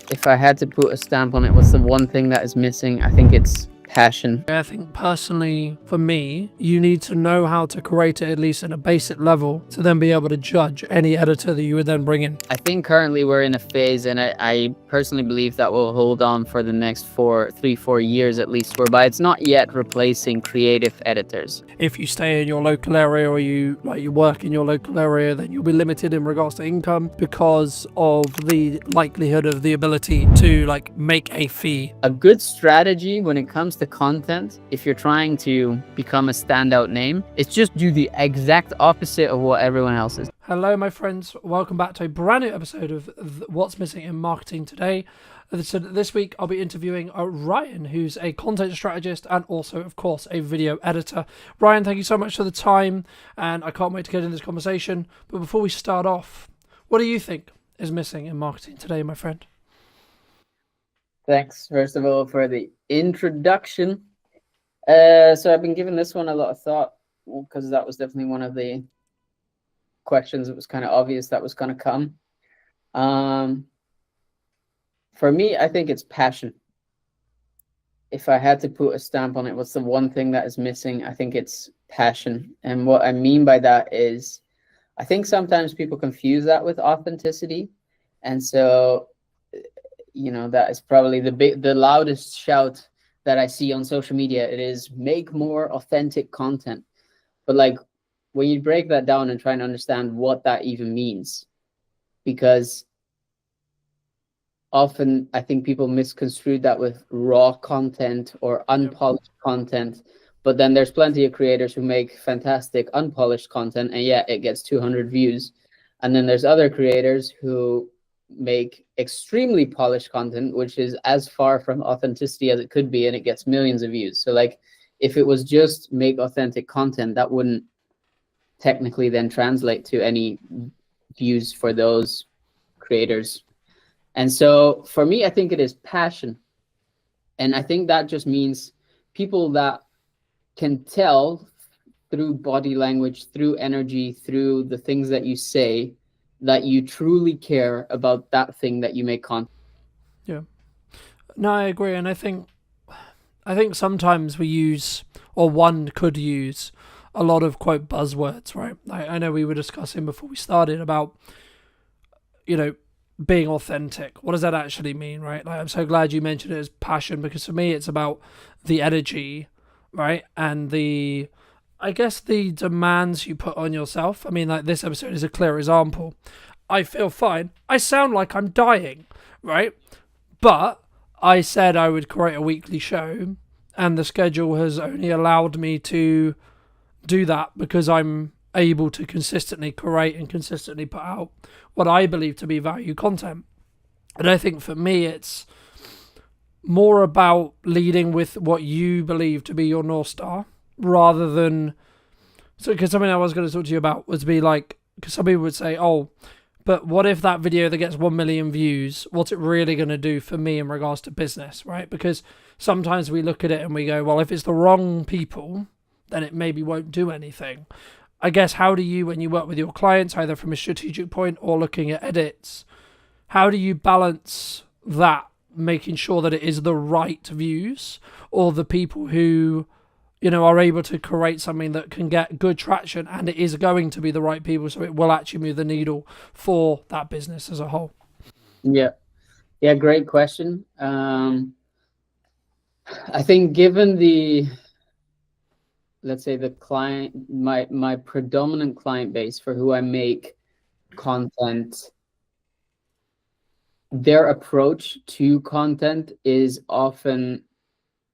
If I had to put a stamp on it, what's the one thing that is missing? I think it's passion. I think personally, for me, you need to know how to create it at least at a basic level to then be able to judge any editor that you would then bring in. I think currently we're in a phase, and I personally believe that will hold on for the next 4 years at least, whereby it's not yet replacing creative editors. If you stay in your local area or you work in your local area, then you'll be limited in regards to income because of the likelihood of the ability to make a fee. A good strategy when it comes to content, if you're trying to become a standout name, is just do the exact opposite of what everyone else is. Hello, my friends. Welcome back to a brand new episode of What's Missing in Marketing Today. So this week, I'll be interviewing Ryan, who's a content strategist and also, of course, a video editor. Ryan, thank you so much for the time, and I can't wait to get into this conversation. But before we start off, what do you think is missing in marketing today, my friend? Thanks, first of all, for the introduction. So I've been giving this one a lot of thought because that was definitely one of the questions. It was kind of obvious that was going to come. For me, I think it's passion. If I had to put a stamp on it, what's the one thing that is missing? I think it's passion. And what I mean by that is, I think sometimes people confuse that with authenticity. And so, that is probably the loudest shout that I see on social media. It is make more authentic content. But when you break that down and try and understand what that even means, because often I think people misconstrue that with raw content or unpolished content, but then there's plenty of creators who make fantastic unpolished content and it gets 200 views. And then there's other creators who make extremely polished content, which is as far from authenticity as it could be, and it gets millions of views. So if it was just make authentic content, that wouldn't technically then translate to any views for those creators. And so for me, I think it is passion. And I think that just means people that can tell through body language, through energy, through the things that you say, that you truly care about that thing that you make content. Yeah. No, I agree. And I think sometimes we use, or one could use, a lot of quote buzzwords, right? I know we were discussing before we started about, being authentic. What does that actually mean, right? I'm so glad you mentioned it as passion, because for me, it's about the energy, right? And the demands you put on yourself. I mean, this episode is a clear example. I feel fine. I sound like I'm dying, right? But I said I would create a weekly show, and the schedule has only allowed me to do that because I'm able to consistently create and consistently put out what I believe to be value content. And I think for me, it's more about leading with what you believe to be your North Star, rather than, because something I was going to talk to you about was because some people would say, oh, but what if that video that gets 1 million views, what's it really going to do for me in regards to business, right? Because sometimes we look at it and we go, well, if it's the wrong people, then it maybe won't do anything. I guess, how do you, when you work with your clients, either from a strategic point or looking at edits, how do you balance that, making sure that it is the right views or the people who, are able to create something that can get good traction and it is going to be the right people, so it will actually move the needle for that business as a whole? Yeah, great question. I think given the, let's say, the client, my predominant client base for who I make content, their approach to content is often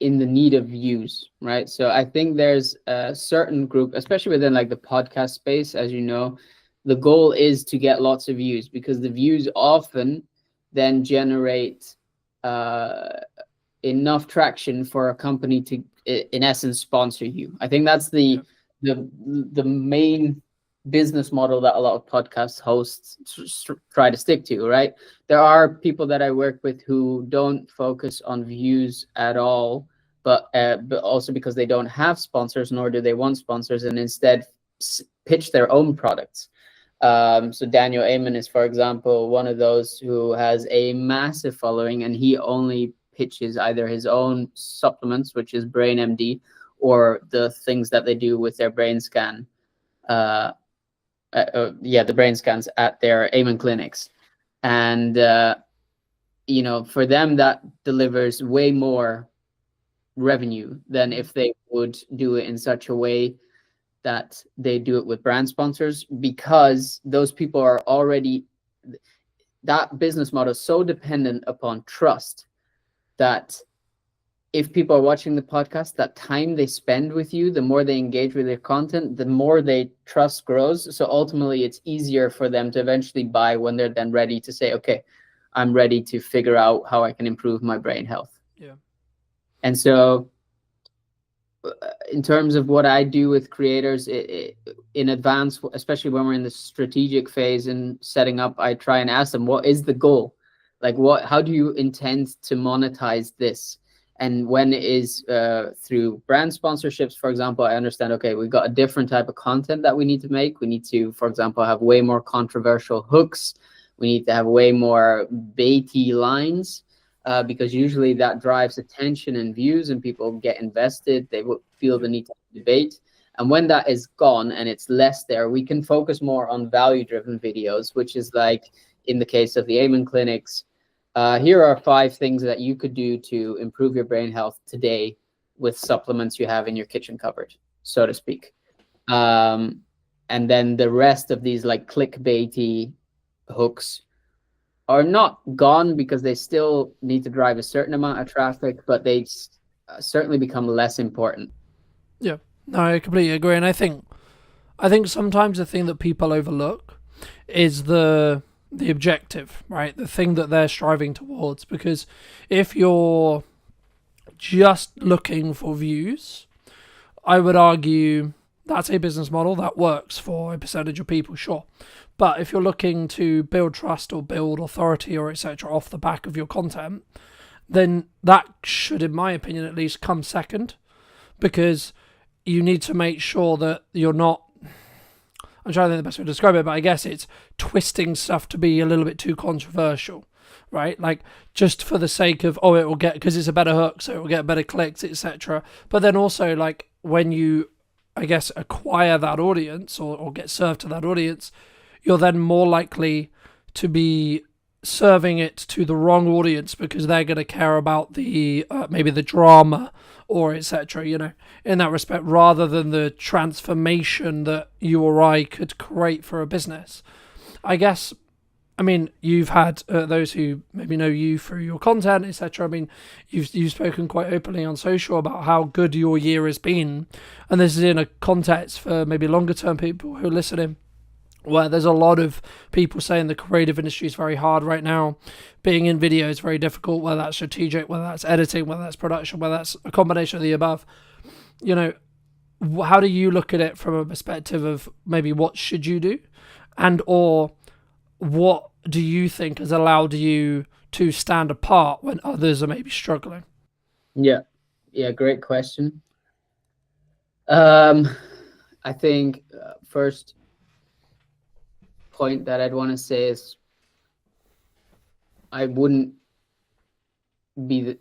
in the need of views, right? So I think there's a certain group, especially within the podcast space, as you know, the goal is to get lots of views, because the views often then generate enough traction for a company to, in essence, sponsor you. I think that's the main business model that a lot of podcast hosts try to stick to, right? There are people that I work with who don't focus on views at all, but also because they don't have sponsors, nor do they want sponsors, and instead pitch their own products. So Daniel Amen is, for example, one of those who has a massive following, and he only pitches either his own supplements, which is Brain MD, or the things that they do with their brain scan. Yeah, the brain scans at their Amen clinics, and for them that delivers way more revenue than if they would do it in such a way that they do it with brand sponsors, because those people are already, that business model is so dependent upon trust that if people are watching the podcast, that time they spend with you, the more they engage with your content, the more they trust grows. So ultimately it's easier for them to eventually buy when they're then ready to say, okay, I'm ready to figure out how I can improve my brain health. Yeah. And so in terms of what I do with creators in advance, especially when we're in the strategic phase and setting up, I try and ask them, what is the goal? Like, how do you intend to monetize this? And when it is through brand sponsorships, for example, I understand, okay, we've got a different type of content that we need to make. We need to, for example, have way more controversial hooks. We need to have way more baity lines. Because usually that drives attention and views, and people get invested. They will feel the need to debate. And when that is gone and it's less there, we can focus more on value-driven videos, which is like in the case of the Amen clinics. Here are 5 things that you could do to improve your brain health today with supplements you have in your kitchen cupboard, so to speak. And then the rest of these like clickbaity hooks are not gone, because they still need to drive a certain amount of traffic, but they certainly become less important. Yeah, no, I completely agree, and I think sometimes the thing that people overlook is the objective, right? The thing that they're striving towards. Because if you're just looking for views, I would argue that's a business model that works for a percentage of people, sure. But if you're looking to build trust or build authority or etc. off the back of your content, then that should, in my opinion at least, come second, because you need to make sure that you're not, I'm trying to think the best way to describe it, but I guess it's twisting stuff to be a little bit too controversial, right? Like, just for the sake of, oh, it will get, because it's a better hook, so it will get better clicks, etc. But then also, like, when you, I guess, acquire that audience or get served to that audience, you're then more likely to be serving it to the wrong audience, because they're going to care about the maybe the drama or etc. In that respect, rather than the transformation that you or I could create for a business. I guess, I mean, you've had those who maybe know you through your content, etc. I mean, you've spoken quite openly on social about how good your year has been, and this is in a context for maybe longer term people who are listening, where there's a lot of people saying the creative industry is very hard right now. Being in video is very difficult, whether that's strategic, whether that's editing, whether that's production, whether that's a combination of the above. How do you look at it from a perspective of maybe what should you do, and or what do you think has allowed you to stand apart when others are maybe struggling? Yeah, great question. I think first point that I'd want to say is I wouldn't be the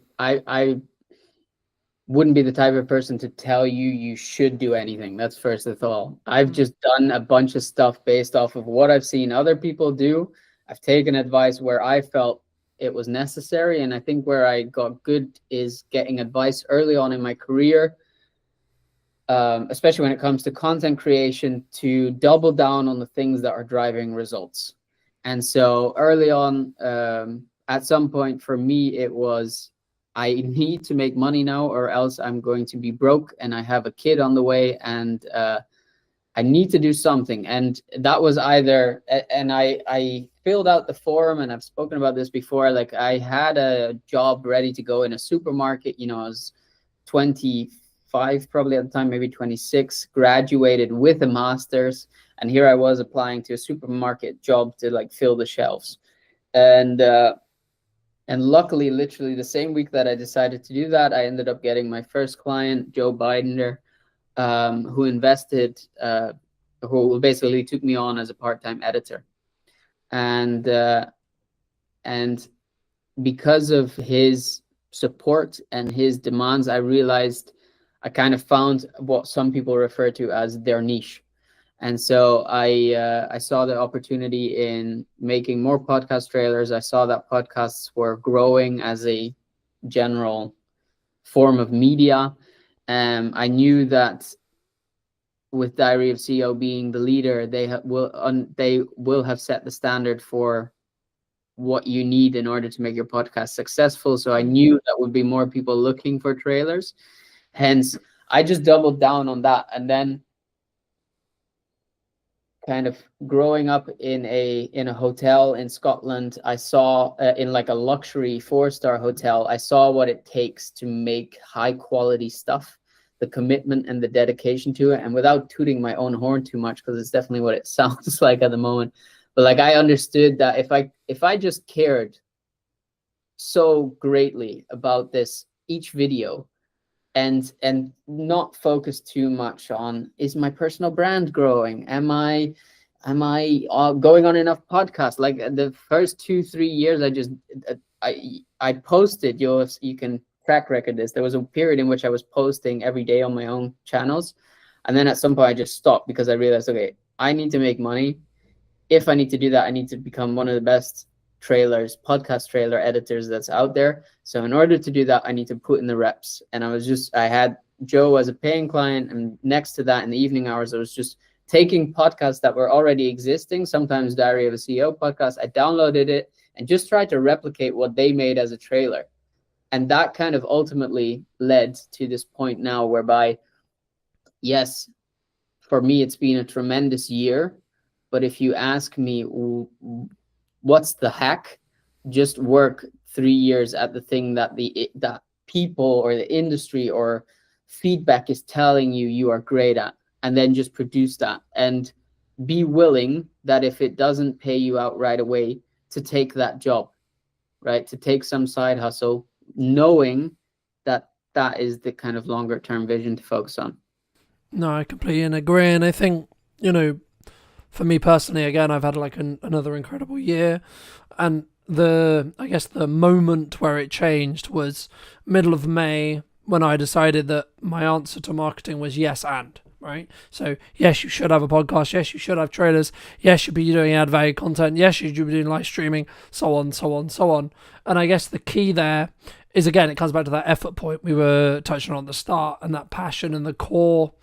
type of person to tell you should do anything. That's first of all. I've just done a bunch of stuff based off of what I've seen other people do. I've taken advice where I felt it was necessary, and I think where I got good is getting advice early on in my career, especially when it comes to content creation, to double down on the things that are driving results. And so early on, at some point for me, it was, I need to make money now or else I'm going to be broke, and I have a kid on the way, and I need to do something. And that was either, and I filled out the form, and I've spoken about this before, like I had a job ready to go in a supermarket. I was 25 probably at the time, maybe 26, graduated with a master's, and here I was applying to a supermarket job to like fill the shelves. And luckily, literally the same week that I decided to do that, I ended up getting my first client, Joe Bidender, who invested who basically took me on as a part-time editor. And because of his support and his demands, I realized I kind of found what some people refer to as their niche. And so I saw the opportunity in making more podcast trailers. I saw that podcasts were growing as a general form of media. I knew that with Diary of CEO being the leader, they will have set the standard for what you need in order to make your podcast successful. So I knew that would be more people looking for trailers. Hence, I just doubled down on that. And then kind of growing up in a hotel in Scotland, I saw in like a luxury 4-star hotel, I saw what it takes to make high quality stuff, the commitment and the dedication to it. And without tooting my own horn too much, because it's definitely what it sounds like at the moment, but like I understood that if I just cared so greatly about this each video, and not focus too much on, is my personal brand growing, am I going on enough podcasts? Like the first 2-3 years, I posted, you can track record this, there was a period in which I was posting every day on my own channels, and then at some point I just stopped because I realized, okay, I need to make money. If I need to do that, I need to become one of the best podcast trailer editors that's out there. So in order to do that, I need to put in the reps. And I had Joe as a paying client, and next to that, in the evening hours, I was just taking podcasts that were already existing, sometimes Diary of a CEO podcast. I downloaded it and just tried to replicate what they made as a trailer. And that kind of ultimately led to this point now whereby, yes, for me, it's been a tremendous year. But if you ask me, what's the hack? Just work 3 years at the thing that that people or the industry or feedback is telling you are great at, and then just produce that, and be willing that if it doesn't pay you out right away, to take that job, right? To take some side hustle, knowing that that is the kind of longer term vision to focus on. No, I completely agree. And I think, for me personally, again, I've had like another incredible year. And I guess the moment where it changed was middle of May, when I decided that my answer to marketing was yes and, right? So yes, you should have a podcast. Yes, you should have trailers. Yes, you should be doing add value content. Yes, you should be doing live streaming, so on, so on, so on. And I guess the key there is, again, it comes back to that effort point we were touching on at the start, and that passion and the core.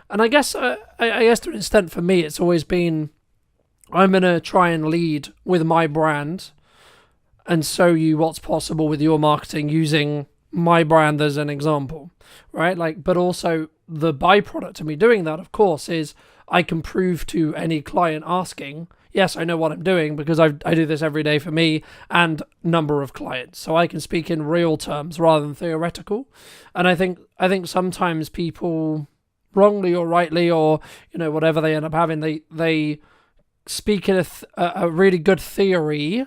And I guess to an extent for me, it's always been, I'm going to try and lead with my brand and show you what's possible with your marketing using my brand as an example, right? Like, but also the byproduct of me doing that, of course, is I can prove to any client asking, yes, I know what I'm doing because I do this every day for me and number of clients. So I can speak in real terms rather than theoretical. And I think sometimes people, wrongly or rightly, or whatever they end up having, they speak in a really good theory,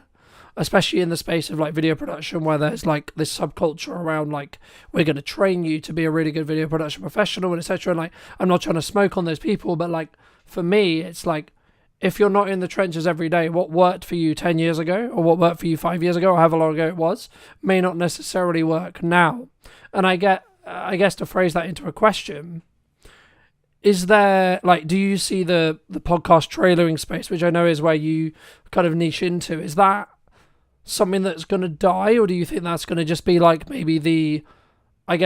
especially in the space of like video production, where there's like this subculture around like, we're going to train you to be a really good video production professional, and etc. And like, I'm not trying to smoke on those people, but like for me, it's like, if you're not in the trenches every day, what worked for you 10 years ago, or what worked for you 5 years ago, or however long ago it was, may not necessarily work now. And I guess to phrase that into a question, is there, like, do you see the podcast trailering space, which I know is where you kind of niche into, is that something that's going to die, or do you think that's going to just be like maybe the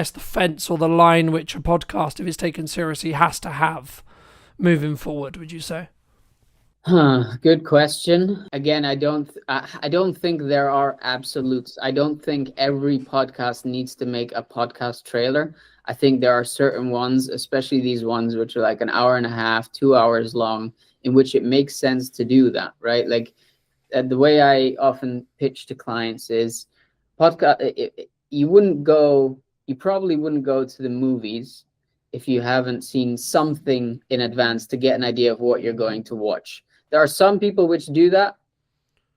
fence or the line which a podcast, if it's taken seriously, has to have moving forward, would you say? Good question. Again, I don't think there are absolutes. I don't think every podcast needs to make a podcast trailer. I think there are certain ones, especially these ones which are like an hour and a half, 2 hours long, in which it makes sense to do that, right? Like the way I often pitch to clients is podcast. You probably wouldn't go to the movies if you haven't seen something in advance to get an idea of what you're going to watch. There are some people which do that.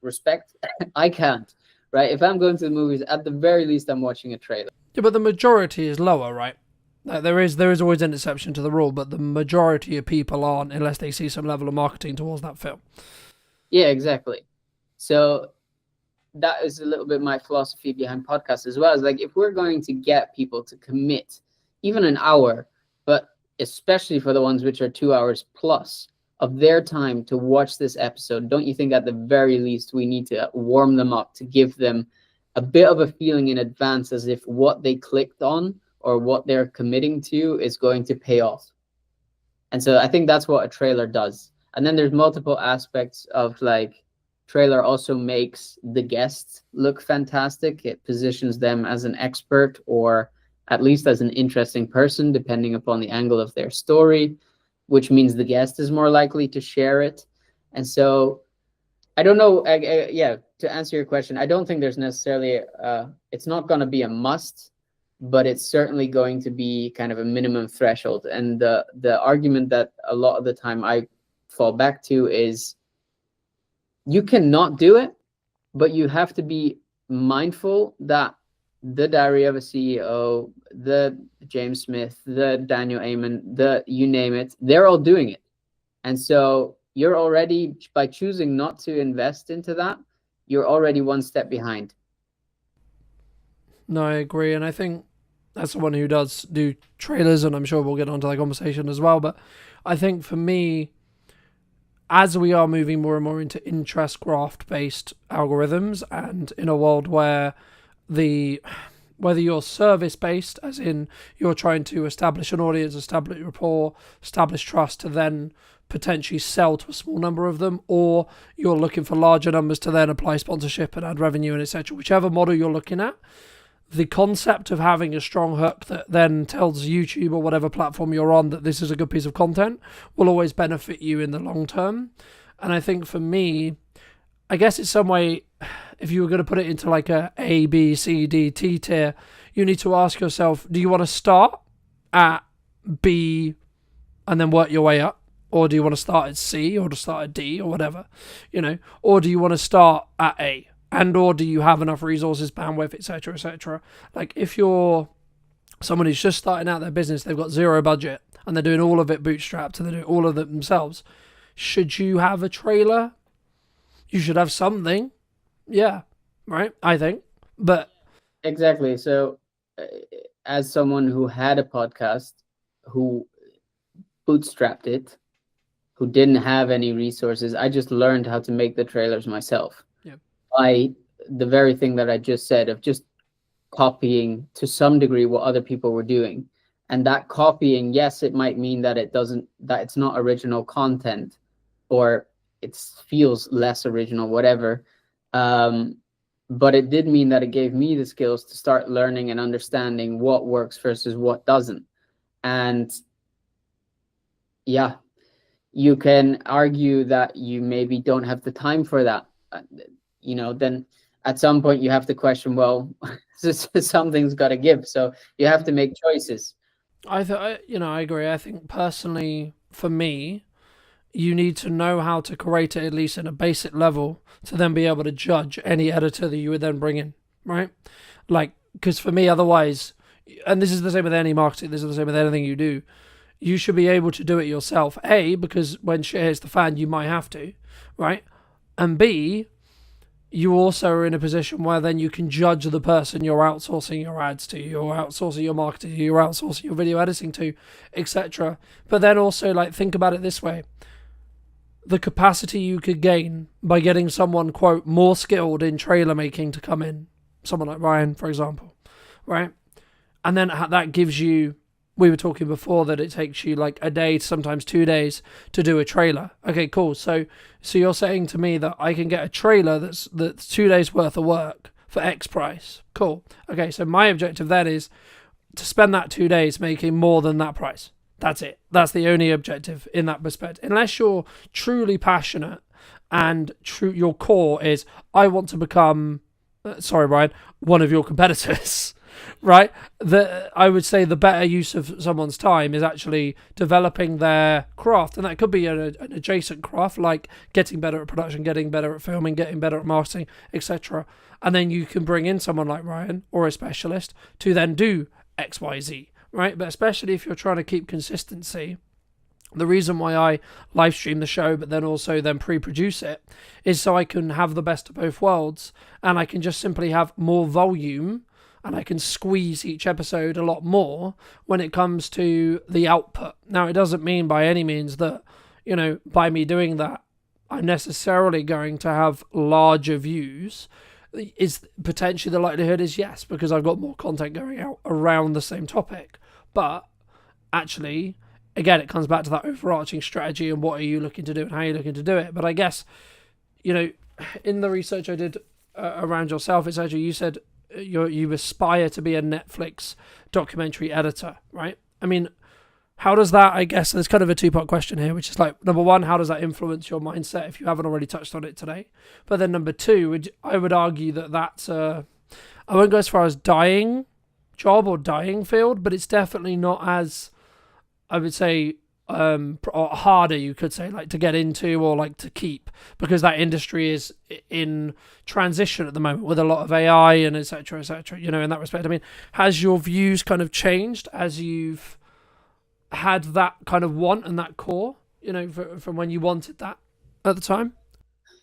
Respect. I can't, right? If I'm going to the movies, at the very least, I'm watching a trailer. Yeah, but the majority is lower, right? There is always an exception to the rule, but the majority of people aren't unless they see some level of marketing towards that film. Yeah, exactly. So that is a little bit my philosophy behind podcasts as well. Is like, if we're going to get people to commit even an hour, but especially for the ones which are 2 hours plus of their time to watch this episode, don't you think at the very least we need to warm them up, to give them a bit of a feeling in advance as if what they clicked on or what they're committing to is going to pay off? And so I think that's what a trailer does. And then there's multiple aspects of, like, trailer also makes the guests look fantastic. It positions them as an expert, or at least as an interesting person, depending upon the angle of their story, which means the guest is more likely to share it. And so I don't know. Yeah, to answer your question, I don't think there's necessarily it's not going to be a must, but it's certainly going to be kind of a minimum threshold. And the argument that a lot of the time I fall back to is, you cannot do it, but you have to be mindful that the Diary of a CEO, the James Smith, the Daniel Amen, the you name it, they're all doing it. And so you're already, by choosing not to invest into that, you're already one step behind. No, I agree. And I think as someone who does do trailers, and I'm sure we'll get onto that conversation as well, but I think for me, as we are moving more and more into interest graph based algorithms, and in a world where whether you're service based, as in you're trying to establish an audience, establish rapport, establish trust to then potentially sell to a small number of them, or you're looking for larger numbers to then apply sponsorship and add revenue and etc., whichever model you're looking at, the concept of having a strong hook that then tells YouTube or whatever platform you're on that this is a good piece of content will always benefit you in the long term. And I think for me, I guess it's some way, if you were going to put it into like A, B, C, D, T tier, you need to ask yourself, do you want to start at B and then work your way up? Or do you want to start at C, or to start at D, or whatever, or do you want to start at A? And or do you have enough resources, bandwidth, etc., etc.? Like, if you're someone who's just starting out their business, they've got zero budget, and they're doing all of it bootstrapped, and they're doing all of it themselves, should you have a trailer? You should have something. Yeah, right? I think. But exactly. So as someone who had a podcast, who bootstrapped it, who didn't have any resources, I just learned how to make the trailers myself. By the very thing that I just said, of just copying to some degree what other people were doing. And that copying, yes, it might mean that it's not original content, or it feels less original, whatever. But it did mean that it gave me the skills to start learning and understanding what works versus what doesn't. And yeah, you can argue that you maybe don't have the time for that. Then at some point you have to question, well, something's got to give. So you have to make choices. I agree. I think personally, for me, you need to know how to create it, at least in a basic level, to then be able to judge any editor that you would then bring in, right? Like, because for me, otherwise, and this is the same with any marketing, this is the same with anything you do, you should be able to do it yourself. A, because when shit hits the fan, you might have to, right? And B, you also are in a position where then you can judge the person you're outsourcing your ads to, you're outsourcing your marketing to, you're outsourcing your video editing to, etc. But then also, like, think about it this way. The capacity you could gain by getting someone, quote, more skilled in trailer making to come in, someone like Ryan, for example, right? And then that gives you, we were talking before that it takes you like a day, sometimes 2 days to do a trailer. Okay, cool. So you're saying to me that I can get a trailer that's 2 days worth of work for X price. Cool. Okay, so my objective then is to spend that 2 days making more than that price. That's it. That's the only objective in that respect. Unless you're truly passionate and your core is, I want to become, sorry, Brian, one of your competitors. Right? I would say the better use of someone's time is actually developing their craft. And that could be an adjacent craft, like getting better at production, getting better at filming, getting better at marketing, etc. And then you can bring in someone like Ryan or a specialist to then do XYZ, right? But especially if you're trying to keep consistency, the reason why I live stream the show, but then also then pre-produce it, is so I can have the best of both worlds, and I can just simply have more volume, and I can squeeze each episode a lot more when it comes to the output. Now, it doesn't mean by any means that, by me doing that, I'm necessarily going to have larger views. Is potentially the likelihood is yes, because I've got more content going out around the same topic. But actually, again, it comes back to that overarching strategy and what are you looking to do and how you're looking to do it. But I guess, in the research I did around yourself, it's actually, you said you aspire to be a Netflix documentary editor, right? I mean, how does that, I guess, there's kind of a two-part question here, which is like, number one, how does that influence your mindset if you haven't already touched on it today? But then number two, I would argue that that's I won't go as far as dying job or dying field, but it's definitely not as, I would say, or harder, you could say, like to get into or like to keep, because that industry is in transition at the moment with a lot of AI and et cetera, in that respect. I mean, has your views kind of changed as you've had that kind of want and that core, from when you wanted that at the time?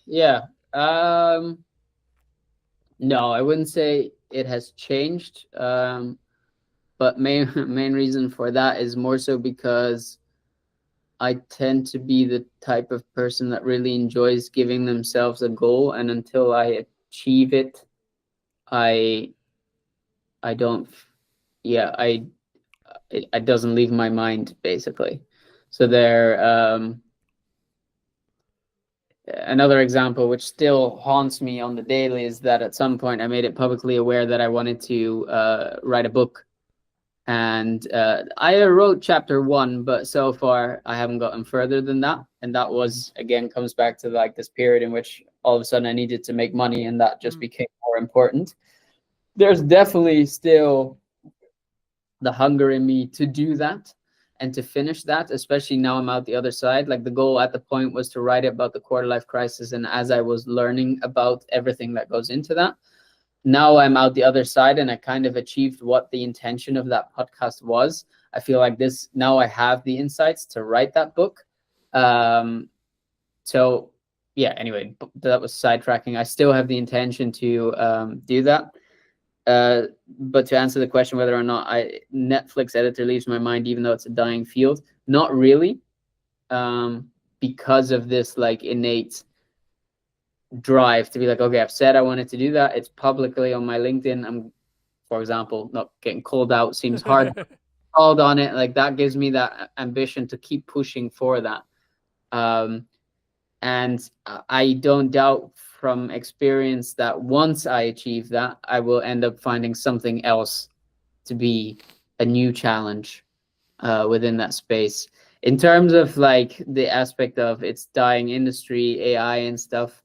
Yeah. No, I wouldn't say it has changed. But main reason for that is more so because I tend to be the type of person that really enjoys giving themselves a goal, and until I achieve it, I don't, yeah, it doesn't leave my mind, basically. So another example which still haunts me on the daily is that at some point I made it publicly aware that I wanted to write a book. And I wrote chapter 1, but so far I haven't gotten further than that. And that was, again, comes back to like this period in which all of a sudden I needed to make money, and that just became more important. There's definitely still the hunger in me to do that and to finish that, especially now I'm out the other side. Like, the goal at the point was to write about the quarter life crisis, and as I was learning about everything that goes into that, now I'm out the other side and I kind of achieved what the intention of that podcast was. I feel like this, now I have the insights to write that book. So yeah, anyway, that was sidetracking. I still have the intention to do that. But to answer the question whether or not Netflix editor leaves my mind, even though it's a dying field, not really, because of this like innate drive to be like, okay, I've said I wanted to do that. It's publicly on my LinkedIn. I'm, for example, not getting called out seems hard. Called on it, like that gives me that ambition to keep pushing for that. And I don't doubt from experience that once I achieve that, I will end up finding something else to be a new challenge within that space. In terms of like the aspect of its dying industry, AI and stuff,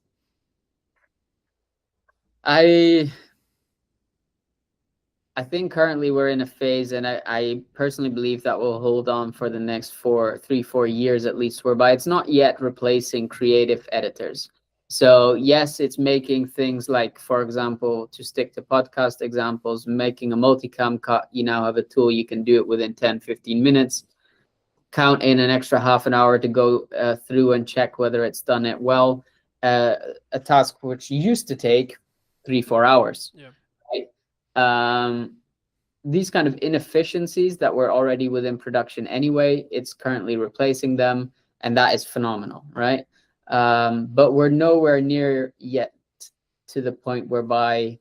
I think currently we're in a phase, and I personally believe that will hold on for the next 4 years at least, whereby it's not yet replacing creative editors. So yes, it's making things like, for example, to stick to podcast examples, making a multicam cut. You now have a tool, you can do it within 10-15 minutes. Count in an extra half an hour to go through and check whether it's done it well. A task which used to take 3-4 hours. Yeah. Right? These kind of inefficiencies that were already within production anyway, it's currently replacing them, and that is phenomenal, right? But we're nowhere near yet to the point whereby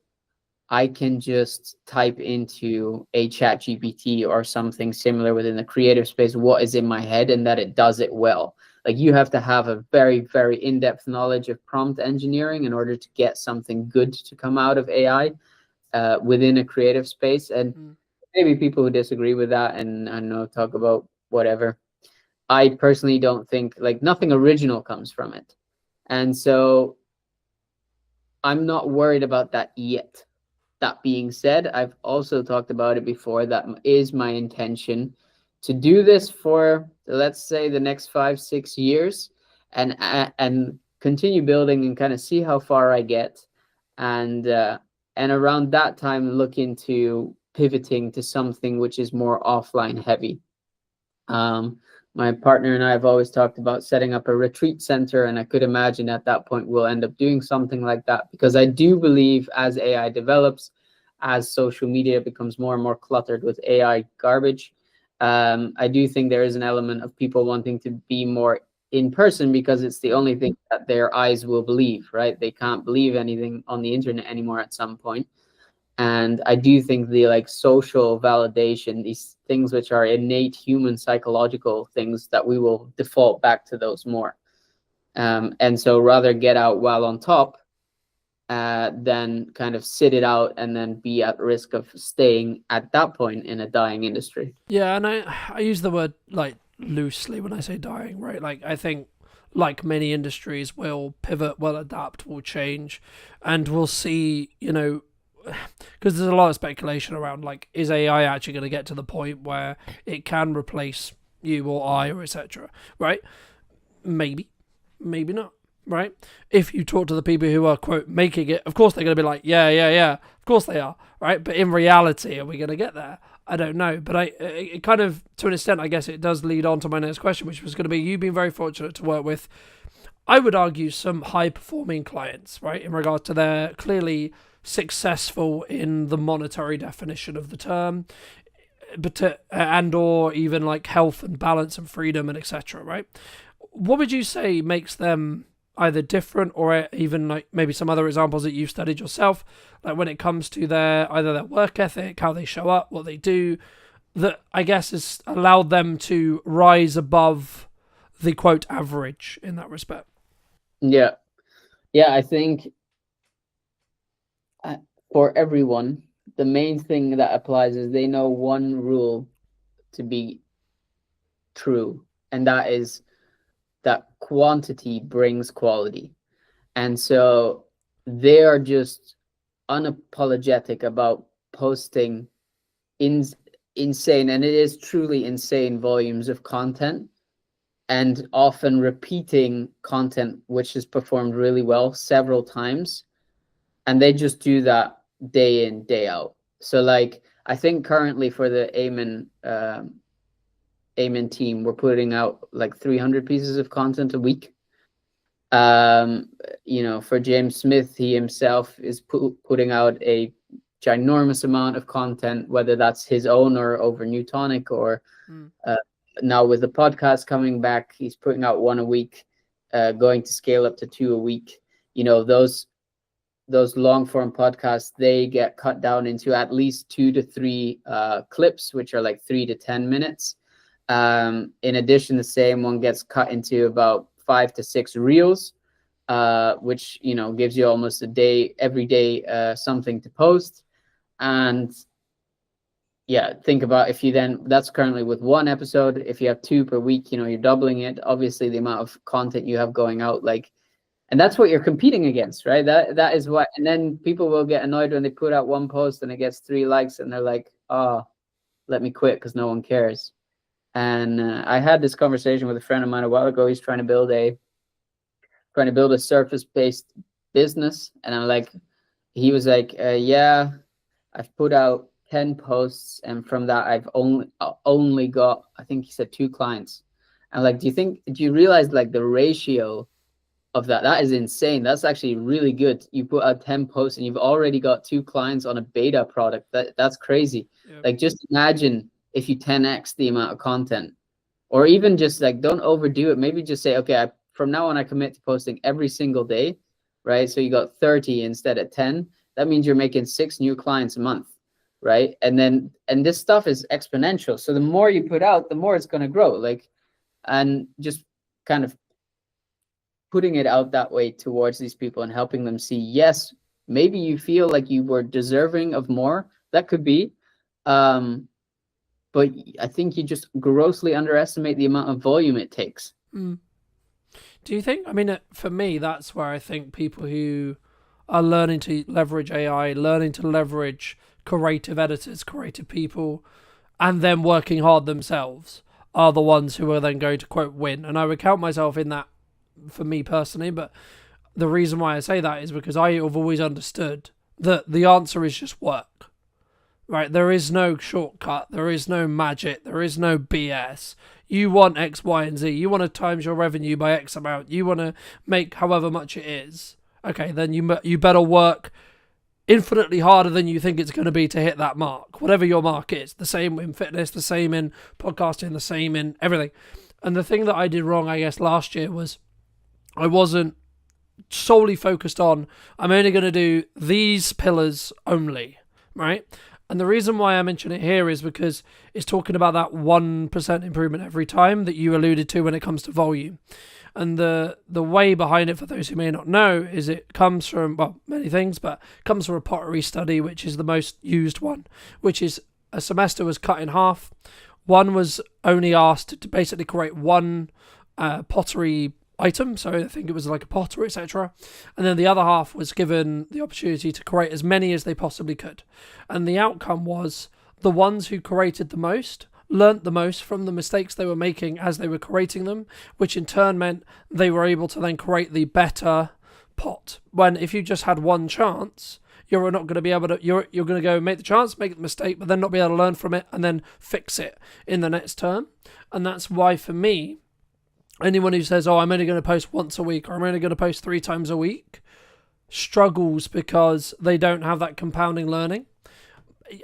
I can just type into a chat GPT or something similar within the creative space what is in my head, and that it does it well. Like, you have to have a very, very in-depth knowledge of prompt engineering in order to get something good to come out of AI within a creative space. And maybe people who disagree with that and I don't know, talk about whatever. I personally don't think, like, nothing original comes from it. And so I'm not worried about that yet. That being said, I've also talked about it before. That is my intention to do this for, let's say, the next 5-6 years, and continue building and kind of see how far I get, and around that time look into pivoting to something which is more offline heavy. My partner and I have always talked about setting up a retreat center, and I could imagine at that point we'll end up doing something like that, because I do believe as AI develops, as social media becomes more and more cluttered with AI garbage, I do think there is an element of people wanting to be more in person, because it's the only thing that their eyes will believe, right? They can't believe anything on the internet anymore at some point. And I do think the like social validation, these things which are innate human psychological things, that we will default back to those more. And so rather get out while on top than kind of sit it out and then be at risk of staying at that point in a dying industry. Yeah, and I use the word like loosely when I say dying, right? Like I think like many industries will pivot, will adapt, will change, and we'll see, you know, because there's a lot of speculation around like, is AI actually going to get to the point where it can replace you or I or etc. Right? Maybe, maybe not. Right? If you talk to the people who are quote making it, of course they're going to be like, yeah, yeah, yeah. Of course they are. Right? But in reality, are we going to get there? I don't know. But it kind of, to an extent, I guess it does lead on to my next question, which was going to be, you've been very fortunate to work with, I would argue, some high performing clients, right? In regard to their clearly successful in the monetary definition of the term, but and or even like health and balance and freedom and etc. Right? What would you say makes them either different, or even like maybe some other examples that you've studied yourself, like when it comes to their either their work ethic, how they show up, what they do, that I guess has allowed them to rise above the quote average in that respect? Yeah. I think for everyone, the main thing that applies is they know one rule to be true, and that is that quantity brings quality. And so they are just unapologetic about posting insane, and it is truly insane, volumes of content, and often repeating content which is performed really well several times. And they just do that day in, day out. So like, I think currently for the Amen team, we're putting out like 300 pieces of content a week. You know, for James Smith, he himself is putting out a ginormous amount of content, whether that's his own or over Newtonic, or now with the podcast coming back, he's putting out one a week, going to scale up to 2 a week. You know, those long form podcasts, they get cut down into at least 2 to 3 clips, which are like 3 to 10 minutes. In addition, the same one gets cut into about 5 to 6 reels, which, you know, gives you almost a day, every day, something to post. And yeah, think about if you then, that's currently with 1 episode. If you have 2 per week, you know, you're doubling it. Obviously, the amount of content you have going out, like, and that's what you're competing against, right? That is what, and then people will get annoyed when they put out 1 post and it gets 3 likes, and they're like, oh, let me quit because no one cares. And I had this conversation with a friend of mine a while ago. He's trying to build a surface-based business, and I'm like, he was like, yeah, I've put out 10 posts, and from that I've only got, I think he said, 2 clients. I'm like, do you realize like the ratio of that is insane. That's actually really good. You put out 10 posts and you've already got 2 clients on a beta product. That's crazy. Yep. Like, just imagine if you 10x the amount of content, or even just like, don't overdo it. Maybe just say, okay, from now on I commit to posting every single day, right? So you got 30 instead of 10. That means you're making 6 new clients a month, right? And this stuff is exponential. So the more you put out, the more it's going to grow. Like, and just kind of putting it out that way towards these people and helping them see, yes, maybe you feel like you were deserving of more. That could be. But I think you just grossly underestimate the amount of volume it takes. Do you think? I mean, for me, that's where I think people who are learning to leverage AI, learning to leverage creative editors, creative people, and then working hard themselves are the ones who are then going to, quote, win. And I would count myself in that for me personally. But the reason why I say that is because I have always understood that the answer is just work. right? There is no shortcut. There is no magic. There is no BS. You want X, Y, and Z. You want to times your revenue by X amount. You want to make however much it is. Okay, then you better work infinitely harder than you think it's going to be to hit that mark, whatever your mark is. The same in fitness, the same in podcasting, the same in everything. And the thing that I did wrong, I guess, last year was I wasn't solely focused on, I'm only going to do these pillars only, right? And the reason why I mention it here is because it's talking about that 1% improvement every time that you alluded to when it comes to volume. And the way behind it, for those who may not know, is it comes from, well, many things, but it comes from a pottery study, which is the most used one, which is a semester was cut in half. One was only asked to basically create one pottery item, so I think it was like a pot or etc. And then the other half was given the opportunity to create as many as they possibly could. And the outcome was the ones who created the most learnt the most from the mistakes they were making as they were creating them, which in turn meant they were able to then create the better pot. When if you just had one chance, you're not going to be able to, you're going to go make the chance, make the mistake, but then not be able to learn from it and then fix it in the next term. And that's why for me, anyone who says, oh, I'm only going to post once a week or I'm only going to post 3 times a week struggles because they don't have that compounding learning.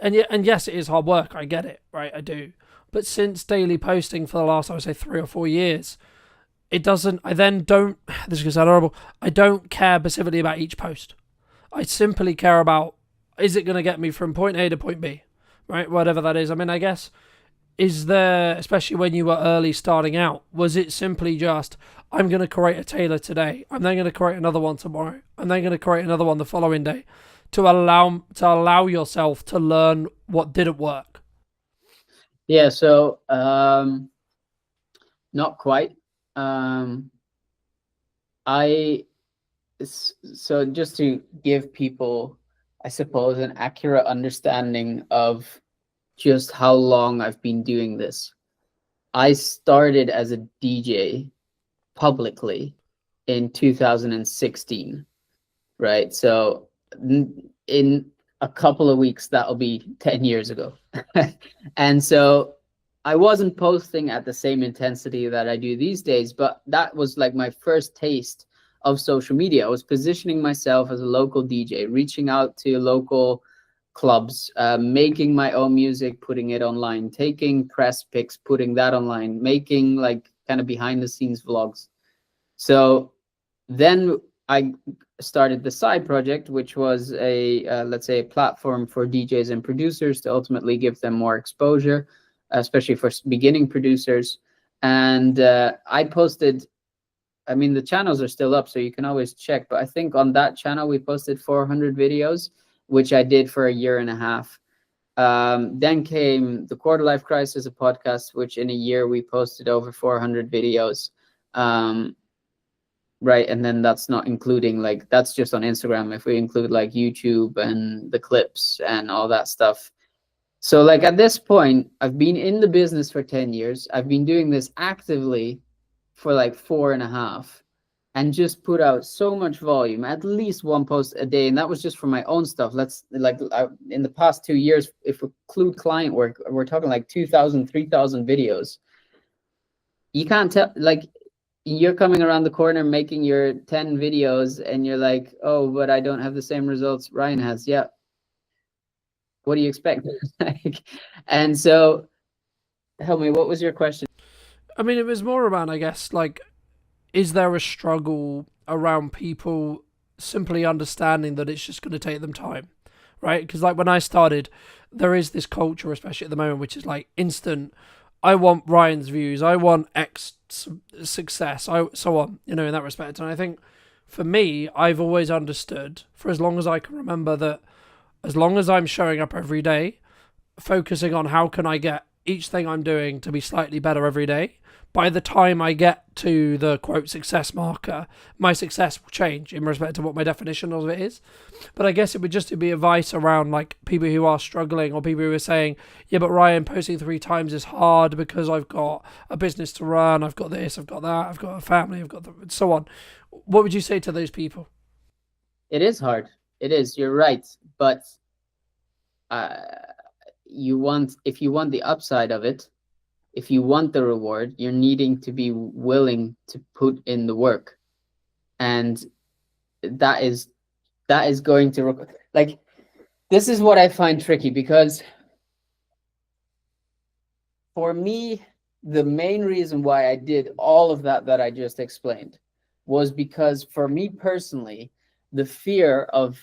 And yes, it is hard work. I get it, right? I do. But since daily posting for the last, I would say 3 or 4 years, it doesn't, I then don't, this is going to sound horrible, I don't care specifically about each post. I simply care about, is it going to get me from point A to point B, right? Whatever that is. I mean, I guess, is there, especially when you were early starting out, was it simply just, I'm going to create a tailor today, I'm then going to create another one tomorrow, I'm then going to create another one the following day, to allow yourself to learn what didn't work? Yeah, so not quite. So just to give people, I suppose, an accurate understanding of just how long I've been doing this. I started as a DJ publicly in 2016, right? So in a couple of weeks, that'll be 10 years ago. And so I wasn't posting at the same intensity that I do these days, but that was like my first taste of social media. I was positioning myself as a local DJ, reaching out to local clubs, making my own music, putting it online, taking press pics, putting that online, making like kind of behind the scenes vlogs. So then I started the side project, which was a let's say a platform for DJs and producers to ultimately give them more exposure, especially for beginning producers. And I posted, I mean, the channels are still up, so you can always check, but I think on that channel we posted 400 videos, which I did for a year and a half. Then came the Quarter Life Crisis, a podcast, which in a year we posted over 400 videos. Right, and then that's not including, like, that's just on Instagram. If we include like YouTube and the clips and all that stuff. So like at this point, I've been in the business for 10 years. I've been doing this actively for like 4.5, and just put out so much volume, at least 1 post a day. And that was just for my own stuff. Let's like in the past 2 years, if we include client work, we're talking like 2,000, 3,000 videos. You can't tell, like, you're coming around the corner making your 10 videos and you're like, oh, but I don't have the same results Ryan has. Yeah. What do you expect? And so help me, what was your question? I mean, it was more around, I guess, like, is there a struggle around people simply understanding that it's just going to take them time, right? Because like when I started, there is this culture, especially at the moment, which is like instant. I want Ryan's views. I want X success. So on, in that respect. And I think for me, I've always understood, for as long as I can remember, that as long as I'm showing up every day, focusing on how can I get each thing I'm doing to be slightly better every day, by the time I get to the quote success marker, my success will change in respect to what my definition of it is. But I guess it would just be advice around like people who are struggling, or people who are saying, yeah, but Ryan, posting 3 times is hard because I've got a business to run, I've got this, I've got that, I've got a family, I've got so on. What would you say to those people? It is hard. It is. You're right. But if you want the upside of it, if you want the reward, you're needing to be willing to put in the work. And that is going to like, this is what I find tricky, because for me, the main reason why I did all of that I just explained was because, for me personally, the fear of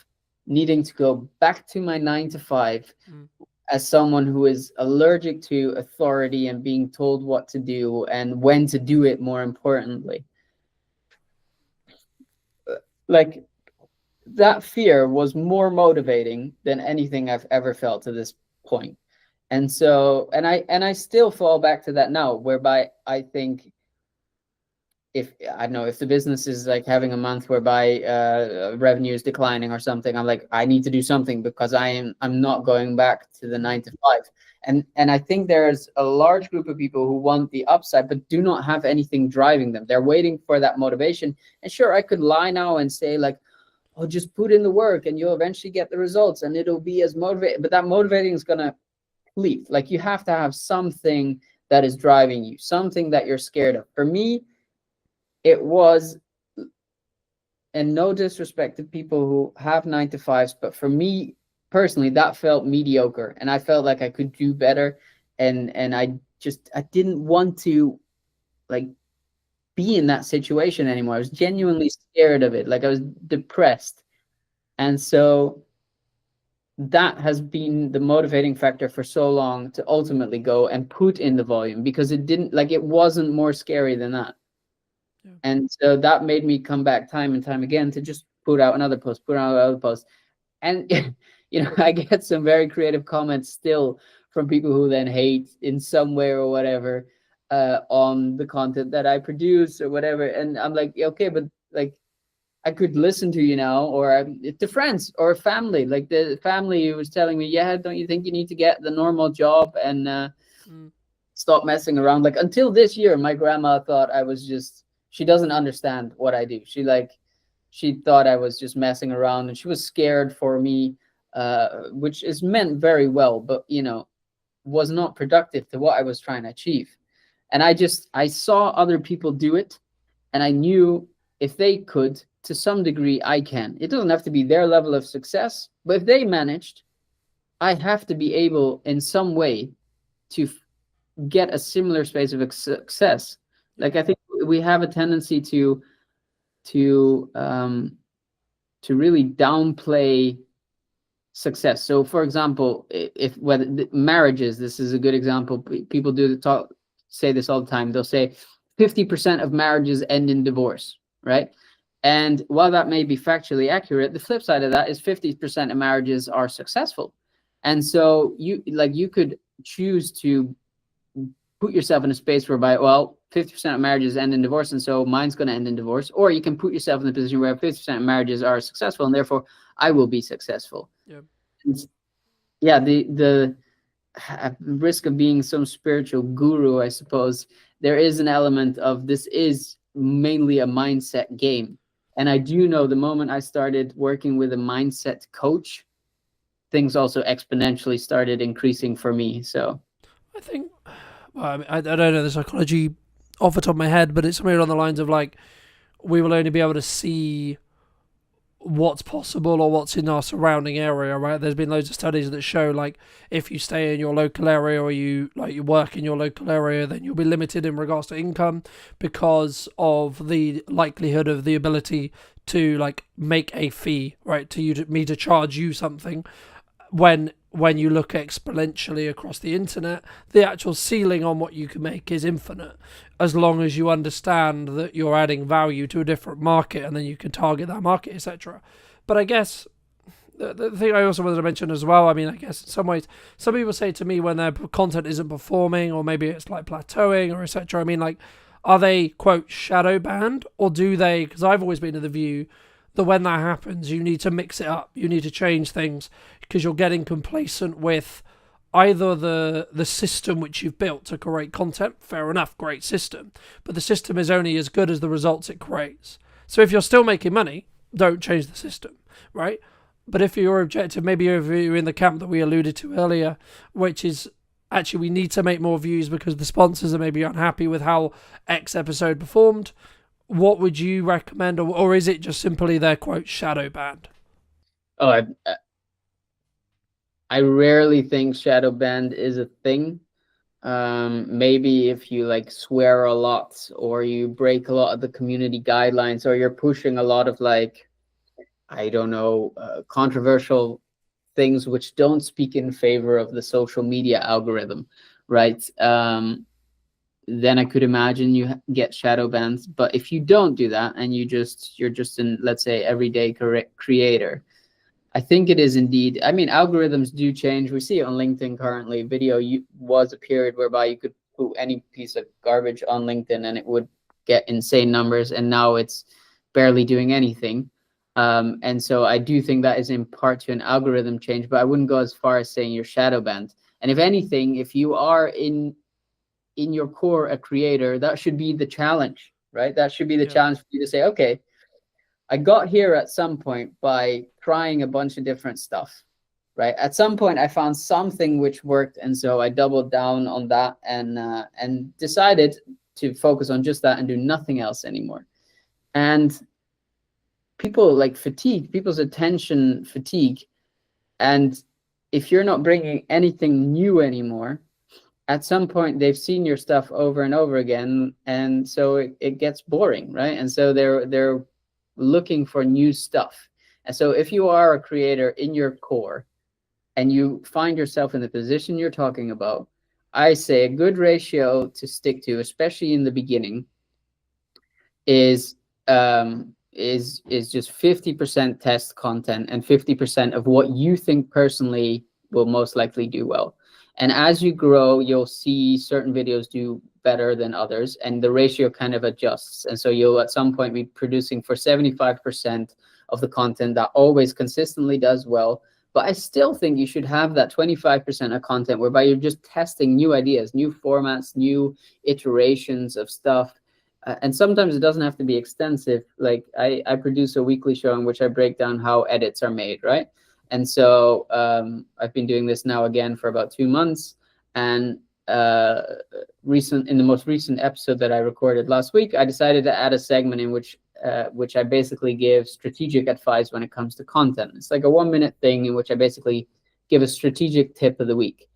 needing to go back to my 9 to 5 as someone who is allergic to authority and being told what to do and when to do it, more importantly, like, that fear was more motivating than anything I've ever felt to this point. And so, and I still fall back to that now, whereby I think, if I don't know, if the business is like having a month whereby revenue is declining or something, I'm like, I need to do something, because I'm not going back to the 9 to 5. And I think there's a large group of people who want the upside but do not have anything driving them. They're waiting for that motivation. And sure, I could lie now and say like, oh, just put in the work and you'll eventually get the results and it'll be as motivating. But that motivating is gonna leave. Like, you have to have something that is driving you, something that you're scared of. For me, it was, and no disrespect to people who have 9 to 5s, but for me personally, that felt mediocre, and I felt like I could do better, and I didn't want to like be in that situation anymore. I was genuinely scared of it. Like, I was depressed, and so that has been the motivating factor for so long to ultimately go and put in the volume, because it wasn't more scary than that. Yeah. And so that made me come back time and time again to just put out another post, and I get some very creative comments still from people who then hate in some way or whatever on the content that I produce or whatever, and I'm like, okay, but like, I could listen to you now, or to friends or family. Like, the family who was telling me, yeah, don't you think you need to get the normal job and stop messing around? Like, until this year, my grandma thought I was just, she doesn't understand what I do. She thought I was just messing around, and she was scared for me, which is meant very well, but was not productive to what I was trying to achieve. And I saw other people do it, and I knew if they could, to some degree, I can. It doesn't have to be their level of success, but if they managed, I have to be able in some way to get a similar space of success. Like, I think we have a tendency to really downplay success. So, for example, if whether marriages, this is a good example. People say this all the time. They'll say 50% of marriages end in divorce, right? And while that may be factually accurate, the flip side of that is 50% of marriages are successful. And so you could choose to put yourself in a space whereby, well, 50% of marriages end in divorce, and so mine's going to end in divorce. Or you can put yourself in the position where 50% of marriages are successful, and therefore I will be successful. Yeah. Yeah, the risk of being some spiritual guru, I suppose, there is an element of this is mainly a mindset game. And I do know the moment I started working with a mindset coach, things also exponentially started increasing for me. So I think, well, I mean, I don't know the psychology off the top of my head, but it's somewhere along the lines of like, we will only be able to see what's possible or what's in our surrounding area, right? There's been loads of studies that show like, if you stay in your local area or you work in your local area, then you'll be limited in regards to income because of the likelihood of the ability to like make a fee, right? Me to charge you something. When you look exponentially across the internet, the actual ceiling on what you can make is infinite, as long as you understand that you're adding value to a different market and then you can target that market, etc. But I guess the thing I also wanted to mention as well, I mean, I guess in some ways, some people say to me when their content isn't performing, or maybe it's like plateauing or etc. I mean, like, are they, quote, shadow banned, or do they, because I've always been of the view that when that happens, you need to mix it up. You need to change things because you're getting complacent with either the system which you've built to create content. Fair enough, great system. But the system is only as good as the results it creates. So if you're still making money, don't change the system, right? But if your objective, maybe if you're in the camp that we alluded to earlier, which is actually we need to make more views because the sponsors are maybe unhappy with how X episode performed, what would you recommend, or is it just simply their quote shadow banned? Oh, I rarely think shadow band is a thing. Maybe if you like swear a lot, or you break a lot of the community guidelines, or you're pushing a lot of like, I don't know, controversial things which don't speak in favor of the social media algorithm, right? Then I could imagine you get shadow bans. But if you don't do that, and you're just an, let's say, everyday creator, I think it is indeed. I mean, algorithms do change. We see it on LinkedIn currently. Was a period whereby you could put any piece of garbage on LinkedIn and it would get insane numbers, and now it's barely doing anything. And so I do think that is in part to an algorithm change, but I wouldn't go as far as saying you're shadow banned. And if anything, if you are in your core a creator, that should be the challenge, right? That should be the challenge for you to say, okay, I got here at some point by trying a bunch of different stuff, right? At some point, I found something which worked, and so I doubled down on that and decided to focus on just that and do nothing else anymore. And people like fatigue, people's attention fatigue, and if you're not bringing anything new anymore, at some point they've seen your stuff over and over again, and so it gets boring, right? And so they're looking for new stuff. And so if you are a creator in your core and you find yourself in the position you're talking about, I say a good ratio to stick to, especially in the beginning, is just 50% test content and 50% of what you think personally will most likely do well. And as you grow, you'll see certain videos do better than others, and the ratio kind of adjusts. And so you'll at some point be producing for 75% of the content that always consistently does well. But I still think you should have that 25% of content whereby you're just testing new ideas, new formats, new iterations of stuff. And sometimes it doesn't have to be extensive. Like I produce a weekly show in which I break down how edits are made, right? And so I've been doing this now again for about 2 months. And in the most recent episode that I recorded last week, I decided to add a segment in which I basically give strategic advice when it comes to content. It's like a 1-minute thing in which I basically give a strategic tip of the week.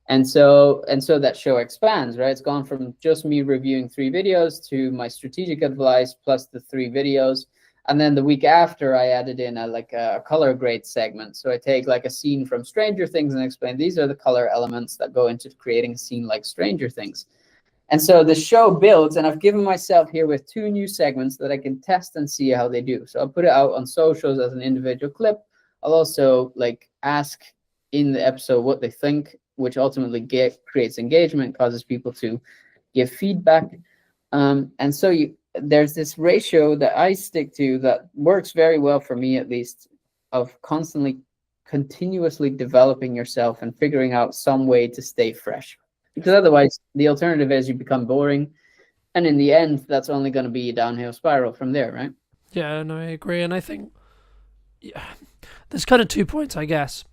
And so that show expands, right? It's gone from just me reviewing 3 videos to my strategic advice plus the 3 videos. And then the week after, I added in a color grade segment. So I take like a scene from Stranger Things and explain these are the color elements that go into creating a scene like Stranger Things. And so the show builds, and I've given myself here with 2 new segments that I can test and see how they do. So I'll put it out on socials as an individual clip. I'll also like ask in the episode what they think, which ultimately creates engagement, causes people to give feedback. And so there's this ratio that I stick to that works very well for me, at least, of continuously developing yourself and figuring out some way to stay fresh. Because otherwise, the alternative is you become boring. And in the end, that's only going to be a downhill spiral from there, right? Yeah, no, I agree. And I think there's kind of 2 points, I guess.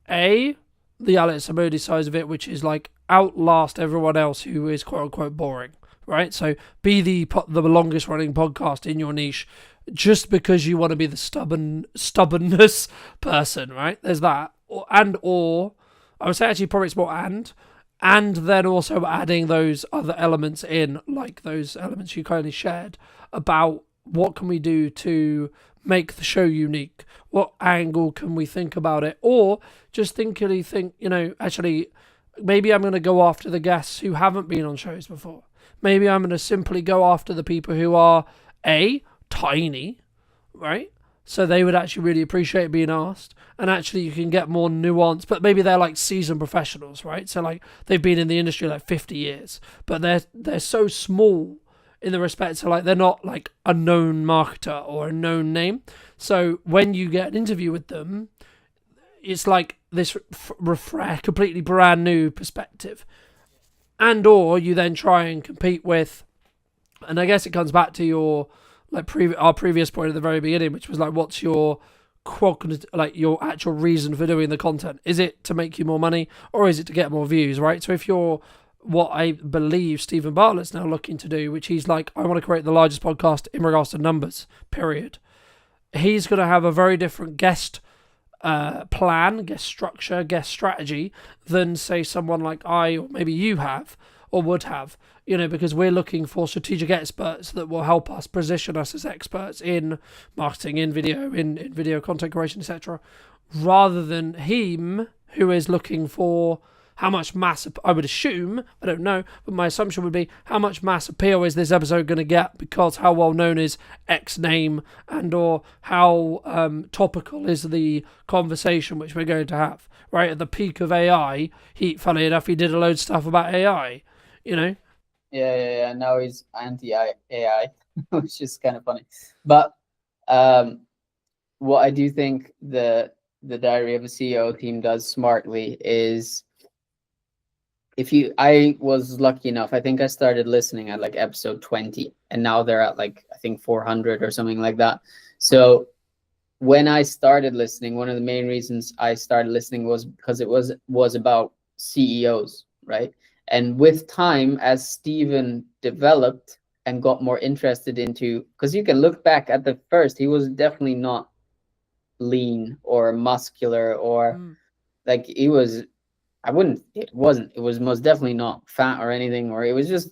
A, the Alex Samodi side of it, which is like outlast everyone else who is quote unquote boring, right? So be the longest running podcast in your niche just because you want to be the stubbornness person, right? There's that. Or I would say actually probably it's more and then also adding those other elements in, like those elements you kindly shared about what can we do to make the show unique? What angle can we think about it? Or just think, actually, maybe I'm going to go after the guests who haven't been on shows before. Maybe I'm going to simply go after the people who are, tiny, right? So they would actually really appreciate being asked. And actually you can get more nuance, but maybe they're like seasoned professionals, right? So like they've been in the industry like 50 years, but they're so small in the respect to like they're not like a known marketer or a known name. So when you get an interview with them, it's like this completely brand new perspective. And or you then try and compete with, and I guess it comes back to your like our previous point at the very beginning, which was like, what's your cognitive, like your actual reason for doing the content. Is it to make you more money, or is it to get more views, right? So if you're what I believe Stephen Bartlett's now looking to do, which he's like, I want to create the largest podcast in regards to numbers, period. He's going to have a very different guest plan, guest structure, guest strategy than, say, someone like I or maybe you have or would have, because we're looking for strategic experts that will help us position us as experts in marketing, in video, in video content creation, etc., rather than him who is looking for how much mass, I would assume, I don't know, but my assumption would be how much mass appeal is this episode going to get, because how well known is X name, and or how topical is the conversation which we're going to have, right? At the peak of AI, funnily enough, he did a load of stuff about AI, Yeah. Now he's anti-AI, which is kind of funny. But what I do think the Diary of a CEO team does smartly is, I was lucky enough, I think I started listening at like episode 20, and now they're at like, I think 400 or something like that. So when I started listening, one of the main reasons I started listening was because it was about CEOs, right? And with time, as Stephen developed and got more interested into, because you can look back at the first, he was definitely not lean or muscular or like he was, it was most definitely not fat or anything, or it was just,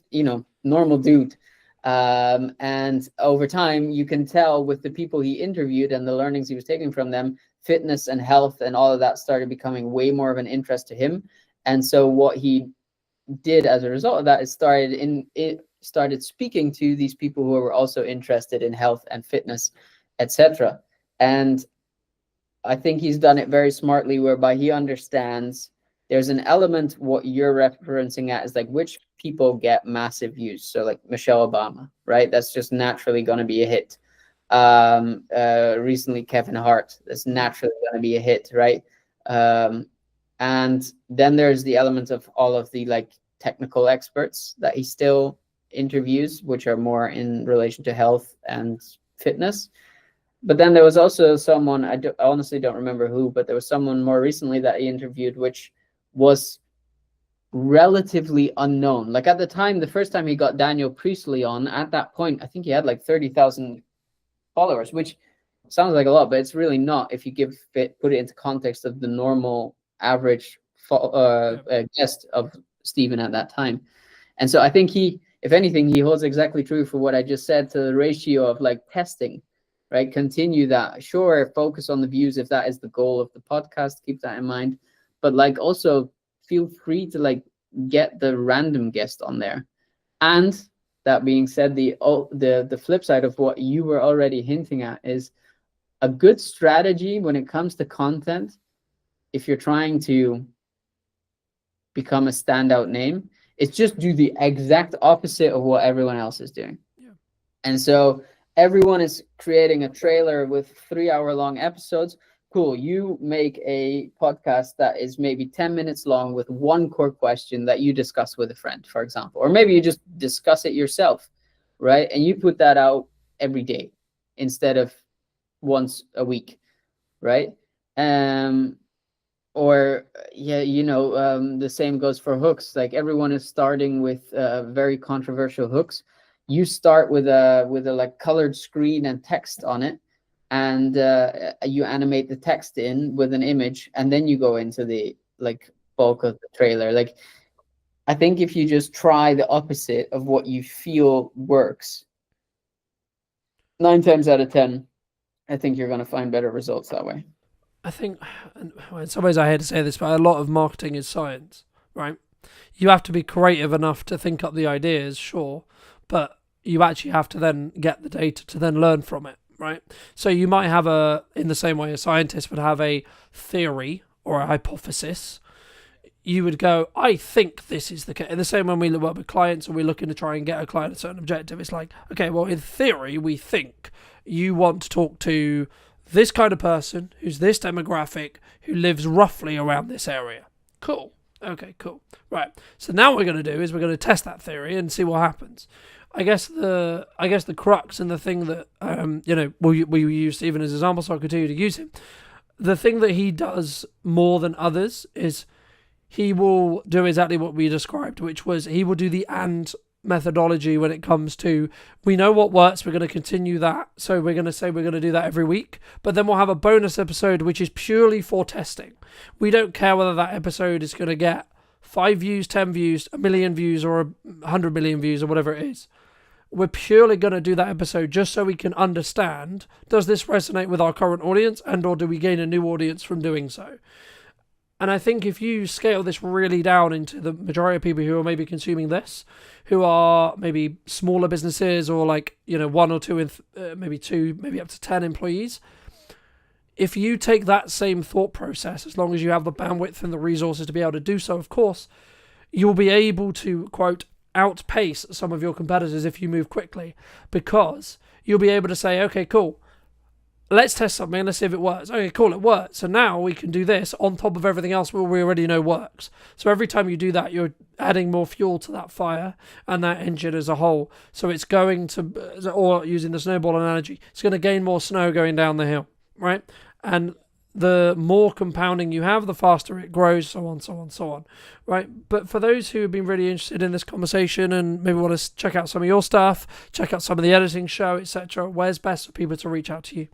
normal dude. And over time, you can tell with the people he interviewed and the learnings he was taking from them, fitness and health and all of that started becoming way more of an interest to him. And so what he did as a result of that is started speaking to these people who were also interested in health and fitness, etc. And I think he's done it very smartly, whereby he understands there's an element, what you're referencing at is like which people get massive views. So like Michelle Obama, right? That's just naturally going to be a hit. Recently Kevin Hart, that's naturally going to be a hit, right? And then there's the element of all of the like technical experts that he still interviews, which are more in relation to health and fitness. But then there was also someone, I honestly don't remember who, but there was someone more recently that he interviewed, which was relatively unknown. Like at the time, the first time he got Daniel Priestley on, at that point, I think he had like 30,000 followers, which sounds like a lot, but it's really not if you put it into context of the normal average guest of Stephen at that time. And so I think if anything, he holds exactly true for what I just said to the ratio of like testing, right? Continue that. Sure, focus on the views if that is the goal of the podcast. Keep that in mind. But like also feel free to like get the random guest on there. And that being said, the flip side of what you were already hinting at is a good strategy when it comes to content. If you're trying to become a standout name, it's just do the exact opposite of what everyone else is doing. Yeah. And so everyone is creating a trailer with 3-hour-long episodes. Cool. You make a podcast that is maybe 10 minutes long with one core question that you discuss with a friend, for example, or maybe you just discuss it yourself, right? And you put that out every day instead of once a week, right? Or the same goes for hooks. Like everyone is starting with very controversial hooks. You start with a like colored screen and text on it, and you animate the text in with an image, and then you go into the like bulk of the trailer. Like I think if you just try the opposite of what you feel works, 9 times out of 10, I think you're going to find better results that way. I think, in some ways I hate to say this, but a lot of marketing is science, right? You have to be creative enough to think up the ideas, sure, but you actually have to then get the data to then learn from it, right? So you might have in the same way a scientist would have a theory or a hypothesis. You would go, I think this is the case. In the same when we work with clients and we're looking to try and get a client a certain objective, it's like, okay, well, in theory, we think you want to talk to this kind of person who's this demographic who lives roughly around this area. Cool. Okay, cool. Right. So now what we're going to do is we're going to test that theory and see what happens. I guess the crux and the thing that we use Stephen as an example, so I'll continue to use him. The thing that he does more than others is he will do exactly what we described, which was he will do the and methodology when it comes to, we know what works, we're going to continue that, so we're going to say we're going to do that every week, but then we'll have a bonus episode which is purely for testing. We don't care whether that episode is going to get 5 views, 10 views, 1 million views, or 100 million views, or whatever it is. We're purely going to do that episode just so we can understand, does this resonate with our current audience, and or do we gain a new audience from doing so? And I think if you scale this really down into the majority of people who are maybe consuming this, who are maybe smaller businesses or 1 or 2, maybe 2, maybe up to 10 employees, if you take that same thought process, as long as you have the bandwidth and the resources to be able to do so, of course, you'll be able to, quote, outpace some of your competitors if you move quickly, because you'll be able to say, okay, cool, let's test something, let's see if it works. Okay, cool, it works. So now we can do this on top of everything else we already know works. So every time you do that, you're adding more fuel to that fire and that engine as a whole. So it's going to, or using the snowball analogy, it's going to gain more snow going down the hill, right? And the more compounding you have, the faster it grows, so on, so on, so on, right? But for those who have been really interested in this conversation and maybe want to check out some of your stuff, check out some of the editing show, etc., where's best for people to reach out to you?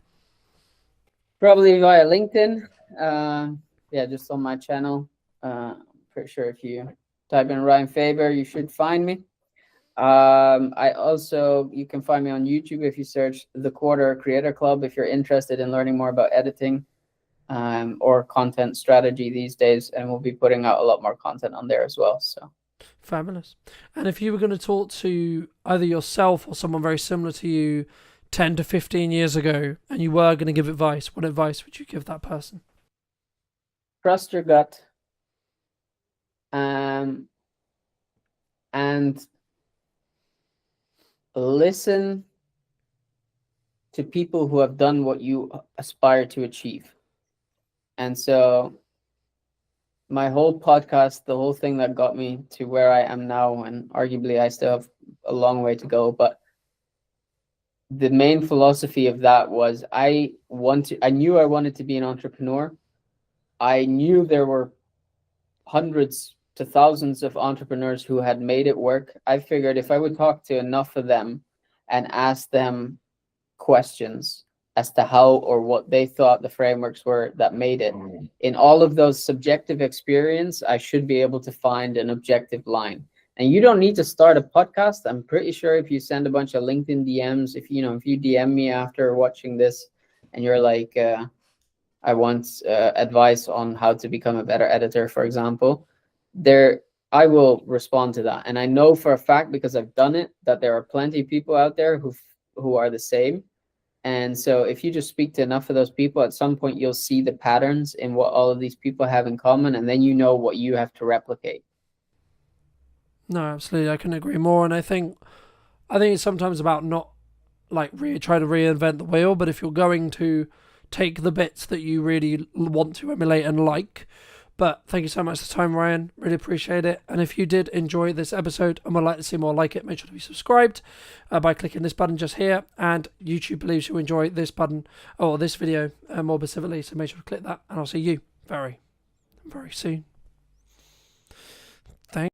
Probably via LinkedIn. Just on my channel. Pretty sure if you type in Ryan Faber, you should find me. You can find me on YouTube if you search The Quarter Creator Club if you're interested in learning more about editing or content strategy these days, and we'll be putting out a lot more content on there as well. So fabulous. And if you were going to talk to either yourself or someone very similar to you 10 to 15 years ago, and you were going to give advice, what advice would you give that person? Trust your gut. And listen to people who have done what you aspire to achieve. And so my whole podcast, the whole thing that got me to where I am now, and arguably I still have a long way to go, but the main philosophy of that was I knew I wanted to be an entrepreneur. I knew there were hundreds to thousands of entrepreneurs who had made it work. I figured if I would talk to enough of them and ask them questions as to how or what they thought the frameworks were that made it, in all of those subjective experience, I should be able to find an objective line. And you don't need to start a podcast. I'm pretty sure if you send a bunch of LinkedIn DMs, if you DM me after watching this and you're like, I want advice on how to become a better editor, for example, I will respond to that. And I know for a fact, because I've done it, that there are plenty of people out there who are the same. And so if you just speak to enough of those people, at some point you'll see the patterns in what all of these people have in common, and then you know what you have to replicate. No, absolutely. I can agree more. And I think it's sometimes about not trying to reinvent the wheel, but if you're going to take the bits that you really want to emulate and like. But thank you so much for the time, Ryan. Really appreciate it. And if you did enjoy this episode and would like to see more like it, make sure to be subscribed by clicking this button just here. And YouTube believes you enjoy this button or this video more specifically, so make sure to click that. And I'll see you very, very soon. Thanks.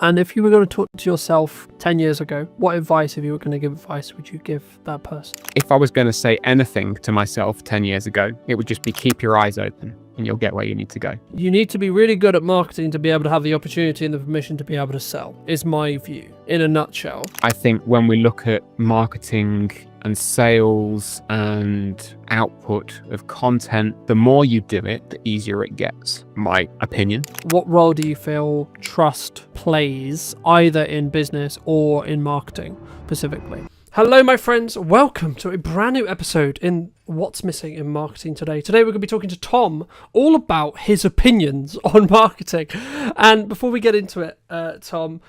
And if you were going to talk to yourself 10 years ago, what advice, if you were going to give advice, would you give that person? If I was going to say anything to myself 10 years ago, it would just be keep your eyes open and you'll get where you need to go. You need to be really good at marketing to be able to have the opportunity and the permission to be able to sell, is my view, in a nutshell. I think when we look at marketing and sales and output of content, the more you do it, the easier it gets, my opinion. What role do you feel trust plays either in business or in marketing specifically? Hello, my friends. Welcome to a brand new episode in What's Missing in Marketing Today. Today, we're going to be talking to Tom all about his opinions on marketing. And before we get into it, Tom,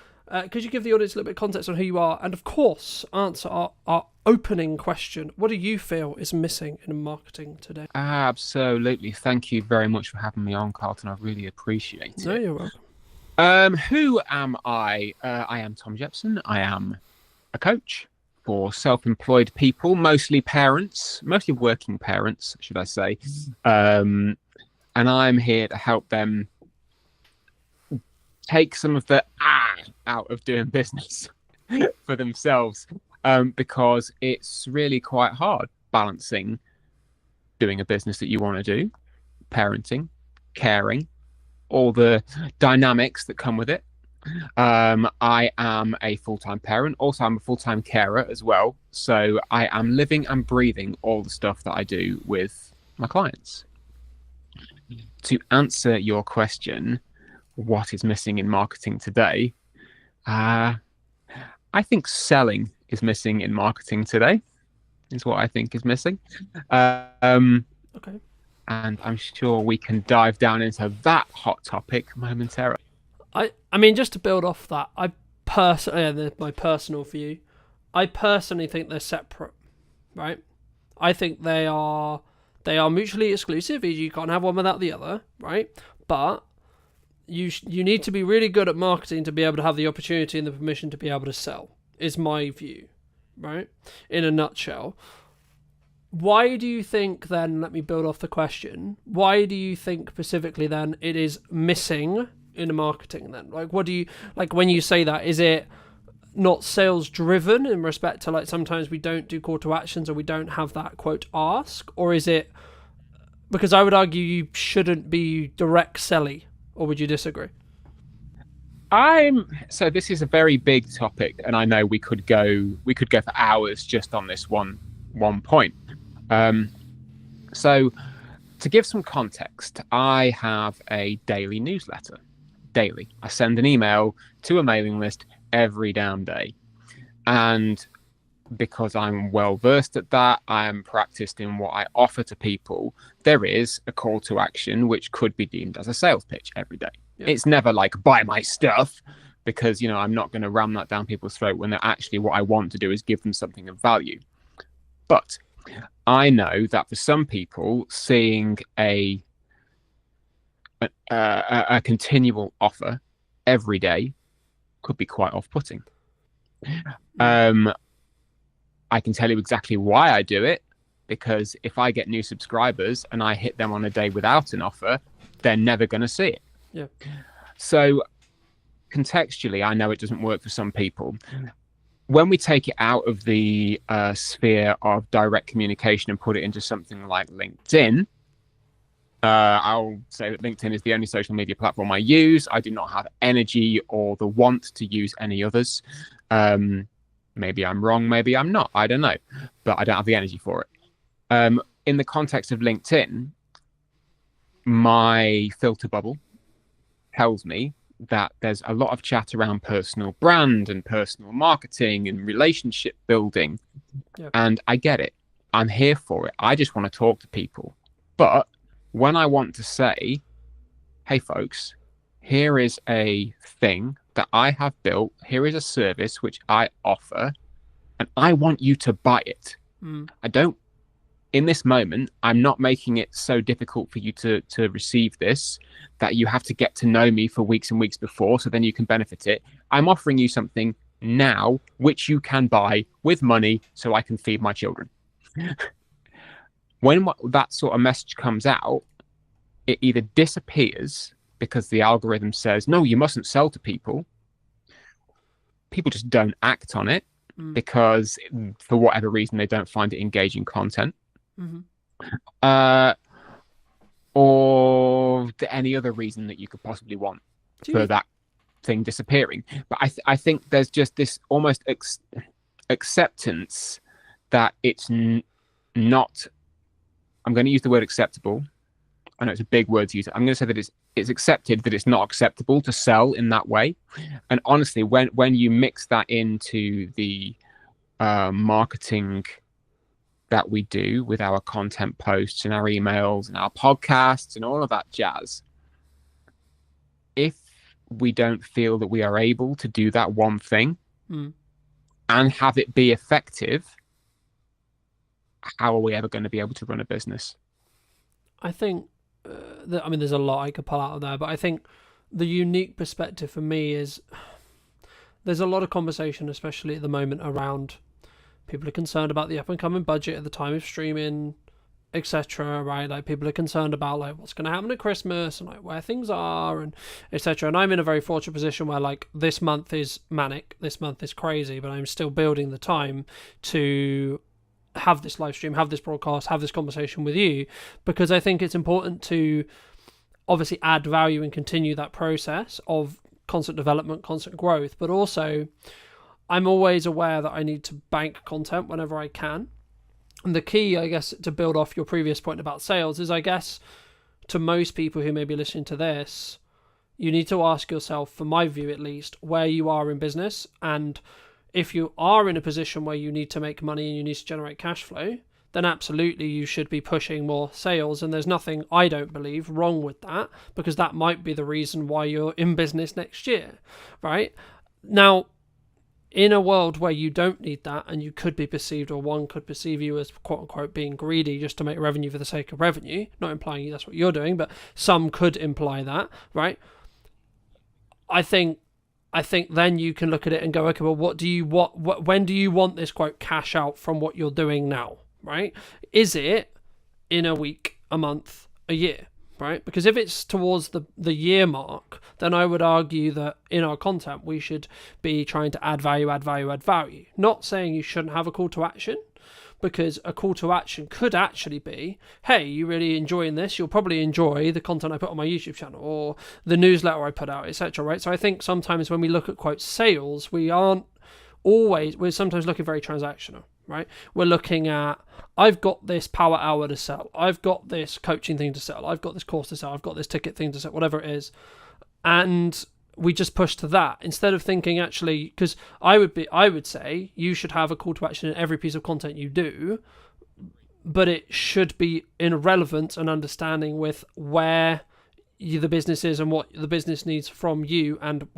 Could you give the audience a little bit of context on who you are, and of course, answer our opening question? What do you feel is missing in marketing today? Absolutely. Thank you very much for having me on, Carlton. I really appreciate it. No, you're welcome. Who am I? I am Tom Jepson. I am a coach for self-employed people, mostly parents, mostly working parents, should I say. And I'm here to help them take some of the out of doing business for themselves, because it's really quite hard balancing doing a business that you want to do, parenting, caring, all the dynamics that come with it. I am a full-time parent. Also, I'm a full-time carer as well. So I am living and breathing all the stuff that I do with my clients. To answer your question, what is missing in marketing today? I think selling is missing in marketing today, is what I think is missing. Okay. And I'm sure we can dive down into that hot topic momentarily. I mean, just to build off that, my personal view, I personally think they're separate, right? I think they are mutually exclusive. You can't have one without the other, right? But you need to be really good at marketing to be able to have the opportunity and the permission to be able to sell, is my view, right? In a nutshell. Why do you think then, let me build off the question, why do you think specifically then it is missing in marketing then? Like, what do you, like when you say that, is it not sales driven in respect to like sometimes we don't do call to actions or we don't have that quote ask, or is it, because I would argue you shouldn't be direct selling, or would you disagree? So this is a very big topic, and I know we could go for hours just on this one point. So to give some context, I have a daily newsletter. Daily, I send an email to a mailing list every damn day, and because I'm well versed at that, I am practiced in what I offer to people, there is a call to action which could be deemed as a sales pitch every day. Yeah. It's never like buy my stuff, because I'm not going to ram that down people's throat when they're actually, what I want to do is give them something of value. But I know that for some people, seeing a continual offer every day could be quite off-putting. I can tell you exactly why I do it, because if I get new subscribers and I hit them on a day without an offer, they're never going to see it. Yeah. So contextually, I know it doesn't work for some people. When we take it out of the sphere of direct communication and put it into something like LinkedIn, I'll say that LinkedIn is the only social media platform I use. I do not have energy or the want to use any others. Maybe I'm wrong, maybe I'm not, I don't know, but I don't have the energy for it. In the context of LinkedIn, my filter bubble tells me that there's a lot of chat around personal brand and personal marketing and relationship building. Yep. And I get it. I'm here for it. I just want to talk to people. But when I want to say, hey folks, here is a thing that I have built, here is a service which I offer, and I want you to buy it. I don't, in this moment, I'm not making it so difficult for you to receive this that you have to get to know me for weeks and weeks before, so then you can benefit it. I'm offering you something now which you can buy with money so I can feed my children. When that sort of message comes out, it either disappears because the algorithm says, no, you mustn't sell to people. People just don't act on it because for whatever reason, they don't find it engaging content. Or any other reason that you could possibly want for that thing disappearing. But I think there's just this almost acceptance that it's not, I'm going to use the word acceptable. I know it's a big word to use. I'm going to say that it's accepted that it's not acceptable to sell in that way. And honestly, when you mix that into the marketing that we do with our content posts and our emails and our podcasts and all of that jazz, if we don't feel that we are able to do that one thing and have it be effective, how are we ever going to be able to run a business? I think, there's a lot I could pull out of there, but I think the unique perspective for me is there's a lot of conversation, especially at the moment, around people are concerned about the up and coming budget at the time of streaming, etc. Right? Like, people are concerned about like what's going to happen at Christmas and like where things are and etc. And I'm in a very fortunate position where like this month is manic, this month is crazy, but I'm still building the time to have this live stream, have this broadcast, have this conversation with you, because I think it's important to obviously add value and continue that process of constant development, constant growth. But also, I'm always aware that I need to bank content whenever I can. And the key, I guess, to build off your previous point about sales is, I guess, to most people who may be listening to this, you need to ask yourself, from my view at least, where you are in business. And if you are in a position where you need to make money and you need to generate cash flow, then absolutely you should be pushing more sales. And there's nothing, I don't believe, wrong with that, because that might be the reason why you're in business next year, right? Now, in a world where you don't need that, and you could be perceived, or one could perceive you as quote unquote being greedy just to make revenue for the sake of revenue, not implying that's what you're doing, but some could imply that, right? I think then you can look at it and go, okay, well, when do you want this quote cash out from what you're doing now, right? Is it in a week, a month, a year? Right? Because if it's towards the year mark, then I would argue that in our content we should be trying to add value. Not saying you shouldn't have a call to action, because a call to action could actually be, hey, you really enjoying this? You'll probably enjoy the content I put on my YouTube channel or the newsletter I put out, etc. Right? So I think sometimes when we look at quote sales, we're sometimes looking very transactional. Right? We're looking at, I've got this power hour to sell, I've got this coaching thing to sell, I've got this course to sell, I've got this ticket thing to sell, whatever it is, and we just push to that instead of thinking, actually, because I would say you should have a call to action in every piece of content you do, but it should be in relevance and understanding with where the business is and what the business needs from you, and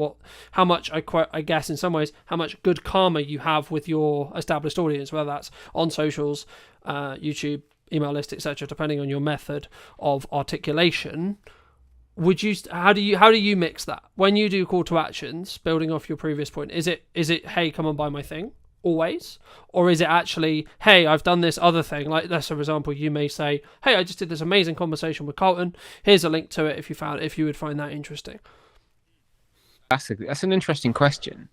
how much, I guess in some ways, how much good karma you have with your established audience, whether that's on socials, YouTube, email list, etc., depending on your method of articulation. How do you mix that when you do call to actions, building off your previous point? Is it hey, come and buy my thing always, or is it actually, hey, I've done this other thing? Like, let's, for example, you may say, hey, I just did this amazing conversation with Carlton, here's a link to it if you would find that interesting. That's an interesting question,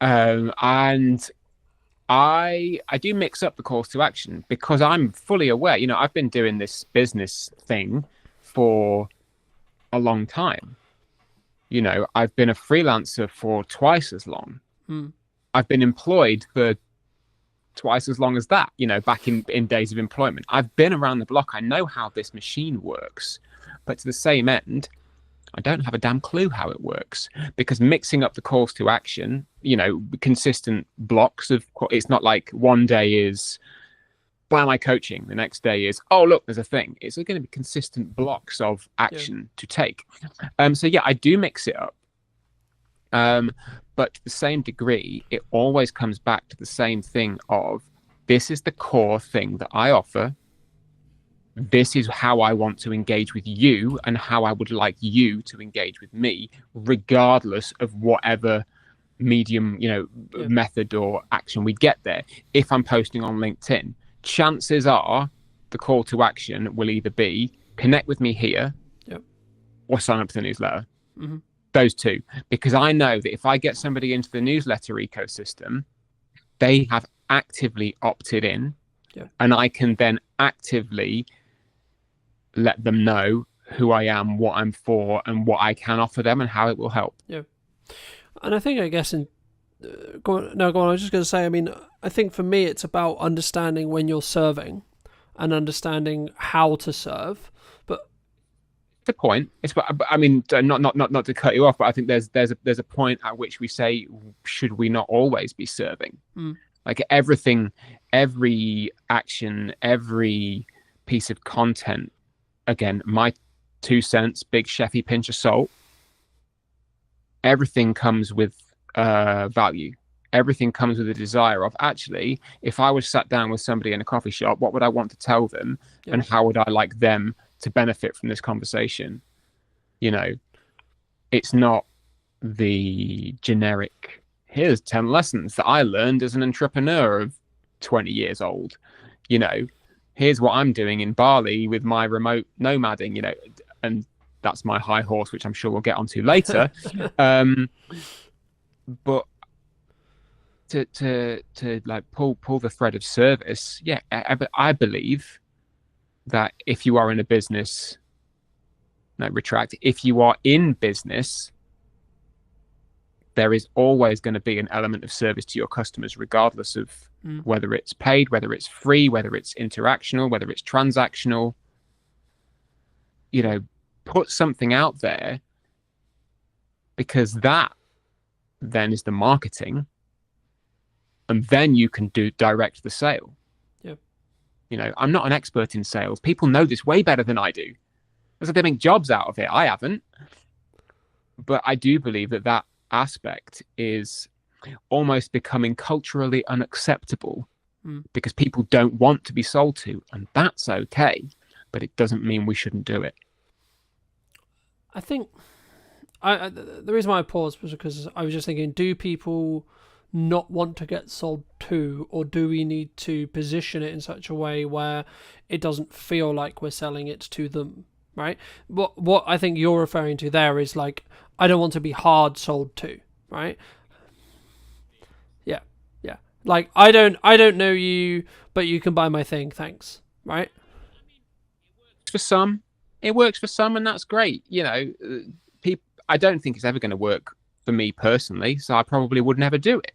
and I do mix up the calls to action, because I'm fully aware, I've been doing this business thing for a long time. I've been a freelancer for twice as long. I've been employed for twice as long as that, back in days of employment. I've been around the block. I know how this machine works. But to the same end, I don't have a damn clue how it works, because mixing up the calls to action, consistent blocks of, it's not like one day is, why am I coaching? The next day is, oh, look, there's a thing. It's going to be consistent blocks of action to take. So yeah, I do mix it up. But to the same degree, it always comes back to the same thing of, this is the core thing that I offer. This is how I want to engage with you and how I would like you to engage with me, regardless of whatever medium, method or action we get there. If I'm posting on LinkedIn, chances are the call to action will either be connect with me here or sign up to the newsletter. Mm-hmm. Those two, because I know that if I get somebody into the newsletter ecosystem, they have actively opted in, and I can then actively let them know who I am, what I'm for, and what I can offer them, and how it will help. Yeah, and I think, I guess, go on. I was just going to say, I think for me, it's about understanding when you're serving, and understanding how to serve. The point. Not to cut you off, but I think there's a point at which we say, should we not always be serving? Like everything, every action, every piece of content. Again, my 2 cents, big chefy pinch of salt. everything comes with value. Everything comes with a desire of, actually, if I was sat down with somebody in a coffee shop, what would I want to tell them, and how would I like them to benefit from this conversation? You know, it's not the generic, here's 10 lessons that I learned as an entrepreneur of 20 years old. You know, here's what I'm doing in Bali with my remote nomading, you know, and that's my high horse, which I'm sure we'll get onto later. But to like pull the thread of service, yeah, I believe that if you are in a business, if you are in business, there is always going to be an element of service to your customers, regardless of whether it's paid, whether it's free, whether it's interactional, whether it's transactional. You know, put something out there, because that then is the marketing, and then you can direct the sale. Yep. You know, I'm not an expert in sales. People know this way better than I do. It's like they make jobs out of it. I haven't. But I do believe that aspect is almost becoming culturally unacceptable because people don't want to be sold to, and that's okay, but it doesn't mean we shouldn't do it. I think the reason why I paused was because I was just thinking, do people not want to get sold to, or do we need to position it in such a way where it doesn't feel like we're selling it to them, right? What I think you're referring to there is like, I don't want to be hard sold to, right? Yeah. Like, I don't know you, but you can buy my thing, thanks, right? For some, it works for some, and that's great. You know, I don't think it's ever going to work for me personally, so I probably would never do it.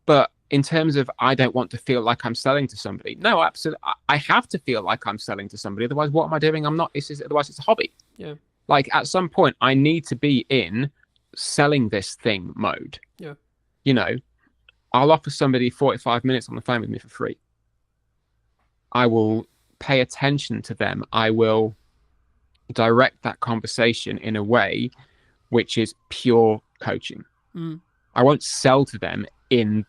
But in terms of, I don't want to feel like I'm selling to somebody. No, absolutely. I have to feel like I'm selling to somebody. Otherwise, what am I doing? I'm not. Otherwise, it's a hobby. Yeah. Like, at some point, I need to be in selling this thing mode. Yeah. You know, I'll offer somebody 45 minutes on the phone with me for free. I will pay attention to them. I will direct that conversation in a way which is pure coaching. I won't sell to them in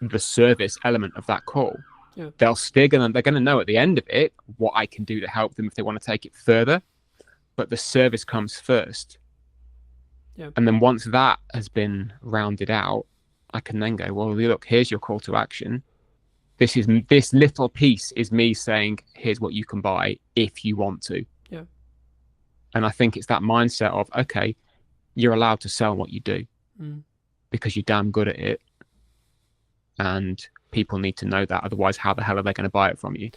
the service element of that call. Yeah. They're gonna know at the end of it what I can do to help them if they want to take it further. But the service comes first. Yeah. And then once that has been rounded out, I can then go, well, look, here's your call to action. This little piece is me saying, here's what you can buy if you want to. Yeah. And I think it's that mindset of, okay, you're allowed to sell what you do because you're damn good at it. And people need to know that. Otherwise, how the hell are they going to buy it from you?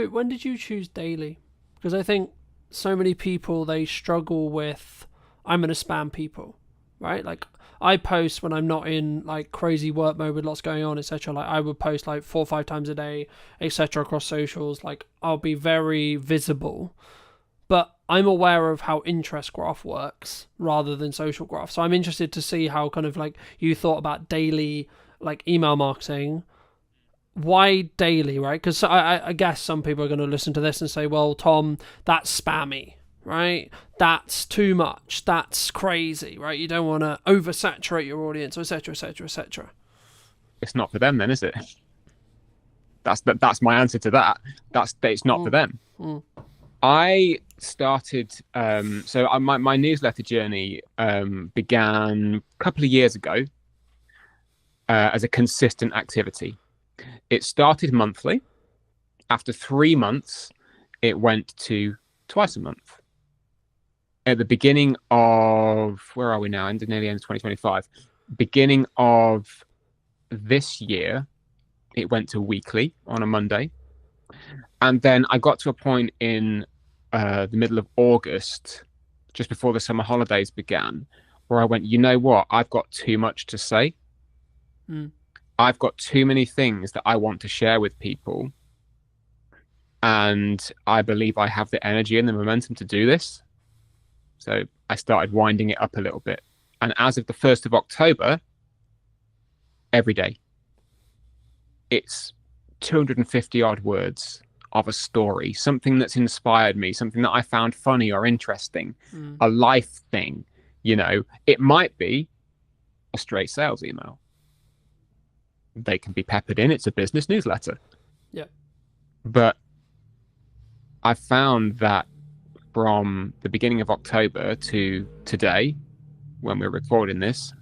When did you choose daily? Because I think so many people, they struggle with, I'm going to spam people, right? Like, I post when I'm not in like crazy work mode with lots going on, etc. Like, I would post like 4 or 5 times a day, etc. across socials. Like, I'll be very visible, but I'm aware of how interest graph works rather than social graph. So I'm interested to see how kind of like you thought about daily like email marketing. Why daily, right? Because I guess some people are going to listen to this and say, well, Tom, that's spammy, right? That's too much. That's crazy, right? You don't want to oversaturate your audience, etc., etc., etc. It's not for them then, is it? That's my answer to that. It's not for them. I started, my newsletter journey began a couple of years ago as a consistent activity. It started monthly. After 3 months, it went to twice a month. At the beginning of, where are we now? Nearly end of 2025. Beginning of this year, it went to weekly on a Monday. And then I got to a point in the middle of August, just before the summer holidays began, where I went, you know what? I've got too much to say. I've got too many things that I want to share with people. And I believe I have the energy and the momentum to do this. So I started winding it up a little bit. And as of the 1st of October, every day, it's 250 odd words of a story, something that's inspired me, something that I found funny or interesting, a life thing, It might be a straight sales email. They can be peppered in. It's a business newsletter. Yeah. But I found that from the beginning of October to today, when we're recording this,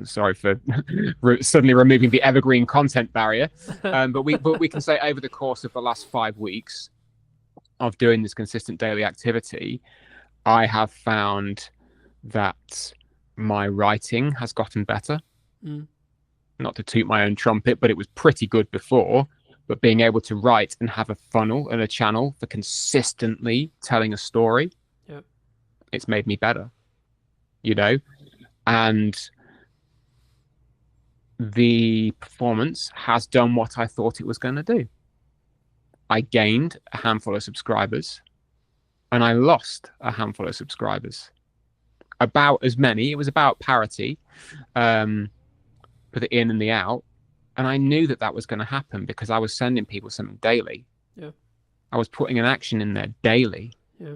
sorry for suddenly removing the evergreen content barrier, but we can say over the course of the last 5 weeks of doing this consistent daily activity, I have found that my writing has gotten better. Not to toot my own trumpet, but it was pretty good before. But being able to write and have a funnel and a channel for consistently telling a story, it's made me better, and the performance has done what I thought it was going to do. I gained a handful of subscribers and I lost a handful of subscribers. About as many. It was about parity for the in and the out. And I knew that was going to happen because I was sending people something daily. Yeah. I was putting an action in there daily. Yeah.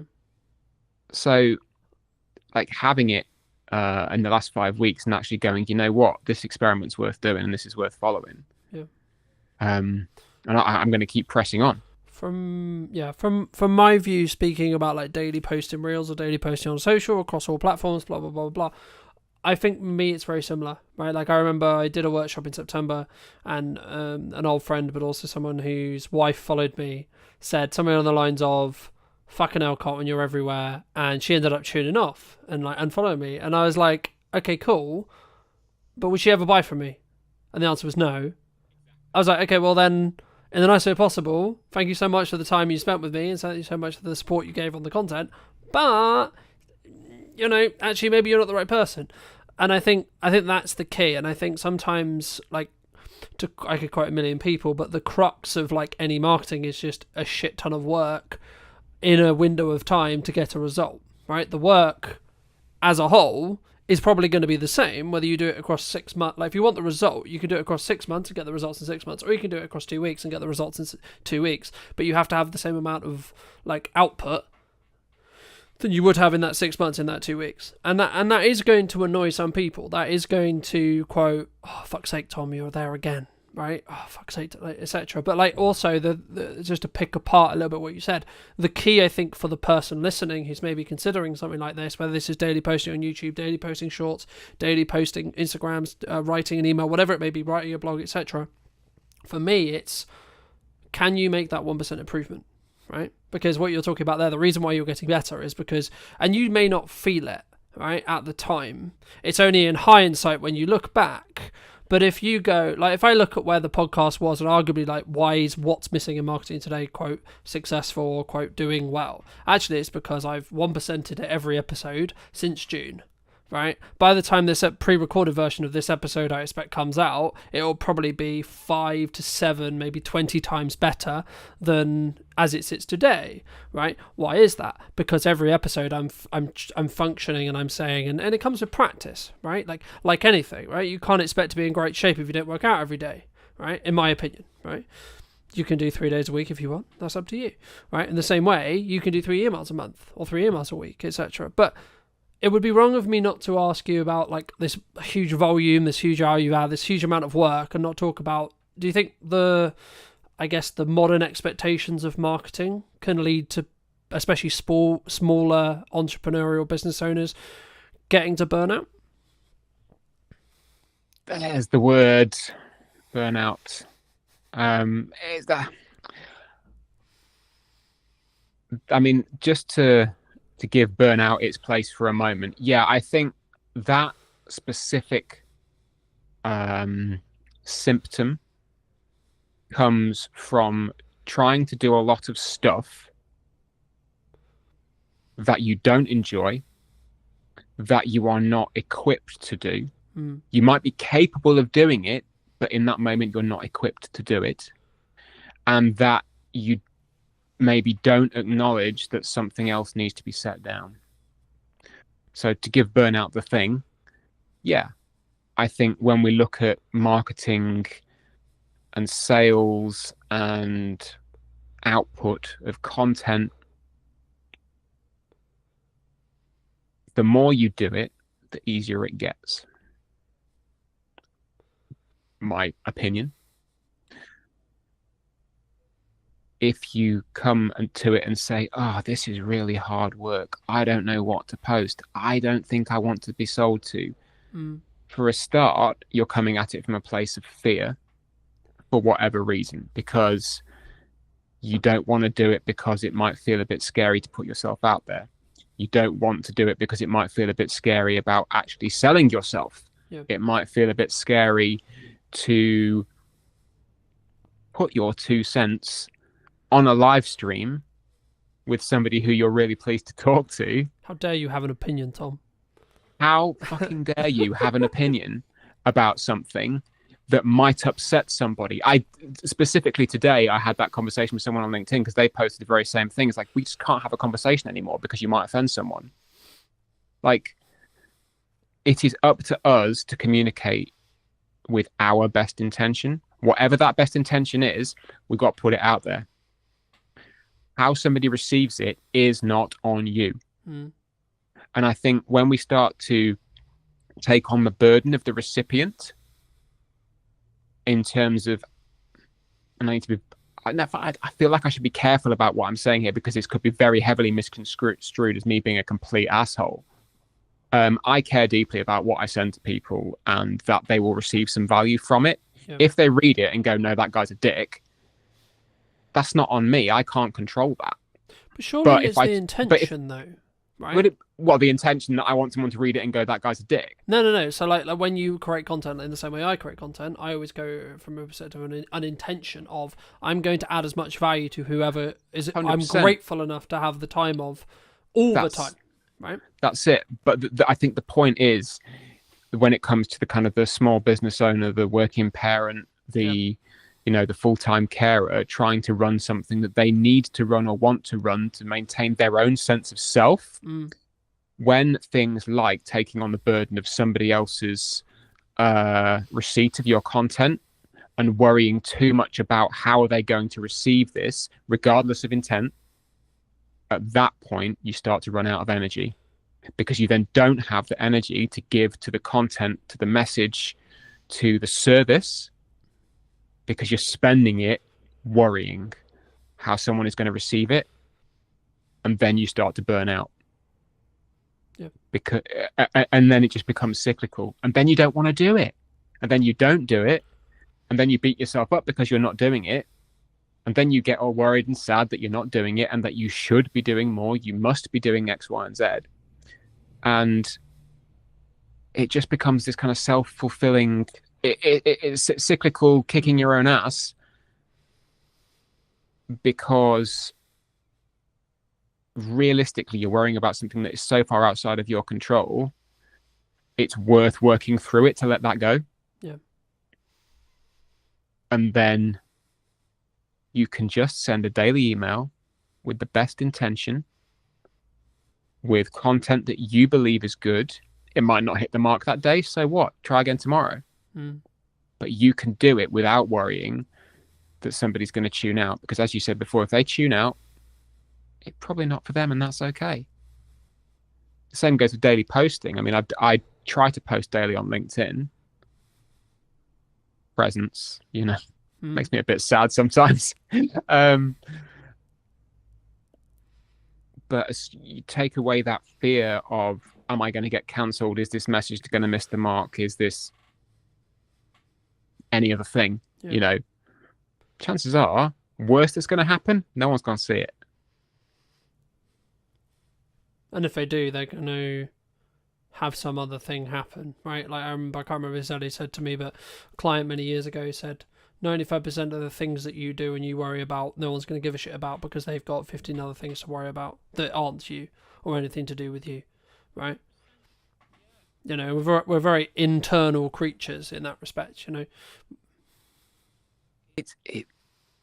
So, like, having it in the last 5 weeks and actually going, you know what, this experiment's worth doing and this is worth following. Yeah. And I'm going to keep pressing on. From my view, speaking about like daily posting reels or daily posting on social across all platforms, blah blah blah blah. I think me it's very similar, right? Like I remember I did a workshop in September, and an old friend, but also someone whose wife followed me, said something on the lines of, "Fucking hell, Colton, you're everywhere," and she ended up tuning off and like unfollowing me, and I was like, okay, cool, but would she ever buy from me? And the answer was no. I was like, okay, well then, in the nicest way possible, thank you so much for the time you spent with me, and thank you so much for the support you gave on the content, but actually maybe you're not the right person. And I think that's the key. And I think sometimes, like, I could quote a million people, but the crux of like any marketing is just a shit ton of work in a window of time to get a result, right? The work as a whole is probably going to be the same whether you do it across 6 months. Like if you want the result, you can do it across 6 months and get the results in 6 months, or you can do it across 2 weeks and get the results in 2 weeks. But you have to have the same amount of like output than you would have in that 6 months in that 2 weeks. And that is going to annoy some people. That is going to quote, "Oh, fuck's sake, Tom, you're there again." Right? "Oh, fuck's sake," etc. But like also the just to pick apart a little bit what you said, the key I think for the person listening who's maybe considering something like this, whether this is daily posting on YouTube, daily posting shorts, daily posting Instagrams, writing an email, whatever it may be, writing a blog, etc. For me, it's, can you make that 1% improvement? Right? Because what you're talking about there, the reason why you're getting better is because, and you may not feel it, right, at the time. It's only in hindsight when you look back. But if you go, like, if I look at where the podcast was and arguably like, why is what's missing in marketing today, quote, successful or quote, doing well? Actually, it's because I've 1%ed it every episode since June. Right? By the time this pre-recorded version of this episode I expect comes out, it'll probably be 5 to 7, maybe 20 times better than as it sits today. Right? Why is that? Because every episode I'm functioning and I'm saying, and it comes with practice, right? Like anything, right? You can't expect to be in great shape if you don't work out every day, right? In my opinion, right? You can do 3 days a week if you want. That's up to you, right? In the same way, you can do 3 emails a month or 3 emails a week, etc. But it would be wrong of me not to ask you about like this huge volume, this huge value add, this huge amount of work, and not talk about, do you think the modern expectations of marketing can lead to, especially smaller entrepreneurial business owners, getting to burnout? There's the word burnout. Is that? I mean, just to give burnout its place for a moment. Yeah, I think that specific symptom comes from trying to do a lot of stuff that you don't enjoy, that you are not equipped to do. You might be capable of doing it, but in that moment you're not equipped to do it. And that you maybe don't acknowledge that something else needs to be set down. So to give burnout the thing, yeah, I think when we look at marketing and sales and output of content, the more you do it, the easier it gets. My opinion. If you come to it and say, oh, this is really hard work, I don't know what to post, I don't think I want to be sold to. For a start, you're coming at it from a place of fear for whatever reason, because you don't want to do it because it might feel a bit scary to put yourself out there. You don't want to do it because it might feel a bit scary about actually selling yourself. It might feel a bit scary to put your 2 cents on a live stream with somebody who you're really pleased to talk to. How dare you have an opinion, Tom? How fucking dare you have an opinion about something that might upset somebody? I specifically today, I had that conversation with someone on LinkedIn because they posted the very same thing. It's like, we just can't have a conversation anymore because you might offend someone. Like, it is up to us to communicate with our best intention. Whatever that best intention is, we've got to put it out there. How somebody receives it is not on you. And I think when we start to take on the burden of the recipient in terms of, and I feel like I should be careful about what I'm saying here because this could be very heavily misconstrued as me being a complete asshole. I care deeply about what I send to people and that they will receive some value from it. If they read it and go, no, that guy's a dick, that's not on me. I can't control that. But surely it's the intention, though, right? The intention that I want someone to read it and go, that guy's a dick. No. So like when you create content in the same way I create content, I always go from a perspective of an intention of, I'm going to add as much value to whoever is. 100%. I'm grateful enough to have the time of the time, right? That's it. But I think the point is, when it comes to the kind of the small business owner, the working parent, the full-time carer trying to run something that they need to run or want to run to maintain their own sense of self, when things like taking on the burden of somebody else's receipt of your content and worrying too much about how are they going to receive this, regardless of intent, at that point, you start to run out of energy because you then don't have the energy to give to the content, to the message, to the service, because you're spending it worrying how someone is going to receive it. And then you start to burn out. And then it just becomes cyclical. And then you don't want to do it. And then you don't do it. And then you beat yourself up because you're not doing it. And then you get all worried and sad that you're not doing it and that you should be doing more. You must be doing X, Y, and Z. And it just becomes this kind of self-fulfilling, it's cyclical kicking your own ass, because realistically you're worrying about something that is so far outside of your control, it's worth working through it to let that go. And then you can just send a daily email with the best intention, with content that you believe is good. It might not hit the mark that day, so what? Try again tomorrow. But you can do it without worrying that somebody's going to tune out, because as you said before, if they tune out, it's probably not for them, and that's okay. The same goes with daily posting. I mean, I try to post daily on LinkedIn. Presence, makes me a bit sad sometimes. But as you take away that fear of, am I going to get cancelled? Is this message going to miss the mark? Is this any other thing? Chances are, worst that's going to happen, no one's going to see it. And if they do, they're going to have some other thing happen, right? Like I can't remember exactly, he said to me, but a client many years ago said 95% of the things that you do and you worry about, no one's going to give a shit about because they've got 15 other things to worry about that aren't you or anything to do with you, right? We're very internal creatures in that respect,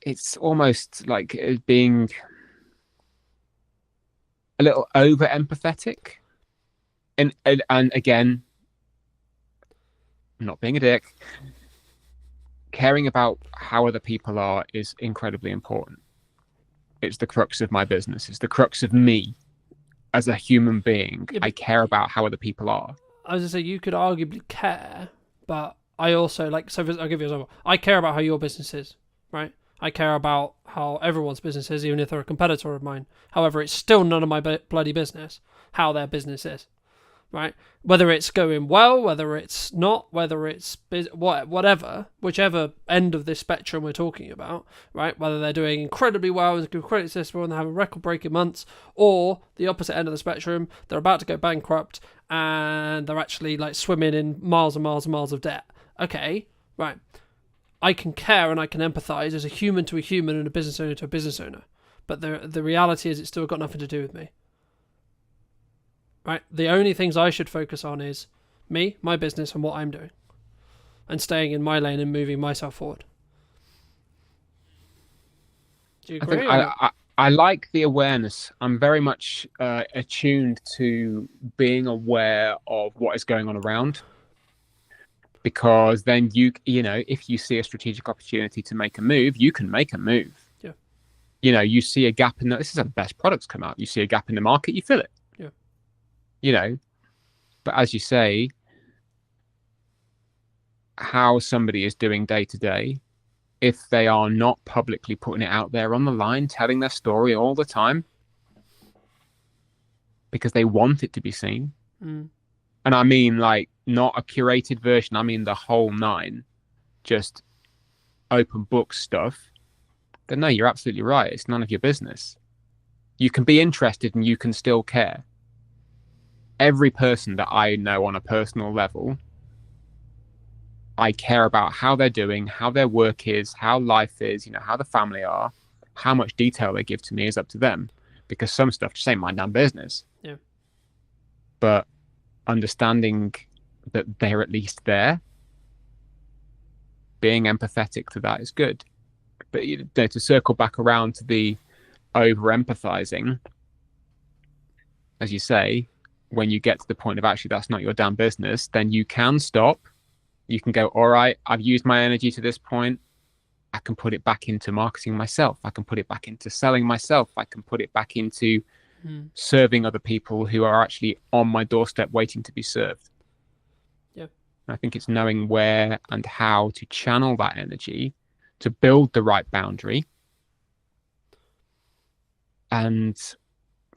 It's almost like being a little over empathetic. And again, not being a dick, caring about how other people are is incredibly important. It's the crux of my business. It's the crux of me as a human being. I care about how other people are. I was gonna say you could arguably care, but I also like. So I'll give you an example. I care about how your business is, right? I care about how everyone's business is, even if they're a competitor of mine. However, it's still none of my bloody business how their business is, right? Whether it's going well, whether it's not, whether it's whatever, whichever end of this spectrum we're talking about, right? Whether they're doing incredibly well, incredibly successful, and they have a record-breaking months, or the opposite end of the spectrum, they're about to go bankrupt and they're actually like swimming in miles and miles and miles of debt. Okay, right. I can care and I can empathise as a human to a human and a business owner to a business owner. But the reality is it's still got nothing to do with me. Right? The only things I should focus on is me, my business, and what I'm doing. And staying in my lane and moving myself forward. Do you agree? I like the awareness. I'm very much attuned to being aware of what is going on around. Because then you know, if you see a strategic opportunity to make a move, you can make a move. Yeah. You know, you see a gap in this is how the best products come out. You see a gap in the market, you fill it. Yeah. You know, but as you say, how somebody is doing day to day, if they are not publicly putting it out there on the line, telling their story all the time, because they want it to be seen. Mm. And I mean, like, not a curated version. I mean, the whole nine, just open book stuff. Then no, you're absolutely right. It's none of your business. You can be interested and you can still care. Every person that I know on a personal level, I care about how they're doing, how their work is, how life is, you know, how the family are, how much detail they give to me is up to them. Because some stuff just ain't my damn business. Yeah. But understanding that they're at least there, being empathetic to that is good. But you know, to circle back around to the over empathizing, as you say, when you get to the point of actually that's not your damn business, then you can stop. You can go, all right, I've used my energy to this point. I can put it back into marketing myself. I can put it back into selling myself. I can put it back into serving other people who are actually on my doorstep waiting to be served. Yeah. I think it's knowing where and how to channel that energy to build the right boundary and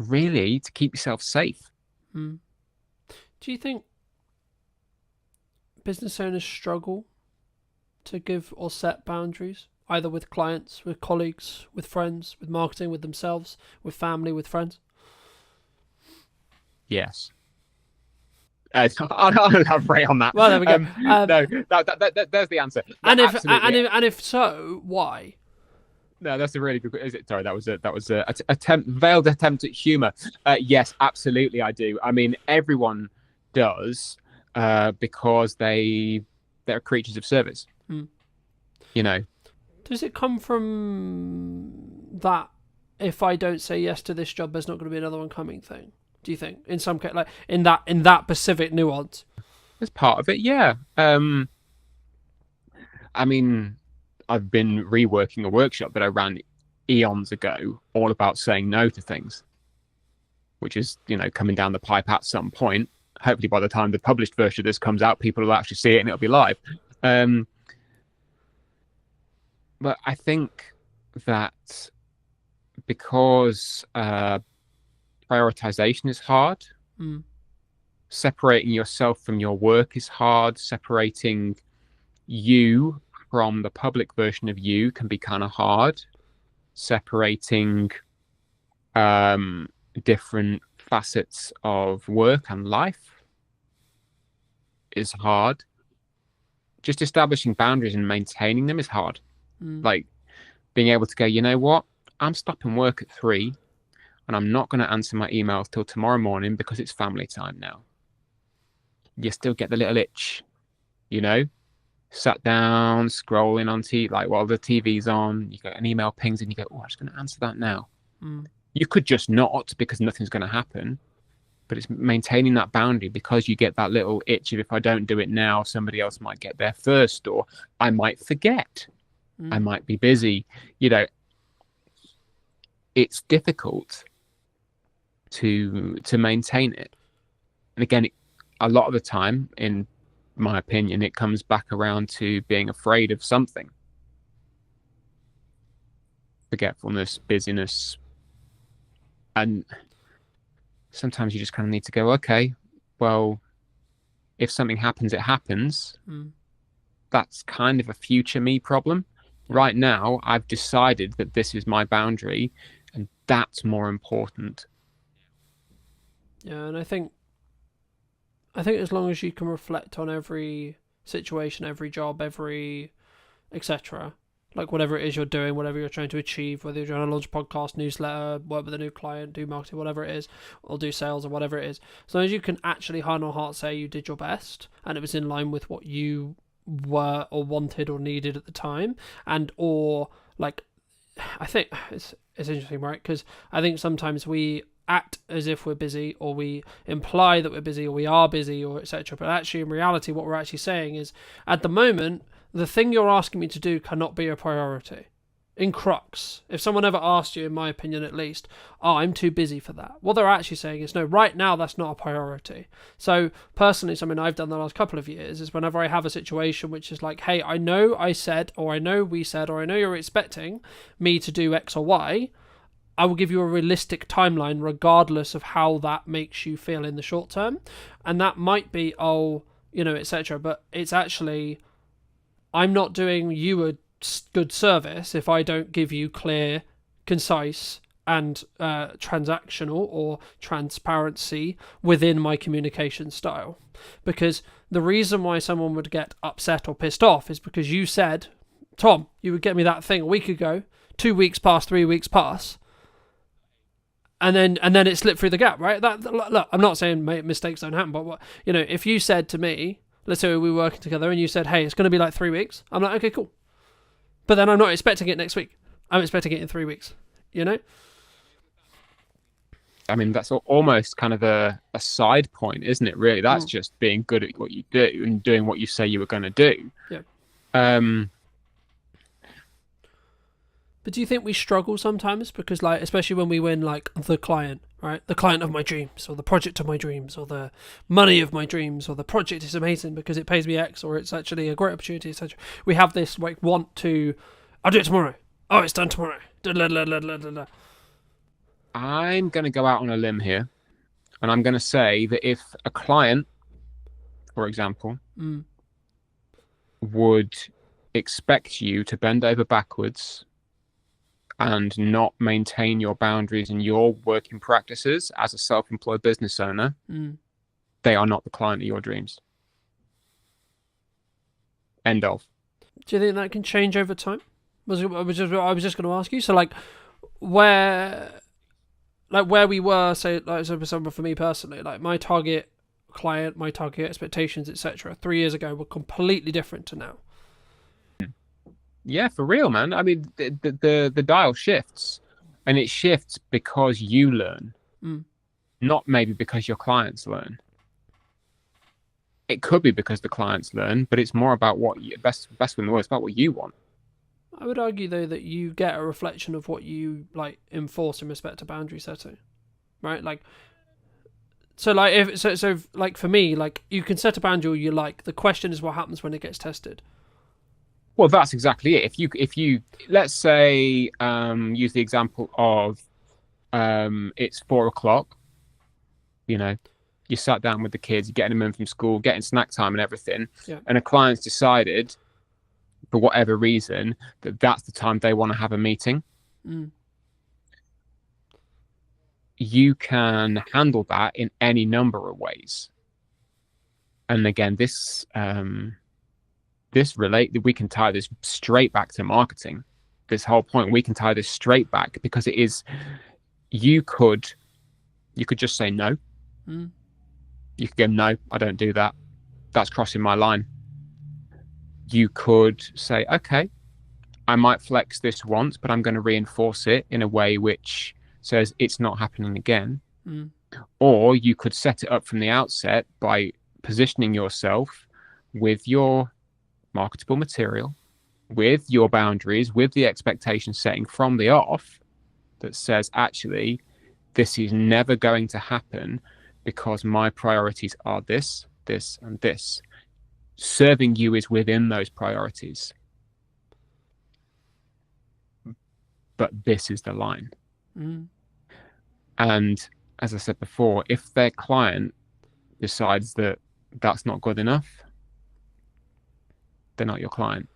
really to keep yourself safe. Do you think business owners struggle to give or set boundaries, either with clients, with colleagues, with friends, with marketing, with themselves, with family, with friends? Yes. I'll elaborate on that. Well, there we go. No, there's the answer. And if so, why? No, that's a really good. Is it? Sorry, that was a veiled attempt at humor. Yes, absolutely, I do. I mean, everyone does because they're creatures of service. You know. Does it come from that? If I don't say yes to this job, there's not going to be another one coming thing. Do you think, in some case, like in that specific nuance? As part of it, yeah. I mean, I've been reworking a workshop that I ran eons ago, all about saying no to things, which is, you know, coming down the pipe at some point. Hopefully, by the time the published version of this comes out, people will actually see it and it'll be live. But I think that because prioritization is hard. Separating yourself from your work is hard. Separating you from the public version of you can be kind of hard. Separating different facets of work and life is hard. Just establishing boundaries and maintaining them is hard. Like being able to go, you know what? I'm stopping work at 3. And I'm not going to answer my emails till tomorrow morning because it's family time now. You still get the little itch, you know? Sat down, scrolling on TV, like while the TV's on, you get an email pings and you go, oh, I'm just going to answer that now. You could just not because nothing's going to happen. But it's maintaining that boundary because you get that little itch of if I don't do it now, somebody else might get there first, or I might forget. I might be busy. You know, it's difficult to maintain it. And again, a lot of the time, in my opinion, it comes back around to being afraid of something. Forgetfulness, busyness. And sometimes you just kind of need to go, okay, well, if something happens, it happens. That's kind of a future me problem. Right now, I've decided that this is my boundary, and that's more important. Yeah, and I think as long as you can reflect on every situation, every job, every etc., like whatever it is you're doing, whatever you're trying to achieve, whether you're trying to launch a podcast, newsletter, work with a new client, do marketing, whatever it is, or do sales or whatever it is, as long as you can actually hand on heart say you did your best and it was in line with what you were or wanted or needed at the time, and or like, I think it's interesting, right? Because I think sometimes we act as if we're busy, or we imply that we're busy, or we are busy, or etc. But actually, in reality, what we're actually saying is, at the moment, the thing you're asking me to do cannot be a priority. In crux, if someone ever asked you, in my opinion at least, oh, I'm too busy for that, what they're actually saying is, no, right now that's not a priority. So personally, something I've done the last couple of years is whenever I have a situation which is like, hey, I know I said, or I know we said, or I know you're expecting me to do X or Y, I will give you a realistic timeline regardless of how that makes you feel in the short term. And that might be, etc. But it's actually, I'm not doing you a good service if I don't give you clear, concise, and transactional or transparency within my communication style. Because the reason why someone would get upset or pissed off is because you said, Tom, you would get me that thing a week ago, 2 weeks pass, 3 weeks pass, and then it slipped through the gap, right? Look, I'm not saying mistakes don't happen, but if you said to me, let's say we were working together, and you said, hey, it's going to be like 3 weeks, I'm like, okay, cool. But then I'm not expecting it next week. I'm expecting it in 3 weeks, I mean, that's almost kind of a side point, isn't it, really? That's just being good at what you do and doing what you say you were going to do. Yeah. But do you think we struggle sometimes? Because, like, especially when we win, like, the client, right? The client of my dreams, or the project of my dreams, or the money of my dreams, or the project is amazing because it pays me X, or it's actually a great opportunity, etc. We have this, like, I'll do it tomorrow. Oh, it's done tomorrow. I'm going to go out on a limb here, and I'm going to say that if a client, for example, would expect you to bend over backwards and not maintain your boundaries and your working practices as a self-employed business owner, they are not the client of your dreams. End of. Do you think that can change over time? I was just going to ask you. So, like, where we were, say, like, for example, for me personally, like, my target client, my target expectations, etc., 3 years ago were completely different to now. Yeah, for real, man. I mean, the dial shifts, and it shifts because you learn, not maybe because your clients learn. It could be because the clients learn, but it's more about what you, best in the world, it's about what you want. I would argue, though, that you get a reflection of what you, like, enforce in respect to boundary setting, right? Like, so, like, like, for me, like, you can set a boundary you like. The question is what happens when it gets tested. Well, that's exactly it. If you let's say use the example of it's 4 o'clock, you sat down with the kids, you're getting them in from school, getting snack time and everything, and a client's decided for whatever reason that that's the time they want to have a meeting. You can handle that in any number of ways. And again, we can tie this straight back to marketing. This whole point, we can tie this straight back because it is, you could just say no. You could go, no, I don't do that. That's crossing my line. You could say, okay, I might flex this once, but I'm going to reinforce it in a way which says it's not happening again. Or you could set it up from the outset by positioning yourself with your marketable material, with your boundaries, with the expectation setting from the off that says, actually, this is never going to happen because my priorities are this, this, and this. Serving you is within those priorities. But this is the line. And as I said before, if their client decides that that's not good enough, they're not your client.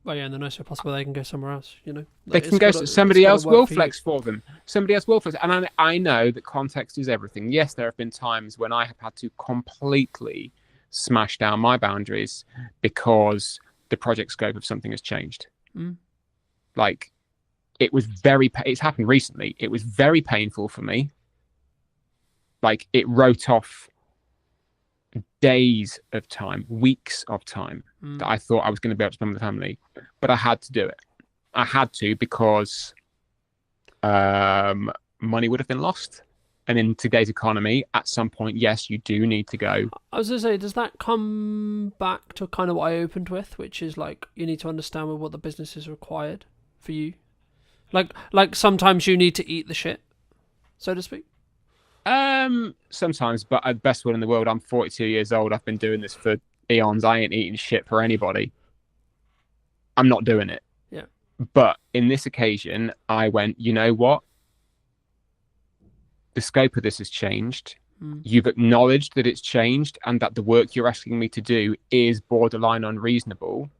Well, yeah, and the nicest possible, they can go somewhere else, you know. They can go, somebody else will flex for them. Somebody else will flex. And I know that context is everything. Yes, there have been times when I have had to completely smash down my boundaries because the project scope of something has changed. Like, it's happened recently. It was very painful for me. Like, it wrote off days of time, weeks of time that I thought I was going to be able to spend with the family, but I had to do it. I had to because money would have been lost. And in today's economy, at some point, yes, you do need to go. I was going to say, does that come back to kind of what I opened with, which is like, you need to understand what the business is required for you? Like sometimes you need to eat the shit, so to speak. Sometimes, but at best will in the world, I'm 42 years old. I've been doing this for eons. I ain't eating shit for anybody. I'm not doing it. Yeah. But in this occasion, I went, you know what? The scope of this has changed. You've acknowledged that it's changed and that the work you're asking me to do is borderline unreasonable.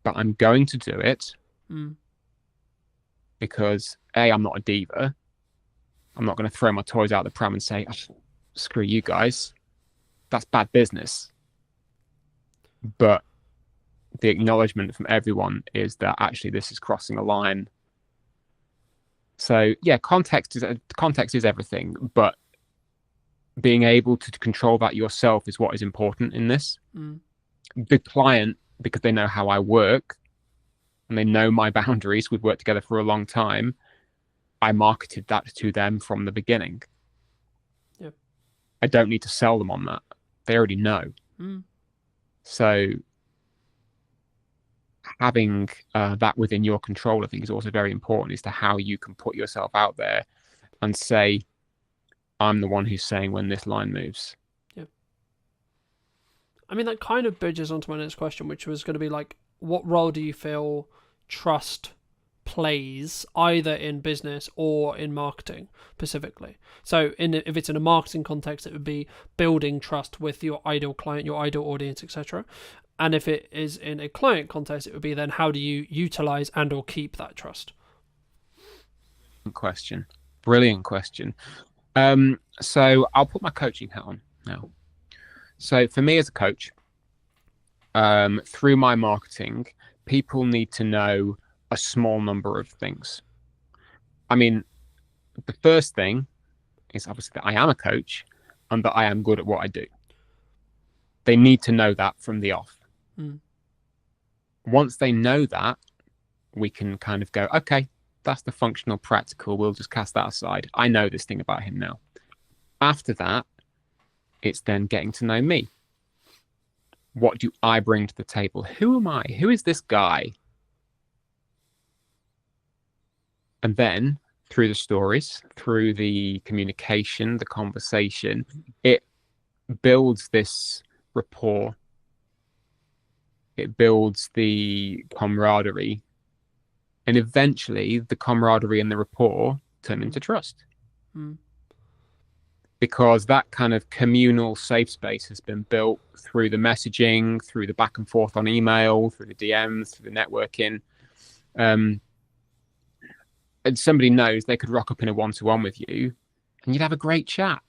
But I'm going to do it because A, I'm not a diva. I'm not going to throw my toys out the pram and say, oh, screw you guys. That's bad business. But the acknowledgement from everyone is that actually this is crossing a line. So yeah, context is everything, but being able to control that yourself is what is important in this. The client, because they know how I work and they know my boundaries, we've worked together for a long time, I marketed that to them from the beginning. Yep. I don't need to sell them on that. They already know. So having that within your control, I think, is also very important, as to how you can put yourself out there and say, I'm the one who's saying when this line moves. Yeah. I mean, that kind of bridges onto my next question, which was going to be like, what role do you feel trust plays either in business or in marketing specifically? So if it's in a marketing context, it would be building trust with your ideal client, your ideal audience, etc. And if it is in a client context, it would be then, how do you utilize and or keep that trust? Brilliant question. So I'll put my coaching hat on now. So for me as a coach, through my marketing, people need to know a small number of things. I mean, the first thing is obviously that I am a coach and that I am good at what I do. They need to know that from the off. Once they know that, we can kind of go, okay, that's the functional practical. We'll just cast that aside. I know this thing about him now. After that, it's then getting to know me. What do I bring to the table? Who am I? Who is this guy? And then through the stories, through the communication, the conversation, it builds this rapport. It builds the camaraderie. And eventually the camaraderie and the rapport turn into trust. Because that kind of communal safe space has been built through the messaging, through the back and forth on email, through the DMs, through the networking. And somebody knows they could rock up in a one-to-one with you and you'd have a great chat.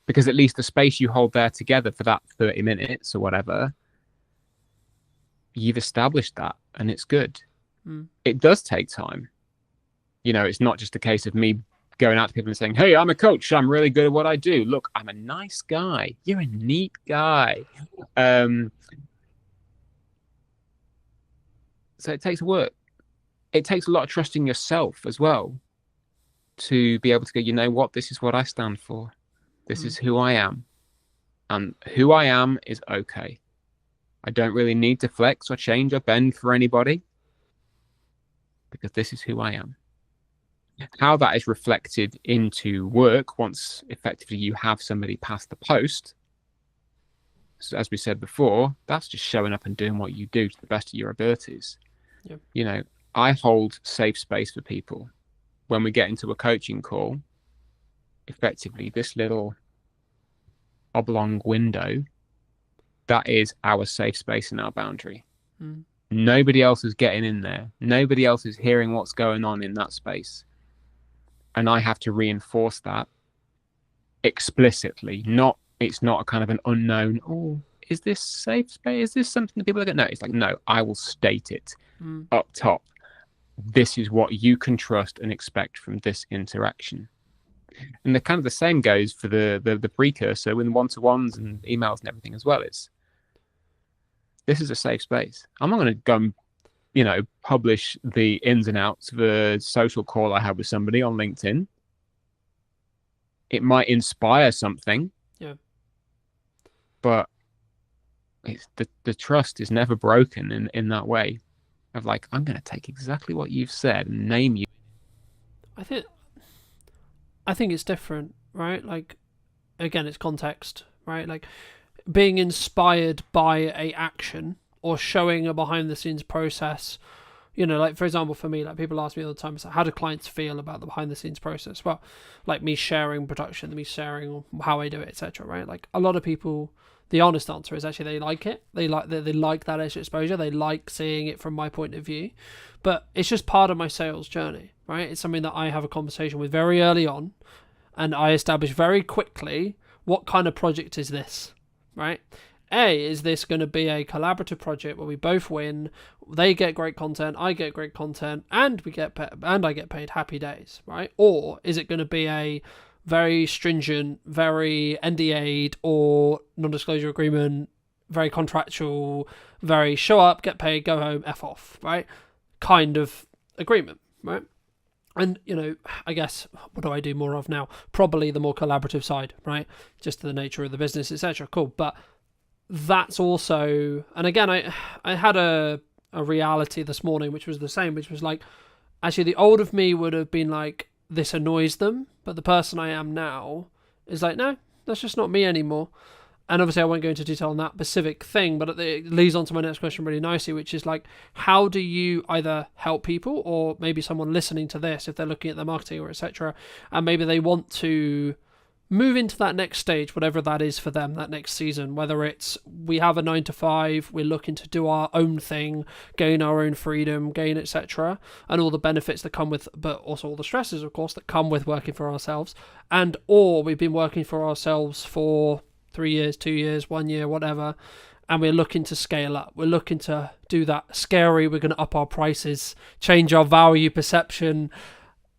Because at least the space you hold there together for that 30 minutes or whatever, you've established that and it's good. It does take time. You know, it's not just a case of me going out to people and saying, hey, I'm a coach. I'm really good at what I do. Look, I'm a nice guy. You're a neat guy. So it takes work. It takes a lot of trusting yourself as well to be able to go, you know what, this is what I stand for. This is who I am. And who I am is okay. I don't really need to flex or change or bend for anybody because this is who I am. How that is reflected into work once effectively you have somebody pass the post, so as we said before, that's just showing up and doing what you do to the best of your abilities. Yep. You know, I hold safe space for people. When we get into a coaching call, effectively this little oblong window, that is our safe space and our boundary. Nobody else is getting in there. Nobody else is hearing what's going on in that space. And I have to reinforce that explicitly. It's not a kind of an unknown, oh, is this safe space? Is this something that people are going to know? It's like, no, I will state it up top. This is what you can trust and expect from this interaction. And the kind of the same goes for the precursor with one-to-ones and emails and everything as well. This is a safe space. I'm not going to go and, publish the ins and outs of a social call I have with somebody on LinkedIn. It might inspire something. Yeah. But it's the trust is never broken in that way of like, I'm going to take exactly what you've said and name you. I think it's different, right? Like, again, it's context, right? Like, being inspired by a action or showing a behind the scenes process, like, for example, for me, like, people ask me all the time, so how do clients feel about the behind the scenes process? Well, like, me sharing production, me sharing how I do it, etc., right? Like, a lot of people, the honest answer is actually they like it. They like that extra exposure. They like seeing it from my point of view. But it's just part of my sales journey, right? It's something that I have a conversation with very early on, and I establish very quickly what kind of project is this, right? Is this going to be a collaborative project where we both win? They get great content, I get great content, and I get paid, happy days, right? Or is it going to be a very stringent, very NDA'd or non-disclosure agreement, very contractual, very show up, get paid, go home, F off, right? Kind of agreement, right? And, I guess, what do I do more of now? Probably the more collaborative side, right? Just the nature of the business, etc. Cool. But that's also, and again, I had a reality this morning, which was the same, which was like, actually, the old of me would have been like, this annoys them, but the person I am now is like, no, that's just not me anymore. And obviously I won't go into detail on that specific thing, but it leads on to my next question really nicely, which is like, how do you either help people, or maybe someone listening to this, if they're looking at their marketing or etc., and maybe they want to move into that next stage, whatever that is for them, that next season, whether it's we have a 9 to 5, we're looking to do our own thing, gain our own freedom, gain etc., and all the benefits that come with, but also all the stresses, of course, that come with working for ourselves, or we've been working for ourselves for 3 years, 2 years, 1 year, whatever, and we're looking to scale up. We're looking to do that scary, we're going to up our prices, change our value perception.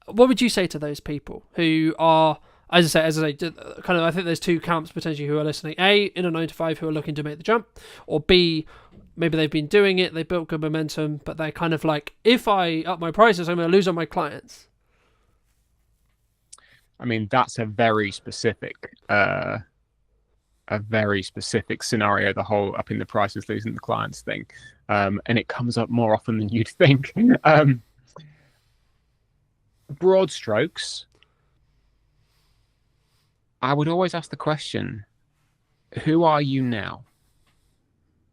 What would you say to those people who are, as I say, kind of, I think there's two camps potentially who are listening. A, in a 9 to 5 who are looking to make the jump, or B, maybe they've been doing it, they built good momentum, but they're kind of like, if I up my prices, I'm going to lose on my clients. I mean, that's a very specific scenario, the whole upping the prices, losing the clients thing. And it comes up more often than you'd think. Broad strokes, I would always ask the question, who are you now?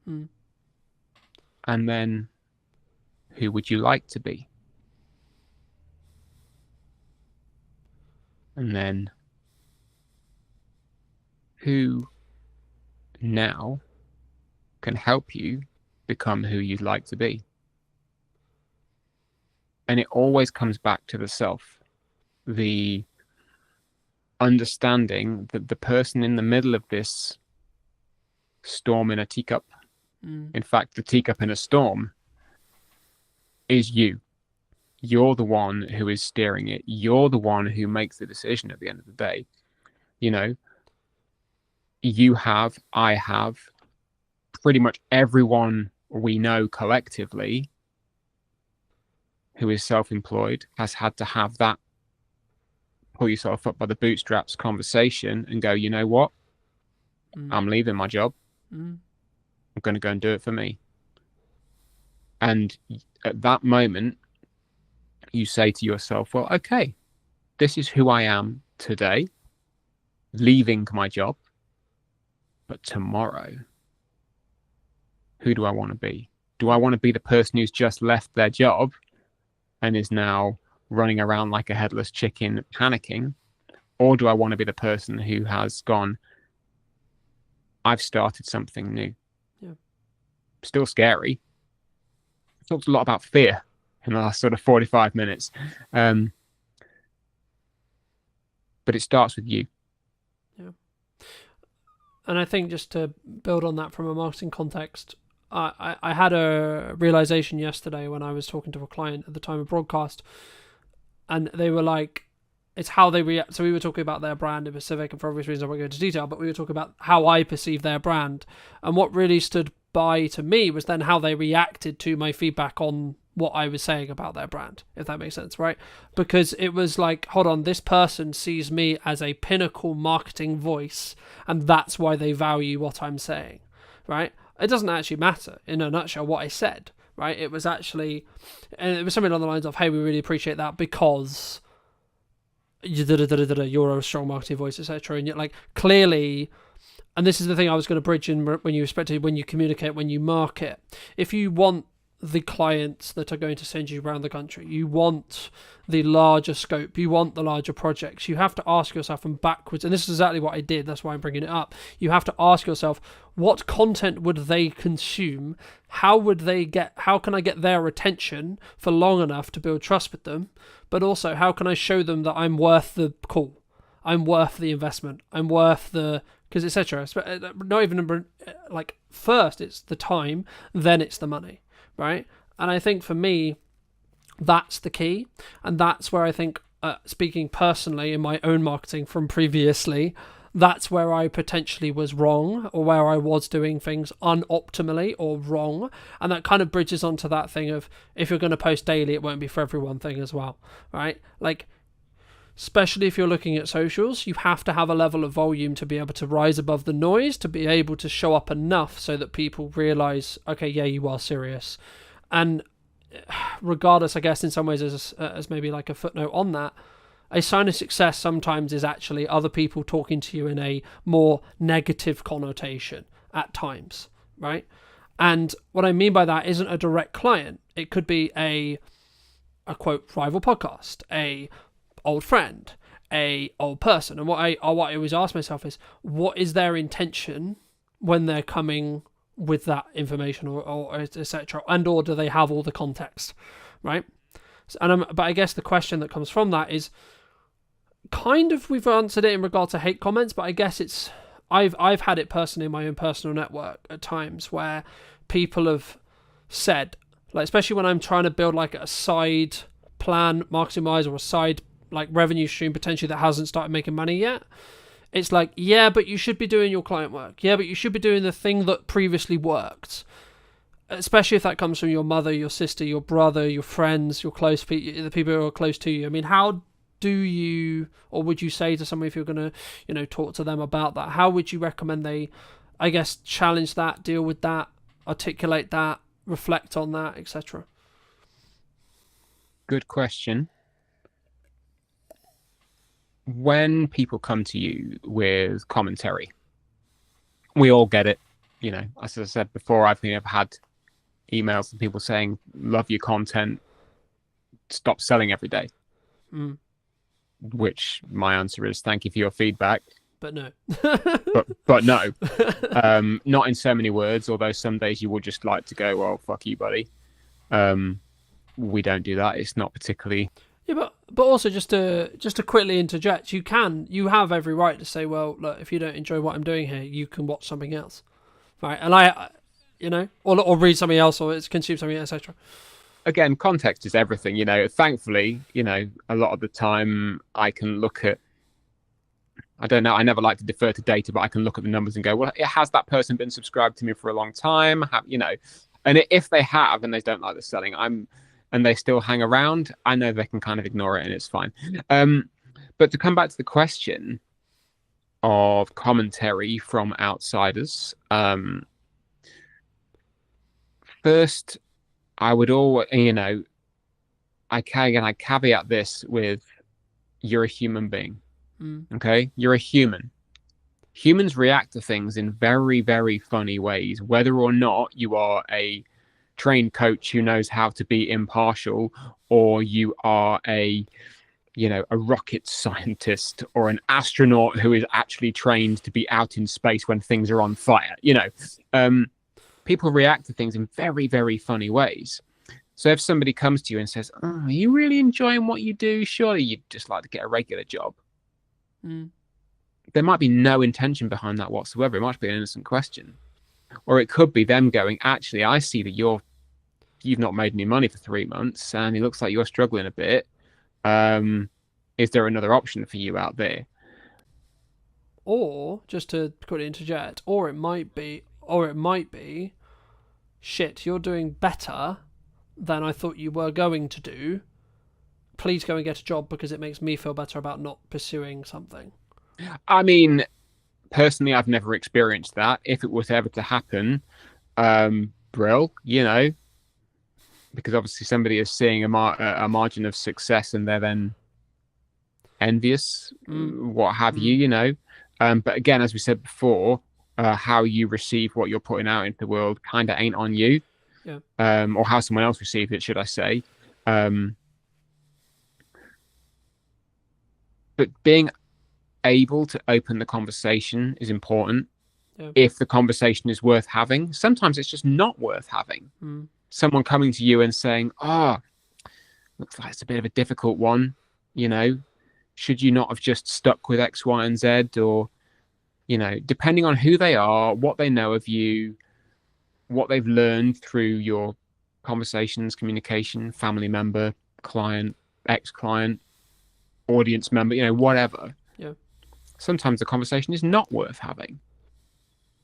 And then, who would you like to be? And then, who now can help you become who you'd like to be? And it always comes back to the self, the understanding that the person in the middle of this storm in a teacup, in fact, the teacup in a storm, is you. You're the one who is steering it. You're the one who makes the decision at the end of the day. You have, I have, pretty much everyone we know collectively who is self-employed has had to have that pull yourself up by the bootstraps conversation and go, you know what? I'm leaving my job. I'm going to go and do it for me. And at that moment, you say to yourself, well, okay, this is who I am today, leaving my job, but tomorrow, who do I want to be? Do I want to be the person who's just left their job and is now running around like a headless chicken panicking? Or do I want to be the person who has gone, I've started something new? Yeah. Still scary. I talked a lot about fear in the last sort of 45 minutes. But it starts with you. Yeah. And I think just to build on that from a marketing context, I had a realization yesterday when I was talking to a client at the time of broadcast, and they were like, it's how they react. So we were talking about their brand in specific, and for obvious reasons I won't go into detail, but we were talking about how I perceive their brand. And what really stood by to me was then how they reacted to my feedback on what I was saying about their brand, if that makes sense, right? Because it was like, hold on, this person sees me as a pinnacle marketing voice, and that's why they value what I'm saying, right? It doesn't actually matter, in a nutshell, what I said, right? It was actually, and it was something along the lines of, hey, we really appreciate that because you're a strong marketing voice, etc. And yet, like, clearly, and this is the thing I was going to bridge in when you when you communicate, when you market, if you want the clients that are going to send you around the country, you want the larger scope, you want the larger projects, you have to ask yourself from backwards, and this is exactly what I did, that's why I'm bringing it up. You have to ask yourself, what content would they consume? How can I get their attention for long enough to build trust with them? But also, how can I show them that I'm worth the call, I'm worth the investment, I'm worth the, because etc. Not even like, first it's the time, then it's the money, right? And I think for me, that's the key. And that's where I think, speaking personally in my own marketing from previously, that's where I potentially was wrong, or where I was doing things unoptimally or wrong. And that kind of bridges onto that thing of, if you're going to post daily, it won't be for everyone thing as well, right? Like, especially if you're looking at socials, you have to have a level of volume to be able to rise above the noise, to be able to show up enough so that people realize, okay, yeah, you are serious. And regardless, I guess, in some ways, as maybe like a footnote on that, a sign of success sometimes is actually other people talking to you in a more negative connotation at times, right? And what I mean by that isn't a direct client. It could be a quote rival podcast, a old friend, a old person. And what I always ask myself is, what is their intention when they're coming with that information, or etc., and or do they have all the context, right? But I guess the question that comes from that is, kind of, we've answered it in regard to hate comments, but I guess it's, I've had it personally in my own personal network at times where people have said, like, especially when I'm trying to build like a side plan marketing wise, or a side like revenue stream potentially that hasn't started making money yet, it's like, yeah, but you should be doing your client work, yeah, but you should be doing the thing that previously worked, especially if that comes from your mother, your sister, your brother, your friends, your close people, the people who are close to you. I mean, how do you, or would you say to someone, if you're going to, talk to them about that, how would you recommend they, I guess, challenge that, deal with that, articulate that, reflect on that, etc.? Good question. When people come to you with commentary, we all get it. As I said before, I've had emails from people saying, love your content, stop selling every day. Which my answer is, thank you for your feedback. But no. but no. Not in so many words, although some days you would just like to go, well, fuck you, buddy. We don't do that. It's not particularly... Yeah, but also just to quickly interject, you have every right to say, well, look, if you don't enjoy what I'm doing here, you can watch something else, right? And or read something else, or consume something, etc. Again, context is everything. Thankfully, a lot of the time I can look at, I don't know, I never like to defer to data, but I can look at the numbers and go, well, has that person been subscribed to me for a long time? And if they have and they don't like the selling, and they still hang around, I know they can kind of ignore it and it's fine. But to come back to the question of commentary from outsiders, first, I would always, I caveat this with, you're a human being. Okay, you're a human. Humans react to things in very, very funny ways, whether or not you are a trained coach who knows how to be impartial, or you are a rocket scientist or an astronaut who is actually trained to be out in space when things are on fire. People react to things in very, very funny ways. So if somebody comes to you and says, "Oh, are you really enjoying what you do? Surely you'd just like to get a regular job." There might be no intention behind that whatsoever. It might be an innocent question. Or it could be them going, "Actually, I see that you've not made any money for 3 months and it looks like you're struggling a bit. Is there another option for you out there?" Or, just to quickly interject, or it might be, shit, you're doing better than I thought you were going to do. Please go and get a job because it makes me feel better about not pursuing something. I mean, personally, I've never experienced that. If it was ever to happen, brill, because obviously somebody is seeing a margin of success and they're then envious, what have you, But again, as we said before, how you receive what you're putting out into the world kind of ain't on you. Yeah. Or how someone else receives it, should I say. But being able to open the conversation is important. Yeah. If the conversation is worth having. Sometimes it's just not worth having. Someone coming to you and saying, "Oh, looks like it's a bit of a difficult one, should you not have just stuck with X, Y, and Z?" Or, depending on who they are, what they know of you, what they've learned through your conversations, communication, family member, client, ex-client, audience member, whatever. Yeah. Sometimes the conversation is not worth having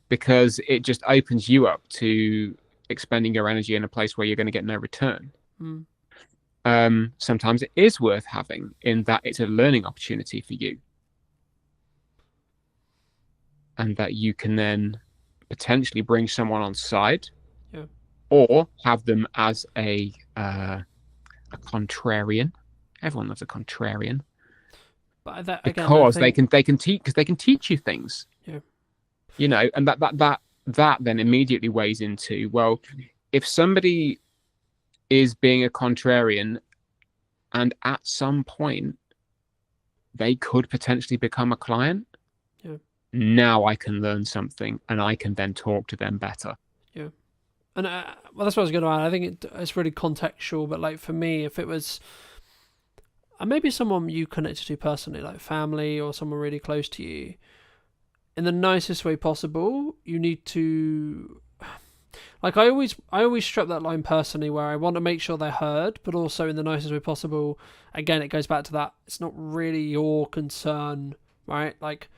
because it just opens you up to expending your energy in a place where you're going to get no return. Sometimes it is worth having in that it's a learning opportunity for you, and that you can then potentially bring someone on side, or have them as a contrarian. Everyone loves a contrarian. But again, because they can teach you things. Yeah. And that then immediately weighs into, well, if somebody is being a contrarian and at some point they could potentially become a client, now I can learn something and I can then talk to them better. Yeah. And well, that's what I was going to add. I think it's really contextual, but like for me, if it was maybe someone you connected to personally, like family or someone really close to you, in the nicest way possible, you need to, like, I always strip that line personally where I want to make sure they're heard, but also in the nicest way possible. Again, it goes back to that, it's not really your concern, right? Like,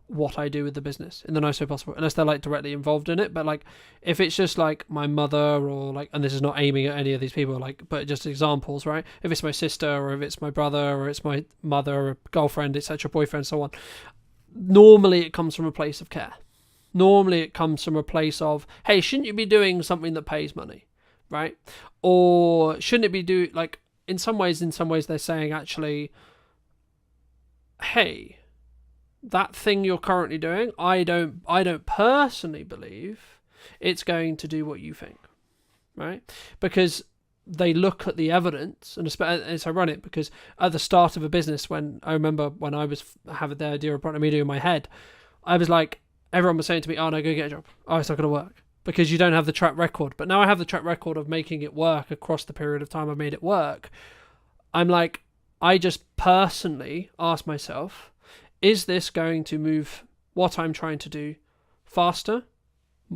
what I do with the business in the nicest way possible, unless they're like directly involved in it. But like, if it's just like my mother, or like, and this is not aiming at any of these people, like, but just examples, right? If it's my sister, or if it's my brother, or it's my mother, or girlfriend, etc., boyfriend, so on. Normally, it comes from a place of care. Normally, it comes from a place of, hey, shouldn't you be doing something that pays money, right? Or shouldn't it be like, in some ways, they're saying actually, hey, that thing you're currently doing, I don't personally believe it's going to do what you think, right? Because they look at the evidence, and it's ironic because at the start of a business, when I remember when I was having the idea of product media in my head, I was like, everyone was saying to me, "Oh no, go get a job. Oh, it's not going to work because you don't have the track record." But now I have the track record of making it work across the period of time I've made it work. I'm like, I just personally ask myself, is this going to move what I'm trying to do faster,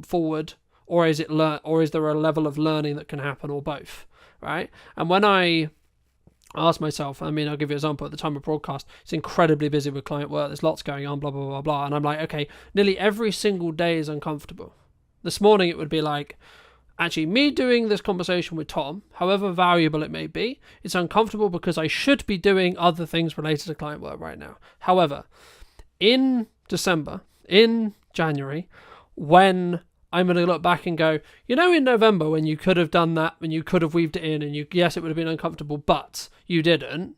forward, or is there a level of learning that can happen, or both, right? And when I ask myself, I mean, I'll give you an example. At the time of broadcast, it's incredibly busy with client work. There's lots going on, blah, blah, blah, blah. And I'm like, okay, nearly every single day is uncomfortable. This morning it would be like, actually, me doing this conversation with Tom, however valuable it may be, it's uncomfortable because I should be doing other things related to client work right now. However, in December, in January, when I'm going to look back and go, in November when you could have done that, when you could have weaved it in, and yes, it would have been uncomfortable, but you didn't.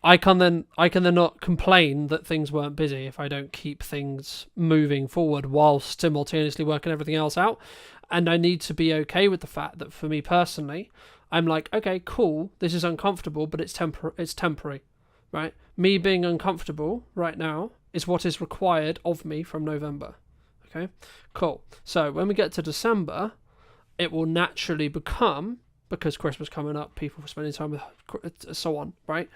I can then not complain that things weren't busy if I don't keep things moving forward whilst simultaneously working everything else out. And I need to be okay with the fact that for me personally, I'm like, okay, cool, this is uncomfortable, but it's temporary, right? Me being uncomfortable right now is what is required of me from November. Okay, cool. So when we get to December, it will naturally become, because Christmas coming up, people spending time with, so on, right?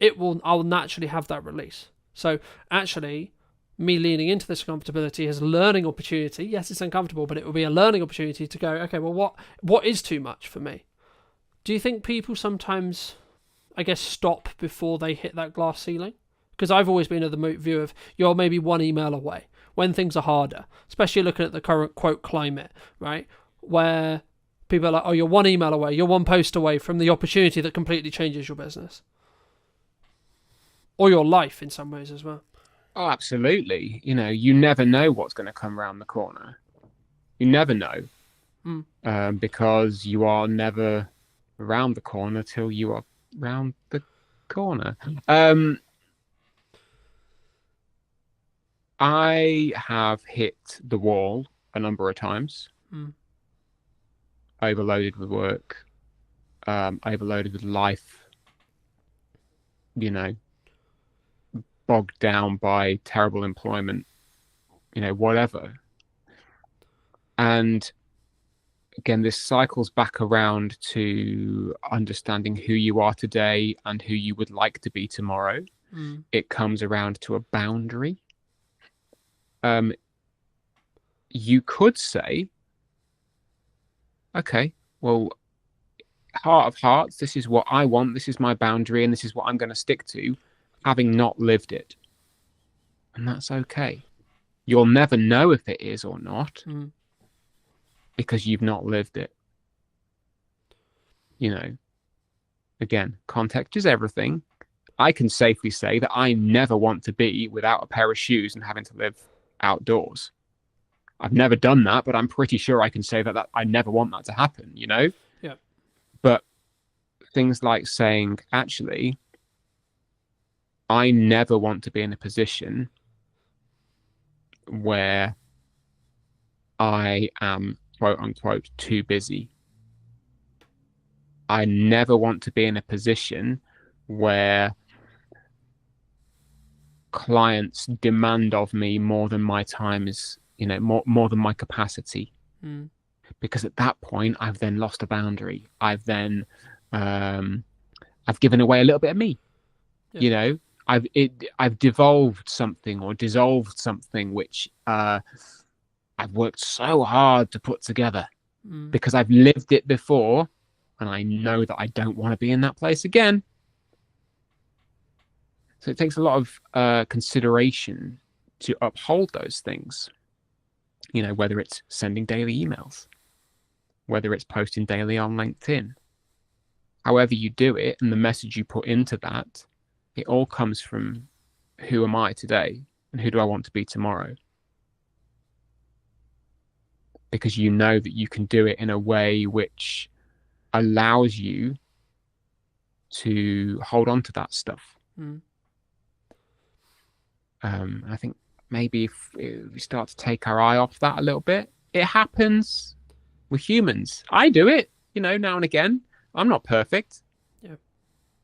I'll naturally have that release. So actually, me leaning into this comfortability is a learning opportunity. Yes, it's uncomfortable, but it will be a learning opportunity to go, okay, well, what is too much for me? Do you think people sometimes, I guess, stop before they hit that glass ceiling? Because I've always been of the view of, you're maybe one email away when things are harder, especially looking at the current, quote, climate, right? Where people are like, oh, you're one email away, you're one post away from the opportunity that completely changes your business. Or your life in some ways as well. Oh, absolutely. You never know what's going to come around the corner. You never know. Because you are never around the corner till you are round the corner. I have hit the wall a number of times. Overloaded with work, overloaded with life, bogged down by terrible employment, whatever. And again, this cycles back around to understanding who you are today and who you would like to be tomorrow. It comes around to a boundary. You could say, okay, well, heart of hearts, this is what I want, this is my boundary, and this is what I'm going to stick to, having not lived it. And that's okay. You'll never know if it is or not, because you've not lived it. Again, context is everything. I can safely say that I never want to be without a pair of shoes and having to live outdoors. I've never done that, but I'm pretty sure I can say that I never want that to happen, Yeah. But things like saying, actually, I never want to be in a position where I am, quote unquote, too busy. I never want to be in a position where clients demand of me more than my time is, more than my capacity. Because at that point, I've then lost a boundary. I've then, I've given away a little bit of me. I've devolved something or dissolved something which I've worked so hard to put together because I've lived it before, and I know that I don't want to be in that place again. So it takes a lot of consideration to uphold those things. Whether it's sending daily emails, whether it's posting daily on LinkedIn, however you do it, and the message you put into that, it all comes from who am I today and who do I want to be tomorrow? Because you know that you can do it in a way which allows you to hold on to that stuff. I think maybe if we start to take our eye off that a little bit, it happens with humans. I do it, now and again. I'm not perfect. Yeah.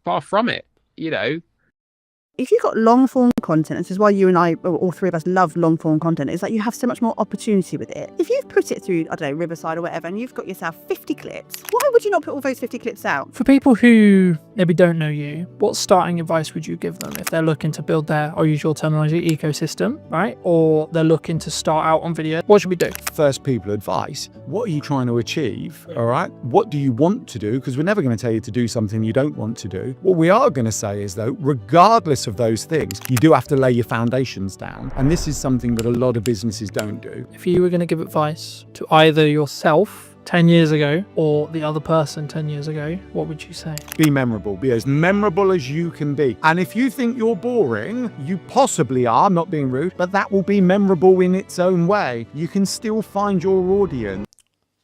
Far from it, If you've got long form content, and this is why you and I, or all three of us, love long form content, is that you have so much more opportunity with it. If you've put it through, I don't know, Riverside or whatever, and you've got yourself 50 clips, why would you not put all those 50 clips out? For people who maybe don't know you, what starting advice would you give them if they're looking to build their, I'll use your terminology, ecosystem, right? Or they're looking to start out on video? What should we do? First people advice. What are you trying to achieve? All right. What do you want to do? Because we're never going to tell you to do something you don't want to do. What we are going to say is, though, regardless of those things, you do have to lay your foundations down. And this is something that a lot of businesses don't do. If you were going to give advice to either yourself 10 years ago or the other person 10 years ago, what would you say? Be memorable. Be as memorable as you can be. And if you think you're boring, you possibly are, not being rude, but that will be memorable in its own way. You can still find your audience.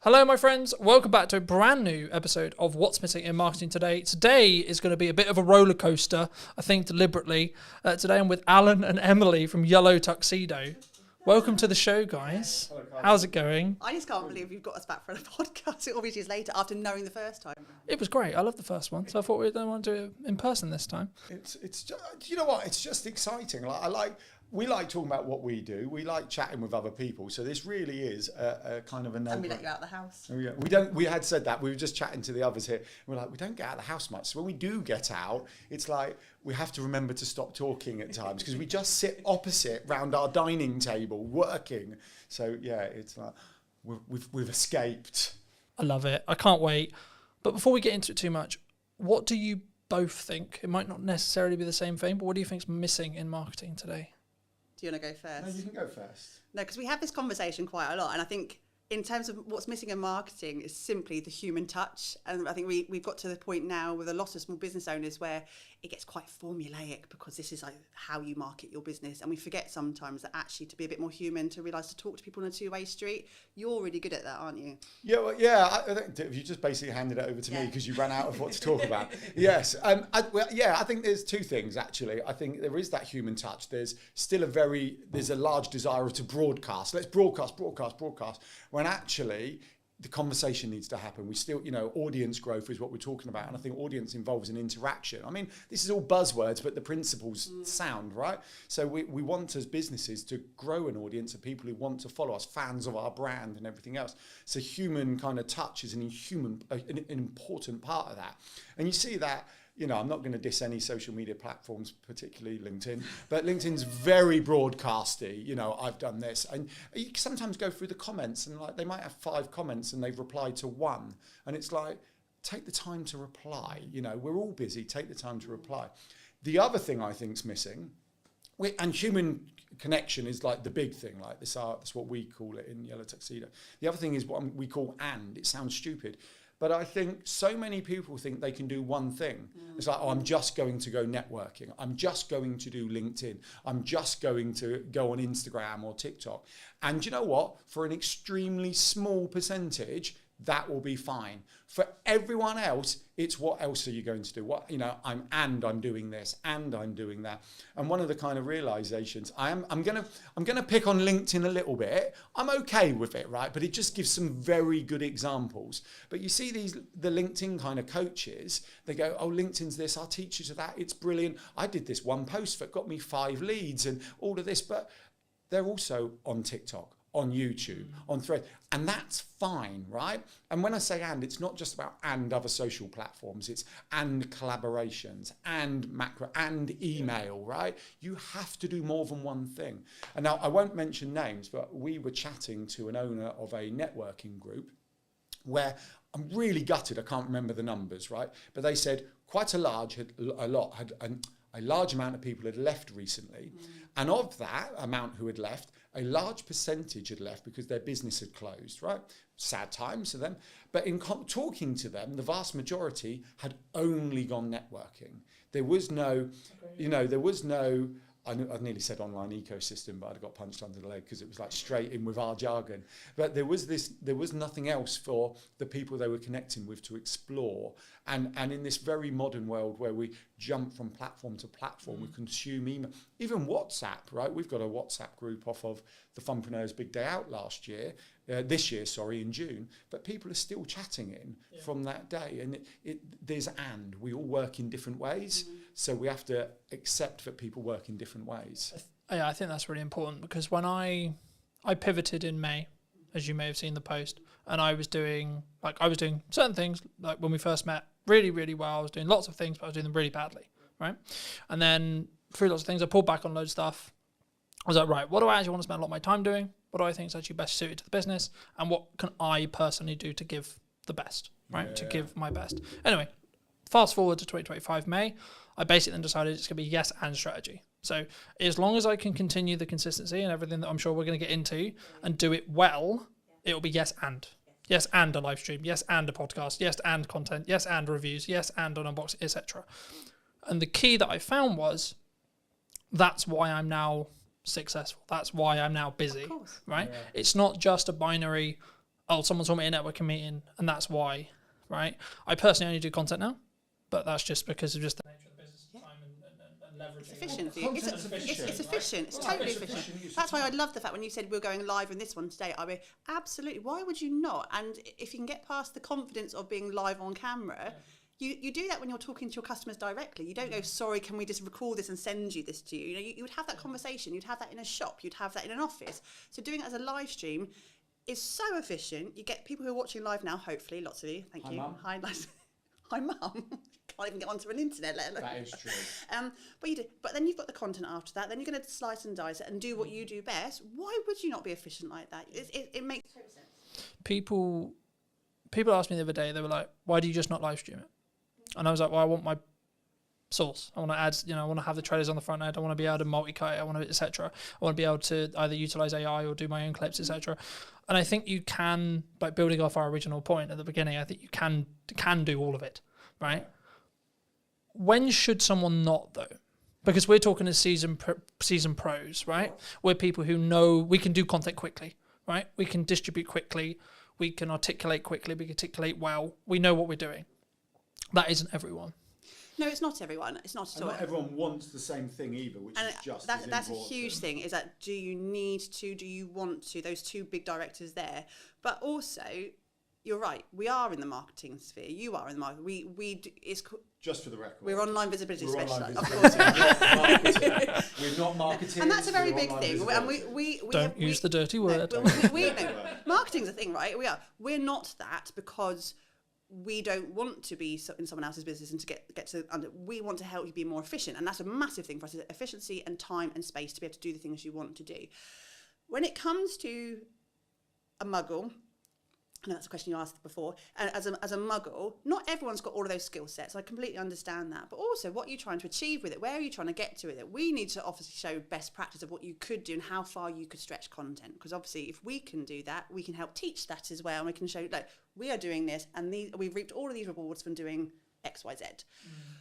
Hello, my friends. Welcome back to a brand new episode of What's Missing in Marketing Today. Today is going to be a bit of a roller coaster, I think deliberately. Today I'm with Alan and Emily from Yellow Tuxedo. Welcome to the show, guys. How's it going? I just can't believe you've got us back for a podcast all these years later after knowing the first time. It was great. I loved the first one, so I thought we don't want to do it in person this time. It's just, you know what? It's just exciting. We like talking about what we do. We like chatting with other people. So this really is a kind of a no. And we let you out of the house. We had said that. We were just chatting to the others here. We're like, we don't get out of the house much. So when we do get out, it's like we have to remember to stop talking at times because we just sit opposite round our dining table working. So yeah, it's like we've escaped. I love it. I can't wait. But before we get into it too much, what do you both think? It might not necessarily be the same thing, but what do you think is missing in marketing today? Do you want to go first? No, you can go first. No, because we have this conversation quite a lot. And I think in terms of what's missing in marketing is simply the human touch. And I think we've got to the point now with a lot of small business owners where it gets quite formulaic because this is like how you market your business. And we forget sometimes that actually to be a bit more human, to realise to talk to people on a two-way street. You're really good at that, aren't you? Yeah, well, yeah. I think you just basically handed it over to me because you ran out of what to talk about. Yes. I think there's two things, actually. I think there is that human touch. There's still there's a large desire to broadcast. Let's broadcast. When actually the conversation needs to happen. We still, audience growth is what we're talking about. And I think audience involves an interaction. I mean, this is all buzzwords, but the principles sound, right? So we want as businesses to grow an audience of people who want to follow us, fans of our brand and everything else. So human kind of touch is an important part of that. And you see that, I'm not going to diss any social media platforms, particularly LinkedIn, but LinkedIn's very broadcasty. I've done this. And you sometimes go through the comments and they might have 5 comments and they've replied to 1. And it's like, take the time to reply. We're all busy. Take the time to reply. The other thing I think's missing, and human connection is like the big thing, like this art, that's what we call it in Yellow Tuxedo. The other thing is what we call and. It sounds stupid. But I think so many people think they can do one thing. It's like, I'm just going to go networking. I'm just going to do LinkedIn. I'm just going to go on Instagram or TikTok. And you know what? For an extremely small percentage, that will be fine. For everyone else, it's what else are you going to do? I'm doing this and I'm doing that. And one of the kind of realizations, I'm gonna pick on LinkedIn a little bit. I'm okay with it, right? But it just gives some very good examples. But you see the LinkedIn kind of coaches, they go, oh, LinkedIn's this, I'll teach you to that. It's brilliant. I did this one post that got me 5 leads and all of this, but they're also on TikTok, on YouTube, on Thread, and that's fine, right? And when I say and, it's not just about and other social platforms, it's and collaborations, and macro, and email, right? You have to do more than one thing. And now I won't mention names, but we were chatting to an owner of a networking group where I'm really gutted, I can't remember the numbers, right? But they said quite a large amount of people had left recently. And of that amount who had left, a large percentage had left because their business had closed, right? Sad times for them. But in talking to them, the vast majority had only gone networking. There was no, I nearly said online ecosystem, but I'd got punched under the leg because it was like straight in with our jargon. But there was nothing else for the people they were connecting with to explore. And in this very modern world where we jump from platform to platform, we consume email, even WhatsApp, right? We've got a WhatsApp group off of the Funpreneurs Big Day Out this year, in June, but people are still chatting from that day. And we all work in different ways. So we have to accept that people work in different ways. Yeah, I think that's really important because when I pivoted in May, as you may have seen the post, and I was doing certain things, like when we first met, really, really well. I was doing lots of things, but I was doing them really badly, right? And then through lots of things, I pulled back on loads of stuff. I was like, right, what do I actually want to spend a lot of my time doing? What do I think is actually best suited to the business? And what can I personally do to give the best, right? Yeah. To give my best. Anyway, fast forward to 2025 May, I basically then decided it's going to be yes and strategy. So as long as I can continue the consistency and everything that I'm sure we're going to get into and do it well, it will be yes and. Yes, and a live stream. Yes, and a podcast. Yes, and content. Yes, and reviews. Yes, and an unboxing, etc. And the key that I found was that's why I'm now successful. That's why I'm now busy, right? Yeah. It's not just a binary, oh, someone told me a networking meeting and that's why, right? I personally only do content now, but that's just because of just the nature of the business time and leveraging. It's efficient for you. It's efficient. It's totally efficient. That's why I love the fact when you said we're going live in this one today. I mean, absolutely. Why would you not? And if you can get past the confidence of being live on camera, you do that when you're talking to your customers directly. You don't go, sorry, can we just record this and send you this to you? You know, you would have that conversation. You'd have that in a shop. You'd have that in an office. So doing it as a live stream is so efficient. You get people who are watching live now, hopefully, lots of you. Thank you. Mum. Hi, Hi, Mum. Can't even get onto an internet, let alone. That is true. But you do. But then you've got the content after that. Then you're going to slice and dice it and do what you do best. Why would you not be efficient like that? It makes total sense. People asked me the other day, they were like, why do you just not live stream it? And I was like, well, I want my source. I want to add, I want to have the trailers on the front end. I want to be able to multi-cut it. I want to, etc. I want to be able to either utilize AI or do my own clips, etc. And I think you can, by building off our original point at the beginning, I think you can do all of it, right? When should someone not, though? Because we're talking as season pros, right? We're people who know we can do content quickly, right? We can distribute quickly. We can articulate quickly. We can articulate well. We know what we're doing. That isn't everyone. No, it's not everyone. It's not at all. Not everyone wants the same thing either, which is just as that's a important. huge thing. Is that do you need to? Do you want to? Those two big directors there, but also you're right. We are in the marketing sphere. You are in the market. It's just for the record. We're online visibility specialists. Of course. We're not marketing. And that's a very big thing. And we don't use the dirty word. Marketing's a thing, right? We're not that because we don't want to be in someone else's business and to get to we want to help you be more efficient, and that's a massive thing for us, is efficiency and time and space to be able to do the things you want to do. When it comes to a muggle, I know that's a question you asked before, as a muggle, not everyone's got all of those skill sets. I completely understand that. But also, what are you trying to achieve with it? Where are you trying to get to with it? We need to obviously show best practice of what you could do and how far you could stretch content. Because obviously, if we can do that, we can help teach that as well. And we can show, like, we are doing this and we've reaped all of these rewards from doing X, Y, Z.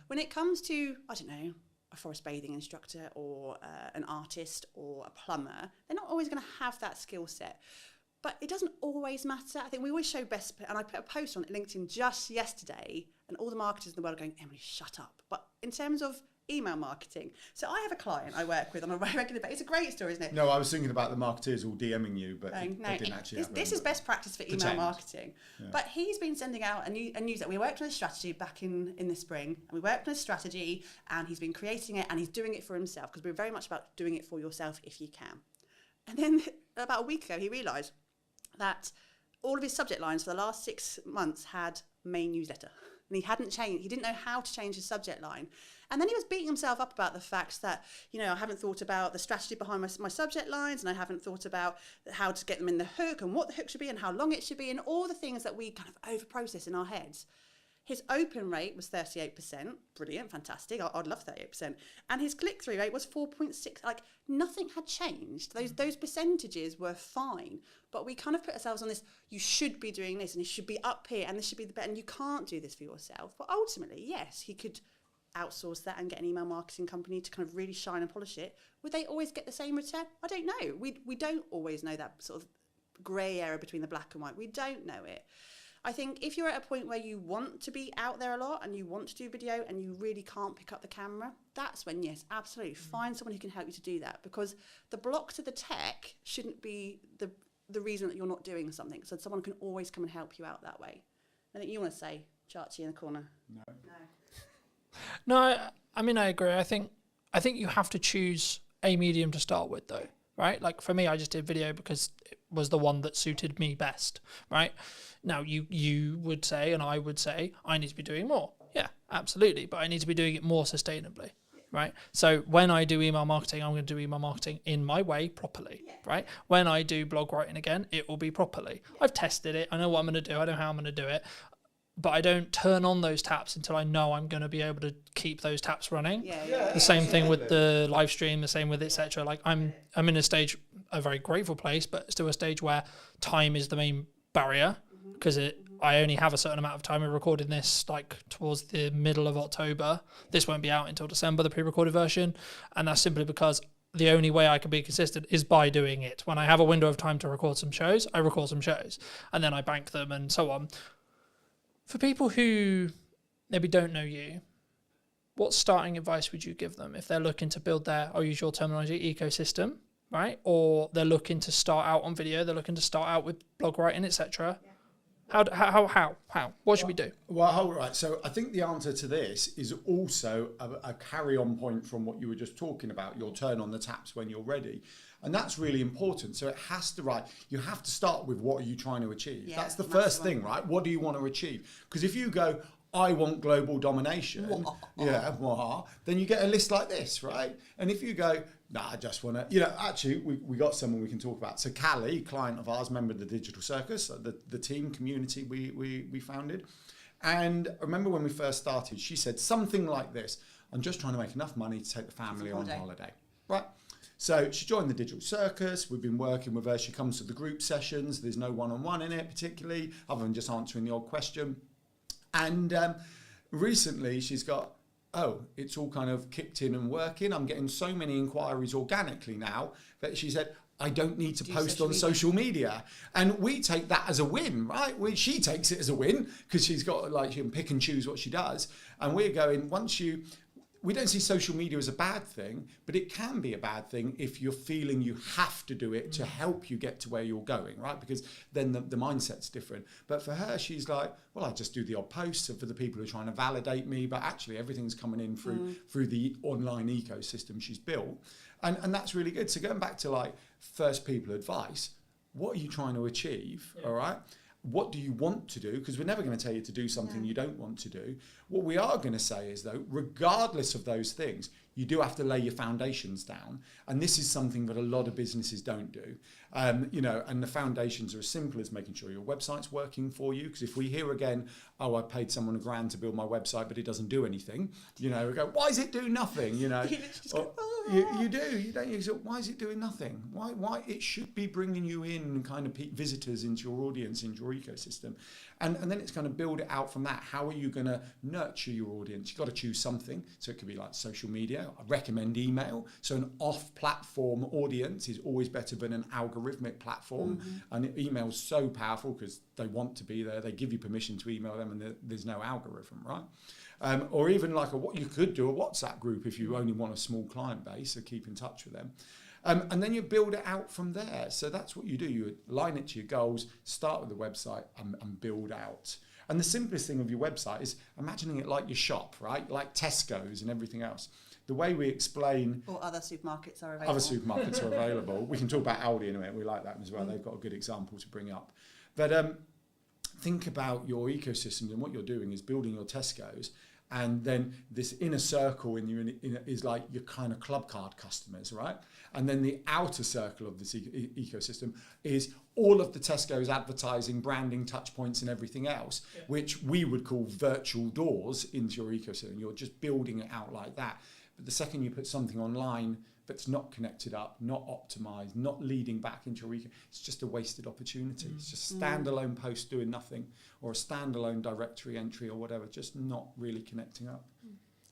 When it comes to, I don't know, a forest bathing instructor or an artist or a plumber, they're not always going to have that skill set. But it doesn't always matter. I think we always show best, and I put a post on LinkedIn just yesterday, and all the marketers in the world are going, Emily, shut up. But in terms of email marketing, so I have a client I work with on a regular basis. It's a great story, isn't it? No, I was thinking about the marketers all DMing you, but they didn't actually. This is best practice for email marketing. Yeah. But he's been sending out a news that we worked on a strategy back in the spring, and we worked on a strategy, and he's been creating it, and he's doing it for himself, because we're very much about doing it for yourself if you can. And then about a week ago, he realised that all of his subject lines for the last 6 months had main newsletter, and he hadn't changed. He didn't know how to change his subject line, and then he was beating himself up about the fact that I haven't thought about the strategy behind my subject lines, and I haven't thought about how to get them in the hook and what the hook should be and how long it should be and all the things that we kind of over process in our heads. His open rate was 38%, brilliant, fantastic. I'd love 38%, and his click-through rate was 4.6. Like, nothing had changed. Those percentages were fine, but we kind of put ourselves on this. You should be doing this, and you should be up here, and this should be the better. And you can't do this for yourself. But ultimately, yes, he could outsource that and get an email marketing company to kind of really shine and polish it. Would they always get the same return? I don't know. We don't always know that sort of grey area between the black and white. We don't know it. I think if you're at a point where you want to be out there a lot and you want to do video and you really can't pick up the camera, that's when, yes, absolutely, find someone who can help you to do that, because the block to the tech shouldn't be the reason that you're not doing something. So someone can always come and help you out that way. I think you want to say, Chachi in the corner. No, I mean, I agree. I think you have to choose a medium to start with, though, right? Like, for me, I just did video because it was the one that suited me best, right? Now, you would say, and I would say, I need to be doing more. Yeah, absolutely. But I need to be doing it more sustainably, right? So when I do email marketing, I'm going to do email marketing in my way properly, right? When I do blog writing again, it will be properly. I've tested it. I know what I'm going to do. I know how I'm going to do it. But I don't turn on those taps until I know I'm going to be able to keep those taps running. The same thing with the live stream, the same with etc. Like, I'm in a very grateful place, but still a stage where time is the main barrier. because I only have a certain amount of time. We're recording this like towards the middle of October. This won't be out until December, the pre-recorded version. And that's simply because the only way I can be consistent is by doing it. When I have a window of time to record some shows, I record some shows and then I bank them and so on. For people who maybe don't know you, what starting advice would you give them if they're looking to build their, I'll use your terminology, ecosystem, right? Or they're looking to start out on video, they're looking to start out with blog writing, etc. How? What should we do? Well, right. So I think the answer to this is also a carry-on point from what you were just talking about. You'll turn on the taps when you're ready. And that's really important. So it has to, you have to start with what are you trying to achieve? Yeah, that's the first thing, right? What do you want to achieve? Because if you go, I want global domination, then you get a list like this, right? And if you go, I just want to, actually, we got someone we can talk about. So Callie, client of ours, member of the Digital Circus, the team community we founded. And I remember when we first started, she said something like this: I'm just trying to make enough money to take the family on holiday, right? So she joined the Digital Circus. We've been working with her. She comes to the group sessions. There's no one-on-one in it particularly, other than just answering the odd question. And recently she's got, it's all kind of kicked in and working. I'm getting so many inquiries organically now that she said, I don't need to post on social media. And we take that as a win, right? She takes it as a win because she's got, she can pick and choose what she does. And we're going, we don't see social media as a bad thing, but it can be a bad thing if you're feeling you have to do it to help you get to where you're going, right? Because then the mindset's different. But for her, she's like, well, I just do the odd posts for the people who are trying to validate me, but actually everything's coming in through the online ecosystem she's built. And that's really good. So going back to first people advice, what are you trying to achieve, all right? What do you want to do? Because we're never going to tell you to do something you don't want to do. What we are going to say is, though, regardless of those things, you do have to lay your foundations down. And this is something that a lot of businesses don't do. And the foundations are as simple as making sure your website's working for you. Because if we hear again, I paid someone $1,000 to build my website, but it doesn't do anything, we go, why is it doing nothing? You do. You don't. You say, why is it doing nothing? Why? It should be bringing you in kind of visitors into your audience, into your ecosystem. And then it's going to build it out from that. How are you going to nurture your audience? You've got to choose something. So it could be like social media. I recommend email. So an off-platform audience is always better than an algorithmic platform. Mm-hmm. And email's so powerful because they want to be there. They give you permission to email them and there's no algorithm, right? Or even what you could do a WhatsApp group if you only want a small client base, so keep in touch with them. And then you build it out from there. So that's what you do. You align it to your goals, start with the website and build out. And the simplest thing of your website is imagining it like your shop, right? Like Tesco's and everything else. The way we explain... Or other supermarkets are available. We can talk about Aldi in a minute. We like that as well. They've got a good example to bring up. But think about your ecosystem, and what you're doing is building your Tesco's. And then this inner circle is like your kind of club card customers, right? And then the outer circle of this ecosystem is all of the Tesco's advertising, branding, touch points and everything else, which we would call virtual doors into your ecosystem. You're just building it out like that. But the second you put something online that's not connected up, not optimized, not leading back into your ecosystem, it's just a wasted opportunity. It's just a standalone post doing nothing, or a standalone directory entry or whatever, just not really connecting up.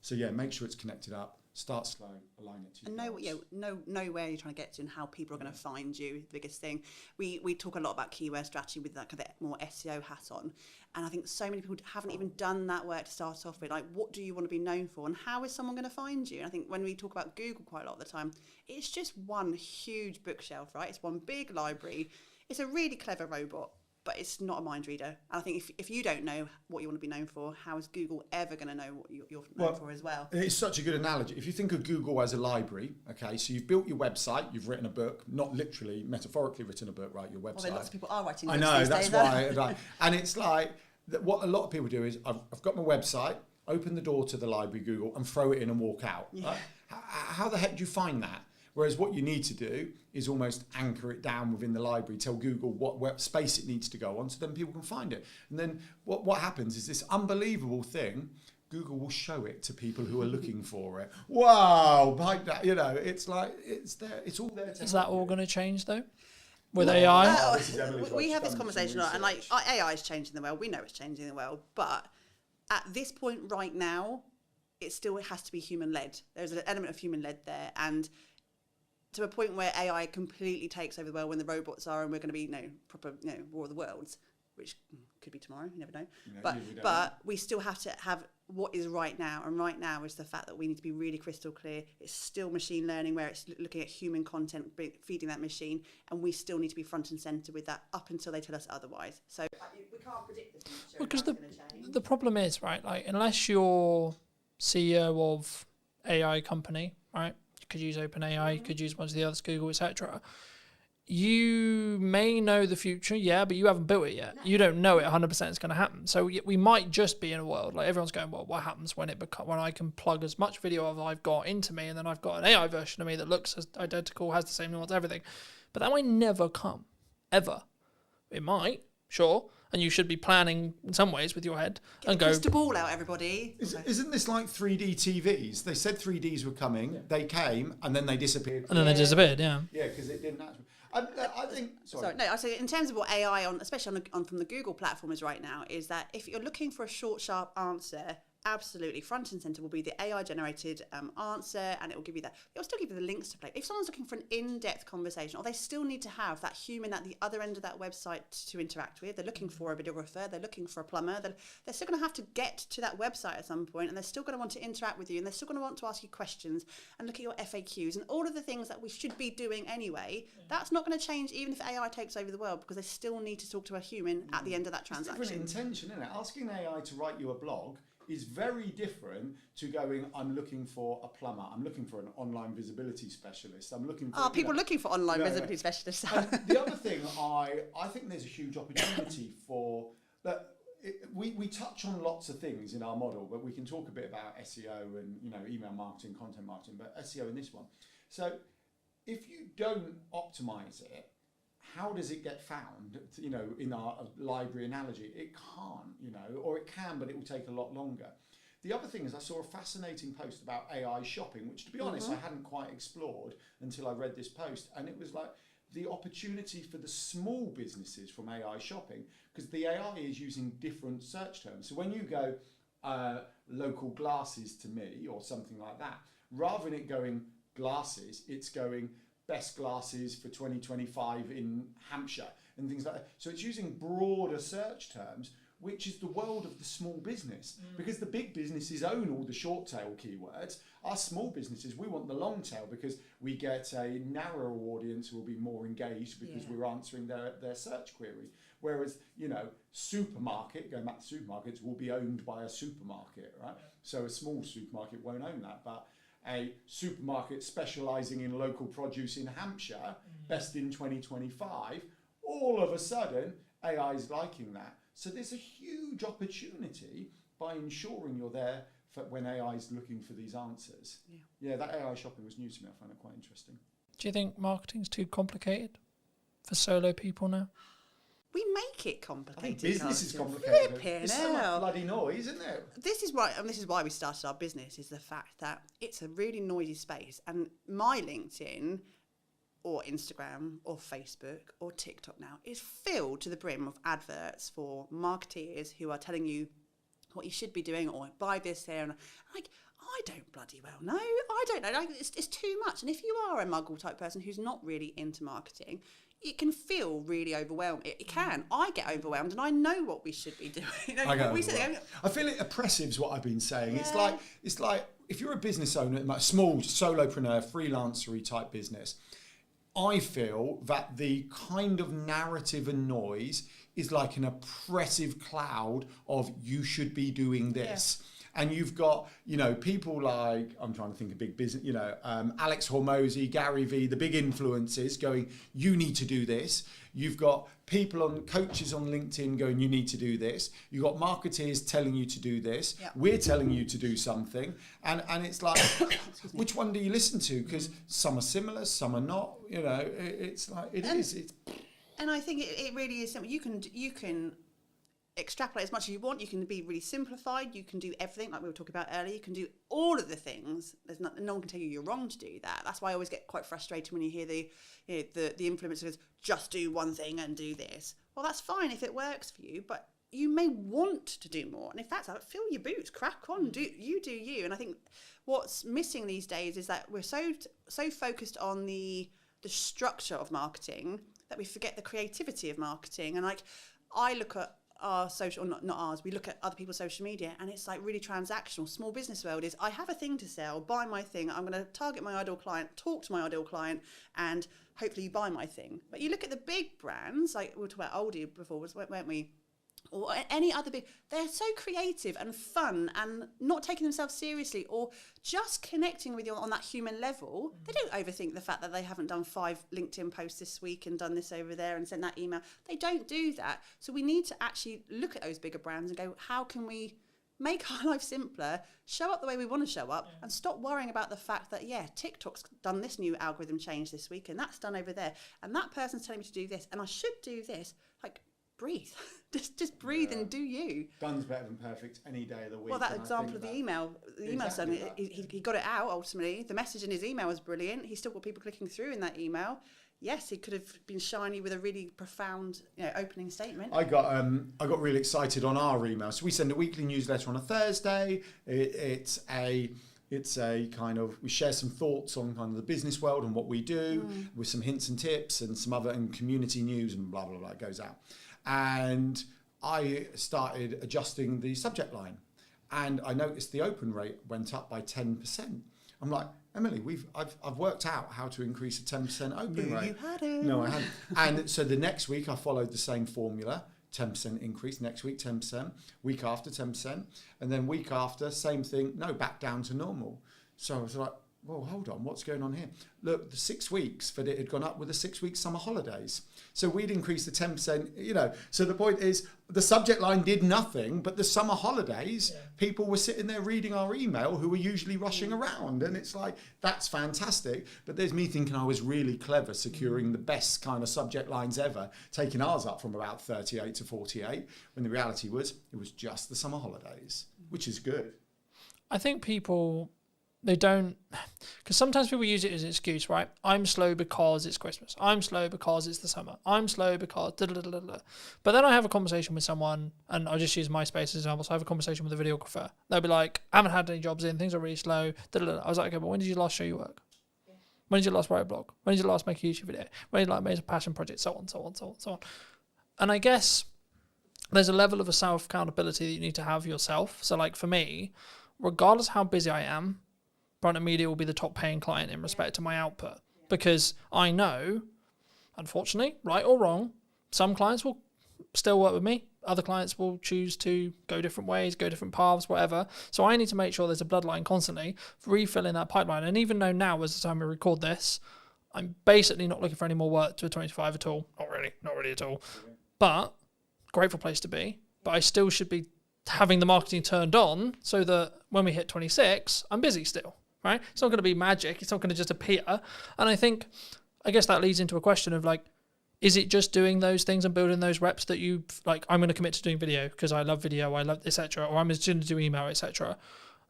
So make sure it's connected up. Start slow, align it to you. And know where you're trying to get to and how people are going to find you. The biggest thing. We talk a lot about keyword strategy with that kind of more SEO hat on. And I think so many people haven't even done that work to start off with. What do you want to be known for? And how is someone going to find you? And I think when we talk about Google quite a lot of the time, it's just one huge bookshelf, right? It's one big library. It's a really clever robot, but it's not a mind reader. And I think if you don't know what you want to be known for, how is Google ever going to know what you're known for as well? It's such a good analogy. If you think of Google as a library, okay, so you've built your website, you've written a book, not literally, metaphorically written a book, right, your website. Well, lots of people are writing books. I know, that's why. Right. And it's like, what a lot of people do is, I've got my website, open the door to the library, Google, and throw it in and walk out. Yeah. Right? How the heck do you find that? Whereas what you need to do is almost anchor it down within the library, tell Google what space it needs to go on, so then people can find it. And then what happens is this unbelievable thing, Google will show it to people who are looking for it. Wow, like that, it's like, it's there, it's all there. Is that all going to change though? with AI? We have this conversation a lot, and like AI is changing the world. We know it's changing the world, but at this point right now, it still has to be human led. There's an element of human led there, and to a point where AI completely takes over the world when the robots are, and we're going to be proper War of the Worlds, which could be tomorrow. You never know. But we still have to have what is right now, and right now is the fact that we need to be really crystal clear. It's still machine learning, where it's looking at human content, feeding that machine, and we still need to be front and center with that up until they tell us otherwise. So we can't predict the future. Because the problem is, right, like unless you're CEO of AI company, right, you could use OpenAI, you could use one of the others, Google, etc. You may know the future, yeah, but you haven't built it yet. You don't know it 100% is going to happen. So we might just be in a world like everyone's going, well, what happens when when I can plug as much video as I've got into me, and then I've got an AI version of me that looks as identical, has the same nuance, everything. But that might never come, ever. It might, sure, and you should be planning in some ways with your head and go. Crystal ball out, everybody. Isn't this like 3D TVs? They said 3Ds were coming, they came, and then they disappeared. And then they disappeared, yeah. Yeah, because it didn't actually. I think. Sorry. No, I say in terms of what AI especially from the Google platform is right now, is that if you're looking for a short, sharp answer, absolutely front and center will be the AI generated answer, and it will give you that. It will still give you the links to play. If someone's looking for an in-depth conversation, or they still need to have that human at the other end of that website to interact with, they're looking for a videographer, they're looking for a plumber, they're still going to have to get to that website at some point, and they're still going to want to interact with you, and they're still going to want to ask you questions and look at your FAQs and all of the things that we should be doing anyway. That's not going to change even if AI takes over the world, because they still need to talk to a human at the end of that transaction. It's different intention, isn't it? Asking AI to write you a blog is very different to going, I'm looking for a plumber, I'm looking for an online visibility specialist, I'm looking for... people looking for online visibility specialists. And the other thing, I think there's a huge opportunity for... We touch on lots of things in our model, but we can talk a bit about SEO and email marketing, content marketing, but SEO in this one. So if you don't optimize it, how does it get found? In our library analogy, it can't, or it can, but it will take a lot longer. The other thing is I saw a fascinating post about AI shopping, which to be honest, I hadn't quite explored until I read this post. And it was like the opportunity for the small businesses from AI shopping, because the AI is using different search terms. So when you go local glasses to me or something like that, rather than it going glasses, it's going best glasses for 2025 in Hampshire and things like that. So it's using broader search terms, which is the world of the small business, because the big businesses own all the short tail keywords. Our small businesses, we want the long tail, because we get a narrower audience who will be more engaged because we're answering their search query. Whereas, supermarket, going back to supermarkets, will be owned by a supermarket, right? So a small supermarket won't own that, but a supermarket specialising in local produce in Hampshire, best in 2025, all of a sudden AI is liking that. So there's a huge opportunity by ensuring you're there for when AI is looking for these answers. Yeah, that AI shopping was new to me. I found it quite interesting. Do you think marketing's too complicated for solo people now? We make it complicated. I think business is complicated. It's so much bloody noise, isn't it? This is why we started our business, is the fact that it's a really noisy space. And my LinkedIn or Instagram or Facebook or TikTok now is filled to the brim of adverts for marketeers who are telling you what you should be doing, or buy this here. And like, I don't bloody well know. I don't know. Like, it's too much. And if you are a muggle type person who's not really into marketing, it can feel really overwhelming. It can. I get overwhelmed, and I know what we should be doing. I feel it oppressive is what I've been saying. Yeah. It's like if you're a business owner, like small solopreneur, freelancery type business, I feel that the kind of narrative and noise is like an oppressive cloud of you should be doing this. Yeah. And you've got, people like, I'm trying to think of big business, Alex Hormozy, Gary Vee, the big influencers going, you need to do this. You've got coaches on LinkedIn going, you need to do this. You've got marketeers telling you to do this. Yep. We're telling you to do something. And it's like, which one do you listen to? Because some are similar, some are not. It's like, it is. And I think it really is simple. You can extrapolate as much as you want. You can be really simplified. You can do everything like we were talking about earlier. You can do all of the things. No one can tell you you're wrong to do that. That's why I always get quite frustrated when you hear the influencers just do one thing and do this. Well, that's fine if it works for you, but you may want to do more. And in fact, fill your boots, crack on, do you. And I think what's missing these days is that we're so focused on the structure of marketing that we forget the creativity of marketing. And like, I look at our social, not ours, we look at other people's social media, and it's like really transactional. Small business world is, I have a thing to sell, buy my thing, I'm going to target my ideal client, talk to my ideal client, and hopefully you buy my thing. But you look at the big brands, like we were talking about Aldi before, weren't we? Or any other big, they're so creative and fun and not taking themselves seriously, or just connecting with you on that human level. They don't overthink the fact that they haven't done 5 LinkedIn posts this week and done this over there and sent that email. They don't do that. So we need to actually look at those bigger brands and go, how can we make our life simpler, show up the way we want to show up, and stop worrying about the fact that, TikTok's done this new algorithm change this week, and that's done over there, and that person's telling me to do this, and I should do this. Like, breathe. just breathe and do you. Done's better than perfect any day of the week. Well, that example of the email Exactly son, he got it out ultimately. The message in his email was brilliant. He still got people clicking through in that email. Yes, he could have been shiny with a really profound, opening statement. I got really excited on our email. So we send a weekly newsletter on a Thursday. It's a kind of, we share some thoughts on kind of the business world and what we do with some hints and tips and some other and community news and blah, blah, blah, it goes out. And I started adjusting the subject line, and I noticed the open rate went up by 10%. I'm like, Emily, I've worked out how to increase a 10% open rate. You hadn't. No, I hadn't. And so the next week I followed the same formula, 10% increase, next week 10%, week after 10%, and then week after, same thing, no, back down to normal. So I was like, well, hold on, what's going on here? Look, the 6 weeks that it had gone up with the 6 week summer holidays. So we'd increased the 10%, So the point is, the subject line did nothing, but the summer holidays, people were sitting there reading our email who were usually rushing around. And it's like, that's fantastic. But there's me thinking I was really clever, securing the best kind of subject lines ever, taking ours up from about 38 to 48, when the reality was, it was just the summer holidays, which is good. I think people... They don't, because sometimes people use it as an excuse, right? I'm slow because it's Christmas. I'm slow because it's the summer. I'm slow because da-da-da-da-da. But then I have a conversation with someone, and I'll just use MySpace as an example. So I have a conversation with a videographer. They'll be like, I haven't had any jobs in, things are really slow. Da-da-da-da. I was like, okay, but when did you last show your work? When did you last write a blog? When did you last make a YouTube video? When did you make a passion project? So on, so on, so on, so on. And I guess there's a level of a self-accountability that you need to have yourself. So like for me, regardless how busy I am, Brunton Media will be the top paying client in respect to my output, because I know, unfortunately, right or wrong, some clients will still work with me. Other clients will choose to go different ways, go different paths, whatever. So I need to make sure there's a bloodline constantly, refilling that pipeline. And even though now, as the time we record this, I'm basically not looking for any more work to a 25 at all. Not really at all. But grateful place to be. But I still should be having the marketing turned on so that when we hit 26, I'm busy still. Right? It's not going to be magic. It's not going to just appear. And I guess that leads into a question of like, is it just doing those things and building those reps that you like, I'm going to commit to doing video because I love video, I love etc. Or I'm just going to do email, etc.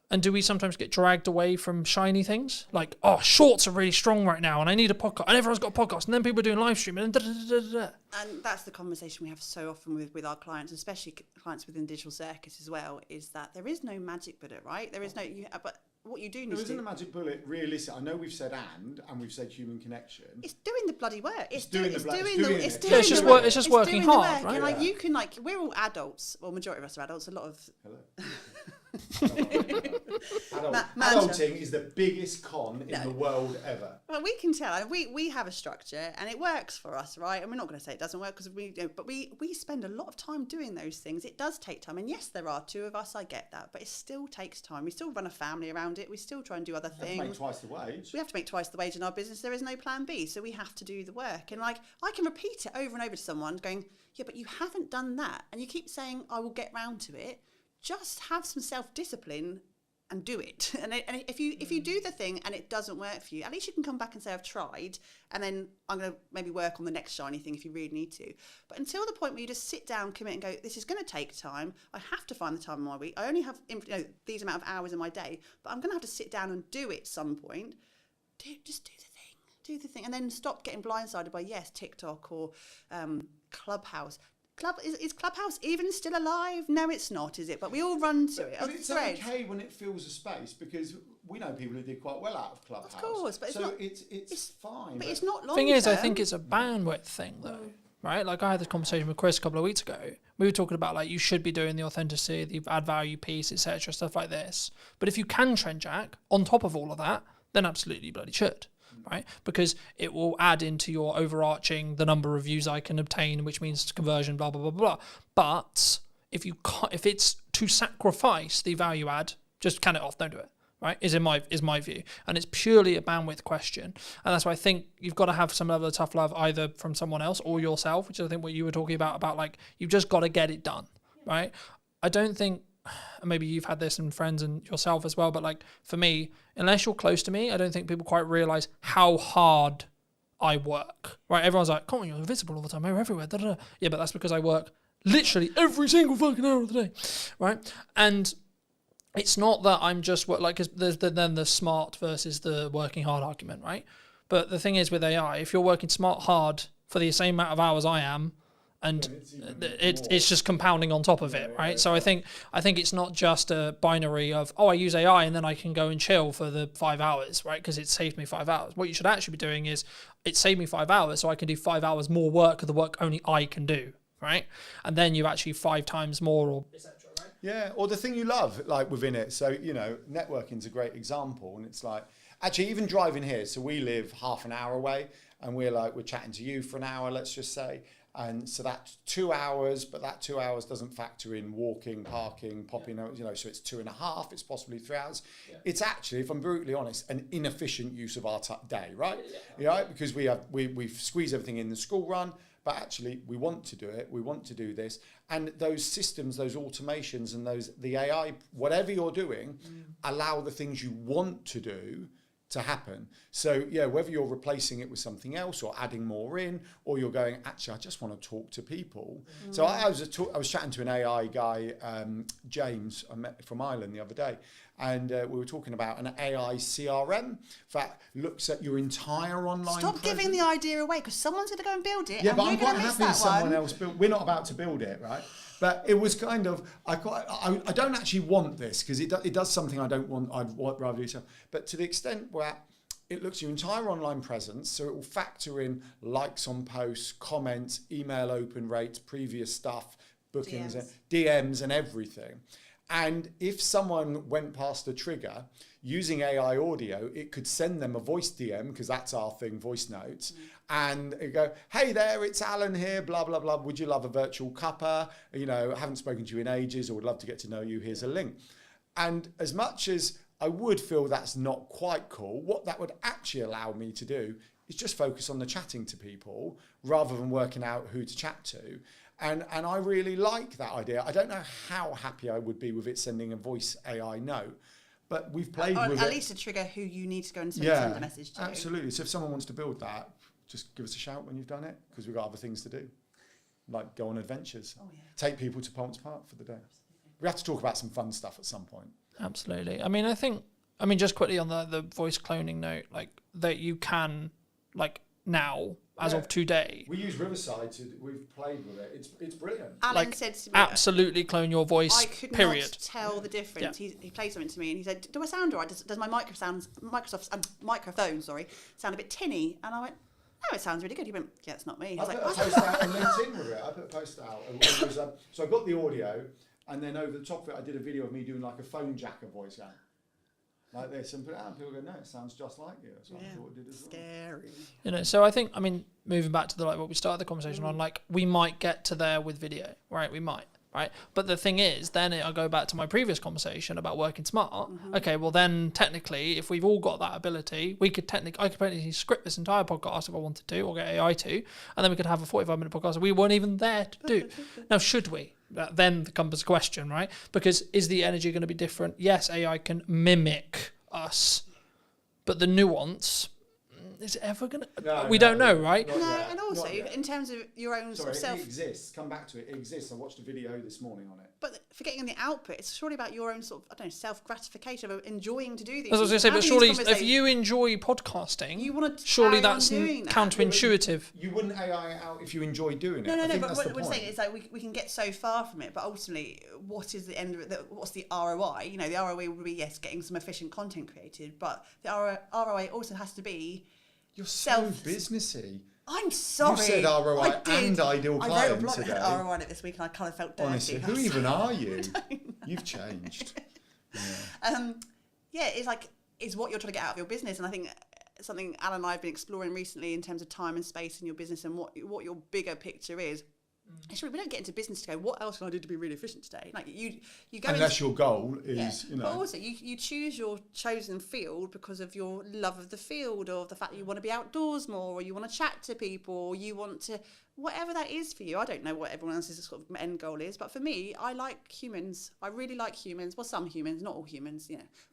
And do we sometimes get dragged away from shiny things? Like, oh, shorts are really strong right now and I need a podcast. And everyone's got a podcast. And then people are doing live streaming and da-da-da-da-da. And that's the conversation we have so often with our clients, especially clients within Digital Circus as well, is that there is no magic bullet, right? There is no, but what you do need to do... There isn't a magic bullet, realistic. I know we've said and we've said human connection. It's doing the bloody work. It's just working hard, right? And like you can we're all adults. Well, majority of us are adults. A lot of... Hello. Adulting is the biggest con in the world ever. Well, we can tell. We have a structure and it works for us, right? And we're not going to say it doesn't work because we spend a lot of time doing those things. It does take time. And yes, there are 2 of us. I get that. But it still takes time. We still run a family around it. We still try and do other things. We have to make twice the wage. We have to make twice the wage in our business. There is no plan B. So we have to do the work. And I can repeat it over and over to someone going, yeah, but you haven't done that. And you keep saying, I will get round to it. Just have some self-discipline and do it. And if you do the thing and it doesn't work for you, at least you can come back and say, I've tried, and then I'm going to maybe work on the next shiny thing if you really need to. But until the point where you just sit down, commit and go, this is going to take time. I have to find the time in my week. I only have these amount of hours in my day, but I'm going to have to sit down and do it at some point. Just do the thing. Do the thing. And then stop getting blindsided by, TikTok or Clubhouse. Is Clubhouse even still alive? No, it's not, is it? But we all run to it. But it's okay when it fills a space, because we know people who did quite well out of Clubhouse. Of course, but it's fine. But it's not long Thing is, I term. think it's a bandwidth thing, though. Right? Like, I had this conversation with Chris a couple of weeks ago. We were talking about, like, you should be doing the authenticity, the add value piece, etc., stuff like this. But if you can trend jack on top of all of that, then absolutely you bloody should. Right? Because it will add into your overarching, the number of views I can obtain, which means conversion, blah, blah, blah, blah. But if it's to sacrifice the value add, just can it off, don't do it. Right? Is my view. And it's purely a bandwidth question. And that's why I think you've got to have some level of tough love either from someone else or yourself, which is I think what you were talking about like, you've just got to get it done. Right? I don't think, maybe you've had this in friends and yourself as well, but like for me, unless you're close to me, I don't think people quite realize how hard I work. Right? Everyone's like, come on, you're invisible all the time, you're everywhere. Da, da, da. Yeah, but that's because I work literally every single fucking hour of the day. Right? And it's not that I'm just like, cause there's then the smart versus the working hard argument, right? But the thing is with AI, if you're working smart hard for the same amount of hours I am, and it's just compounding on top of it, right? So I think it's not just a binary of, I use AI and then I can go and chill for the 5 hours, right? Because it saved me 5 hours. What you should actually be doing is, it saved me 5 hours, so I can do 5 hours more work of the work only I can do, right? And then you actually 5 times more, or etc. Right? Yeah, or the thing you love, like within it. So networking's a great example, and it's like actually even driving here. So we live half an hour away, and we're chatting to you for an hour, let's just say. And so that's 2 hours, but that 2 hours doesn't factor in walking, parking, popping, so it's 2.5, it's possibly 3 hours. Yeah. It's actually, if I'm brutally honest, an inefficient use of our day, right? Yeah. Because we've squeezed everything in the school run, but actually we want to do it, we want to do this. And those systems, those automations and the AI, whatever you're doing, allow the things you want to do to happen. So whether you're replacing it with something else or adding more in, or you're going, actually, I just want to talk to people. So I was chatting to an AI guy, James, I met from Ireland the other day, and we were talking about an AI CRM that looks at your entire online Stop presence. giving the idea away, because someone's going to go and build it. Yeah, and but we're I'm quite gonna miss happy that someone one. else built. We're not about to build it, right? But it was kind of, I don't actually want this, because it does something I don't want. I'd rather do so. But to the extent where it looks at your entire online presence, so it will factor in likes on posts, comments, email open rates, previous stuff, bookings, DMs and everything. And if someone went past a trigger, using AI audio, it could send them a voice DM, because that's our thing, voice notes, and it go, hey there, it's Alan here, blah, blah, blah. Would you love a virtual cuppa? I haven't spoken to you in ages, or would love to get to know you. Here's a link. And as much as I would feel that's not quite cool, what that would actually allow me to do is just focus on the chatting to people rather than working out who to chat to. And I really like that idea. I don't know how happy I would be with it sending a voice AI note, but we've played with it. At least to trigger who you need to go and send the message to. Absolutely. So if someone wants to build that, just give us a shout when you've done it, because we've got other things to do, like go on adventures, take people to Palms Park for the day. We have to talk about some fun stuff at some point. Absolutely. I mean, just quickly on the voice cloning note, like that you can, like now, as of today. We use Riverside we've played with it. It's brilliant. Alan said to me, absolutely clone your voice, I could period. not tell the difference. Yeah. He played something to me and he said, do I sound all right? Does my microphone sound a bit tinny? And I went, no, it sounds really good. He went, yeah, it's not me. I put a post out on LinkedIn with it. I put a post out. It was, so I got the audio, and then over the top of it, I did a video of me doing like a phone jacker voice out. Like this, and put it out, and people go, no, it sounds just like you. So I thought it did as well. Scary. So I think, moving back to what we started the conversation on, we might get to there with video, right? We might, right? But the thing is, then I'll go back to my previous conversation about working smart. Mm-hmm. Okay, well then, technically, if we've all got that ability, I could technically script this entire podcast if I wanted to, or get AI to, and then we could have a 45-minute podcast that we weren't even there to do. Now, should we? that then becomes a question, right? Because is the energy going to be different? Yes, AI can mimic us, but the nuance, is it ever going to... we don't know, right? No, and also, in terms of your own sort of self... It exists. Come back to it. It exists. I watched a video this morning on it. But forgetting on the output, it's surely about your own sort of, I don't know, self-gratification of enjoying to do these. As I was going to say, but surely if you enjoy podcasting, you want to surely that's counterintuitive. You wouldn't AI it out if you enjoy doing it. No, but what we're saying is like we can get so far from it, but ultimately, what is the end of it? What's the ROI? You know, the ROI would be, yes, getting some efficient content created, but the ROI also has to be You're so businessy. I'm sorry. You said ROI and ideal client I wrote a blog today. that had ROI on it this week, and I kind of felt dirty. Honestly, who even are you? You've changed. It's like, it's what you're trying to get out of your business, and I think something Alan and I have been exploring recently in terms of time and space in your business and what your bigger picture is. Actually, we don't get into business to go, what else can I do to be really efficient today? Like you go unless your goal is, But also you choose your chosen field because of your love of the field, or the fact that you want to be outdoors more, or you want to chat to people, or you want to, whatever that is for you. I don't know what everyone else's sort of end goal is, but for me, I like humans. I really like humans. Well, some humans, not all humans,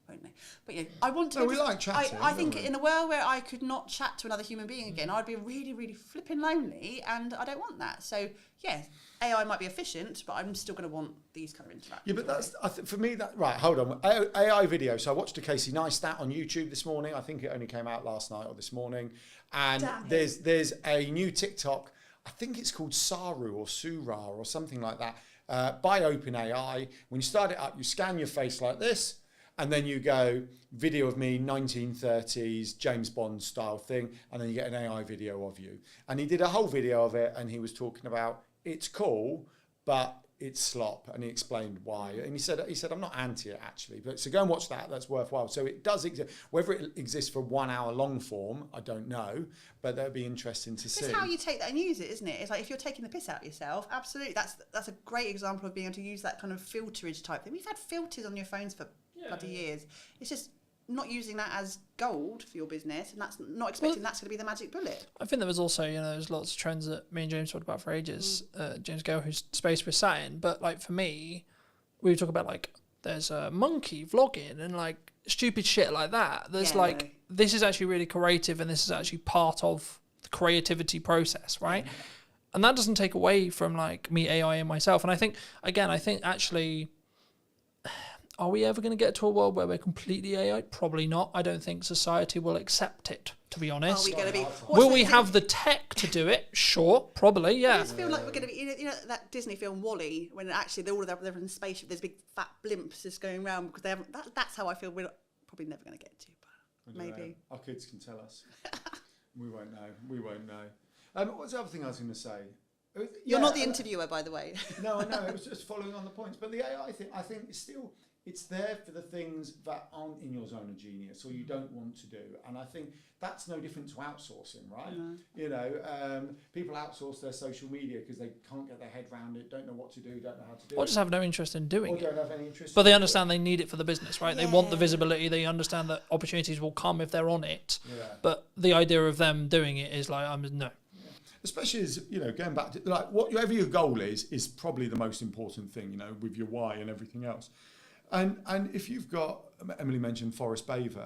won't they? But I want to. No, we like chatting. I think in a world where I could not chat to another human being again, I'd be really, really flipping lonely, and I don't want that. So yeah, AI might be efficient, but I'm still going to want these kind of interactions. Yeah, but that's for me. That right? Hold on. AI video. So I watched a Casey Neistat on YouTube this morning. I think it only came out last night or this morning. And there's a new TikTok. I think it's called Saru or Sura or something like that, by OpenAI. When you start it up, you scan your face like this, and then you go video of me, 1930s James Bond style thing, and then you get an AI video of you. And he did a whole video of it, and he was talking about it's cool, but it's slop, and he explained why. And he said I'm not anti it actually, but so go and watch that. That's worthwhile. So it does exist. Whether it exists for 1 hour long form, I don't know, but that'd be interesting to see. It's how you take that and use it, isn't it? It's like if you're taking the piss out of yourself, absolutely. That's a great example of being able to use that kind of filterage type thing. We've had filters on your phones for bloody years. It's just not using that as gold for your business, and that's not expecting that's going to be the magic bullet. I think there was also, there's lots of trends that me and James talked about for ages. James Gale, whose space we're sat in, but like for me, we talk about like there's a monkey vlogging and like stupid shit like that. There's this is actually really creative, and this is actually part of the creativity process, right? Yeah. And that doesn't take away from like me AI and myself. And I think actually, are we ever going to get to a world where we're completely AI? Probably not. I don't think society will accept it, to be honest. Are we going to be? Will we have the tech to do it? Sure, probably, yeah. I just feel like we're going to be, you know that Disney film WALL-E, when actually they're in a spaceship, there's big fat blimps just going around because they haven't. That's how I feel we're probably never going to get to, but maybe. Our kids can tell us. We won't know. What's the other thing I was going to say? You're not the interviewer, by the way. No, I know. It was just following on the points. But the AI thing, I think, is still... It's there for the things that aren't in your zone of genius or you don't want to do. And I think that's no different to outsourcing, right? No. People outsource their social media because they can't get their head around it, don't know what to do, don't know how to do it. Or just have no interest in doing it. Or don't have any interest. But they understand they need it for the business, right? Yeah. They want the visibility. They understand that opportunities will come if they're on it. Yeah. But the idea of them doing it is like, no. Especially as, going back to, like, whatever your goal is probably the most important thing, with your why and everything else. And if you've got, Emily mentioned forest bathing,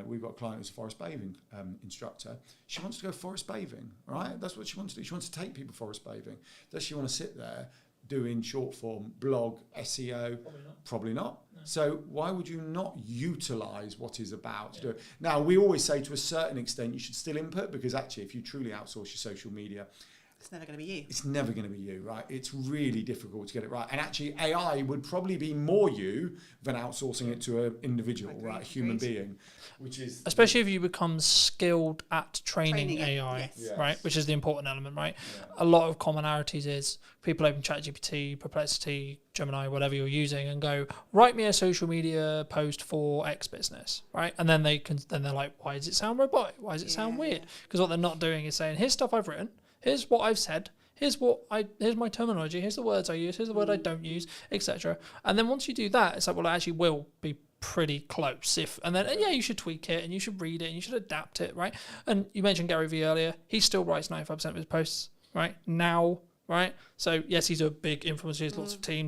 we've got a client who's a forest bathing instructor. She wants to go forest bathing, right? That's what she wants to do. She wants to take people forest bathing. Does she want to sit there doing short form, blog, SEO? Probably not. No. So why would you not utilise what is about to do it? Now, we always say to a certain extent you should still input, because actually if you truly outsource your social media, it's never going to be you. It's never going to be you, right? It's really difficult to get it right. And actually, AI would probably be more you than outsourcing it to an individual, right? A human being, which is... Especially if you become skilled at training AI, right? Which is the important element, right? Yeah. A lot of commonalities is people open ChatGPT, Perplexity, Gemini, whatever you're using, and go, write me a social media post for X business, right? And then they're like, why does it sound robotic? Why does it sound weird? Because what they're not doing is saying, here's stuff I've written. Here's what I've said. Here's my terminology. Here's the words I use. Here's the word I don't use, etc. And then once you do that, it's like, well, it actually will be pretty close. And then you should tweak it and you should read it and you should adapt it, right? And you mentioned Gary Vee earlier. He still writes 95% of his posts, right? Now, right? So yes, he's a big influencer, he has lots of team,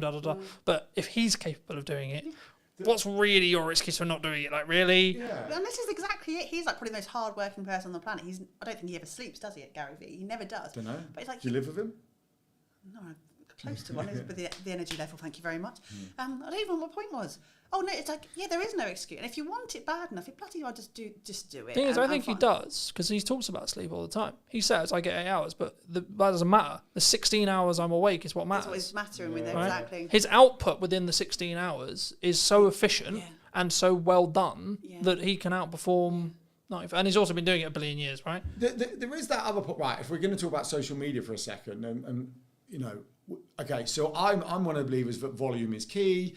but if he's capable of doing it, what's really your excuse for not doing it? Like, really? Yeah. And this is exactly it. He's like probably the most hard-working person on the planet. I don't think he ever sleeps, does he, at Gary Vee? He never does. Don't know. But it's like, do you live with him? No, I'm close to one. With the energy level, thank you very much. I don't even know what my point was. Oh no, it's like, yeah, there is no excuse. And if you want it bad enough, you bloody well just do it. Thing is, I think he does, because he talks about sleep all the time. He says I get 8 hours, but that doesn't matter. The 16 hours I'm awake is what matters. That's what is mattering with it, right? exactly. His output within the 16 hours is so efficient and so well done that he can outperform. And he's also been doing it a billion years, right? There is that other point, right? If we're going to talk about social media for a second, and you know, okay, so I'm one of the believers that volume is key.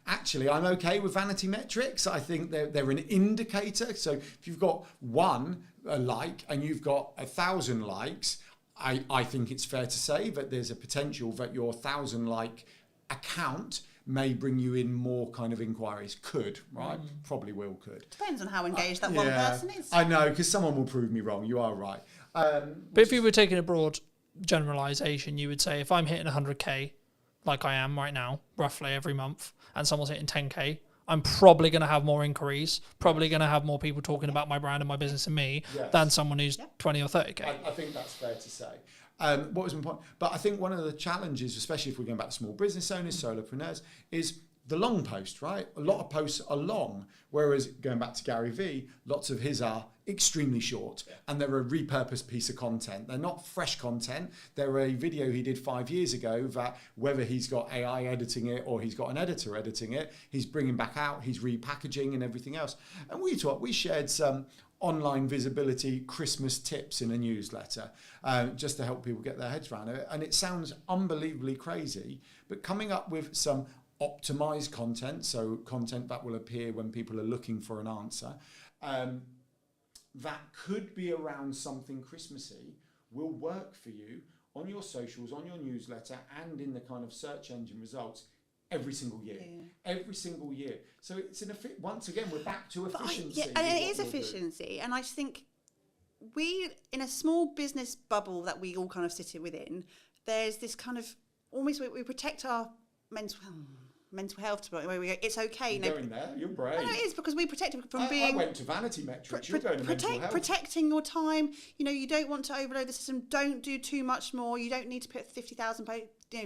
Actually, I'm okay with vanity metrics. I think they're an indicator. So if you've got one like and you've got 1,000 likes, I think it's fair to say that there's a potential that your 1,000 like account may bring you in more kind of inquiries. Could, right? Probably could. Depends on how engaged that one person is. I know, because someone will prove me wrong. You are right. But if you were taking a broad generalization, you would say if I'm hitting 100k, like I am right now, roughly every month, and someone's hitting 10k, I'm probably going to have more inquiries, probably going to have more people talking about my brand and my business and me than someone who's 20 or 30k. I think that's fair to say. What was my point? But I think one of the challenges, especially if we're going back to small business owners, solopreneurs, is the long post, right? A lot of posts are long, whereas going back to Gary Vee, lots of his are extremely short, and they're a repurposed piece of content. They're not fresh content. They're a video he did 5 years ago that, whether he's got AI editing it or he's got an editor editing it, he's bringing back out, he's repackaging and everything else. And we shared some online visibility Christmas tips in a newsletter, just to help people get their heads around it. And it sounds unbelievably crazy, but coming up with some optimized content, so content that will appear when people are looking for an answer, that could be around something Christmassy, will work for you on your socials, on your newsletter, and in the kind of search engine results every single year. Every single year. So it's once again, we're back to efficiency. And it is efficiency. And I just think we, in a small business bubble that we all kind of sit within, there's this kind of, almost we protect our mental health, where we go, it's okay. You're going there, you're brave. No, it is, because we protect it from being... I went to vanity metrics, you're going to mental health. Protecting your time, you don't want to overload the system, don't do too much more, you don't need to put 50,000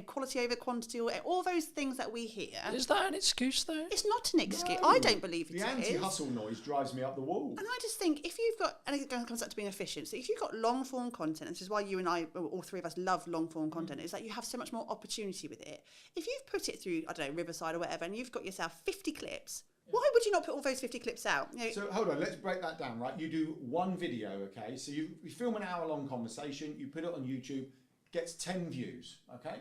quality over quantity, or all those things that we hear. Is that an excuse, though? It's not an excuse. No, I don't believe it is. The anti-hustle noise drives me up the wall. And I just think, if you've got, and it comes back to being efficient, so if you've got long-form content, and this is why you and I, all three of us, love long-form content, is that you have so much more opportunity with it. If you've put it through, I don't know, Riverside or whatever, and you've got yourself 50 clips, why would you not put all those 50 clips out? So hold on, let's break that down, right? You do one video, okay? So you film an hour-long conversation, you put it on YouTube, gets 10 views, okay?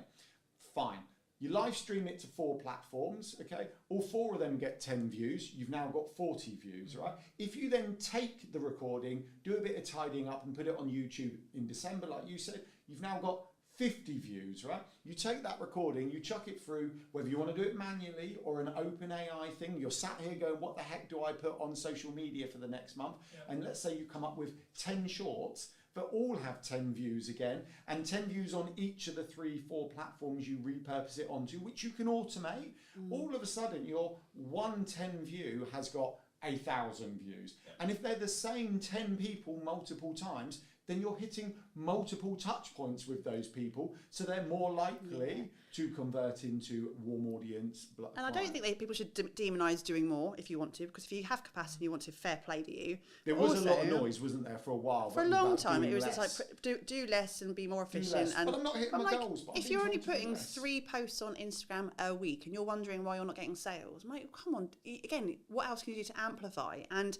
Fine. You live stream it to 4 platforms, okay? All 4 of them get 10 views. You've now got 40 views, right? If you then take the recording, do a bit of tidying up and put it on YouTube in December, like you said, you've now got 50 views, right? You take that recording, you chuck it through, whether you want to do it manually or an open AI thing, you're sat here going, what the heck do I put on social media for the next month? Yeah. And let's say you come up with 10 shorts that all have 10 views again, and 10 views on each of the 3-4 platforms you repurpose it onto, which you can automate. All of a sudden, your 110 view has got 1,000 views. And if they're the same 10 people multiple times, then you're hitting multiple touch points with those people, so they're more likely to convert into warm audience. And I don't think people should demonise doing more if you want to, because if you have capacity, you want to, fair play to you. There was a lot of noise, wasn't there, for a while? For a long time, it was just like do less and be more efficient. And but I'm not hitting my goals. If you're only putting 3 posts on Instagram a week and you're wondering why you're not getting sales, mate, come on. Again, what else can you do to amplify? And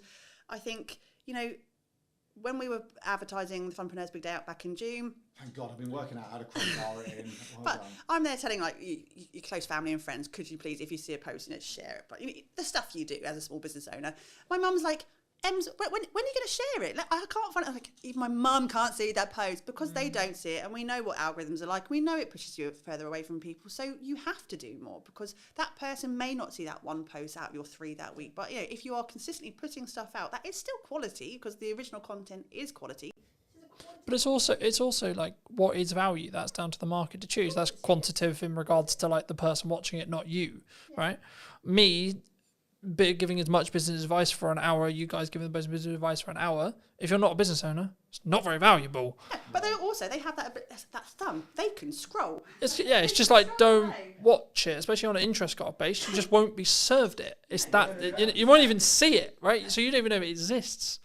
I think, when we were advertising the Funpreneurs Big Day Out back in June. Thank God, I've been working out how to crowbar it in. But I'm there telling your close family and friends, could you please, if you see a post, share it. But the stuff you do as a small business owner. My mum's like, Ems, when are you going to share it? I can't find it. Like, even my mum can't see that post because they don't see it, and we know what algorithms are like. We know it pushes you further away from people, so you have to do more, because that person may not see that one post out of your 3 that week. But if you are consistently putting stuff out, that is still quality, because the original content is quality. But it's also like, what is value? That's down to the market to choose. That's quantitative in regards to like the person watching it, not you, right? Me giving as much business advice for an hour, you guys giving the business advice for an hour. If you're not a business owner, it's not very valuable. Yeah, but they have that thumb. They can scroll. It's just like, don't watch it, especially on an interest card base. You just won't be served it. It's that you won't even see it, right? So you don't even know it exists.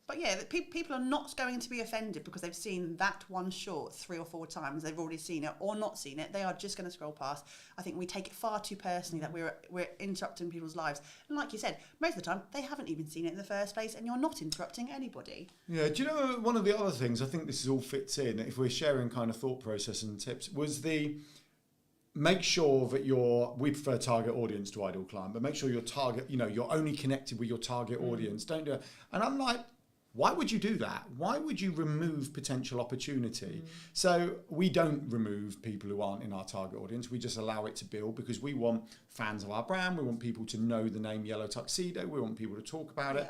But yeah, people are not going to be offended because they've seen that one short 3 or 4 times. They've already seen it or not seen it. They are just going to scroll past. I think we take it far too personally that we're interrupting people's lives. And like you said, most of the time they haven't even seen it in the first place, and you're not interrupting anybody. Yeah, do you know one of the other things, I think this all fits in, if we're sharing kind of thought process and tips, was the make sure that we prefer target audience to ideal client, but make sure your target, you're only connected with your target audience. Don't do it. And I'm like, why would you do that? Why would you remove potential opportunity? So we don't remove people who aren't in our target audience. We just allow it to build because we want fans of our brand. We want people to know the name Yellow Tuxedo. We want people to talk about it.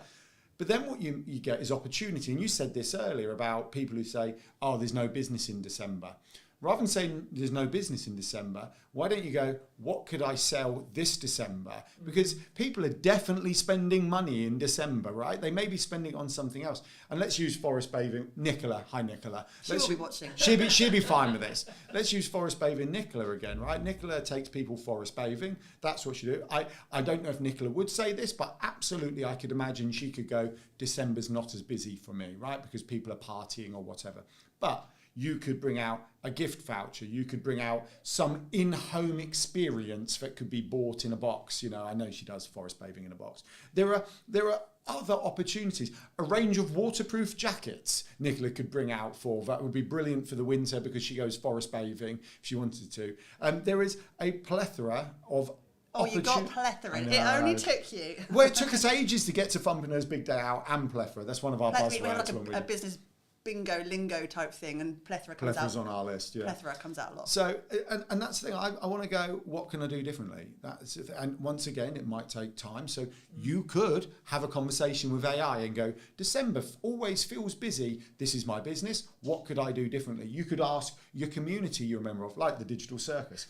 But then what you get is opportunity. And you said this earlier about people who say, oh, there's no business in December. Rather than saying there's no business in December, why don't you go, what could I sell this December? Because people are definitely spending money in December, right? They may be spending on something else. And let's use forest bathing. Nicola, hi Nicola. She'll be watching. She'll be fine with this. Let's use forest bathing Nicola again, right? Nicola takes people forest bathing. That's what she do. I don't know if Nicola would say this, but absolutely I could imagine she could go, December's not as busy for me, right? Because people are partying or whatever. But you could bring out a gift voucher. You could bring out some in-home experience that could be bought in a box. I know she does forest bathing in a box. There are other opportunities. A range of waterproof jackets Nicola could bring out that would be brilliant for the winter because she goes forest bathing if she wanted to. There is a plethora of you got plethora. It only took you. Well, it took us ages to get to Fumpino's Big Day Out and plethora. That's one of our buzzwords. We have like a business bingo lingo type thing, and plethora comes Plethra's out. on our list, yeah. Plethora comes out a lot. So, and that's the thing. I want to go, what can I do differently? And once again, it might take time. So you could have a conversation with AI and go, December always feels busy. This is my business. What could I do differently? You could ask your community you're a member of, like the Digital Circus.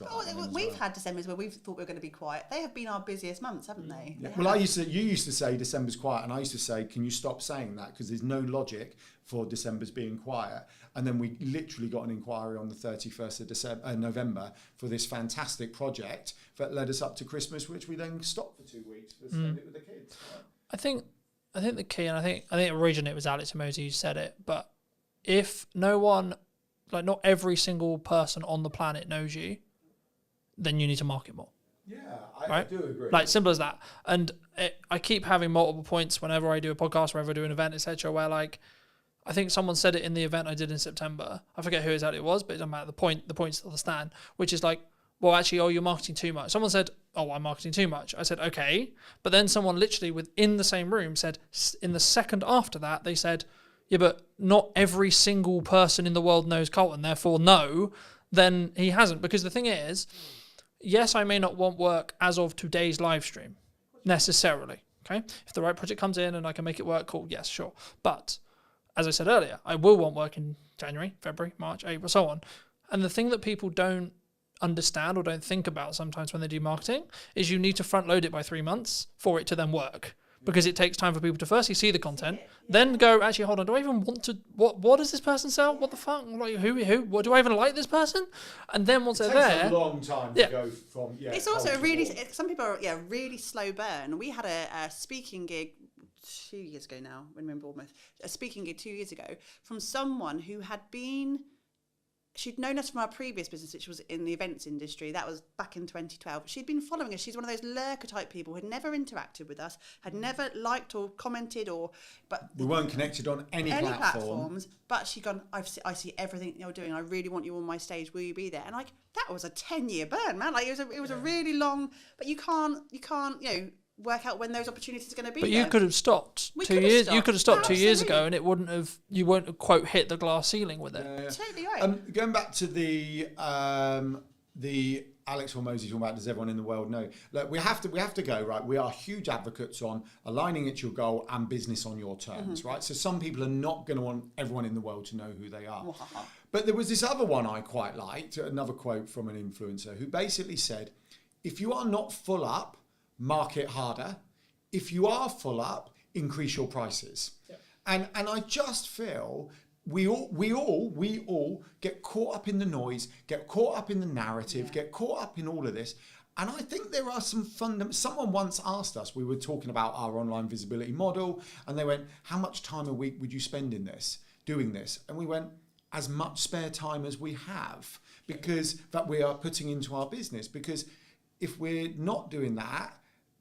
We've had Decembers where we've thought we were going to be quiet. They have been our busiest months, haven't they? Yeah. Well, you used to say December's quiet, and I used to say, can you stop saying that? Because there's no logic for December's being quiet. And then we literally got an inquiry on the 31st of November for this fantastic project that led us up to Christmas, which we then stopped for 2 weeks to spend it with the kids. Right? I think the key, and I think originally it was Alex and Mosey who said it, but if no one, like not every single person on the planet knows you, then you need to market more. Yeah, I do agree. Like, simple as that. And I keep having multiple points whenever I do a podcast, whenever I do an event, etc., where like, I think someone said it in the event I did in September. I forget who exactly it was, but it doesn't matter. The point still stands, which is like, well, actually, you're marketing too much. Someone said, oh, I'm marketing too much. I said, okay. But then someone literally within the same room said, in the second after that, they said, yeah, but not every single person in the world knows Colton, therefore no, then he hasn't. Because the thing is, yes, I may not want work as of today's live stream, necessarily, okay? If the right project comes in and I can make it work, cool, yes, sure. But as I said earlier, I will want work in January, February, March, April, so on. And the thing that people don't understand or don't think about sometimes when they do marketing is you need to front load it by 3 months for it to then work. Because it takes time for people to firstly see the content, then go, actually, hold on, do I even want to, what does this person sell? What the fuck? Like, who, what, do I even like this person? And then once they're there. It takes a long time to go from, It's also some people are, really slow burn. We had a speaking gig 2 years ago now, when we were in Bournemouth, a speaking gig 2 years ago from someone who had been, she'd known us from our previous business, which was in the events industry. That was back in 2012. She'd been following us. She's one of those lurker type people who had never interacted with us, had never liked or commented but we weren't connected on any platforms. But she'd gone, I see everything you're doing. I really want you on my stage. Will you be there? And like, that was a 10-year burn, man. Like, it was a really long, but you can't, work out when those opportunities are going to be. But you could have stopped 2 years. You could have stopped 2 years ago, and it wouldn't have. You wouldn't have, quote, hit the glass ceiling with it. Yeah. Totally right. Going back to the Alex Hormozy talking about, does everyone in the world know? Look, we have to go, right? We are huge advocates on aligning it to your goal and business on your terms, right? So some people are not going to want everyone in the world to know who they are. But there was this other one I quite liked, another quote from an influencer who basically said, if you are not full up, market harder. If you are full up, increase your prices. Yeah. And I just feel we all get caught up in the noise, get caught up in the narrative, get caught up in all of this. And I think there are some someone once asked us, we were talking about our online visibility model, and they went, how much time a week would you spend in this, doing this? And we went, as much spare time as we have, because that we are putting into our business. Because if we're not doing that,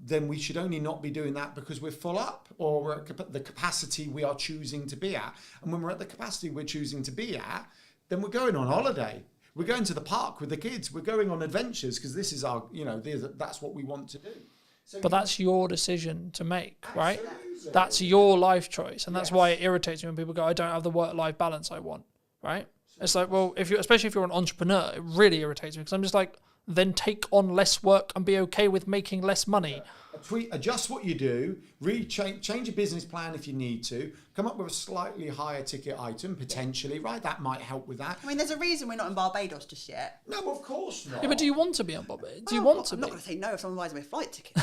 then we should only not be doing that because we're full up, or we're at the capacity we are choosing to be at. And when we're at the capacity we're choosing to be at, then we're going on holiday. We're going to the park with the kids. We're going on adventures because this is our, that's what we want to do. So, but that's your decision to make, right? That's your life choice. And that's why it irritates me when people go, I don't have the work-life balance I want, right? It's like, well, especially if you're an entrepreneur, it really irritates me because I'm just like, then take on less work and be okay with making less money. Adjust what you do, change your business plan if you need to, come up with a slightly higher ticket item, potentially, right? That might help with that. I mean, there's a reason we're not in Barbados just yet. No, of course not. Yeah, but do you want to be on Barbados? Do you want to I'm be? not going to say no if someone buys me a flight ticket.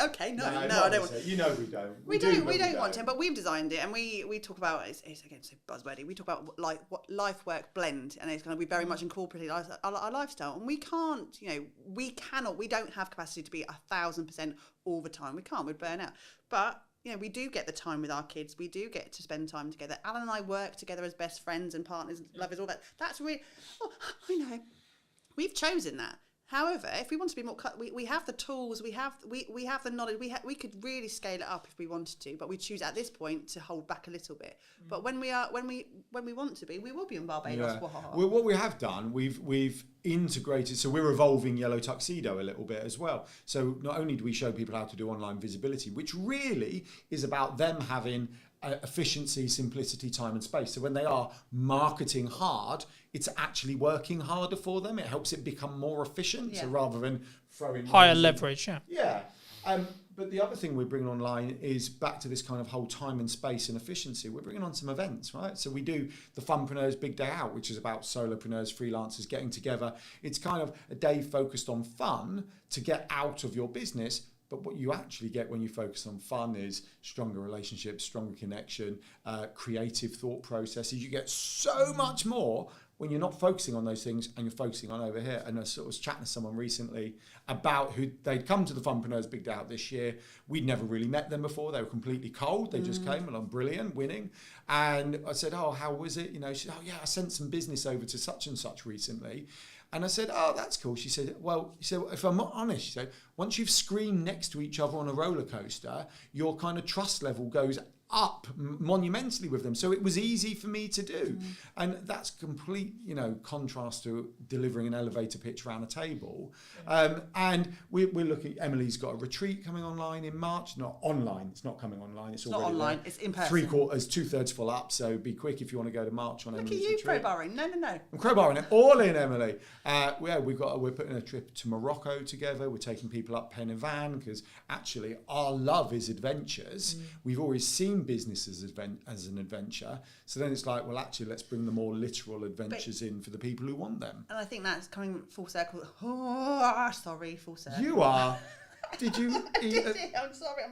Okay, no, I don't want to. You know we don't. We don't want to, but we've designed it, and we talk about, it's again so buzzwordy, we talk about like what life-work blend, and it's going to be very much incorporated our lifestyle, and we can't, we don't have capacity to be 1,000% all the time. We can't, we'd burn out. But we do get the time with our kids. We do get to spend time together. Alan and I work together as best friends and partners, lovers, all that. That's really, I know. We've chosen that. However, if we want to be more, we have the tools, we have the knowledge. We could really scale it up if we wanted to, but we choose at this point to hold back a little bit. But when we want to be, we will be in Barbados. Yeah. Well, what we have done, we've integrated. So we're evolving Yellow Tuxedo a little bit as well. So not only do we show people how to do online visibility, which really is about them having efficiency, simplicity, time and space. So when they are marketing hard, it's actually working harder for them. It helps it become more efficient. So rather than throwing higher leverage, but the other thing we're bringing online is back to this kind of whole time and space and efficiency. We're bringing on some events, right? So we do the Funpreneurs Big Day Out, which is about solopreneurs, freelancers getting together. It's kind of a day focused on fun to get out of your business. But what you actually get when you focus on fun is stronger relationships, stronger connection, creative thought processes. You get so much more when you're not focusing on those things and you're focusing on over here. And I sort of was chatting to someone recently about who they'd come to the Funpreneurs Big Day Out this year. We'd never really met them before. They were completely cold. They just came along, brilliant, winning. And I said, oh, how was it? She said, oh yeah, I sent some business over to such and such recently. And I said, oh, that's cool. She said, well, if I'm not honest, she said, once you've screamed next to each other on a roller coaster, your kind of trust level goes up monumentally with them. So it was easy for me to do. And that's complete, contrast to delivering an elevator pitch around a table. And we're looking, Emily's got a retreat coming online in March. Not online, it's not coming online. It's already not online, there. It's in person. 2/3 full up, so be quick if you want to go to March on Emily's retreat. Look at you crowbarring. No. I'm crowbarring it all in, Emily. We're putting a trip to Morocco together. We're taking people up Pen y Fan because actually our love is adventures. We've always seen business as an adventure, so then it's like, well, actually let's bring the more literal adventures in for the people who want them. And I think that's coming full circle. Full circle. You are. Did you? I'm sorry.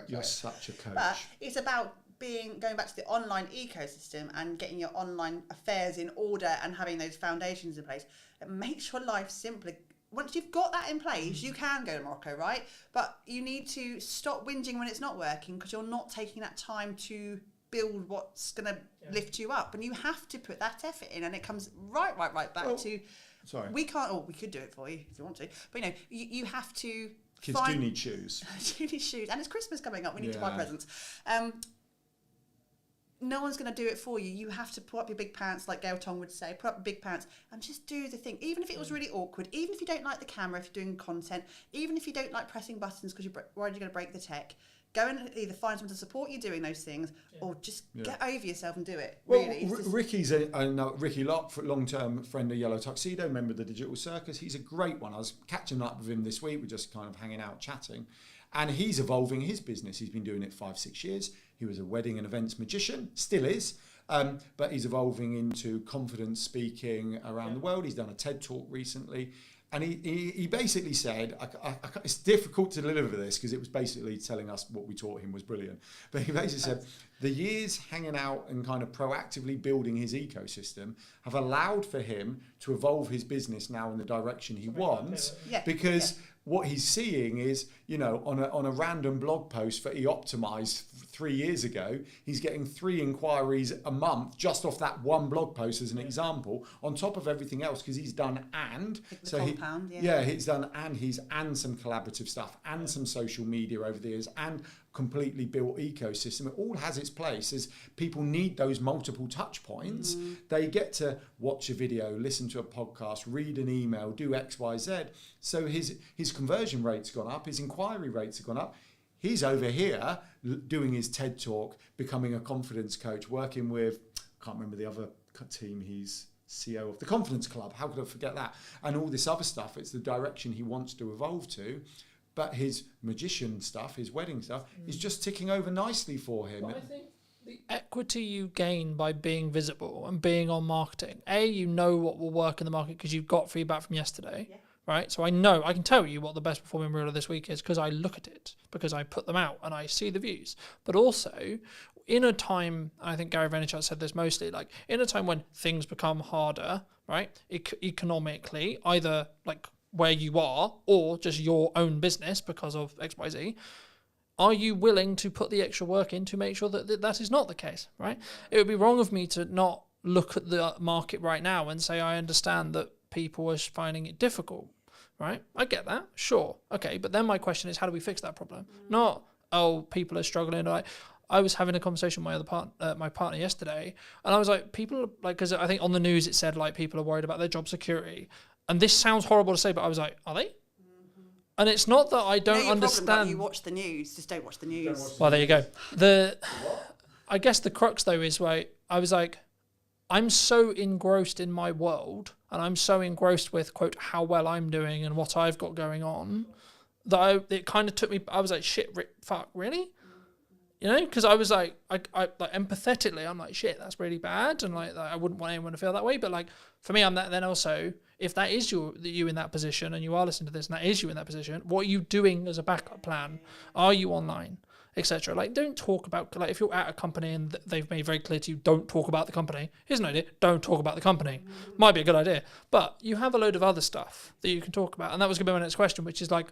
You're such a coach. But it's about going back to the online ecosystem and getting your online affairs in order and having those foundations in place. It makes your life simpler. Once you've got that in place, you can go to Morocco, right? But you need to stop whinging when it's not working because you're not taking that time to build what's going to lift you up. And you have to put that effort in, and it comes right back to... Sorry. We can't... we could do it for you if you want to. But, you have to... Kids do need shoes. do need shoes. And it's Christmas coming up. We need to buy presents. No one's going to do it for you. You have to put up your big pants, like Gail Tong would say, put up your big pants and just do the thing. Even if it was really awkward, even if you don't like the camera, if you're doing content, even if you don't like pressing buttons because you're worried you're going to break the tech, Go and either find someone to support you doing those things, or just get over yourself and do it. Well, Really, Ricky's Ricky Locke, long-term friend of Yellow Tuxedo, member of the Digital Circus. He's a great one. I was catching up with him this week. We're just kind of hanging out, chatting, and he's evolving his business. He's been doing it 5-6 years. He was a wedding and events magician, still is, but he's evolving into confidence speaking around the world. He's done a TED Talk recently. And he basically said, it's difficult to deliver this because it was basically telling us what we taught him was brilliant. But he basically said, the years hanging out and kind of proactively building his ecosystem have allowed for him to evolve his business now in the direction he wants. Because what he's seeing is, on a random blog post that he optimized 3 years ago, he's getting 3 inquiries a month just off that one blog post as an example, on top of everything else, because he's done he's done and some collaborative stuff and some social media over the years and completely built ecosystem. It all has its place. As people need those multiple touch points, they get to watch a video, listen to a podcast, read an email, do X, Y, Z. So his conversion rate's gone up, his inquiry rates have gone up. He's over here doing his TED Talk, becoming a confidence coach, working with, I can't remember the other team, he's CEO of the Confidence Club. How could I forget that? And all this other stuff, it's the direction he wants to evolve to. But his magician stuff, his wedding stuff, is just ticking over nicely for him. Well, I think the equity you gain by being visible and being on marketing, you know what will work in the market because you've got feedback from yesterday, right? So I can tell you what the best performing reel of this week is because I look at it, because I put them out and I see the views. But also, in a time, I think Gary Vaynerchuk said this mostly, like in a time when things become harder, right, economically, either like where you are or just your own business because of XYZ, are you willing to put the extra work in to make sure that is not the case, right? It would be wrong of me to not look at the market right now and say I understand that people are finding it difficult, right? I get that, sure, okay, but then my question is, how do we fix that problem? Not, people are struggling. I was having a conversation with my partner yesterday, and I was like, people like, because I think on the news it said like people are worried about their job security, and this sounds horrible to say, but I was like, are they? And it's not that I don't understand. Problem, you watch the news, just don't watch the news. Well, there you go. I guess the crux though is I was like, I'm so engrossed in my world, and I'm so engrossed with quote how well I'm doing and what I've got going on, that it kind of took me. I was like, shit, fuck, really? Because I was like, I like empathetically, I'm like, shit, that's really bad, and like I wouldn't want anyone to feel that way. But like for me, I'm that. Then also, if that is you in that position, and you are listening to this, and that is you in that position, what are you doing as a backup plan? Are you online, etc.? Like, don't talk about like if you're at a company and they've made very clear to you, don't talk about the company. Here's an idea: don't talk about the company. Might be a good idea, but you have a load of other stuff that you can talk about, and that was going to be my next question, which is like,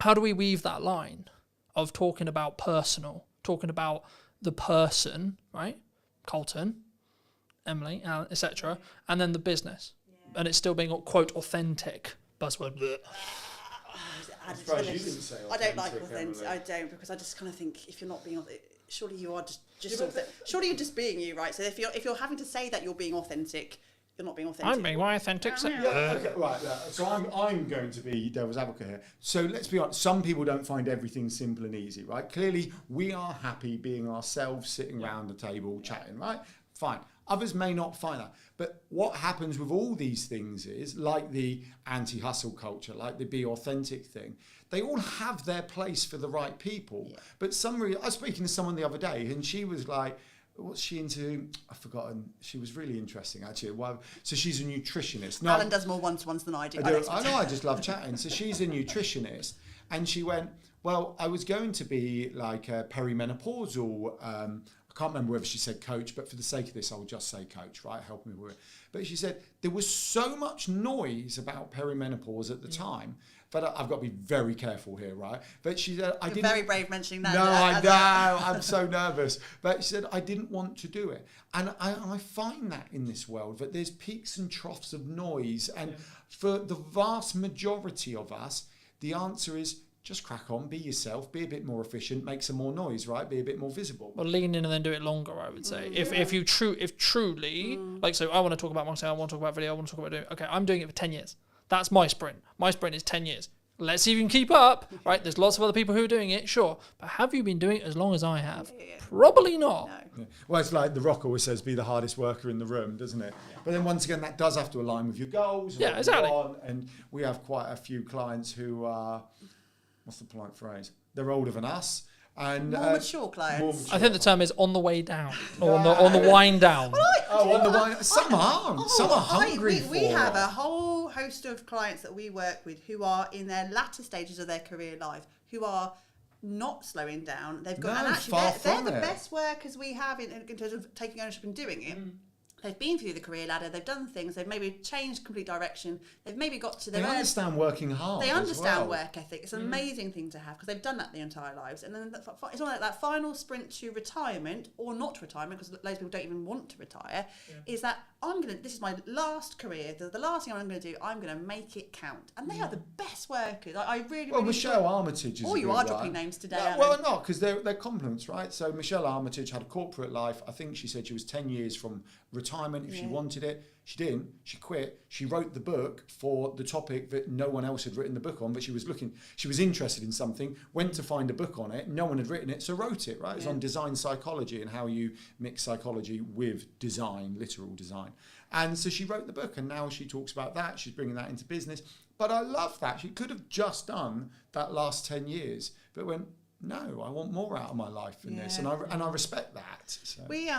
how do we weave that line of talking about personal? Talking about the person, right? Colton, Emily, Alan, etc., and then the business, and it's still being quote authentic. Buzzword. I don't like authentic. I don't, because I just kind of think if you're not being authentic, surely you are surely you're just being you, right? So if you're having to say that you're being authentic, you're not being authentic. I'm being my authentic. Okay, right. So I'm going to be devil's advocate here. So let's be honest. Some people don't find everything simple and easy, right? Clearly, we are happy being ourselves, sitting around the table, chatting, right? Fine. Others may not find that. But what happens with all these things is, like the anti-hustle culture, like the be authentic thing, they all have their place for the right people. Yeah. But I was speaking to someone the other day, and she was like, what's she into? I've forgotten. She was really interesting, actually. So she's a nutritionist. No, Alan does more one-to-ones than I do. I know, I just love chatting. So she's a nutritionist. And she went, well, I was going to be like a perimenopausal, I can't remember whether she said coach, but for the sake of this, I'll just say coach, right? Help me with it. But she said, there was so much noise about perimenopause at the time, but I've got to be very careful here, right? But she said, You're very brave mentioning that. No, I know, I'm so nervous. But she said, I didn't want to do it. And I find that in this world, that there's peaks and troughs of noise. And for the vast majority of us, the answer is just crack on, be yourself, be a bit more efficient, make some more noise, right? Be a bit more visible. Well, lean in and then do it longer, I would say. If truly, like, so I want to talk about marketing, I want to talk about video, I want to talk about doing, okay, I'm doing it for 10 years. That's my sprint. My sprint is 10 years. Let's see if you can keep up, right? There's lots of other people who are doing it, sure. But have you been doing it as long as I have? Probably not. No. Yeah. Well, it's like The Rock always says, be the hardest worker in the room, doesn't it? But then once again, that does have to align with your goals. And Yeah, what exactly. You want. And we have quite a few clients who are, what's the polite phrase? They're older than us. And More mature clients. I think the term is on the way down, or on the wind down. on the wine. Some aren't. Some are hungry we have it. a whole host of clients that we work with who are in their latter stages of their career life, who are not slowing down. They've got, and actually, they're the best workers we have in terms of taking ownership and doing it. They've been through the career ladder. They've done things. They've maybe changed complete direction. They've maybe got to their They understand working hard. They understand well. work ethic. It's an amazing thing to have because they've done that their entire lives. And then it's not like that final sprint to retirement or not retirement, because loads of people don't even want to retire. Is that this is my last career. The last thing I'm going to do, I'm going to make it count. And they are the best workers. I really. Well, really Michelle Armitage is. Oh, you are dropping names today. No, well, not because they're compliments, right? So Michelle Armitage had a corporate life. I think she said she was 10 years from retirement if she wanted it. She didn't. She quit. She wrote the book for the topic that no one else had written the book on, but she was interested in something, went to find a book on it. No one had written it, so wrote it, right? It's on design psychology and how you mix psychology with design, literal design. And so she wrote the book, and now she talks about that. She's bringing that into business. But I love that. She could have just done that last 10 years, but went, no, I want more out of my life than this. And I respect that. So. We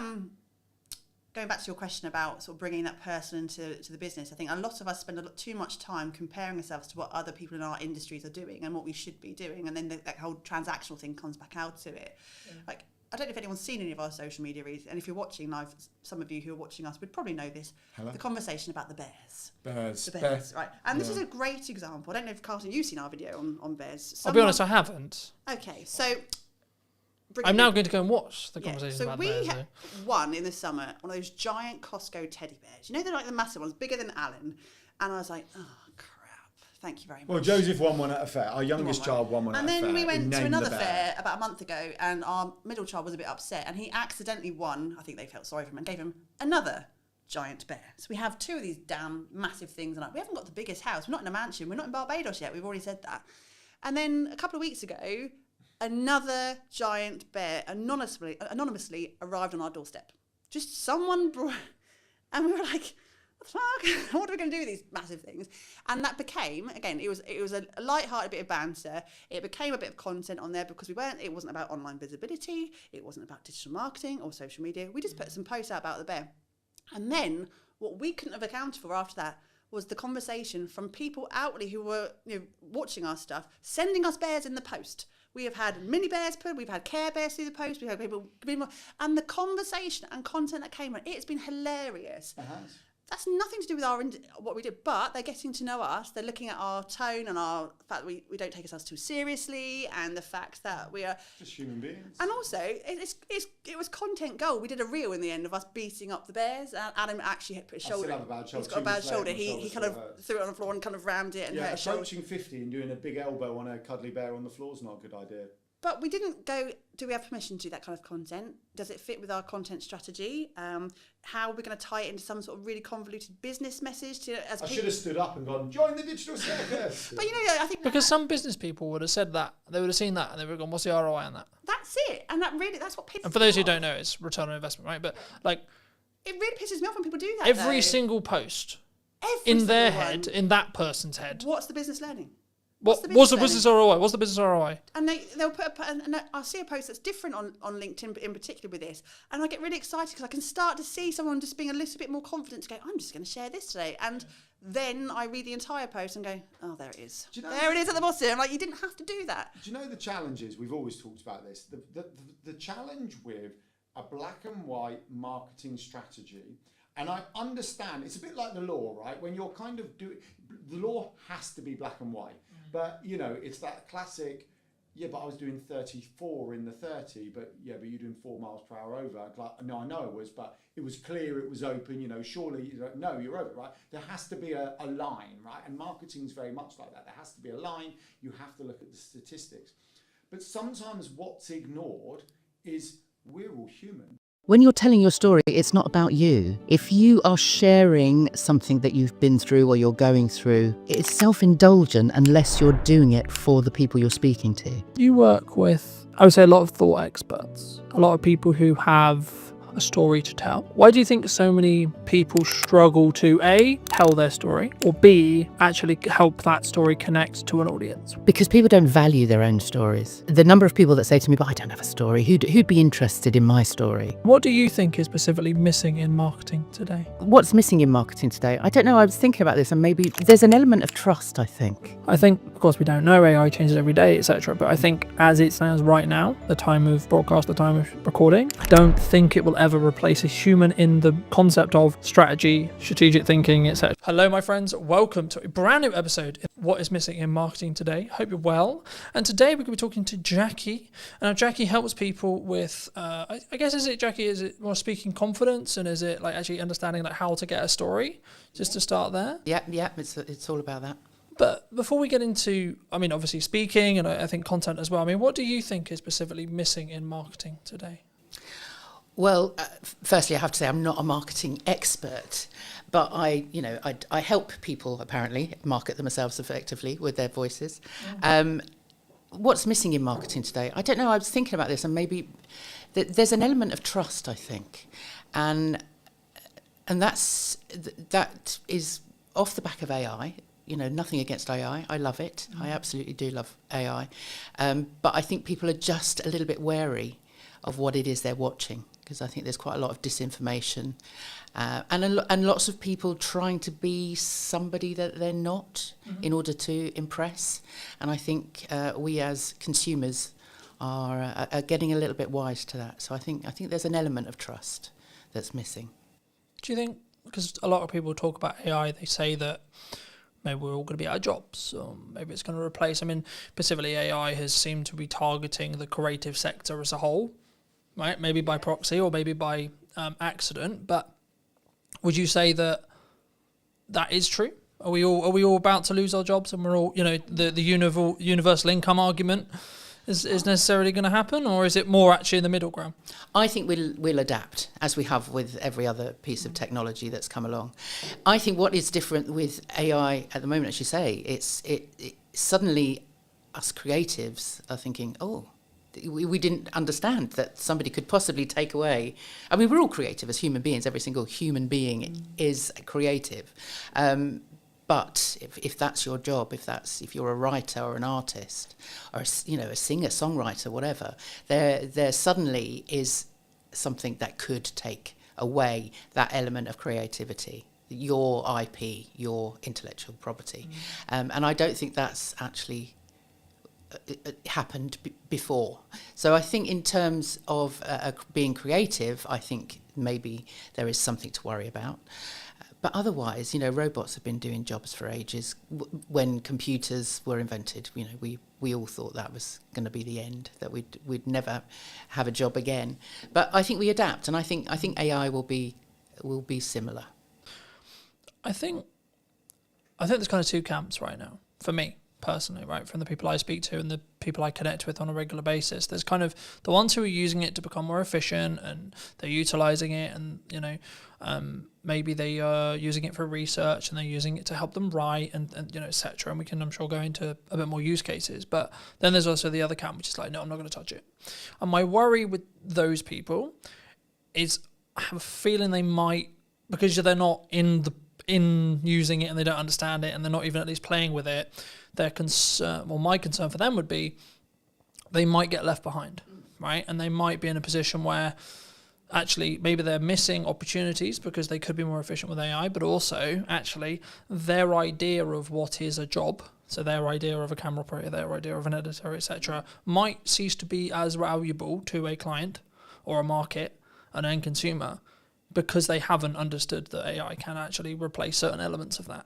going back to your question about sort of bringing that person into the business, I think a lot of us spend too much time comparing ourselves to what other people in our industries are doing and what we should be doing, and then that whole transactional thing comes back out to it. Like, I don't know if anyone's seen any of our social media reads, and if you're watching live, some of you who are watching us would probably know this. Hello? The conversation about the bears. The bears, right? And this is a great example. I don't know if, Carlton, you've seen our video on bears. I'll be honest, I haven't. Okay, so I'm now going to go and watch the conversation about bears. So we had one in the summer, one of those giant Costco teddy bears. You know, they're like the massive ones, bigger than Alan. And I was like, oh, crap. Thank you very much. Well, Joseph won one at a fair. Our youngest child won one at a fair. And then we went to another fair about a month ago, and our middle child was a bit upset, and he accidentally won. I think they felt sorry for him and gave him another giant bear. So we have two of these damn massive things, and we haven't got the biggest house. We're not in a mansion. We're not in Barbados yet. We've already said that. And then a couple of weeks ago, another giant bear anonymously arrived on our doorstep. Just someone brought, and we were like, what the fuck? What are we going to do with these massive things? And that became, again, it was a light-hearted bit of banter. It became a bit of content on there because it wasn't about online visibility. It wasn't about digital marketing or social media. We just put some posts out about the bear. And then what we couldn't have accounted for after that was the conversation from people outwardly who were watching our stuff, sending us bears in the post. We have had mini bears put, we've had Care Bears through the post, we've had people, and the conversation and content that came on, it's been hilarious. That's nothing to do with what we do, but they're getting to know us. They're looking at our tone and our fact that we don't take ourselves too seriously, and the fact that we are just human beings. And also, it was content gold. We did a reel in the end of us beating up the bears. Adam actually put his shoulder. I still have a bad shoulder. He's got a bad shoulder. He kind of threw it on the floor and kind of rammed it and hurt his shoulder. Approaching 50 and doing a big elbow on a cuddly bear on the floor is not a good idea. But we didn't go, do we have permission to do that kind of content? Does it fit with our content strategy? How are we going to tie it into some sort of really convoluted business message? I should have stood up and gone, join the digital circus. But I think... Because some business people would have said that. They would have seen that and they would have gone, what's the ROI on that? That's it. And that's what pisses me off. And for those who don't know, it's return on investment, right? But like... It really pisses me off when people do that, Every single post in their head, in that person's head. What's the business learning? What's the business ROI? What's the business ROI? And they'll put and I'll see a post that's different on LinkedIn, in particular with this, and I get really excited because I can start to see someone just being a little bit more confident to go, I'm just going to share this today, and then I read the entire post and go, oh, there it is. There it is at the bottom. I'm like, you didn't have to do that. Do you know the challenges? We've always talked about this. The challenge with a black and white marketing strategy. And I understand, it's a bit like the law, right? When you're kind of doing, the law has to be black and white. But, it's that classic, but I was doing 34 in the 30, but you're doing 4 miles per hour over. Like, no, I know it was, but it was clear, it was open, surely, no, you're over, right? There has to be a line, right? And marketing is very much like that. There has to be a line. You have to look at the statistics. But sometimes what's ignored is we're all human. When you're telling your story, it's not about you. If you are sharing something that you've been through or you're going through, it's self-indulgent unless you're doing it for the people you're speaking to. You work with, I would say, a lot of thought experts, a lot of people who have a story to tell. Why do you think so many people struggle to A, tell their story, or B, actually help that story connect to an audience? Because people don't value their own stories. The number of people that say to me, but I don't have a story, who'd be interested in my story? What do you think is specifically missing in marketing today? What's missing in marketing today? I don't know, I was thinking about this, and maybe there's an element of trust, I think. I think, of course, we don't know, AI changes every day, etc. But I think as it stands right now, the time of broadcast, the time of recording, I don't think it will ever replace a human in the concept of strategy, strategic thinking, etc. Hello, my friends. Welcome to a brand new episode of What is Missing in Marketing Today. Hope you're well. And today we're going to be talking to Jackie. And Jackie helps people with, I guess, is it more speaking confidence, and is it like actually understanding like how to get a story? Just to start there. Yeah, it's all about that. But before we get into, I mean, obviously speaking and I think content as well, I mean, what do you think is specifically missing in marketing today? Well, firstly, I have to say I'm not a marketing expert, but I help people apparently market themselves effectively with their voices. Yeah. What's missing in marketing today? I don't know. I was thinking about this, and maybe there's an element of trust, I think, and that is off the back of AI. You know, nothing against AI. I love it. I absolutely do love AI. But I think people are just a little bit wary of what it is they're watching, because I think there's quite a lot of disinformation and lots of people trying to be somebody that they're not in order to impress. And I think we as consumers are getting a little bit wise to that. So I think there's an element of trust that's missing. Do you think, because a lot of people talk about AI, they say that maybe we're all going to be out of jobs, or maybe it's going to replace, I mean, specifically AI has seemed to be targeting the creative sector as a whole, right? Maybe by proxy or maybe by accident. But would you say that is true? Are we all about to lose our jobs, and we're all, you know, the universal income argument is necessarily going to happen, or is it more actually in the middle ground? I think we'll adapt, as we have with every other piece of technology that's come along. I think what is different with AI at the moment, as you say, it suddenly us creatives are thinking, oh, we didn't understand that somebody could possibly take away. I mean, we're all creative as human beings. Every single human being is creative. But if that's your job, if you're a writer or an artist or a singer, songwriter, whatever, there suddenly is something that could take away that element of creativity, your IP, your intellectual property, and I don't think that's actually happened before. So I think in terms of being creative, I think maybe there is something to worry about. But otherwise, you know, robots have been doing jobs for ages. When computers were invented, you know, we all thought that was going to be the end, that we'd never have a job again. But I think we adapt, and I think AI will be similar. I think there's kind of two camps right now for me personally, right? From the people I speak to and the people I connect with on a regular basis, there's kind of the ones who are using it to become more efficient and they're utilizing it, and you know, maybe they are using it for research and they're using it to help them write and you know, etc. And we can, I'm sure, go into a bit more use cases. But then there's also the other camp, which is like, no, I'm not going to touch it. And my worry with those people is I have a feeling they might, because they're not in using it and they don't understand it and they're not even at least playing with it, their concern, well, my concern for them would be they might get left behind, right? And they might be in a position where actually maybe they're missing opportunities because they could be more efficient with AI, but also actually their idea of what is a job, so their idea of a camera operator, their idea of an editor, etc., might cease to be as valuable to a client or a market, an end consumer, because they haven't understood that AI can actually replace certain elements of that.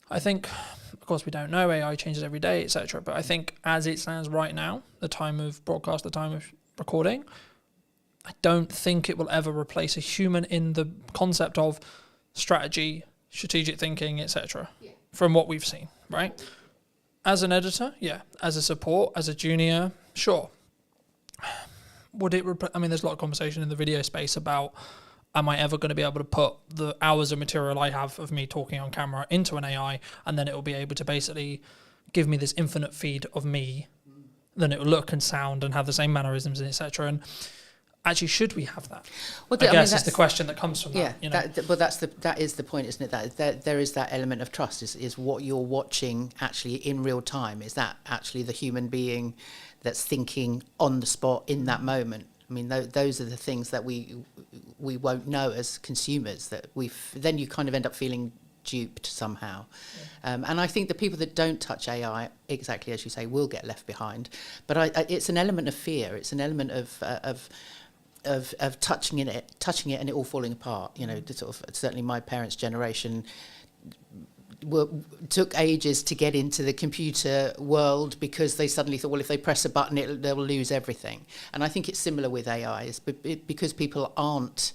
I think, of course, we don't know, AI changes every day, etc. But I think as it stands right now, the time of broadcast, the time of recording, I don't think it will ever replace a human in the concept of strategy, strategic thinking, etc. From what we've seen, right? As an editor, yeah. As a support, as a junior, sure. would it? I mean, there's a lot of conversation in the video space about, am I ever going to be able to put the hours of material I have of me talking on camera into an AI, and then it will be able to basically give me this infinite feed of me, then it will look and sound and have the same mannerisms and etc. And actually, should we have that? Well, I guess is the question that comes from that. You know? That is the point, isn't it? That there is that element of trust. Is what you're watching actually in real time? Is that actually the human being that's thinking on the spot in that moment? I mean, those are the things that we won't know as consumers. That then you kind of end up feeling duped somehow. And I think the people that don't touch AI, exactly as you say, will get left behind. But it's an element of fear. It's an element of touching it and it all falling apart. You know, sort of, certainly my parents' generation took ages to get into the computer world because they suddenly thought, well, if they press a button, they'll lose everything. And I think it's similar with AI, because people aren't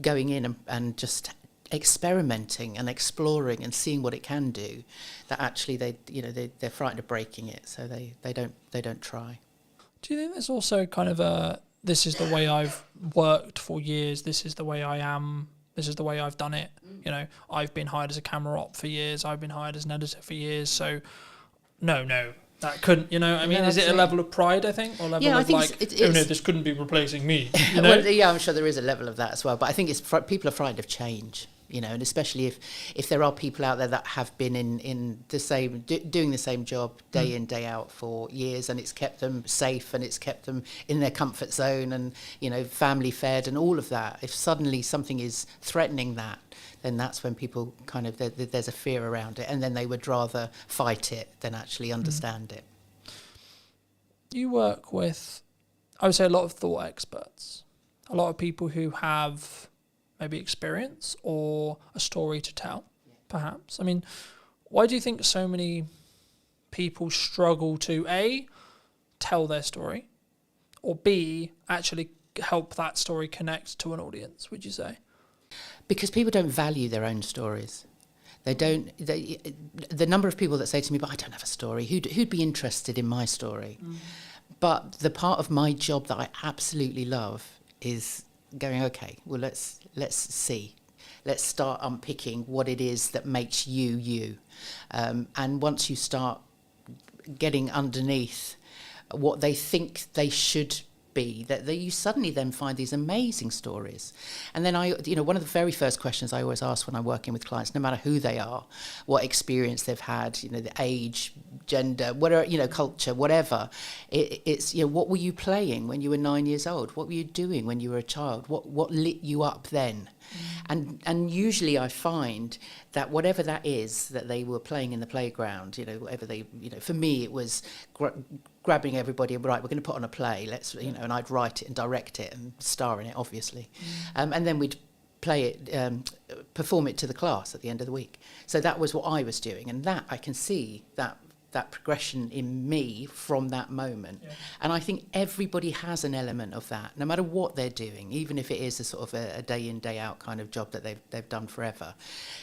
going in and just experimenting and exploring and seeing what it can do, that actually they're frightened of breaking it, so they don't try. Do you think there's also kind of this is the way I've worked for years, this is the way I am, this is the way I've done it? You know, I've been hired as a camera op for years, I've been hired as an editor for years, so no, that couldn't, you know, I mean, is it a level of pride, I think, or level of like, oh no, this couldn't be replacing me, you know? Well, I'm sure there is a level of that as well, but I think people are frightened of change. You know, and especially if there are people out there that have been in the same doing the same job day in, day out for years, and it's kept them safe and it's kept them in their comfort zone and, you know, family fed and all of that. If suddenly something is threatening that, then that's when people kind of there's a fear around it, and then they would rather fight it than actually understand it. You work with, I would say, a lot of thought experts, a lot of people who have maybe experience or a story to tell, perhaps. I mean, why do you think so many people struggle to A, tell their story, or B, actually help that story connect to an audience, would you say? Because people don't value their own stories. The number of people that say to me, but I don't have a story, who'd be interested in my story? But the part of my job that I absolutely love is going, okay, well, let's see. Let's start unpicking what it is that makes you, you. And once you start getting underneath what they think they should be, that you suddenly then find these amazing stories. And then one of the very first questions I always ask when I'm working with clients, no matter who they are, what experience they've had, you know, the age, gender, whatever, you know, culture, whatever, it's, you know, what were you playing when you were 9 years old? What were you doing when you were a child? What lit you up then? And usually I find that whatever that is that they were playing in the playground, you know, whatever they, you know, for me it was grabbing everybody, right, we're going to put on a play, let's, you know, and I'd write it and direct it and star in it, obviously. And then we'd play it, perform it to the class at the end of the week. So that was what I was doing, and that I can see that progression in me from that moment. And I think everybody has an element of that, no matter what they're doing, even if it is a sort of a day in, day out kind of job that they've done forever.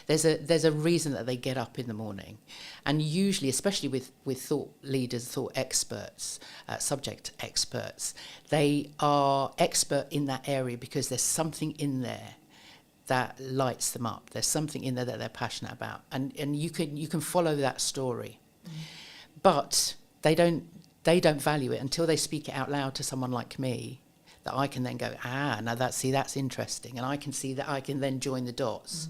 There's a reason that they get up in the morning. And usually, especially with thought leaders, thought experts, subject experts, they are expert in that area because there's something in there that lights them up. There's something in there that they're passionate about. And you can follow that story. But they don't value it until they speak it out loud to someone like me, that I can then go, now that's interesting, and I can see that I can then join the dots,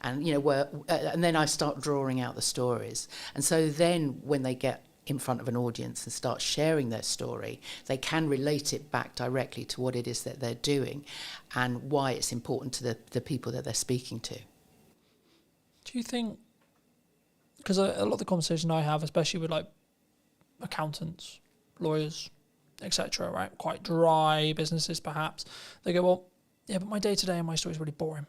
and, you know, and then I start drawing out the stories. And so then when they get in front of an audience and start sharing their story, they can relate it back directly to what it is that they're doing and why it's important to the people that they're speaking to. Do you think, because a lot of the conversation I have, especially with like accountants, lawyers, etc., right, quite dry businesses perhaps, they go, well, yeah, but my day-to-day and my story is really boring.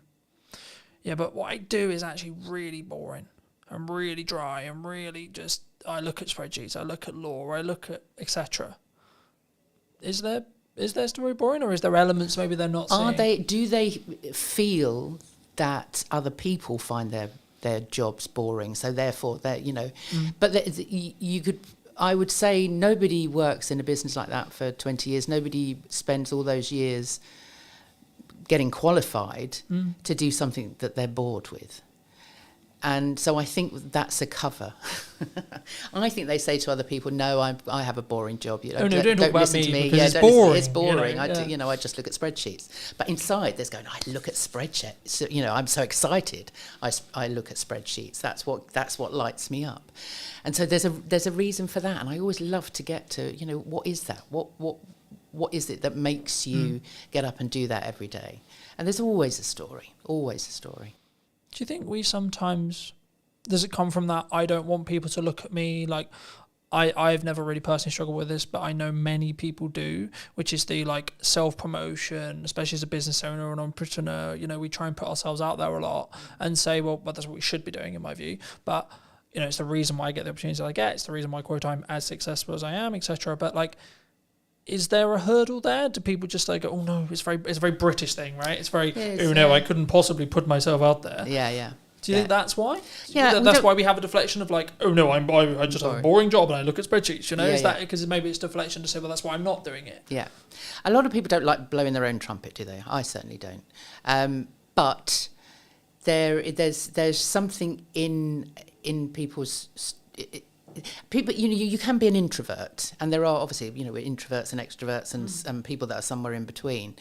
Yeah, but what I do is actually really boring and really dry and really just, I look at spreadsheets, I look at law, I look at etc. Is their story boring, or is there elements maybe they're not seeing? Do they feel that other people find their jobs boring, so therefore they're, you know, but you could I would say nobody works in a business like that for 20 years. Nobody spends all those years getting qualified to do something that they're bored with. And so I think that's a cover. I think they say to other people, "No, I have a boring job. You know, don't talk about listen me to me. because it's don't listen- boring, It's boring. you know, I just look at spreadsheets." But inside, there's going, "I look at spreadsheets. So, I'm so excited. I look at spreadsheets. That's what lights me up." And so there's a reason for that. And I always love to get to, what is that? What is it that makes you get up and do that every day? And there's always a story. Always a story. Do you think we sometimes, does it come from that I don't want people to look at me like, I've never really personally struggled with this, but I know many people do, which is the like self-promotion, especially as a business owner or an entrepreneur. We try and put ourselves out there a lot and say, well, that's what we should be doing in my view. But, it's the reason why I get the opportunities that I get. It's the reason why, quote, I'm as successful as I am, etc. But like, is there a hurdle there? Do people just like, oh no, it's a very British thing, right? It's very, I couldn't possibly put myself out there. Yeah. Do you think that's why? Yeah, that's why we have a deflection of like, oh no, I just have a boring job and I look at spreadsheets. Is that because maybe it's deflection to say, well, that's why I'm not doing it? Yeah, a lot of people don't like blowing their own trumpet, do they? I certainly don't. But there's something in people's people. You can be an introvert, and there are obviously introverts and extroverts and people that are somewhere in between.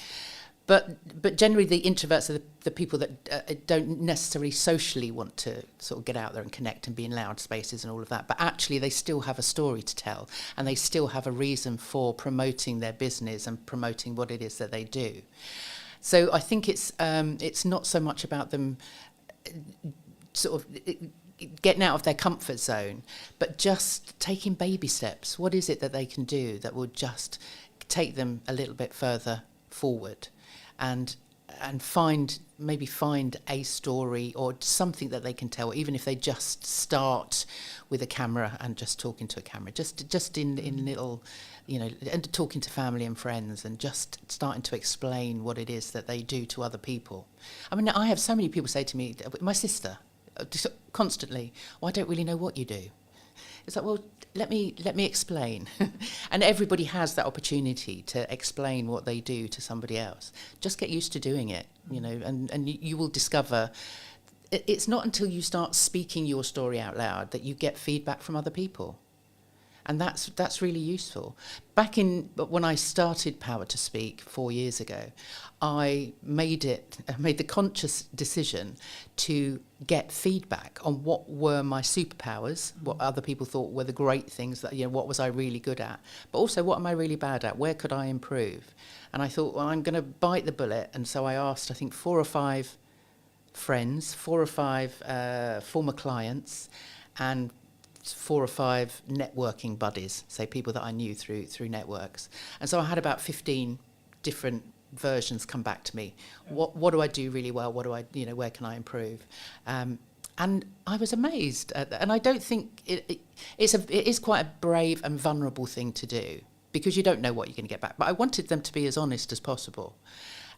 But generally, the introverts are the people that don't necessarily socially want to sort of get out there and connect and be in loud spaces and all of that. But actually, they still have a story to tell, and they still have a reason for promoting their business and promoting what it is that they do. So I think it's not so much about them sort of getting out of their comfort zone, but just taking baby steps. What is it that they can do that will just take them a little bit further forward? And find a story or something that they can tell, even if they just start with a camera and just talking to a camera, just in little, and talking to family and friends and just starting to explain what it is that they do to other people. I mean, I have so many people say to me, my sister, just constantly, "Well, I don't really know what you do." It's like, well, let me explain. And everybody has that opportunity to explain what they do to somebody else. Just get used to doing it, and you will discover it's not until you start speaking your story out loud that you get feedback from other people. And that's really useful. Back when I started Power to Speak 4 years ago, I made the conscious decision to get feedback on what were my superpowers, what other people thought were the great things that, what was I really good at, but also what am I really bad at? Where could I improve? And I thought, well, I'm going to bite the bullet. And so I asked, I think, 4 or 5 friends, 4 or 5 former clients, and 4 or 5 networking buddies, say people that I knew through networks. And so I had about 15 different versions come back to me. What do I do really well? What do I, where can I improve? And I was amazed. And I don't think it is quite a brave and vulnerable thing to do, because you don't know what you're going to get back. But I wanted them to be as honest as possible.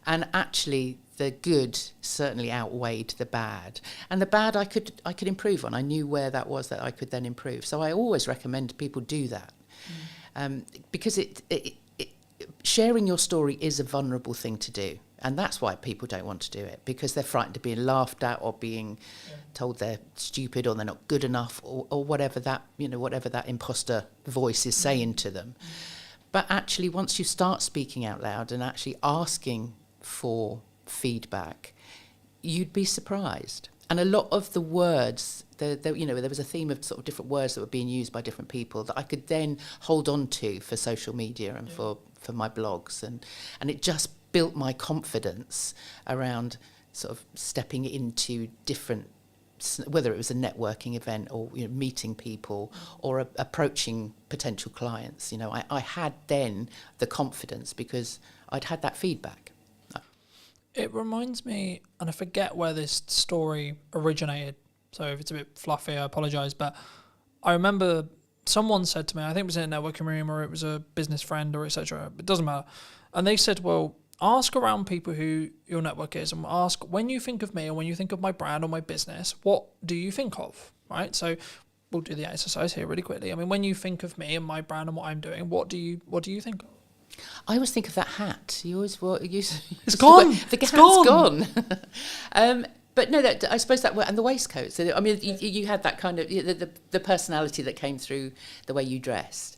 And actually, the good certainly outweighed the bad. And the bad I could improve on. I knew where that was that I could then improve. So I always recommend people do that. Because sharing your story is a vulnerable thing to do. And that's why people don't want to do it, because they're frightened of being laughed at or being told they're stupid or they're not good enough or whatever that imposter voice is saying to them. But actually, once you start speaking out loud and actually asking for feedback, you'd be surprised. And a lot of the words, there was a theme of sort of different words that were being used by different people that I could then hold on to for social media and for my blogs. And it just built my confidence around sort of stepping into different, whether it was a networking event or meeting people or approaching potential clients. I had then the confidence because I'd had that feedback. It reminds me, and I forget where this story originated, so if it's a bit fluffy, I apologise, but I remember someone said to me, I think it was in a networking room or it was a business friend or etc., it doesn't matter, and they said, well, ask around people who your network is and ask, when you think of me or when you think of my brand or my business, what do you think of, right? So we'll do the exercise here really quickly. I mean, when you think of me and my brand and what I'm doing, what do you think of? I always think of that hat. You always It's gone. The hat's gone. But no, I suppose that and the waistcoat. So I mean, you had that kind of the personality that came through the way you dressed.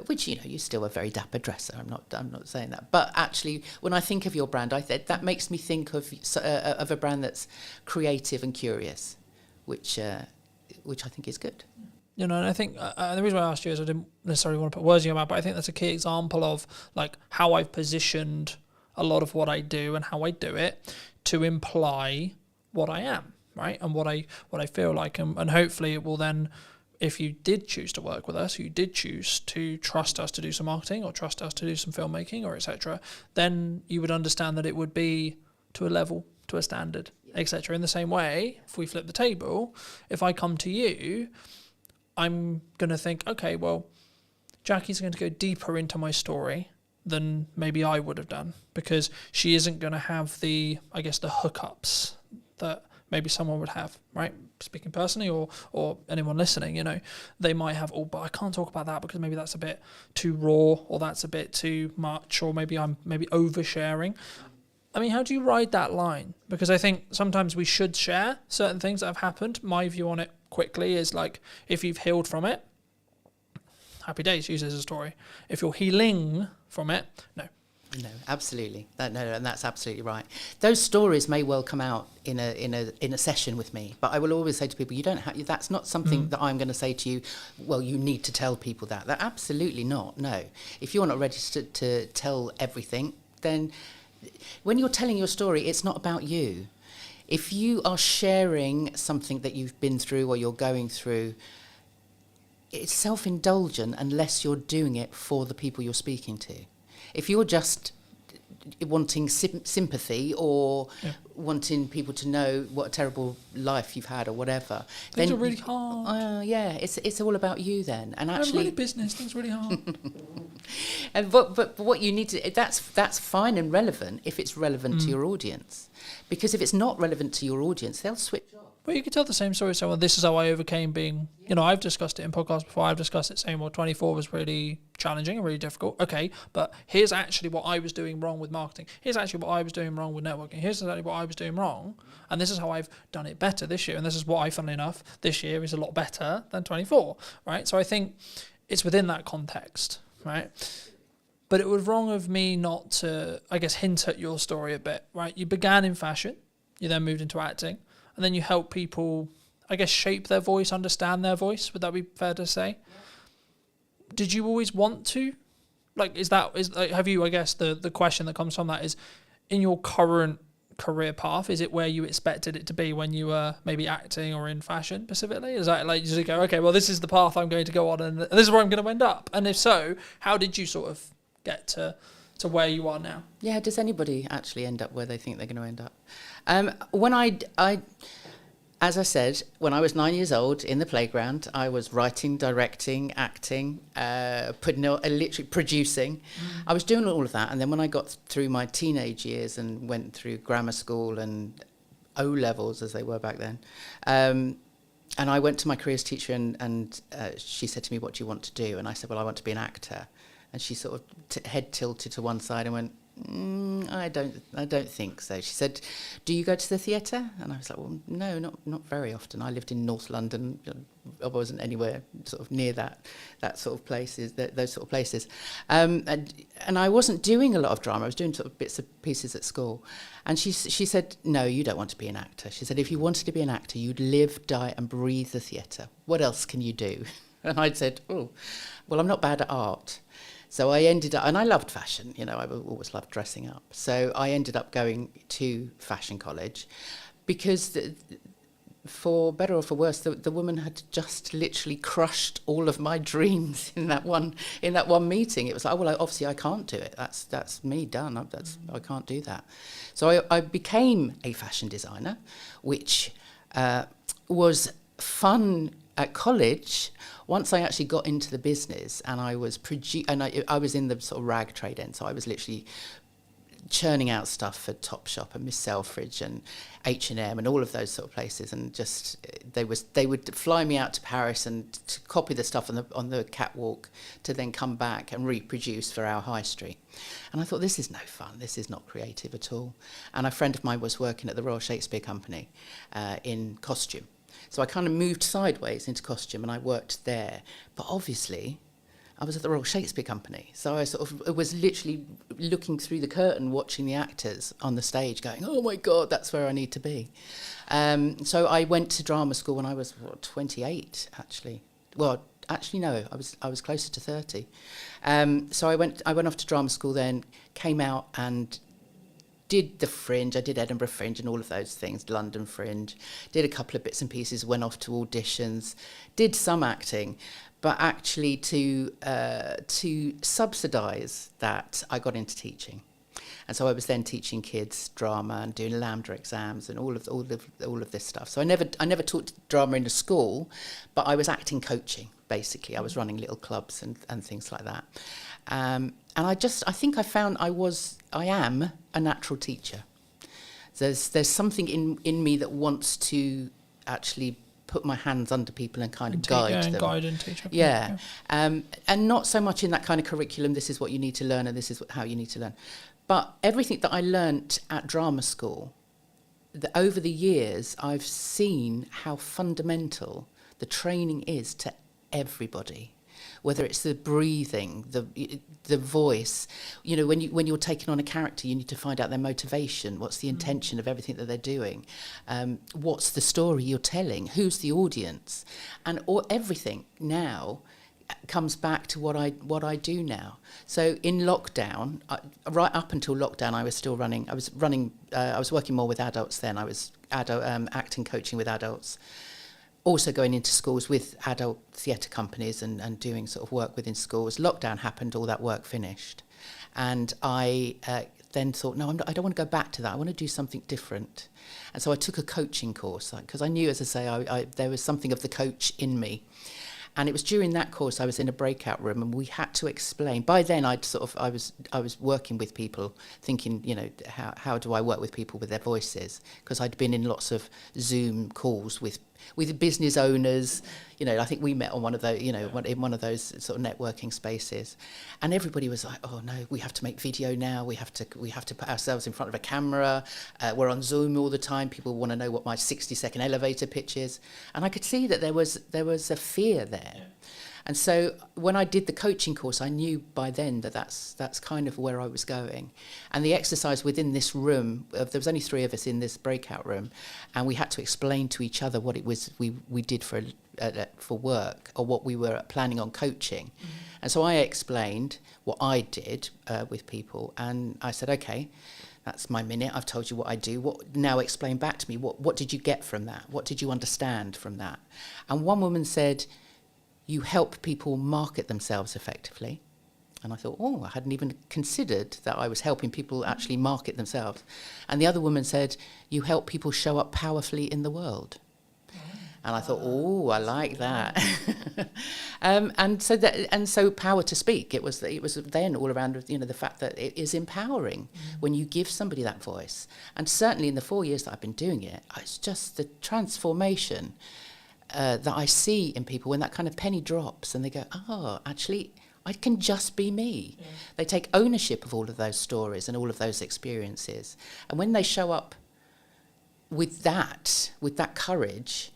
Which you still a very dapper dresser. I'm not saying that, but actually, when I think of your brand, that makes me think of a brand that's creative and curious, which I think is good. And I think the reason why I asked you is I didn't necessarily want to put words in your mouth, but I think that's a key example of like how I've positioned a lot of what I do and how I do it to imply what I am, right, and what I feel like, and hopefully it will then. If you did choose to work with us, you did choose to trust us to do some marketing or trust us to do some filmmaking or etc., then you would understand that it would be to a level, to a standard, etc. In the same way, if we flip the table, if I come to you, I'm going to think, okay, well, Jackie's going to go deeper into my story than maybe I would have done, because she isn't going to have the hookups that maybe someone would have, right? Speaking personally, or anyone listening, they might have, but I can't talk about that because maybe that's a bit too raw, or that's a bit too much, or maybe I'm oversharing. I mean, how do you ride that line? Because I think sometimes we should share certain things that have happened. My view on it quickly is like, if you've healed from it, happy days, use it as a story. If you're healing from it, no. No, absolutely. And that's absolutely right. Those stories may well come out in a session with me, but I will always say to people, you don't have. That's not something that I'm going to say to you. Well, you need to tell people that. That absolutely not. No, if you're not ready to tell everything, then when you're telling your story, it's not about you. If you are sharing something that you've been through or you're going through, it's self-indulgent unless you're doing it for the people you're speaking to. If you're just wanting sympathy or wanting people to know what a terrible life you've had or whatever, things then are really hard. It's all about you then. And actually, really business things really hard. And but what you need to that's fine and relevant if it's relevant to your audience, because if it's not relevant to your audience, they'll switch off. Well, you could tell the same story. So, well, this is how I overcame being, I've discussed it in podcasts before. I've discussed it saying, well, 24 was really challenging and really difficult. Okay, but here's actually what I was doing wrong with marketing. Here's actually what I was doing wrong with networking. Here's exactly what I was doing wrong. And this is how I've done it better this year. And this is what I, funnily enough, this year is a lot better than 24, right? So I think it's within that context, right? But it was wrong of me not to, hint at your story a bit, right? You began in fashion. You then moved into acting. And then you help people, shape their voice, understand their voice. Would that be fair to say? Yeah. Did you always want to? Have you, the question that comes from that is, in your current career path, is it where you expected it to be when you were maybe acting or in fashion specifically? Is that like you just go, okay, well, this is the path I'm going to go on and this is where I'm going to end up? And if so, how did you sort of get to where you are now? Yeah, does anybody actually end up where they think they're going to end up? When as I said, when I was 9 years old in the playground, I was writing, directing, acting, literally producing. I was doing all of that. And then when I got through my teenage years and went through grammar school and O-levels, as they were back then, and I went to my careers teacher and she said to me, what do you want to do? And I said, well, I want to be an actor. And she sort of head tilted to one side and went, I don't think so. She said, do you go to the theatre? And I was like, well, no, not very often. I lived in North London. I wasn't anywhere sort of near that sort of places, those sort of places. And I wasn't doing a lot of drama. I was doing sort of bits and pieces at school. And she said, no, you don't want to be an actor. She said, if you wanted to be an actor, you'd live, die and breathe the theatre. What else can you do? And I'd said, oh, well, I'm not bad at art. So I ended up, and I loved fashion, I always loved dressing up. So I ended up going to fashion college because for better or for worse, the woman had just literally crushed all of my dreams in that one meeting. It was like, well, obviously I can't do it. That's me done. I can't do that. So I became a fashion designer, which was fun at college. Once I actually got into the business and I was I was in the sort of rag trade end, so I was literally churning out stuff for Topshop and Miss Selfridge and H&M and all of those sort of places, and just they would fly me out to Paris and to copy the stuff on the catwalk to then come back and reproduce for our high street. And I thought, this is no fun, this is not creative at all. And a friend of mine was working at the Royal Shakespeare Company in costume. So I kind of moved sideways into costume and I worked there. But obviously, I was at the Royal Shakespeare Company. So I sort of was literally looking through the curtain, watching the actors on the stage going, oh my God, that's where I need to be. So I went to drama school when I was 28, actually. Well, actually, no, I was closer to 30. So I went off to drama school then, came out and did the Fringe. I did Edinburgh Fringe and all of those things, London Fringe, did a couple of bits and pieces, went off to auditions, did some acting, but actually to subsidise that, I got into teaching. And so I was then teaching kids drama and doing Lambda exams and all of this stuff. So I never taught drama in a school, but I was acting coaching, basically. I was running little clubs and things like that. And I think I am a natural teacher. There's something in me that wants to actually put my hands under people and kind of guide them. Guide and teach. Yeah. And not so much in that kind of curriculum, this is what you need to learn and this is how you need to learn. But everything that I learnt at drama school, over the years, I've seen how fundamental the training is to everybody. Whether it's the breathing, the voice, when you're taking on a character, you need to find out their motivation. What's the intention of everything that they're doing? What's the story you're telling? Who's the audience? And everything now comes back to what I do now. So in lockdown, right up until lockdown, I was still running. I was working more with adults then. I was acting coaching with adults. Also going into schools with adult theatre companies and doing sort of work within schools. Lockdown happened, all that work finished. And I then thought, no, I don't want to go back to that. I want to do something different. And so I took a coaching course, because I knew, as I say, there was something of the coach in me. And it was during that course I was in a breakout room and we had to explain. By then I was working with people, thinking, how do I work with people with their voices? Because I'd been in lots of Zoom calls with business owners. I think we met on one of those, in one of those sort of networking spaces, and everybody was like, "Oh no, we have to make video now. We have to put ourselves in front of a camera. We're on Zoom all the time. People want to know what my 60-second elevator pitch is," and I could see that there was a fear there. Yeah. And so when I did the coaching course, I knew by then that that's kind of where I was going. And the exercise within this room, there was only 3 of us in this breakout room, and we had to explain to each other what it was we did for work, or what we were planning on coaching. Mm-hmm. And so I explained what I did with people, and I said, okay, that's my minute. I've told you what I do. Now explain back to me, what did you get from that? What did you understand from that? And one woman said, you help people market themselves effectively. And I thought, I hadn't even considered that I was helping people actually market themselves. And the other woman said, you help people show up powerfully in the world. And I thought, I like that. and so power to speak. It was then all around, the fact that it is empowering when you give somebody that voice. And certainly in the 4 years that I've been doing it, it's just the transformation that I see in people when that kind of penny drops and they go, actually, I can just be me. Yeah. They take ownership of all of those stories and all of those experiences. And when they show up with that courage,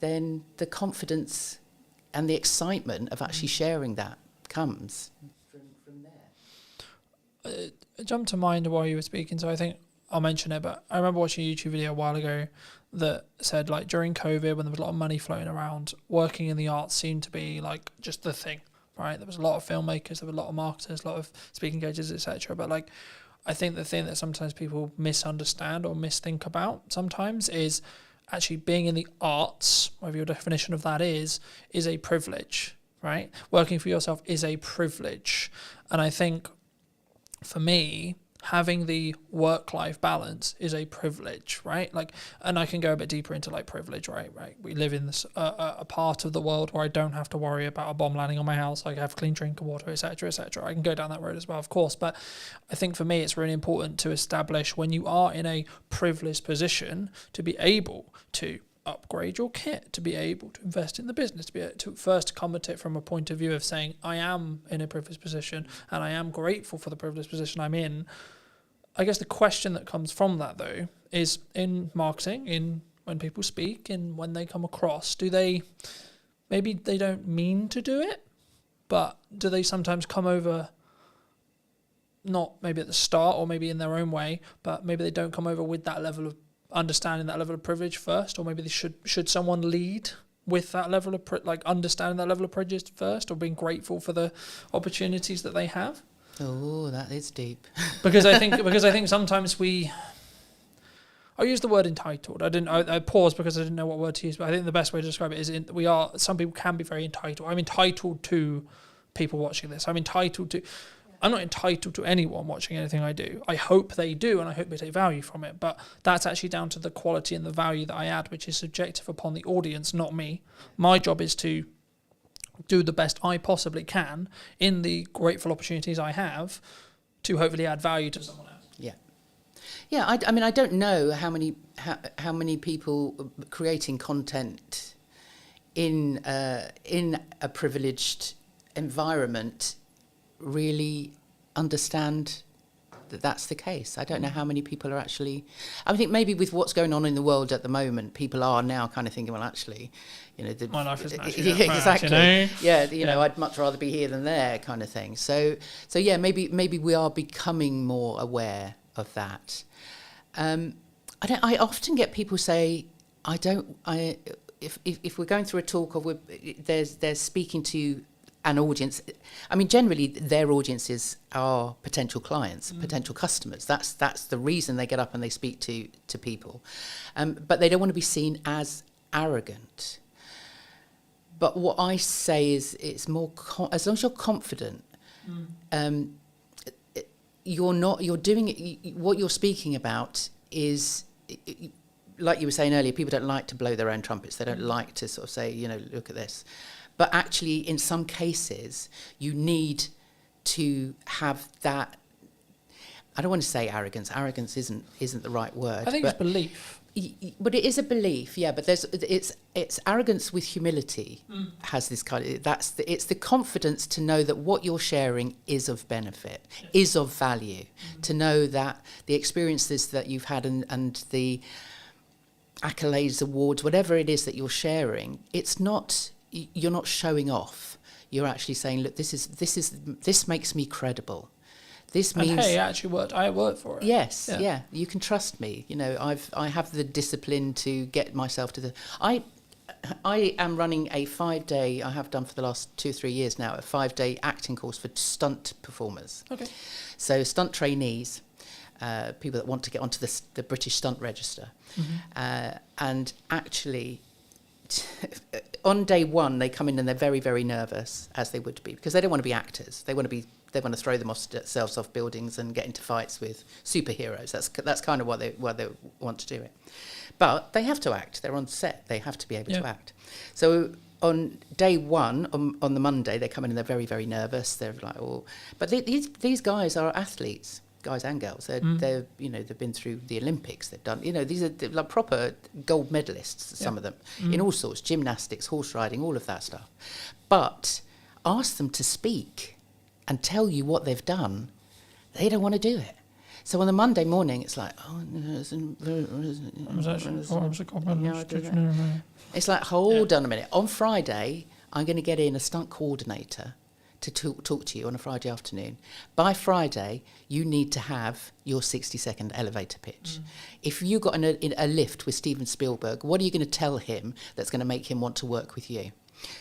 then the confidence and the excitement of actually sharing that comes from there. It jumped to mind while you were speaking, so I think I'll mention it, but I remember watching a YouTube video a while ago that said, like, during COVID, when there was a lot of money floating around, working in the arts seemed to be like just the thing, right? There was a lot of filmmakers, there were a lot of marketers, a lot of speaking engagements, etc. But like, I think the thing that sometimes people misunderstand or misthink about sometimes is actually being in the arts, whatever your definition of that is a privilege, right? Working for yourself is a privilege. And I think for me, having the work-life balance is a privilege, right? Like, and I can go a bit deeper into like privilege, right? We live in this a part of the world where I don't have to worry about a bomb landing on my house. I have clean drinking water, etc., etc. I can go down that road as well, of course. But I think for me, it's really important to establish when you are in a privileged position to be able to upgrade your kit, to be able to invest in the business, to be able to first come at it from a point of view of saying, I am in a privileged position and I am grateful for the privileged position I'm in. I guess the question that comes from that, though, is in marketing, in when people speak, in when they come across, maybe they don't mean to do it, but do they sometimes come over, not maybe at the start or maybe in their own way, but maybe they don't come over with that level of understanding, that level of privilege first, or maybe they should someone lead with that level of understanding that level of privilege first, or being grateful for the opportunities that they have. Oh, that is deep. because I think sometimes I'll use the word entitled. I paused because I didn't know what word to use, but I think the best way to describe it is some people can be very entitled. I'm entitled to people watching this. I'm not entitled to anyone watching anything I do. I hope they do, and I hope they take value from it. But that's actually down to the quality and the value that I add, which is subjective upon the audience, not me. My job is to do the best I possibly can in the grateful opportunities I have to hopefully add value to someone else. Yeah. I mean, I don't know how many people creating content in a privileged environment really understand that that's the case. I don't know how many people are actually. I think maybe with what's going on in the world at the moment, people are now kind of thinking, well, actually, my life isn't actually that exactly. bad, Yeah, I'd much rather be here than there, kind of thing. So yeah, maybe we are becoming more aware of that. I often get people say, if we're going through a talk or they're speaking to an audience, I mean, generally their audiences are potential clients, potential customers. That's the reason they get up and they speak to people. But they don't want to be seen as arrogant. But what I say is, it's more as long as you're confident, you're doing it. What you're speaking about is, like you were saying earlier, people don't like to blow their own trumpets. They don't like to sort of say, look at this. But actually, in some cases, you need to have that. I don't want to say arrogance. Arrogance isn't the right word. I think it's belief. But it is a belief, yeah. But it's arrogance with humility. Has this kind of it's the confidence to know that what you're sharing is of benefit, is of value. To know that the experiences that you've had and the accolades, awards, whatever it is that you're sharing, it's not. You're not showing off. You're actually saying, look, this makes me credible. This means, and hey, I worked for it. Yes, yeah. You can trust me. I have the discipline to get myself to the. I am running a 5-day. I have done for the last 2 or 3 years now, a 5-day acting course for stunt performers. Okay. So stunt trainees, people that want to get onto the British Stunt Register, and actually. On day one, they come in and they're very, very nervous, as they would be, because they don't want to be actors. They want to throw themselves off buildings and get into fights with superheroes. That's kind of why they want to do it. But they have to act. They're on set. They have to be able to act. So on day one, on the Monday, they come in and they're very, very nervous. They're like, oh, but these guys are athletes. Guys and girls, they've been through the Olympics. They've done, these are like proper gold medalists. Some of them in all sorts, gymnastics, horse riding, all of that stuff. But ask them to speak and tell you what they've done, they don't want to do it. So on the Monday morning, it's like, it's like, hold on a minute. On Friday, I'm going to get in a stunt coordinator to talk to you on a Friday afternoon. By Friday, you need to have your 60-second elevator pitch. If you got a lift with Steven Spielberg, what are you going to tell him that's going to make him want to work with you?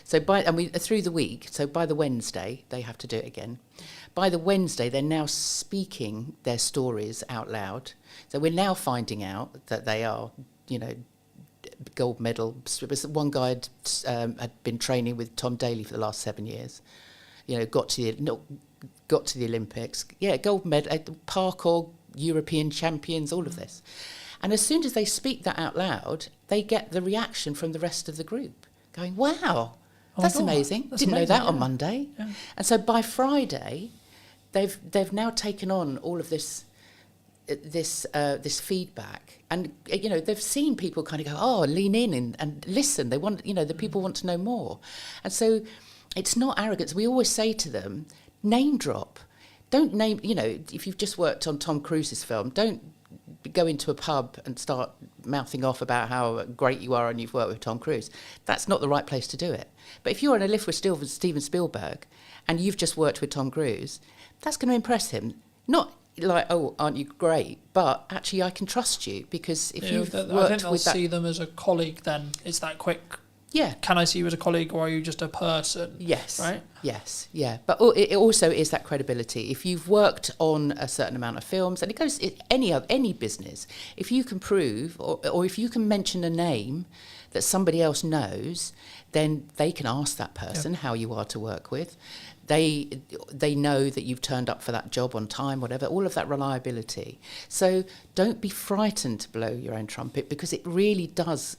So through the week, so by the Wednesday, they have to do it again. By the Wednesday, they're now speaking their stories out loud. So we're now finding out that they are, gold medal. One guy had been training with Tom Daley for the last 7 years. got to the Olympics, gold medal, parkour, European champions, all of this. And as soon as they speak that out loud, they get the reaction from the rest of the group going, wow, that's amazing. Didn't know that on Monday. Yeah. And so by Friday, they've now taken on all of this feedback, and they've seen people kind of go, lean in and listen. They want, the people want to know more. And so it's not arrogance. We always say to them, name drop. Don't name, if you've just worked on Tom Cruise's film, don't go into a pub and start mouthing off about how great you are and you've worked with Tom Cruise. That's not the right place to do it. But if you're on a lift with Steven Spielberg and you've just worked with Tom Cruise, that's going to impress him. Not like, oh, aren't you great? But actually, I can trust you, because if you've worked I think they'll with that, see them as a colleague. Then it's that quick. Yeah. Can I see you as a colleague, or are you just a person? Yes. Right. Yes. Yeah. But it also is that credibility. If you've worked on a certain amount of films, and it goes in any business, if you can prove, or if you can mention a name that somebody else knows, then they can ask that person how you are to work with. They know that you've turned up for that job on time, whatever, all of that reliability. So don't be frightened to blow your own trumpet, because it really does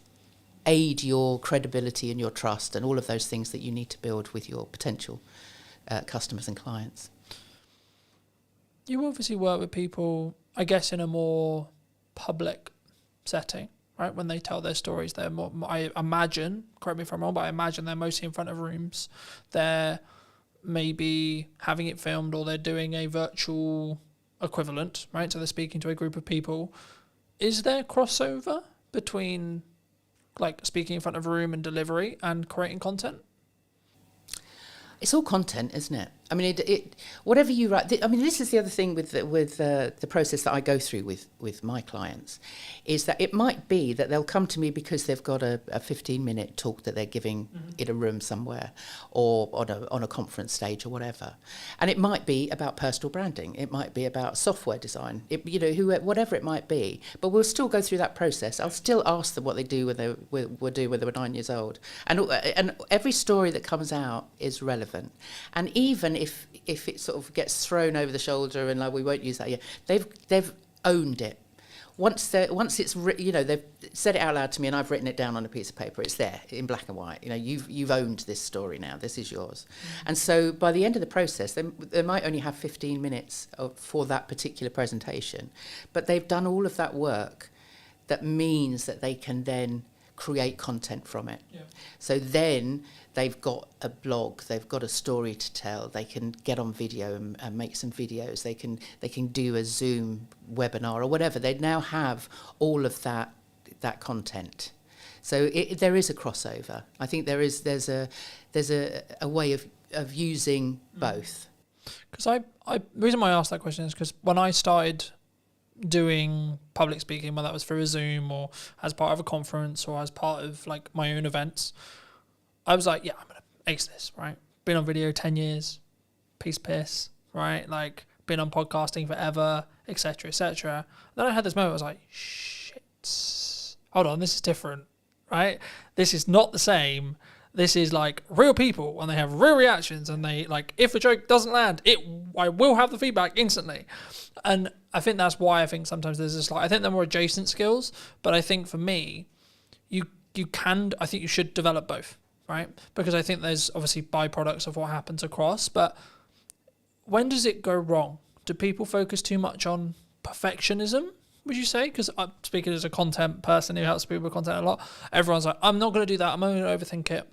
aid your credibility and your trust and all of those things that you need to build with your potential customers and clients. You obviously work with people, I guess, in a more public setting, right? When they tell their stories, they're more, I imagine, correct me if I'm wrong, but I imagine they're mostly in front of rooms. They're maybe having it filmed, or they're doing a virtual equivalent, right? So they're speaking to a group of people. Is there crossover between like speaking in front of a room and delivery and creating content? It's all content, isn't it? I mean, it whatever you write. I mean, this is the other thing with the process that I go through with my clients, is that it might be that they'll come to me because they've got a 15-minute talk that they're giving in a room somewhere, or on a conference stage or whatever, and it might be about personal branding. It might be about software design. Whatever it might be. But we'll still go through that process. I'll still ask them what they do when they were 9 years old, and every story that comes out is relevant. And even if it sort of gets thrown over the shoulder and like, we won't use that yet, they've owned it. Once it's they've said it out loud to me and I've written it down on a piece of paper, it's there in black and white. You've owned this story now. This is yours. And so by the end of the process, they might only have 15 minutes for that particular presentation, but they've done all of that work. That means that they can then create content from it. Yeah. So then they've got a blog, they've got a story to tell, they can get on video and make some videos, they can do a Zoom webinar or whatever. They now have all of that content. So there is a crossover. I think there's a way of using both. Because the reason why I asked that question is because when I started doing public speaking, whether that was through a Zoom or as part of a conference or as part of like my own events, I was like, yeah, I'm gonna ace this, right? Been on video 10 years, piss, right? Like been on podcasting forever, etc., etc. Then I had this moment, I was like, shit, hold on, this is different, right? This is not the same. This is like real people, and they have real reactions, and they like, if a joke doesn't land, I will have the feedback instantly. And I think that's why I think sometimes there's this like, I think they're more adjacent skills, but I think for me, I think you should develop both, right? Because I think there's obviously byproducts of what happens across, but when does it go wrong? Do people focus too much on perfectionism, would you say? Because I'm speaking as a content person who helps people with content a lot. Everyone's like, I'm not going to do that. I'm only going to overthink it.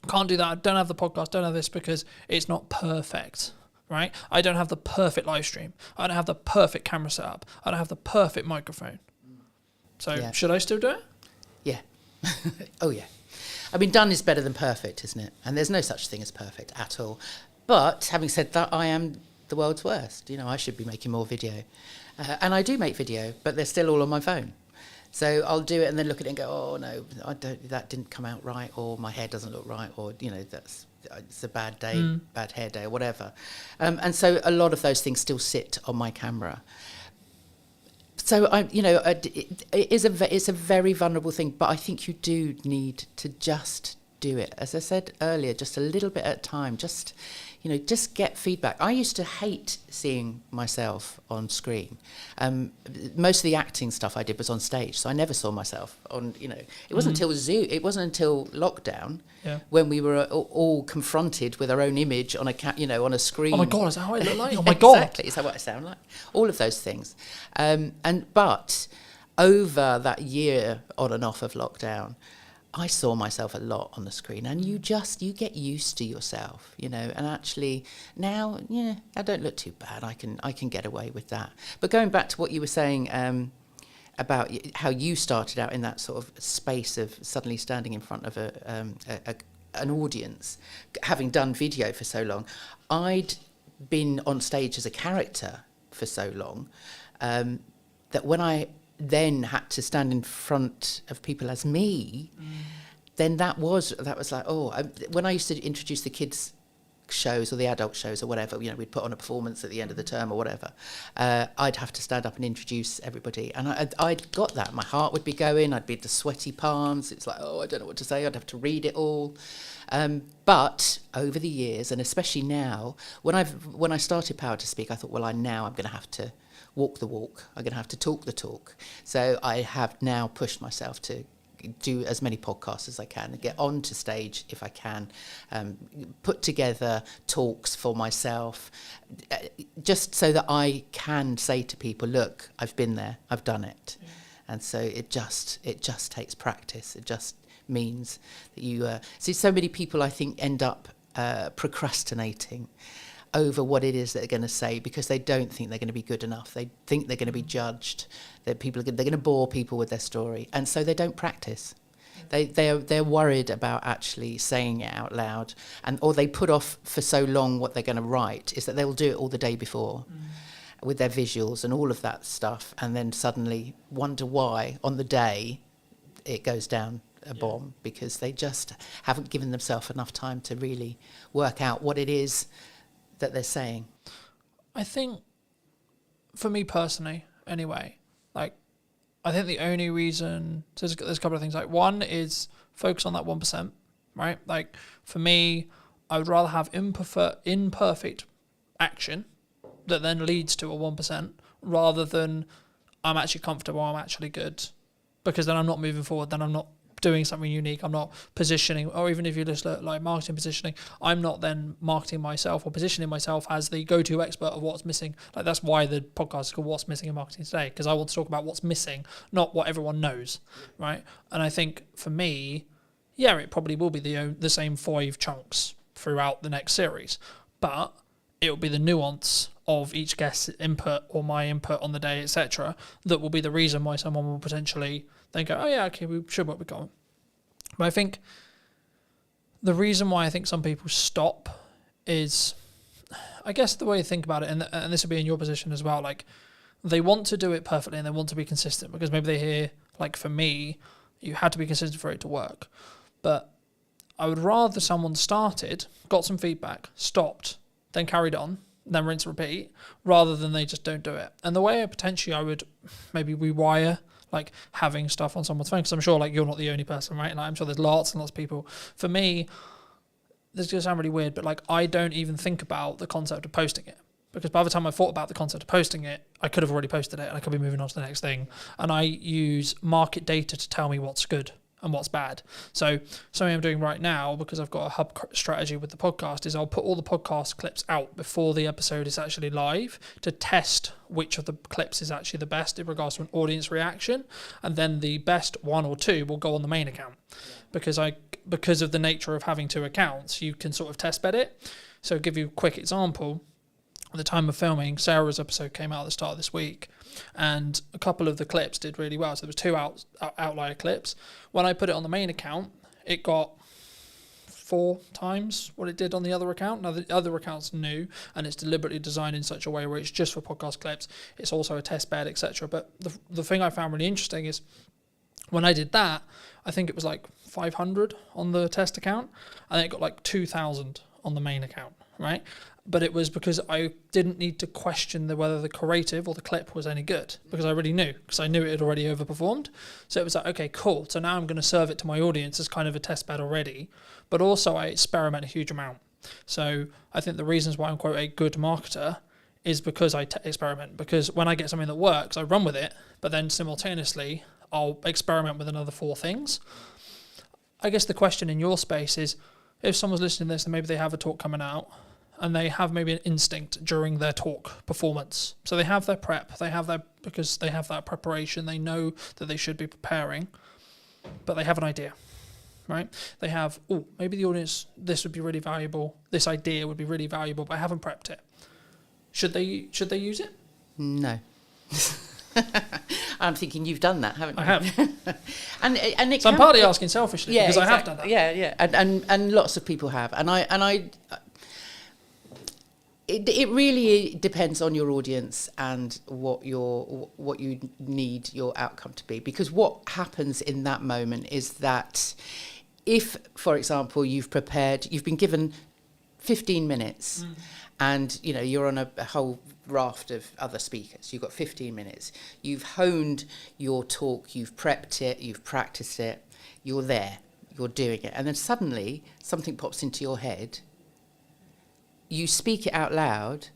Can't do that. I don't have the podcast. Don't have this because it's not perfect, right? I don't have the perfect live stream. I don't have the perfect camera setup. I don't have the perfect microphone. So should I still do it? Yeah. Oh, yeah. I mean, done is better than perfect, isn't it? And there's no such thing as perfect at all. But having said that, I am the world's worst. I should be making more video. And I do make video, but they're still all on my phone. So I'll do it and then look at it and go, oh no, that didn't come out right, or my hair doesn't look right, or it's a bad day, bad hair day, or whatever. And so a lot of those things still sit on my camera. So it's a very vulnerable thing, but I think you do need to just do it. As I said earlier, just a little bit at a time, just get feedback. I used to hate seeing myself on screen. Most of the acting stuff I did was on stage, so I never saw myself on, it wasn't until Zoom, it wasn't until lockdown when we were all confronted with our own image on on a screen. Oh my God, is that how I look like? Oh my God. Exactly, is that what I sound like? All of those things. But over that year on and off of lockdown, I saw myself a lot on the screen, and you get used to yourself, and actually now, I don't look too bad. I can get away with that. But going back to what you were saying about how you started out in that sort of space of suddenly standing in front of an audience, having done video for so long, I'd been on stage as a character for so long that when I then had to stand in front of people as me, then that was like, when I used to introduce the kids shows or the adult shows or whatever, we'd put on a performance at the end of the term or whatever, I'd have to stand up and introduce everybody, and I'd got that. My heart would be going, I'd be the sweaty palms, it's like, I don't know what to say, I'd have to read it all. But over the years, and especially now, when I started Power to Speak, I thought, I'm going to have to walk the walk. I'm going to have to talk the talk. So I have now pushed myself to do as many podcasts as I can and get onto stage if I can, put together talks for myself, just so that I can say to people, look, I've been there, I've done it. Yeah. And so it just takes practice. It just means that you see so many people, I think, end up procrastinating over what it is that they're going to say because they don't think they're going to be good enough. They think they're going to be judged. That they're going to bore people with their story, and so they don't practice. They're worried about actually saying it out loud, or they put off for so long what they're going to write is that they'll do it all the day before with their visuals and all of that stuff, and then suddenly wonder why on the day it goes down a bomb because they just haven't given themselves enough time to really work out what it is that they're saying. I think, for me personally, anyway, I think the only reason, so there's a couple of things. One is focus on that 1%, right? For me, I would rather have imperfect action that then leads to a 1% rather than I'm actually comfortable, I'm actually good, because then I'm not moving forward, then I'm not doing something unique, I'm not positioning, or even if you just look like marketing positioning, I'm not then marketing myself or positioning myself as the go-to expert of what's missing. That's why the podcast is called What's Missing in Marketing Today, because I want to talk about what's missing, not what everyone knows, right? And I think for me, it probably will be the same 5 chunks throughout the next series, but it will be the nuance of each guest's input or my input on the day, etc., that will be the reason why someone will potentially then go, okay, we should what we got. But I think the reason why I think some people stop is, I guess the way to think about it, and this will be in your position as well, they want to do it perfectly and they want to be consistent because maybe they hear, for me, you had to be consistent for it to work. But I would rather someone started, got some feedback, stopped, then carried on, then rinse and repeat, rather than they just don't do it. And the way I would maybe rewire having stuff on someone's phone, because I'm sure you're not the only person, right? I'm sure there's lots and lots of people. For me, this is going to sound really weird, but I don't even think about the concept of posting it, because by the time I thought about the concept of posting it, I could have already posted it and I could be moving on to the next thing. And I use market data to tell me what's good and what's bad. So something I'm doing right now, because I've got a hub strategy with the podcast, is I'll put all the podcast clips out before the episode is actually live to test which of the clips is actually the best in regards to an audience reaction, and then the best 1 or 2 will go on the main account. Because of the nature of having 2 accounts, you can sort of test bed it. So I'll give you a quick example. At the time of filming, Sarah's episode came out at the start of this week, and a couple of the clips did really well. So there was 2 outlier clips. When I put it on the main account, it got 4 times what it did on the other account. Now the other account's new, and it's deliberately designed in such a way where it's just for podcast clips. It's also a test bed, etc. But the thing I found really interesting is when I did that, I think it was 500 on the test account, and it got 2,000 on the main account, right? But it was because I didn't need to question whether the creative or the clip was any good, because I already knew, because I knew it had already overperformed. So it was like, okay, cool. So now I'm going to serve it to my audience as kind of a test bed already. But also I experiment a huge amount. So I think the reasons why I'm quote a good marketer is because I experiment. Because when I get something that works, I run with it, but then simultaneously I'll experiment with another 4 things. I guess the question in your space is, if someone's listening to this and maybe they have a talk coming out, and they have maybe an instinct during their talk performance. So they have their prep, because they have that preparation, they know that they should be preparing, but they have an idea, right? They have, maybe the audience, this would be really valuable, this idea would be really valuable, but I haven't prepped it. Should they use it? No. I'm thinking you've done that, haven't you? I have. and it so I'm partly asking selfishly, because exactly. I have done that. Yeah. And lots of people have. It really depends on your audience and what you need your outcome to be. Because what happens in that moment is that if, for example, you've been given 15 minutes and you're on a whole raft of other speakers, you've got 15 minutes, you've honed your talk, you've prepped it, you've practiced it, you're there, you're doing it, and then suddenly something pops into your head. You speak it out loud,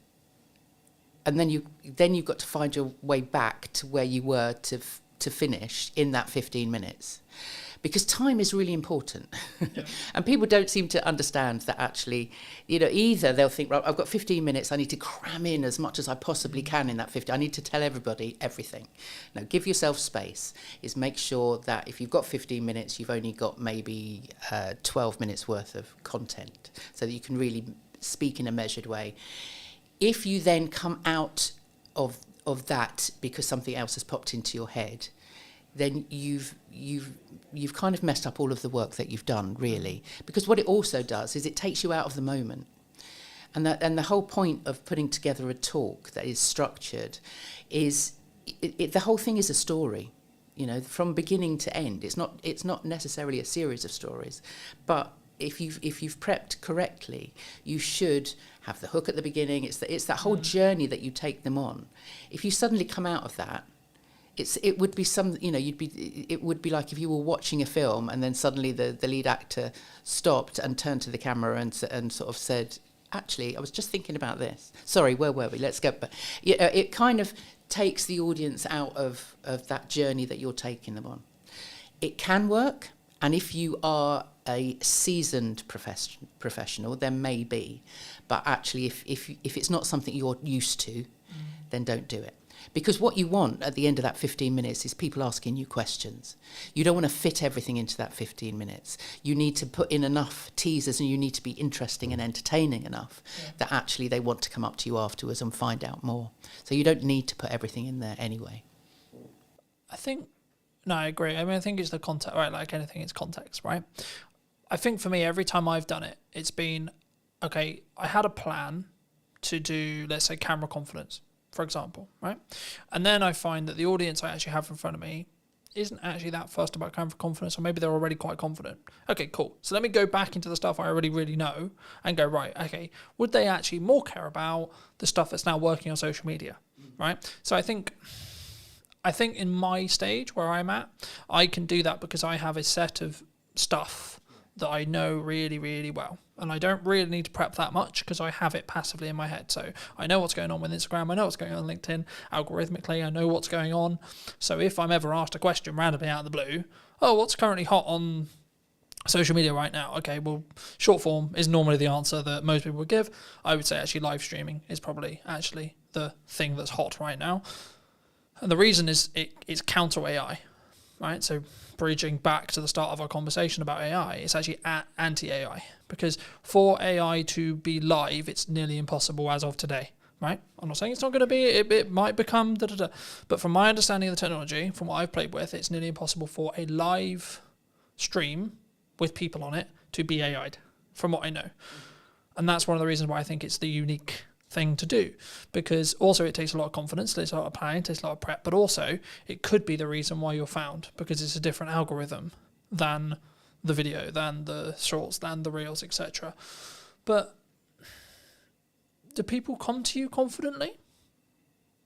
and then you've got to find your way back to where you were to finish in that 15 minutes, because time is really important. Yeah. And people don't seem to understand that actually, either they'll think, right, I've got 15 minutes, I need to cram in as much as I possibly can in that 15. I need to tell everybody everything. No, give yourself space. Is make sure that if you've got 15 minutes, you've only got maybe 12 minutes worth of content, so that you can really speak in a measured way. If you then come out of that because something else has popped into your head, then you've kind of messed up all of the work that you've done, really. Because what it also does is it takes you out of the moment. And the whole point of putting together a talk that is structured is the whole thing is a story, from beginning to end. It's not necessarily a series of stories, but if you've prepped correctly, you should have the hook at the beginning. It's that whole journey that you take them on. If you suddenly come out of that, it would be it would be like if you were watching a film and then suddenly the lead actor stopped and turned to the camera and sort of said, actually, I was just thinking about this. Sorry, where were we? Let's go. But it kind of takes the audience out of that journey that you're taking them on. It can work, and if you are a seasoned professional, then maybe. But actually, if it's not something you're used to, then don't do it. Because what you want at the end of that 15 minutes is people asking you questions. You don't want to fit everything into that 15 minutes. You need to put in enough teasers, and you need to be interesting and entertaining enough that actually they want to come up to you afterwards and find out more. So you don't need to put everything in there anyway. I agree. I think it's the context, right? Like anything, it's context, right? I think for me, every time I've done it, it's been, okay, I had a plan to do, let's say, camera confidence, for example, right? And then I find that the audience I actually have in front of me isn't actually that fussed about camera confidence, or maybe they're already quite confident. Okay, cool. So let me go back into the stuff I already really know and go, right, okay, would they actually more care about the stuff that's now working on social media, right? So I think in my stage where I'm at, I can do that because I have a set of stuff that I know really, really well. And I don't really need to prep that much because I have it passively in my head. So I know what's going on with Instagram. I know what's going on LinkedIn. Algorithmically, I know what's going on. So if I'm ever asked a question randomly out of the blue, what's currently hot on social media right now? Okay, well, short form is normally the answer that most people would give. I would say actually live streaming is probably actually the thing that's hot right now. And the reason is it's counter AI, right? So bridging back to the start of our conversation about AI, it's actually anti-AI, because for AI to be live, it's nearly impossible as of today, right? I'm not saying it's not going to be, it might become but from my understanding of the technology, from what I've played with, it's nearly impossible for a live stream with people on it to be AI'd, from what I know. And that's one of the reasons why I think it's the unique thing to do, because also it takes a lot of confidence, it takes a lot of planning, it takes a lot of prep, but also it could be the reason why you're found, because it's a different algorithm than the video, than the shorts, than the reels, etc. But do people come to you confidently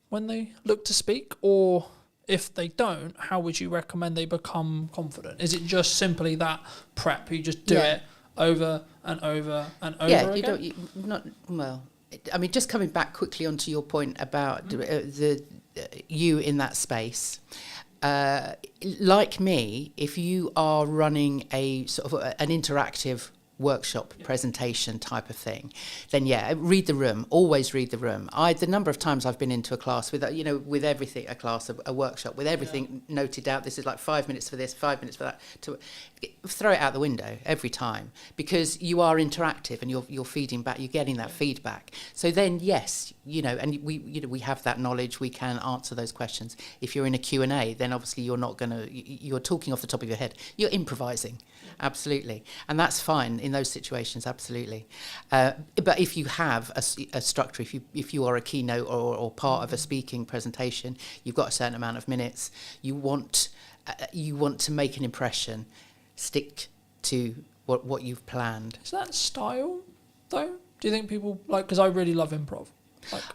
when they look to speak? Or if they don't, how would you recommend they become confident? Is it just simply that prep? You just do it over and over and over again? I mean, just coming back quickly onto your point about you in that space. Like me, if you are running a sort of an interactive workshop presentation type of thing, then read the room. Always read the room. The number of times I've been into a class with with everything, a workshop with everything noted out. This is like 5 minutes for this, 5 minutes for that. To throw it out the window every time, because you are interactive and you're feeding back. You're getting that feedback. So then and we have that knowledge. We can answer those questions. If you're in a Q&A, then obviously you're talking off the top of your head. You're improvising. Absolutely. And that's fine in those situations, absolutely. But if you have a structure, if you are a keynote or part of a speaking presentation, you've got a certain amount of minutes, you want to make an impression, stick to what you've planned. Is that style, though? Do you think people, because I really love improv.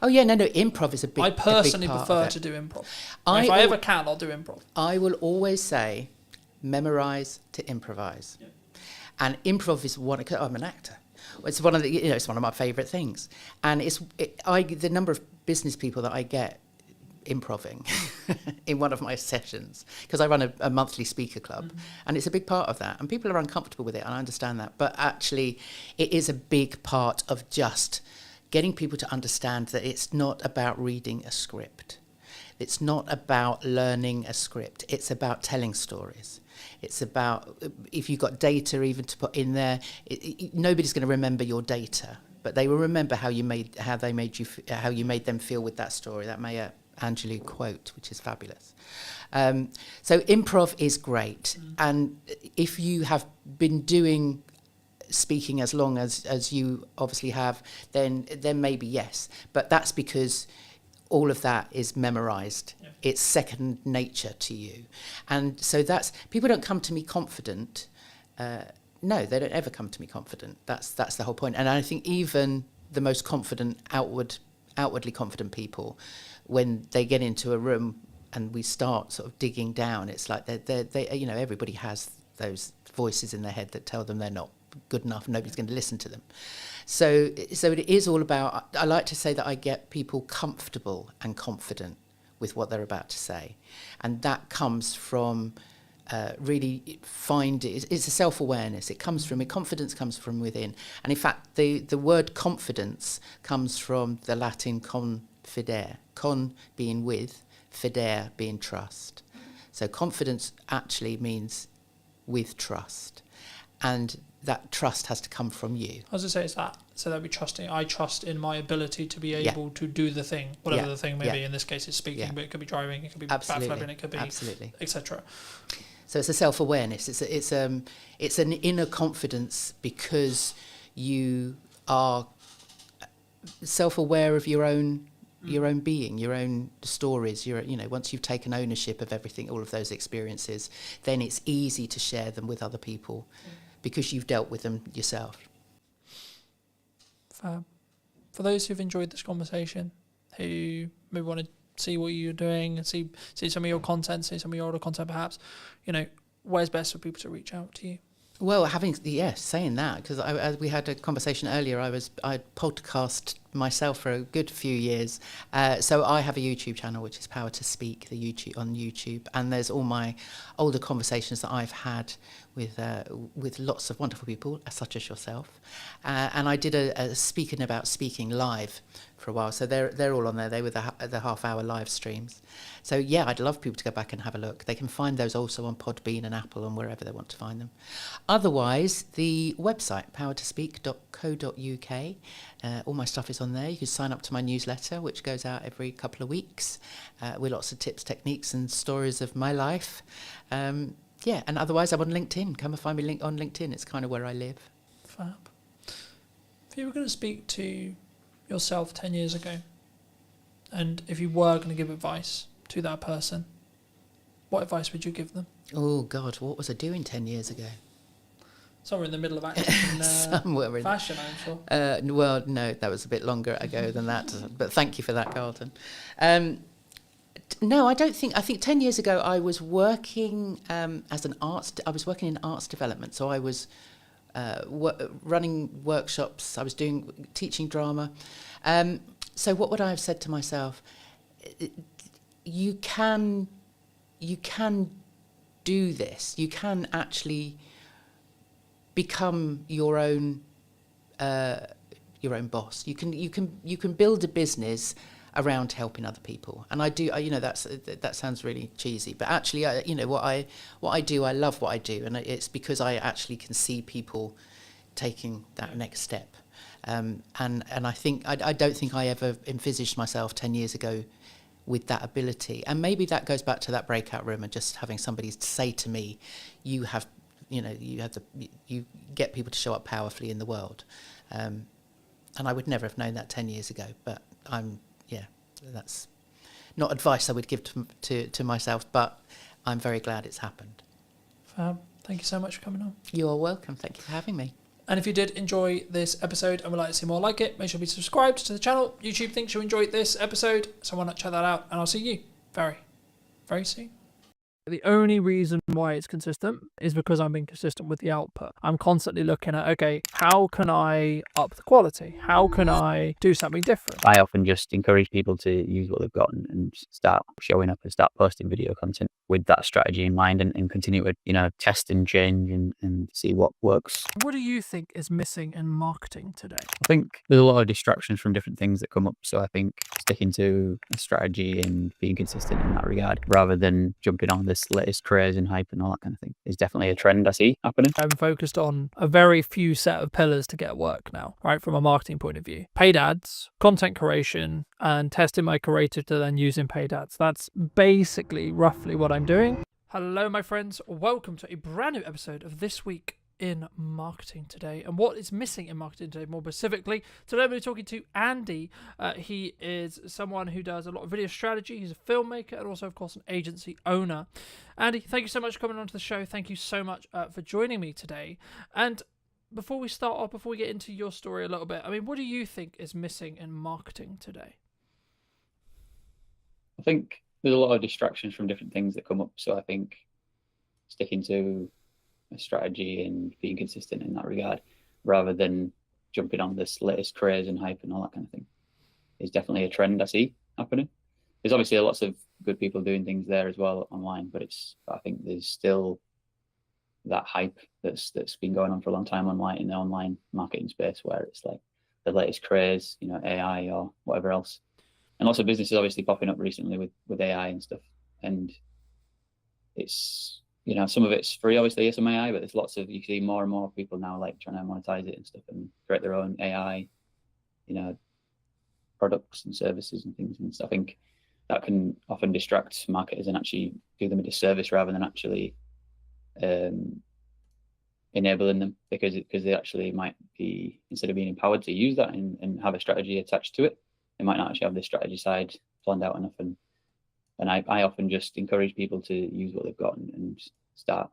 Improv is a big. I personally prefer to do improv. If I ever can, I'll do improv. I will always say, memorize to improvise. Yeah. And improv is I'm an actor. It's one of it's one of my favourite things. And the number of business people that I get improving in one of my sessions, because I run a monthly speaker club, and it's a big part of that. And people are uncomfortable with it, and I understand that. But actually, it is a big part of just getting people to understand that it's not about reading a script. It's not about learning a script. It's about telling stories. It's about, if you've got data even to put in there, nobody's going to remember your data, but they will remember how you made them feel with that story. That Maya Angelou quote, which is fabulous. So improv is great, and if you have been doing speaking as long as you obviously have, then maybe yes, but that's because all of that is memorized. Yeah. It's second nature to you. And so people don't come to me confident. No, they don't ever come to me confident. That's the whole point. And I think even the most confident, outwardly confident people, when they get into a room and we start sort of digging down, it's like they everybody has those voices in their head that tell them they're not good enough, nobody's going to listen to them. So it is all about, I like to say that I get people comfortable and confident with what they're about to say. And that comes from really it's a self-awareness. Confidence comes from within. And in fact, the word confidence comes from the Latin confidere, con being with, fidere being trust. So confidence actually means with trust. And that trust has to come from you. I was going to say, it's that. So that we trusting. I trust in my ability to be able to do the thing, whatever the thing may be. In this case, it's speaking, but it could be driving, it could be backflipping, it could be etc. So it's a self-awareness. It's an inner confidence because you are self-aware of your own being, your own stories. Once you've taken ownership of everything, all of those experiences, then it's easy to share them with other people. Because you've dealt with them yourself. Fab. For those who've enjoyed this conversation, who maybe want to see what you're doing and see some of your content, see some of your older content perhaps, where's best for people to reach out to you? Well, saying that, because we had a conversation earlier, I podcast myself for a good few years. So I have a YouTube channel, which is Power to Speak, on YouTube, and there's all my older conversations that I've had with lots of wonderful people, such as yourself. And I did a speaking about speaking live for a while, so they're all on there. They were the half-hour live streams. So yeah, I'd love people to go back and have a look. They can find those also on Podbean and Apple and wherever they want to find them. Otherwise, the website, powertospeak.co.uk, all my stuff is on there. You can sign up to my newsletter, which goes out every couple of weeks, with lots of tips, techniques and stories of my life. And otherwise I'm on LinkedIn. Come and find me on LinkedIn. It's kind of where I live. Fab. If you were going to speak to yourself 10 years ago, and if you were going to give advice to that person, what advice would you give them? Oh, God, what was I doing 10 years ago? Somewhere in the middle of acting and Somewhere in fashion, I'm sure. well, no, that was a bit longer ago than that. But thank you for that, Carlton. No, I don't think. I think 10 years ago I was working as an arts. I was working in arts development, so I was running workshops. I was teaching drama. So what would I have said to myself? You can do this. You can actually become your own boss. You can build a business around helping other people. And I do. That sounds really cheesy, but actually, what I do, I love what I do, and it's because I actually can see people taking that next step. And I think I don't think I ever envisaged myself 10 years ago with that ability. And maybe that goes back to that breakout room and just having somebody say to me, you get people to show up powerfully in the world. And I would never have known that 10 years ago, but that's not advice I would give to myself, but I'm very glad it's happened. Fab, thank you so much for coming on. You're welcome. Thank you for having me. And if you did enjoy this episode and would like to see more like it, make sure to be subscribed to the channel. YouTube thinks you enjoyed this episode, so why not check that out? And I'll see you very, very soon. The only reason why it's consistent is because I'm being consistent with the output. I'm constantly looking at, okay, how can I up the quality? How can I do something different? I often just encourage people to use what they've got and start showing up and start posting video content with that strategy in mind and continue to, test and change and see what works. What do you think is missing in marketing today? I think there's a lot of distractions from different things that come up. So I think sticking to a strategy and being consistent in that regard, rather than jumping on this latest craze and hype and all that kind of thing, is definitely a trend I see happening. I'm focused on a very few set of pillars to get work now, right, from a marketing point of view. Paid ads, content creation, and testing my creative to then using paid ads. That's basically roughly what I'm doing. Hello, my friends. Welcome to a brand new episode of This Week in Marketing Today. And what is missing in marketing today, more specifically, today I'm going to be talking to Andy. He is someone who does a lot of video strategy. He's a filmmaker and also, of course, an agency owner. Andy, thank you so much for coming onto the show. Thank you so much for joining me today. And before we start off, before we get into your story a little bit, what do you think is missing in marketing today? I think there's a lot of distractions from different things that come up. So I think sticking to a strategy and being consistent in that regard, rather than jumping on this latest craze and hype and all that kind of thing, is definitely a trend I see happening. There's obviously lots of good people doing things there as well online, but I think there's still that hype that's been going on for a long time online, in the online marketing space, where it's like the latest craze, AI or whatever else. And lots of businesses obviously popping up recently with AI and stuff. And it's, some of it's free, obviously, some AI, but you see more and more people now like trying to monetize it and stuff and create their own AI, products and services and things. And so I think that can often distract marketers and actually do them a disservice rather than actually enabling them, because they actually might be, instead of being empowered to use that and have a strategy attached to it, they might not actually have the strategy side planned out enough. And I often just encourage people to use what they've got and start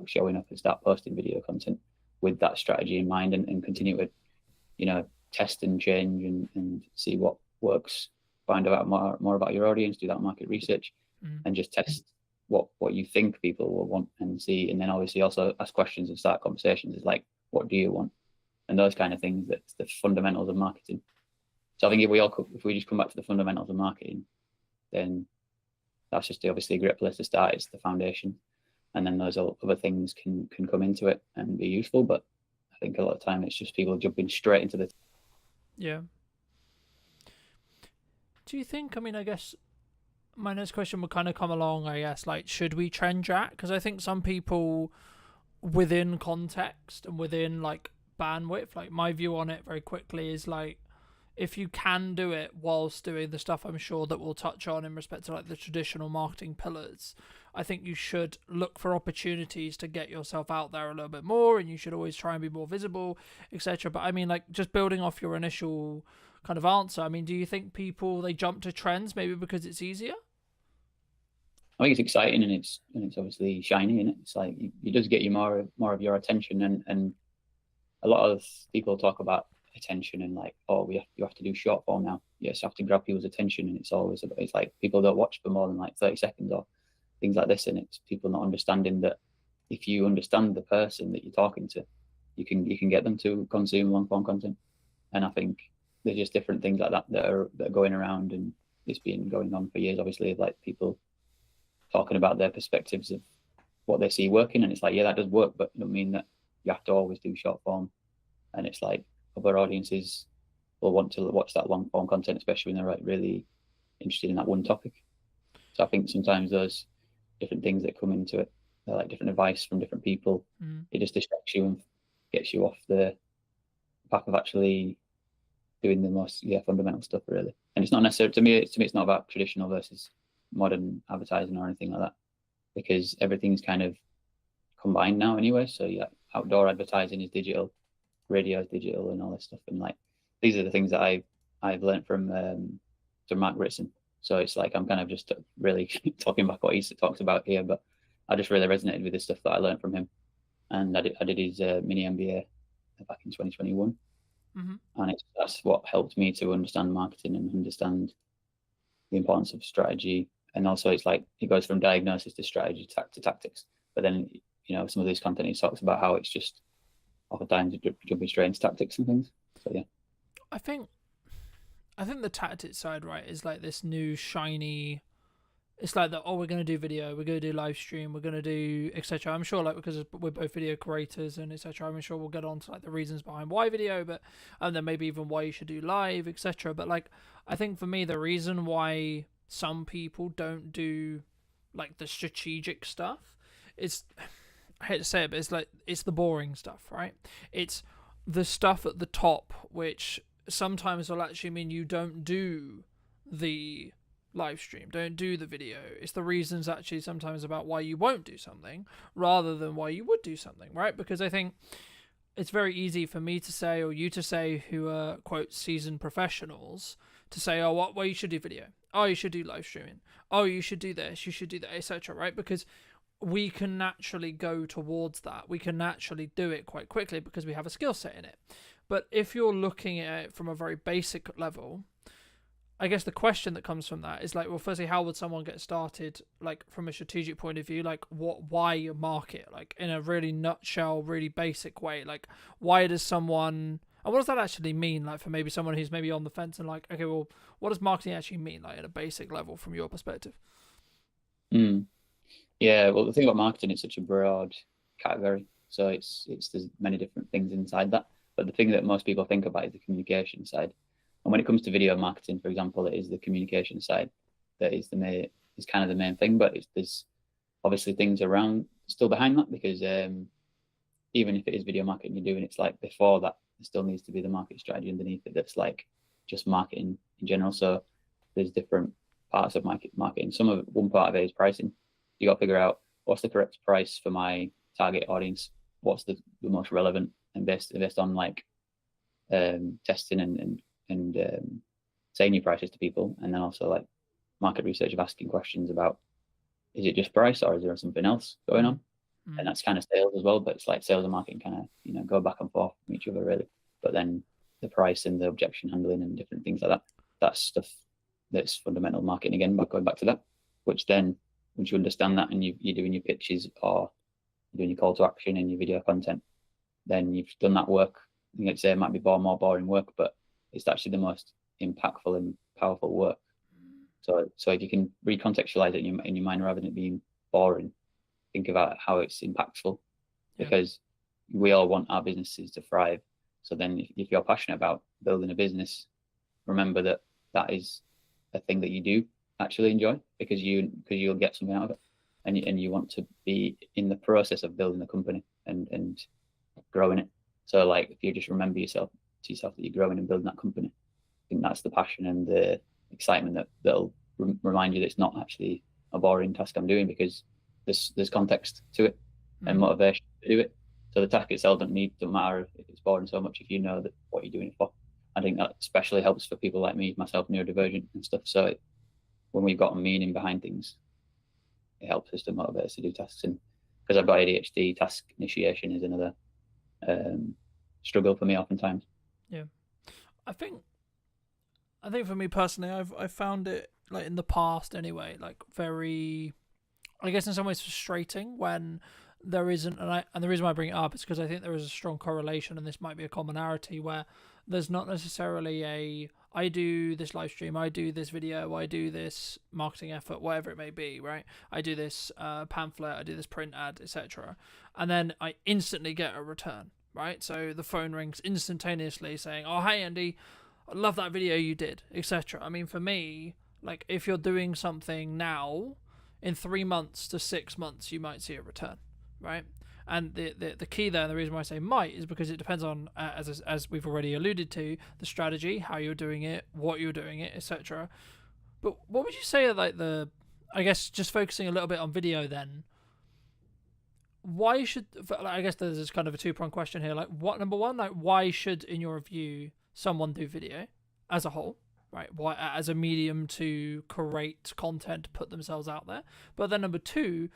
showing up and start posting video content with that strategy in mind and continue to, test and change and see what works, find out more about your audience, do that market research, and just test what you think people will want and see. And then obviously also ask questions and start conversations. Is like, what do you want? And those kind of things, that's the fundamentals of marketing. So I think if we just come back to the fundamentals of marketing, then that's just obviously a great place to start. It's the foundation, and then those other things can come into it and be useful. But I think a lot of time it's just people jumping straight into the. Yeah. Do you think? I guess my next question would kind of come along. I guess should we trend track? Because I think some people, within context and within bandwidth, my view on it very quickly is if you can do it whilst doing the stuff I'm sure that we'll touch on in respect to the traditional marketing pillars, I think you should look for opportunities to get yourself out there a little bit more, and you should always try and be more visible, etc. But just building off your initial kind of answer, do you think people, they jump to trends maybe because it's easier? think it's exciting, and it's obviously shiny, and it's like it does get you more of your attention, and a lot of people talk about attention and like, oh, you have to do short form now. Yes, you have to grab people's attention, and it's like people don't watch for more than like 30 seconds or things like this, and it's people not understanding that if you understand the person that you're talking to, you can get them to consume long form content. And I think there's just different things like that are going around, and it's been going on for years, obviously, like people talking about their perspectives of what they see working, and it's like, yeah, that does work, but it doesn't mean that you have to always do short form. And it's like other audiences will want to watch that long form content, especially when they're like really interested in that one topic. So I think sometimes those different things that come into it, they're like different advice from different people. It just distracts you and gets you off the path of actually doing the most fundamental stuff, really. And it's not necessarily, to me it's not about traditional versus modern advertising or anything like that, because everything's kind of combined now anyway. So yeah, outdoor advertising is digital, radio is digital, and all this stuff. And like these are the things that I've learned from Mark Ritson. So it's like I'm kind of just really talking back what he talks about here, but I just really resonated with the stuff that I learned from him. And I did his mini MBA back in 2021. And that's what helped me to understand marketing and understand the importance of strategy. And also it's like it goes from diagnosis to strategy to tactics. But then, you know, some of this content he talks about how it's just oftentimes jumping straight into tactics and things. So yeah. I think the tactics side, right, is like this new shiny. It's like that. Oh, we're gonna do video. We're gonna do live stream. We're gonna do etc. I'm sure, like, because we're both video creators and etc. I'm sure we'll get on to like the reasons behind why video, but and then maybe even why you should do live, etc. But like, I think for me, the reason why some people don't do like the strategic stuff is, I hate to say it, but it's like it's the boring stuff, right? It's the stuff at the top, which sometimes will actually mean you don't do the live stream, don't do the video. It's the reasons actually sometimes about why you won't do something rather than why you would do something, right? Because I think it's very easy for me to say, or you to say, who are quote seasoned professionals, to say, oh, well, you should do video, oh, you should do live streaming, oh, you should do this, you should do that, etc., right? Because we can naturally go towards that. We can naturally do it quite quickly because we have a skill set in it. But if you're looking at it from a very basic level, I guess the question that comes from that is like, well, firstly, how would someone get started, like from a strategic point of view? Like, why market? Like, in a really nutshell, really basic way. Like, why does someone, and what does that actually mean? Like, for maybe someone who's maybe on the fence and like, okay, well, what does marketing actually mean? Like, at a basic level, from your perspective. Yeah, well, the thing about marketing, it's such a broad category. So it's there's many different things inside that. But the thing that most people think about is the communication side. And when it comes to video marketing, for example, it is the communication side that is kind of the main thing. But there's obviously things around still behind that, because even if it is video marketing you're doing, it's like before that there still needs to be the market strategy underneath it. That's like just marketing in general. So there's different parts of marketing. One part of it is pricing. You got to figure out what's the correct price for my target audience. What's the most relevant, and based on like testing and saying your prices to people, and then also like market research of asking questions about, is it just price or is there something else going on? And that's kind of sales as well, but it's like sales and marketing kind of, you know, go back and forth from each other really. But then the price and the objection handling and different things like that, that's stuff that's fundamental marketing again, but going back to that, which then once you understand that and you're doing your pitches or you're doing your call to action and your video content, then you've done that work. You might say it might be more boring work, but it's actually the most impactful and powerful work. So if you can recontextualize it in your mind rather than it being boring, think about how it's impactful, because we all want our businesses to thrive. So then if you're passionate about building a business, remember that is a thing that you do actually enjoy, because you'll get something out of it, and you want to be in the process of building a company and growing it. So like if you just remember yourself that you're growing and building that company, I think that's the passion and the excitement that'll remind you that it's not actually a boring task I'm doing, because there's context to it and motivation to do it. So the task itself doesn't matter if it's boring so much if you know that what you're doing it for. I think that especially helps for people like me, myself, neurodivergent and stuff. So when we've got a meaning behind things, it helps us to motivate us to do tasks. And because I've got ADHD, task initiation is another struggle for me oftentimes. Yeah, I think for me personally, I've found it, like in the past anyway, like very, I guess in some ways frustrating when there isn't, and the reason why I bring it up is because I think there is a strong correlation, and this might be a commonality, where there's not necessarily I do this live stream, I do this video, I do this marketing effort, whatever it may be, right? I do this pamphlet, I do this print ad, etc. And then I instantly get a return, right? So the phone rings instantaneously saying, oh, hey, Andy, I love that video you did, etc. I mean, for me, like, if you're doing something now, in 3 months to 6 months, you might see a return, right? And the key there, and the reason why I say might, is because it depends on, as we've already alluded to, the strategy, how you're doing it, what you're doing it, etc. But what would you say are like I guess just focusing a little bit on video then, why should, I guess there's this kind of a two-pronged question here, like number one, like why should, in your view, someone do video as a whole, right? Why, as a medium to create content, put themselves out there? But then number two,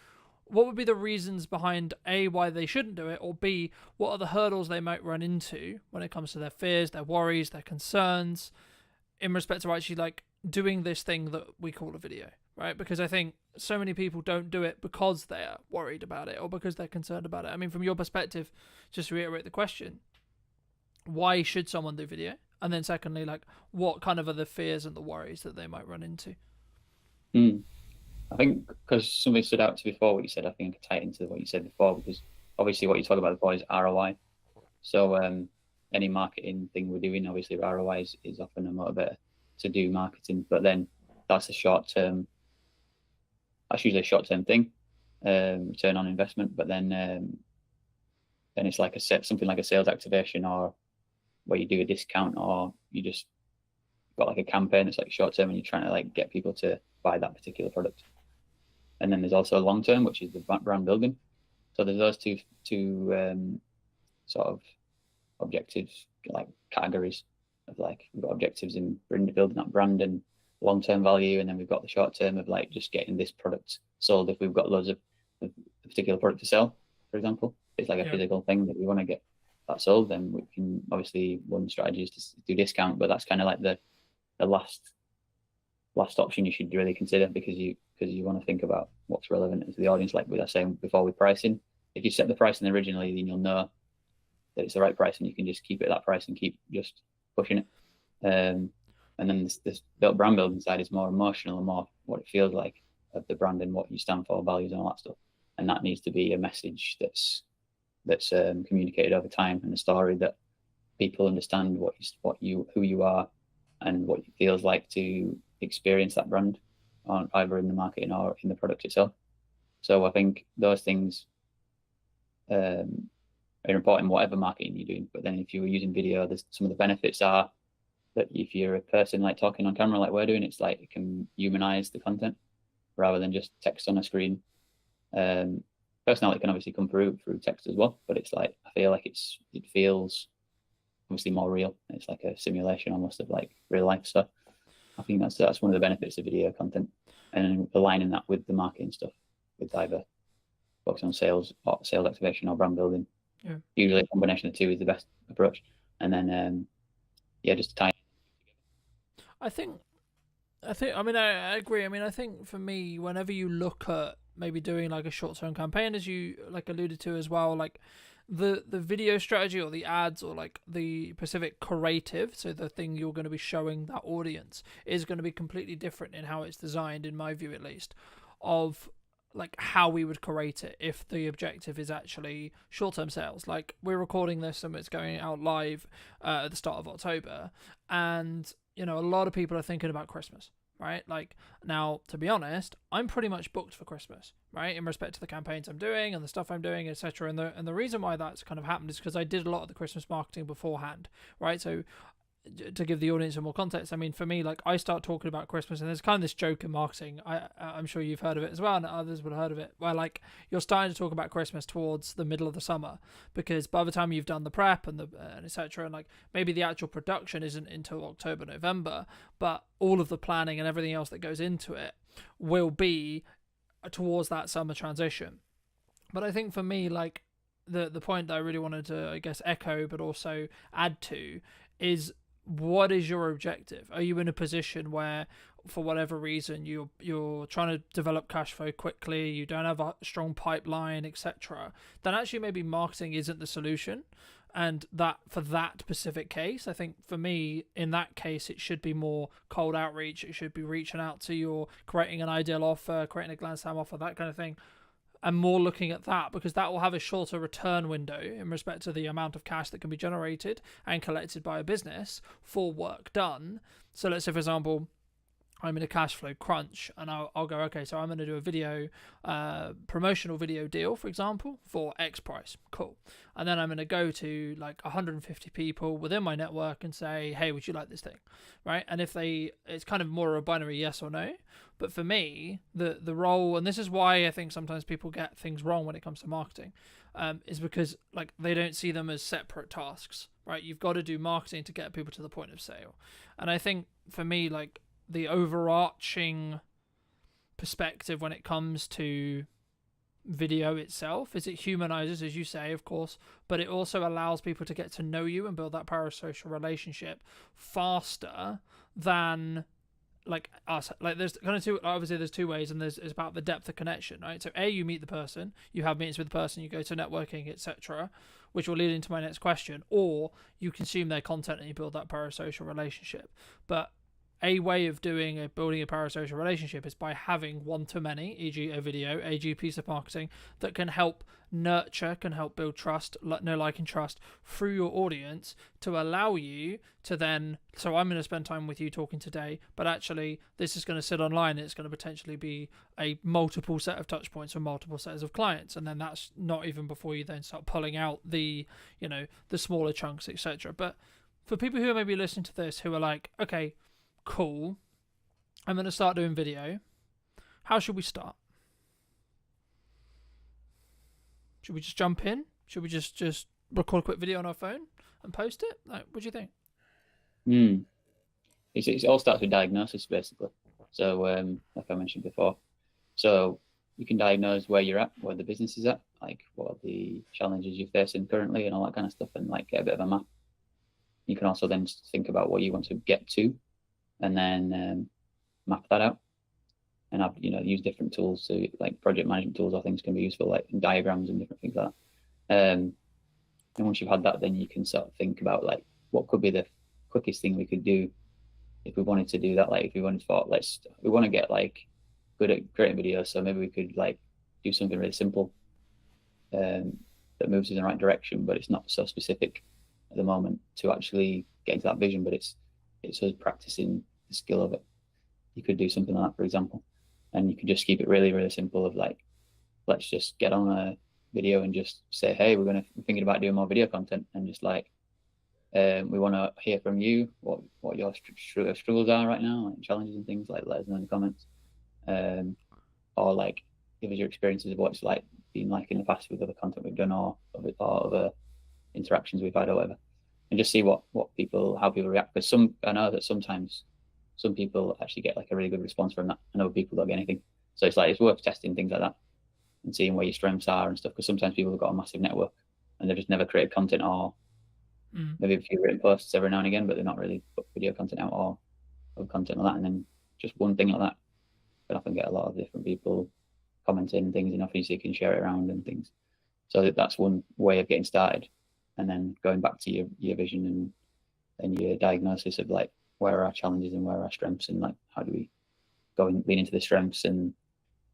what would be the reasons behind A, why they shouldn't do it, or B, what are the hurdles they might run into when it comes to their fears, their worries, their concerns in respect to actually like doing this thing that we call a video, right? Because I think so many people don't do it because they're worried about it or because they're concerned about it. I mean, from your perspective, just to reiterate the question, why should someone do video? And then secondly, like, what kind of are the fears and the worries that they might run into? I think because something stood out to before what you said, I think I could tie it into what you said before, because obviously what you talk about before is ROI. So any marketing thing we're doing, obviously ROI is often a motivator to do marketing, but then that's usually a short-term thing, return on investment. But then it's like something like a sales activation, or where you do a discount, or you just got like a campaign that's like short-term and you're trying to like get people to buy that particular product. And then there's also long term, which is the brand building. So there's those two sort of objectives, like categories of like, we've got objectives in building that brand and long term value, and then we've got the short term of like just getting this product sold. If we've got loads of a particular product to sell, for example, it's like a physical thing that we want to get that sold, then we can, obviously one strategy is to do discount, but that's kind of like the last option you should really consider, because you want to think about what's relevant to the audience. Like we were saying before with pricing, if you set the pricing originally, then you'll know that it's the right price and you can just keep it at that price and keep just pushing it. And then this brand building side is more emotional and more what it feels like of the brand and what you stand for, values and all that stuff. And that needs to be a message that's communicated over time, and a story that people understand who you are and what it feels like to experience that brand, either in the marketing or in the product itself. So I think those things are important in whatever marketing you're doing. But then if you were using video, some of the benefits are that if you're a person like talking on camera like we're doing, it's like it can humanize the content rather than just text on a screen. Personality can obviously come through text as well, but it's like, I feel like it feels obviously more real. It's like a simulation almost of like real life. So I think that's one of the benefits of video content, and aligning that with the marketing stuff, with either focus on sales or sales activation or brand building. Yeah. Usually a combination of the two is the best approach. And then just to tie. I mean, I agree. I mean, I think for me, whenever you look at maybe doing like a short-term campaign, as you like alluded to as well, like the video strategy or the ads or like the specific creative, so the thing you're going to be showing that audience, is going to be completely different in how it's designed, in my view at least, of like how we would create it if the objective is actually short-term sales. Like, we're recording this and it's going out live at the start of October, and you know, a lot of people are thinking about Christmas, right? Like, now, to be honest, I'm pretty much booked for Christmas, right? In respect to the campaigns I'm doing and the stuff I'm doing, etc. And the reason why that's kind of happened is because I did a lot of the Christmas marketing beforehand, right? So to give the audience some more context, I mean, for me, like, I start talking about Christmas, and there's kind of this joke in marketing, I'm sure you've heard of it as well, and others would have heard of it, where like you're starting to talk about Christmas towards the middle of the summer, because by the time you've done the prep and etc., and like maybe the actual production isn't until October, November, but all of the planning and everything else that goes into it will be towards that summer transition. But I think for me, like the point that I really wanted to, I guess, echo but also add to is, what is your objective? Are you in a position where, for whatever reason, you're trying to develop cash flow quickly, you don't have a strong pipeline, etc., then actually maybe marketing isn't the solution. And that for that specific case, I think for me, in that case, it should be more cold outreach. It should be reaching out to your, creating an ideal offer, creating a glance time offer, that kind of thing, and more looking at that, because that will have a shorter return window in respect to the amount of cash that can be generated and collected by a business for work done. So let's say, for example, I'm in a cash flow crunch, and I'll go, okay, so I'm going to do a video, promotional video deal, for example, for X price. Cool. And then I'm going to go to like 150 people within my network and say, hey, would you like this thing? Right. And if it's kind of more a binary yes or no. But for me, the role, and this is why I think sometimes people get things wrong when it comes to marketing, is because like they don't see them as separate tasks, right? You've got to do marketing to get people to the point of sale. And I think for me, like, the overarching perspective when it comes to video itself is it humanizes, as you say, of course, but it also allows people to get to know you and build that parasocial relationship faster than like us. Like there's kind of there's two ways, and it's about the depth of connection, right? So you meet the person, you have meetings with the person, you go to networking, etc., which will lead into my next question, or you consume their content and you build that parasocial relationship. But a way of building a parasocial relationship is by having one-to-many, e.g. a video, e.g. piece of marketing that can help nurture, can help build trust, know, like, and trust through your audience to allow you to then, so I'm going to spend time with you talking today, but actually this is going to sit online and it's going to potentially be a multiple set of touch points or multiple sets of clients. And then that's not even before you then start pulling out the, the smaller chunks, etc. But for people who are maybe listening to this who are like, okay, cool, I'm going to start doing video. How should we start? Should we just jump in? Should we just record a quick video on our phone and post it? Like, what do you think? It all starts with diagnosis, basically. So, like I mentioned before, so you can diagnose where you're at, where the business is at, like what are the challenges you're facing currently and all that kind of stuff, and like get a bit of a map. You can also then think about what you want to get to, and then map that out, and have use different tools. So like project management tools or things can be useful, like diagrams and different things like that. And once you've had that, then you can sort of think about like what could be the quickest thing we could do if we wanted to do that. Like if we wanted to we want to get like good at creating videos, so maybe we could like do something really simple that moves in the right direction, but it's not so specific at the moment to actually get into that vision, but it's us practicing the skill of it. You could do something like that, for example, and you could just keep it really, really simple of like, let's just get on a video and just say, hey, we're thinking about doing more video content, and just like, we want to hear from you what your struggles are right now, like challenges and things, like let us know in the comments, or like give us your experiences of what it's like been like in the past with other content we've done, or other interactions we've had or whatever. And just see how people react. Because I know that sometimes some people actually get like a really good response from that, and other people don't get anything. So it's worth testing things like that and seeing where your strengths are and stuff. Because sometimes people have got a massive network and they've just never created content, or maybe a few written posts every now and again, but they're not really put video content out or content like that. And then just one thing like that can often get a lot of different people commenting and things, and obviously you can share it around and things. So that's one way of getting started. And then going back to your vision and your diagnosis of like where are our challenges and where are our strengths, and like how do we go and lean into the strengths and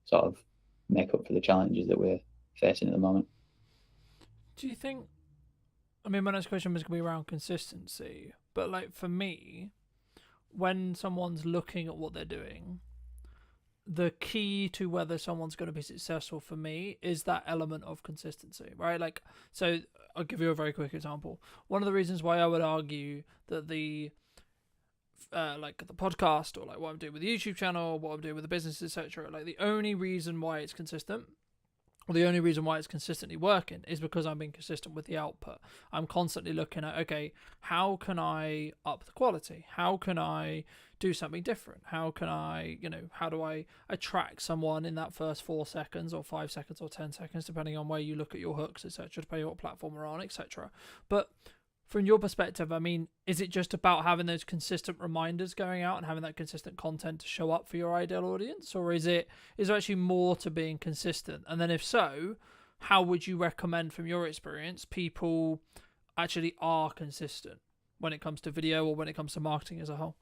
sort of make up for the challenges that we're facing at the moment. Do you think, I mean, my next question was going to be around consistency, but like for me, when someone's looking at what they're doing, the key to whether someone's going to be successful for me is that element of consistency, right? Like, so I'll give you a very quick example. One of the reasons why I would argue that the podcast, or like what I'm doing with the YouTube channel, what I'm doing with the business, etc., like the only reason why it's consistent Well, the only reason why it's consistently working is because I'm being consistent with the output. I'm constantly looking at, okay, how can I up the quality? How can I do something different? How can I, how do I attract someone in that first 4 seconds or 5 seconds or 10 seconds, depending on where you look at your hooks, etc., depending on what platform we're on, etc. But from your perspective, I mean, is it just about having those consistent reminders going out and having that consistent content to show up for your ideal audience? Or is there actually more to being consistent? And then if so, how would you recommend from your experience people actually are consistent when it comes to video or when it comes to marketing as a whole?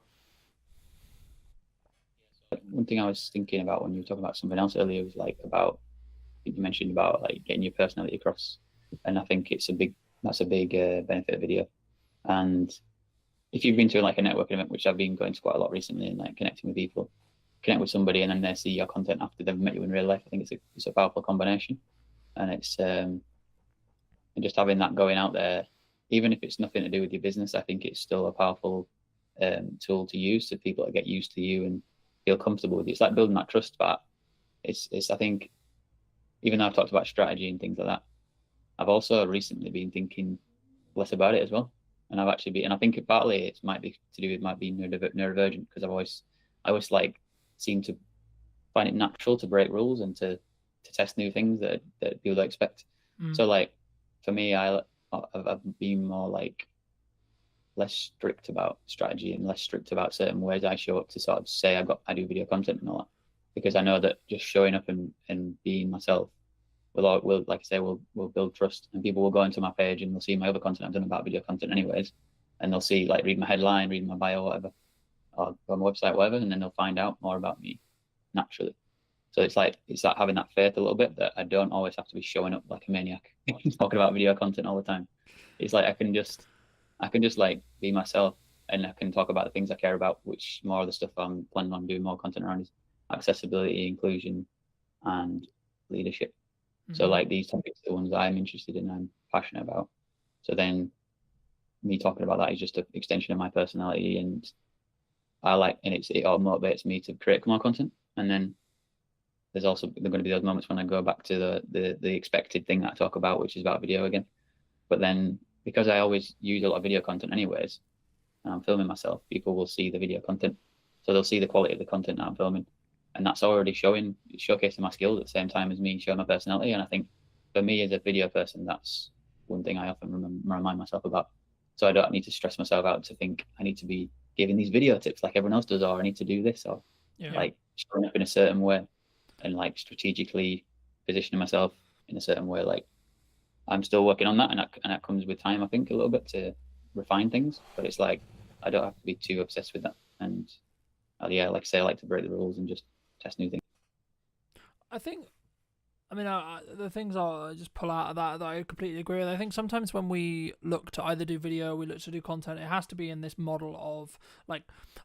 One thing I was thinking about when you were talking about something else earlier was you mentioned about getting your personality across. And I think that's a big benefit of video. And if you've been to a networking event, which I've been going to quite a lot recently, and connecting with people, connect with somebody and then they see your content after they've met you in real life, I think it's a powerful combination. And it's and just having that going out there, even if it's nothing to do with your business, I think it's still a powerful tool to use so people that get used to you and feel comfortable with you. It's like building that trust. But it's I think, even though I've talked about strategy and things like that, I've also recently been thinking less about it as well. And I think partly it might be to do with being neurodivergent, because I always seem to find it natural to break rules and to test new things that people don't expect. So for me, I've been more less strict about strategy and less strict about certain ways I show up to sort of say I do video content and all that, because I know that just showing up and being myself will like I say, will build trust, and people will go into my page and they'll see my other content I've done about video content anyways, and they'll see read my headline, read my bio, whatever, or go on my website, whatever, and then they'll find out more about me naturally. So it's like having that faith a little bit that I don't always have to be showing up like a maniac talking about video content all the time. It's I can just be myself, and I can talk about the things I care about, which more of the stuff I'm planning on doing more content around is accessibility, inclusion, and leadership. So these topics are the ones that I'm interested in and I'm passionate about. So then me talking about that is just an extension of my personality, and it all motivates me to create more content. And then there's also going to be those moments when I go back to the expected thing that I talk about, which is about video again. But then because I always use a lot of video content anyways, and I'm filming myself, people will see the video content. So they'll see the quality of the content that I'm filming. And that's already showcasing my skills at the same time as me showing my personality. And I think for me as a video person, that's one thing I often remind myself about. So I don't need to stress myself out to think I need to be giving these video tips like everyone else does, or I need to do this, or showing up in a certain way and strategically positioning myself in a certain way. I'm still working on that, and that comes with time, I think, a little bit to refine things. But it's I don't have to be too obsessed with that. And like I say, I like to break the rules and just test new things. I think, the things I'll just pull out of that I completely agree with. I think sometimes when we look to either do video, we look to do content, it has to be in this model of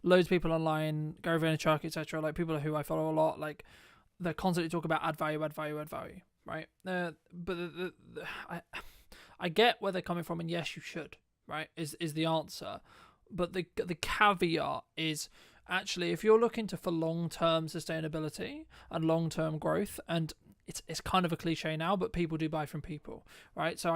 loads of people online, Gary Vaynerchuk, etc., people who I follow a lot, they constantly talk about add value, right? But I get where they're coming from, and yes, you should, right? Is the answer, but the caveat is, actually, if you're looking for long-term sustainability and long-term growth, and it's kind of a cliche now, but people do buy from people, right? So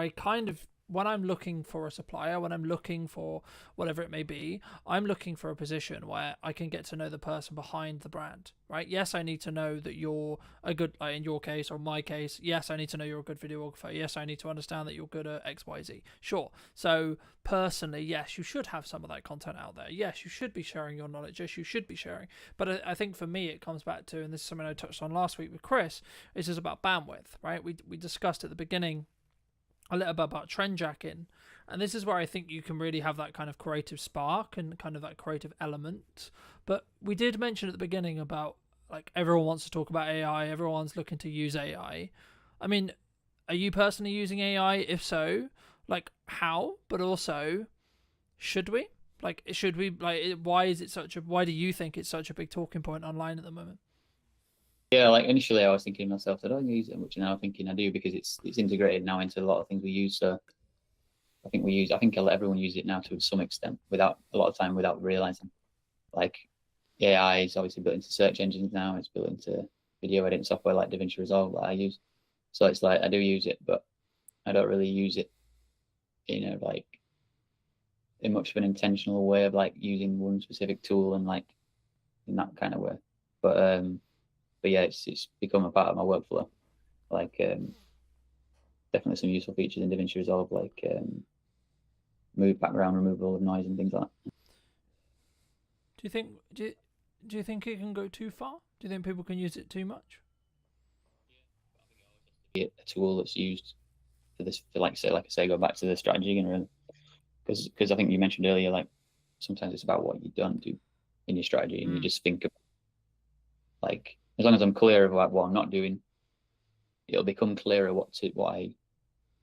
when I'm looking for a supplier, when I'm looking for whatever it may be, I'm looking for a position where I can get to know the person behind the brand, right? Yes, I need to know that you're a good, in your case or my case, yes, I need to know you're a good videographer. Yes, I need to understand that you're good at X, Y, Z. Sure. So personally, yes, you should have some of that content out there. Yes, you should be sharing your knowledge. Yes, you should be sharing. But I think for me, it comes back to, and this is something I touched on last week with Chris, is just about bandwidth, right? We discussed at the beginning a little bit about trend jacking, and this is where I think you can really have that kind of creative spark and kind of that creative element. But we did mention at the beginning about everyone wants to talk about AI, everyone's looking to use AI. I mean, are you personally using AI? If so, how? But also, should we? Why do you think it's such a big talking point online at the moment? Yeah, initially I was thinking to myself that I don't use it much, and now I'm thinking I do, because it's integrated now into a lot of things we use. So I think everyone uses it now to some extent, without realizing. AI is obviously built into search engines now. It's built into video editing software like DaVinci Resolve that I use. So it's like I do use it, but I don't really use it in a like in much of an intentional way of like using one specific tool and like in that kind of way. But yeah, it's become a part of my workflow. Like definitely some useful features in DaVinci Resolve, like move background removal of noise and things like that. Do you think it can go too far? Do you think people can use it too much? A tool that's used for this, for like I say, go back to the strategy and really, because I think you mentioned earlier, like sometimes it's about what you don't do in your strategy, and you just think of like, as long as I'm clear about what I'm not doing, it'll become clearer what I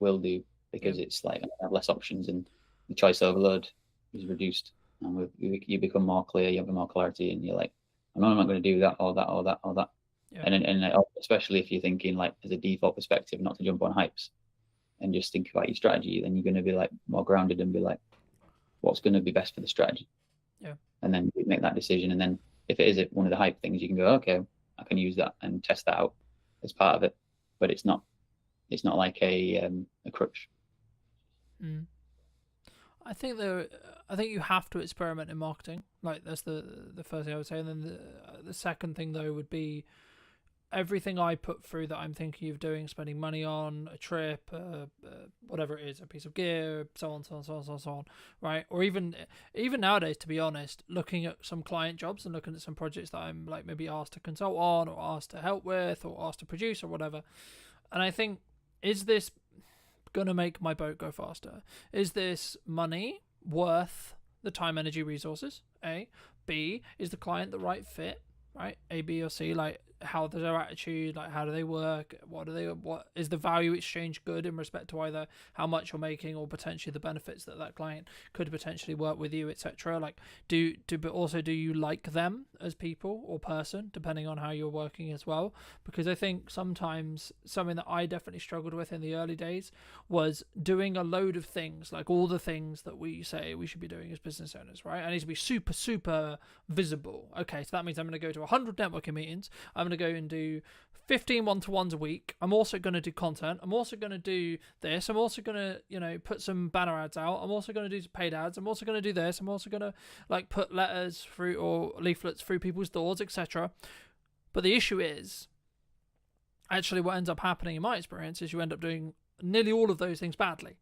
will do, because it's like I have less options and the choice overload is reduced, and you become more clear, you have more clarity, and you're like, I know I'm not going to do that or that or that or that. Yeah. And especially if you're thinking like as a default perspective, not to jump on hypes and just think about your strategy, then you're going to be like more grounded and be like, what's going to be best for the strategy? Yeah. And then you make that decision. And then if it is one of the hype things, you can go, okay, I can use that and test that out as part of it. But it's not like a crutch. Mm. I think you have to experiment in marketing. Like that's the first thing I would say, and then the second thing though would be everything I put through that I'm thinking of doing, spending money on a trip, whatever it is, a piece of gear, so on, right? Or even nowadays, to be honest, looking at some client jobs and looking at some projects that I'm like maybe asked to consult on, or asked to help with, or asked to produce, or whatever. And I think, is this gonna make my boat go faster? Is this money worth the time, energy, resources? A. B. Is the client the right fit? Right? A, B, or C. Like, how does their attitude, like how do they work, what is the value exchange good in respect to either how much you're making or potentially the benefits that client could potentially work with you, etc. Like but also do you like them as people or person, depending on how you're working as well? Because I think sometimes something that I definitely struggled with in the early days was doing a load of things, like all the things that we say we should be doing as business owners, right? I need to be super visible. Okay, so that means I'm going to go to 100 networking meetings, I'm going to go and do 15 one-to-ones a week. I'm also going to do content. I'm also going to do this. I'm also going to, put some banner ads out. I'm also going to do paid ads. I'm also going to do this. I'm also going to like put letters through or leaflets through people's doors, etc. But the issue is, actually what ends up happening in my experience is you end up doing nearly all of those things badly.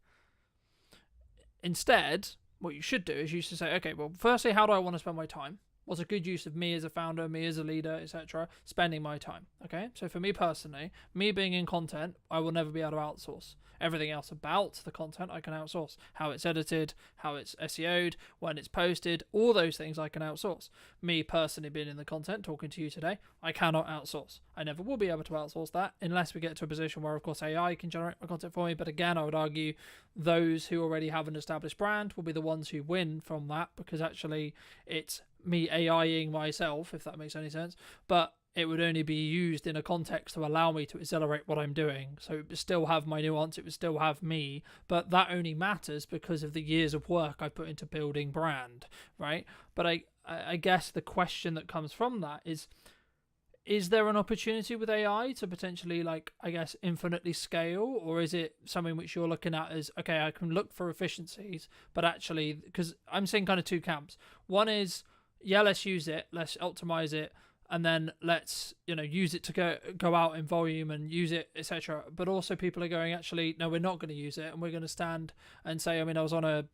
Instead, what you should do is you should say, okay, well, firstly, how do I want to spend my time? What's a good use of me as a founder, me as a leader, etc., spending my time? Okay, so for me personally, me being in content, I will never be able to outsource. Everything else about the content I can outsource. How it's edited, how it's SEO'd, when it's posted, all those things I can outsource. Me personally being in the content, talking to you today, I cannot outsource. I never will be able to outsource that unless we get to a position where, of course, AI can generate my content for me. But again, I would argue those who already have an established brand will be the ones who win from that, because actually it's me AIing myself, if that makes any sense, but it would only be used in a context to allow me to accelerate what I'm doing. So it would still have my nuance, it would still have me, but that only matters because of the years of work I put into building brand, right? But I guess the question that comes from that is there an opportunity with AI to potentially, like, I guess, infinitely scale? Or is it something which you're looking at as, okay, I can look for efficiencies, but actually, because I'm seeing kind of two camps. One is, yeah, let's use it, let's optimize it, and then let's use it to go out in volume and use it, etc. But also people are going, actually, no, we're not going to use it, and we're going to stand and say, I mean, I was on a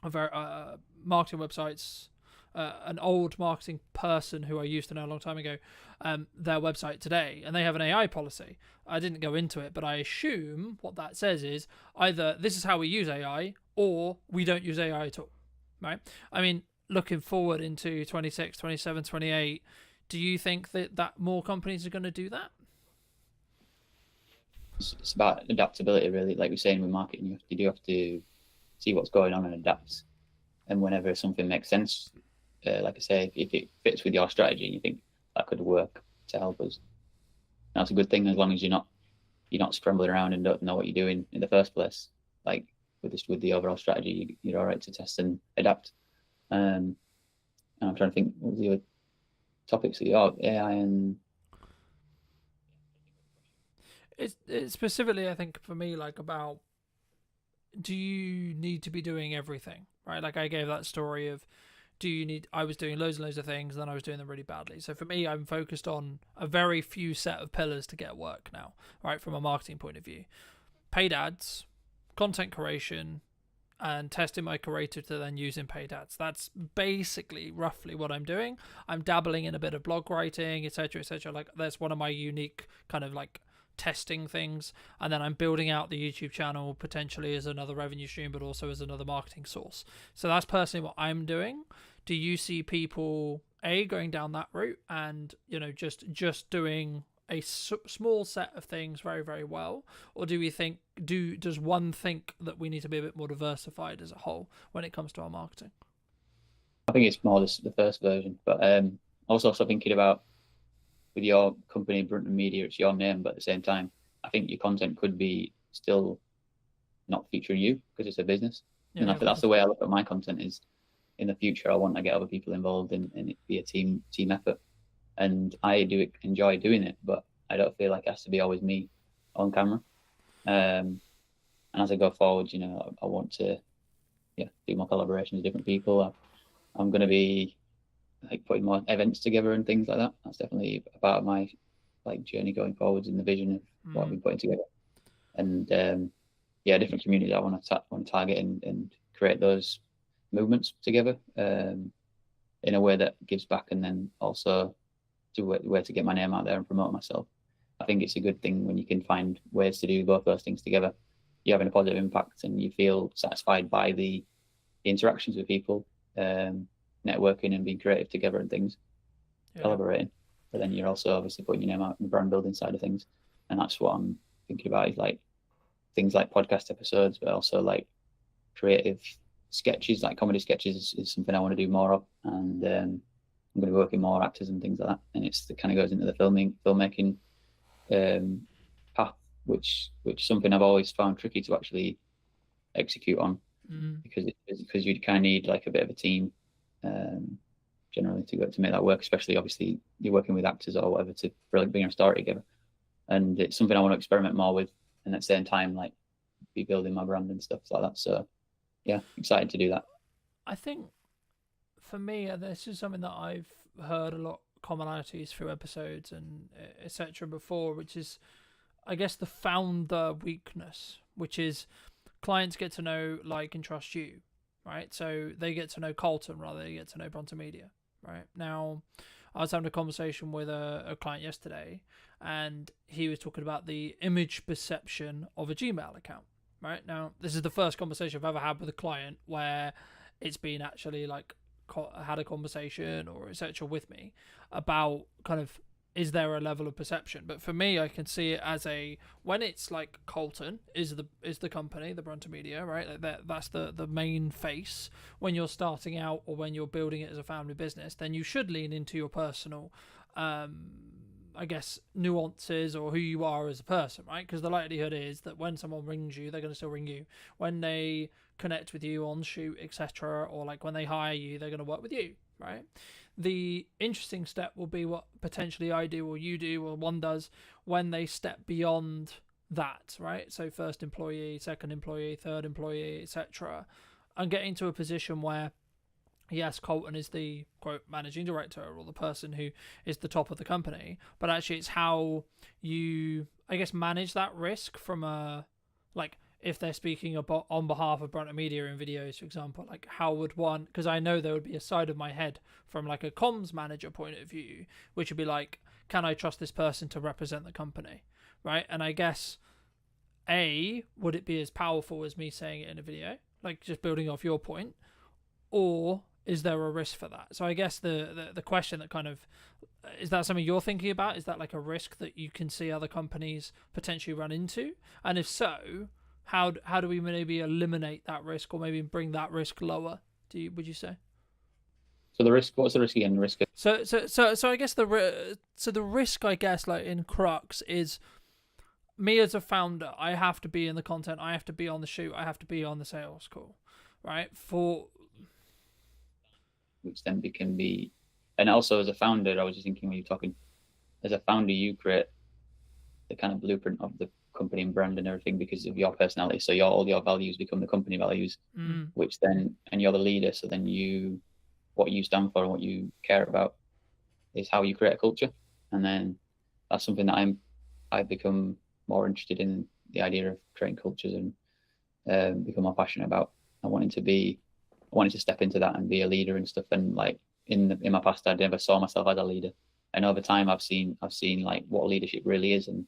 very marketing websites, an old marketing person who I used to know a long time ago, their website today, and they have an AI policy. I didn't go into it, but I assume what that says is either this is how we use AI, or we don't use AI at all, right? I mean, looking forward into 26, 27, 28, do you think that more companies are going to do that? It's about adaptability, really. Like we're saying with marketing, you do have to see what's going on and adapt. And whenever something makes sense, like I say, if it fits with your strategy and you think that could work to help us, that's a good thing, as long as you're not scrambling around and don't know what you're doing in the first place. Like with the overall strategy, you're all right to test and adapt. And I'm trying to think, what was the other topics? AI and it's specifically, I think, for me, like, about, do you need to be doing everything, right? Like I gave that story of, I was doing loads and loads of things, and then I was doing them really badly. So for me, I'm focused on a very few set of pillars to get work now, right? From a marketing point of view, paid ads, content creation, and testing my creator to then use in paid ads. That's basically roughly what I'm doing. I'm dabbling in a bit of blog writing, etc., etc. Like that's one of my unique kind of like testing things, and then I'm building out the YouTube channel potentially as another revenue stream, but also as another marketing source. So that's personally what I'm doing. Do you see people going down that route, and just doing a small set of things very, very well, or do we think does one think that we need to be a bit more diversified as a whole when it comes to our marketing? I think it's more the first version, but also thinking about, with your company, Brunton Media, it's your name, but at the same time, I think your content could be still not featuring you because it's a business. Yeah, and I think that's the way I look at my content. Is in the future, I want to get other people involved and it be a team effort. And I do enjoy doing it, but I don't feel like it has to be always me on camera. And as I go forward, I want to do more collaborations with different people. I'm going to be like putting more events together and things like that. That's definitely a part of my like journey going forwards in the vision of what I'm putting together. And different communities I want to target and create those movements together in a way that gives back, and then also to where to get my name out there and promote myself. I think it's a good thing when you can find ways to do both those things together. You're having a positive impact and you feel satisfied by the interactions with people, networking and being creative together and things, collaborating. But then you're also obviously putting your name out in the brand building side of things. And that's what I'm thinking about, is like things like podcast episodes, but also like creative sketches, like comedy sketches is something I want to do more of. And I'm going to be working more actors and things like that. And it kind of goes into the filmmaking path, which is something I've always found tricky to actually execute on, because you kind of need like a bit of a team generally to make that work. Especially, obviously, you're working with actors or whatever to really bring a story together. And it's something I want to experiment more with, and at the same time, like be building my brand and stuff like that. So, yeah, excited to do that. I think for me, this is something that I've heard a lot commonalities through episodes and etc. before, which is, I guess, the founder weakness, which is clients get to know, like, and trust you, right? So they get to know Colton rather than they get to know Bronte Media, right? Now, I was having a conversation with a client yesterday, and he was talking about the image perception of a Gmail account, right? Now, this is the first conversation I've ever had with a client where it's been actually like had a conversation or etc. with me about kind of, is there a level of perception? But for me, I can see it as when it's like Colton is the company, the Bronte Media, right? Like that's the main face. When you're starting out or when you're building it as a family business, then you should lean into your personal I guess, nuances or who you are as a person, right? Because the likelihood is that when someone rings you, they're going to still ring you. When they connect with you on shoot, etc., or like when they hire you, they're going to work with you, right? The interesting step will be what potentially I do or you do or one does when they step beyond that, right? So first employee, second employee, third employee, etc., and getting to a position where, yes, Colton is the, quote, managing director or the person who is the top of the company, but actually it's how you, I guess, manage that risk from a, like, if they're speaking about on behalf of Bronte Media in videos, for example, like how would one, because I know there would be a side of my head from like a comms manager point of view, which would be like, can I trust this person to represent the company, right? And I guess, would it be as powerful as me saying it in a video, like just building off your point, or is there a risk for that? So I guess the question that kind of, is that something you're thinking about? Is that like a risk that you can see other companies potentially run into? And if so, how do we maybe eliminate that risk or maybe bring that risk lower? Would you say? So the risk, what's the risk again? So I guess the risk, I guess, like in crux is me as a founder. I have to be in the content. I have to be on the shoot. I have to be on the sales call, right? Which then can be, and also as a founder, I was just thinking when you're talking, as a founder, you create the kind of blueprint of the company and brand and everything because of your personality. So all your values become the company values, which then, and you're the leader. So then what you stand for and what you care about is how you create a culture. And then that's something that I've become more interested in, the idea of creating cultures, and become more passionate about. I wanted to step into that and be a leader and stuff. And like in my past, I never saw myself as a leader. And over time, I've seen like what leadership really is and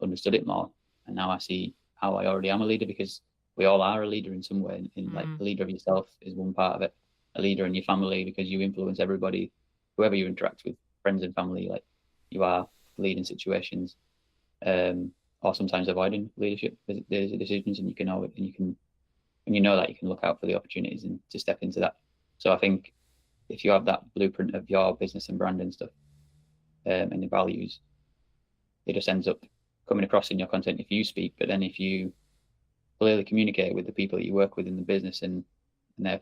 understood it more. And now I see how I already am a leader, because we all are a leader in some way. In like a leader of yourself is one part of it. A leader in your family, because you influence everybody, whoever you interact with, friends and family. Like you are leading situations, or sometimes avoiding leadership decisions, and you know that you can look out for the opportunities and to step into that. So I think if you have that blueprint of your business and brand and stuff, and the values, it just ends up coming across in your content if you speak. But then if you clearly communicate with the people that you work with in the business, and they're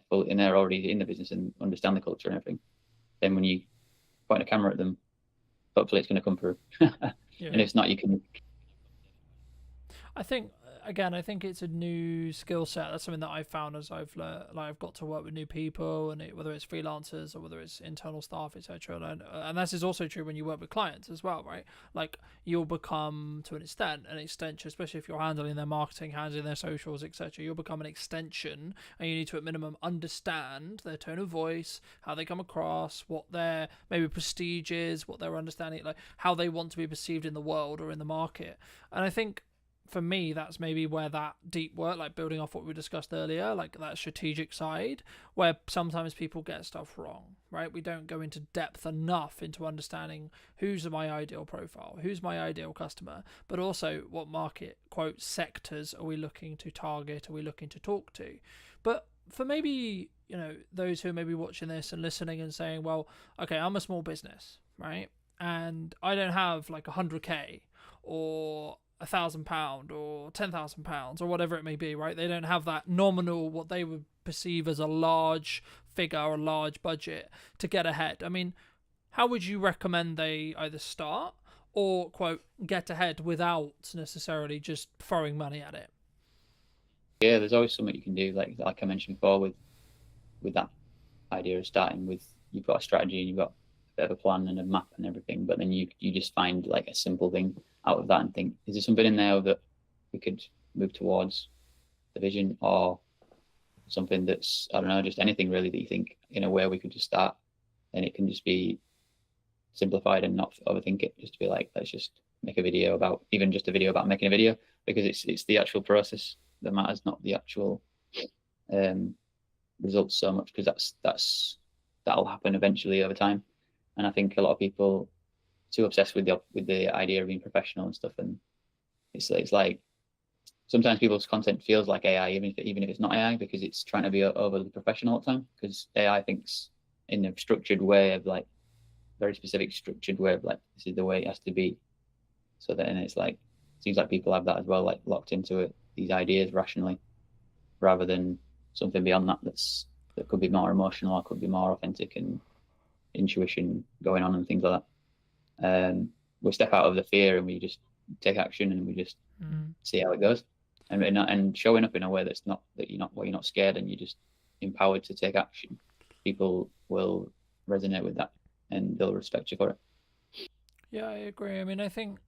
already in the business and understand the culture and everything, then when you point a camera at them, hopefully it's going to come through. And if not, you can. I think it's a new skill set. That's something that I've found as I've got to work with new people, and whether it's freelancers or whether it's internal staff, etc. And this is also true when you work with clients as well, right? Like you'll become, to an extension, especially if you're handling their marketing, handling their socials, etc. You'll become an extension, and you need to at minimum understand their tone of voice, how they come across, what their maybe prestige is, what their understanding, like how they want to be perceived in the world or in the market. And I think, for me, that's maybe where that deep work, like building off what we discussed earlier, like that strategic side, where sometimes people get stuff wrong, right? We don't go into depth enough into understanding who's my ideal profile, who's my ideal customer, but also what market, quote, sectors are we looking to target, are we looking to talk to? But for maybe, those who are maybe watching this and listening and saying, well, okay, I'm a small business, right? And I don't have like 100K or £1,000 or £10,000 or whatever it may be, right? They don't have that nominal, what they would perceive as a large figure or a large budget to get ahead. I mean, how would you recommend they either start or, quote, get ahead without necessarily just throwing money at it? Yeah, there's always something you can do, like I mentioned before, with that idea of starting with, you've got a strategy and you've got a bit of a plan and a map and everything, but then you just find like a simple thing out of that and think, is there something in there that we could move towards the vision, or something that's, I don't know, just anything really that you think in a way we could just start, and it can just be simplified and not overthink it, just to be like, let's just make a video about, even just a video about making a video, because it's the actual process that matters, not the actual results so much, because that'll happen eventually over time. And I think a lot of people too obsessed with the idea of being professional and stuff, and it's like sometimes people's content feels like AI, even if it's not AI, because it's trying to be overly professional all the time, because AI thinks in a structured way of like, very specific structured way of like, this is the way it has to be. So then it's like, it seems like people have that as well, like locked into it, these ideas rationally, rather than something beyond that that could be more emotional or could be more authentic and intuition going on and things like that. We step out of the fear and we just take action, and we just see how it goes, and showing up in a way that's not that you're not scared, and you're just empowered to take action. People will resonate with that, and they'll respect you for it. Yeah, I agree. I mean, I think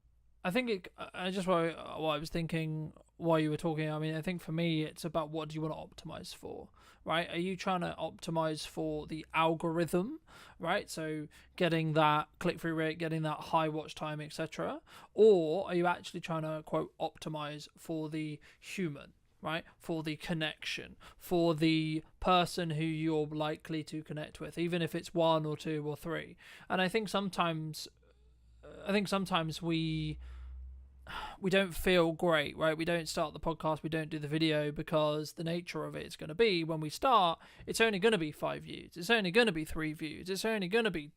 I just what I was thinking while you were talking. I mean, I think for me, it's about what do you want to optimize for, right? Are you trying to optimize for the algorithm, right? So getting that click-through rate, getting that high watch time, etc. Or are you actually trying to, quote, optimize for the human, right? For the connection, for the person who you're likely to connect with, even if it's one or two or three. And I think sometimes we don't feel great, right? We don't start the podcast, we don't do the video, because the nature of it is going to be, when we start, it's only going to be 5 views, it's only going to be 3 views, it's only going to be,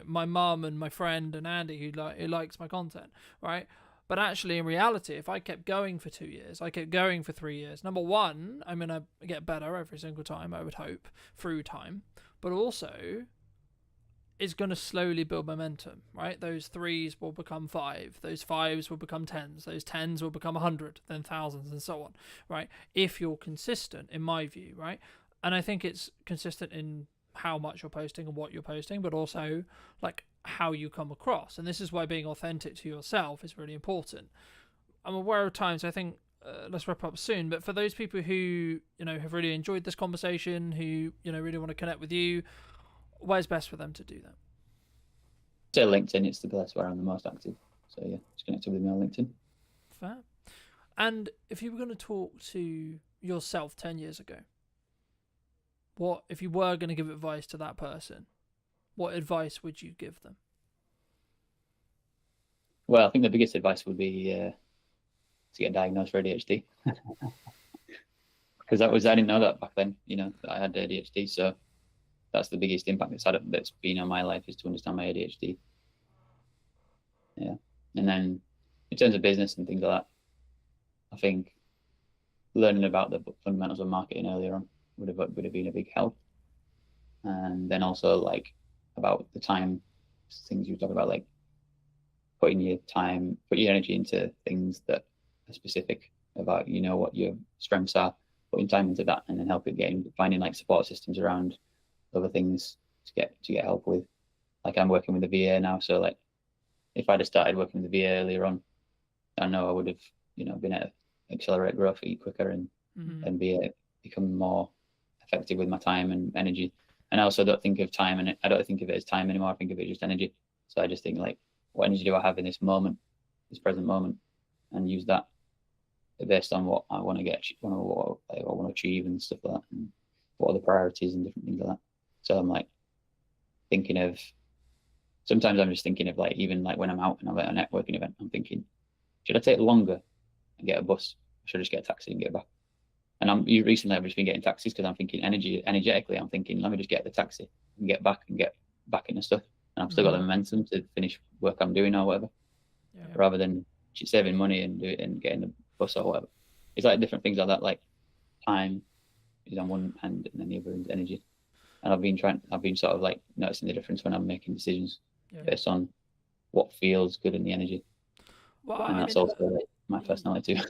my mum and my friend and Andy who likes my content, right? But actually, in reality, if I kept going for 2 years, I kept going for 3 years, number one, I'm going to get better every single time, I would hope, through time. But also, is going to slowly build momentum, right? Those 3s will become 5, those 5s will become 10s, those 10s will become 100, then thousands, and so on, right? If you're consistent, in my view, right? And I think it's consistent in how much you're posting and what you're posting, but also like how you come across. And this is why being authentic to yourself is really important. I'm aware of times, I think, let's wrap up soon, but for those people who, have really enjoyed this conversation, who, really want to connect with you, where's best for them to do that? Say LinkedIn, it's the place where I'm the most active. So yeah, just connect with me on LinkedIn. Fair. And if you were going to talk to yourself 10 years ago, if you were going to give advice to that person, what advice would you give them? Well, I think the biggest advice would be to get diagnosed for ADHD. Because I didn't know that back then, that I had ADHD. So that's the biggest impact that's been on my life, is to understand my ADHD. Yeah. And then in terms of business and things like that, I think learning about the fundamentals of marketing earlier on would have been a big help. And then also like about the time things you talk about, like putting your energy into things that are specific about, what your strengths are, putting time into that, and then finding like support systems around other things to get help with. Like I'm working with the VA now, so like if I'd have started working with the VA earlier on, I know I would have, been able to accelerate growth quicker and become more effective with my time and energy. And I also don't think of time, and I don't think of it as time anymore. I think of it as just energy. So I just think like, what energy do I have in this moment, this present moment, and use that based on what I want to get, what I want to achieve and stuff like that, and what are the priorities and different things like that. So I'm like sometimes I'm just thinking of like, even like when I'm out and I'm at a networking event, I'm thinking, should I take longer and get a bus? Or should I just get a taxi and get back? And recently I've just been getting taxis because I'm thinking energetically, I'm thinking, let me just get the taxi and get back into stuff. And I've still got the momentum to finish work I'm doing or whatever, rather than saving money and do it and getting the bus or whatever. It's like different things like that, like time is on one hand and then the other is energy. And I've been sort of like noticing the difference when I'm making decisions based on what feels good in the energy. Well, and that's also like my personality too.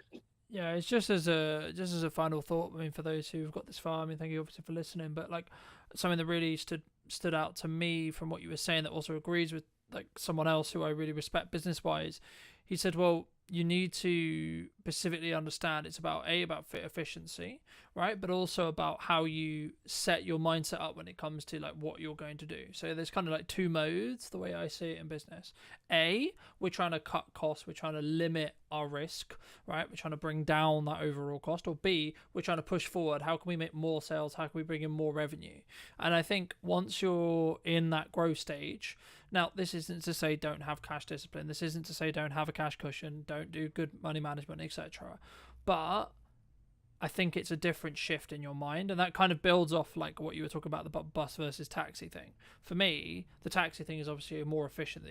Yeah, it's just as a final thought. I mean, for those who've got this far, I mean, thank you obviously for listening. But like something that really stood out to me from what you were saying, that also agrees with like someone else who I really respect business wise. He said, well, you need to specifically understand it's about fit efficiency, right? But also about how you set your mindset up when it comes to like what you're going to do. So there's kind of like two modes, the way I see it in business. A, we're trying to cut costs, we're trying to limit our risk, right? We're trying to bring down that overall cost. Or B, we're trying to push forward. How can we make more sales? How can we bring in more revenue? And I think once you're in that growth stage, now this isn't to say don't have cash discipline. This isn't to say don't have a cash cushion, don't do good money management, etc. But I think it's a different shift in your mind, and that kind of builds off like what you were talking about, the bus versus taxi thing. For me, the taxi thing is obviously a more efficient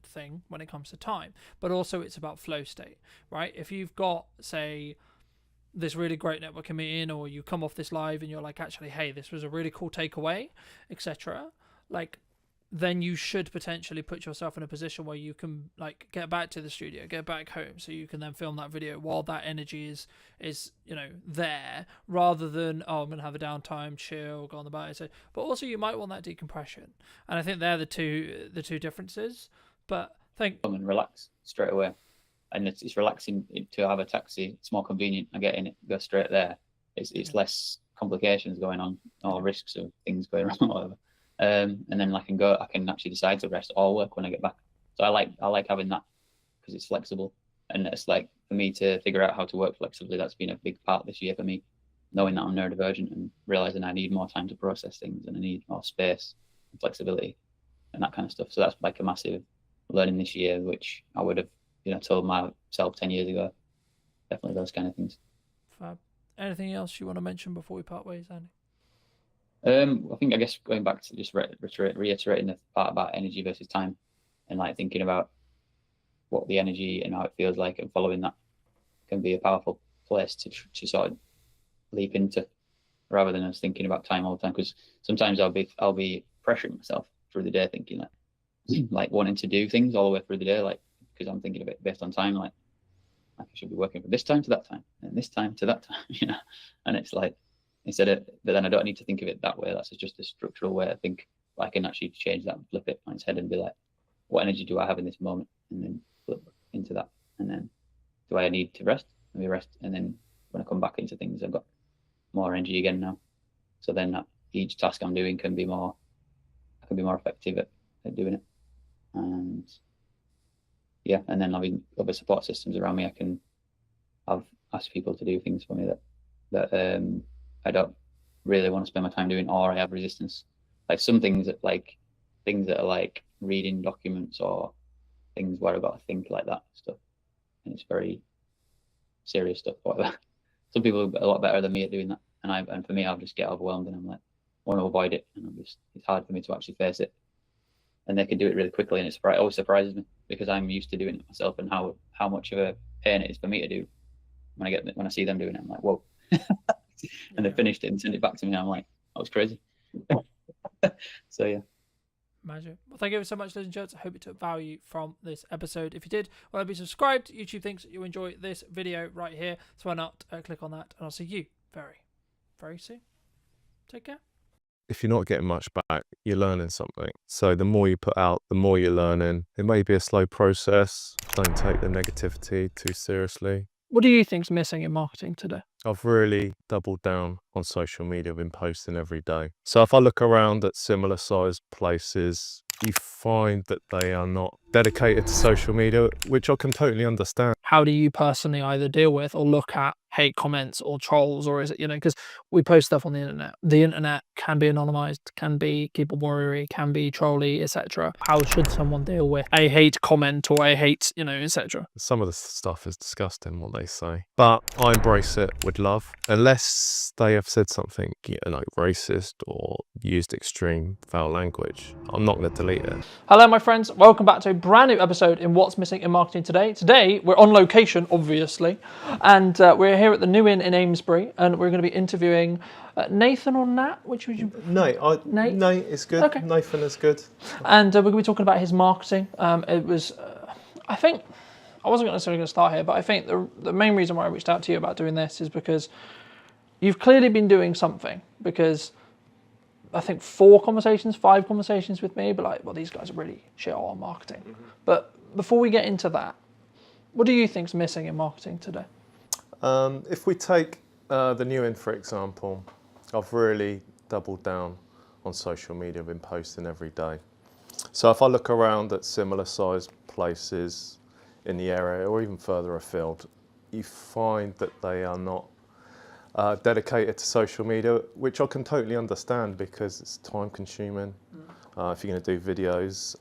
thing when it comes to time, but also it's about flow state, right? If you've got, say, this really great networking meeting, or you come off this live and you're like, actually, hey, this was a really cool takeaway, etc. Like, then you should potentially put yourself in a position where you can like get back to the studio, get back home, so you can then film that video while that energy is there, rather than I'm gonna have a downtime, chill, go on the bike. So, but also you might want that decompression, and I think they're the two differences. But Come and relax straight away, and it's relaxing to have a taxi. It's more convenient. I get in it, go straight there. It's less complications going on, or risks of things going wrong, or whatever. And then I can actually decide to rest or work when I get back. So I like having that because it's flexible, and it's like for me to figure out how to work flexibly. That's been a big part this year for me, knowing that I'm neurodivergent and realizing I need more time to process things and I need more space and flexibility and that kind of stuff. So that's like a massive learning this year, which I would have told myself 10 years ago. Definitely those kind of things. Fab. Anything else you want to mention before we part ways, Andy? I guess going back to just reiterating the part about energy versus time, and like thinking about what the energy and how it feels like, and following that can be a powerful place to sort of leap into, rather than us thinking about time all the time. Because sometimes I'll be pressuring myself through the day, thinking like wanting to do things all the way through the day, like because I'm thinking of it based on time, like I should be working from this time to that time and this time to that time, you know. And it's like but then I don't need to think of it that way. That's just a structural way I think. I can actually change that and flip it on its head and be like, what energy do I have in this moment? And then flip into that. And then do I need to rest? Maybe rest. And then when I come back into things, I've got more energy again now. So then each task I'm doing I can be more effective at doing it. And yeah, and then having other support systems around me, I've asked people to do things for me that I don't really want to spend my time doing, or I have resistance. Like some things that are like reading documents or things where I've got to think like that stuff, and it's very serious stuff. Whatever. Some people are a lot better than me at doing that, and for me, I'll just get overwhelmed and I'm like, I want to avoid it, and it's hard for me to actually face it. And they can do it really quickly, and it always surprises me because I'm used to doing it myself, and how much of a pain it is for me to do. When I see them doing it, I'm like, whoa. And they finished it and sent it back to me, and I'm like, that was crazy. So yeah. Magic. Well, thank you so much, ladies and gents. I hope you took value from this episode. If you did, well, be subscribed. YouTube thinks that you enjoy this video right here, so why not click on that, and I'll see you very, very soon. Take care. If you're not getting much back, you're learning something. So the more you put out, the more you're learning. It may be a slow process. Don't take the negativity too seriously. What do you think's missing in marketing today? I've really doubled down on social media. I've been posting every day. So if I look around at similar sized places, you find that they are not dedicated to social media, which I can totally understand. How do you personally either deal with or look at hate comments or trolls, or is it, because we post stuff on the internet. The internet can be anonymized, can be keyboard warrior, can be trolly, etc. How should someone deal with a hate comment or a hate, etc.? Some of the stuff is disgusting, what they say. But I embrace it with love. Unless they have said something like racist or used extreme foul language, I'm not going to delete it. Hello, my friends. Welcome back to a brand new episode in What's Missing in Marketing Today. Today, we're on location, obviously, and we're here at the New Inn in Amesbury, and we're going to be interviewing Nathan or Nat, which would you... Nate is good. Okay. Nathan is good. And we're going to be talking about his marketing. It was, I think, I wasn't necessarily going to start here, but I think the main reason why I reached out to you about doing this is because you've clearly been doing something, because I think 5 conversations with me, but like, well, these guys are really shit on marketing. Mm-hmm. But before we get into that, what do you think's missing in marketing today? If we take the New Inn, for example, I've really doubled down on social media. I've been posting every day. So if I look around at similar sized places in the area or even further afield, you find that they are not dedicated to social media, which I can totally understand because it's time consuming. If you're going to do videos,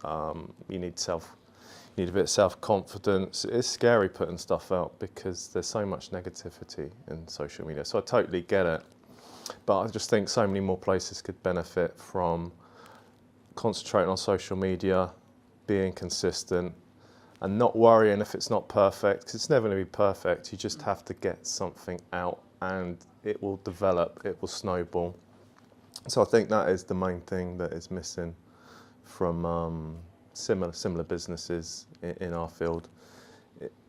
you need a bit of self-confidence. It's scary putting stuff out because there's so much negativity in social media. So I totally get it. But I just think so many more places could benefit from concentrating on social media, being consistent, and not worrying if it's not perfect, because it's never going to be perfect. You just have to get something out and it will develop, it will snowball. So I think that is the main thing that is missing from similar businesses in our field,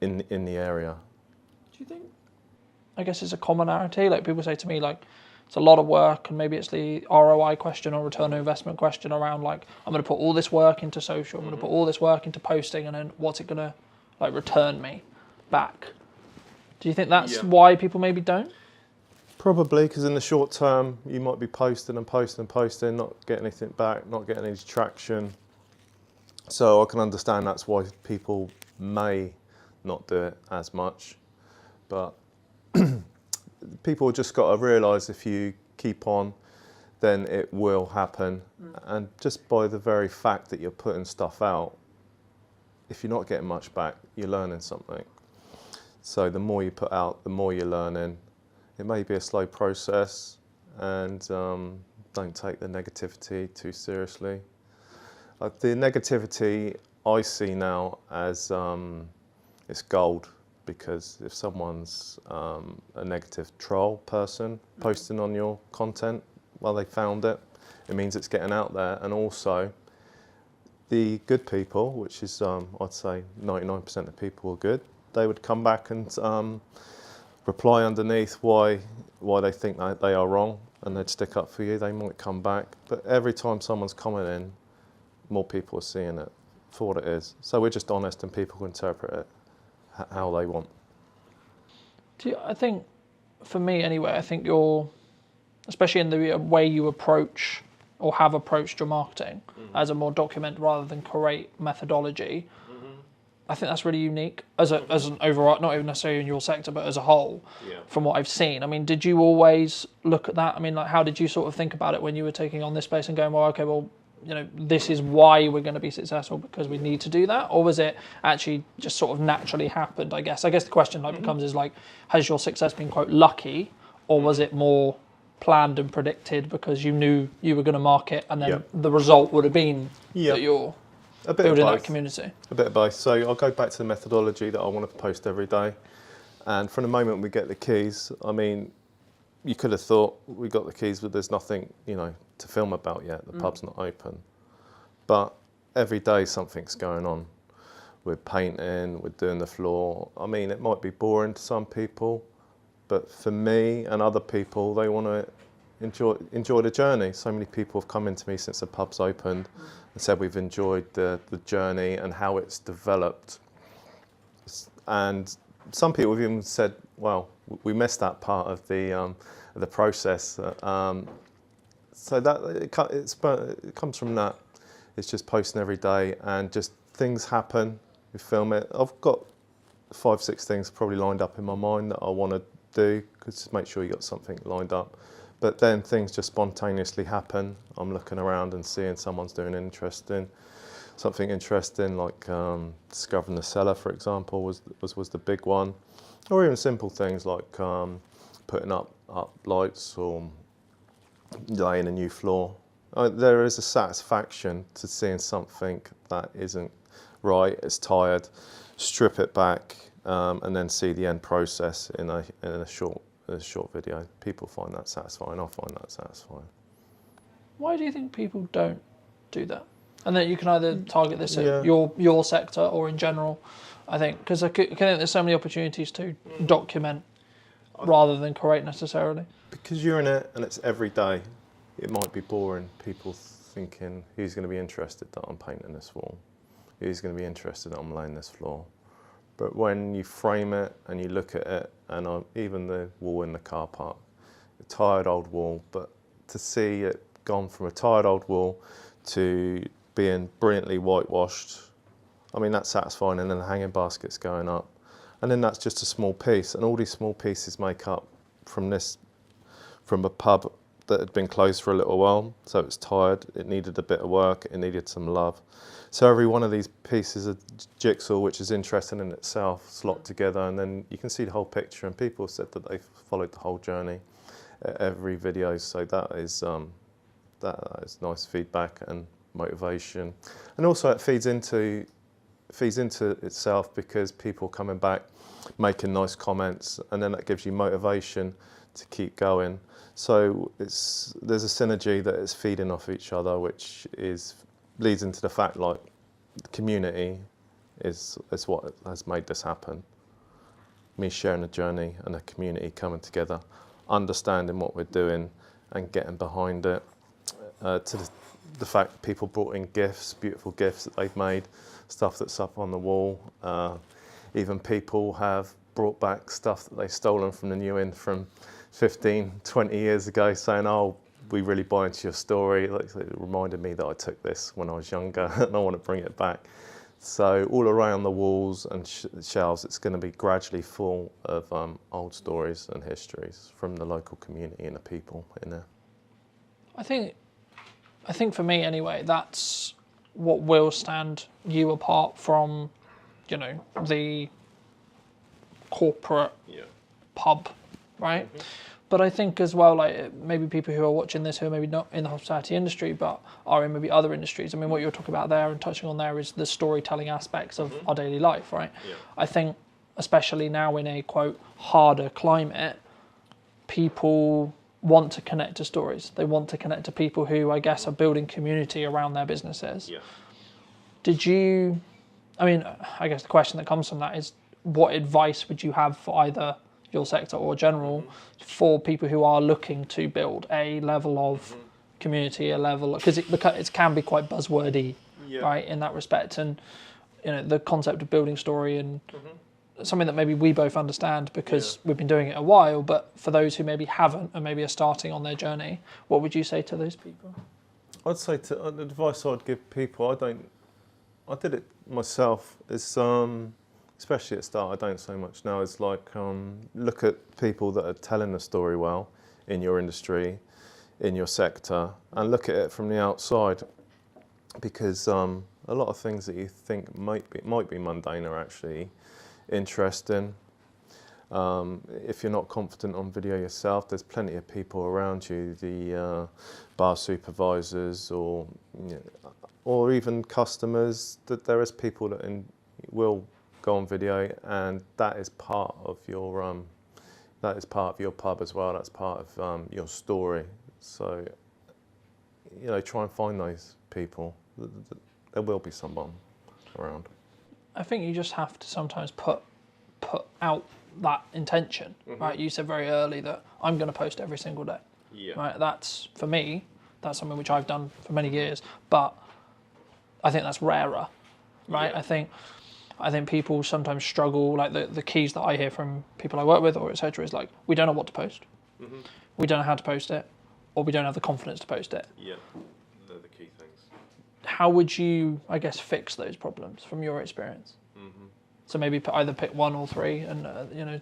in the area. Do you think, I guess it's a commonality, like people say to me, like, it's a lot of work, and maybe it's the ROI question or return on investment question around, like, I'm going to put all this work into social, I'm going to put all this work into posting, and then what's it going to like return me back? Do you think that's why people maybe don't? Probably, because in the short term, you might be posting, not getting anything back, not getting any traction. So I can understand that's why people may not do it as much. But people just got to realise if you keep on, then it will happen. And just by the very fact that you're putting stuff out, if you're not getting much back, you're learning something. So the more you put out, the more you're learning. It may be a slow process, and don't take the negativity too seriously. The negativity I see now as it's gold, because if someone's a negative troll person posting on your content, well, they found it. It means it's getting out there, and also the good people, which is I'd say 99% of people are good, they would come back and reply underneath why they think that they are wrong, and they'd stick up for you. They might come back, but every time someone's commenting, more people are seeing it for what it is. So we're just honest, and people can interpret it how they want. I think, for me anyway, I think you're, especially in the way you approach or have approached your marketing as a more document rather than create methodology, I think that's really unique as an overall, not even necessarily in your sector, but as a whole, from what I've seen. I mean, did you always look at that? I mean, like, how did you sort of think about it when you were taking on this space and going, well, okay, well, you know, this is why we're going to be successful because we need to do that? Or was it actually just sort of naturally happened, I guess? I guess the question becomes is like, has your success been, quote, lucky, or was it more planned and predicted because you knew you were going to market and then the result would have been that you're building that community? A bit of both. So I'll go back to the methodology that I want to post every day. And from the moment we get the keys, I mean, you could have thought we got the keys, but there's nothing, you know, to film about yet. The pub's not open. But every day something's going on. We're painting, we're doing the floor. I mean, it might be boring to some people, but for me and other people, they want to enjoy the journey. So many people have come into me since the pub's opened and said we've enjoyed the journey and how it's developed. And some people have even said, well, we missed that part of the process. So that it comes from that. It's just posting every day, and just things happen. We film it. I've got 5-6 things probably lined up in my mind that I want to do, because just make sure you got something lined up. But then things just spontaneously happen. I'm looking around and seeing someone's doing something interesting, like discovering the cellar, for example, was the big one, or even simple things like putting up lights or laying a new floor. There is a satisfaction to seeing something that isn't right, it's tired, strip it back, and then see the end process in a short video. People find that satisfying. I find that satisfying. Why do you think people don't do that? And then you can either target this at your sector or in general. I think because I think there's so many opportunities to document rather than create necessarily. Because you're in it and it's every day. It might be boring. People thinking, who's going to be interested that I'm painting this wall? Who's going to be interested that I'm laying this floor? But when you frame it and you look at it, and even the wall in the car park, a tired old wall, but to see it gone from a tired old wall to being brilliantly whitewashed, I mean, that's satisfying. And then the hanging basket's going up. And then that's just a small piece. And all these small pieces make up from a pub that had been closed for a little while. So it's tired, it needed a bit of work, it needed some love. So every one of these pieces of jigsaw, which is interesting in itself, slot together, and then you can see the whole picture. And people said that they've followed the whole journey, every video. So that is nice feedback and motivation. And also it feeds into itself, because people coming back, making nice comments, and then that gives you motivation to keep going. So there's a synergy that is feeding off each other, which leads into the fact, like, the community is what has made this happen. Me sharing a journey and a community coming together, understanding what we're doing and getting behind it. To the fact that people brought in gifts, beautiful gifts that they've made, stuff that's up on the wall. Even people have brought back stuff that they've stolen from the New Inn from 15, 20 years ago, saying, oh, we really buy into your story. Like, it reminded me that I took this when I was younger and I want to bring it back. So all around the walls and shelves, it's going to be gradually full of old stories and histories from the local community and the people in there. I think for me anyway, that's what will stand you apart from, you know, the corporate pub, right? Mm-hmm. But I think as well, like, maybe people who are watching this who are maybe not in the hospitality industry but are in maybe other industries. I mean, what you're talking about there and touching on there is the storytelling aspects of our daily life, right? Yeah. I think especially now in a, quote, harder climate, people want to connect to stories. They want to connect to people who, I guess, are building community around their businesses. Yeah. Did you, I mean, I guess the question that comes from that is, what advice would you have for either your sector or general for people who are looking to build a level of community, a level, because it can be quite buzzwordy, right, in that respect, and the concept of building story and something that maybe we both understand because we've been doing it a while, but for those who maybe haven't and maybe are starting on their journey, what would you say to those people? I'd say the advice I'd give people, I did it myself, is especially at the start, I don't so much now, is like look at people that are telling the story well in your industry, in your sector, and look at it from the outside, because a lot of things that you think might be mundane are actually interesting. If you're not confident on video yourself, there's plenty of people around you, the bar supervisors or even customers, that there is people that will go on video, and that is part of your pub as well. That's part of your story. So try and find those people. There will be someone around. I think you just have to sometimes put out that intention, right? You said very early that I'm going to post every single day. Yeah. Right. That's, for me, that's something which I've done for many years, but I think that's rarer, right? Yeah. I think people sometimes struggle, like the keys that I hear from people I work with or etc. is like, we don't know what to post, we don't know how to post it, or we don't have the confidence to post it. Yeah, they're the key things. How would you, I guess, fix those problems from your experience? So maybe either pick one or three, and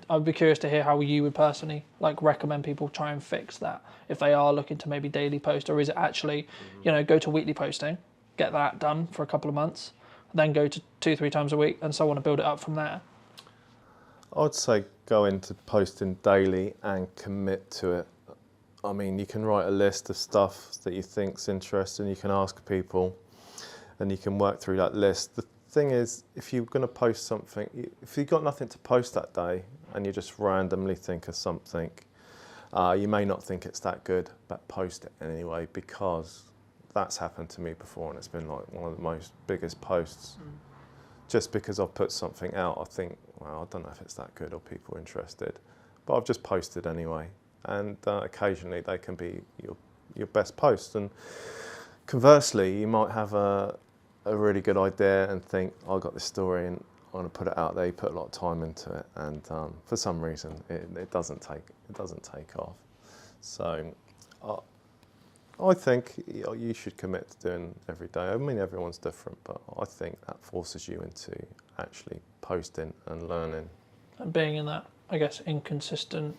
I'd be curious to hear how you would personally recommend people try and fix that if they are looking to maybe daily post, or is it actually, go to weekly posting, get that done for a couple of months, then go to 2-3 times a week, and so on, and build it up from there. I'd say go into posting daily and commit to it. I mean, you can write a list of stuff that you think's interesting. You can ask people, and you can work through that list. The thing is, if you're going to post something, if you've got nothing to post that day and you just randomly think of something, you may not think it's that good, but post it anyway, because that's happened to me before, and it's been like one of the most biggest posts. Just because I've put something out, I think, well, I don't know if it's that good or people are interested, but I've just posted anyway. And occasionally they can be your best post. And conversely, you might have a really good idea and think, I've got this story and I want to put it out there. You put a lot of time into it, and for some reason it doesn't take off. So I think you should commit to doing every day. I mean, everyone's different, but I think that forces you into actually posting and learning. And being in that, I guess, inconsistent,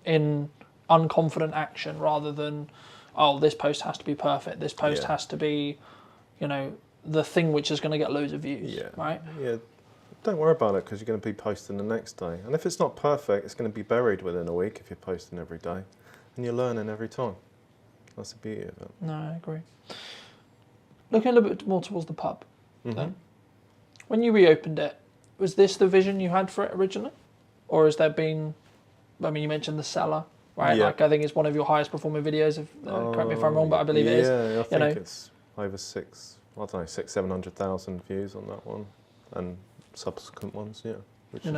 in unconfident action, rather than, this post has to be perfect. This post has to be, the thing which is going to get loads of views, right? Yeah. Don't worry about it, because you're going to be posting the next day. And if it's not perfect, it's going to be buried within a week if you're posting every day. And you're learning every time. That's the beauty of it. No, I agree. Looking a little bit more towards the pub, then. When you reopened it, was this the vision you had for it originally? Or has there been, you mentioned the cellar, right? Yeah. I think it's one of your highest performing videos, correct me if I'm wrong, but I believe it is. Yeah, I think it's over 700,000 views on that one, and subsequent ones, which is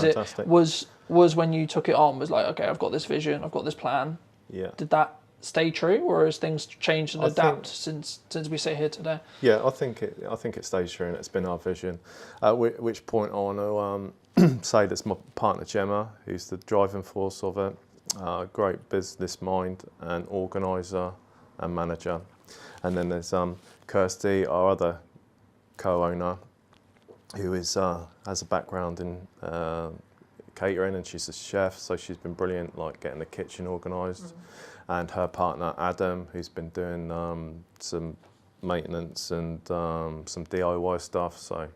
fantastic. Was when you took it on, was like, okay, I've got this vision, I've got this plan. Yeah. Did that stay true, or has things changed and adapt since we sit here today? Yeah, I think it stays true, and it's been our vision. At which point I want to say that's my partner Gemma, who's the driving force of it, great business mind and organiser and manager. And then there's Kirsty, our other co-owner, who has a background in catering, and she's a chef, so she's been brilliant, getting the kitchen organised. And her partner Adam, who's been doing some maintenance and some DIY stuff. So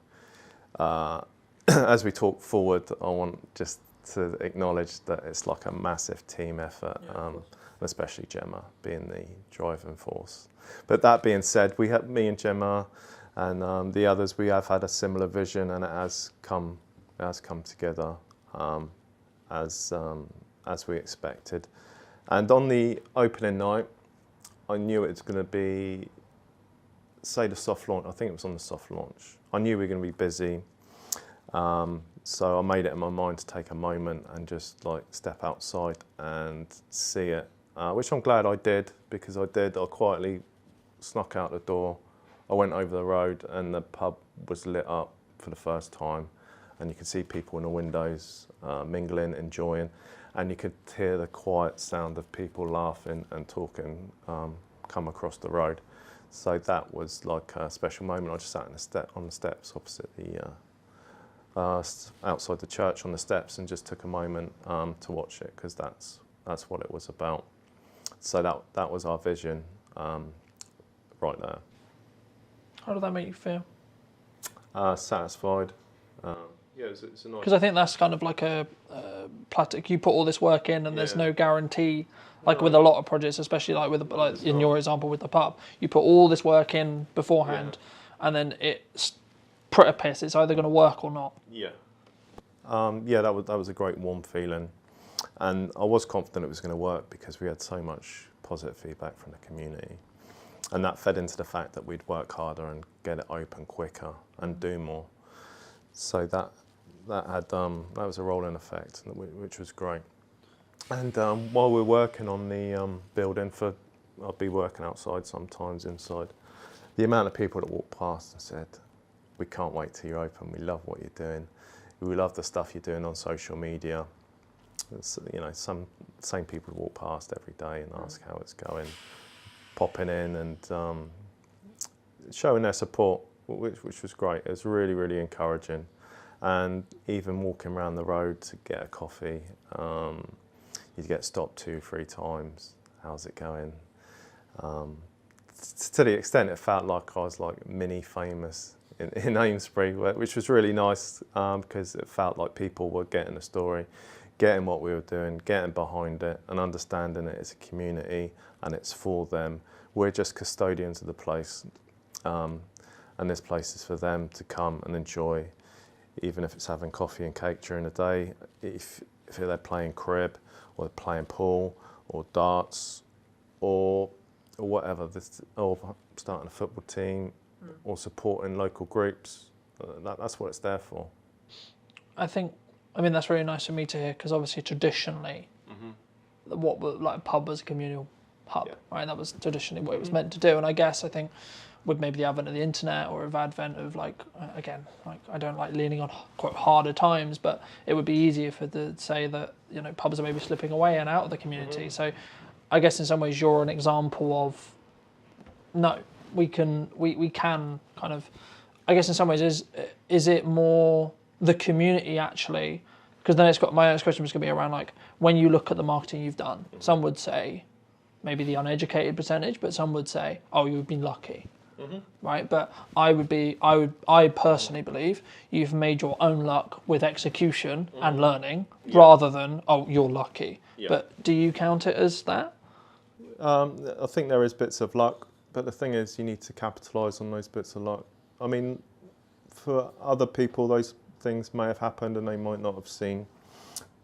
as we talk forward, I want just to acknowledge that it's like a massive team effort, especially Gemma being the driving force. But that being said, me and Gemma and the others, we have had a similar vision, and it has come together as we expected. And on the opening night, I knew it was going to be, say, the soft launch. I think it was on the soft launch. I knew we were going to be busy. So I made it in my mind to take a moment and just like step outside and see it, which I'm glad I did, because I quietly snuck out the door. I went over the road and the pub was lit up for the first time, and you could see people in the windows mingling, enjoying, and you could hear the quiet sound of people laughing and talking come across the road. So that was like a special moment. I just sat on the steps opposite the outside the church on the steps and just took a moment to watch it, because that's what it was about. So that was our vision right there. How did that make you feel? Satisfied. Yeah, it's a nice. Because I think that's kind of like a plastic. You put all this work in, and there's no guarantee. Like with a lot of projects, especially like in your example with the pub, you put all this work in beforehand, and then it's put a piss. It's either going to work or not. Yeah. Yeah, that was a great warm feeling, and I was confident it was going to work because we had so much positive feedback from the community, and that fed into the fact that we'd work harder and get it open quicker and do more. So that was a rolling effect, which was great. And while we're working on the building, I'll be working outside sometimes, inside. The amount of people that walked past and said, "We can't wait till you're open. We love what you're doing. We love the stuff you're doing on social media." It's, some same people walk past every day and ask how it's going, popping in and showing their support, which was great. It was really, really encouraging. And even walking around the road to get a coffee, you'd get stopped 2-3 times. How's it going? To the extent it felt like I was like mini famous in Amesbury, which was really nice, because it felt like people were getting the story, getting what we were doing, getting behind it and understanding it as a community and it's for them. We're just custodians of the place, and this place is for them to come and enjoy, even if it's having coffee and cake during the day, if they're playing crib or they're playing pool or darts or whatever, or starting a football team or supporting local groups. That's what it's there for. I mean that's really nice for me to hear, because obviously traditionally, what like a pub was a communal hub, right? That was traditionally what it was meant to do. And I think with maybe the advent of the internet or the advent of like I don't like leaning on quite harder times, but it would be easier to say that pubs are maybe slipping away and out of the community. So I guess in some ways you're an example of no, we can kind of, I guess in some ways is it more the community actually? Because then my next question was going to be around like when you look at the marketing you've done, some would say maybe the uneducated percentage, but some would say, oh, you've been lucky. Right, but I personally believe you've made your own luck with execution and learning rather than you're lucky. But do you count it as that? I think there is bits of luck, but the thing is you need to capitalise on those bits of luck. I mean, for other people those things may have happened and they might not have seen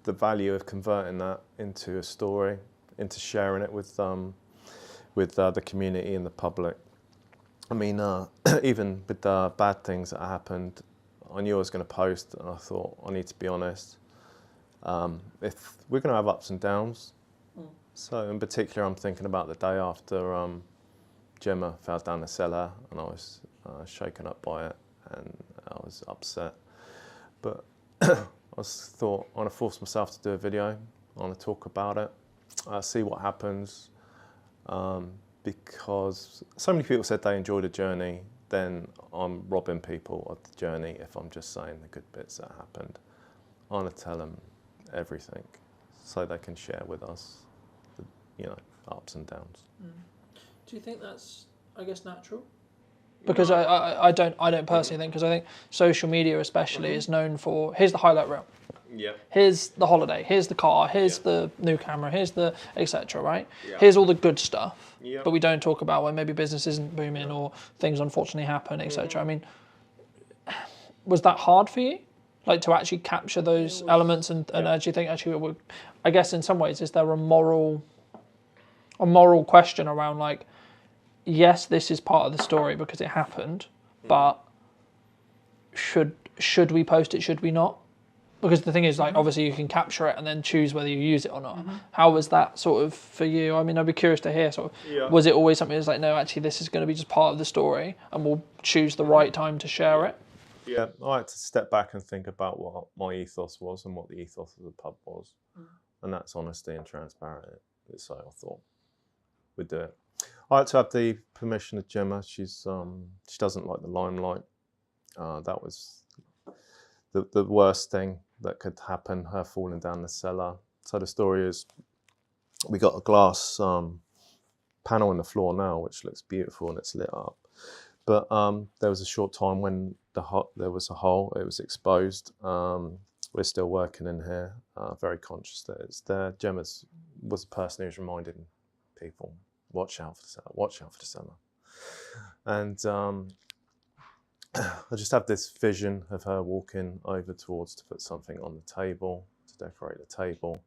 the value of converting that into a story, into sharing it with the community and the public. I mean, even with the bad things that happened, I knew I was going to post, and I thought, I need to be honest. If we're going to have ups and downs, so in particular, I'm thinking about the day after Gemma fell down the cellar, and I was shaken up by it, and I was upset. But I thought, I want to force myself to do a video. I want to talk about it, see what happens. Because so many people said they enjoyed the journey, then I'm robbing people of the journey if I'm just saying the good bits that happened. I want to tell them everything so they can share with us the ups and downs. Do you think that's, I guess, natural? Because I don't personally think, because I think social media especially is known for, here's the highlight reel. Yeah. Here's the holiday, here's the car, here's the new camera, here's the etc. Right? Yeah. Here's all the good stuff. Yeah. But we don't talk about when maybe business isn't booming or things unfortunately happen, etc. I mean, was that hard for you? Like to actually capture those elements and actually think, I guess in some ways, is there a moral a moral question around like, yes, this is part of the story because it happened, but should we post it? Should we not? Because the thing is, like, obviously you can capture it and then choose whether you use it or not. How was that sort of for you? I mean, I'd be curious to hear sort of, was it always something that's like, no, actually this is going to be just part of the story and we'll choose the right time to share it? Yeah, I had to step back and think about what my ethos was and what the ethos of the pub was. And that's honesty and transparency. So I thought we'd do it. I had to have the permission of Gemma. She doesn't like the limelight. That was the worst thing that could happen, her falling down the cellar. So the story is, we got a glass panel in the floor now, which looks beautiful and it's lit up. But there was a short time when there was a hole, it was exposed. We're still working in here, very conscious that it's there. Gemma was the person who's reminding people, watch out for the cellar, watch out for the cellar. And I just have this vision of her walking over towards to put something on the table, to decorate the table.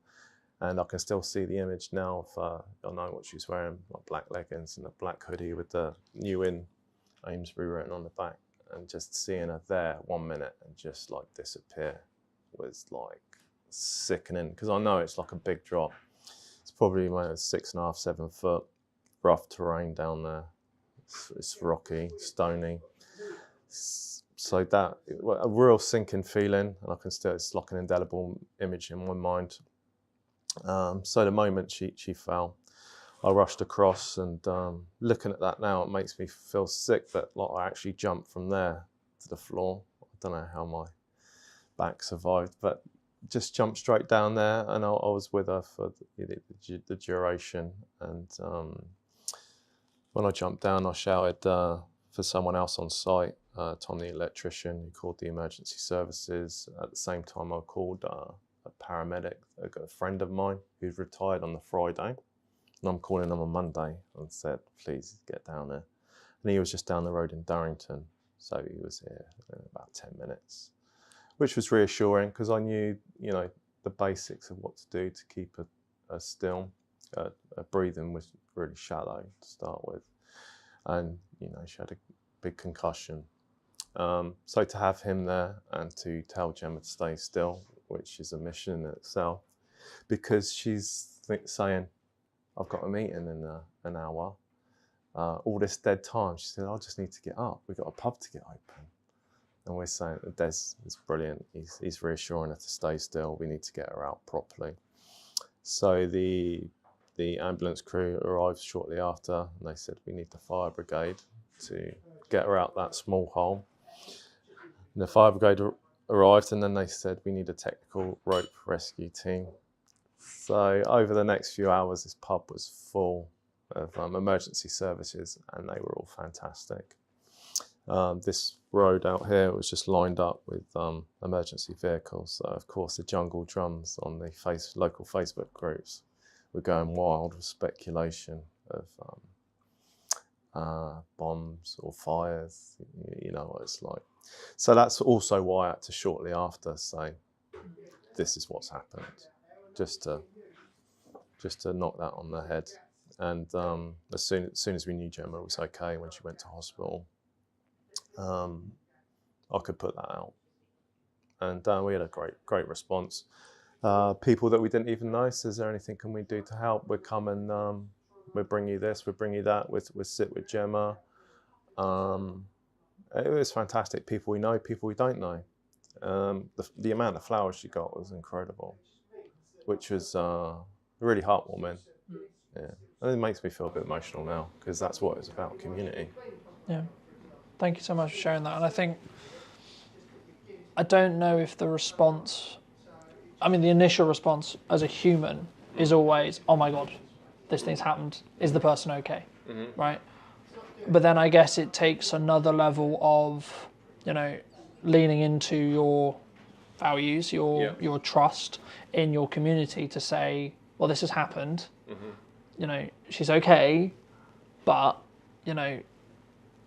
And I can still see the image now of, I know what she's wearing, like black leggings and a black hoodie with the New In Amesbury written on the back. And just seeing her there 1 minute and just like disappear was like sickening, because I know it's like a big drop. It's probably 6.5, 7 foot, rough terrain down there. It's rocky, stony. So that, a real sinking feeling, and I can still, it's like an indelible image in my mind. So the moment she fell, I rushed across, and looking at that now, it makes me feel sick that like I actually jumped from there to the floor. I don't know how my back survived, but just jumped straight down there, and I was with her for the duration. And when I jumped down, I shouted for someone else on site, Tom the electrician, who called the emergency services. At the same time, I called a paramedic, a friend of mine who's retired on the Friday, and I'm calling him on Monday, and said, please get down there. And he was just down the road in Durrington, so he was here in about 10 minutes, which was reassuring, because I knew, the basics of what to do to keep her still. Her breathing was really shallow to start with, and she had a big concussion. So to have him there and to tell Gemma to stay still, which is a mission in itself, because she's saying, I've got a meeting in an hour, all this dead time. She said, I just need to get up. We've got a pub to get open. And we're saying that Des is brilliant. He's reassuring her to stay still. We need to get her out properly. So the ambulance crew arrived shortly after, and they said, we need the fire brigade to get her out that small hole. And the fire brigade arrived, and then they said, we need a technical rope rescue team. So over the next few hours, this pub was full of emergency services, and they were all fantastic. This road out here was just lined up with emergency vehicles. So of course the jungle drums on the local Facebook groups were going wild with speculation of bombs or fires. You know what it's like. So that's also why I had to shortly after say, this is what's happened, just to knock that on the head. And as soon as we knew Gemma was okay when she went to hospital, I could put that out, and we had a great response. People that we didn't even know said, is there anything can we do to help? We'll come and we'll bring you this, we'll bring you that, we'll sit with Gemma. It was fantastic. People we know, people we don't know. The amount of flowers she got was incredible, which was really heartwarming. Yeah, and it makes me feel a bit emotional now, because that's what it's about, community. Yeah. Thank you so much for sharing that. And I don't know if the response, the initial response as a human is always, oh my God, this thing's happened. Is the person okay? Mm-hmm. Right? But then I guess it takes another level of, leaning into your values, your trust in your community to say, well, this has happened. Mm-hmm. She's okay, but,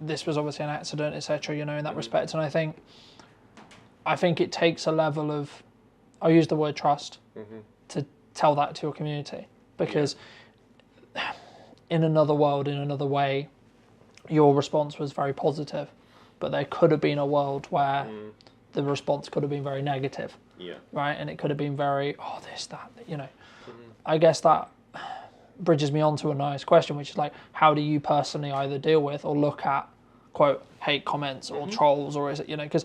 this was obviously an accident, etc. In that respect. And I think it takes a level of, I'll use the word trust, mm-hmm. to tell that to your community, because in another world, in another way, your response was very positive, but there could have been a world where the response could have been very negative, right? And it could have been very, oh, this, that, you know. I guess that bridges me on to a nice question, which is like, how do you personally either deal with or look at, quote, hate comments or trolls, or is it, you know, because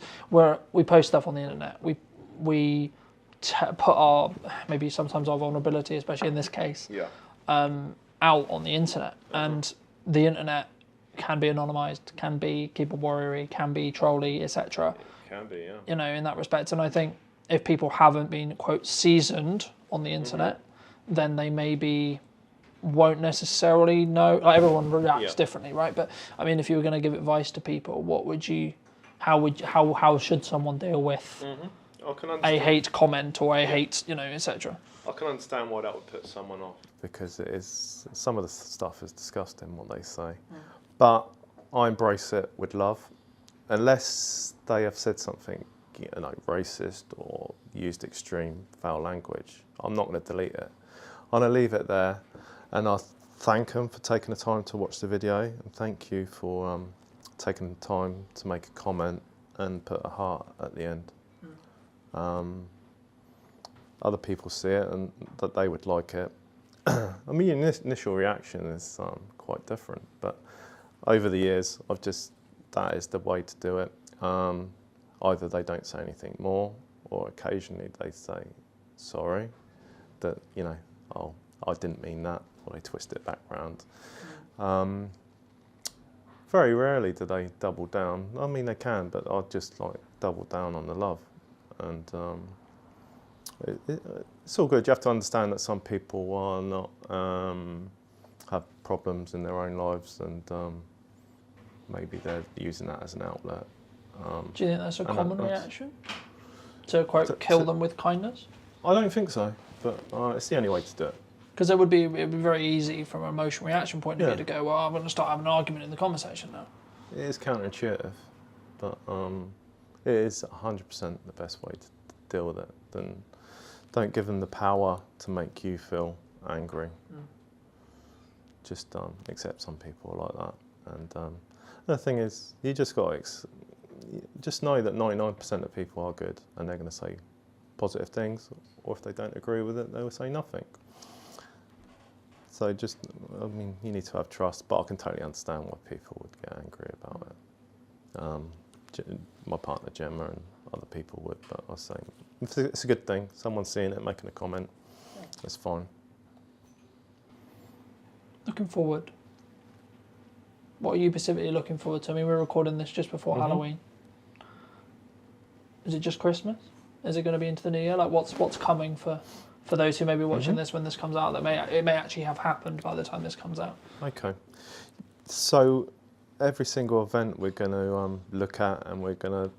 we post stuff on the internet, we put our, maybe sometimes our vulnerability, especially in this case, out on the internet, and the internet can be anonymized, can be keyboard warrior, can be trolly, etc. Can be, yeah. You know, in that respect. And I think if people haven't been, quote, seasoned on the internet, then they maybe won't necessarily know. Like, everyone reacts differently, right? But I mean, if you were going to give advice to people, what would you, how should someone deal with a hate comment or a hate, you know, etc.? I can understand why that would put someone off, because it is, some of the stuff is disgusting what they say, but I embrace it with love, unless they have said something, you know, racist or used extreme foul language. I'm not going to delete it. I'm going to leave it there, and I thank them for taking the time to watch the video, and thank you for taking the time to make a comment and put a heart at the end. Other people see it and that they would like it. I mean, your initial reaction is quite different, but over the years, that is the way to do it. Either they don't say anything more, or occasionally they say, sorry, that, you know, oh, I didn't mean that, or they twist it back round. Very rarely do they double down. I mean, they can, but I'd just like double down on the love. And it's all good. You have to understand that some people are not, have problems in their own lives, and maybe they're using that as an outlet. Do you think that's a common reaction? To, quote, kill them with kindness? I don't think so, but it's the only way to do it. Because it'd be very easy from an emotional reaction point of view to go, well, I'm going to start having an argument in the conversation now. It is counterintuitive, but it is 100% the best way to deal with it. Then don't give them the power to make you feel angry. Just accept some people like that. And the thing is, you just got to just know that 99% of people are good, and they're going to say positive things, or if they don't agree with it, they will say nothing. So just, I mean, you need to have trust, but I can totally understand why people would get angry about it. My partner Gemma and other people would, but I say it's a good thing. Someone's seeing it, making a comment, it's fine. Looking forward. What are you specifically looking forward to? I mean, we're recording this just before Halloween. Is it just Christmas? Is it going to be into the new year? Like, what's coming for those who may be watching this when this comes out, that it may actually have happened by the time this comes out? Okay. So every single event we're going to look at, and we're going to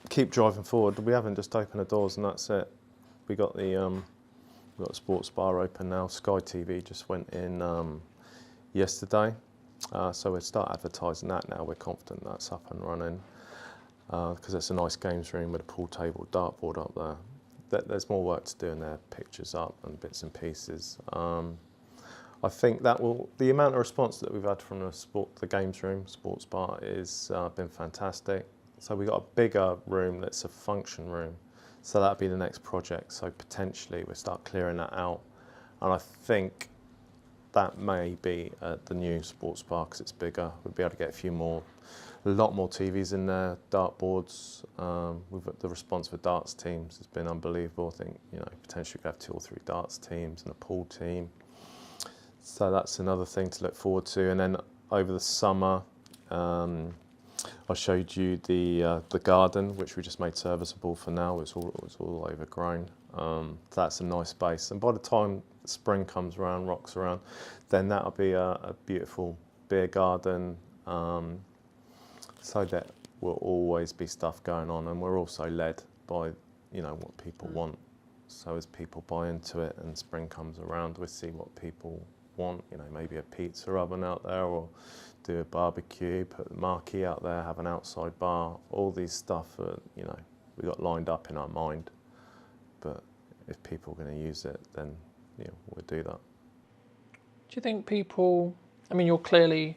keep driving forward. We haven't just opened the doors and that's it. We got the we've got a sports bar open now. Sky TV just went in yesterday, so we'll start advertising that now. We're confident that's up and running, because it's a nice games room with a pool table, dartboard up there. There's more work to do in there, pictures up and bits and pieces. I think that the amount of response that we've had from the games room, sports bar, is been fantastic. So we've got a bigger room that's a function room. So that'll be the next project. So potentially we'll start clearing that out. And I think that may be at the new sports bar because it's bigger. We'll be able to get a lot more TVs in there, dartboards. The response for darts teams has been unbelievable. I think, you know, potentially we could have 2 or 3 darts teams and a pool team. So that's another thing to look forward to. And then over the summer, I showed you the garden, which we just made serviceable for now. It's all overgrown. That's a nice space. And by the time spring comes around, rocks around, then that'll be a beautiful beer garden. So that will always be stuff going on, and we're also led by, you know, what people want. So as people buy into it and spring comes around, we see what people want. You know, maybe a pizza oven out there, or do a barbecue, put the marquee out there, have an outside bar. All these stuff, you know, we got lined up in our mind. But if people are going to use it, then, you know, we'll do that. Do you think people I mean, you're clearly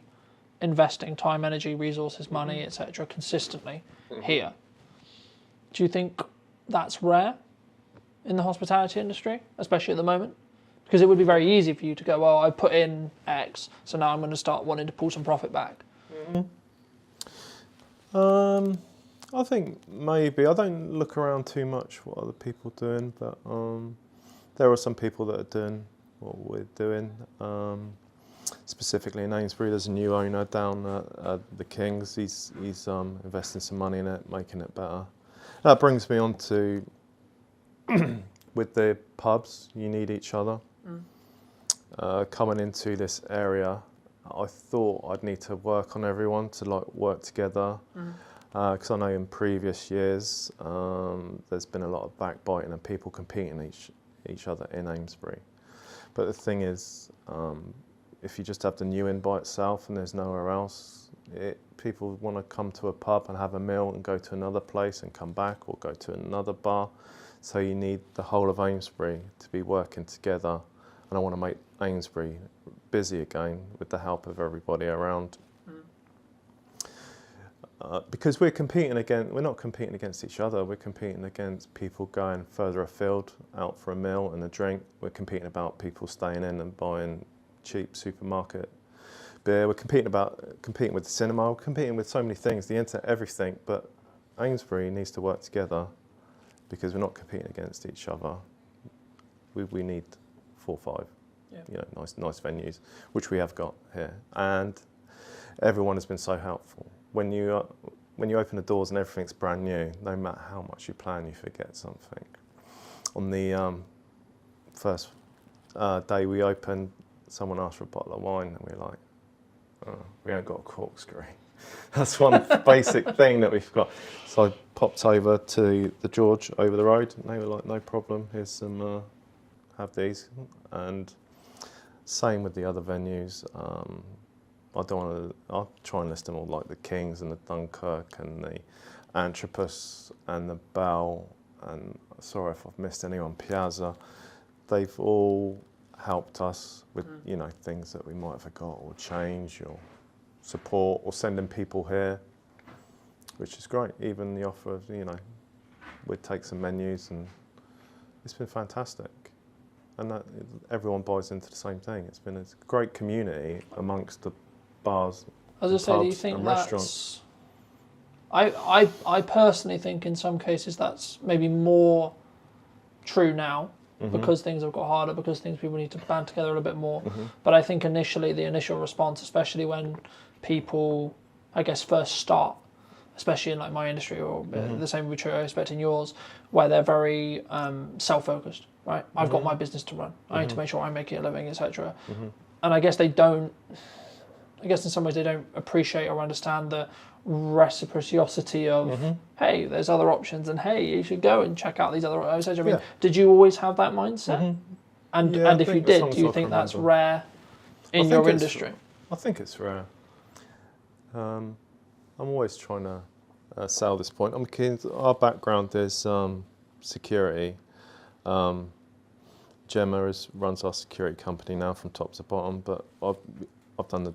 investing time, energy, resources, money, etc., consistently here. Do you think that's rare in the hospitality industry, especially at the moment? Because it would be very easy for you to go, well, I put in X, so now I'm going to start wanting to pull some profit back. I think maybe. I don't look around too much what other people are doing, but there are some people that are doing what we're doing. Specifically in Amesbury, there's a new owner down at the Kings. He's investing some money in it, making it better. That brings me on to with the pubs, you need each other. Coming into this area, I thought I'd need to work on everyone to like work together. Because I know in previous years there's been a lot of backbiting and people competing each other in Amesbury. But the thing is, if you just have the new inn by itself and there's nowhere else, people want to come to a pub and have a meal and go to another place and come back, or go to another bar. So you need the whole of Amesbury to be working together. And I want to make Amesbury busy again with the help of everybody around. Because we're not competing against each other, we're competing against people going further afield, out for a meal and a drink. We're competing about people staying in and buying cheap supermarket beer. We're competing with the cinema, we're competing with so many things, the internet, everything. But Amesbury needs to work together because we're not competing against each other. We need 4 or 5 nice venues, which we have got here. And everyone has been so helpful. When you open the doors and everything's brand new, no matter how much you plan, you forget something. On the first day we opened, someone asked for a bottle of wine, and we were like, oh, we ain't got a corkscrew. That's one basic thing that we've got. So I popped over to the George over the road, and they were like, no problem, here's some, have these. And same with the other venues. I'll try and list them all, like the Kings and the Dunkirk and the Anthropos and the Bell, and sorry if I've missed anyone, Piazza. They've all helped us with things that we might have forgot or change or support or sending people here, which is great. Even the offer of, we'd take some menus, and it's been fantastic. And that, everyone buys into the same thing. It's been a great community amongst the bars, As I say, do you think that's... I personally think in some cases that's maybe more true now, because things have got harder, because people need to band together a little bit more. But I think initially, the initial response, especially when people, I guess, first start, especially in like my industry, or the same would be true, I expect, in yours, where they're very self-focused, right? I've got my business to run. I need to make sure I'm making a living, etc. And I guess they don't, in some ways they don't appreciate or understand the reciprocity of, hey, there's other options, and hey, you should go and check out these other options. I mean, did you always have that mindset? And if you did, do you think that's rare in your industry? I think it's rare. I'm always trying to sell this point. Our background is security. Gemma runs our security company now from top to bottom, but I've done the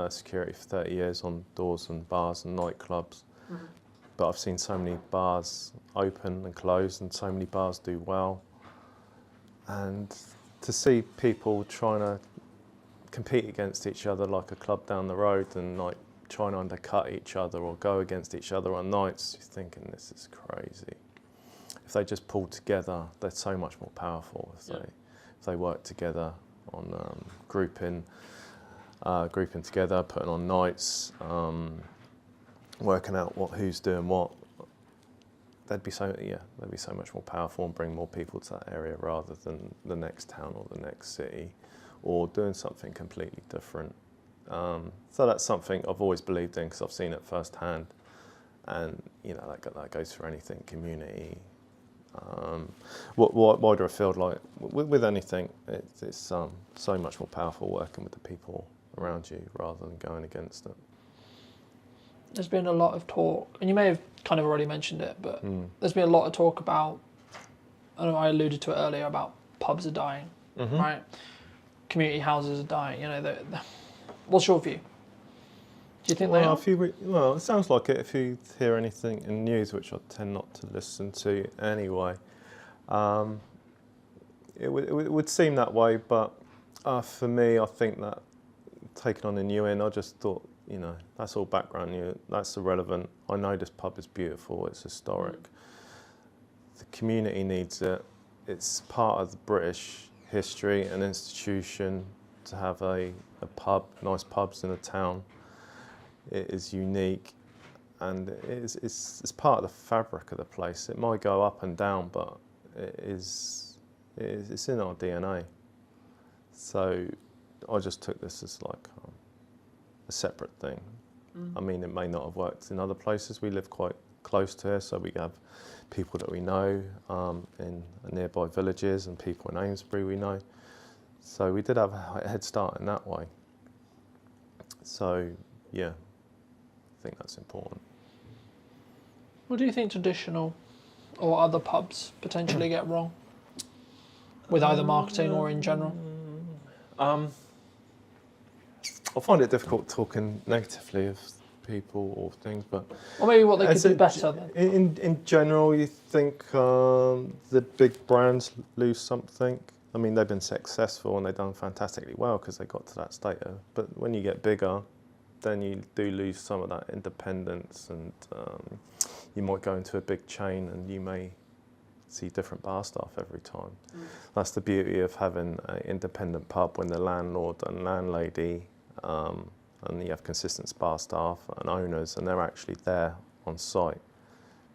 security for 30 years on doors and bars and nightclubs. But I've seen so many bars open and close, and so many bars do well. And to see people trying to compete against each other like a club down the road, and like trying to undercut each other or go against each other on nights, you're thinking, this is crazy. If they just pull together, they're so much more powerful. If they work together on grouping together, putting on nights, working out who's doing what, they'd be so much more powerful and bring more people to that area rather than the next town or the next city, or doing something completely different. So that's something I've always believed in, because I've seen it firsthand, and that goes for anything, community. Wider afield, like with anything, it's so much more powerful working with the people around you rather than going against it. There's been a lot of talk, and you may have kind of already mentioned it, but there's been a lot of talk about, I alluded to it earlier, about pubs are dying, right? Community houses are dying. What's your view? Do you think they are? Well, it sounds like it if you hear anything in news, which I tend not to listen to anyway. It would seem that way, but for me, I think that taking on a new in, I just thought, you know, that's all background new, that's irrelevant. I know this pub is beautiful, it's historic. The community needs it. It's part of the British history and institution to have a pub, nice pubs in a town. It is unique, and it's part of the fabric of the place. It might go up and down, but it's in our DNA. So I just took this as like a separate thing. I mean, it may not have worked in other places. We live quite close to here, so we have people that we know in nearby villages and people in Amesbury we know. So we did have a head start in that way. So yeah, I think that's important. What do you think traditional or other pubs potentially get wrong with either marketing or in general? I find it difficult talking negatively of people or things, but or maybe what they could do better then. In general, you think the big brands lose something. I mean, they've been successful and they've done fantastically well because they got to that state. But when you get bigger, then you do lose some of that independence, and you might go into a big chain and you may see different bar staff every time. That's the beauty of having an independent pub, when the landlord and landlady and you have consistent bar staff and owners, and they're actually there on site,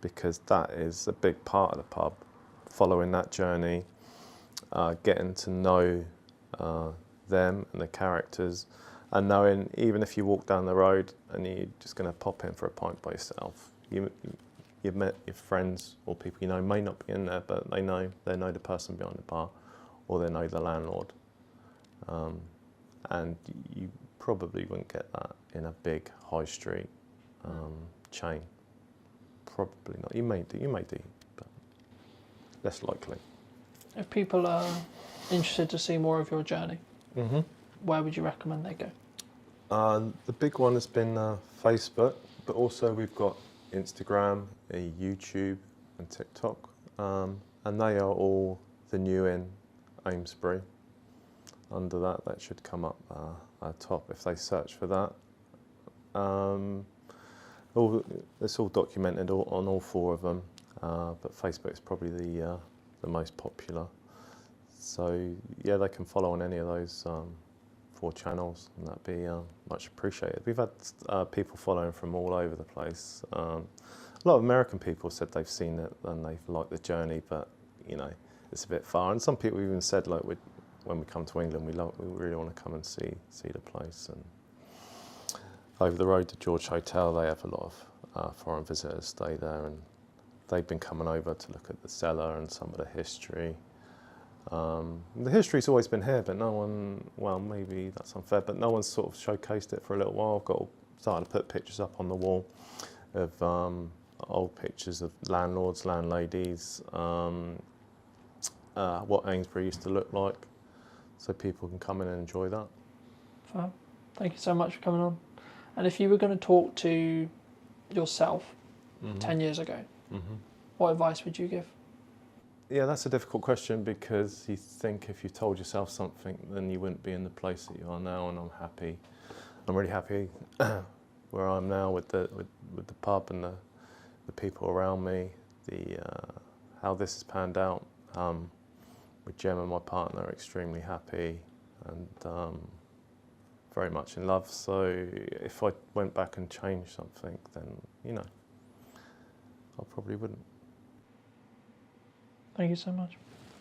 because that is a big part of the pub, following that journey, getting to know them and the characters, and knowing even if you walk down the road and you're just going to pop in for a pint by yourself, you've met your friends or people you know may not be in there, but they know the person behind the bar, or they know the landlord, and you probably wouldn't get that in a big high street chain. Probably not. You may do, but less likely. If people are interested to see more of your journey, where would you recommend they go? The big one has been Facebook, but also we've got Instagram, YouTube and TikTok, and they are all the New Inn Amesbury. Under that should come up at top if they search for that. It's all documented on all four of them, but Facebook is probably the most popular. So yeah, they can follow on any of those 4 channels, and that'd be much appreciated. We've had people following from all over the place. A lot of American people said they've seen it and they've liked the journey, but you know, it's a bit far. And some people even said, like, when we come to England, we really want to come and see the place. And over the road to George Hotel, they have a lot of foreign visitors stay there, and they've been coming over to look at the cellar and some of the history. The history's always been here, but no one, well, maybe that's unfair, but no one's sort of showcased it for a little while. I've started to put pictures up on the wall of old pictures of landlords, landladies, what Amesbury used to look like, so people can come in and enjoy that. Fab. Thank you so much for coming on. And if you were going to talk to yourself 10 years ago, what advice would you give? Yeah, that's a difficult question, because you think if you told yourself something, then you wouldn't be in the place that you are now. And I'm happy. I'm really happy where I am now with the pub and the people around me. How this has panned out. With Gemma, my partner, extremely happy and very much in love. So if I went back and changed something, then you know, I probably wouldn't. Thank you so much.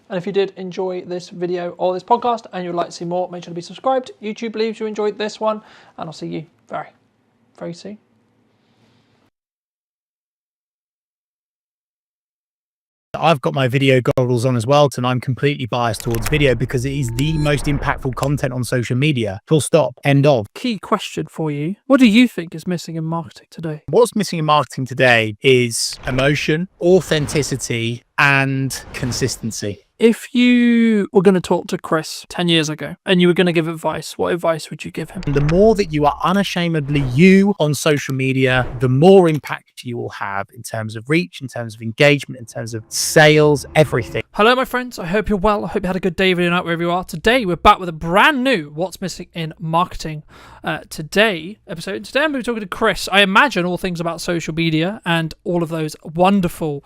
And if you did enjoy this video or this podcast and you'd like to see more, make sure to be subscribed. YouTube believes you enjoyed this one, and I'll see you very, very soon. I've got my video goggles on as well, and I'm completely biased towards video because it is the most impactful content on social media. Full stop. End of. Key question for you. What do you think is missing in marketing today? What's missing in marketing today is emotion, authenticity, and consistency. If you were going to talk to Chris 10 years ago and you were going to give advice, what advice would you give him? The more that you are unashamedly you on social media, the more impact you will have in terms of reach, in terms of engagement, in terms of sales, everything. Hello, my friends. I hope you're well. I hope you had a good day, video night, wherever you are. Today, we're back with a brand new What's Missing in Marketing Today episode. Today, I'm going to be talking to Chris. I imagine all things about social media and all of those wonderful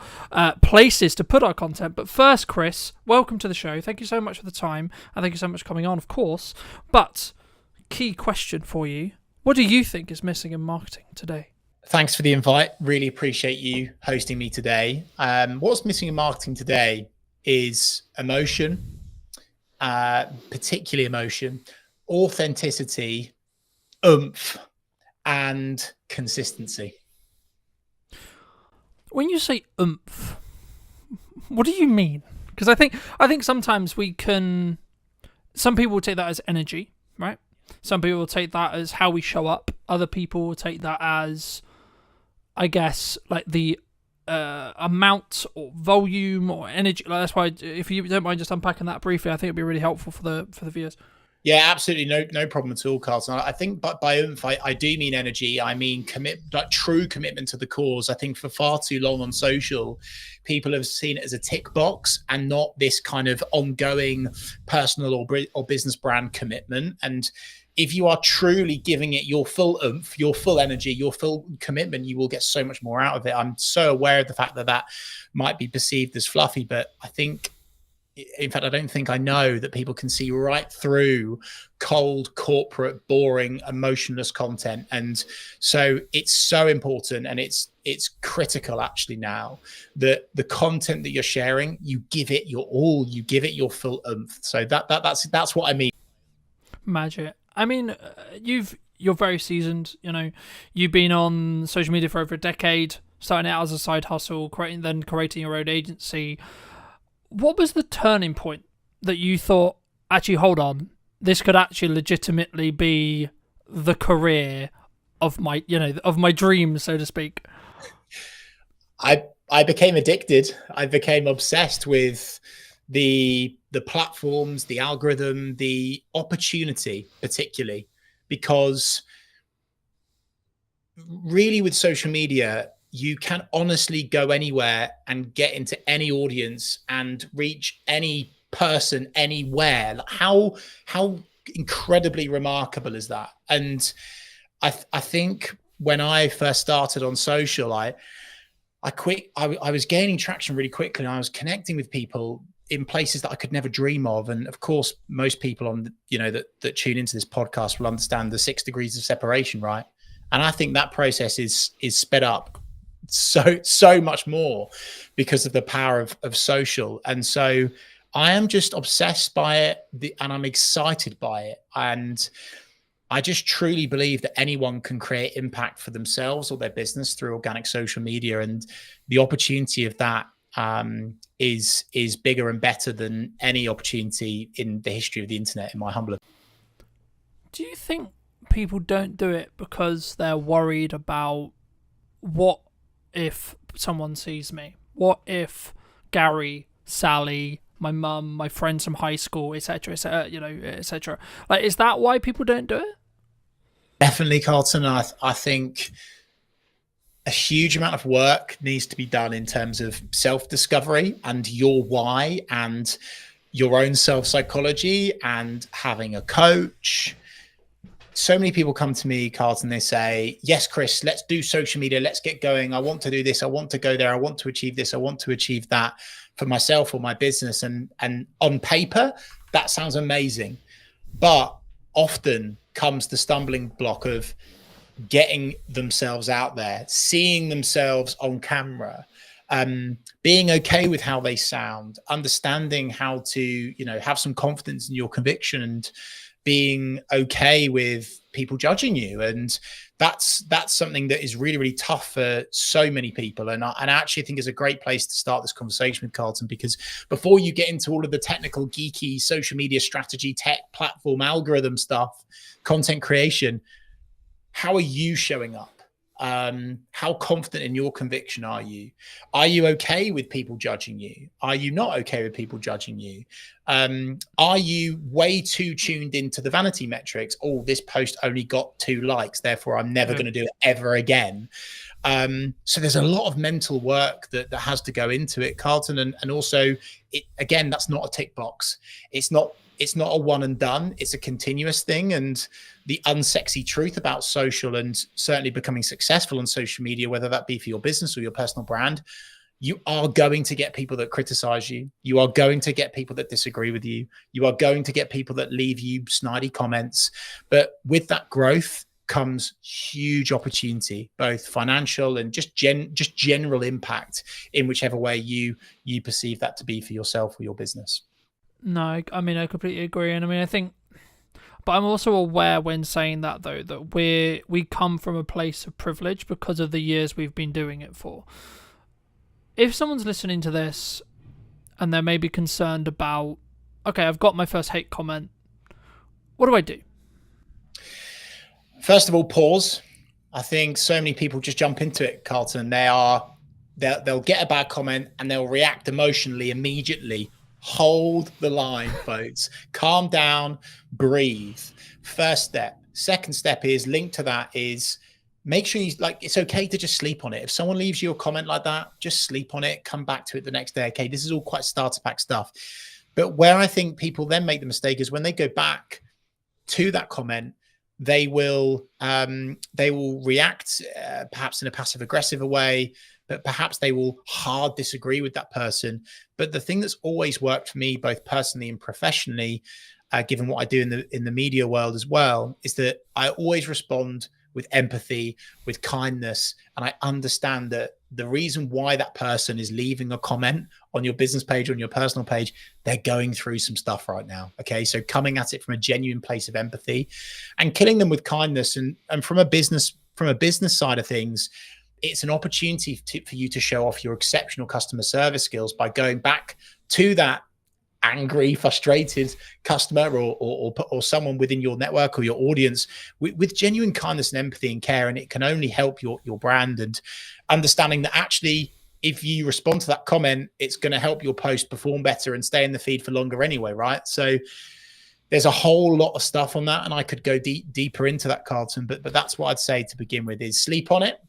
places to put our content. But first, Chris, welcome to the show. Thank you so much for the time, and thank you so much for coming on, of course. But key question for you: what do you think is missing in marketing today? Thanks for the invite. Really appreciate you hosting me today. What's missing in marketing today is emotion, particularly emotion, authenticity, oomph, and consistency. When you say oomph, what do you mean? Because I think sometimes some people will take that as energy, right? Some people will take that as how we show up. Other people will take that as, I guess, like the amount or volume or energy. Like, that's why, if you don't mind just unpacking that briefly, I think it'd be really helpful for the viewers. Yeah, absolutely. No problem at all, Carlton. I think by oomph, I do mean energy. I mean true commitment to the cause. I think for far too long on social, people have seen it as a tick box and not this kind of ongoing personal or business brand commitment. And if you are truly giving it your full oomph, your full energy, your full commitment, you will get so much more out of it. I'm so aware of the fact that might be perceived as fluffy, but I think, in fact, I don't think I know that people can see right through cold, corporate, boring, emotionless content. And so it's so important, and it's critical actually now that the content that you're sharing, you give it your all, you give it your full oomph. So that's what I mean. Magic. I mean, you're very seasoned. You know, you've been on social media for over a decade, starting out as a side hustle, creating your own agency. What was the turning point that you thought, actually, hold on, this could actually legitimately be the career of my dreams, so to speak? I became addicted. I became obsessed with the platforms, the algorithm, the opportunity, particularly because really with social media, you can honestly go anywhere and get into any audience and reach any person anywhere. How incredibly remarkable is that? And I think when I first started on social, I was gaining traction really quickly, and I was connecting with people in places that I could never dream of. And of course, most people that tune into this podcast will understand the 6 degrees of separation, right? And I think that process is sped up so much more because of the power of social. And so I am just obsessed by it, and I'm excited by it. And I just truly believe that anyone can create impact for themselves or their business through organic social media. And the opportunity of that is bigger and better than any opportunity in the history of the internet, in my humble opinion. Do you think people don't do it because they're worried about what if someone sees me? What if Gary, Sally, my mum, my friends from high school, etc., etc.? Like, is that why people don't do it? Definitely, Carlton. I think a huge amount of work needs to be done in terms of self-discovery and your why and your own self-psychology and having a coach. So many people come to me, Carlton, they say, yes, Chris, let's do social media. Let's get going. I want to do this. I want to go there. I want to achieve this. I want to achieve that for myself or my business. And on paper, that sounds amazing. But often comes the stumbling block of getting themselves out there, seeing themselves on camera, being okay with how they sound, understanding how to, have some confidence in your conviction, and being okay with people judging you. And that's something that is really, really tough for so many people. And I actually think is a great place to start this conversation with, Carlton, because before you get into all of the technical, geeky social media strategy, tech, platform, algorithm stuff, content creation, how are you showing up? How confident in your conviction are you? Are you okay with people judging you? Are you not okay with people judging you? Are you way too tuned into the vanity metrics? Oh, this post only got 2 likes, therefore I'm never going to do it ever again. So there's a lot of mental work that has to go into it, Carlton, and also again, that's not a tick box. It's not a one and done. It's a continuous thing. And the unsexy truth about social, and certainly becoming successful on social media, whether that be for your business or your personal brand, you are going to get people that criticize you. You are going to get people that disagree with you. You are going to get people that leave you snidey comments. But with that growth comes huge opportunity, both financial and just general impact in whichever way you perceive that to be for yourself or your business. No, I mean, I completely agree. And I mean, I think, but I'm also aware when saying that, though, that we come from a place of privilege because of the years we've been doing it for. If someone's listening to this and they're maybe concerned about, okay, I've got my first hate comment, what do I do? First of all, pause. I think so many people just jump into it, Carlton. They'll get a bad comment and they'll react emotionally immediately. Hold the line, folks. Calm down, breathe. First step. Second step is linked to that is make sure it's okay to just sleep on it. If someone leaves you a comment like that, just sleep on it, come back to it the next day. Okay, this is all quite starter pack stuff. But where I think people then make the mistake is when they go back to that comment, they will react perhaps in a passive aggressive way, but perhaps they will hard disagree with that person. But the thing that's always worked for me, both personally and professionally, given what I do in the media world as well, is that I always respond with empathy, with kindness. And I understand that the reason why that person is leaving a comment on your business page, on your personal page, they're going through some stuff right now. Okay. So coming at it from a genuine place of empathy and killing them with kindness. And from a business side of things, it's an opportunity for you to show off your exceptional customer service skills by going back to that angry, frustrated customer or someone within your network or your audience with genuine kindness and empathy and care. And it can only help your brand, and understanding that actually, if you respond to that comment, it's going to help your post perform better and stay in the feed for longer anyway, right? So there's a whole lot of stuff on that, and I could go deeper into that, Carlton, but that's what I'd say to begin with is sleep on it.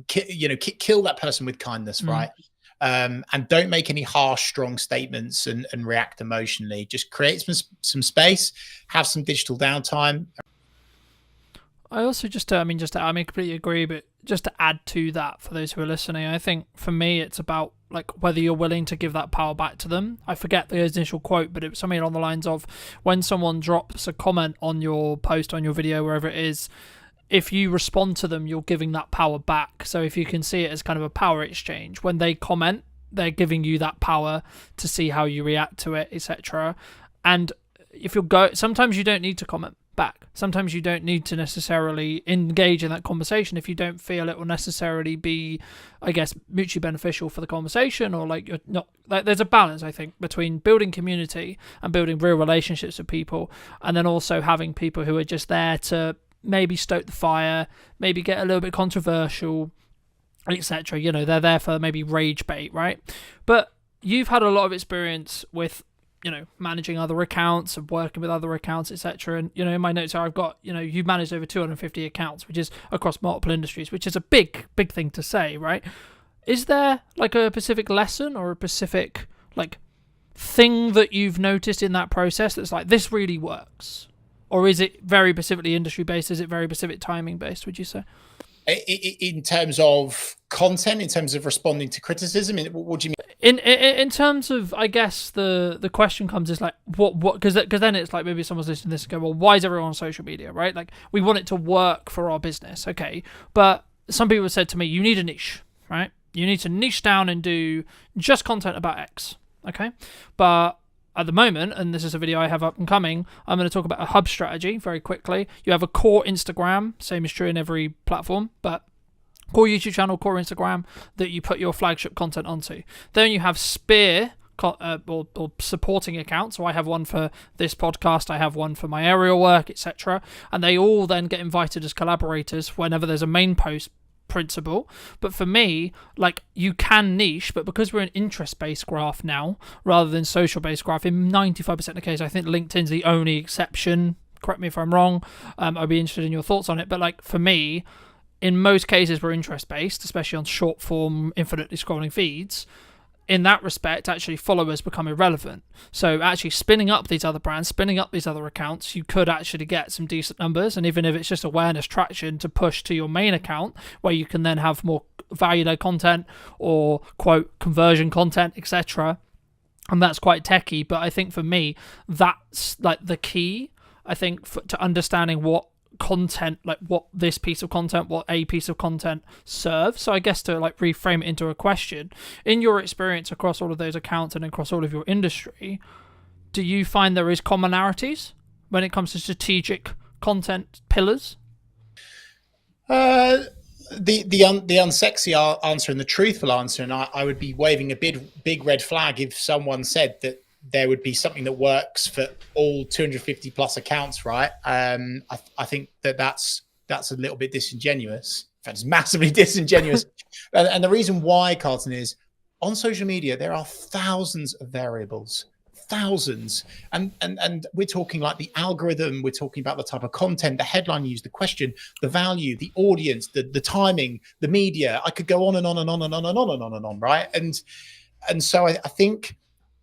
Kill that person with kindness, right? And don't make any harsh, strong statements and react emotionally. Just create some space, have some digital downtime. I also I completely agree, but just to add to that for those who are listening, I think for me it's about like whether you're willing to give that power back to them. I forget the initial quote, but it was something along the lines of, when someone drops a comment on your post, on your video, wherever it is, if you respond to them, you're giving that power back. So if you can see it as kind of a power exchange, when they comment, they're giving you that power to see how you react to it, etc. And if sometimes you don't need to comment back. Sometimes you don't need to necessarily engage in that conversation if you don't feel it will necessarily be, I guess, mutually beneficial for the conversation, or like you're not. Like, there's a balance, I think, between building community and building real relationships with people, and then also having people who are just there to maybe stoke the fire, maybe get a little bit controversial, etc. They're there for maybe rage bait, right? But you've had a lot of experience with, managing other accounts and working with other accounts, etc. And, in my notes here, I've got, you've managed over 250 accounts, which is across multiple industries, which is a big, big thing to say, right? Is there like a specific lesson or a specific like thing that you've noticed in that process that's like, this really works? Or is it very specifically industry based? Is it very specific timing based, would you say? In terms of content, in terms of responding to criticism, what do you mean? In terms of, I guess the question comes is like, what because then it's like maybe someone's listening to this and go, well, why is everyone on social media, right? Like, we want it to work for our business, okay? But some people have said to me, you need a niche, right? You need to niche down and do just content about X, okay? But at the moment, and this is a video I have up and coming, I'm going to talk about a hub strategy very quickly. You have a core Instagram, same is true in every platform, but core YouTube channel, core Instagram that you put your flagship content onto. Then you have spear or supporting accounts. So I have one for this podcast, I have one for my aerial work, etc. And they all then get invited as collaborators whenever there's a main post principle. But for me, like, you can niche, but because we're an interest-based graph now rather than social-based graph, in 95% of the case, I think LinkedIn's the only exception. Correct me if I'm wrong. I'd be interested in your thoughts on it. But like, for me, in most cases, we're interest-based, especially on short-form, infinitely scrolling feeds. In that respect, actually, followers become irrelevant. So actually spinning up these other brands, spinning up these other accounts, you could actually get some decent numbers. And even if it's just awareness traction to push to your main account, where you can then have more value-led content or, quote, conversion content, etc. And that's quite techy. But I think for me, that's like the key, I think, to understanding what content, like what this piece of content, what a piece of content serves. So I guess to like reframe it into a question, in your experience across all of those accounts and across all of your industry, do you find there is commonalities when it comes to strategic content pillars? The unsexy answer and the truthful answer, and I would be waving a big red flag if someone said that there would be something that works for all 250 plus accounts, right? I think that's a little bit disingenuous. In fact, it's massively disingenuous. And the reason why, Carlton, is on social media, there are thousands of variables, thousands. And we're talking like the algorithm, we're talking about the type of content, the headline used, the question, the value, the audience, the timing, the media. I could go on and on and on and on and on and on and on, right? And so I think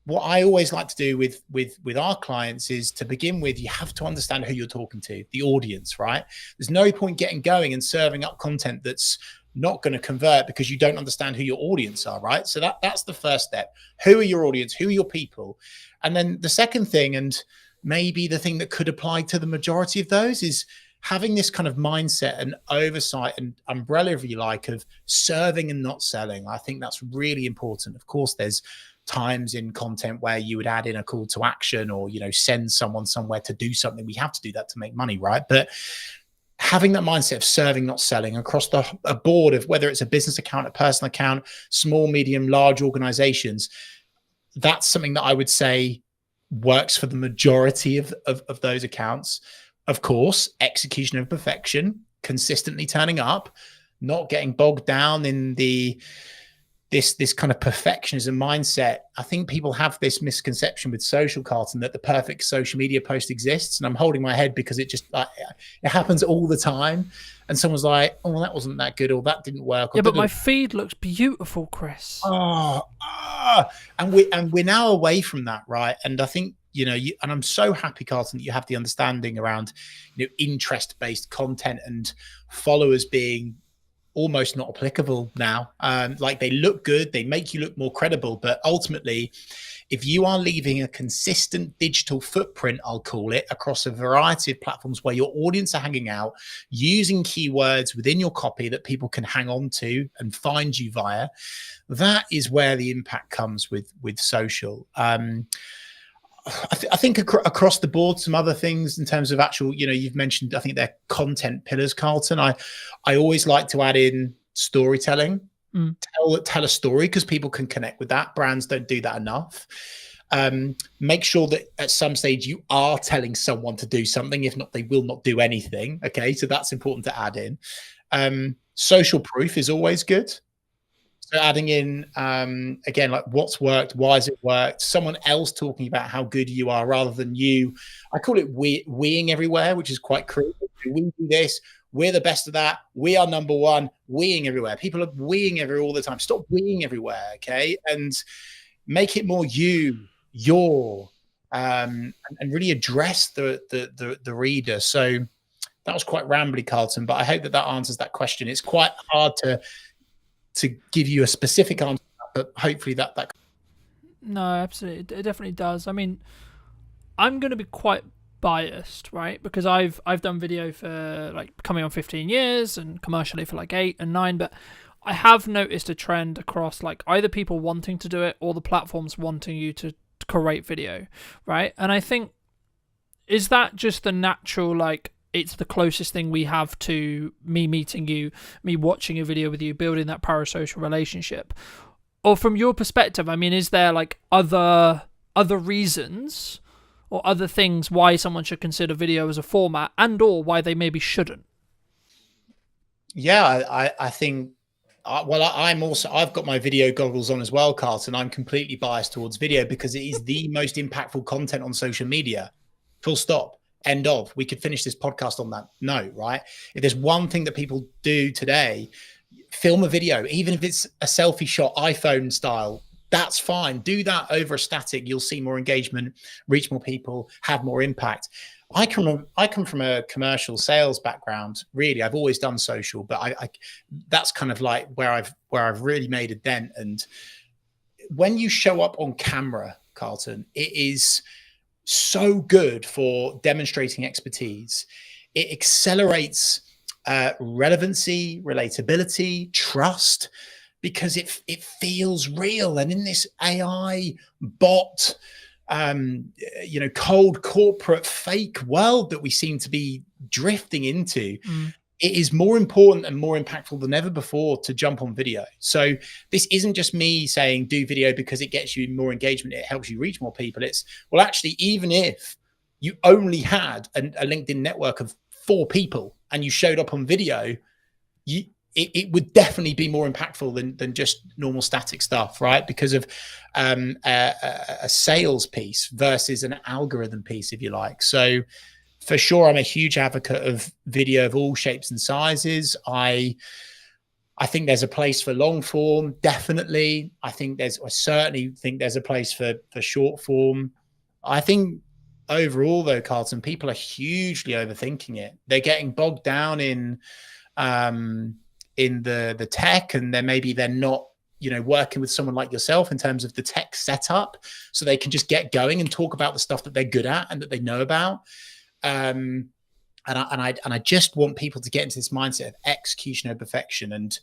what I always like to do with our clients is, to begin with, you have to understand who you're talking to, the audience, right? There's no point getting going and serving up content that's not going to convert because you don't understand who your audience are, right? So that's the first step. Who are your audience? Who are your people? And then the second thing, and maybe the thing that could apply to the majority of those, is having this kind of mindset and oversight and umbrella, if you like, of serving and not selling. I think that's really important. Of course, there's times in content where you would add in a call to action or, send someone somewhere to do something. We have to do that to make money, right? But having that mindset of serving, not selling, across a board of whether it's a business account, a personal account, small, medium, large organizations, that's something that I would say works for the majority of those accounts. Of course, execution of perfection, consistently turning up, not getting bogged down in this kind of perfectionism mindset. I think people have this misconception with social, Carlton, that the perfect social media post exists. And I'm holding my head because it happens all the time. And someone's like, oh, well, that wasn't that good, or that didn't work. Yeah, but my feed looks beautiful, Chris. And we're now away from that, right? And I think, and I'm so happy, Carlton, that you have the understanding around, interest-based content and followers being almost not applicable now. Like, they look good, they make you look more credible, but ultimately, if you are leaving a consistent digital footprint, I'll call it, across a variety of platforms where your audience are hanging out, using keywords within your copy that people can hang on to and find you via, that is where the impact comes with social. I think across the board, some other things in terms of actual, you've mentioned, I think they're content pillars, Carlton. I always like to add in storytelling, tell a story, because people can connect with that. Brands don't do that enough. Make sure that at some stage you are telling someone to do something. If not, they will not do anything. Okay. So that's important to add in. Social proof is always good. So adding in, again, like what's worked, why has it worked, someone else talking about how good you are rather than you. I call it weeing everywhere, which is quite crude. We do this. We're the best of that. We are number one. Weeing everywhere. People are weeing everywhere all the time. Stop weeing everywhere, okay? And make it more your, and really address the reader. So that was quite rambly, Carlton, but I hope that answers that question. It's quite hard to give you a specific answer, but hopefully that. No, absolutely, it definitely does. I mean, I'm going to be quite biased, right? Because I've done video for like coming on 15 years and commercially for like 8 and 9, but I have noticed a trend across like either people wanting to do it or the platforms wanting you to create video, right? And I think, is that just the natural, like, it's the closest thing we have to me meeting you, me watching a video with you, building that parasocial relationship? or from your perspective, I mean, is there like other reasons or other things why someone should consider video as a format, and or why they maybe shouldn't? Yeah, I think, I've got my video goggles on as well, Carlton. I'm completely biased towards video because it is the most impactful content on social media. Full stop. End of. We could finish this podcast on that note, right? If there's one thing that people do today, film a video, even if it's a selfie shot, iPhone style, that's fine. Do that over a static. You'll see more engagement, reach more people, have more impact. I come from a commercial sales background. Really, I've always done social, but I that's kind of like where I've really made a dent. And when you show up on camera, Carlton, it is so good for demonstrating expertise. It accelerates relevancy, relatability, trust, because it feels real. And in this AI bot, cold corporate fake world that we seem to be drifting into, it is more important and more impactful than ever before to jump on video. So this isn't just me saying do video because it gets you more engagement, it helps you reach more people. It's, well, actually, even if you only had a LinkedIn network of 4 people and you showed up on video, it would definitely be more impactful than just normal static stuff, right? Because of a sales piece versus an algorithm piece, if you like. So for sure, I'm a huge advocate of video of all shapes and sizes. I think there's a place for long form, definitely. I certainly think there's a place for short form. I think overall, though, Carlton, people are hugely overthinking it. They're getting bogged down in the tech, and they're not, working with someone like yourself in terms of the tech setup, so they can just get going and talk about the stuff that they're good at and that they know about. And I just want people to get into this mindset of execution over perfection, and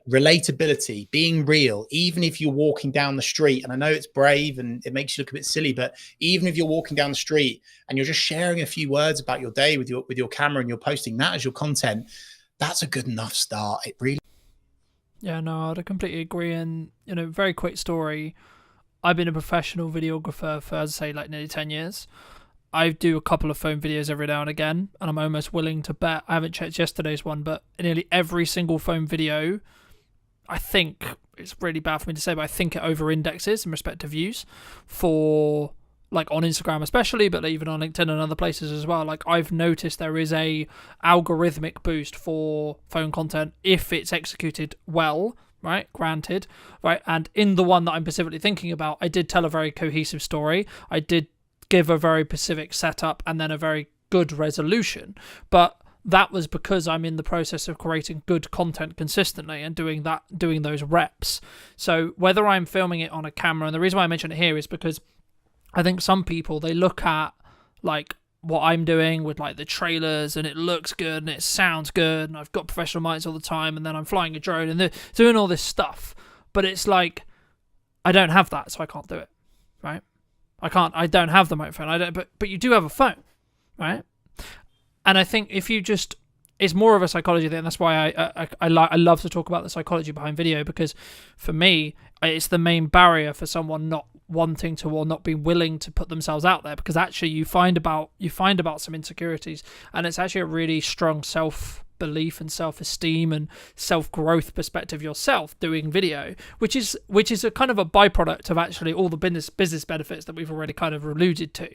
relatability, being real, even if you're walking down the street. And I know it's brave and it makes you look a bit silly, but even if you're walking down the street and you're just sharing a few words about your day with your camera and you're posting that as your content, that's a good enough start. It really. Yeah, no, I'd completely agree. And, very quick story. I've been a professional videographer for, as I say, like nearly 10 years. I do a couple of phone videos every now and again, and I'm almost willing to bet, I haven't checked yesterday's one, but nearly every single phone video, I think, it's really bad for me to say, but I think it over-indexes in respect to views for, like, on Instagram especially, but even on LinkedIn and other places as well. Like, I've noticed there is a algorithmic boost for phone content if it's executed well, right? Granted, right? And in the one that I'm specifically thinking about, I did tell a very cohesive story. I did give a very specific setup and then a very good resolution, but that was because I'm in the process of creating good content consistently and doing those reps. So whether I'm filming it on a camera, and the reason why I mention it here is because I think some people, they look at like what I'm doing with like the trailers and it looks good and it sounds good and I've got professional mics all the time and then I'm flying a drone and they're doing all this stuff, but it's like I don't have that, so I can't do it, right? I don't have the microphone. But you do have a phone, right? And I think if you just, it's more of a psychology thing. That's why I love to talk about the psychology behind video, because for me, it's the main barrier for someone not wanting to or not being willing to put themselves out there, because actually you find about some insecurities, and it's actually a really strong self-belief and self-esteem and self-growth perspective yourself doing video, which is a kind of a byproduct of actually all the business benefits that we've already kind of alluded to.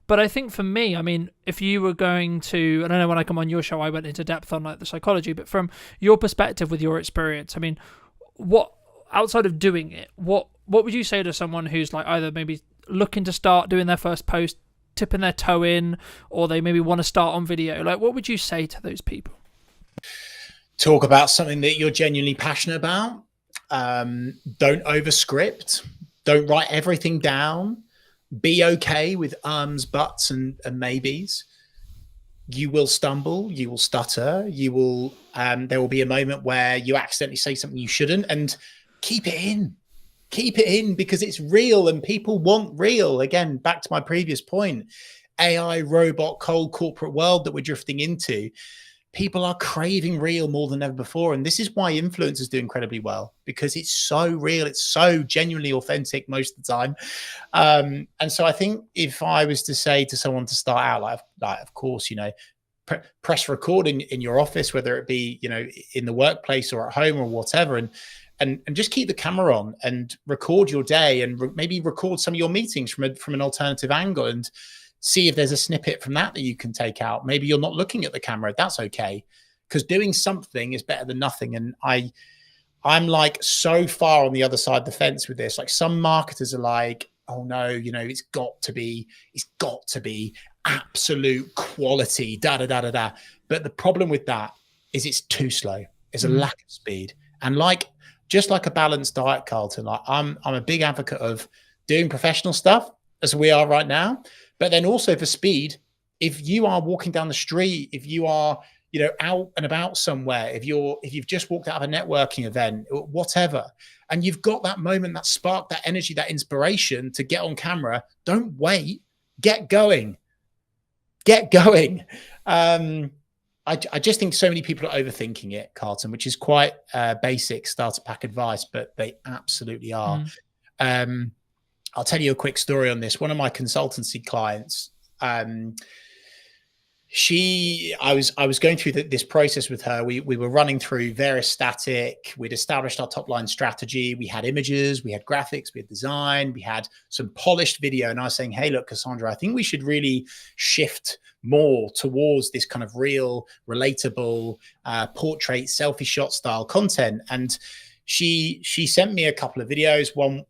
But I think for me, I mean, if you were going to, and I know when I come on your show I went into depth on like the psychology, but from your perspective with your experience, I mean, what outside of doing it, what would you say to someone who's like either maybe looking to start doing their first post, tipping their toe in, or they maybe want to start on video? Like, what would you say to those people? Talk about something that you're genuinely passionate about. Don't overscript. Don't write everything down. Be okay with buts, and maybes. You will stumble. You will stutter. You will. There will be a moment where you accidentally say something you shouldn't, and keep it in. Keep it in, because it's real and people want real. Again, back to my previous point, AI, robot, cold corporate world that we're drifting into. people are craving real more than ever before. And this is why influencers do incredibly well, because it's so real. It's so genuinely authentic most of the time. And so I think if I was to say to someone to start out, like of course, you know, press record in your office, whether it be, you know, in the workplace or at home or whatever, and just keep the camera on and record your day, and maybe record some of your meetings from an alternative angle, and see if there's a snippet from that you can take out. Maybe you're not looking at the camera. That's okay, because doing something is better than nothing. And I'm like so far on the other side of the fence with this. Like, some marketers are like, oh no, you know, it's got to be absolute quality, But the problem with that is it's too slow. It's a lack of speed. And just like a balanced diet, Carlton, like I'm a big advocate of doing professional stuff as we are right now, but then also for speed. If you are walking down the street, if you are, you know, out and about somewhere, if you've just walked out of a networking event, whatever, and you've got that moment, that spark, that energy, that inspiration to get on camera, don't wait, get going. I just think so many people are overthinking it, Carlton, which is quite basic starter pack advice, but they absolutely are. I'll tell you a quick story on this. One of my consultancy clients, I was going through this process with her. We were running through various static. We'd established our top line strategy. We had images, we had graphics, we had design, we had some polished video. And I was saying, hey, look, Cassandra, I think we should really shift more towards this kind of real, relatable portrait, selfie shot style content. And she sent me a couple of videos. One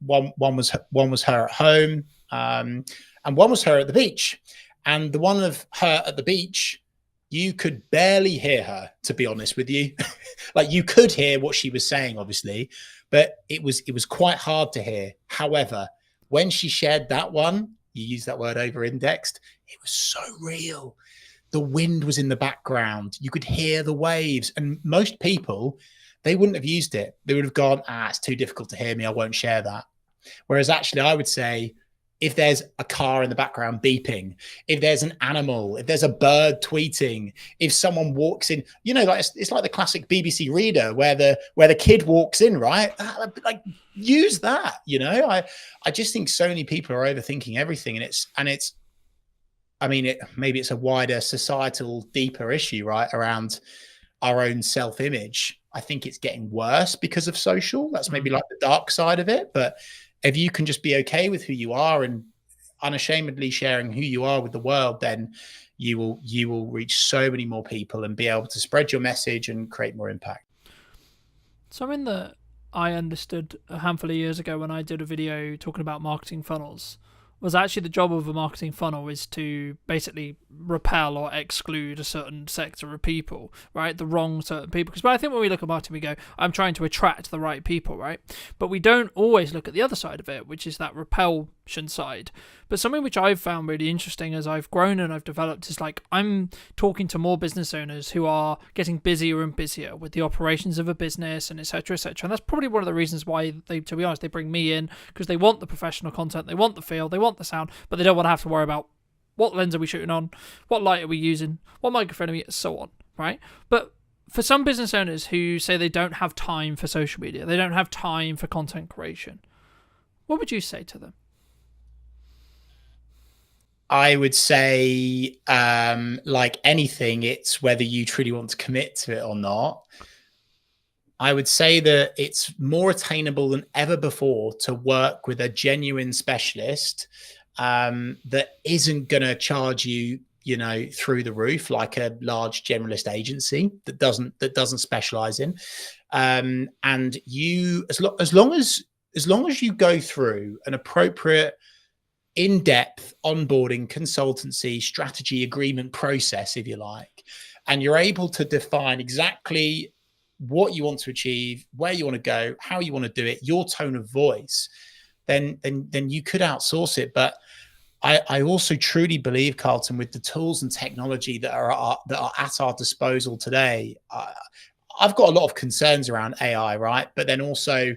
was her at home, and one was her at the beach. And the one of her at the beach, you could barely hear her, to be honest with you. Like, you could hear what she was saying, obviously, but it was quite hard to hear. However, when she shared that one, you use that word over-indexed, it was so real. The wind was in the background. You could hear the waves. And most people, they wouldn't have used it. They would have gone, it's too difficult to hear me, I won't share that. Whereas actually, I would say, if there's a car in the background beeping, if there's an animal, if there's a bird tweeting, if someone walks in, you know, like it's like the classic BBC Reader where the kid walks in, right? Like, use that, you know. I just think so many people are overthinking everything, and it's I mean, maybe it's a wider societal, deeper issue, right, around our own self-image. I think it's getting worse because of social. That's maybe like the dark side of it, but if you can just be okay with who you are and unashamedly sharing who you are with the world, then you will reach so many more people and be able to spread your message and create more impact. Something that I understood a handful of years ago when I did a video talking about marketing funnels was actually the job of a marketing funnel is to basically repel or exclude a certain sector of people, right? The wrong certain people. Because I think when we look at marketing, we go, I'm trying to attract the right people, right? But we don't always look at the other side of it, which is that repulsion side. But something which I've found really interesting as I've grown and I've developed is like, I'm talking to more business owners who are getting busier and busier with the operations of a business and et cetera, et cetera. And that's probably one of the reasons why they, to be honest, they bring me in, because they want the professional content, they want the feel, they want the sound, but they don't want to have to worry about what lens are we shooting on, what light are we using, what microphone are we, so on, right? But for some business owners who say they don't have time for social media, they don't have time for content creation, what would you say to them? I would say, like anything, it's whether you truly want to commit to it or not. I would say that it's more attainable than ever before to work with a genuine specialist that isn't going to charge you, you know, through the roof like a large generalist agency that doesn't specialize in. And you, as long as you go through an appropriate in-depth onboarding, consultancy, strategy, agreement process, if you like, and you're able to define exactly what you want to achieve, where you want to go, how you want to do it, your tone of voice, then you could outsource it. But I also truly believe, Carlton, with the tools and technology that are at our disposal today, I've got a lot of concerns around AI, right? But then also,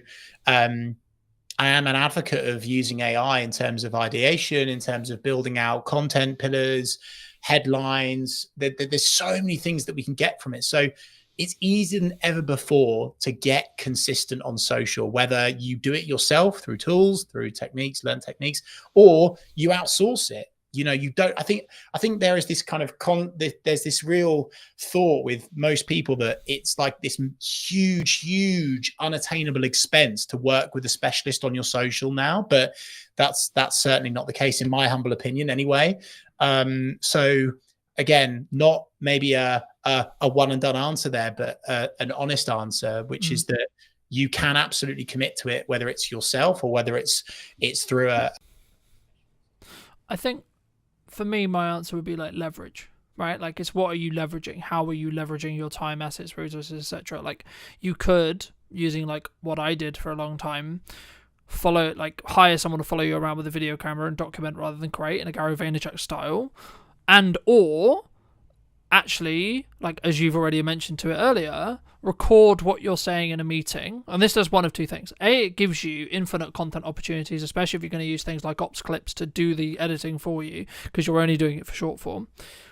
I am an advocate of using AI in terms of ideation, in terms of building out content pillars, headlines. There's so many things that we can get from it. So it's easier than ever before to get consistent on social, whether you do it yourself through tools, through techniques, learn techniques, or you outsource it. You know, you don't. I think there is this kind of there's this real thought with most people that it's like this huge unattainable expense to work with a specialist on your social now, but that's certainly not the case in my humble opinion anyway. So again, not maybe a one and done answer there, but an honest answer, which is that you can absolutely commit to it, whether it's yourself or whether it's through a. I think for me, my answer would be like leverage, right? Like, it's what are you leveraging? How are you leveraging your time, assets, resources, etc.? Like, you could, using like what I did for a long time, hire someone to follow you around with a video camera and document rather than create in a Gary Vaynerchuk style, and or actually, like as you've already mentioned to it earlier, record what you're saying in a meeting. And this does one of two things. A, it gives you infinite content opportunities, especially if you're going to use things like ops clips to do the editing for you, because you're only doing it for short form.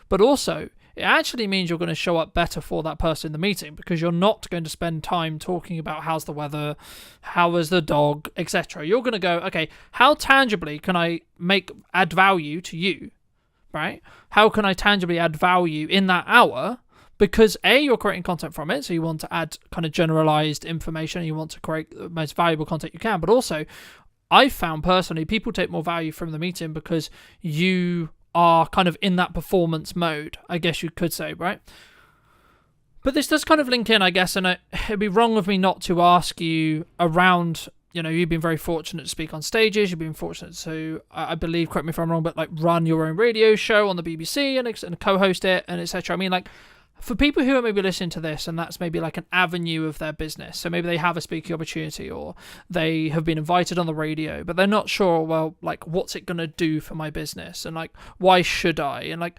But also, it actually means you're going to show up better for that person in the meeting, because you're not going to spend time talking about how's the weather, how is the dog, etc. You're going to go, okay, how tangibly can I add value to you? Right? How can I tangibly add value in that hour? Because A, you're creating content from it, so you want to add kind of generalized information, and you want to create the most valuable content you can. But also, I've found personally, people take more value from the meeting because you are kind of in that performance mode, I guess you could say, right? But this does kind of link in, I guess, and it'd be wrong of me not to ask you around. You know, you've been very fortunate to speak on stages. You've been fortunate to, I believe, correct me if I'm wrong, but like run your own radio show on the BBC and co-host it and etc. I mean, like, for people who are maybe listening to this and that's maybe like an avenue of their business, so maybe they have a speaking opportunity or they have been invited on the radio, but they're not sure, well, like, what's it going to do for my business? And like, why should I? And like,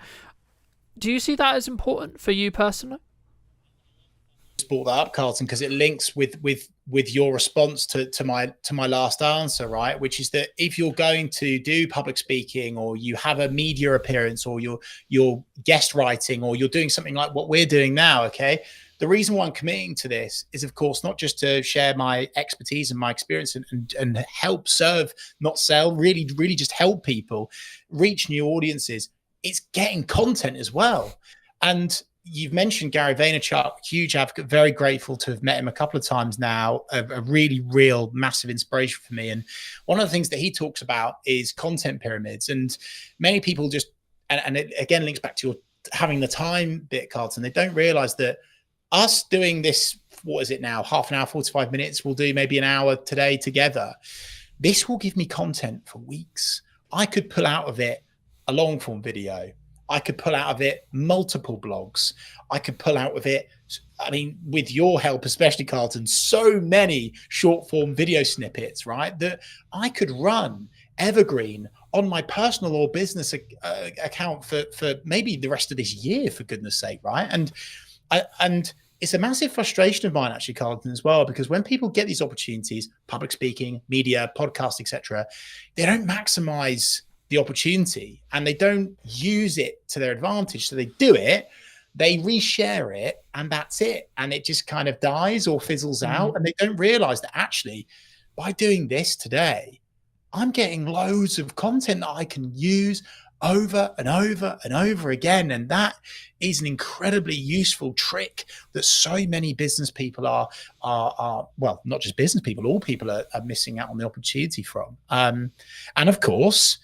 do you see that as important for you personally? Brought that up, Carlton, because it links with your response to my last answer, right? Which is that if you're going to do public speaking, or you have a media appearance, or you're guest writing, or you're doing something like what we're doing now, okay, the reason why I'm committing to this is, of course, not just to share my expertise and my experience and help serve, not sell, really just help people reach new audiences. It's getting content as well. And you've mentioned Gary Vaynerchuk, huge advocate, very grateful to have met him a couple of times now, a really real massive inspiration for me. And one of the things that he talks about is content pyramids. And many people just, and it again links back to your having the time bit, Carlton, they don't realize that us doing this, what is it now, half an hour, 45 minutes, we'll do maybe an hour today together. This will give me content for weeks. I could pull out of it a long form video. I could pull out of it multiple blogs. I could pull out of it, I mean, with your help, especially Carlton, so many short form video snippets, right? That I could run evergreen on my personal or business account for maybe the rest of this year, for goodness sake, right? And it's a massive frustration of mine, actually, Carlton, as well, because when people get these opportunities, public speaking, media, podcast, etc., they don't maximize the opportunity and they don't use it to their advantage. So they do it, they reshare it, and that's it. And it just kind of dies or fizzles out. And they don't realize that actually by doing this today, I'm getting loads of content that I can use over and over and over again. And that is an incredibly useful trick that so many business people are well, not just business people, all people are missing out on the opportunity from. And of course,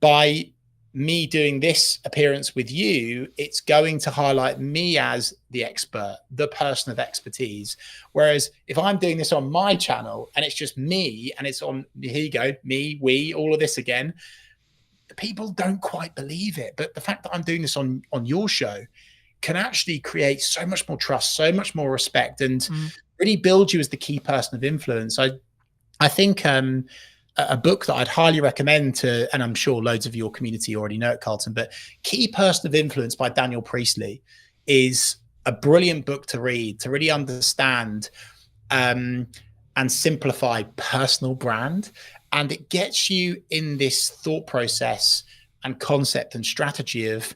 by me doing this appearance with you, it's going to highlight me as the expert, the person of expertise. Whereas if I'm doing this on my channel and it's just me and it's on, here you go, me, we, all of this again, people don't quite believe it. But the fact that I'm doing this on your show can actually create so much more trust, so much more respect, and really build you as the key person of influence. I think a book that I'd highly recommend to, and I'm sure loads of your community already know it, Carlton, but Key Person of Influence by Daniel Priestley is a brilliant book to read, to really understand and simplify personal brand. And it gets you in this thought process and concept and strategy of,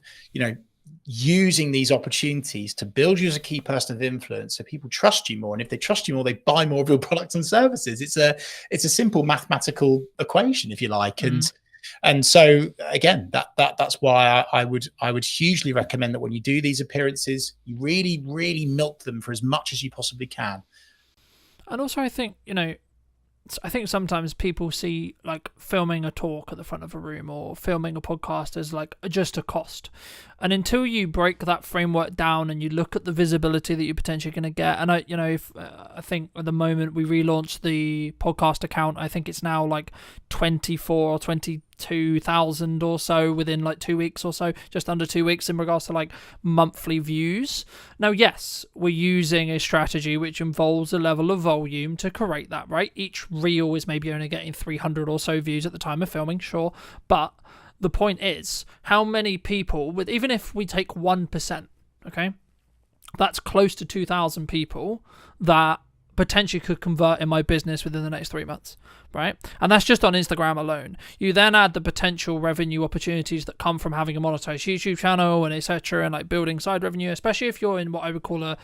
using these opportunities to build you as a key person of influence so people trust you more. And if they trust you more, they buy more of your products and services. It's a simple mathematical equation, if you like. And so again, that's why I would hugely recommend that when you do these appearances, you really, really milk them for as much as you possibly can. And also, I think, sometimes people see like filming a talk at the front of a room or filming a podcast as like just a cost. And until you break that framework down and you look at the visibility that you're potentially going to get, and I think at the moment we relaunched the podcast account, I think it's now like 24 or 22,000 or so within like 2 weeks or so, just under 2 weeks in regards to like monthly views. Now, yes, we're using a strategy which involves a level of volume to create that, right? Each reel is maybe only getting 300 or so views at the time of filming, sure, but the point is, how many people, even if we take 1%, okay, that's close to 2,000 people that potentially could convert in my business within the next 3 months, right? And that's just on Instagram alone. You then add the potential revenue opportunities that come from having a monetized YouTube channel and etc., and like building side revenue, especially if you're in what I would call a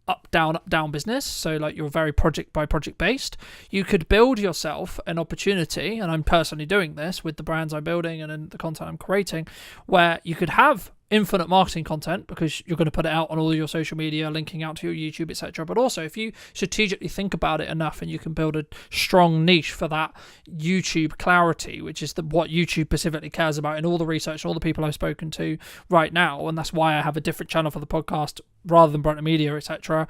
up down business, so like you're very project by project based. You could build yourself an opportunity, and I'm personally doing this with the brands I'm building and in the content I'm creating, where you could have infinite marketing content because you're going to put it out on all your social media, linking out to your YouTube, etc. But also, if you strategically think about it enough, and you can build a strong niche for that YouTube clarity, which is what YouTube specifically cares about in all the research and all the people I've spoken to right now, and that's why I have a different channel for the podcast rather than Brunton Media, etc.,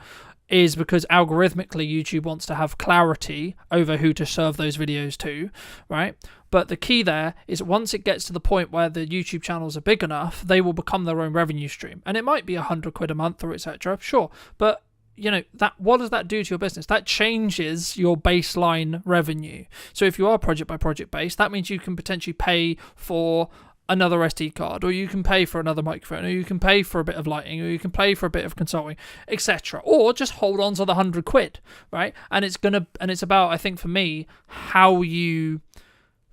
is because algorithmically YouTube wants to have clarity over who to serve those videos to, right? But the key there is once it gets to the point where the YouTube channels are big enough, they will become their own revenue stream. And it might be £100 a month or etc. Sure. But that what does that do to your business? That changes your baseline revenue. So if you are project by project based, that means you can potentially pay for another SD card, or you can pay for another microphone, or you can pay for a bit of lighting, or you can pay for a bit of consulting, etc. Or just hold on to the £100, right? And it's about, I think for me, how you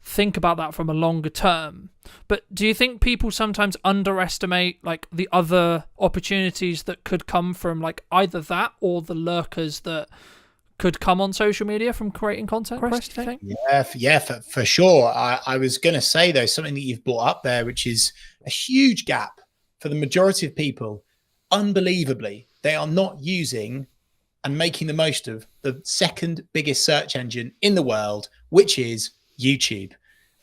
think about that from a longer term. But do you think people sometimes underestimate like the other opportunities that could come from like either that or the lurkers that could come on social media from creating content, Chris, do you think? Yeah, for sure. I was going to say, though, something that you've brought up there, which is a huge gap for the majority of people. Unbelievably, they are not using and making the most of the second biggest search engine in the world, which is YouTube.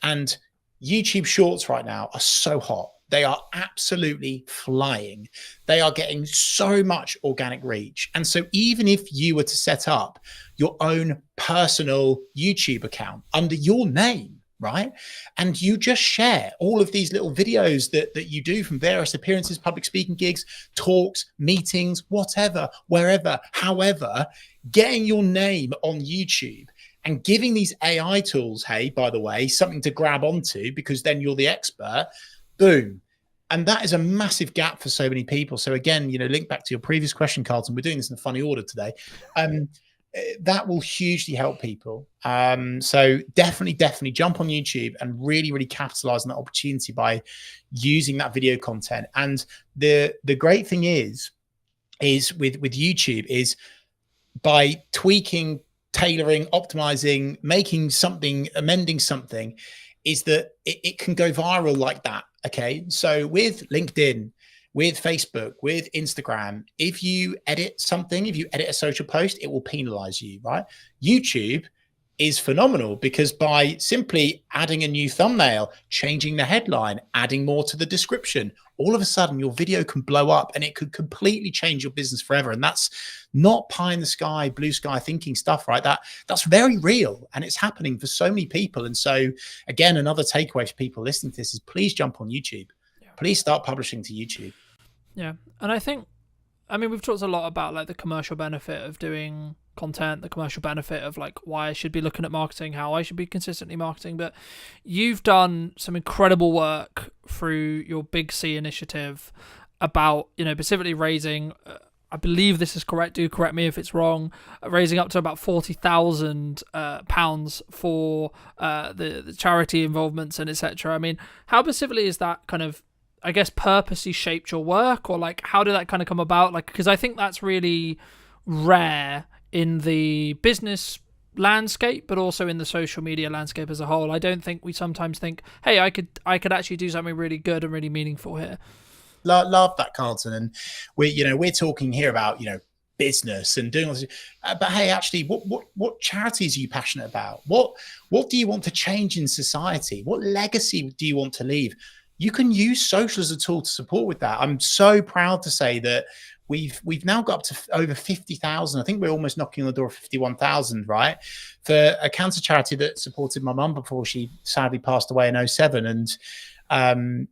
And YouTube Shorts right now are so hot. They are absolutely flying. They are getting so much organic reach. And so even if you were to set up your own personal YouTube account under your name, right? And you just share all of these little videos that you do from various appearances, public speaking gigs, talks, meetings, whatever, wherever, however, getting your name on YouTube and giving these AI tools, hey, by the way, something to grab onto because then you're the expert. Boom. And that is a massive gap for so many people. So again, link back to your previous question, Carlton, we're doing this in a funny order today. That will hugely help people. So definitely jump on YouTube and really, really capitalize on that opportunity by using that video content. And the great thing is with YouTube is by tweaking, tailoring, optimizing, making something, amending something, is that it can go viral like that. Okay. So with LinkedIn, with Facebook, with Instagram, if you edit something, if you edit a social post, it will penalize you, right? YouTube is phenomenal because by simply adding a new thumbnail, changing the headline, adding more to the description, all of a sudden your video can blow up and it could completely change your business forever. And that's not pie in the sky, blue sky thinking stuff, right? That's very real and it's happening for so many people. And so again, another takeaway for people listening to this is please jump on YouTube. Please start publishing to YouTube. Yeah. And I think, we've talked a lot about like the commercial benefit of doing content, the commercial benefit of like why I should be looking at marketing, how I should be consistently marketing, but you've done some incredible work through your Big C initiative about, specifically raising I believe this is correct, do correct me if it's wrong, raising up to about £40,000 for the charity involvements and etc. I mean, how specifically is that kind of, I guess, purposely shaped your work, or like how did that kind of come about? Like, because I think that's really rare in the business landscape, but also in the social media landscape as a whole. I don't think we sometimes think, hey, I could actually do something really good and really meaningful here. Love that, Carlton. And we're talking here about business and doing all this, but hey, actually, what charities are you passionate about? What do you want to change in society? What legacy do you want to leave? You can use social as a tool to support with that. I'm so proud to say that we've now got up to over 50,000. I think we're almost knocking on the door of 51,000, right? For a cancer charity that supported my mum before she sadly passed away in 2007. And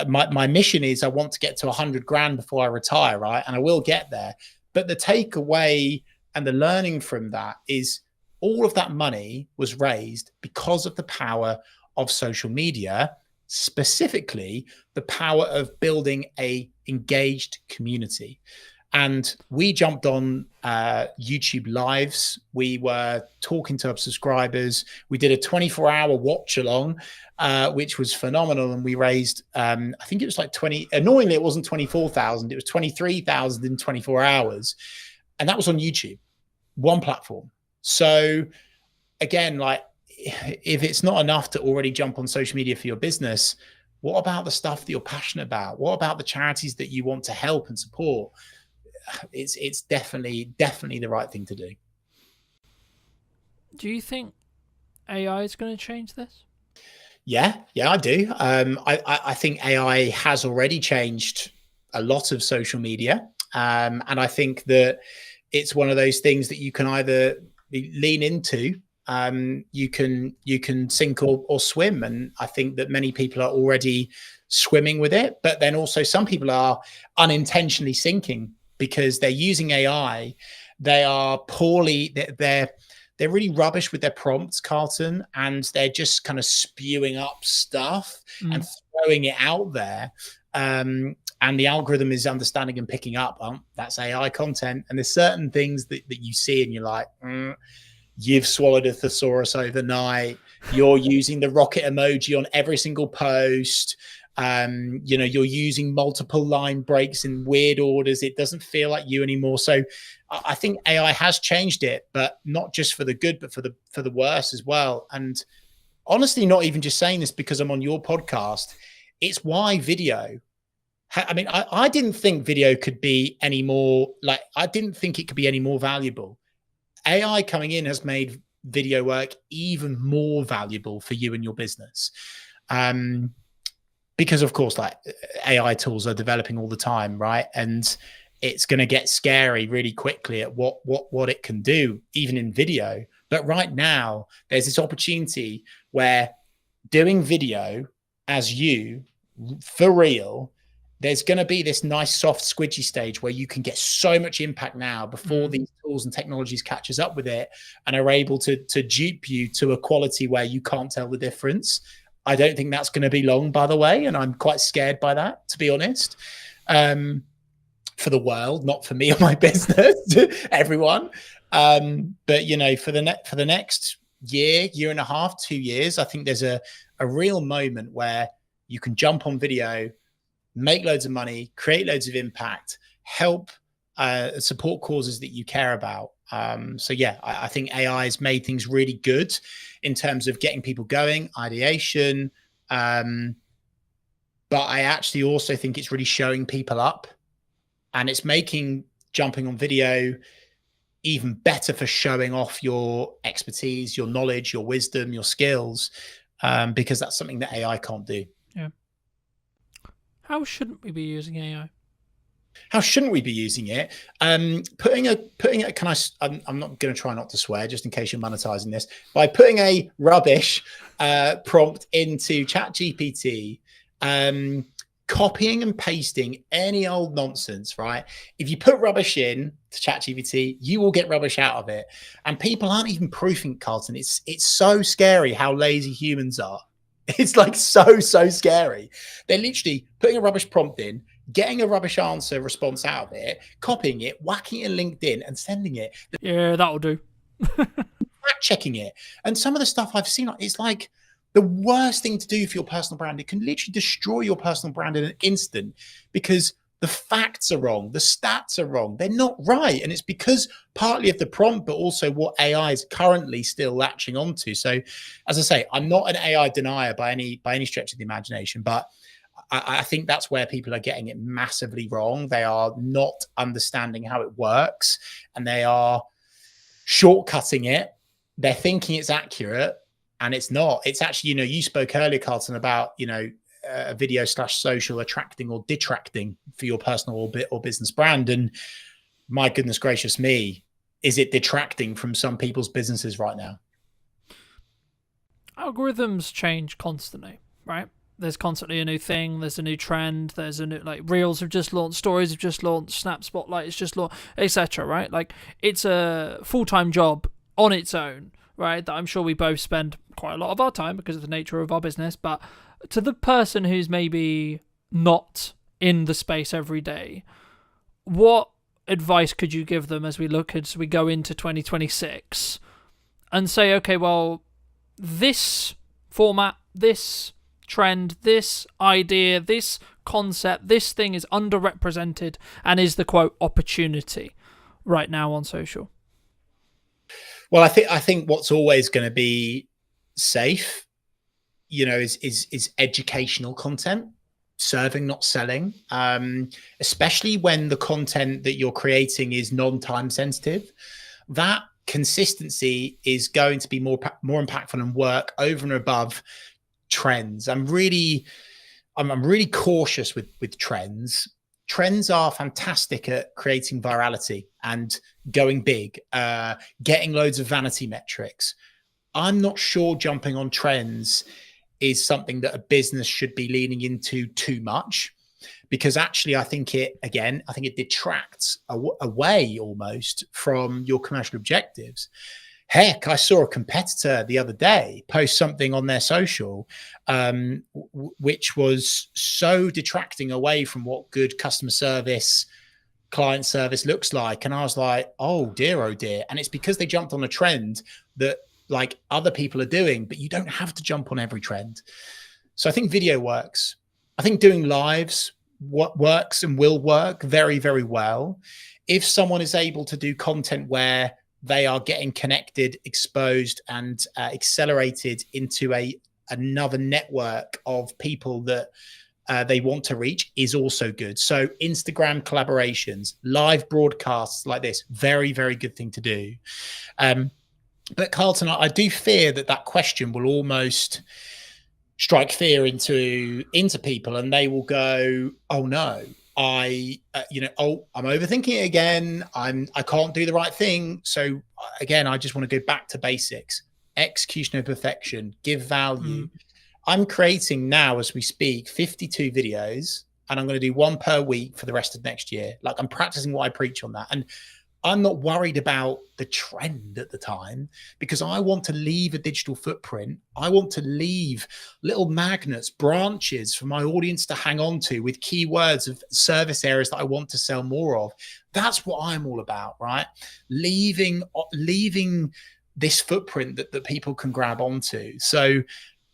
my mission is I want to get to 100 grand before I retire, right? And I will get there. But the takeaway and the learning from that is all of that money was raised because of the power of social media, specifically the power of building a engaged community. And we jumped on YouTube lives. We were talking to our subscribers. We did a 24-hour watch along, which was phenomenal. And we raised, I think it was like annoyingly, it wasn't 24,000. It was 23,000 in 24 hours. And that was on YouTube, one platform. So again, like, if it's not enough to already jump on social media for your business, what about the stuff that you're passionate about? What about the charities that you want to help and support? It's definitely the right thing to do. Do you think AI is going to change this? Yeah, I do. I think AI has already changed a lot of social media. And I think that it's one of those things that you can either lean into, you can sink or swim. And I think that many people are already swimming with it, but then also some people are unintentionally sinking because they're using AI. They are they're really rubbish with their prompts, Carlton, and they're just kind of spewing up stuff and throwing it out there. And the algorithm is understanding and picking up, that's AI content. And there's certain things that you see and you're like, you've swallowed a thesaurus overnight. You're using the rocket emoji on every single post. You're using multiple line breaks in weird orders. It doesn't feel like you anymore. So I think AI has changed it, but not just for the good, but for the worse as well. And honestly, not even just saying this because I'm on your podcast. It's why video. I mean, I didn't think video could be any more I didn't think it could be any more valuable. AI coming in has made video work even more valuable for you and your business. Because of course, AI tools are developing all the time, right? And it's going to get scary really quickly at what it can do, even in video. But right now, there's this opportunity where doing video as you, for real, there's going to be this nice soft squidgy stage where you can get so much impact now before these tools and technologies catches up with it and are able to dupe you to a quality where you can't tell the difference. I don't think that's going to be long, by the way, and I'm quite scared by that, to be honest. For the world, not for me or my business, everyone. But for the next year and a half, 2 years, I think there's a real moment where you can jump on video, make loads of money, create loads of impact, help support causes that you care about. So yeah, I think AI has made things really good in terms of getting people going, ideation. But I actually also think it's really showing people up, and it's making jumping on video even better for showing off your expertise, your knowledge, your wisdom, your skills, because that's something that AI can't do. Yeah. How shouldn't we be using AI? How shouldn't we be using it? Putting a. I'm not going to try not to swear, just in case you're monetizing this. By putting a rubbish prompt into ChatGPT, copying and pasting any old nonsense, right? If you put rubbish in to ChatGPT, you will get rubbish out of it. And people aren't even proofing it, Carlton. It's so scary how lazy humans are. It's so scary. They're literally putting a rubbish prompt in, getting a rubbish answer response out of it, copying it, whacking it in LinkedIn and sending it. Yeah, that'll do. Fact checking it. And some of the stuff I've seen, it's like the worst thing to do for your personal brand. It can literally destroy your personal brand in an instant because the facts are wrong. The stats are wrong. They're not right. And it's because partly of the prompt, but also what AI is currently still latching onto. So as I say, I'm not an AI denier by any stretch of the imagination, but I think that's where people are getting it massively wrong. They are not understanding how it works and they are shortcutting it. They're thinking it's accurate and it's not. It's actually, you spoke earlier, Carlton, about, video / social attracting or detracting for your personal or business brand. And my goodness gracious me, is it detracting from some people's businesses right now? Algorithms change constantly, right? There's constantly a new thing. There's a new trend. There's a new, Reels have just launched, Stories have just launched, Snap Spotlight has just launched, etc. Right? It's a full-time job on its own, right? That I'm sure we both spend quite a lot of our time because of the nature of our business. But to the person who's maybe not in the space every day, what advice could you give them as we go into 2026 and say, okay, well, this format, this trend, this idea, this concept, this thing is underrepresented and is the quote opportunity right now on social? Well, I think what's always going to be safe, is educational content, serving, not selling, especially when the content that you're creating is non-time sensitive. That consistency is going to be more impactful and work over and above trends. I'm really cautious with trends. Trends are fantastic at creating virality and going big, getting loads of vanity metrics. I'm not sure jumping on trends is something that a business should be leaning into too much, because actually I think it detracts away almost from your commercial objectives. Heck, I saw a competitor the other day post something on their social, which was so detracting away from what good customer service, client service looks like. And I was like, oh dear. And it's because they jumped on a trend that other people are doing, but you don't have to jump on every trend. So I think video works. I think doing lives works and will work very, very well. If someone is able to do content where they are getting connected, exposed, and accelerated into another network of people that they want to reach, is also good. So Instagram collaborations, live broadcasts like this, very, very good thing to do. But Carlton, I do fear that question will almost strike fear into people, and they will go, oh no, I'm overthinking it again. I can't do the right thing. So again, I just want to go back to basics: execution of perfection, give value. I'm creating now, as we speak, 52 videos, and I'm going to do one per week for the rest of next year. I'm practicing what I preach on that. And I'm not worried about the trend at the time, because I want to leave a digital footprint. I want to leave little magnets, branches for my audience to hang on to with keywords of service areas that I want to sell more of. That's what I'm all about, right? Leaving this footprint that people can grab onto. So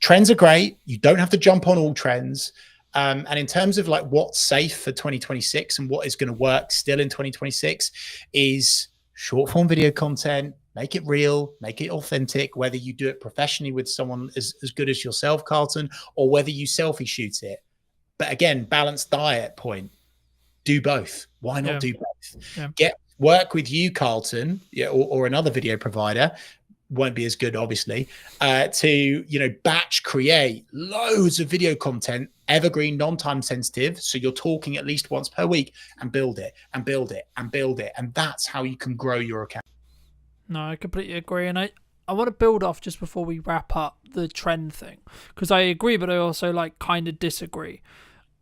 trends are great. You don't have to jump on all trends. And in terms of what's safe for 2026 and what is going to work still in 2026 is short form video content. Make it real, make it authentic, whether you do it professionally with someone as good as yourself, Carlton, or whether you selfie shoot it. But again, balanced diet point. Do both. Why not do both? Yeah. Work with you, Carlton, or another video provider. Won't be as good, obviously, to batch create loads of video content, evergreen, non-time sensitive, so you're talking at least once per week, and build it and build it and build it, and that's how you can grow your account. No, I completely agree. And I want to build off just before we wrap up the trend thing, because I agree, but I also kind of disagree.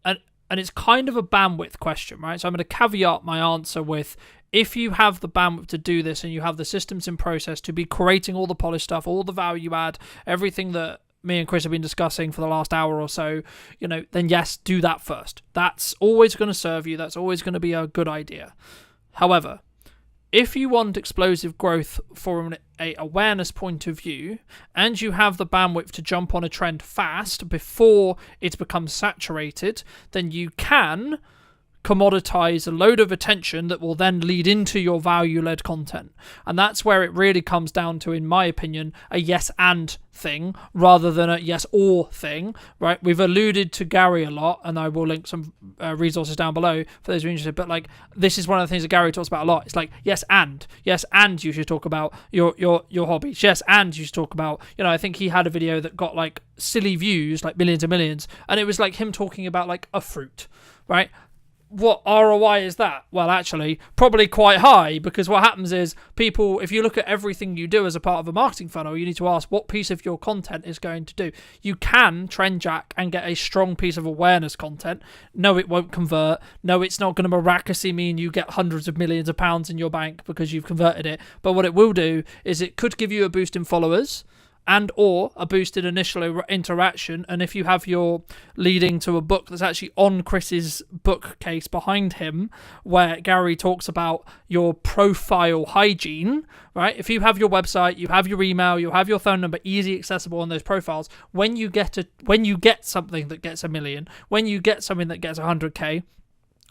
And it's kind of a bandwidth question, right? So I'm going to caveat my answer with, if you have the bandwidth to do this and you have the systems in process to be creating all the polished stuff, all the value add, everything that me and Chris have been discussing for the last hour or so, then yes, do that first. That's always going to serve you. That's always going to be a good idea. However, if you want explosive growth from an awareness point of view, and you have the bandwidth to jump on a trend fast before it becomes saturated, then you can commoditize a load of attention that will then lead into your value-led content. And that's where it really comes down to, in my opinion, a yes and thing rather than a yes or thing, right? We've alluded to Gary a lot, and I will link some resources down below for those who are interested, but like, this is one of the things that Gary talks about a lot. It's like, yes and you should talk about your hobbies. Yes, and you should talk about, I think he had a video that got like silly views, like millions and millions, and it was like him talking about like a fruit, right? What ROI is that? Well, actually, probably quite high, because what happens is people, if you look at everything you do as a part of a marketing funnel, you need to ask what piece of your content is going to do. You can trend jack and get a strong piece of awareness content. No, it won't convert. No, it's not going to miraculously mean you get hundreds of millions of pounds in your bank because you've converted it. But what it will do is it could give you a boost in followers and or a boosted initial interaction. And if you have your leading to a book that's actually on Chris's bookcase behind him, where Gary talks about your profile hygiene, right? If you have your website, you have your email, you have your phone number easy accessible on those profiles, when you get something that gets 1 million, when you get something that gets 100k,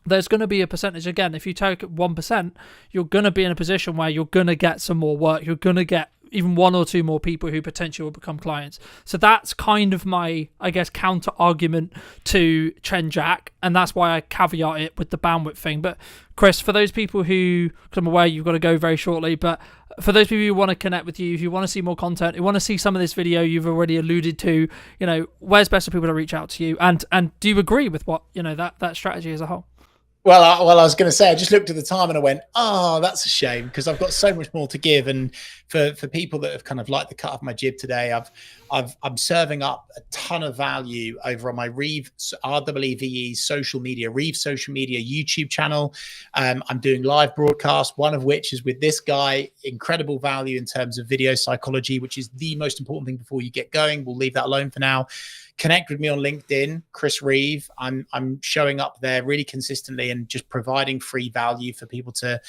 there's going to be a percentage. Again, if you take 1%, you're going to be in a position where you're going to get some more work. You're going to get even 1 or 2 more people who potentially will become clients. So that's kind of my, I guess, counter argument to trend jack, and that's why I caveat it with the bandwidth thing. But Chris, for those people who, because I'm aware you've got to go very shortly, but for those people who want to connect with you, who want to see more content, who want to see some of this video you've already alluded to, where's best for people to reach out to you? And do you agree with what, that strategy as a whole? Well, I was going to say, I just looked at the time and I went, oh, that's a shame, because I've got so much more to give. And for people that have kind of liked the cut of my jib today, I'm serving up a ton of value over on my REEVE social media YouTube channel. I'm doing live broadcasts, one of which is with this guy. Incredible value in terms of video psychology, which is the most important thing before you get going. We'll leave that alone for now. Connect with me on LinkedIn, Chris Reeve. I'm showing up there really consistently and just providing free value for people to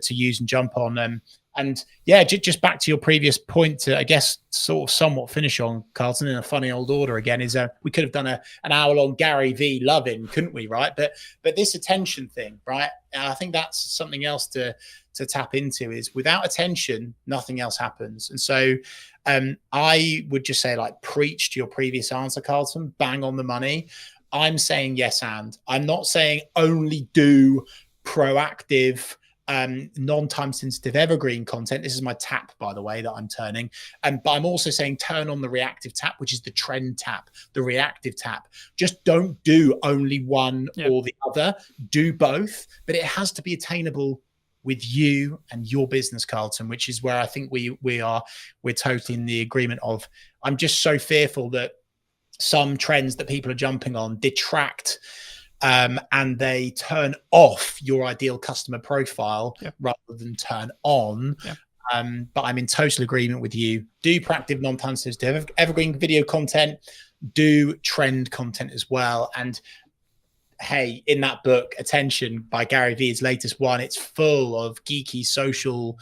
use and jump on. And yeah, just back to your previous point to, I guess, sort of somewhat finish on, Carlton, in a funny old order again, is we could have done an hour-long Gary V loving, couldn't we, right? But this attention thing, right? And I think that's something else to tap into, is without attention, nothing else happens. And so I would just say, like, preach to your previous answer, Carlton, bang on the money. I'm saying yes, and I'm not saying only do proactive, non-time sensitive evergreen content. This is my tap, by the way, that I'm turning. But I'm also saying turn on the reactive tap, which is the trend tap, the reactive tap. Just don't do only one or the other. Do both, but it has to be attainable with you and your business, Carlton, which is where I think we're totally in the agreement of. I'm just so fearful that some trends that people are jumping on detract and they turn off your ideal customer profile rather than turn on. But I'm in total agreement with you. Do proactive, non-time sensitive, evergreen video content. Do trend content as well. And hey, in that book, Attention by Gary Vee's latest one, it's full of geeky social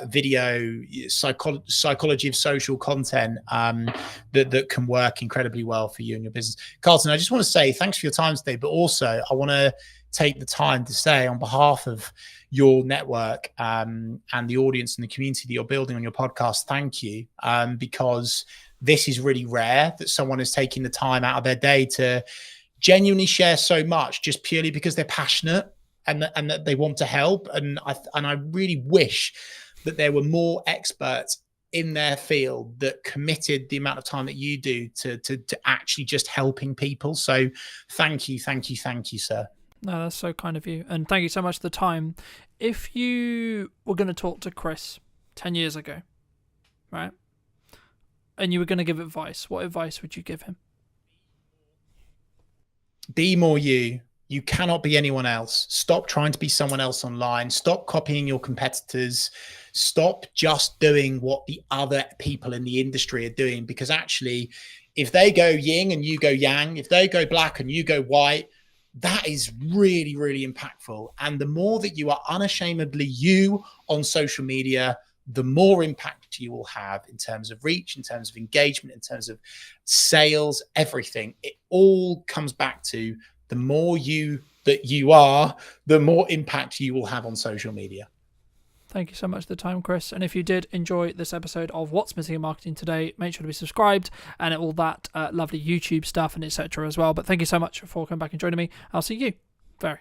video, psychology of social content that can work incredibly well for you and your business. Carlton, I just want to say thanks for your time today, but also I want to take the time to say, on behalf of your network and the audience and the community that you're building on your podcast, thank you, because this is really rare that someone is taking the time out of their day to genuinely share so much just purely because they're passionate and that they want to help. And I really wish that there were more experts in their field that committed the amount of time that you do to actually just helping people. So thank you, sir. No, that's so kind of you. And thank you so much for the time. If you were going to talk to Chris 10 years ago, right, and you were going to give advice, what advice would you give him? Be more you. You cannot be anyone else. Stop trying to be someone else online. Stop copying your competitors. Stop just doing what the other people in the industry are doing, because actually, if they go yin and you go yang, if they go black and you go white, that is really, really impactful. And the more that you are unashamedly you on social media, the more impact you will have in terms of reach, in terms of engagement, in terms of sales, everything. It all comes back to the more you that you are, the more impact you will have on social media. Thank you so much for the time, Chris. And if you did enjoy this episode of What's Missing in Marketing Today, make sure to be subscribed and all that lovely YouTube stuff and etc. as well. But thank you so much for coming back and joining me. I'll see you very,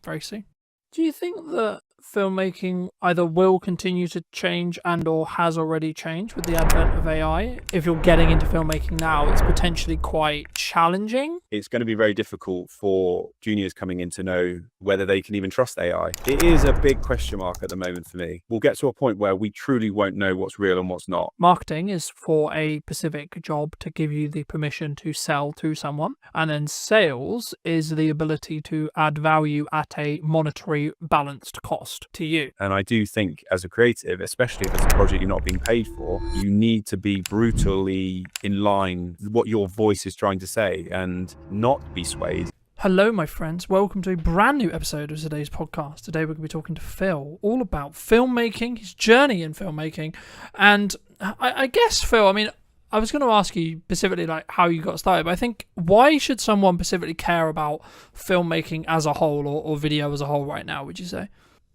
very soon. Do you think that filmmaking either will continue to change and or has already changed with the advent of AI? If you're getting into filmmaking now, it's potentially quite challenging. It's going to be very difficult for juniors coming in to know whether they can even trust AI. It is a big question mark at the moment for me. We'll get to a point where we truly won't know what's real and what's not. Marketing is for a specific job to give you the permission to sell to someone. And then sales is the ability to add value at a monetary balanced cost to you. And I do think as a creative, especially if it's a project you're not being paid for, you need to be brutally in line with what your voice is trying to say and not be swayed. Hello, my friends. Welcome to a brand new episode of today's podcast. Today we're going to be talking to Phil all about filmmaking, his journey in filmmaking. And I guess, Phil, I mean, I was going to ask you specifically like how you got started, but I think why should someone specifically care about filmmaking as a whole or video as a whole right now, would you say?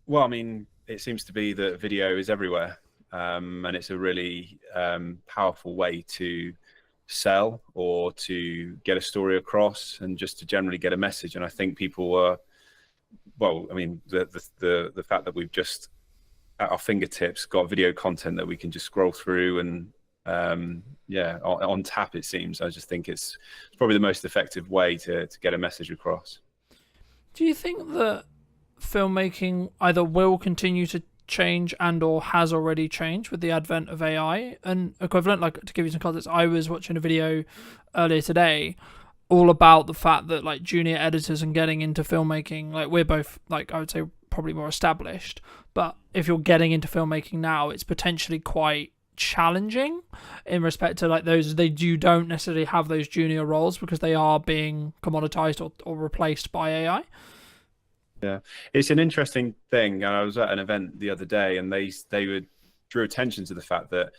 Well, I mean, it seems to be that video is everywhere, and it's a really powerful way to sell or to get a story across and just to generally get a message. And I think people are, well, I mean, the fact that we've just at our fingertips got video content that we can just scroll through and on tap, it seems. I just think it's probably the most effective way to get a message across. Do you think that filmmaking either will continue to change and or has already changed with the advent of AI? And equivalent, like to give you some context, I was watching a video earlier today all about the fact that like junior editors and getting into filmmaking, like we're both like I would say probably more established, but if you're getting into filmmaking now, it's potentially quite challenging in respect to like those you don't necessarily have those junior roles because they are being commoditized or replaced by AI. Yeah, it's an interesting thing. I was at an event the other day and they drew attention to the fact that,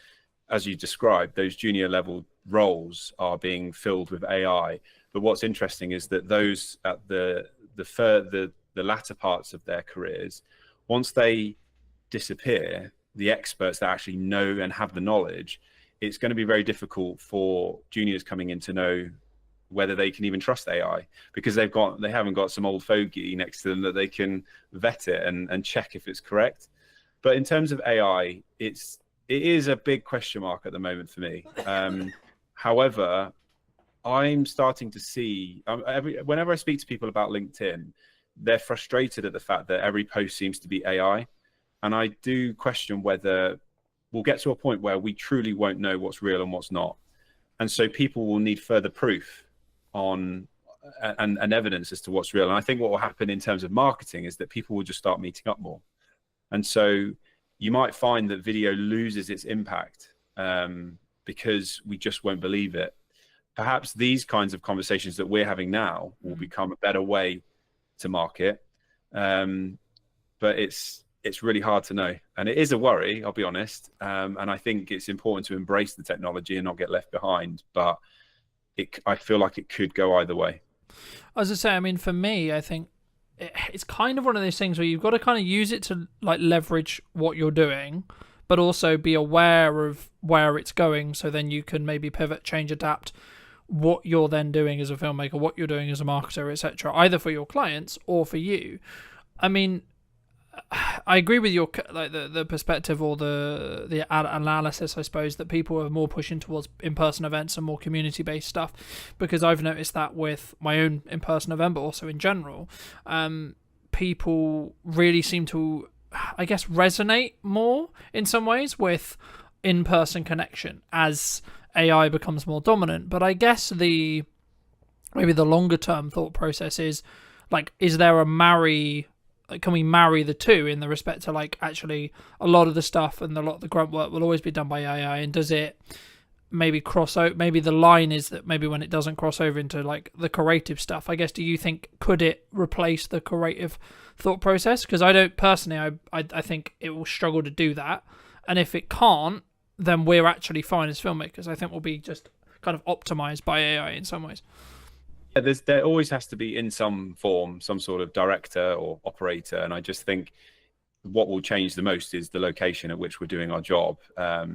as you described, those junior level roles are being filled with AI. But what's interesting is that those at the latter parts of their careers, once they disappear, the experts that actually know and have the knowledge, it's going to be very difficult for juniors coming in to know whether they can even trust AI, because they haven't got some old fogey next to them that they can vet it and check if it's correct. But in terms of AI, it is a big question mark at the moment for me. However, I'm starting to see whenever I speak to people about LinkedIn, they're frustrated at the fact that every post seems to be AI. And I do question whether we'll get to a point where we truly won't know what's real and what's not. And so people will need further proof on and evidence as to what's real. And I think what will happen in terms of marketing is that people will just start meeting up more. And so you might find that video loses its impact because we just won't believe it. Perhaps these kinds of conversations that we're having now will become a better way to market. But it's really hard to know. And it is a worry, I'll be honest. And I think it's important to embrace the technology and not get left behind. But I feel like it could go either way. As I say, I mean, for me, I think it's kind of one of those things where you've got to kind of use it to like leverage what you're doing, but also be aware of where it's going. So then you can maybe pivot, change, adapt what you're then doing as a filmmaker, what you're doing as a marketer, etc., either for your clients or for you. I mean, I agree with your like the perspective or the analysis, I suppose, that people are more pushing towards in-person events and more community-based stuff, because I've noticed that with my own in-person event, but also in general, people really seem to, I guess, resonate more in some ways with in-person connection as AI becomes more dominant. But I guess maybe the longer-term thought process is like, is there a Like, can we marry the two in the respect to like actually a lot of the stuff and a lot of the grunt work will always be done by AI, and does it maybe cross out? Maybe the line is that maybe when it doesn't cross over into like the creative stuff, I guess, do you think could it replace the creative thought process? Because I don't personally, I think it will struggle to do that, and if it can't, then we're actually fine as filmmakers. I think we'll be just kind of optimized by AI in some ways. Yeah, there always has to be in some form some sort of director or operator, and I just think what will change the most is the location at which we're doing our job.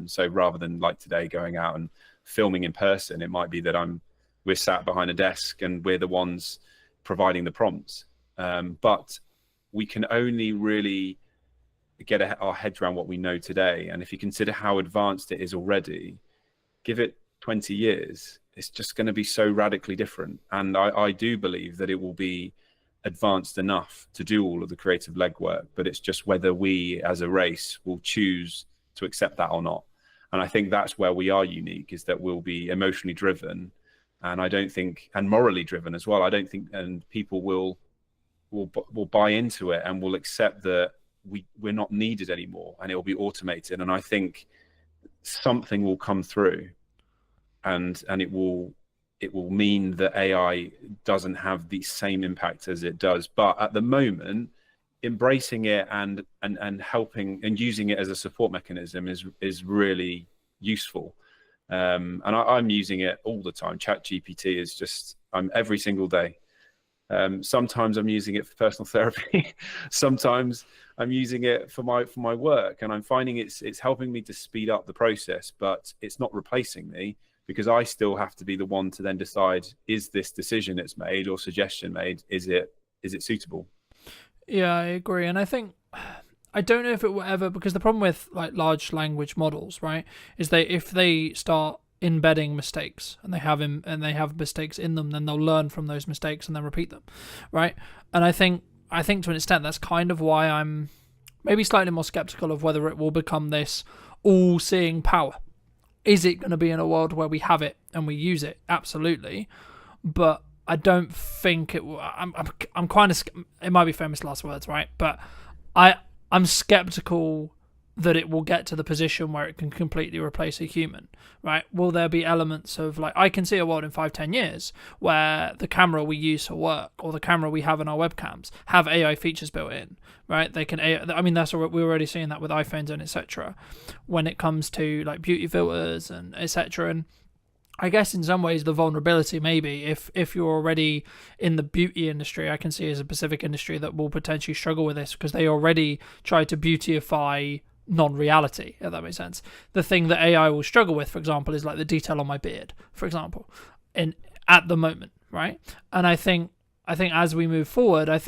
So rather than like today going out and filming in person, it might be that we're sat behind a desk and we're the ones providing the prompts. But we can only really get our heads around what we know today. And if you consider how advanced it is already, give it 20 years, it's just going to be so radically different. And I do believe that it will be advanced enough to do all of the creative legwork, but it's just whether we as a race will choose to accept that or not. And I think that's where we are unique, is that we'll be emotionally driven, and I don't think, and morally driven as well. I don't think, and people will buy into it and will accept that we're not needed anymore, and it will be automated. And I think something will come through, and it will mean that AI doesn't have the same impact as it does. But at the moment, embracing it and helping and using it as a support mechanism is really useful. And I'm using it all the time. ChatGPT is just, I'm every single day. Sometimes I'm using it for personal therapy. Sometimes I'm using it for my work, and I'm finding it's helping me to speed up the process, but it's not replacing me, because I still have to be the one to then decide, is this decision it's made or suggestion made, is it suitable? Yeah, I agree. And I think, I don't know if it will ever, because the problem with like large language models, right, is if they start embedding mistakes and they have mistakes in them, then they'll learn from those mistakes and then repeat them, right? And I think to an extent that's kind of why I'm maybe slightly more skeptical of whether it will become this all-seeing power. Is it going to be in a world where we have it and we use it? Absolutely. But I don't think it will. I'm kind of, it might be famous last words, right? But I'm skeptical that it will get to the position where it can completely replace a human, right? Will there be elements of, like, I can see a world in 5-10 years where the camera we use for work or the camera we have in our webcams have AI features built in, right? They can, I mean, that's what we're already seeing that with iPhones and etc. when it comes to like beauty filters and etc. And I guess in some ways the vulnerability maybe if you're already in the beauty industry, I can see as a specific industry that will potentially struggle with this, because they already try to beautify non-reality, if that makes sense. The thing that AI will struggle with, for example, is like the detail on my beard, for example, at the moment, right? And I think as we move forward, I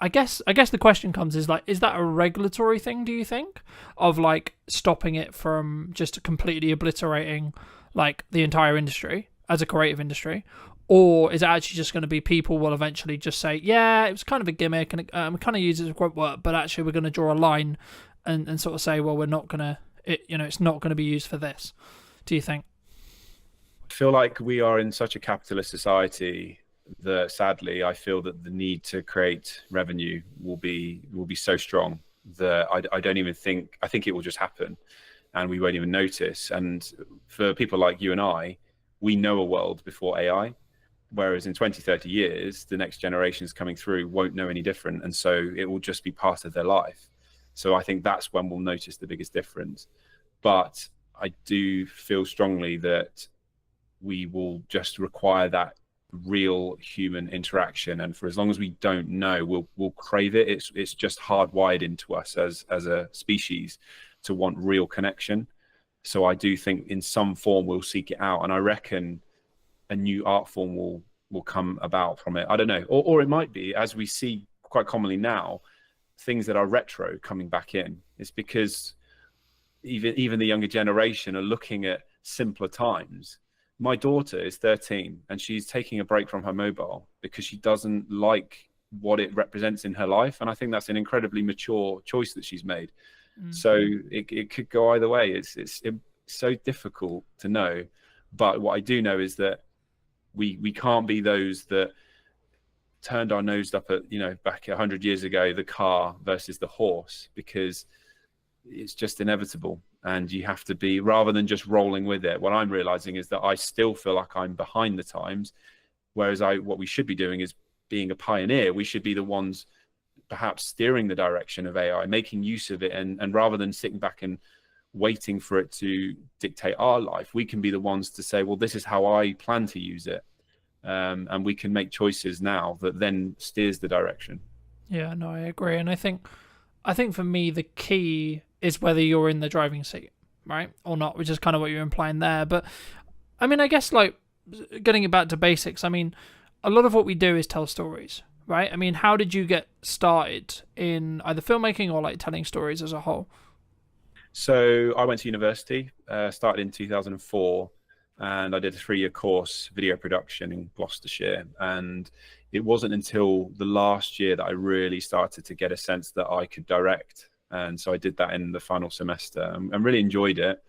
guess the question comes is like, is that a regulatory thing, do you think, of like stopping it from just completely obliterating like the entire industry as a creative industry? Or is it actually just going to be people will eventually just say, yeah, it was kind of a gimmick and we kind of use it as quote work, but actually we're going to draw a line and sort of say, well, we're not going to, it's not going to be used for this. Do you think? I feel like we are in such a capitalist society that sadly, I feel that the need to create revenue will be so strong that I don't even think, I think it will just happen and we won't even notice. And for people like you and I, we know a world before AI, whereas in 20, 30 years, the next generations coming through won't know any different. And so it will just be part of their life. So I think that's when we'll notice the biggest difference. But I do feel strongly that we will just require that real human interaction. And for as long as we don't know, we'll crave it. It's just hardwired into us as a species to want real connection. So I do think in some form we'll seek it out. And I reckon a new art form will come about from it. I don't know. Or it might be, as we see quite commonly now, things that are retro coming back in. It's because even the younger generation are looking at simpler times. My daughter is 13 and she's taking a break from her mobile because she doesn't like what it represents in her life. And I think that's an incredibly mature choice that she's made. So it could go either way. It's so difficult to know. But what I do know is that we can't be those that turned our nose up at, back 100 years ago, the car versus the horse, because it's just inevitable. And you have to be, rather than just rolling with it, what I'm realizing is that I still feel like I'm behind the times, whereas what we should be doing is being a pioneer. We should be the ones perhaps steering the direction of AI, making use of it, and rather than sitting back and waiting for it to dictate our life, we can be the ones to say, well, this is how I plan to use it. And we can make choices now that then steers the direction. Yeah, no, I agree. And I think for me, the key is whether you're in the driving seat, right, or not, which is kind of what you're implying there. But I mean, I guess, like, getting it back to basics, I mean, a lot of what we do is tell stories, right? I mean, how did you get started in either filmmaking or like telling stories as a whole? So I went to university, started in 2004, and I did a 3-year course, video production in Gloucestershire. And it wasn't until the last year that I really started to get a sense that I could direct. And so I did that in the final semester and really enjoyed it.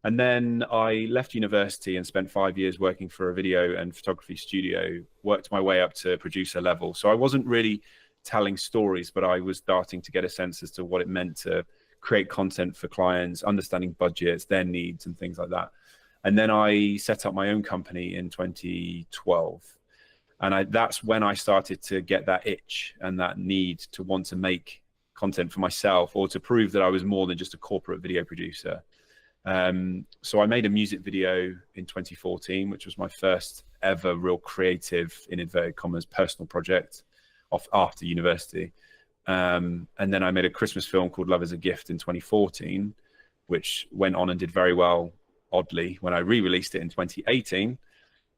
And then I left university and spent 5 years working for a video and photography studio, worked my way up to producer level. So I wasn't really telling stories, but I was starting to get a sense as to what it meant to create content for clients, understanding budgets, their needs and things like that. And then I set up my own company in 2012. And that's when I started to get that itch and that need to want to make content for myself, or to prove that I was more than just a corporate video producer. So I made a music video in 2014, which was my first ever real creative, in inverted commas, personal project after university. And then I made a Christmas film called Love is a Gift in 2014, which went on and did very well, oddly, when I re-released it in 2018.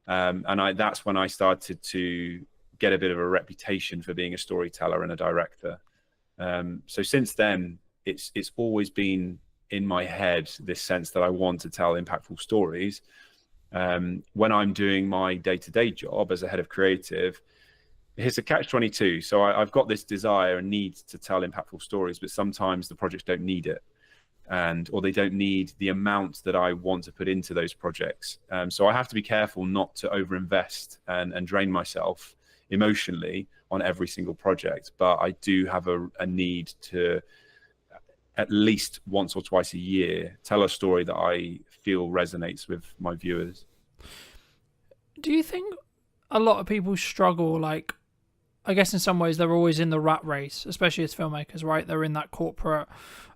And that's when I started to get a bit of a reputation for being a storyteller and a director. So since then, it's always been in my head, this sense that I want to tell impactful stories. When I'm doing my day-to-day job as a head of creative, it's a catch-22. So I've got this desire and need to tell impactful stories, but sometimes the projects don't need it, or they don't need the amount that I want to put into those projects. So I have to be careful not to overinvest and drain myself emotionally on every single project. But I do have a need to, at least once or twice a year, tell a story that I feel resonates with my viewers. Do you think a lot of people struggle, like, I guess in some ways they're always in the rat race, especially as filmmakers, right? They're in that corporate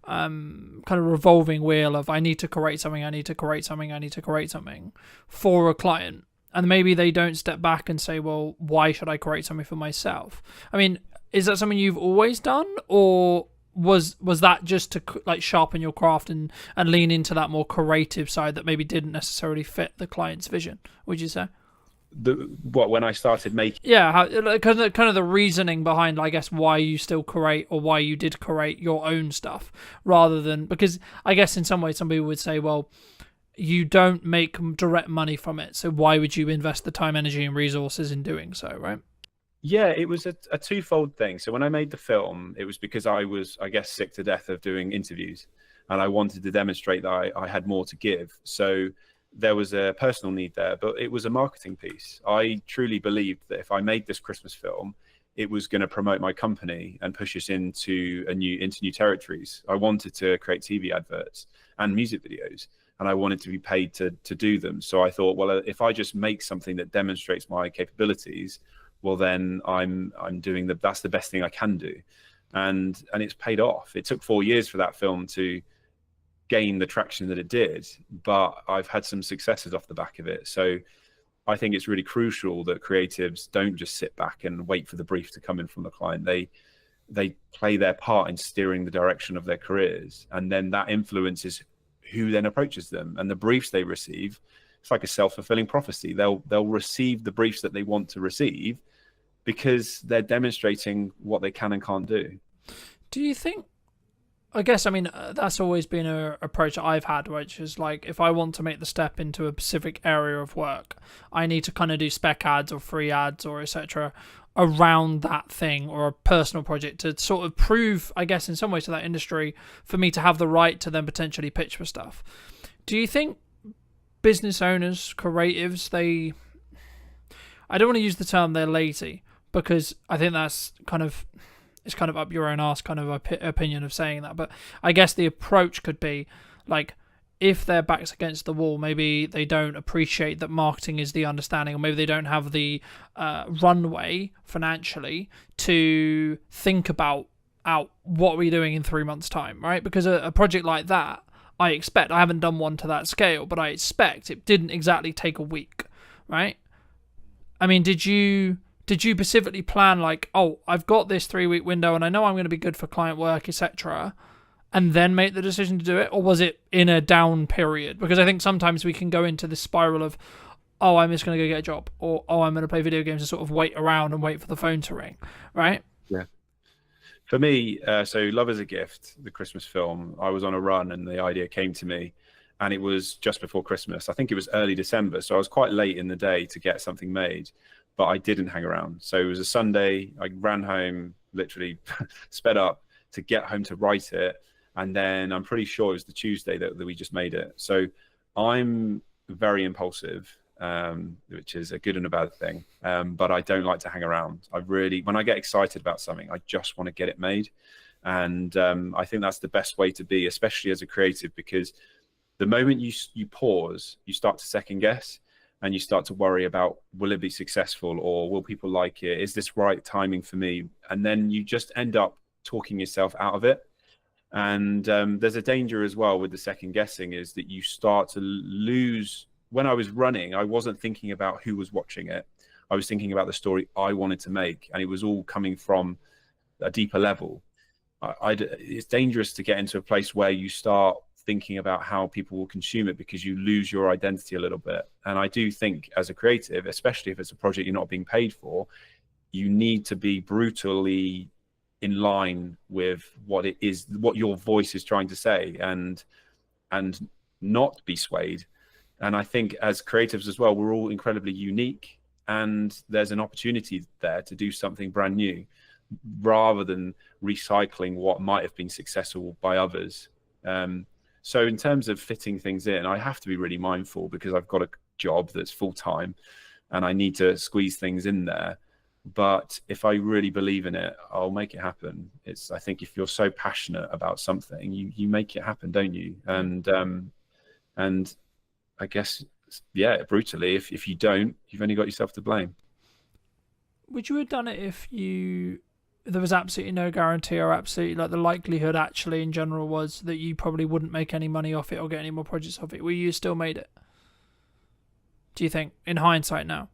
kind of revolving wheel of, I need to create something, I need to create something, I need to create something for a client. And maybe they don't step back and say, well, why should I create something for myself? I mean, is that something you've always done, or was that just to like sharpen your craft and lean into that more creative side that maybe didn't necessarily fit the client's vision, would you say? When I started making, yeah, kind of the reasoning behind, I guess, why you still create, or why you did create your own stuff, rather than, because I guess in some ways some people would say, well, you don't make direct money from it, so why would you invest the time, energy and resources in doing so, right? Yeah, it was a twofold thing. So when I made the film, it was because I was, I guess, sick to death of doing interviews, and I wanted to demonstrate that I had more to give. So there was a personal need there, but it was a marketing piece. I truly believed that if I made this Christmas film, it was going to promote my company and push us into new territories. I wanted to create TV adverts and music videos, and I wanted to be paid to do them. So I thought, well, if I just make something that demonstrates my capabilities, well, then I'm doing that's the best thing I can do. And it's paid off. It took 4 years for that film to gain the traction that it did, but I've had some successes off the back of it. So I think it's really crucial that creatives don't just sit back and wait for the brief to come in from the client. They play their part in steering the direction of their careers, and then that influences who then approaches them and the briefs they receive. It's like a self-fulfilling prophecy. They'll receive the briefs that they want to receive because they're demonstrating what they can and can't do. Do you think, I guess, I mean, that's always been an approach that I've had, which is like, if I want to make the step into a specific area of work, I need to kind of do spec ads or free ads or etc. around that thing, or a personal project to sort of prove, I guess, in some ways to that industry, for me to have the right to then potentially pitch for stuff. Do you think business owners, creatives, I don't want to use the term they're lazy, because I think that's it's kind of up your own arse kind of opinion of saying that. But I guess the approach could be like, if their back's against the wall, maybe they don't appreciate that marketing is the understanding, or maybe they don't have the runway financially to think about what are we doing in 3 months' time, right? Because a project like that, I haven't done one to that scale, but I expect it didn't exactly take a week, right? I mean, did you specifically plan like, oh, I've got this 3-week window and I know I'm going to be good for client work, etc., and then make the decision to do it? Or was it in a down period? Because I think sometimes we can go into this spiral of, oh, I'm just going to go get a job, or, oh, I'm going to play video games and sort of wait around and wait for the phone to ring, right? Yeah. For me, so Love is a Gift, the Christmas film, I was on a run and the idea came to me, and it was just before Christmas. I think it was early December, so I was quite late in the day to get something made, but I didn't hang around. So it was a Sunday, I ran home, literally sped up to get home to write it, and then I'm pretty sure it was the Tuesday that we just made it. So I'm very impulsive, which is a good and a bad thing, but I don't like to hang around. When I get excited about something, I just want to get it made. And I think that's the best way to be, especially as a creative, because the moment you pause, you start to second guess, and you start to worry about, will it be successful, or will people like it? Is this right timing for me? And then you just end up talking yourself out of it. And there's a danger as well with the second guessing, is that you start to lose. When I was running, I wasn't thinking about who was watching it. I was thinking about the story I wanted to make, and it was all coming from a deeper level. It's dangerous to get into a place where you start thinking about how people will consume it, because you lose your identity a little bit. And I do think as a creative, especially if it's a project you're not being paid for, you need to be brutally in line with what it is, what your voice is trying to say, and not be swayed. And I think as creatives as well, we're all incredibly unique, and there's an opportunity there to do something brand new, rather than recycling what might have been successful by others. So in terms of fitting things in, I have to be really mindful, because I've got a job that's full-time and I need to squeeze things in there. But if I really believe in it, I'll make it happen. I think if you're so passionate about something, you make it happen, don't you? And I guess, yeah, brutally, if you don't, you've only got yourself to blame. Would you have done it if there was absolutely no guarantee, or absolutely like the likelihood actually in general was that you probably wouldn't make any money off it or get any more projects off it? Will you still made it? Do you think, in hindsight now?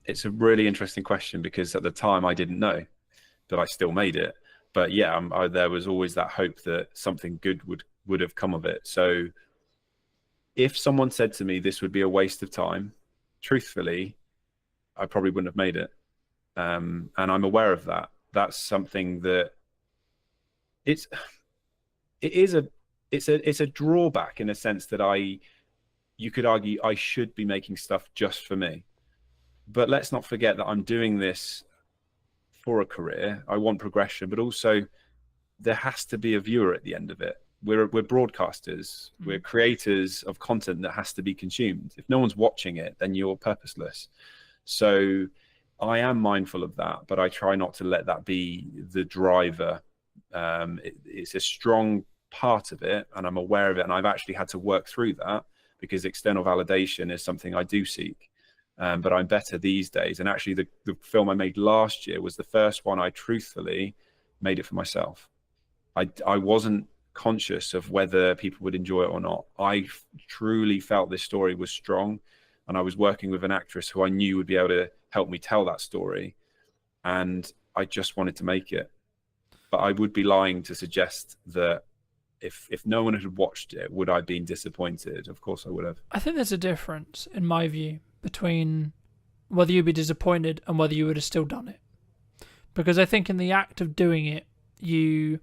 It's a really interesting question, because at the time I didn't know, but I still made it. But yeah, there was always that hope that something good would have come of it. So if someone said to me this would be a waste of time, truthfully, I probably wouldn't have made it. And I'm aware of that. That's something that it's a drawback, in a sense that you could argue I should be making stuff just for me. But let's not forget that I'm doing this for a career. I want progression, but also there has to be a viewer at the end of it. We're broadcasters. We're creators of content that has to be consumed. If no one's watching it, then you're purposeless. So I am mindful of that, but I try not to let that be the driver. It's a strong part of it, and I'm aware of it, and I've actually had to work through that, because external validation is something I do seek. But I'm better these days. And actually, the film I made last year was the first one I truthfully made it for myself. I wasn't conscious of whether people would enjoy it or not. I truly felt this story was strong, and I was working with an actress who I knew would be able to help me tell that story, and I just wanted to make it. But I would be lying to suggest that if no one had watched it, would I have been disappointed? Of course I would have. I think there's a difference, in my view, between whether you'd be disappointed and whether you would have still done it. Because I think in the act of doing it, you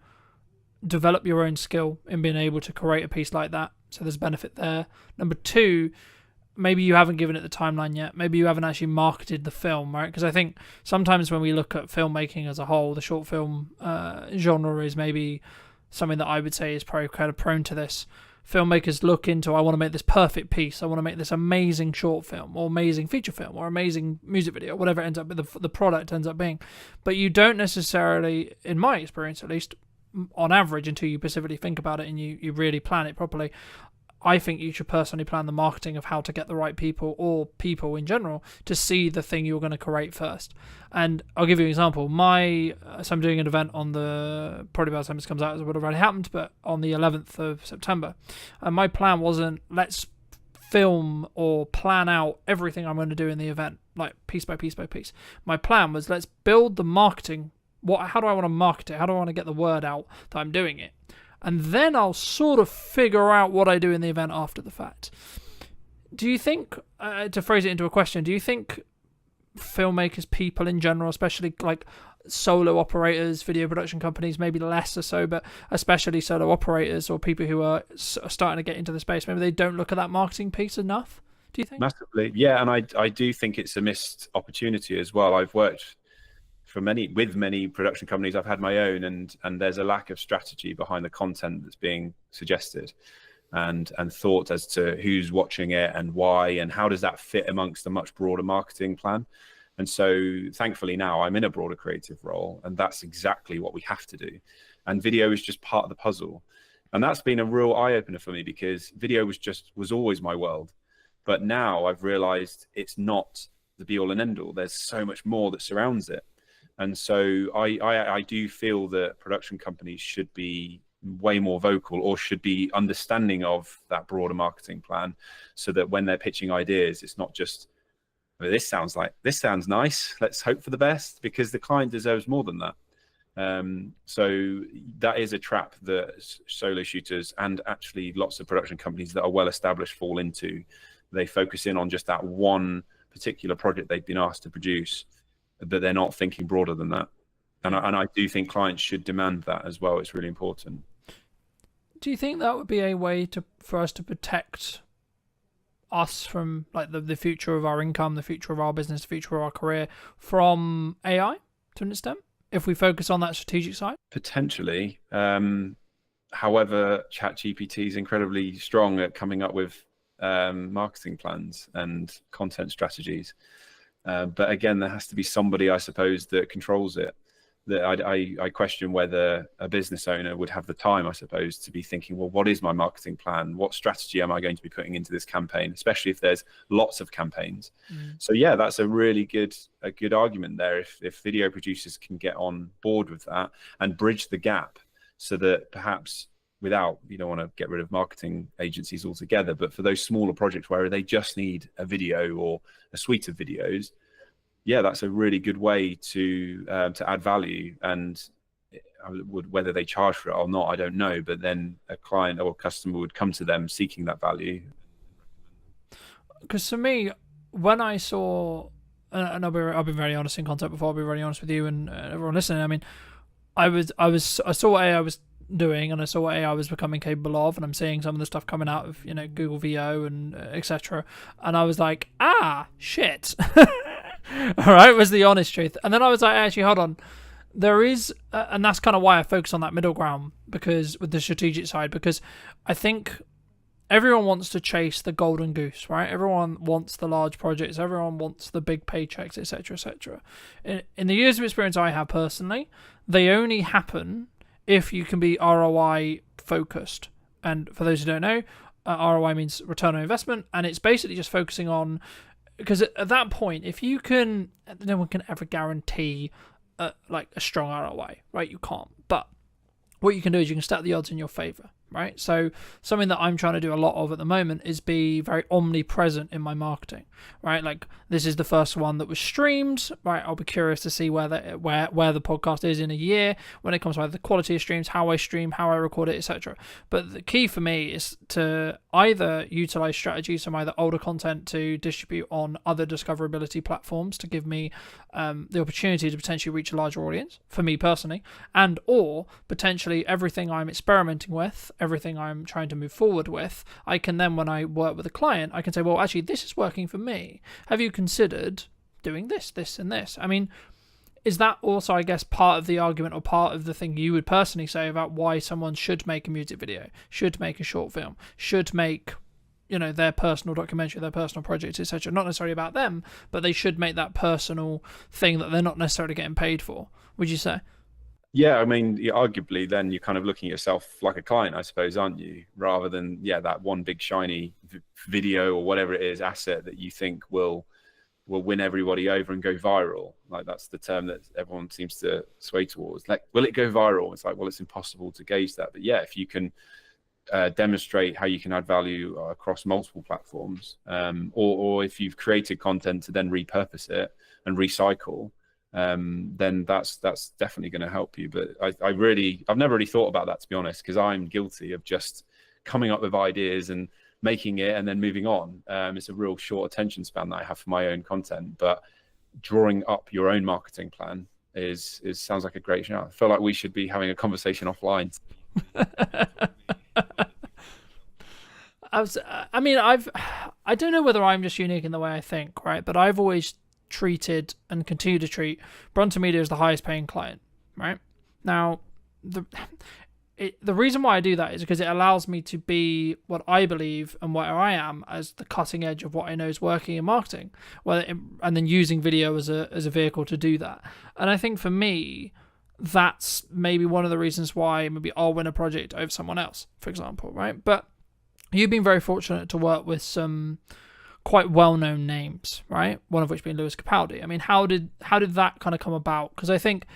develop your own skill in being able to create a piece like that. So there's benefit there. Number two, maybe you haven't given it the timeline yet. Maybe you haven't actually marketed the film, right? Because I think sometimes when we look at filmmaking as a whole, the short film genre is maybe something that I would say is probably kind of prone to this. filmmakers look into, I want to make this perfect piece, I want to make this amazing short film or amazing feature film or amazing music video, whatever it ends up the product ends up being. But you don't necessarily, in my experience at least, on average, until you specifically think about it and you really plan it properly, I think you should personally plan the marketing of how to get the right people, or people in general, to see the thing you're going to create first. And I'll give you an example. So I'm doing an event on probably by the time this comes out it would have already happened, but on the 11th of September. And my plan wasn't, let's film or plan out everything I'm going to do in the event, like piece by piece by piece. My plan was, let's build the marketing. How do I want to market it? How do I want to get the word out that I'm doing it? And then I'll sort of figure out what I do in the event after the fact. Do you think, to phrase it into a question, do you think filmmakers, people in general, especially like solo operators, video production companies, maybe less or so, but especially solo operators or people who are starting to get into the space, maybe they don't look at that marketing piece enough? Do you think? Massively, yeah. And I do think it's a missed opportunity as well. I've worked with many production companies. I've had my own, and there's a lack of strategy behind the content that's being suggested, and thought as to who's watching it and why, and how does that fit amongst a much broader marketing plan. And so thankfully now I'm in a broader creative role, and that's exactly what we have to do. And video is just part of the puzzle. And that's been a real eye-opener for me, because video was always my world. But now I've realized it's not the be-all and end-all. There's so much more that surrounds it. And so I do feel that production companies should be way more vocal, or should be understanding of that broader marketing plan, so that when they're pitching ideas, it's not just, this sounds nice, let's hope for the best, because the client deserves more than that. So that is a trap that solo shooters, and actually lots of production companies that are well established, fall into. They focus in on just that one particular project they've been asked to produce, but they're not thinking broader than that. And I do think clients should demand that as well. It's really important. Do you think that would be a way for us to protect us from like the future of our income, the future of our business, the future of our career from AI to an extent, if we focus on that strategic side? Potentially. However, ChatGPT is incredibly strong at coming up with marketing plans and content strategies. But again, there has to be somebody, I suppose, that controls it. That I question whether a business owner would have the time, I suppose, to be thinking, well, what is my marketing plan? What strategy am I going to be putting into this campaign, especially if there's lots of campaigns? So yeah, that's a really good argument there. If video producers can get on board with that and bridge the gap, so that perhaps you don't want to get rid of marketing agencies altogether, but for those smaller projects where they just need a video or a suite of videos, yeah, that's a really good way to add value. And whether they charge for it or not, I don't know. But then a client or a customer would come to them seeking that value. Because for me, when I saw, and I've been very honest in content before, I'll be very honest with you and everyone listening. I mean, I saw what AI was doing, and I saw what AI was becoming capable of, and I'm seeing some of the stuff coming out of Google VO and etc. And I was like, shit. All right, was the honest truth. And then I was like, actually, hold on. There is, and that's kind of why I focus on that middle ground, because with the strategic side, because I think everyone wants to chase the golden goose, right? Everyone wants the large projects. Everyone wants the big paychecks, etc., etc. In the years of experience I have personally, they only happen if you can be ROI focused. And for those who don't know, ROI means return on investment, and it's basically just focusing on, because at that point, if you can, no one can ever guarantee like a strong ROI, right? You can't. But what you can do is you can stack the odds in your favor, right? So something that I'm trying to do a lot of at the moment is be very omnipresent in my marketing, right? Like, this is the first one that was streamed, right? I'll be curious to see where the podcast is in a year when it comes to either the quality of streams, how I stream, how I record it, etc. But the key for me is to either utilize strategies from either older content to distribute on other discoverability platforms to give me the opportunity to potentially reach a larger audience, for me personally, and or potentially everything I'm experimenting with, everything I'm trying to move forward with, I can then, when I work with a client, I can say, well, actually, this is working for me. Have you considered doing this, this, and this? I mean, is that also, I guess, part of the argument or part of the thing you would personally say about why someone should make a music video, should make a short film, should make, you know, their personal documentary, their personal project, etc.? Not necessarily about them, but they should make that personal thing that they're not necessarily getting paid for, would you say? Yeah, I mean, arguably, then you're kind of looking at yourself like a client, I suppose, aren't you? Rather than, that one big shiny video or whatever it is, asset that you think will win everybody over and go viral. Like, that's the term that everyone seems to sway towards. Like, will it go viral? It's like, well, it's impossible to gauge that. But yeah, if you can demonstrate how you can add value across multiple platforms, or if you've created content to then repurpose it and recycle, then that's definitely going to help you. But I've never really thought about that, to be honest, because I'm guilty of just coming up with ideas and making it and then moving on. It's a real short attention span that I have for my own content, but drawing up your own marketing plan sounds like a great shout. I feel like we should be having a conversation offline. I don't know whether I'm just unique in the way I think, right? But I've always treated and continue to treat Brunton Media as the highest paying client, right? Now, the reason why I do that is because it allows me to be what I believe and where I am as the cutting edge of what I know is working in marketing, and then using video as a vehicle to do that. And I think for me, that's maybe one of the reasons why maybe I'll win a project over someone else, for example, right? But you've been very fortunate to work with some quite well-known names, right? One of which being Lewis Capaldi. I mean, how did that kind of come about? Because I think,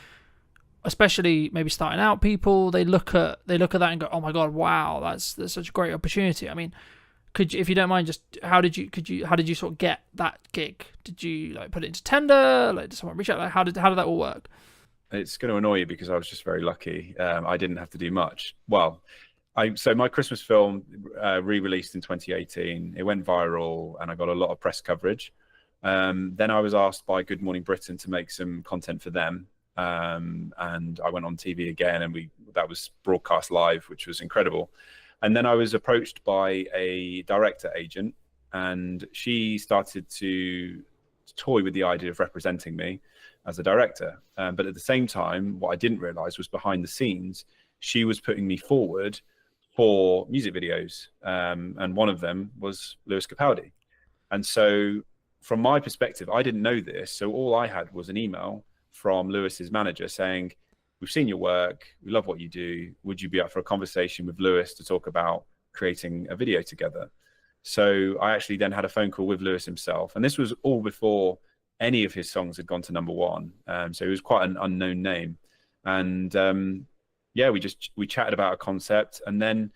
especially maybe starting out people, they look at that and go, oh my god, wow, that's such a great opportunity. I mean, could you, if you don't mind, just how did you sort of get that gig? Did you like put it into tender? Like, did someone reach out? Like, how did that all work? It's going to annoy you because I was just very lucky. I didn't have to do much. Well, so my Christmas film re-released in 2018. It went viral and I got a lot of press coverage. Then I was asked by Good Morning Britain to make some content for them. And I went on TV again, and that was broadcast live, which was incredible. And then I was approached by a director agent, and she started to toy with the idea of representing me as a director. But at the same time, what I didn't realize was behind the scenes, she was putting me forward for music videos. And one of them was Lewis Capaldi. And so from my perspective, I didn't know this. So all I had was an email from Lewis's manager saying, we've seen your work, we love what you do, would you be up for a conversation with Lewis to talk about creating a video together? So I actually then had a phone call with Lewis himself, and this was all before any of his songs had gone to #1. So he was quite an unknown name. And we chatted about a concept, and then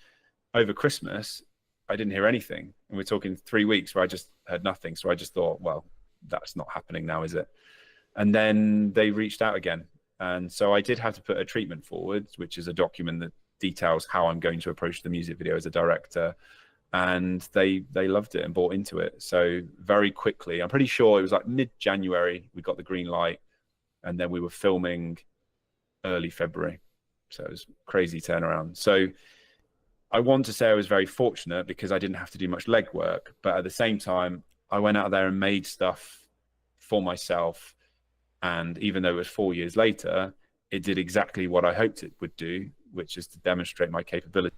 over Christmas I didn't hear anything, and we're talking 3 weeks where I just heard nothing. So I just thought, well, that's not happening now, is it? And then they reached out again. And so I did have to put a treatment forward, which is a document that details how I'm going to approach the music video as a director. And they loved it and bought into it. So very quickly, I'm pretty sure it was like mid-January, we got the green light, and then we were filming early February. So it was crazy turnaround. So I want to say I was very fortunate because I didn't have to do much legwork, but at the same time, I went out there and made stuff for myself. And even though it was 4 years later, it did exactly what I hoped it would do, which is to demonstrate my capability.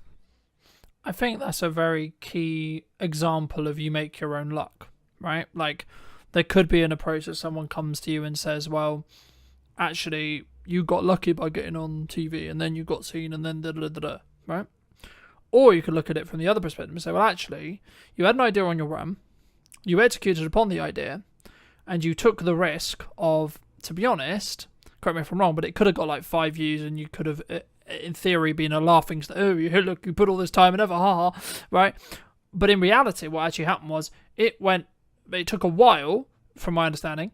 I think that's a very key example of you make your own luck, right? Like, there could be an approach that someone comes to you and says, well, actually, you got lucky by getting on TV, and then you got seen, and then da-da-da-da, right? Or you could look at it from the other perspective and say, well, actually, you had an idea on your run, you executed upon the idea, and you took the risk of, to be honest, correct me if I'm wrong, but it could have got like 5 views, and you could have, in theory, been a laughing, oh, look, you put all this time and effort, ha ha, right? But in reality, what actually happened was it took a while, from my understanding,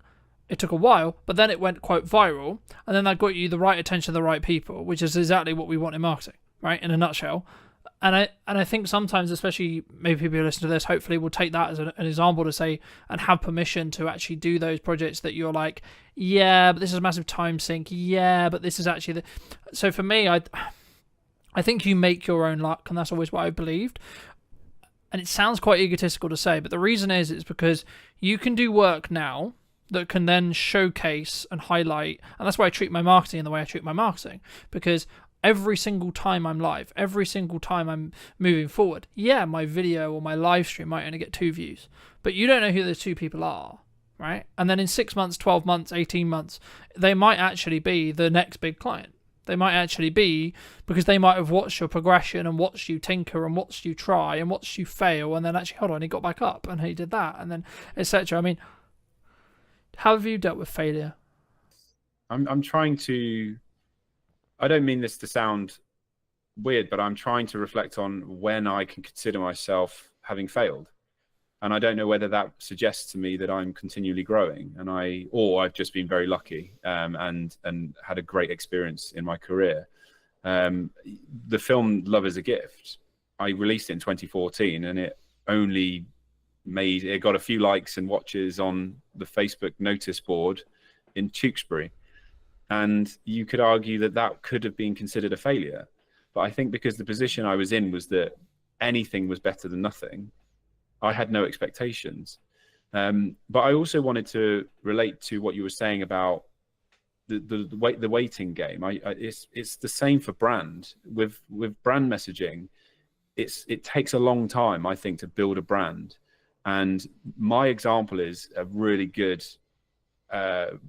it took a while, but then it went quite viral, and then that got you the right attention of the right people, which is exactly what we want in marketing, right? In a nutshell. And I think sometimes, especially maybe people who listen to this, hopefully will take that as an example to say and have permission to actually do those projects that you're like, yeah, but this is a massive time sink. Yeah, but this is actually So for me, I think you make your own luck, and that's always what I believed. And it sounds quite egotistical to say, but the reason is because you can do work now that can then showcase and highlight. And that's why I treat my marketing in the way I treat my marketing, because every single time I'm live, every single time I'm moving forward, yeah, my video or my live stream might only get 2 views, but you don't know who those 2 people are, right? And then in 6 months, 12 months, 18 months, they might actually be the next big client. They might actually be, because they might have watched your progression and watched you tinker and watched you try and watched you fail, and then actually, hold on, he got back up and he did that, and then etc. I mean, how have you dealt with failure? I'm trying to, I don't mean this to sound weird, but I'm trying to reflect on when I can consider myself having failed. And I don't know whether that suggests to me that I'm continually growing, or I've just been very lucky and had a great experience in my career. The film Love is a Gift, I released it in 2014, and it got a few likes and watches on the Facebook notice board in Tewkesbury. And you could argue that that could have been considered a failure. But I think because the position I was in was that anything was better than nothing, I had no expectations. But I also wanted to relate to what you were saying about the waiting game. It's the same for brand. With brand messaging, it takes a long time, I think, to build a brand. And my example is a really good. I've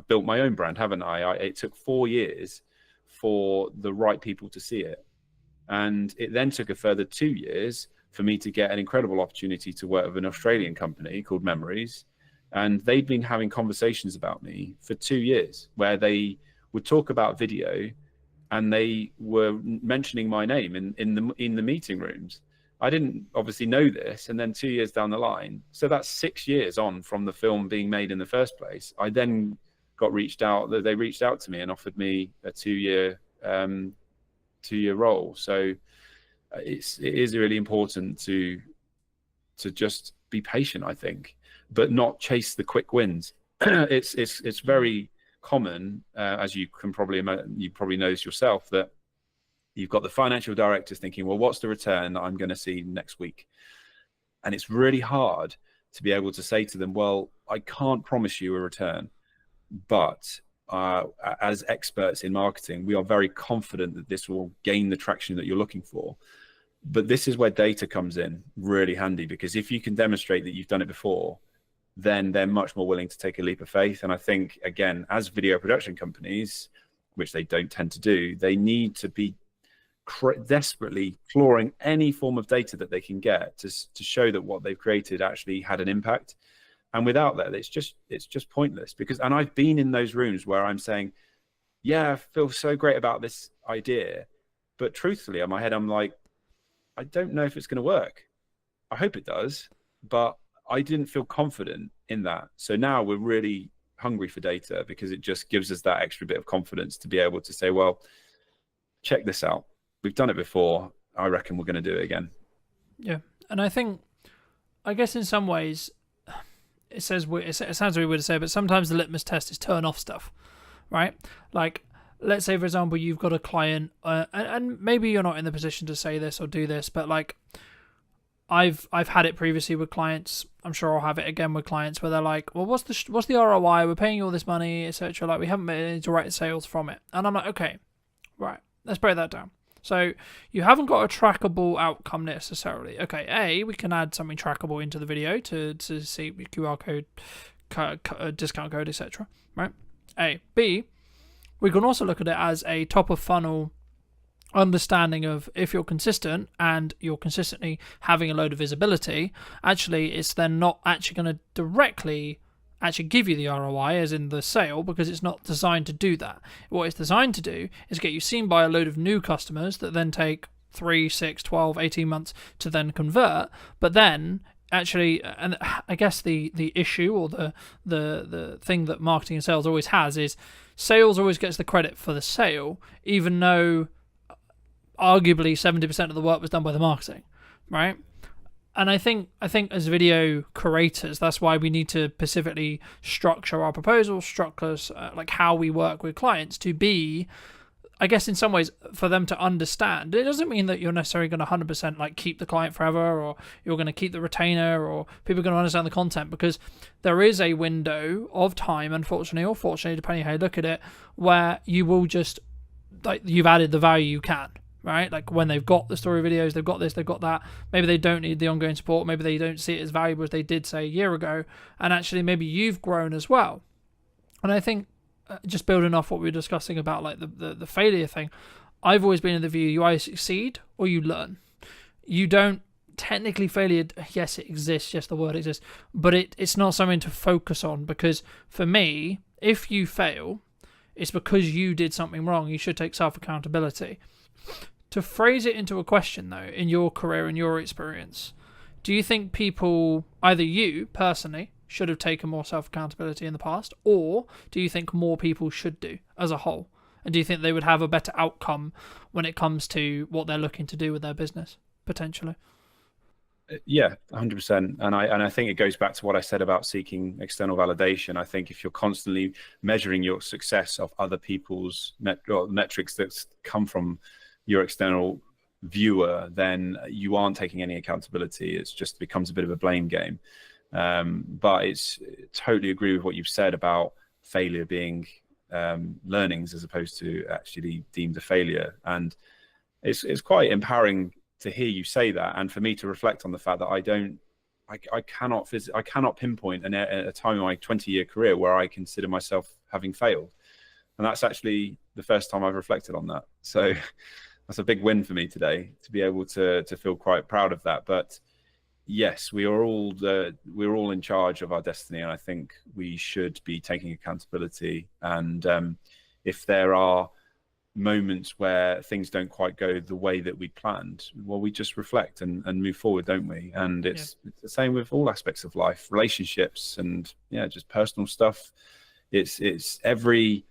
built my own brand, haven't I? It took 4 years for the right people to see it, and it then took a further 2 years for me to get an incredible opportunity to work with an Australian company called Memories, and they'd been having conversations about me for 2 years, where they would talk about video, and they were mentioning my name in the meeting rooms. I didn't obviously know this, and then 2 years down the line, so that's 6 years on from the film being made in the first place, I then got reached out. They reached out to me and offered me a 2-year role. So it is really important to just be patient, I think, but not chase the quick wins. It's very common, as you probably know this yourself, that you've got the financial directors thinking, well, what's the return that I'm going to see next week? And it's really hard to be able to say to them, well, I can't promise you a return, but as experts in marketing, we are very confident that this will gain the traction that you're looking for. But this is where data comes in really handy, because if you can demonstrate that you've done it before, then they're much more willing to take a leap of faith. And I think, again, as video production companies, which they don't tend to do, they need to be desperately clawing any form of data that they can get to show that what they've created actually had an impact. And without that, it's just pointless. And I've been in those rooms where I'm saying, yeah, I feel so great about this idea, but truthfully in my head I'm like, I don't know if it's going to work. I hope it does, but I didn't feel confident in that. So now we're really hungry for data, because it just gives us that extra bit of confidence to be able to say, well, check this out. We've done it before. I reckon we're going to do it again. Yeah. And I guess in some ways, it sounds really weird to say, but sometimes the litmus test is turn off stuff, right? Like, let's say, for example, you've got a client, and maybe you're not in the position to say this or do this, but like, I've had it previously with clients. I'm sure I'll have it again with clients where they're like, well, what's the ROI? We're paying you all this money, etc. Like, we haven't made any direct sales from it. And I'm like, okay, right, let's break that down. So you haven't got a trackable outcome necessarily. Okay, we can add something trackable into the video to see QR code, discount code, etc. Right? B, we can also look at it as a top of funnel understanding of, if you're consistent and you're consistently having a load of visibility, actually it's then not actually going to directly actually give you the ROI as in the sale, because it's not designed to do that. What it's designed to do is get you seen by a load of new customers that then take 3, 6, 12, 18 months to then convert. But then actually, and I guess the issue or the thing that marketing and sales always has is sales always gets the credit for the sale, even though arguably 70% of the work was done by the marketing, right? And I think as video creators, that's why we need to specifically structure our proposals, structure like how we work with clients to be I guess in some ways for them to understand, it doesn't mean that you're necessarily going to 100% like keep the client forever, or you're going to keep the retainer, or people are going to understand the content, because there is a window of time, unfortunately or fortunately, depending how you look at it, where you will just, like, you've added the value you can, right? Like when they've got the story videos, they've got this, they've got that. Maybe they don't need the ongoing support. Maybe they don't see it as valuable as they did, say, a year ago. And actually maybe you've grown as well. And I think, just building off what we were discussing about like the failure thing, I've always been in the view you either succeed or you learn. You don't technically failure. Yes, it exists. Yes, the word exists, but it's not something to focus on, because for me, if you fail, it's because you did something wrong. You should take self-accountability. To phrase it into a question though, in your career, in your experience, do you think people, either you personally, should have taken more self-accountability in the past, or do you think more people should do as a whole? And do you think they would have a better outcome when it comes to what they're looking to do with their business, potentially? Yeah, 100%. And I think it goes back to what I said about seeking external validation. I think if you're constantly measuring your success of other people's metrics that come from your external viewer, then you aren't taking any accountability. It just becomes a bit of a blame game. But it's totally agree with what you've said about failure being learnings as opposed to actually deemed a failure. And it's quite empowering to hear you say that, and for me to reflect on the fact that I cannot pinpoint a time in my 20-year career where I consider myself having failed. And that's actually the first time I've reflected on that. So that's a big win for me today, to be able to feel quite proud of that. But yes, we're all in charge of our destiny, and I think we should be taking accountability. And if there are moments where things don't quite go the way that we planned, well, we just reflect and move forward, don't we? And it's the same with all aspects of life, relationships, and just personal stuff. It's every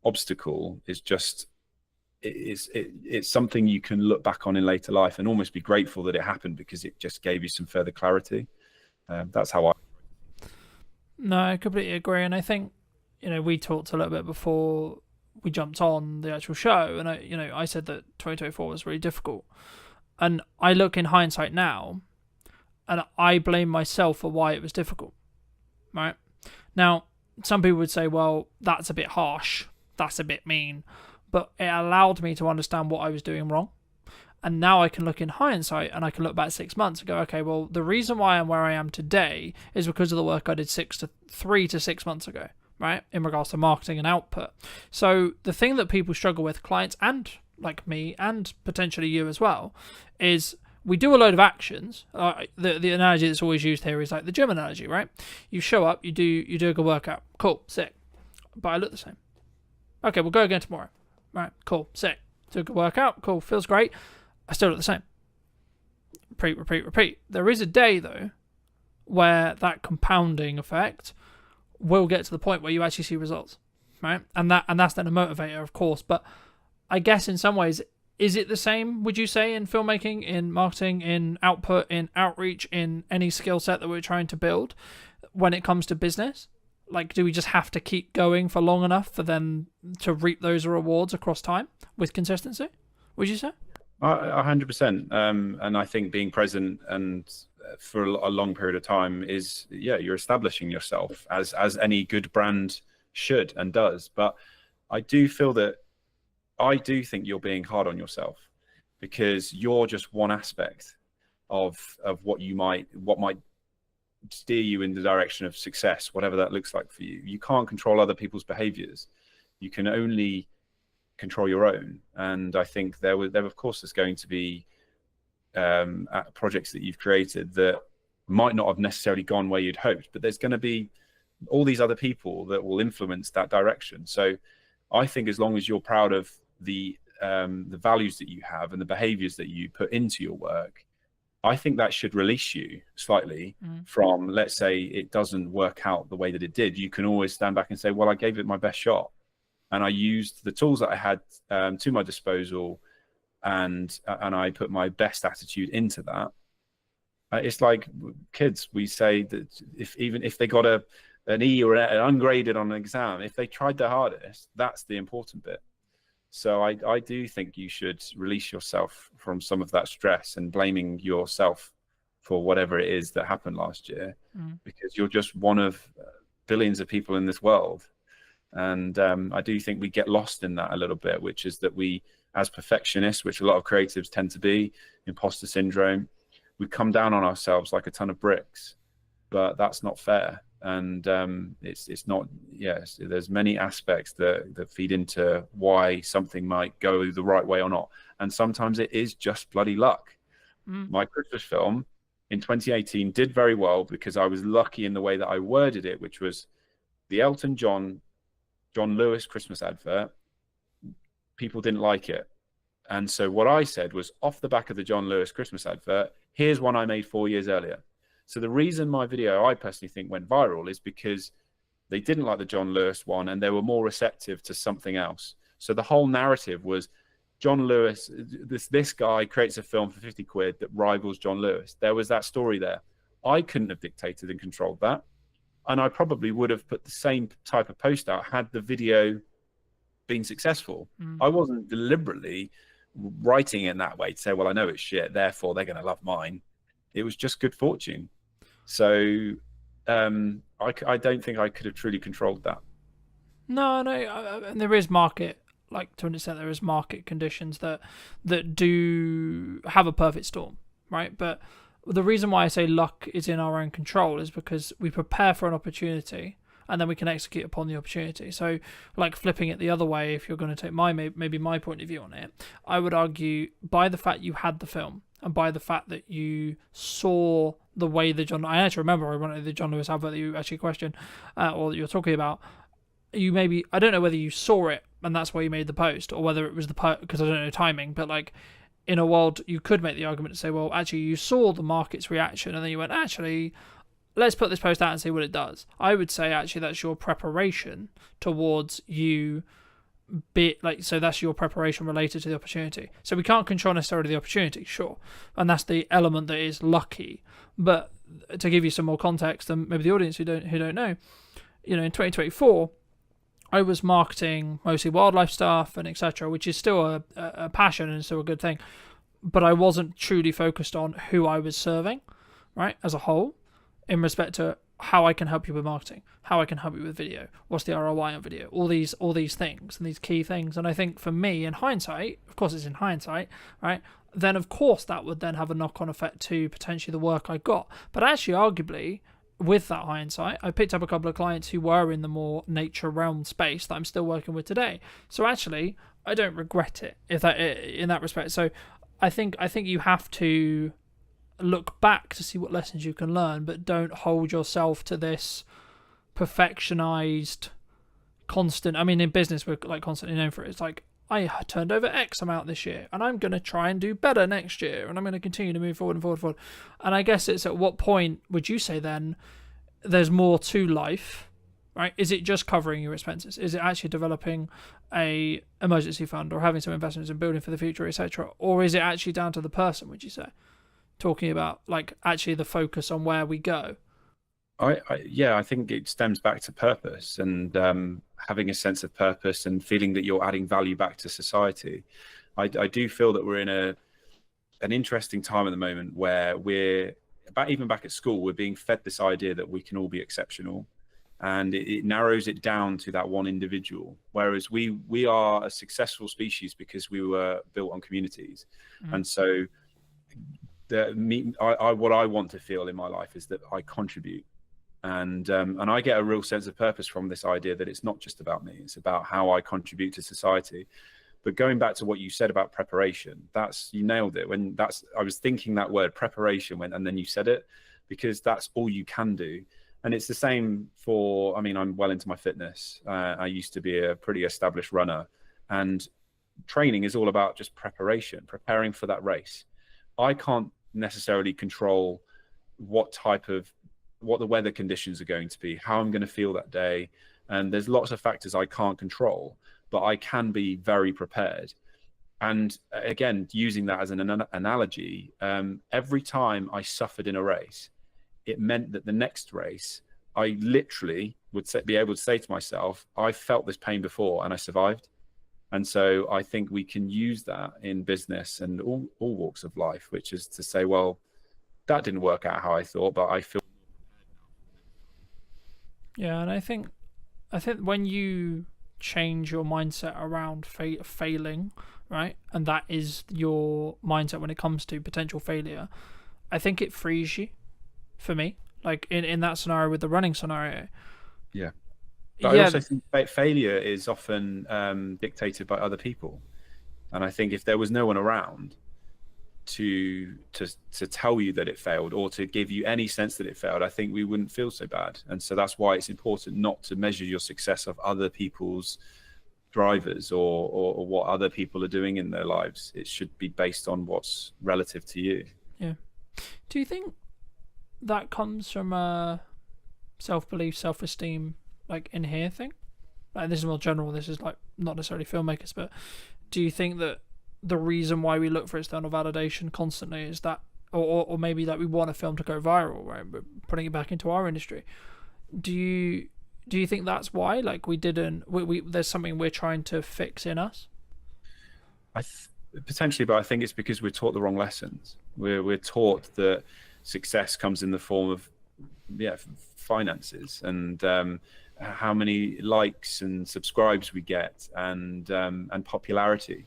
obstacle is just it's something you can look back on in later life and almost be grateful that it happened, because it just gave you some further clarity. That's how I. No, I completely agree. And I think, we talked a little bit before we jumped on the actual show, and I said that 2024 was really difficult. And I look in hindsight now, and I blame myself for why it was difficult. Right? Now, some people would say, well, that's a bit harsh. That's a bit mean. But it allowed me to understand what I was doing wrong. And now I can look in hindsight and I can look back 6 months and go, okay, well, the reason why I'm where I am today is because of the work I did 3 to 6 months ago, right? In regards to marketing and output. So the thing that people struggle with, clients and like me and potentially you as well, is we do a load of actions. The analogy that's always used here is like the gym analogy, right? You show up, you do a good workout. Cool, sick. But I look the same. Okay, we'll go again tomorrow. Right, cool, sick. Do a good workout, cool, feels great. I still look the same. Repeat. There is a day, though, where that compounding effect will get to the point where you actually see results, right? And that's then a motivator, of course. But I guess in some ways, is it the same, would you say, in filmmaking, in marketing, in output, in outreach, in any skill set that we're trying to build when it comes to business? Like, do we just have to keep going for long enough for them to reap those rewards across time with consistency, would you say? 100%. And I think being present and for a long period of time is, you're establishing yourself as any good brand should and does. But I do think you're being hard on yourself, because you're just one aspect of what might steer you in the direction of success, whatever that looks like for you. You can't control other people's behaviors. You can only control your own. And I think there of course is going to be projects that you've created that might not have necessarily gone where you'd hoped, but there's going to be all these other people that will influence that direction. So I think as long as you're proud of the values that you have and the behaviors that you put into your work, I think that should release you slightly from, let's say it doesn't work out the way that it did. You can always stand back and say, well, I gave it my best shot and I used the tools that I had to my disposal, and I put my best attitude into that. It's like kids, we say that if they got an E or an ungraded on an exam, if they tried their hardest, that's the important bit. So I do think you should release yourself from some of that stress and blaming yourself for whatever it is that happened last year, because you're just one of billions of people in this world. And I do think we get lost in that a little bit, which is that we, as perfectionists, which a lot of creatives tend to be, imposter syndrome, we come down on ourselves like a ton of bricks, but that's not fair. And it's not, yes, there's many aspects that feed into why something might go the right way or not. And sometimes it is just bloody luck. My Christmas film in 2018 did very well because I was lucky in the way that I worded it, which was the Elton John Lewis Christmas advert. People didn't like it. And so what I said was, off the back of the John Lewis Christmas advert, here's one I made 4 years earlier. So the reason my video, I personally think, went viral is because they didn't like the John Lewis one and they were more receptive to something else. So the whole narrative was John Lewis, this guy creates a film for 50 quid that rivals John Lewis. There was that story there. I couldn't have dictated and controlled that. And I probably would have put the same type of post out had the video been successful. I wasn't deliberately writing it in that way to say, well, I know it's shit, therefore they're going to love mine. It was just good fortune. So I don't think I could have truly controlled that. No, and there is market, like to an extent, there is market conditions that do have a perfect storm, right? But the reason why I say luck is in our own control is because we prepare for an opportunity and then we can execute upon the opportunity. So, like flipping it the other way, if you're going to take maybe my point of view on it, I would argue by the fact you had the film and by the fact that you saw the way I actually remember I wanted the John Lewis advert that you actually questioned or that you're talking about. You maybe, I don't know whether you saw it and that's why you made the post, or whether it was because I don't know timing, but like in a world you could make the argument to say, well, actually you saw the market's reaction and then you went, actually, let's put this post out and see what it does. I would say actually that's your preparation towards you so that's your preparation related to the opportunity. So we can't control necessarily the opportunity, sure, and that's the element that is lucky. But to give you some more context, and maybe the audience who don't know, in 2024 I was marketing mostly wildlife stuff and etc., which is still a passion and still a good thing, but I wasn't truly focused on who I was serving, right, as a whole, in respect to how I can help you with marketing, how I can help you with video, what's the ROI on video, all these things and these key things. And I think for me, in hindsight, of course it's in hindsight, right, then of course that would then have a knock-on effect to potentially the work I got. But actually, arguably, with that hindsight, I picked up a couple of clients who were in the more nature realm space that I'm still working with today. So actually, I don't regret it in that respect. So I think you have to look back to see what lessons you can learn, but don't hold yourself to this perfectionized constant. I mean, in business we're like constantly known for it. It's like, I turned over X amount this year and I'm going to try and do better next year and I'm going to continue to move forward and forward. And I guess it's at what point would you say then there's more to life, right? Is it just covering your expenses? Is it actually developing a emergency fund or having some investments in building for the future, etc.? Or is it actually down to the person, would you say? Talking about like actually the focus on where we go. I think it stems back to purpose and having a sense of purpose and feeling that you're adding value back to society. I do feel that we're in an interesting time at the moment where even back at school, we're being fed this idea that we can all be exceptional, and it narrows it down to that one individual. Whereas we are a successful species because we were built on communities, and so what I want to feel in my life is that I contribute. And I get a real sense of purpose from this idea that it's not just about me, it's about how I contribute to society. But going back to what you said about preparation, you nailed it. I was thinking that word preparation and then you said it, because that's all you can do. And it's the same I'm well into my fitness. I used to be a pretty established runner, and training is all about just preparing for that race. I can't necessarily control what the weather conditions are going to be, how I'm going to feel that day. And there's lots of factors I can't control, but I can be very prepared. And again, using that as an analogy, every time I suffered in a race, it meant that the next race, I literally would be able to say to myself, I felt this pain before and I survived. And so I think we can use that in business and all walks of life, which is to say, well, that didn't work out how I thought, but I feel. Yeah, and I think when you change your mindset around failing, right, and that is your mindset when it comes to potential failure, I think it frees you. For me, like in that scenario with the running scenario. Yeah. But I also think failure is often dictated by other people. And I think if there was no one around to tell you that it failed or to give you any sense that it failed, I think we wouldn't feel so bad. And so that's why it's important not to measure your success of other people's drivers or what other people are doing in their lives. It should be based on what's relative to you. Yeah. Do you think that comes from a self-belief, self-esteem, like in here thing? Like, this is more general, this is like not necessarily filmmakers, but do you think that the reason why we look for external validation constantly is that, or maybe like we want a film to go viral, right? But putting it back into our industry, do you think that's why, like, we there's something we're trying to fix in us? Potentially, but I think it's because we're taught the wrong lessons. We're taught that success comes in the form of finances and how many likes and subscribes we get and popularity.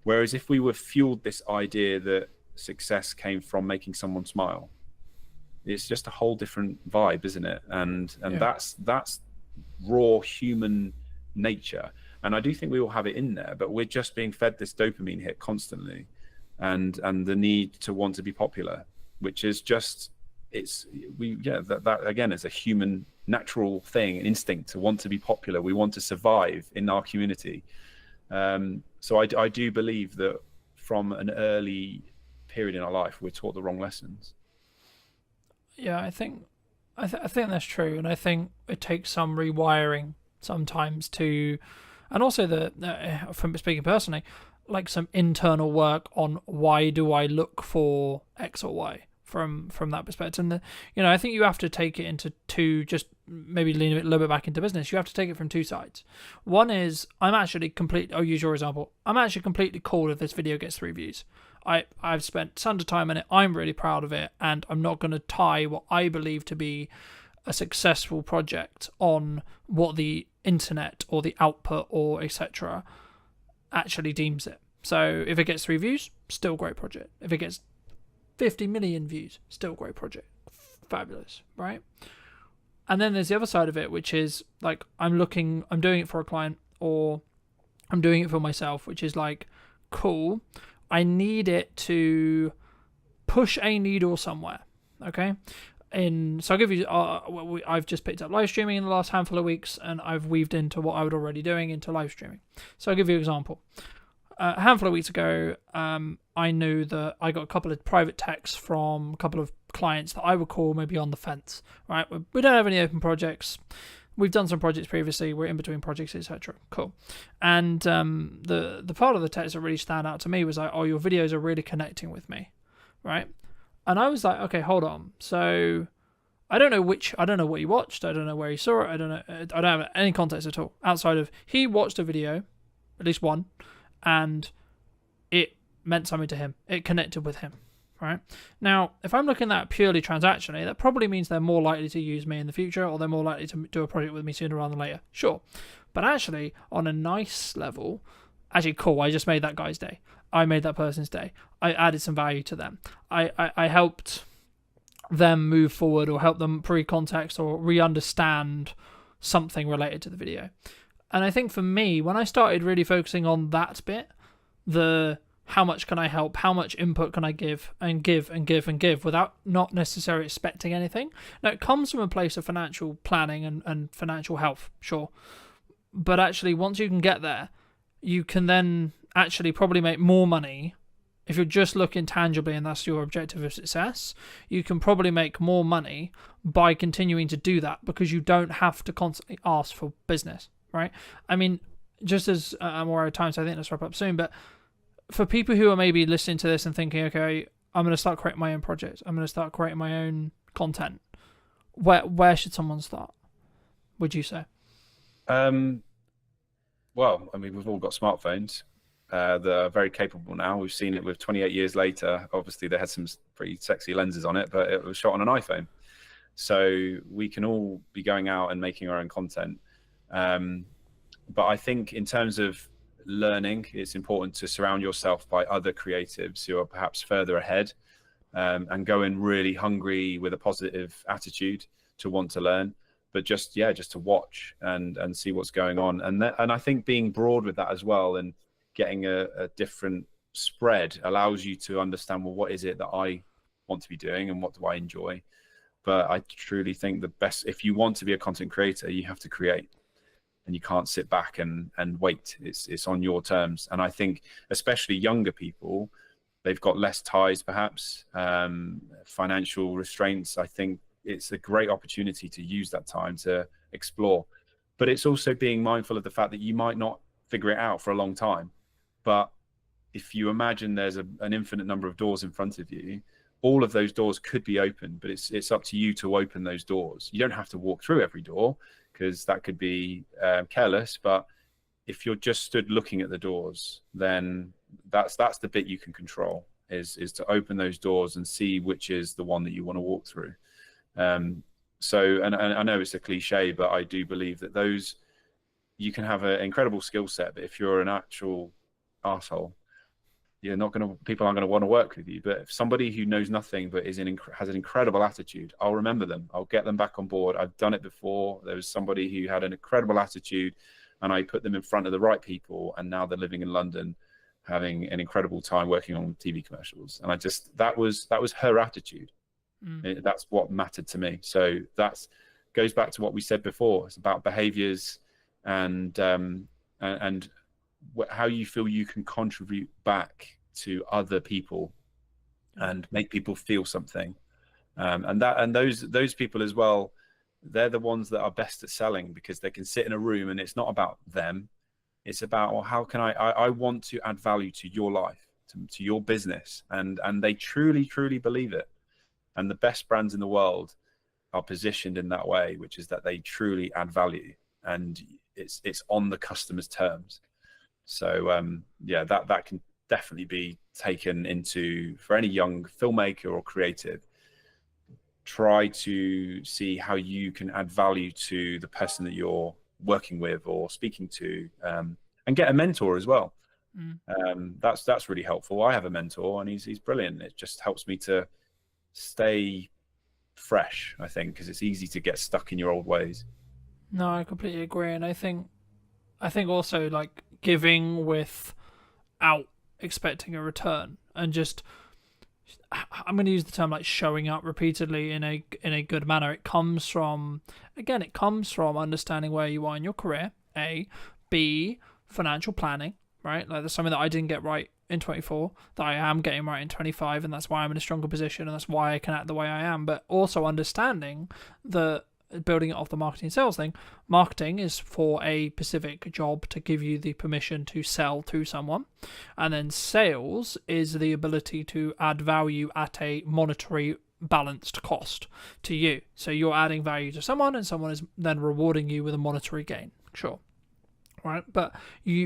Whereas if we were fueled this idea that success came from making someone smile, it's just a whole different vibe, isn't it? And that's raw human nature. And I do think we all have it in there, but we're just being fed this dopamine hit constantly, and the need to want to be popular, which is just that again is a human natural thing, an instinct to want to be popular. We want to survive in our community. So I do believe that from an early period in our life, we're taught the wrong lessons. Yeah, I think that's true, and I think it takes some rewiring sometimes to, and also from speaking personally, like some internal work on why do I look for X or Y from that perspective. And I think you have to take it into two, just maybe lean a little bit back into business. You have to take it from two sides. One is, I'll use your example. I'm actually completely cool if this video gets 3 views. I've spent tons of time in it. I'm really proud of it, and I'm not going to tie what I believe to be a successful project on what the internet or the output or etc. actually deems it. So if it gets 3 views, still great project. If it gets 50 million views, still great project. Fabulous, right? And then there's the other side of it, which is like I'm doing it for a client or I'm doing it for myself, which is like, cool, I need it to push a needle somewhere, okay? So I'll give you, I've just picked up live streaming in the last handful of weeks, and I've weaved into what I was already doing into live streaming. So I'll give you an example. A handful of weeks ago, I knew that I got a couple of private texts from a couple of clients that I would call maybe on the fence, right? We don't have any open projects. We've done some projects previously. We're in between projects, etc. Cool. And the part of the text that really stand out to me was like, oh, your videos are really connecting with me, right? And I was like, okay, hold on. So I don't know what he watched. I don't know where he saw it. I don't have any context at all outside of he watched a video, at least one, and it meant something to him. It connected with him, right? Now, if I'm looking at purely transactionally, that probably means they're more likely to use me in the future, or they're more likely to do a project with me sooner rather than later. Sure. But actually, on a nice level, actually, cool, I just made that guy's day. I made that person's day. I added some value to them. I helped them move forward, or help them pre-context or re-understand something related to the video. And I think for me, when I started really focusing on that bit, the how much can I help, how much input can I give and give and give and give without not necessarily expecting anything. Now, it comes from a place of financial planning and financial health, sure. But actually, once you can get there, you can then actually probably make more money. If you're just looking tangibly and that's your objective of success, you can probably make more money by continuing to do that, because you don't have to constantly ask for business, right? I mean, just as I'm aware of time, so I think let's wrap up soon, but for people who are maybe listening to this and thinking, okay, I'm going to start creating my own project, I'm going to start creating my own content, where should someone start, would you say? well, I mean, we've all got smartphones that are very capable now. We've seen it with 28 years later. Obviously, they had some pretty sexy lenses on it, but it was shot on an iPhone. So we can all be going out and making our own content. But I think in terms of learning, it's important to surround yourself by other creatives who are perhaps further ahead, and go in really hungry with a positive attitude to want to learn, but just to watch and see what's going on. And I think being broad with that as well, and getting a different spread, allows you to understand, well, what is it that I want to be doing and what do I enjoy? But I truly think the best, if you want to be a content creator, you have to create, and you can't sit back and wait. It's on your terms. And I think especially younger people, they've got less ties, perhaps, financial restraints. I think it's a great opportunity to use that time to explore. But it's also being mindful of the fact that you might not figure it out for a long time. But if you imagine there's an infinite number of doors in front of you, all of those doors could be open, but it's up to you to open those doors. You don't have to walk through every door, because that could be careless. But if you're just stood looking at the doors, then that's the bit you can control, is to open those doors and see which is the one that you want to walk through. So, and I know it's a cliche, but I do believe that those, you can have an incredible skill set, but if you're an actual arsehole, people aren't going to want to work with you. But if somebody who knows nothing but has an incredible attitude, I'll remember them. I'll get them back on board. I've done it before. There was somebody who had an incredible attitude, and I put them in front of the right people, and now they're living in London, having an incredible time working on TV commercials. And that was her attitude. That's what mattered to me. So that goes back to what we said before. It's about behaviors and how you feel you can contribute back to other people and make people feel something. And those people as well, they're the ones that are best at selling, because they can sit in a room and it's not about them. It's about, well, how can I want to add value to your life, to your business. And they truly, truly believe it. And the best brands in the world are positioned in that way, which is that they truly add value, and it's on the customer's terms. So that can definitely be taken into, for any young filmmaker or creative. Try to see how you can add value to the person that you're working with or speaking to, and get a mentor as well. That's really helpful. I have a mentor, and he's brilliant. It just helps me to stay fresh, I think, because it's easy to get stuck in your old ways. No, I completely agree. And I think also, like, giving without expecting a return, and just, I'm going to use the term like showing up repeatedly in a good manner. It comes from understanding where you are in your career, A. B, financial planning, right? Like, there's something that I didn't get right in 24 that I am getting right in 25, and that's why I'm in a stronger position, and that's why I can act the way I am. But also understanding that, building it off the marketing and sales thing, marketing is for a specific job to give you the permission to sell to someone, and then sales is the ability to add value at a monetary balanced cost to you. So you're adding value to someone, and someone is then rewarding you with a monetary gain. Sure. Right, but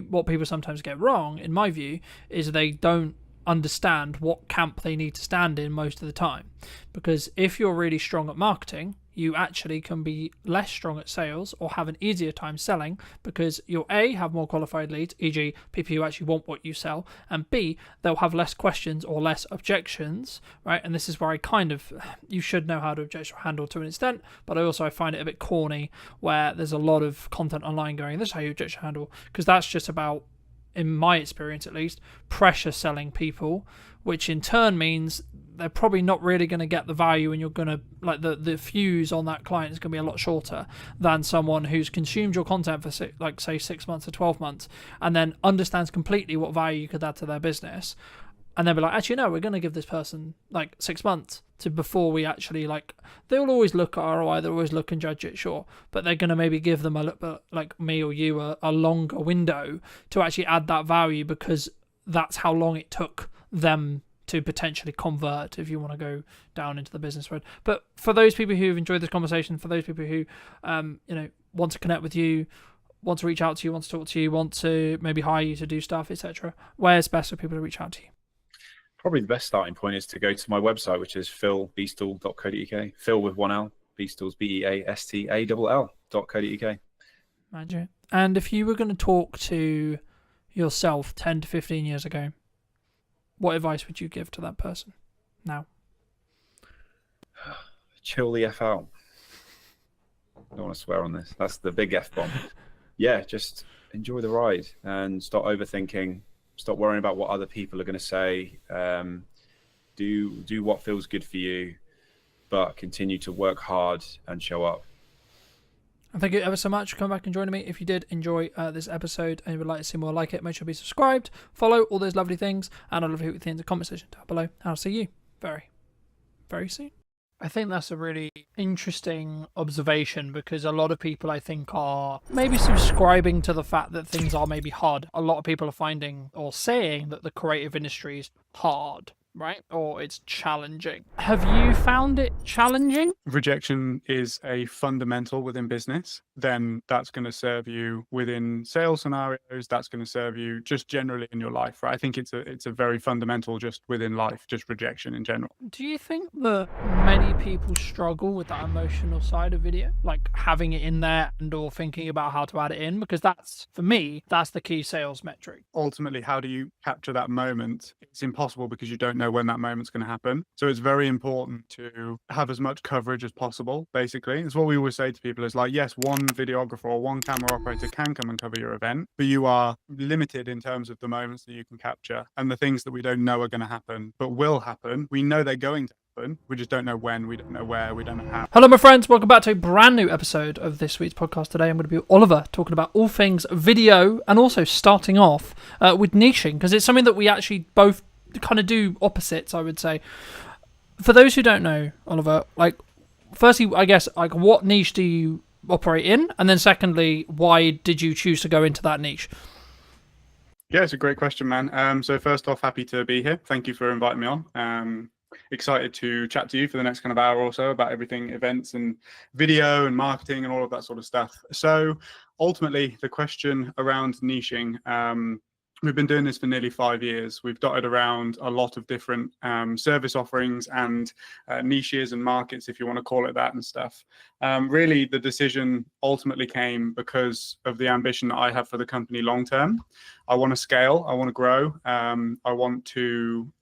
what people sometimes get wrong, in my view, is they don't understand what camp they need to stand in most of the time. Because if you're really strong at marketing, you actually can be less strong at sales, or have an easier time selling, because you'll A, have more qualified leads, e.g. people who actually want what you sell, and B, they'll have less questions or less objections, right? And this is where you should know how to objection handle to an extent, but I find it a bit corny where there's a lot of content online going, this is how you objection handle, because that's just about, in my experience at least, pressure selling people, which in turn means they're probably not really going to get the value, and you're going to, like, the fuse on that client is going to be a lot shorter than someone who's consumed your content for say 6 months or 12 months, and then understands completely what value you could add to their business, and then be like, actually no, we're going to give this person like 6 months to before we actually, like, they'll always look at ROI, they'll always look and judge it, sure, but they're going to maybe give them a little bit, like me or you, a longer window to actually add that value, because that's how long it took them to potentially convert, if you want to go down into the business road. But for those people who've enjoyed this conversation, for those people who want to connect with you, want to reach out to you, want to talk to you, want to maybe hire you to do stuff, etc., where's best for people to reach out to you? Probably the best starting point is to go to my website, which is philbeastall.co.uk. Phil with one L, Beastall's BEASTALL.co.uk. Magic. And if you were going to talk to yourself 10 to 15 years ago, what advice would you give to that person now? Chill the F out. I don't want to swear on this. That's the big F bomb. Yeah, just enjoy the ride and stop overthinking. Stop worrying about what other people are going to say. Do what feels good for you, but continue to work hard and show up. And thank you ever so much for coming back and joining me. If you did enjoy this episode and you would like to see more like it, make sure to be subscribed, follow, all those lovely things, and I'd love to hear what you think in the comment section down below. And I'll see you very, very soon. I think that's a really interesting observation, because a lot of people, I think, are maybe subscribing to the fact that things are maybe hard. A lot of people are finding or saying that the creative industry is hard, right? Or it's challenging. Have you found it challenging? Rejection is a fundamental within business. Then that's going to serve you within sales scenarios. That's going to serve you just generally in your life, right? I think it's a very fundamental just within life, just rejection in general. Do you think that many people struggle with that emotional side of video, like having it in there and or thinking about how to add it in? Because that's, for me, that's the key sales metric. Ultimately, how do you capture that moment? It's impossible because you don't know when that moment's going to happen. So it's very important to have as much coverage as possible, basically. It's what we always say to people is like, yes, one videographer or one camera operator can come and cover your event, but you are limited in terms of the moments that you can capture and the things that we don't know are going to happen, but will happen. We know they're going to happen. We just don't know when, we don't know where, we don't know how. Hello, my friends. Welcome back to a brand new episode of this week's podcast. Today, I'm going to be with Oliver, talking about all things video and also starting off with niching, because it's something that we actually both kind of do opposites, I would say. For those who don't know, Oliver, like, firstly, I guess, like, what niche do you operate in? And then secondly, why did you choose to go into that niche? Yeah, it's a great question, man. So first off, happy to be here. Thank you for inviting me on. Excited to chat to you for the next kind of hour or so about everything events and video and marketing and all of that sort of stuff. So ultimately, the question around niching, we've been doing this for nearly 5 years. We've dotted around a lot of different service offerings and niches and markets, if you want to call it that, and stuff. Really, the decision ultimately came because of the ambition that I have for the company long term. I want to scale. I want to grow. I want to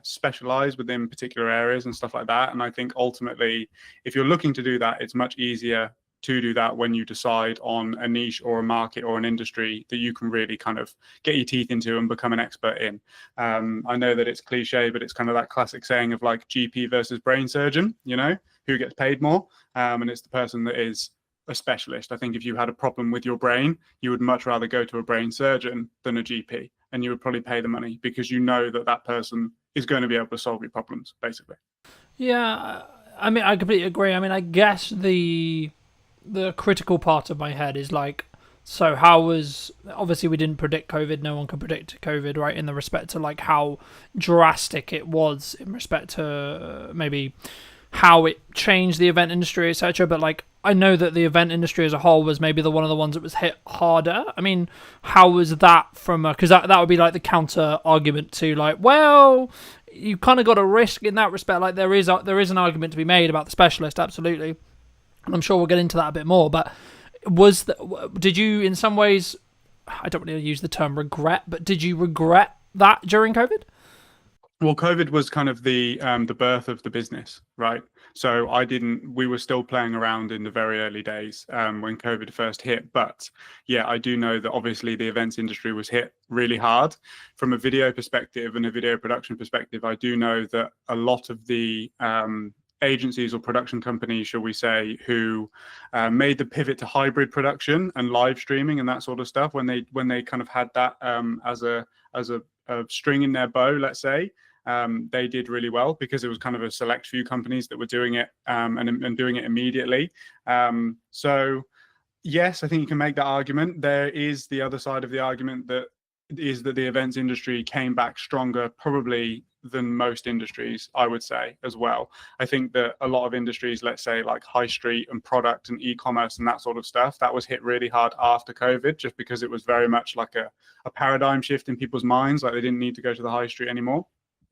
specialize within particular areas and stuff like that. And I think ultimately, if you're looking to do that, it's much easier to do that when you decide on a niche or a market or an industry that you can really kind of get your teeth into and become an expert in. I know that it's cliche, but it's kind of that classic saying of like GP versus brain surgeon, you know, who gets paid more. And it's the person that is a specialist. I think if you had a problem with your brain, you would much rather go to a brain surgeon than a GP, and you would probably pay the money because you know that that person is going to be able to solve your problems, basically. Yeah, I mean, I completely agree. I mean, I guess the critical part of my head is like, so how was, obviously we didn't predict COVID, no one could predict COVID, right, in the respect to like how drastic it was in respect to maybe how it changed the event industry, etc. But like, I know that the event industry as a whole was maybe one of the ones that was hit harder. I mean, how was that from a, because that would be like the counter argument to like, well, you kind of got a risk in that respect. Like there is an argument to be made about the specialist, absolutely. And I'm sure we'll get into that a bit more, but did you in some ways, I don't really use the term regret, but did you regret that during COVID? Well, COVID was kind of the birth of the business, right? So we were still playing around in the very early days when COVID first hit. But yeah, I do know that obviously the events industry was hit really hard. From a video perspective and a video production perspective, I do know that a lot of the agencies or production companies, shall we say, who made the pivot to hybrid production and live streaming and that sort of stuff, when they kind of had that as a string in their bow, let's say, they did really well because it was kind of a select few companies that were doing it and doing it immediately. So yes, I think you can make that argument. There is the other side of the argument that is that the events industry came back stronger, probably than most industries, I would say, as well. I think that a lot of industries, let's say like high street and product and e-commerce and that sort of stuff, that was hit really hard after COVID, just because it was very much like a paradigm shift in people's minds, like they didn't need to go to the high street anymore.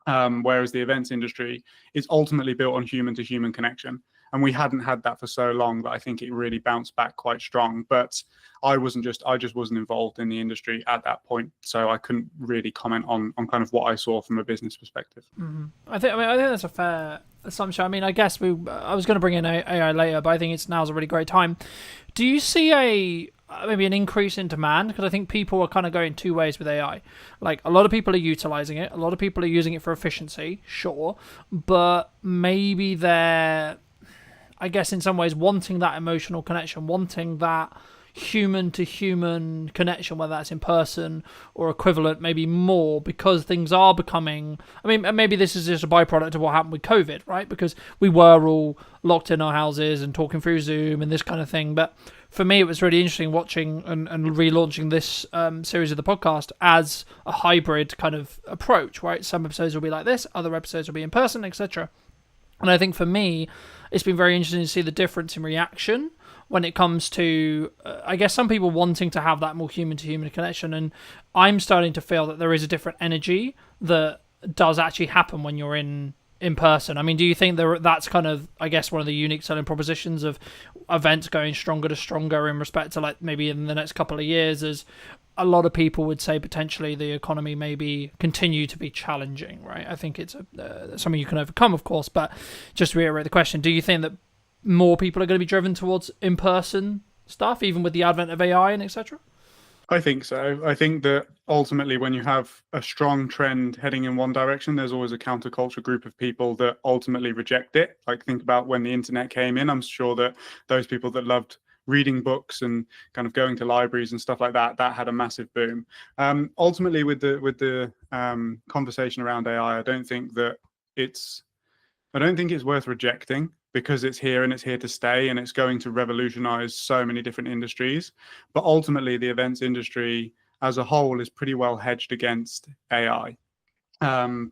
Whereas the events industry is ultimately built on human to human connection. And we hadn't had that for so long that I think it really bounced back quite strong. But I just wasn't involved in the industry at that point, so I couldn't really comment on kind of what I saw from a business perspective. Mm-hmm. I think that's a fair assumption. I mean, I guess I was going to bring in AI later, but I think now's a really great time. Do you see maybe an increase in demand? Because I think people are kind of going two ways with AI. Like, a lot of people are utilizing it, a lot of people are using it for efficiency, sure, but maybe they're, I guess, in some ways wanting that emotional connection, wanting that human to human connection, whether that's in person or equivalent, maybe more, because things are becoming, I mean, maybe this is just a byproduct of what happened with COVID, right? Because we were all locked in our houses and talking through Zoom and this kind of thing. But for me, it was really interesting watching and relaunching this series of the podcast as a hybrid kind of approach, right? Some episodes will be like this, other episodes will be in person, etc. And I think for me, it's been very interesting to see the difference in reaction when it comes to, I guess, some people wanting to have that more human-to-human connection. And I'm starting to feel that there is a different energy that does actually happen when you're in person. I mean, do you think that's kind of, I guess, one of the unique selling propositions of events going stronger to stronger in respect to, like, maybe in the next couple of years, as a lot of people would say potentially the economy maybe continue to be challenging, right? I think it's something you can overcome, of course, but just to reiterate the question, do you think that more people are going to be driven towards in-person stuff, even with the advent of AI and etc.? I think so. I think that ultimately when you have a strong trend heading in one direction, there's always a counterculture group of people that ultimately reject it. Like, think about when the internet came in. I'm sure that those people that loved reading books and kind of going to libraries and stuff like that had a massive boom. Ultimately, with the conversation around AI, I don't think it's worth rejecting, because it's here and it's here to stay, and it's going to revolutionize so many different industries. But ultimately, the events industry as a whole is pretty well hedged against AI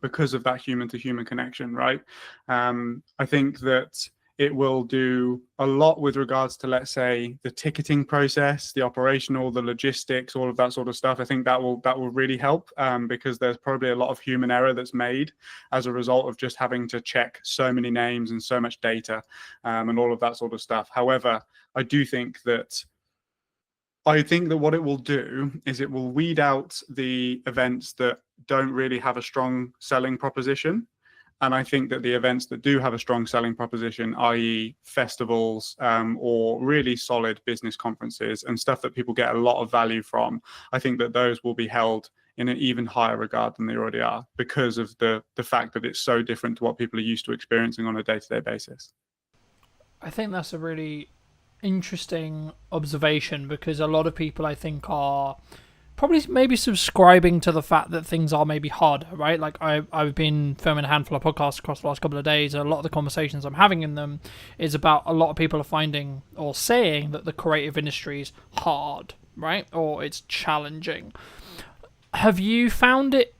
because of that human to human connection, right? I think that it will do a lot with regards to, let's say, the ticketing process, the operational, the logistics, all of that sort of stuff. I think that will really help because there's probably a lot of human error that's made as a result of just having to check so many names and so much data and all of that sort of stuff. However, I think that what it will do is it will weed out the events that don't really have a strong selling proposition. And I think that the events that do have a strong selling proposition, i.e. festivals or really solid business conferences and stuff that people get a lot of value from, I think that those will be held in an even higher regard than they already are, because of the fact that it's so different to what people are used to experiencing on a day-to-day basis. I think that's a really interesting observation, because a lot of people, I think, are probably maybe subscribing to the fact that things are maybe harder, right? Like, I've been filming a handful of podcasts across the last couple of days, and a lot of the conversations I'm having in them is about a lot of people are finding or saying that the creative industry is hard, right? Or it's challenging. Have you found it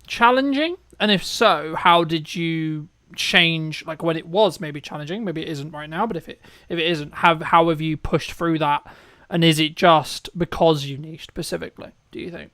challenging? And if so, how did you change, like, when it was maybe challenging? Maybe it isn't right now, but if it isn't, how have you pushed through that? And is it just because you niche specifically, do you think?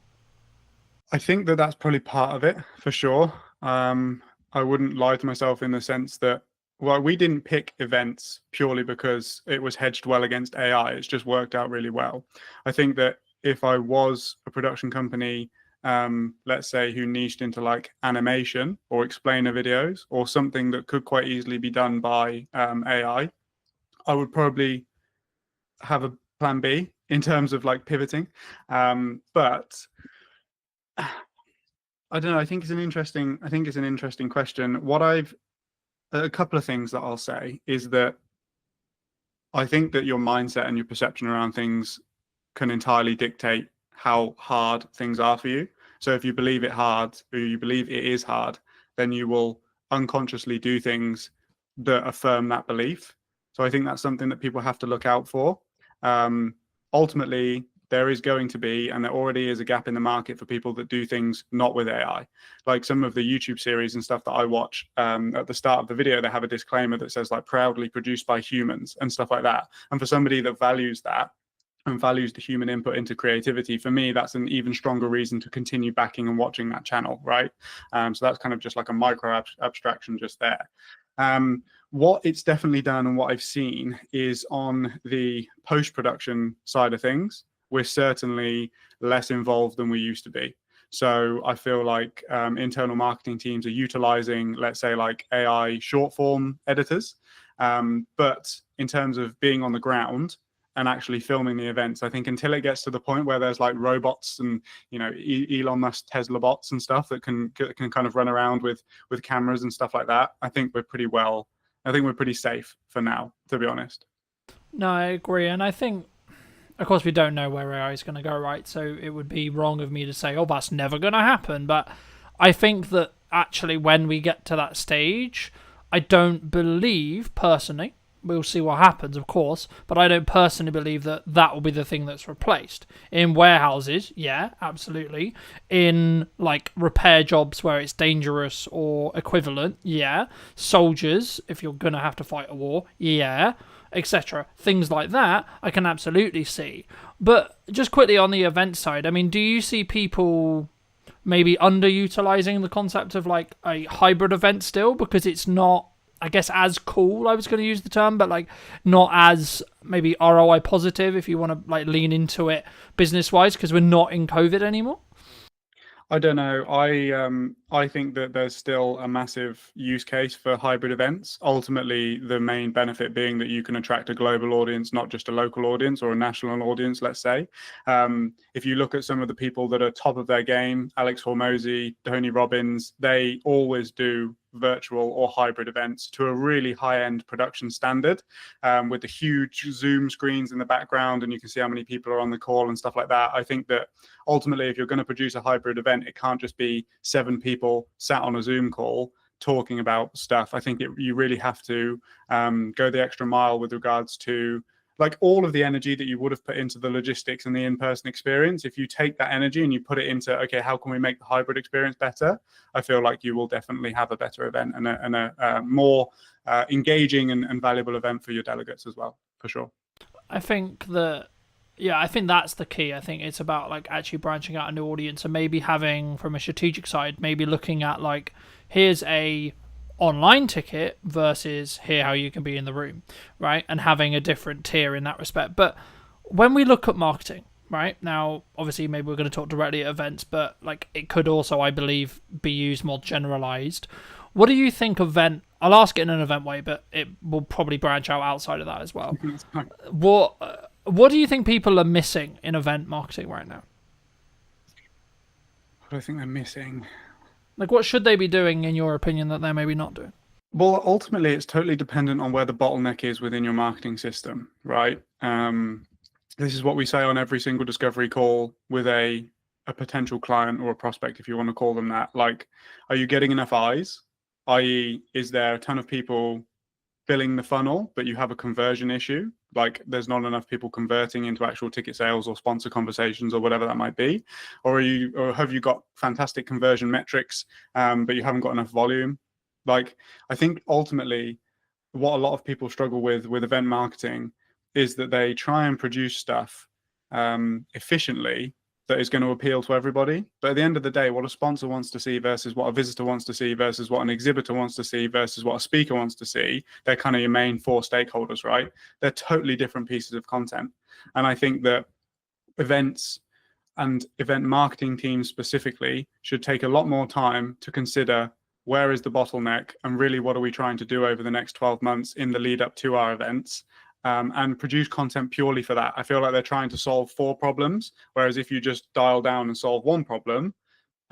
I think that that's probably part of it, for sure. I wouldn't lie to myself in the sense that, well, we didn't pick events purely because it was hedged well against AI. It's just worked out really well. I think that if I was a production company, let's say, who niched into like animation or explainer videos or something that could quite easily be done by AI, I would probably have a plan B in terms of like pivoting. But I don't know. I think it's an interesting question. A couple of things that I'll say is that I think that your mindset and your perception around things can entirely dictate how hard things are for you. So if you believe it is hard, then you will unconsciously do things that affirm that belief. So I think that's something that people have to look out for. Ultimately, there is going to be, and there already is, a gap in the market for people that do things not with AI. Like some of the YouTube series and stuff that I watch, at the start of the video, they have a disclaimer that says like proudly produced by humans and stuff like that. And for somebody that values that and values the human input into creativity, for me, that's an even stronger reason to continue backing and watching that channel, right? So that's kind of just like a micro abstraction just there. What it's definitely done and what I've seen is on the post-production side of things, we're certainly less involved than we used to be. So I feel like internal marketing teams are utilizing, let's say, like AI short form editors. But in terms of being on the ground and actually filming the events, I think until it gets to the point where there's like robots and, you know, Elon Musk Tesla bots and stuff that can kind of run around with cameras and stuff like that, I think we're pretty safe for now, to be honest. No, I agree. And I think, of course, we don't know where AI is going to go, right? So it would be wrong of me to say, oh, that's never going to happen. But I think that actually when we get to that stage, I don't believe, personally, we'll see what happens, of course, but I don't personally believe that that will be the thing that's replaced. In warehouses, yeah, absolutely. In, like, repair jobs where it's dangerous or equivalent, yeah. Soldiers, if you're going to have to fight a war, yeah, etc. Things like that, I can absolutely see. But just quickly on the event side, I mean, do you see people maybe underutilizing the concept of, like, a hybrid event still? Because it's not, I guess, as cool, I was going to use the term, but like not as maybe ROI positive if you want to like lean into it business wise, because we're not in COVID anymore. I don't know. I think that there's still a massive use case for hybrid events. Ultimately, the main benefit being that you can attract a global audience, not just a local audience or a national audience, let's say. If you look at some of the people that are top of their game, Alex Hormozy, Tony Robbins, they always do virtual or hybrid events to a really high-end production standard, with the huge Zoom screens in the background, and you can see how many people are on the call and stuff like that. I think that ultimately, if you're going to produce a hybrid event, it can't just be 7 people sat on a Zoom call talking about stuff. I think you really have to go the extra mile with regards to like all of the energy that you would have put into the logistics and the in-person experience. If you take that energy and you put it into, okay, how can we make the hybrid experience better? I feel like you will definitely have a better event and a more engaging and valuable event for your delegates as well, for sure. I think that, yeah, I think that's the key. I think it's about like actually branching out a new audience and maybe having, from a strategic side, maybe looking at like, here's a online ticket versus here how you can be in the room, right? And having a different tier in that respect. But when we look at marketing, right now, obviously maybe we're going to talk directly at events, but like it could also, I believe, be used more generalized. What do you think I'll ask it in an event way, but it will probably branch out outside of that as well. What do you think people are missing in event marketing right now? What do I think they're missing? Like, what should they be doing, in your opinion, that they're maybe not doing? Well, ultimately, it's totally dependent on where the bottleneck is within your marketing system, right? This is what we say on every single discovery call with a potential client or a prospect, if you want to call them that. Like, are you getting enough eyes? I.e., is there a ton of people filling the funnel, but you have a conversion issue? Like there's not enough people converting into actual ticket sales or sponsor conversations or whatever that might be, or have you got fantastic conversion metrics, but you haven't got enough volume? Like I think ultimately, what a lot of people struggle with event marketing is that they try and produce stuff efficiently that is going to appeal to everybody. But at the end of the day, what a sponsor wants to see versus what a visitor wants to see versus what an exhibitor wants to see versus what a speaker wants to see, they're kind of your main 4 stakeholders, right? They're totally different pieces of content. And I think that events and event marketing teams specifically should take a lot more time to consider where is the bottleneck and really what are we trying to do over the next 12 months in the lead up to our events. And produce content purely for that. I feel like they're trying to solve 4 problems, whereas if you just dial down and solve 1 problem,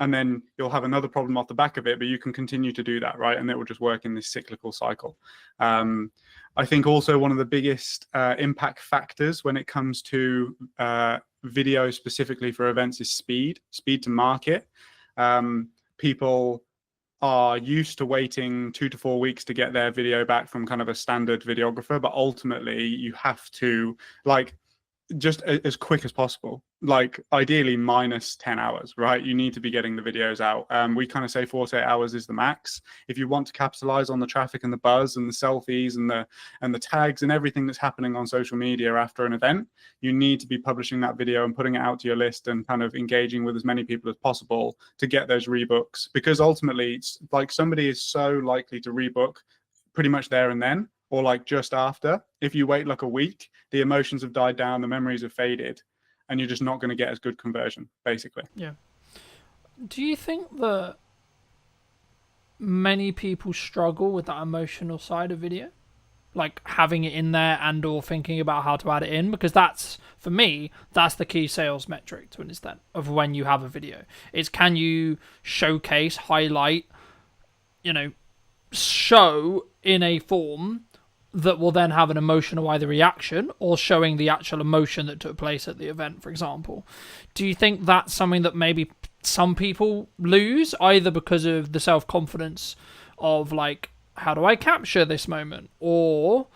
and then you'll have another problem off the back of it, but you can continue to do that, right? And it will just work in this cyclical cycle. I think also one of the biggest impact factors when it comes to video specifically for events is speed to market. People are used to waiting 2 to 4 weeks to get their video back from kind of a standard videographer, but ultimately you have to, like, just as quick as possible, like ideally minus 10 hours, right? You need to be getting the videos out. We kind of say 48 hours is the max. If you want to capitalize on the traffic and the buzz and the selfies and the tags and everything that's happening on social media after an event, you need to be publishing that video and putting it out to your list and kind of engaging with as many people as possible to get those rebooks, because ultimately it's like somebody is so likely to rebook pretty much there and then, or like just after. If you wait like a week, the emotions have died down, the memories have faded, and you're just not going to get as good conversion, basically. Yeah. Do you think that many people struggle with that emotional side of video? Like having it in there and or thinking about how to add it in? Because that's, for me, that's the key sales metric to an extent of when you have a video. It's can you showcase, highlight, show in a form that will then have an emotional either reaction or showing the actual emotion that took place at the event, for example. Do you think that's something that maybe some people lose, either because of the self-confidence of like, how do I capture this moment? Or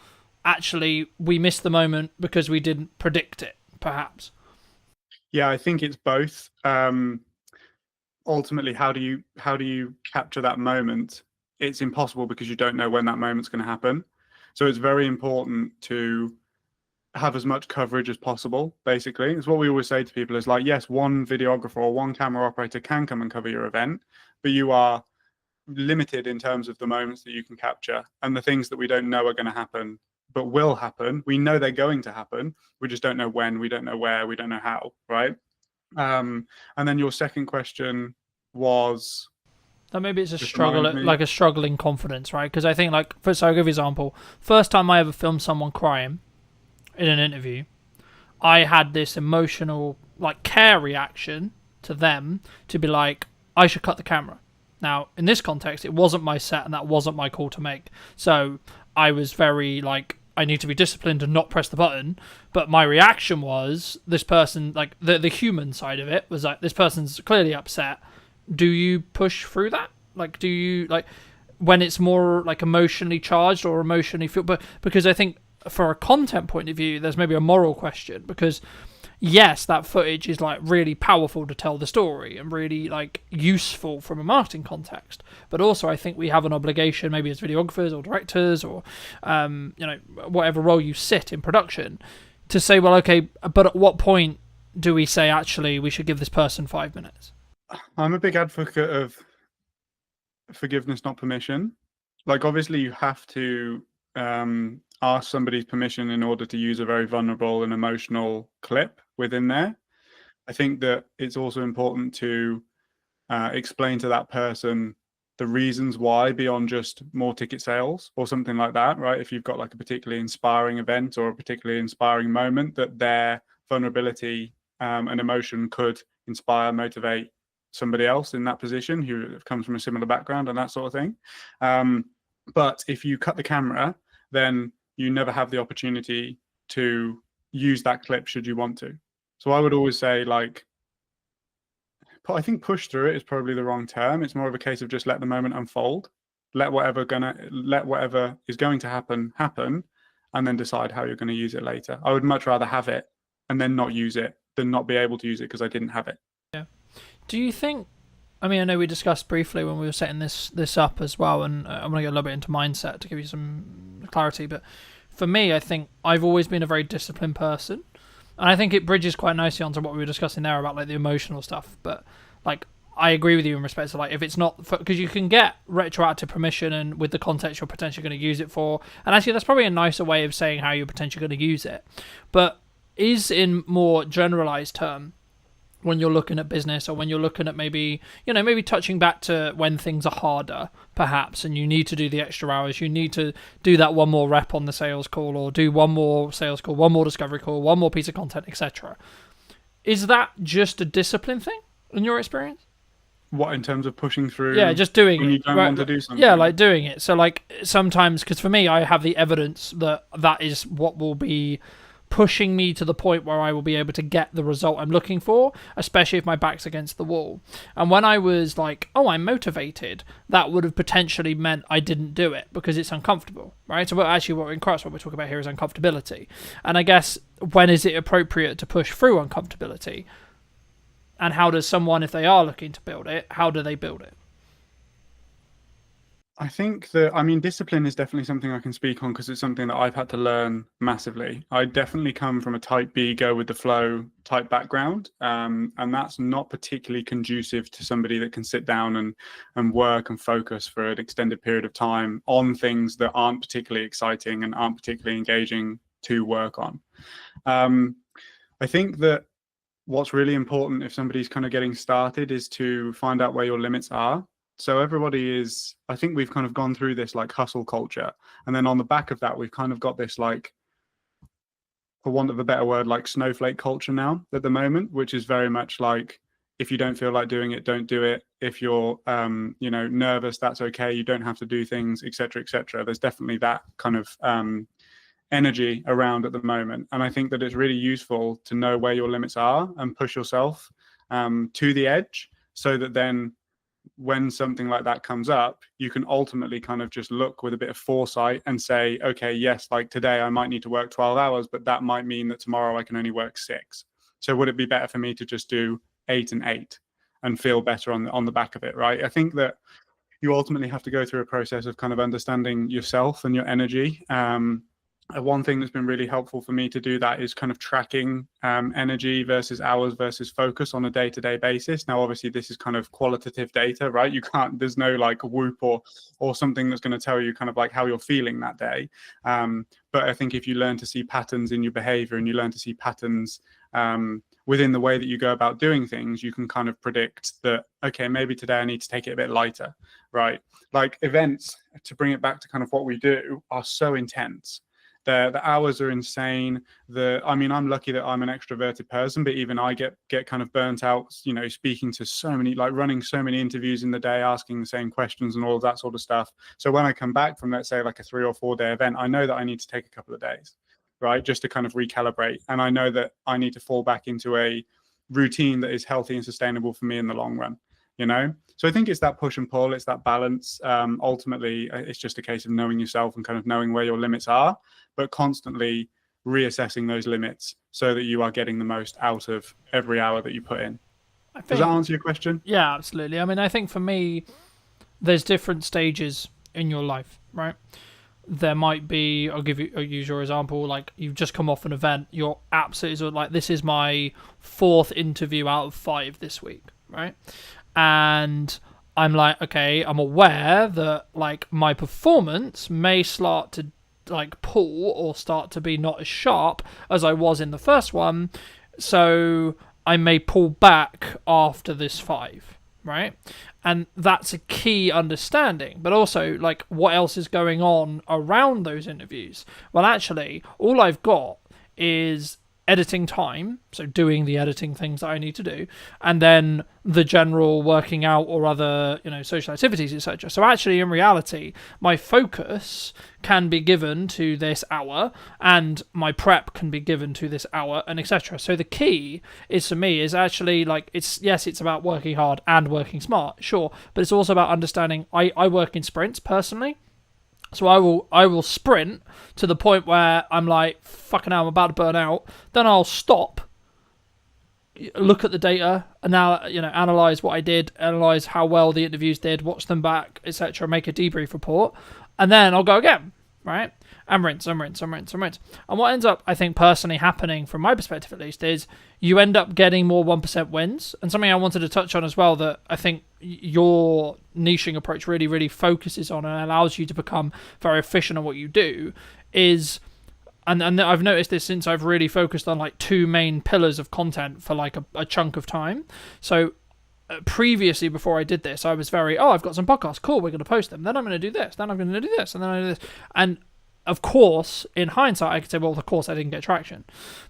actually we missed the moment because we didn't predict it, perhaps? Yeah, I think it's both. Ultimately, how do you capture that moment? It's impossible because you don't know when that moment's going to happen. So it's very important to have as much coverage as possible, basically. It's what we always say to people is like, yes, one videographer or one camera operator can come and cover your event, but you are limited in terms of the moments that you can capture and the things that we don't know are going to happen, but will happen. We know they're going to happen. We just don't know when, we don't know where, we don't know how, right? And then your second question was... That maybe it's a struggle, like a struggling confidence, right? Because I think, like, so I'll give you an example. First time I ever filmed someone crying in an interview, I had this emotional, like, care reaction to them to be like, I should cut the camera. Now, in this context, it wasn't my set and that wasn't my call to make. So I was very, like, I need to be disciplined and not press the button. But my reaction was, this person, like, the human side of it was like, this person's clearly upset. Do you push through that? Like, do you, like, when it's more, like, emotionally charged or emotionally feel? But because I think for a content point of view, there's maybe a moral question. Because, yes, that footage is, like, really powerful to tell the story and really, like, useful from a marketing context. But also, I think we have an obligation, maybe as videographers or directors or, whatever role you sit in production, to say, well, okay, but at what point do we say, actually, we should give this person 5 minutes? I'm a big advocate of forgiveness, not permission. Like, obviously, you have to ask somebody's permission in order to use a very vulnerable and emotional clip within there. I think that it's also important to explain to that person the reasons why, beyond just more ticket sales or something like that, right? If you've got like a particularly inspiring event or a particularly inspiring moment, that their vulnerability and emotion could inspire, motivate somebody else in that position who comes from a similar background and that sort of thing. But if you cut the camera, then you never have the opportunity to use that clip should you want to. So I would always say, like, I think push through it is probably the wrong term. It's more of a case of just let the moment unfold, let whatever is going to happen, and then decide how you're going to use it later. I would much rather have it and then not use it than not be able to use it because I didn't have it. Yeah. Do you think, I mean, I know we discussed briefly when we were setting this up as well, and I'm going to get a little bit into mindset to give you some clarity, but for me, I think I've always been a very disciplined person, and I think it bridges quite nicely onto what we were discussing there about like the emotional stuff, but like I agree with you in respect to like if it's not, because you can get retroactive permission and with the context you're potentially going to use it for, and actually that's probably a nicer way of saying how you're potentially going to use it, but is in more generalized term, when you're looking at business or when you're looking at maybe touching back to when things are harder, perhaps, and you need to do the extra hours, you need to do that one more rep on the sales call or do one more sales call, one more discovery call, one more piece of content, etc. Is that just a discipline thing in your experience? What, in terms of pushing through? Yeah, just doing when it. you don't want to do something. Yeah, like doing it. So like sometimes, because for me, I have the evidence that is what will be pushing me to the point where I will be able to get the result I'm looking for, especially if my back's against the wall. And when I was like, oh, I'm motivated, that would have potentially meant I didn't do it because it's uncomfortable, right? So what we're in Crux, what we're talking about here is uncomfortability. And I guess, when is it appropriate to push through uncomfortability? And how does someone, if they are looking to build it, how do they build it? I think that, I mean, discipline is definitely something I can speak on because it's something that I've had to learn massively. I definitely come from a type B, go with the flow type background. And that's not particularly conducive to somebody that can sit down and work and focus for an extended period of time on things that aren't particularly exciting and aren't particularly engaging to work on. I think that what's really important if somebody's kind of getting started is to find out where your limits are. So everybody is, I think we've kind of gone through this like hustle culture. And then on the back of that, we've kind of got this like, for want of a better word, like snowflake culture now at the moment, which is very much like, if you don't feel like doing it, don't do it. If you're, nervous, that's okay. You don't have to do things, et cetera, et cetera. There's definitely that kind of energy around at the moment. And I think that it's really useful to know where your limits are and push yourself to the edge so that then when something like that comes up, you can ultimately kind of just look with a bit of foresight and say, okay, yes, like today I might need to work 12 hours, but that might mean that tomorrow I can only work 6. So would it be better for me to just do 8 and 8 and feel better on the back of it, right? I think that you ultimately have to go through a process of kind of understanding yourself and your energy. One thing that's been really helpful for me to do that is kind of tracking energy versus hours versus focus on a day-to-day basis. Now, obviously, this is kind of qualitative data, right? You can't, there's no like Whoop or something that's going to tell you kind of like how you're feeling that day. But I think if you learn to see patterns in your behavior and you learn to see patterns within the way that you go about doing things, you can kind of predict that, okay, maybe today I need to take it a bit lighter, right? Like events, to bring it back to kind of what we do, are so intense. The hours are insane. I'm lucky that I'm an extroverted person, but even I get kind of burnt out, speaking to so many, like running so many interviews in the day, asking the same questions and all of that sort of stuff. So when I come back from, let's say, like a 3 or 4 day event, I know that I need to take a couple of days, right? Just to kind of recalibrate. And I know that I need to fall back into a routine that is healthy and sustainable for me in the long run, So I think it's that push and pull, it's that balance. Ultimately, it's just a case of knowing yourself and kind of knowing where your limits are, but constantly reassessing those limits so that you are getting the most out of every hour that you put in. Does that answer your question? Yeah, absolutely. I mean, I think for me, there's different stages in your life, right? There might be, I'll use your example, like you've just come off an event, you're absolutely sort of like, this is my 4th interview out of 5 this week, right? And I'm like, okay, I'm aware that like my performance may start to like pull or start to be not as sharp as I was in the first one. So I may pull back after this 5, right? And that's a key understanding. But also, like, what else is going on around those interviews? Well, actually, all I've got is editing time, so doing the editing things that I need to do, and then the general working out or other, social activities, etc. So actually, in reality, my focus can be given to this hour, and my prep can be given to this hour, and etc. So the key is, for me, is actually like, it's about working hard and working smart, sure, but it's also about understanding. I work in sprints personally. So I will sprint to the point where I'm like, fucking hell, I'm about to burn out. Then I'll stop, look at the data, and now analyze what I did, analyze how well the interviews did, watch them back, etc. Make a debrief report, and then I'll go again, right? And rinse. And what ends up, I think, personally happening, from my perspective at least, is you end up getting more 1% wins. And something I wanted to touch on as well that I think your niching approach really, really focuses on and allows you to become very efficient at what you do is, and I've noticed this since I've really focused on like 2 main pillars of content for like a chunk of time. So previously, before I did this, I was very, I've got some podcasts, cool, we're going to post them, then I'm going to do this, then I'm going to do this, and then I do this. And of course, in hindsight, I could say, well, of course I didn't get traction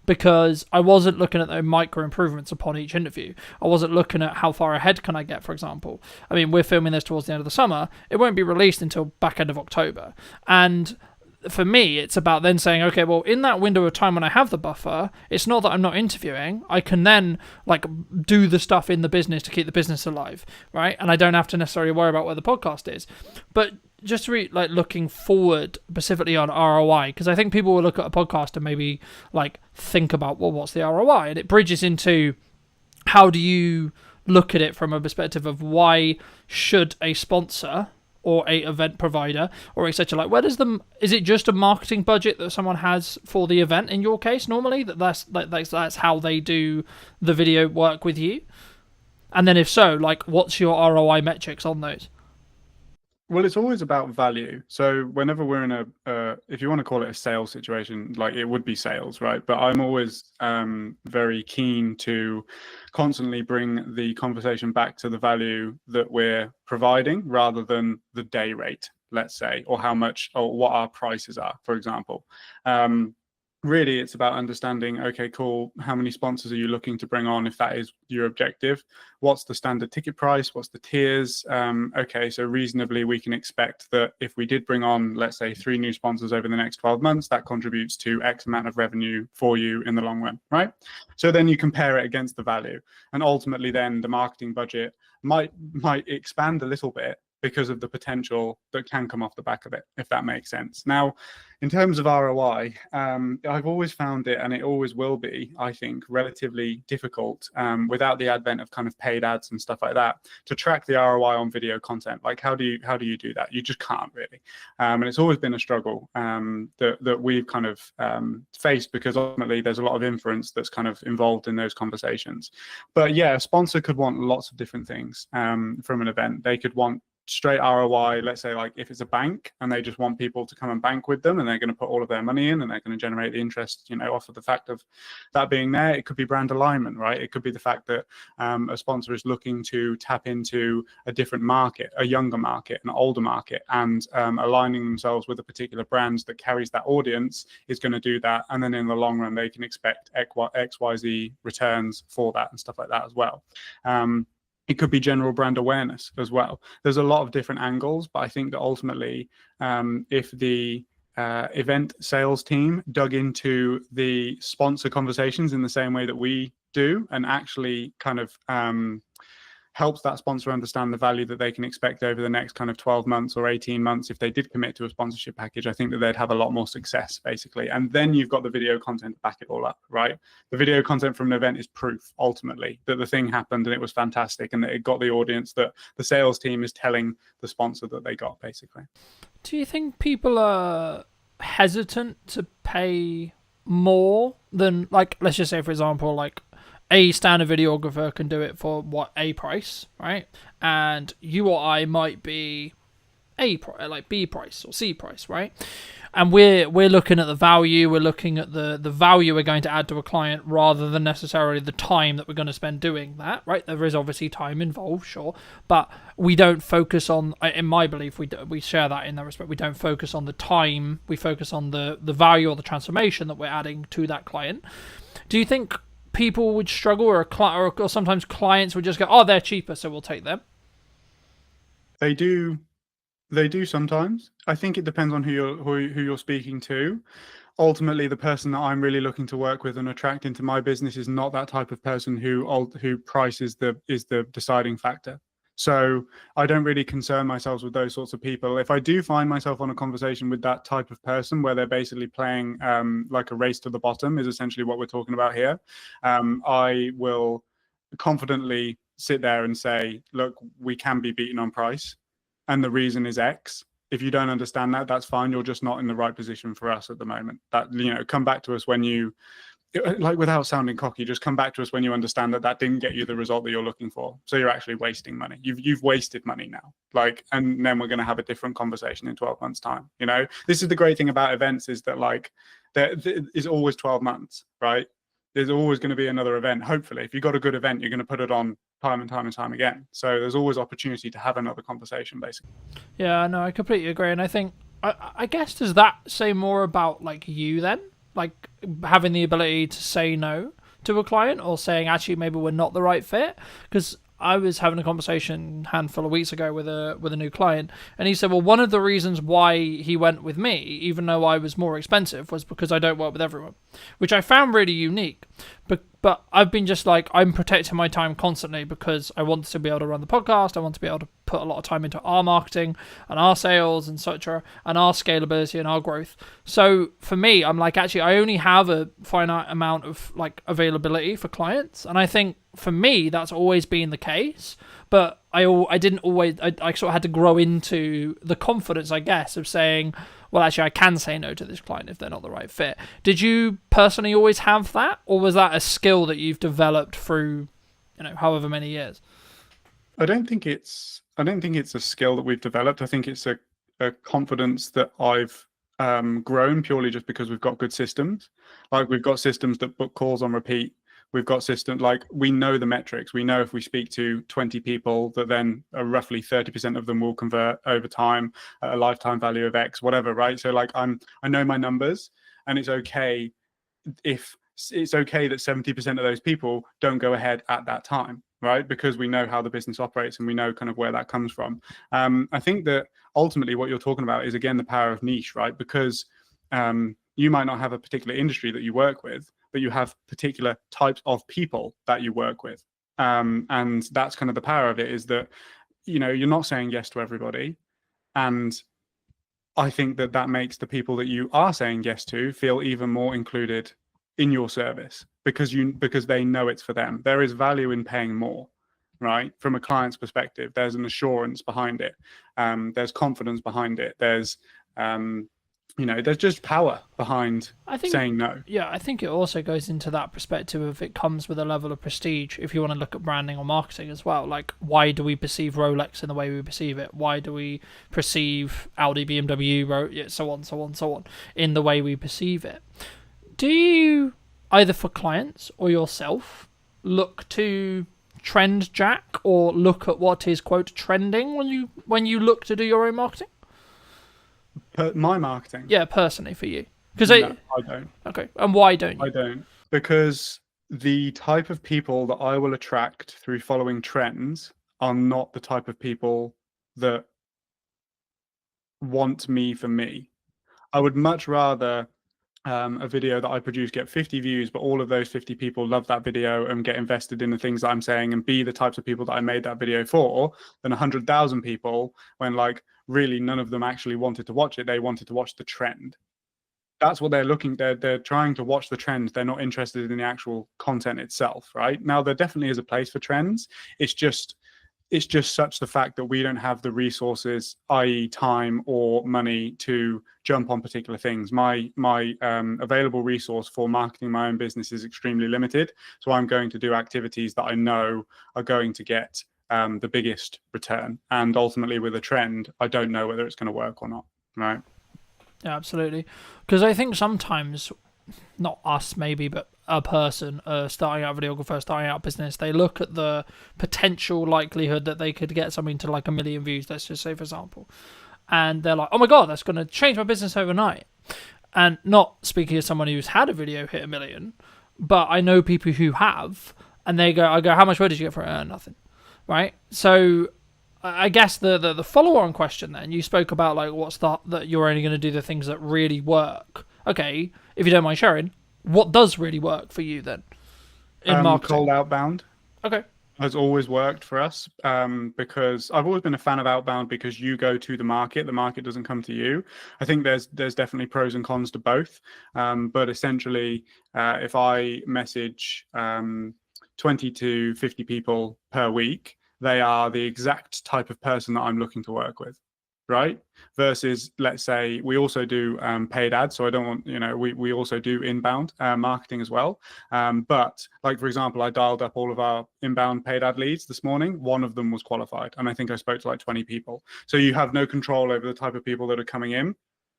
because I wasn't looking at the micro improvements upon each interview. I wasn't looking at how far ahead can I get, for example. I mean, we're filming this towards the end of the summer. It won't be released until back end of October. And for me, it's about then saying, okay, well, in that window of time when I have the buffer, it's not that I'm not interviewing. I can then like do the stuff in the business to keep the business alive, right? And I don't have to necessarily worry about where the podcast is. But just like looking forward specifically on ROI, because I think people will look at a podcast and maybe like think about, well, what's the ROI? And it bridges into how do you look at it from a perspective of why should a sponsor or a event provider or etc. Like, is it just a marketing budget that someone has for the event in your case normally? That's how they do the video work with you? And then if so, like, what's your ROI metrics on those? Well, it's always about value. So whenever we're in if you want to call it a sales situation, like it would be sales, right? But I'm always very keen to constantly bring the conversation back to the value that we're providing rather than the day rate, let's say, or how much or what our prices are, for example. Really, it's about understanding, okay, cool, how many sponsors are you looking to bring on if that is your objective? What's the standard ticket price? What's the tiers? Okay, so reasonably we can expect that if we did bring on, let's say, 3 new sponsors over the next 12 months, that contributes to X amount of revenue for you in the long run, right? So then you compare it against the value. And ultimately then the marketing budget might expand a little bit because of the potential that can come off the back of it, if that makes sense. Now, in terms of ROI, I've always found it, and it always will be, I think, relatively difficult without the advent of kind of paid ads and stuff like that to track the ROI on video content. Like, how do you do that? You just can't really, and it's always been a struggle that we've kind of faced, because ultimately there's a lot of inference that's kind of involved in those conversations. But yeah, a sponsor could want lots of different things from an event. They could want straight ROI, let's say, like if it's a bank and they just want people to come and bank with them and they're going to put all of their money in and they're going to generate the interest, off of the fact of that being there. It could be brand alignment, right? It could be the fact that a sponsor is looking to tap into a different market, a younger market, an older market, and aligning themselves with a particular brand that carries that audience is going to do that. And then in the long run, they can expect XYZ returns for that and stuff like that as well. It could be general brand awareness as well. There's a lot of different angles, but I think that ultimately, if the event sales team dug into the sponsor conversations in the same way that we do and actually kind of helps that sponsor understand the value that they can expect over the next kind of 12 months or 18 months if they did commit to a sponsorship package, I think that they'd have a lot more success, basically. And then you've got the video content to back it all up, right? The video content from an event is proof, ultimately, that the thing happened and it was fantastic and that it got the audience that the sales team is telling the sponsor that they got, basically. Do you think people are hesitant to pay more than, like, let's just say, for example, like, a standard videographer can do it for a price, right? And you or I might be like B price or C price, right? And we're looking at the value, we're looking at the value we're going to add to a client rather than necessarily the time that we're going to spend doing that, right? There is obviously time involved, sure, but we don't focus on, in my belief, we share that in that respect. We don't focus on the time, we focus on the value or the transformation that we're adding to that client. Do you think people would struggle, or sometimes clients would just go, oh, they're cheaper, so we'll take them? They do sometimes. I think it depends on who you're speaking to. Ultimately, the person that I'm really looking to work with and attract into my business is not that type of person who price is the deciding factor. So I don't really concern myself with those sorts of people. If I do find myself on a conversation with that type of person where they're basically playing like a race to the bottom is essentially what we're talking about here, I will confidently sit there and say, look, we can be beaten on price, and the reason is X. If you don't understand that, that's fine. You're just not in the right position for us at the moment. That, come back to us when you, like, without sounding cocky, just come back to us when you understand that didn't get you the result that you're looking for. So you're actually wasting money. You've wasted money now. And then we're going to have a different conversation in 12 months time. This is the great thing about events, is that there is always 12 months, right? There's always going to be another event. Hopefully, if you've got a good event, you're going to put it on time and time and time again. So there's always opportunity to have another conversation, basically. Yeah, no, I completely agree. And I think, I guess, does that say more about like you then? Like having the ability to say no to a client, or saying actually maybe we're not the right fit? Because I was having a conversation a handful of weeks ago with a new client, and he said, well, one of the reasons why he went with me, even though I was more expensive, was because I don't work with everyone, which I found really unique. But I've been just like, I'm protecting my time constantly because I want to be able to run the podcast. I want to be able to put a lot of time into our marketing and our sales and such, and our scalability and our growth. So for me, I'm like, actually, I only have a finite amount of like availability for clients. And I think for me, that's always been the case. But I didn't always, I sort of had to grow into the confidence, I guess, of saying, well, actually, I can say no to this client if they're not the right fit. Did you personally always have that, or was that a skill that you've developed through, however many years? I don't think it's a skill that we've developed. I think it's a confidence that I've grown purely just because we've got good systems. Like, we've got systems that book calls on repeat. We've got systems, like, we know the metrics. We know if we speak to 20 people that then roughly 30% of them will convert over time at a lifetime value of X, whatever, right? So like, I know my numbers, and it's okay if it's okay that 70% of those people don't go ahead at that time, right? Because we know how the business operates and we know kind of where that comes from. I think that ultimately what you're talking about is, again, the power of niche, right? Because you might not have a particular industry that you work with, but you have particular types of people that you work with. And that's kind of the power of it, is that, you're not saying yes to everybody. And I think that makes the people that you are saying yes to feel even more included in your service, because they know it's for them. There is value in paying more, right? From a client's perspective, there's an assurance behind it. There's confidence behind it. There's there's just power behind saying no. Yeah, I think it also goes into that perspective of, it comes with a level of prestige if you want to look at branding or marketing as well. Like, why do we perceive Rolex in the way we perceive it? Why do we perceive Audi, BMW, so on, in the way we perceive it? Do you, either for clients or yourself, look to trend jack or look at what is, quote, trending when you look to do your own marketing? My marketing? Yeah, personally for you. No, I don't. Okay, and why don't you? I don't. Because the type of people that I will attract through following trends are not the type of people that want me for me. I would much rather a video that I produce get 50 views, but all of those 50 people love that video and get invested in the things that I'm saying and be the types of people that I made that video for, than 100,000 people when, like, really none of them actually wanted to watch it. They wanted to watch the trend. That's what they're trying to watch, the trends. They're not interested in the actual content itself, right? Now, there definitely is a place for trends. It's just such the fact that we don't have the resources, i.e. time or money, to jump on particular things. My available resource for marketing my own business is extremely limited. So I'm going to do activities that I know are going to get the biggest return. And ultimately, with a trend, I don't know whether it's going to work or not, right? Yeah, absolutely. Because I think sometimes, not us maybe, but a person starting out, videographer, starting out business, they look at the potential likelihood that they could get something to like 1 million views, let's just say, for example, and they're like, oh my god, that's going to change my business overnight. And not speaking as someone who's had a video hit 1 million, but I know people who have, and I go, how much money did you get for it? Nothing, right? So I guess the follow-on question then, you spoke about like what's that you're only going to do the things that really work. Okay, if you don't mind sharing, what does really work for you then in marketing? Cold outbound. Okay. Has always worked for us, because I've always been a fan of outbound, because you go to the market doesn't come to you. I think there's definitely pros and cons to both, but essentially, if I message 20 to 50 people per week, they are the exact type of person that I'm looking to work with, right? Versus, let's say, we also do paid ads. So I don't want, we also do inbound marketing as well. But like, for example, I dialed up all of our inbound paid ad leads this morning. One of them was qualified. And I think I spoke to like 20 people. So you have no control over the type of people that are coming in,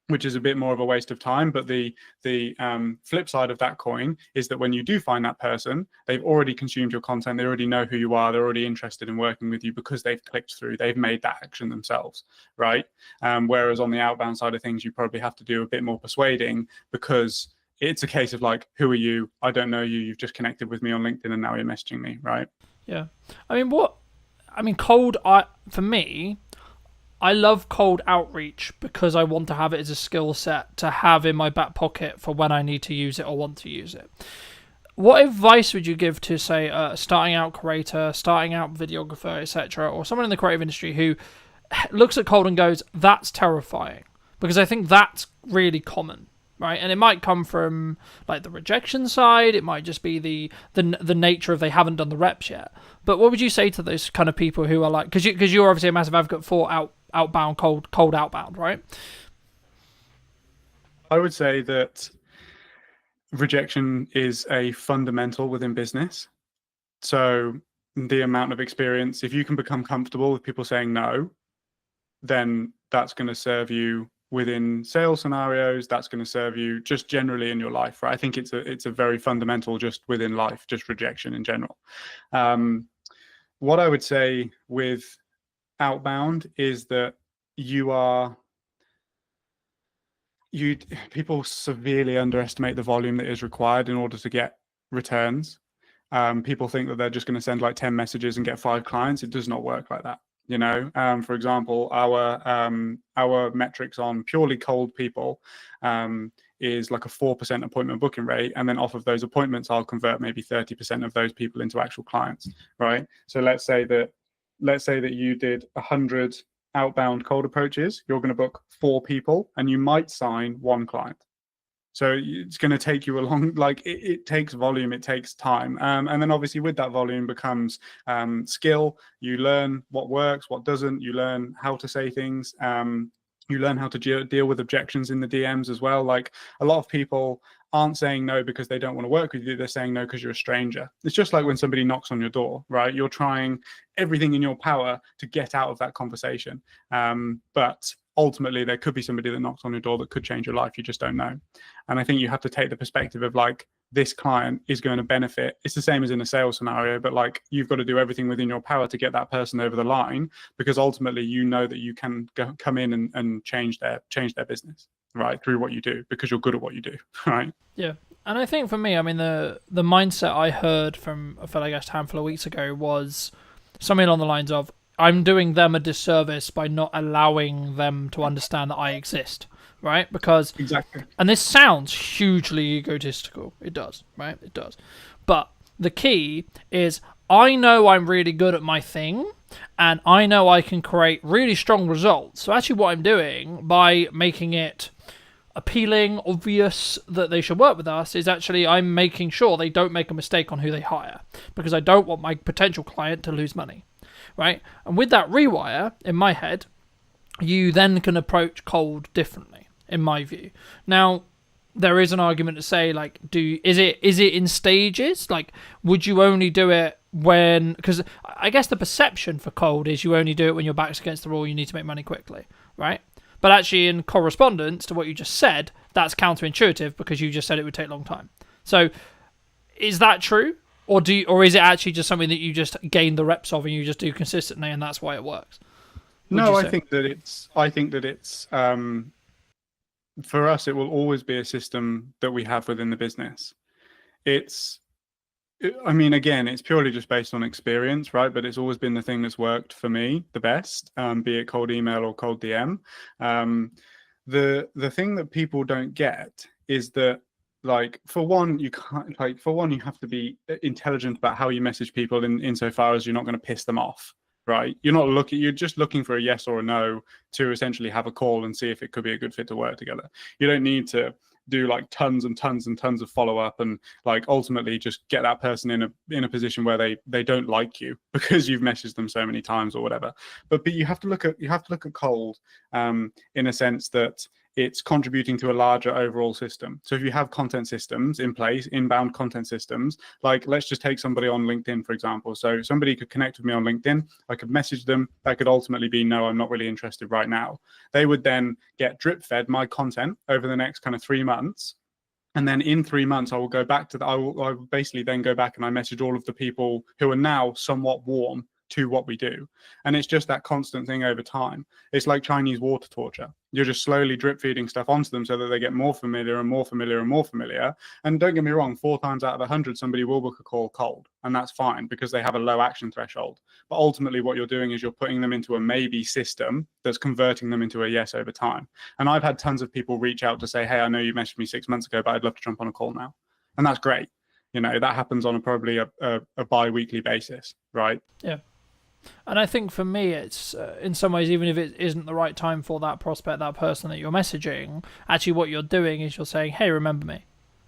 which is a bit more of a waste of time. But the flip side of that coin is that when you do find that person, they've already consumed your content. They already know who you are. They're already interested in working with you because they've clicked through. They've made that action themselves, right? Whereas on the outbound side of things, you probably have to do a bit more persuading, because it's a case of like, who are you? I don't know you. You've just connected with me on LinkedIn and now you're messaging me, right? Yeah. I mean, what I mean, for me, I love cold outreach because I want to have it as a skill set to have in my back pocket for when I need to use it or want to use it. What advice would you give to, say, a starting out creator, starting out videographer, etc., or someone in the creative industry who looks at cold and goes, that's terrifying? Because I think that's really common, right? And it might come from like the rejection side. It might just be the nature of they haven't done the reps yet. But what would you say to those kind of people who are like, because you're obviously a massive advocate for outbound, cold outbound, right? I would say that rejection is a fundamental within business. So the amount of experience, if you can become comfortable with people saying no, then that's going to serve you within sales scenarios. That's going to serve you just generally in your life, right? I think it's a very fundamental just within life, just rejection in general. What I would say with outbound is that people severely underestimate the volume that is required in order to get returns. People think that they're just going to send like 10 messages and get 5 clients. It does not work like that. You know, for example, our metrics on purely cold people is like a 4% appointment booking rate, and then off of those appointments, I'll convert maybe 30% of those people into actual clients, right? So let's say that you did 100 outbound cold approaches. You're going to book 4 people, and you might sign 1 client. So it's going to take you a long, like it takes volume, it takes time. And then obviously with that volume becomes skill. You learn what works, what doesn't. You learn how to say things. You learn how to deal with objections in the DMs as well. Like a lot of people aren't saying no because they don't want to work with you. They're saying no because you're a stranger. It's just like when somebody knocks on your door, right? You're trying everything in your power to get out of that conversation. But ultimately there could be somebody that knocks on your door that could change your life. You just don't know. And I think you have to take the perspective of like, this client is going to benefit. It's the same as in a sales scenario, but like you've got to do everything within your power to get that person over the line, because ultimately you know that you can come in and change their business, right, through what you do, because you're good at what you do, right? Yeah. And I think for me, I mean, the mindset I heard from a fellow guest a handful of weeks ago was something along the lines of, I'm doing them a disservice by not allowing them to understand that I exist, right? Because exactly, and this sounds hugely egotistical. It does, right? It does. But the key is I know I'm really good at my thing, and I know I can create really strong results. So actually what I'm doing by making it appealing, obvious that they should work with us is actually I'm making sure they don't make a mistake on who they hire, because I don't want my potential client to lose money. Right? And with that rewire in my head, you then can approach cold differently, in my view. Now, there is an argument to say, like, is it in stages? Like, would you only do it when... Because I guess the perception for cold is you only do it when your back's against the wall, you need to make money quickly, right? But actually, in correspondence to what you just said, that's counterintuitive because you just said it would take a long time. So, is that true? Or is it actually just something that you just gain the reps of and you just do consistently, and that's why it works? No, I think that it's for us, it will always be a system that we have within the business. I mean, again, it's purely just based on experience, right? But it's always been the thing that's worked for me the best, be it cold email or cold DM. The thing that people don't get is that, like, for one, you have to be intelligent about how you message people insofar as you're not going to piss them off, right? You're just looking for a yes or a no to essentially have a call and see if it could be a good fit to work together. You don't need to do like tons and tons and tons of follow-up and like ultimately just get that person in a position where they don't like you because you've messaged them so many times or whatever. But you have to look at cold in a sense that it's contributing to a larger overall system. So if you have content systems in place, inbound content systems, like let's just take somebody on LinkedIn, for example. So somebody could connect with me on LinkedIn. I could message them. That could ultimately be, no, I'm not really interested right now. They would then get drip fed my content over the next kind of 3 months. And then in 3 months, I will go back to I will basically then go back and I message all of the people who are now somewhat warm to what we do. And it's just that constant thing over time. It's like Chinese water torture. You're just slowly drip feeding stuff onto them so that they get more familiar and more familiar and more familiar. And don't get me wrong, 4 times out of 100, somebody will book a call cold, and that's fine because they have a low action threshold. But ultimately what you're doing is you're putting them into a maybe system that's converting them into a yes over time. And I've had tons of people reach out to say, hey, I know you messaged me 6 months ago, but I'd love to jump on a call now. And that's great. You know, that happens on probably a bi-weekly basis, right? Yeah. And I think for me, it's in some ways, even if it isn't the right time for that prospect, that person that you're messaging, actually what you're doing is you're saying, hey, remember me,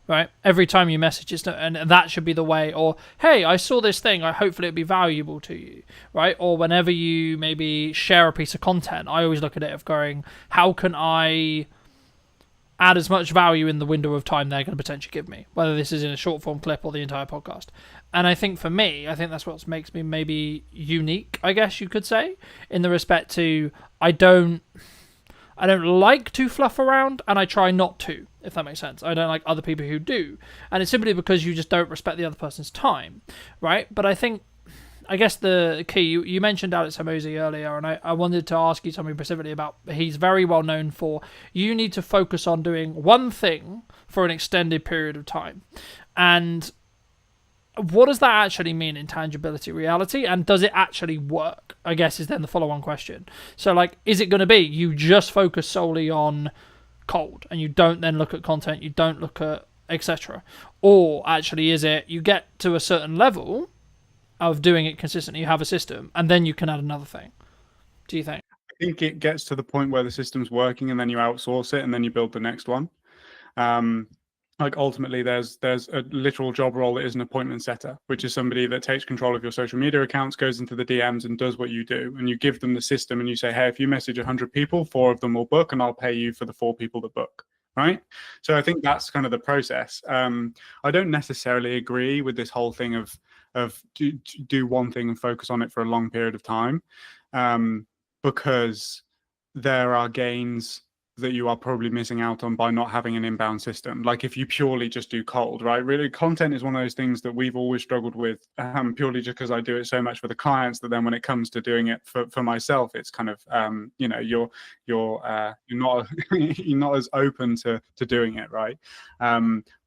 right? Every time you message, and that should be the way. Or, hey, I saw this thing, hopefully it'll be valuable to you, right? Or whenever you maybe share a piece of content, I always look at it of going, how can I add as much value in the window of time they're going to potentially give me, whether this is in a short form clip or the entire podcast. And I think for me, I think that's what makes me maybe unique, I guess you could say, in the respect to I don't like to fluff around, and I try not to, if that makes sense. I don't like other people who do. And it's simply because you just don't respect the other person's time, right? But I guess the key, you mentioned Alex Hormozi earlier, and I wanted to ask you something specifically about, he's very well known for, you need to focus on doing one thing for an extended period of time. And what does that actually mean in tangibility reality? And does it actually work? I guess is then the follow-on question. So like, is it going to be you just focus solely on cold and you don't then look at content, you don't look at etc.? Or actually is it you get to a certain level of doing it consistently, you have a system, and then you can add another thing? Do you think? I think it gets to the point where the system's working and then you outsource it and then you build the next one. Like ultimately there's a literal job role that is an appointment setter, which is somebody that takes control of your social media accounts, goes into the DMs and does what you do. And you give them the system and you say, hey, if you message 100 people, 4 of them will book and I'll pay you for the 4 people that book. Right. So I think that's kind of the process. I don't necessarily agree with this whole thing of do one thing and focus on it for a long period of time, because there are gains that you are probably missing out on by not having an inbound system. Like if you purely just do cold, right? Really, content is one of those things that we've always struggled with, purely just because I do it so much for the clients that then when it comes to doing it for myself, it's kind of you're not you're not as open to doing it, right?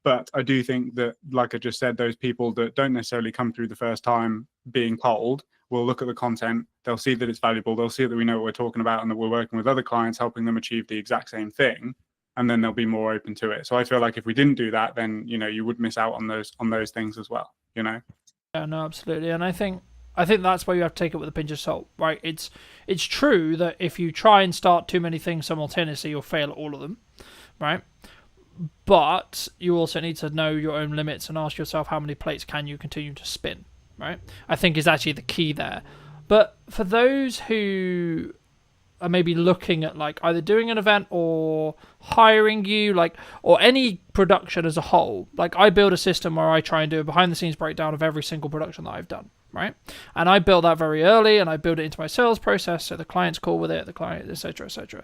But I do think that, like I just said, those people that don't necessarily come through the first time being cold will look at the content, they'll see that it's valuable, they'll see that we know what we're talking about and that we're working with other clients helping them achieve the exact same thing, and then they'll be more open to it. So I feel like if we didn't do that, then you would miss out on those things as well, Yeah, no, absolutely. And I think that's why you have to take it with a pinch of salt, right? It's true that if you try and start too many things simultaneously, you'll fail at all of them, right? But you also need to know your own limits and ask yourself, how many plates can you continue to spin, right? I think is actually the key there. But for those who are maybe looking at like either doing an event or hiring you, like, or any production as a whole, like I build a system where I try and do a behind the scenes breakdown of every single production that I've done, right? And I build that very early and I build it into my sales process so the client's cool with it, the client, etc., etc.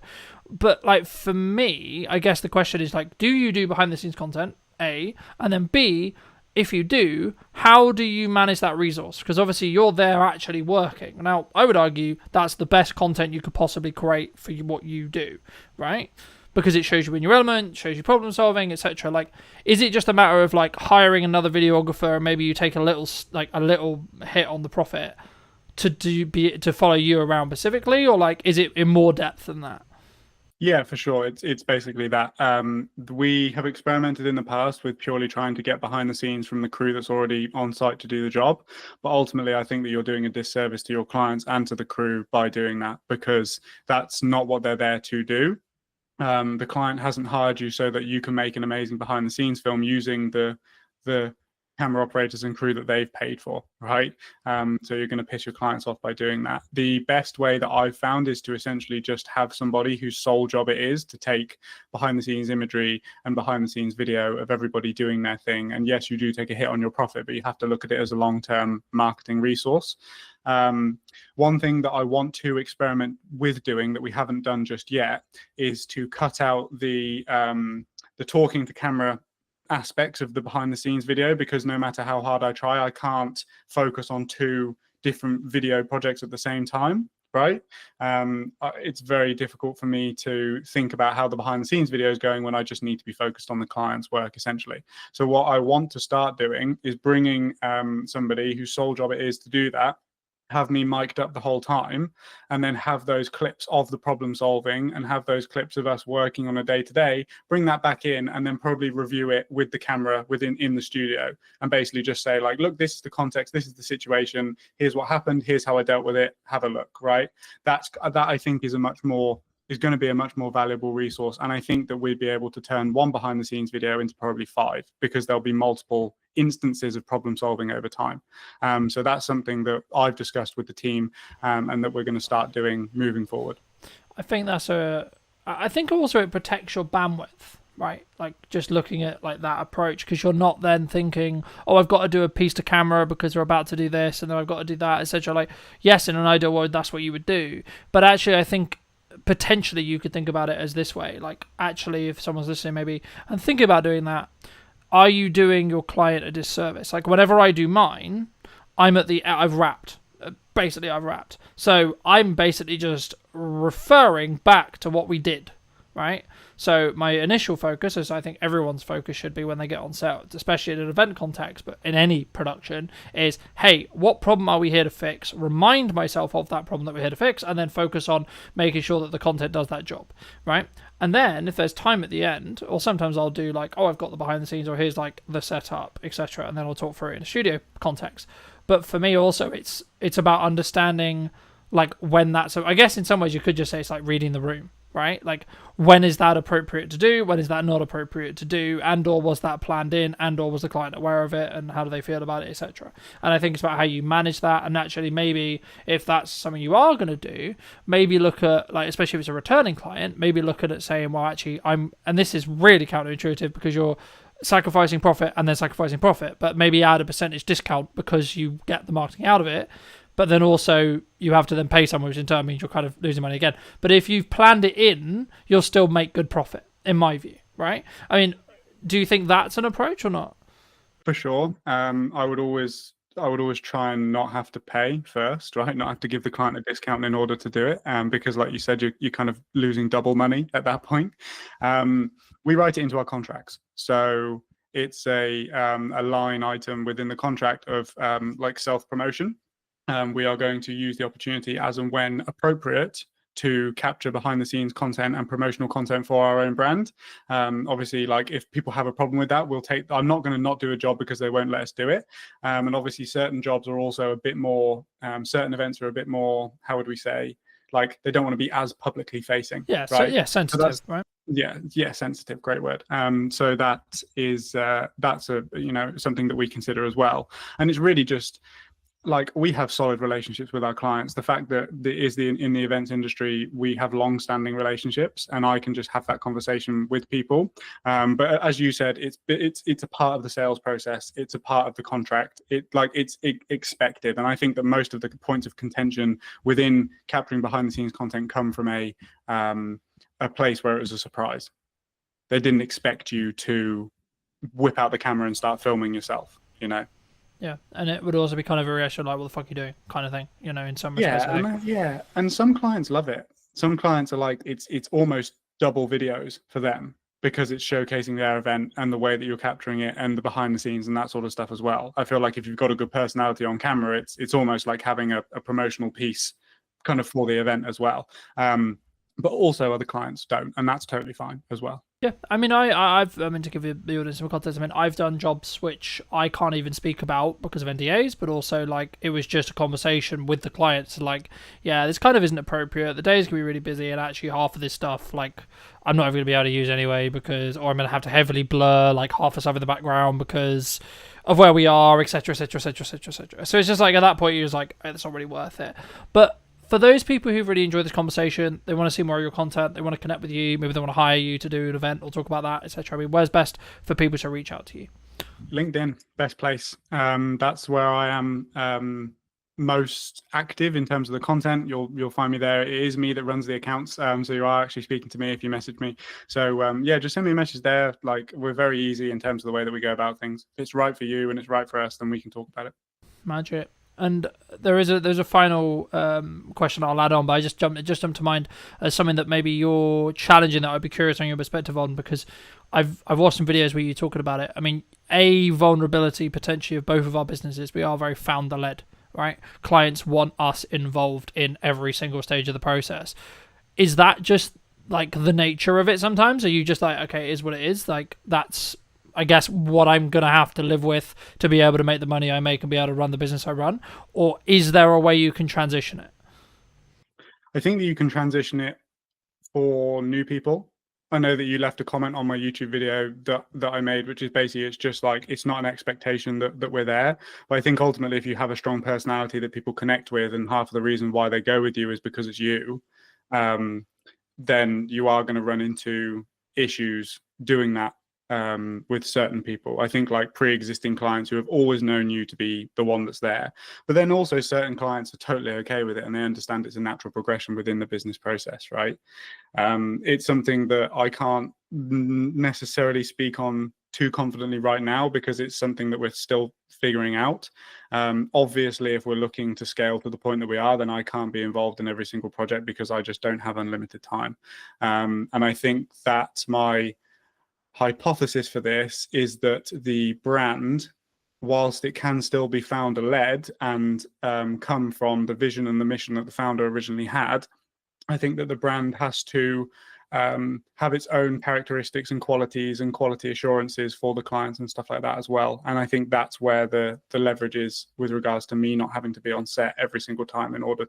But like for me, I guess the question is like, do you do behind the scenes content, A, and then B, if you do, how do you manage that resource? Because obviously you're there actually working. Now, I would argue that's the best content you could possibly create for what you do, right? Because it shows you in your element, shows you problem solving, etc. Like, is it just a matter of like hiring another videographer and maybe you take a little hit on the profit to follow you around specifically, or like is it in more depth than that? Yeah, for sure. It's basically that. We have experimented in the past with purely trying to get behind the scenes from the crew that's already on site to do the job. But ultimately, I think that you're doing a disservice to your clients and to the crew by doing that, because that's not what they're there to do. The client hasn't hired you so that you can make an amazing behind the scenes film using the camera operators and crew that they've paid for, right? So you're going to piss your clients off by doing that. The best way that I've found is to essentially just have somebody whose sole job it is to take behind the scenes imagery and behind the scenes video of everybody doing their thing. And yes, you do take a hit on your profit, but you have to look at it as a long-term marketing resource. One thing that I want to experiment with doing that we haven't done just yet is to cut out the talking to camera aspects of the behind the scenes video, because no matter how hard I try, I can't focus on 2 different video projects at the same time, right? It's very difficult for me to think about how the behind the scenes video is going when I just need to be focused on the client's work, essentially. So what I want to start doing is bringing somebody whose sole job it is to do that, have me mic'd up the whole time, and then have those clips of the problem solving and have those clips of us working on a day-to-day, bring that back in, and then probably review it with the camera in the studio, and basically just say, like, look, this is the context, this is the situation, here's what happened, here's how I dealt with it, have a look, right? That I think is going to be a much more valuable resource. And I think that we'd be able to turn one behind the scenes video into probably 5, because there'll be multiple instances of problem solving over time. So that's something that I've discussed with the team, and that we're going to start doing moving forward. I think I think also it protects your bandwidth, right? Like just looking at like that approach, because you're not then thinking, oh, I've got to do a piece to camera because they're about to do this, and then I've got to do that, etc. Like, yes, in an ideal world, that's what you would do. But actually, I think potentially you could think about it as this way. Like, actually, if someone's listening maybe and thinking about doing that, are you doing your client a disservice? Like, whenever I do mine, I've wrapped. Basically, I've wrapped. So I'm basically just referring back to what we did, right? So my initial focus, as I think everyone's focus should be when they get on set, especially in an event context, but in any production, is, hey, what problem are we here to fix? Remind myself of that problem that we're here to fix, and then focus on making sure that the content does that job, right? And then if there's time at the end, or sometimes I'll do like, oh, I've got the behind the scenes, or here's like the setup, etc., and then I'll talk through it in a studio context. But for me also, it's about understanding like when that's, so I guess in some ways you could just say it's like reading the room, right? Like, when is that appropriate to do? When is that not appropriate to do? And or was that planned in? And or was the client aware of it? And how do they feel about it, etc.? And I think it's about how you manage that. And actually, maybe if that's something you are going to do, maybe look at, like, especially if it's a returning client, maybe look at it saying, well, actually, and this is really counterintuitive because you're sacrificing profit and then sacrificing profit, but maybe add a percentage discount because you get the marketing out of it. But then also you have to then pay someone, which in turn means you're kind of losing money again. But if you've planned it in, you'll still make good profit, in my view, right? I mean, do you think that's an approach or not? For sure. I would always try and not have to pay first, right? Not have to give the client a discount in order to do it, because, like you said, you're kind of losing double money at that point. We write it into our contracts, so it's a line item within the contract of like self-promotion. We are going to use the opportunity as and when appropriate to capture behind the scenes content and promotional content for our own brand. Obviously, like, if people have a problem with that, I'm not going to not do a job because they won't let us do it. And obviously certain jobs are also a bit more, certain events are a bit more, how would we say, like, they don't want to be as publicly facing. Yeah, right? so, yeah, sensitive, so right? Yeah, sensitive, great word. So that is, that's a, something that we consider as well. And it's really just, like, we have solid relationships with our clients. The fact that in the events industry, we have long-standing relationships, and I can just have that conversation with people. But as you said, it's a part of the sales process. It's a part of the contract. It's expected, and I think that most of the points of contention within capturing behind-the-scenes content come from a place where it was a surprise. They didn't expect you to whip out the camera and start filming yourself. Yeah, and it would also be kind of a reaction like, what the fuck are you doing, kind of thing, in some respects. And some clients love it. Some clients are like, it's almost double videos for them because it's showcasing their event and the way that you're capturing it and the behind the scenes and that sort of stuff as well. I feel like if you've got a good personality on camera, it's almost like having a promotional piece kind of for the event as well. But also other clients don't, and that's totally fine as well. Yeah, I mean, to give the audience some context, I mean, I've done jobs which I can't even speak about because of NDAs, but also, like, it was just a conversation with the clients, like, yeah, this kind of isn't appropriate, the day's gonna be really busy, and actually half of this stuff, like, I'm not even gonna be able to use anyway, or I'm gonna have to heavily blur, like, half the stuff in the background because of where we are, etc., etc., etc., etc., etc. So it's just like, at that point, you're just like, it's not really worth it. But for those people who really enjoy this conversation, they want to see more of your content, they want to connect with you, maybe they want to hire you to do an event or talk about that, etc. I mean, where's best for people to reach out to you? LinkedIn, best place. That's where I am most active in terms of the content. You'll find me there. It is me that runs the accounts, so you are actually speaking to me if you message me. So yeah, just send me a message there. Like, we're very easy in terms of the way that we go about things. If it's right for you and it's right for us, then we can talk about it. Magic. And there's a final question I'll add on, but it just jumped to mind as something that maybe you're challenging that I'd be curious on your perspective on, because I've watched some videos where you're talking about it. I mean, a vulnerability potentially of both of our businesses, we are very founder led, right? Clients want us involved in every single stage of the process. Is that just like the nature of it sometimes? Are you just like, okay, it is what it is? Like, that's, I guess, what I'm going to have to live with to be able to make the money I make and be able to run the business I run? Or is there a way you can transition it? I think that you can transition it for new people. I know that you left a comment on my YouTube video that I made, which is basically, it's just like, it's not an expectation that we're there. But I think ultimately, if you have a strong personality that people connect with, and half of the reason why they go with you is because it's you, then you are going to run into issues doing that with certain people. I think like pre-existing clients who have always known you to be the one that's there, but then also certain clients are totally okay with it and they understand it's a natural progression within the business process, right? It's something that I can't necessarily speak on too confidently right now because it's something that we're still figuring out. Obviously, if we're looking to scale to the point that we are, then I can't be involved in every single project because I just don't have unlimited time. And I think that's my hypothesis for this, is that the brand, whilst it can still be founder led and come from the vision and the mission that the founder originally had, I think that the brand has to have its own characteristics and qualities and quality assurances for the clients and stuff like that as well. And I think that's where the leverage is with regards to me not having to be on set every single time in order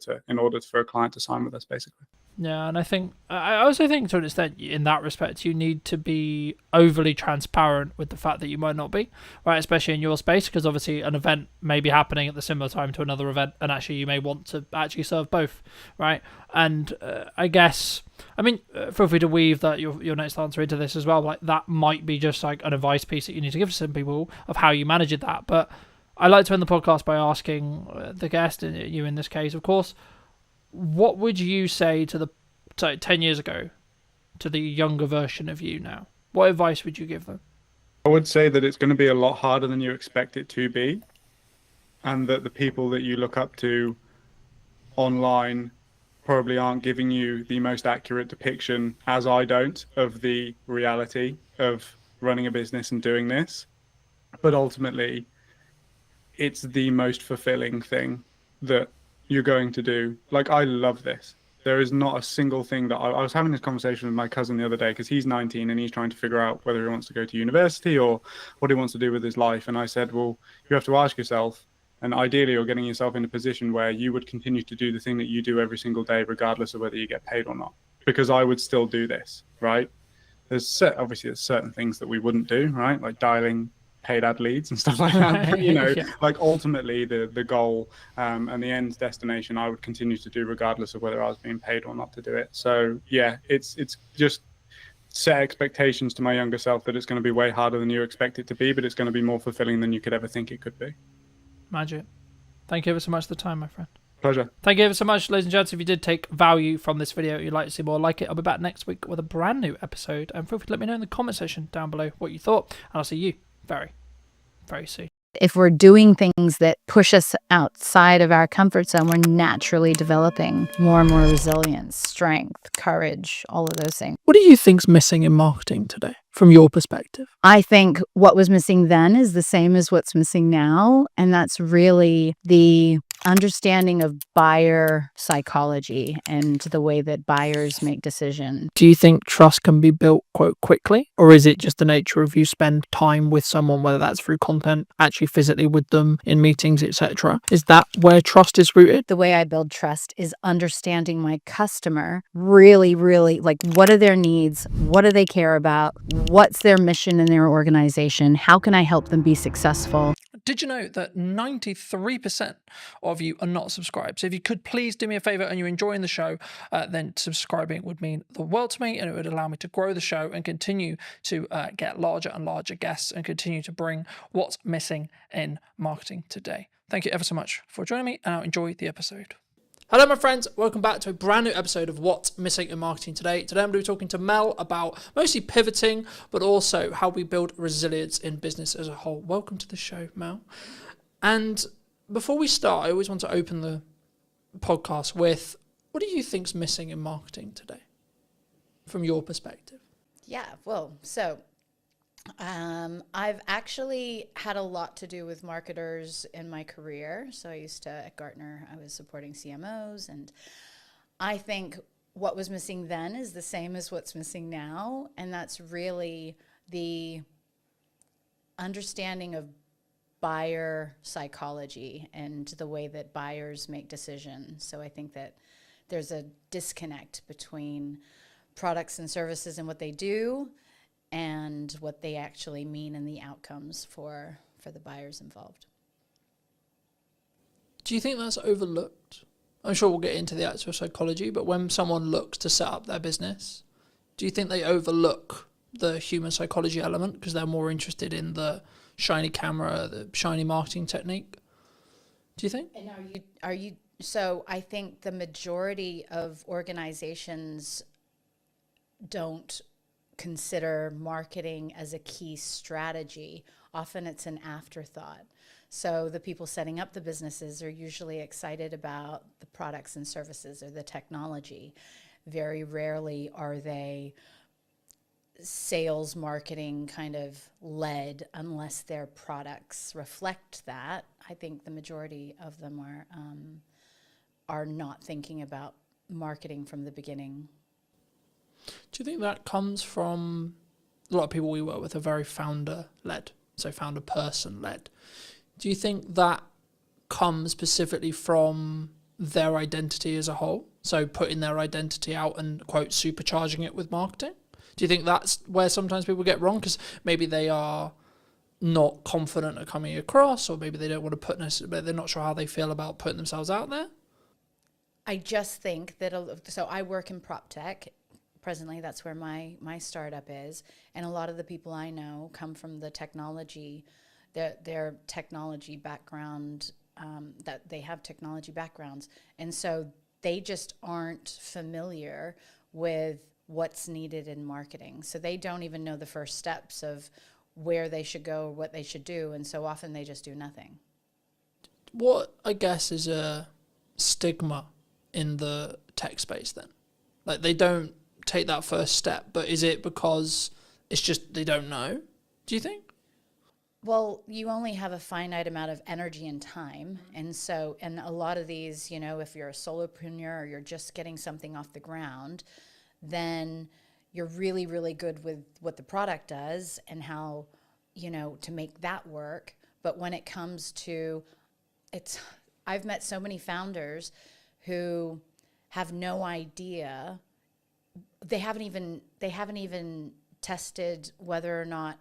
for a client to sign with us, basically. Yeah, and I also think to an extent in that respect you need to be overly transparent with the fact that you might not be, right? Especially in your space, because obviously an event may be happening at the similar time to another event, and actually you may want to actually serve both, right? And I guess, I mean, feel free to weave that your next answer into this as well. Like that might be just like an advice piece that you need to give to some people of how you manage that. But I like to end the podcast by asking the guest, and you in this case, of course, what would you say to 10 years ago to the younger version of you now? What advice would you give them? I would say that it's going to be a lot harder than you expect it to be, and that the people that you look up to online probably aren't giving you the most accurate depiction, as I don't, of the reality of running a business and doing this. But ultimately, it's the most fulfilling thing that you're going to do. Like, I love this. There is not a single thing that I was having this conversation with my cousin the other day because he's 19 and he's trying to figure out whether he wants to go to university or what he wants to do with his life. And I said, well, you have to ask yourself, and ideally you're getting yourself in a position where you would continue to do the thing that you do every single day, regardless of whether you get paid or not, because I would still do this, right? Obviously there's certain things that we wouldn't do, right? Like dialing paid ad leads and stuff like that. But, you know, Yeah. like ultimately the goal and the end destination, I would continue to do regardless of whether I was being paid or not to do it. So yeah, it's just set expectations to my younger self that it's going to be way harder than you expect it to be, but it's going to be more fulfilling than you could ever think it could be. Magic. Thank you ever so much for the time, my friend. Pleasure. Thank you ever so much, ladies and gents. If you did take value from this video, you'd like to see more like it, I'll be back next week with a brand new episode. And feel free to let me know in the comment section down below what you thought. And I'll see you very, very soon. If we're doing things that push us outside of our comfort zone, we're naturally developing more and more resilience, strength, courage, all of those things. What do you think's missing in marketing today, from your perspective? I think what was missing then is the same as what's missing now, and that's really the understanding of buyer psychology and the way that buyers make decisions. Do you think trust can be built quite quickly, or is it just the nature of you spend time with someone, whether that's through content, actually physically with them in meetings, etc.? Is that where trust is rooted? The way I build trust is understanding my customer really, really, like, what are their needs? What do they care about? What's their mission in their organization? How can I help them be successful? Did you know that 93% of you are not subscribed? So if you could please do me a favor and you're enjoying the show, then subscribing would mean the world to me, and it would allow me to grow the show and continue to get larger and larger guests and continue to bring what's missing in marketing today. Thank you ever so much for joining me, and I'll enjoy the episode. Hello, my friends. Welcome back to a brand new episode of What's Missing in Marketing Today. Today, I'm going to be talking to Mel about mostly pivoting, but also how we build resilience in business as a whole. Welcome to the show, Mel. And before we start, I always want to open the podcast with, what do you think's missing in marketing today, from your perspective? Yeah, well, so I've actually had a lot to do with marketers in my career. So I used to, at Gartner, I was supporting CMOs, and I think what was missing then is the same as what's missing now, and that's really the understanding of buyer psychology and the way that buyers make decisions. So I think that there's a disconnect between products and services and what they do and what they actually mean and the outcomes for the buyers involved. Do you think that's overlooked? I'm sure we'll get into the actual psychology, but when someone looks to set up their business, do you think they overlook the human psychology element because they're more interested in the shiny camera, the shiny marketing technique? Do you think? And are you so I think the majority of organizations don't consider marketing as a key strategy. Often it's an afterthought. So the people setting up the businesses are usually excited about the products and services or the technology. Very rarely are they sales marketing kind of led unless their products reflect that. I think the majority of them are not thinking about marketing from the beginning. Do you think that comes from a lot of people we work with are very founder-led, so founder person-led? Do you think that comes specifically from their identity as a whole? So putting their identity out and, quote, supercharging it with marketing? Do you think that's where sometimes people get wrong? Because maybe they are not confident at coming across, or maybe they don't want to put necessarily, they're not sure how they feel about putting themselves out there? I just think that, so I work in prop tech. Presently, that's where my startup is. And a lot of the people I know come from the technology, their technology background, that they have technology backgrounds. And so they just aren't familiar with what's needed in marketing. So they don't even know the first steps of where they should go, or what they should do. And so often they just do nothing. What, I guess, is a stigma in the tech space then? Like, they don't take that first step, but is it because it's just they don't know, do you think? Well, you only have a finite amount of energy and time. And so, and a lot of these, if you're a solopreneur or you're just getting something off the ground, then you're really, really good with what the product does and how, to make that work. But when it comes to I've met so many founders who have no idea. They haven't even tested whether or not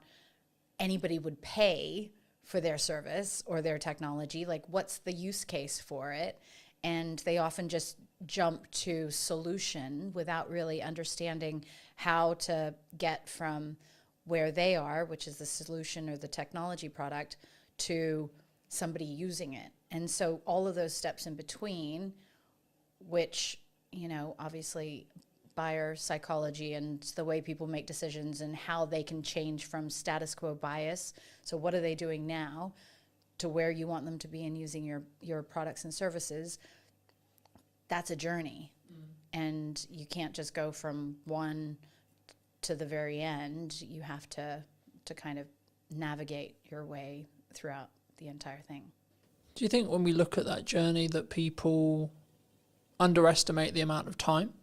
anybody would pay for their service or their technology. Like, what's the use case for it? And they often just jump to solution without really understanding how to get from where they are, which is the solution or the technology product, to somebody using it. And so all of those steps in between, which, obviously buyer psychology and the way people make decisions and how they can change from status quo bias. So what are they doing now to where you want them to be in using your products and services? That's a journey. And you can't just go from one to the very end. You have to kind of navigate your way throughout the entire thing. Do you think when we look at that journey that people underestimate the amount of time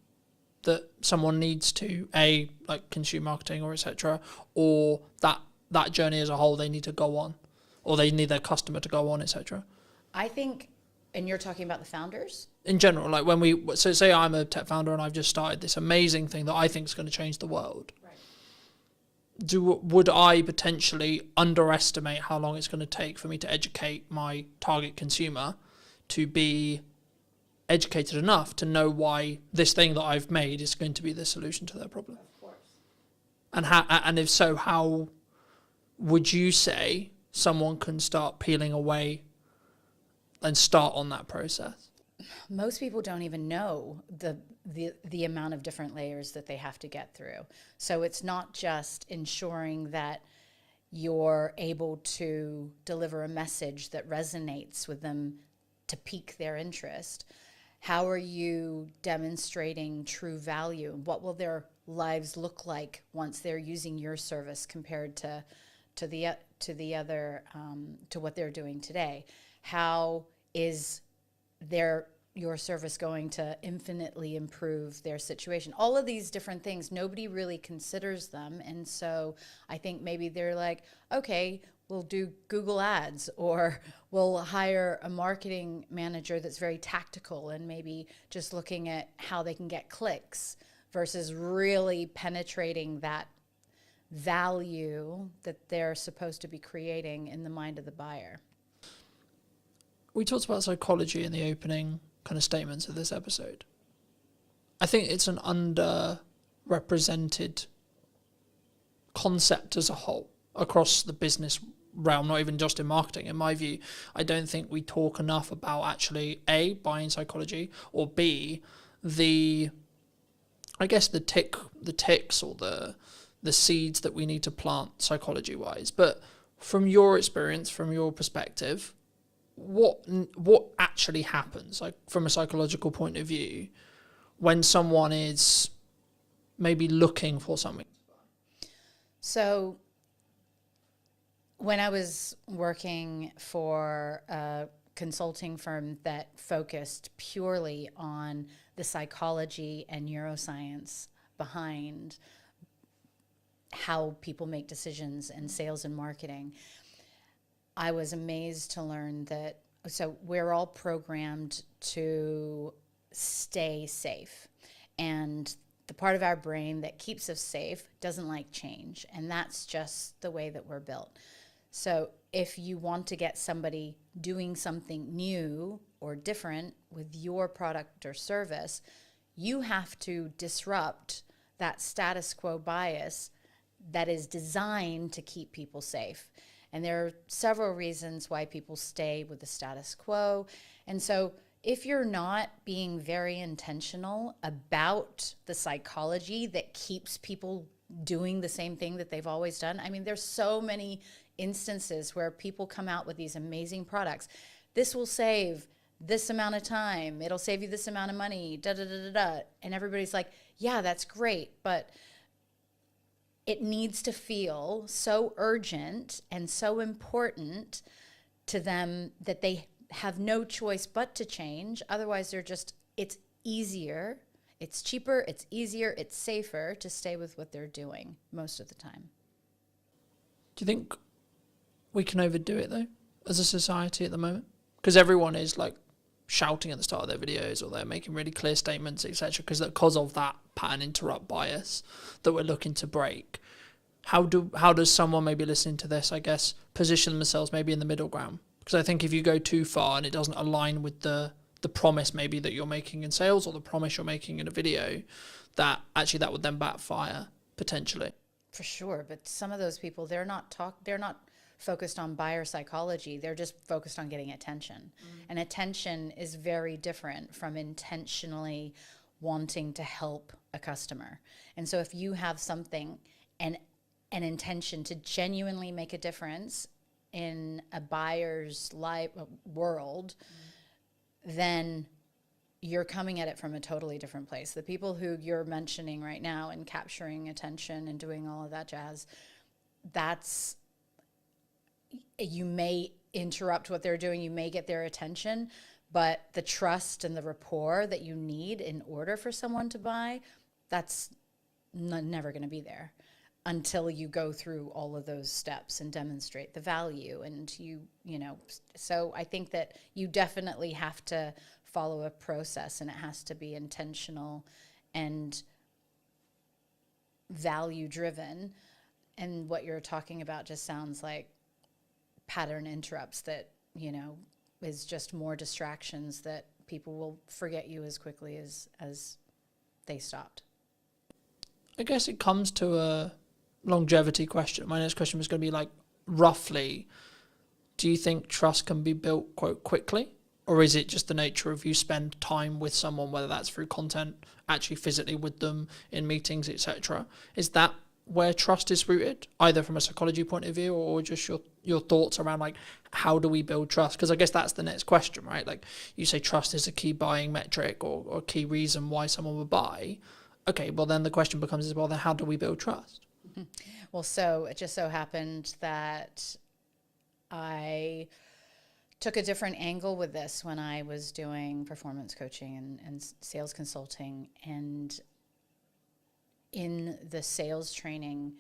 that someone needs to consume marketing or etc., or that journey as a whole they need to go on, or they need their customer to go on, etc.? I think, and you're talking about the founders? In general, like so say I'm a tech founder and I've just started this amazing thing that I think is going to change the world. Right. Would I potentially underestimate how long it's going to take for me to educate my target consumer to be educated enough to know why this thing that I've made is going to be the solution to their problem? Of course. And if so, how would you say someone can start peeling away and start on that process? Most people don't even know the amount of different layers that they have to get through. So it's not just ensuring that you're able to deliver a message that resonates with them to pique their interest? How are you demonstrating true value? What will their lives look like once they're using your service compared to what they're doing today? How is your service going to infinitely improve their situation? All of these different things, nobody really considers them. And so I think maybe they're like, okay, we'll do Google ads, or we'll hire a marketing manager that's very tactical and maybe just looking at how they can get clicks versus really penetrating that value that they're supposed to be creating in the mind of the buyer. We talked about psychology in the opening kind of statements of this episode. I think it's an underrepresented concept as a whole across the business realm, not even just in marketing. In my view, I don't think we talk enough about actually A, buying psychology, or B, the ticks or the seeds that we need to plant psychology wise. But from your experience, from your perspective, what actually happens, like from a psychological point of view, when someone is maybe looking for something? So when I was working for a consulting firm that focused purely on the psychology and neuroscience behind how people make decisions in sales and marketing, I was amazed to learn that, so we're all programmed to stay safe. And the part of our brain that keeps us safe doesn't like change. And that's just the way that we're built. So if you want to get somebody doing something new or different with your product or service, you have to disrupt that status quo bias that is designed to keep people safe. And there are several reasons why people stay with the status quo. And so if you're not being very intentional about the psychology that keeps people doing the same thing that they've always done, I mean, there's so many instances where people come out with these amazing products. This will save this amount of time. It'll save you this amount of money, da, da, da, da, da. And everybody's like, yeah, that's great. But it needs to feel so urgent and so important to them that they have no choice but to change. Otherwise, it's easier, it's cheaper, it's easier, it's safer to stay with what they're doing most of the time. Do you think we can overdo it, though, as a society at the moment? Because everyone is like shouting at the start of their videos, or they're making really clear statements, etc., because of that pattern interrupt bias that we're looking to break. How does someone maybe listening to this, I guess, position themselves maybe in the middle ground? Because I think if you go too far and it doesn't align with the promise maybe that you're making in sales, or the promise you're making in a video, that would then backfire potentially. For sure, but some of those people, they're not focused on buyer psychology. They're just focused on getting attention. And attention is very different from intentionally wanting to help a customer. And so if you have something and an intention to genuinely make a difference in a buyer's world, then you're coming at it from a totally different place. The people who you're mentioning right now and capturing attention and doing all of that jazz, you may interrupt what they're doing, you may get their attention, but the trust and the rapport that you need in order for someone to buy, that's never going to be there until you go through all of those steps and demonstrate the value. And so I think that you definitely have to follow a process, and it has to be intentional and value driven. And what you're talking about just sounds like pattern interrupts that, is just more distractions that people will forget you as quickly as they stopped. I guess it comes to a longevity question. My next question was going to be like, roughly, do you think trust can be built quite quickly? Or is it just the nature of you spend time with someone, whether that's through content, actually physically with them in meetings, etc.? Is that where trust is rooted, either from a psychology point of view or just your thoughts around like how do we build trust? Because I guess that's the next question, right? Like you say trust is a key buying metric or key reason why someone would buy. Okay, well then the question becomes then how do we build trust? Well, so it just so happened that I took a different angle with this when I was doing performance coaching and sales consulting. And in the sales training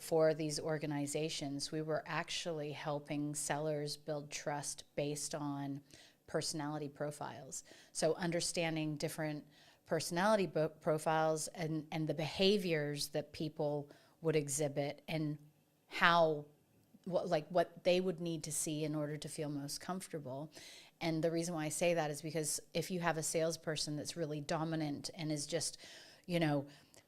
for these organizations, we were actually helping sellers build trust based on personality profiles. So understanding different personality profiles and the behaviors that people would exhibit and how what they would need to see in order to feel most comfortable. And the reason why I say that is because if you have a salesperson that's really dominant and is just,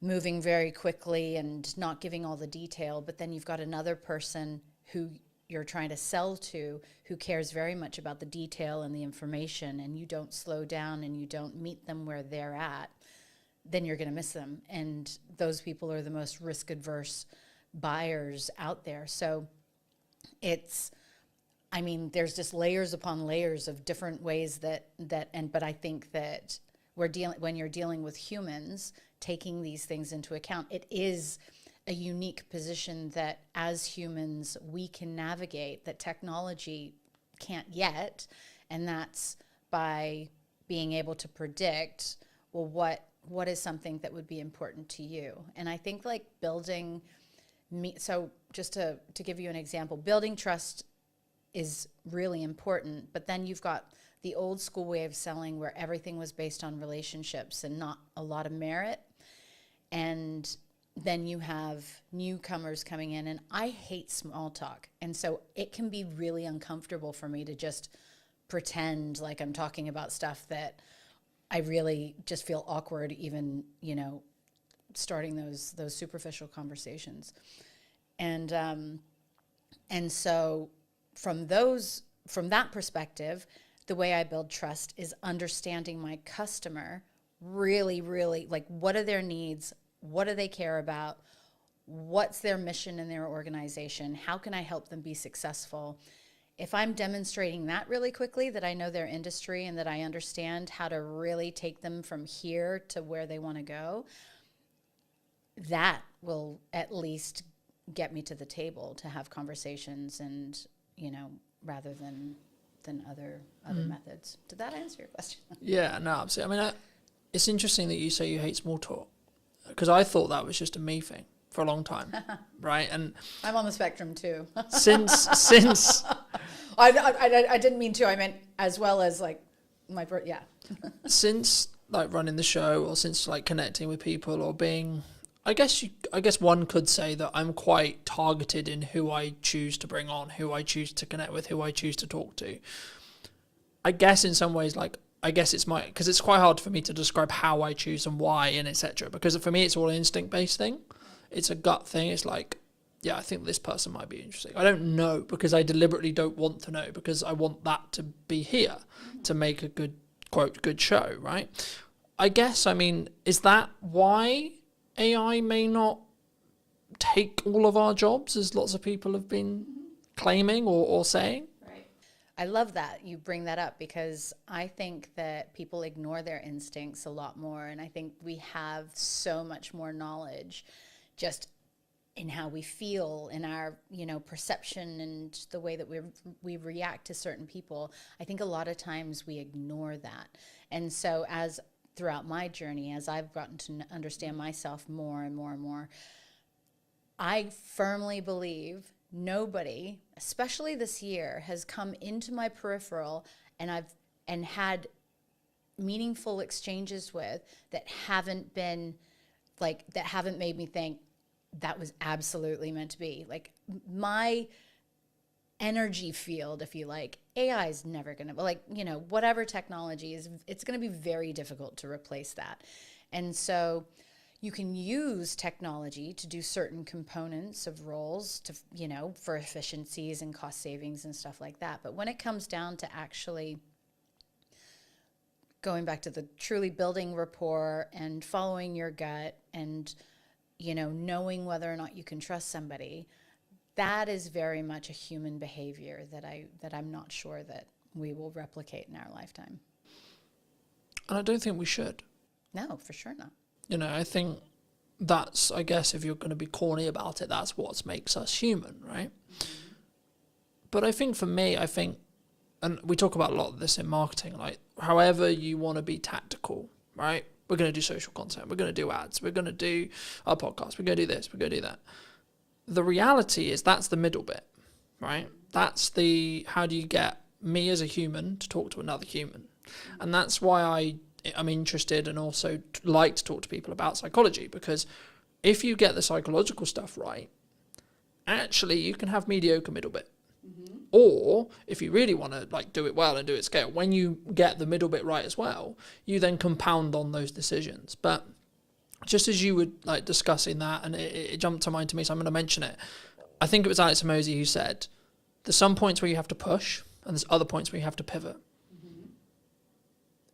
moving very quickly and not giving all the detail, but then you've got another person who you're trying to sell to who cares very much about the detail and the information, and you don't slow down and you don't meet them where they're at, then you're going to miss them. And those people are the most risk-adverse buyers out there. So there's just layers upon layers of different ways but I think that when you're dealing with humans, taking these things into account, it is a unique position that as humans we can navigate that technology can't yet, and that's by being able to predict, well, what is something that would be important to you. And I think like so just to give you an example, building trust is really important, but then you've got the old school way of selling where everything was based on relationships and not a lot of merit. And then you have newcomers coming in, and I hate small talk. And so it can be really uncomfortable for me to just pretend like I'm talking about stuff that I really just feel awkward even, starting those superficial conversations. And so from that perspective, the way I build trust is understanding my customer really, really, like what are their needs? What do they care about? What's their mission in their organization? How can I help them be successful? If I'm demonstrating that really quickly, that I know their industry and that I understand how to really take them from here to where they want to go, that will at least get me to the table to have conversations and, rather than other methods. Did that answer your question? Yeah, no, absolutely. I mean, it's interesting that you say you hate small talk, because I thought that was just a me thing for a long time, right? And I'm on the spectrum too. since I didn't mean to. I meant as well as like yeah. Since like running the show, or since like connecting with people, or being, I guess one could say that I'm quite targeted in who I choose to bring on, who I choose to connect with, who I choose to talk to. I guess in some ways, because it's quite hard for me to describe how I choose and why and etc. Because for me, it's all an instinct-based thing. It's a gut thing. It's like, yeah, I think this person might be interesting. I don't know because I deliberately don't want to know, because I want that to be here to make a good, quote, good show, right? I guess, is that why AI may not take all of our jobs, as lots of people have been claiming or saying? Right. I love that you bring that up, because I think that people ignore their instincts a lot more, and I think we have so much more knowledge just in how we feel, in our perception, and the way that we react to certain people. I think a lot of times we ignore that. And so throughout my journey, as I've gotten to understand myself more and more and more, I firmly believe nobody, especially this year, has come into my peripheral and had meaningful exchanges with that haven't made me think that was absolutely meant to be. Like my energy field, if you like, AI is never going to, whatever technology is, it's going to be very difficult to replace that. And so you can use technology to do certain components of roles to, for efficiencies and cost savings and stuff like that. But when it comes down to actually going back to the truly building rapport and following your gut and you know, knowing whether or not you can trust somebody, that is very much a human behavior that I'm not sure that we will replicate in our lifetime. And I don't think we should. No, for sure not. You know, I think that's, I guess, if you're going to be corny about it, that's what makes us human, right? But I think for me, and we talk about a lot of this in marketing, like however you want to be tactical, right? We're going to do social content. We're going to do ads. We're going to do our podcast. We're going to do this. We're going to do that. The reality is that's the middle bit, right? That's how do you get me as a human to talk to another human? And that's why I'm interested and also like to talk to people about psychology, because if you get the psychological stuff right, actually you can have mediocre middle bit. Mm-hmm. Or if you really want to like do it well and do it scale, when you get the middle bit right as well, you then compound on those decisions. But just as you were like discussing that, and it jumped to mind to me, so I'm going to mention it. I think it was Alex Hormozi who said, there's some points where you have to push, and there's other points where you have to pivot. Mm-hmm.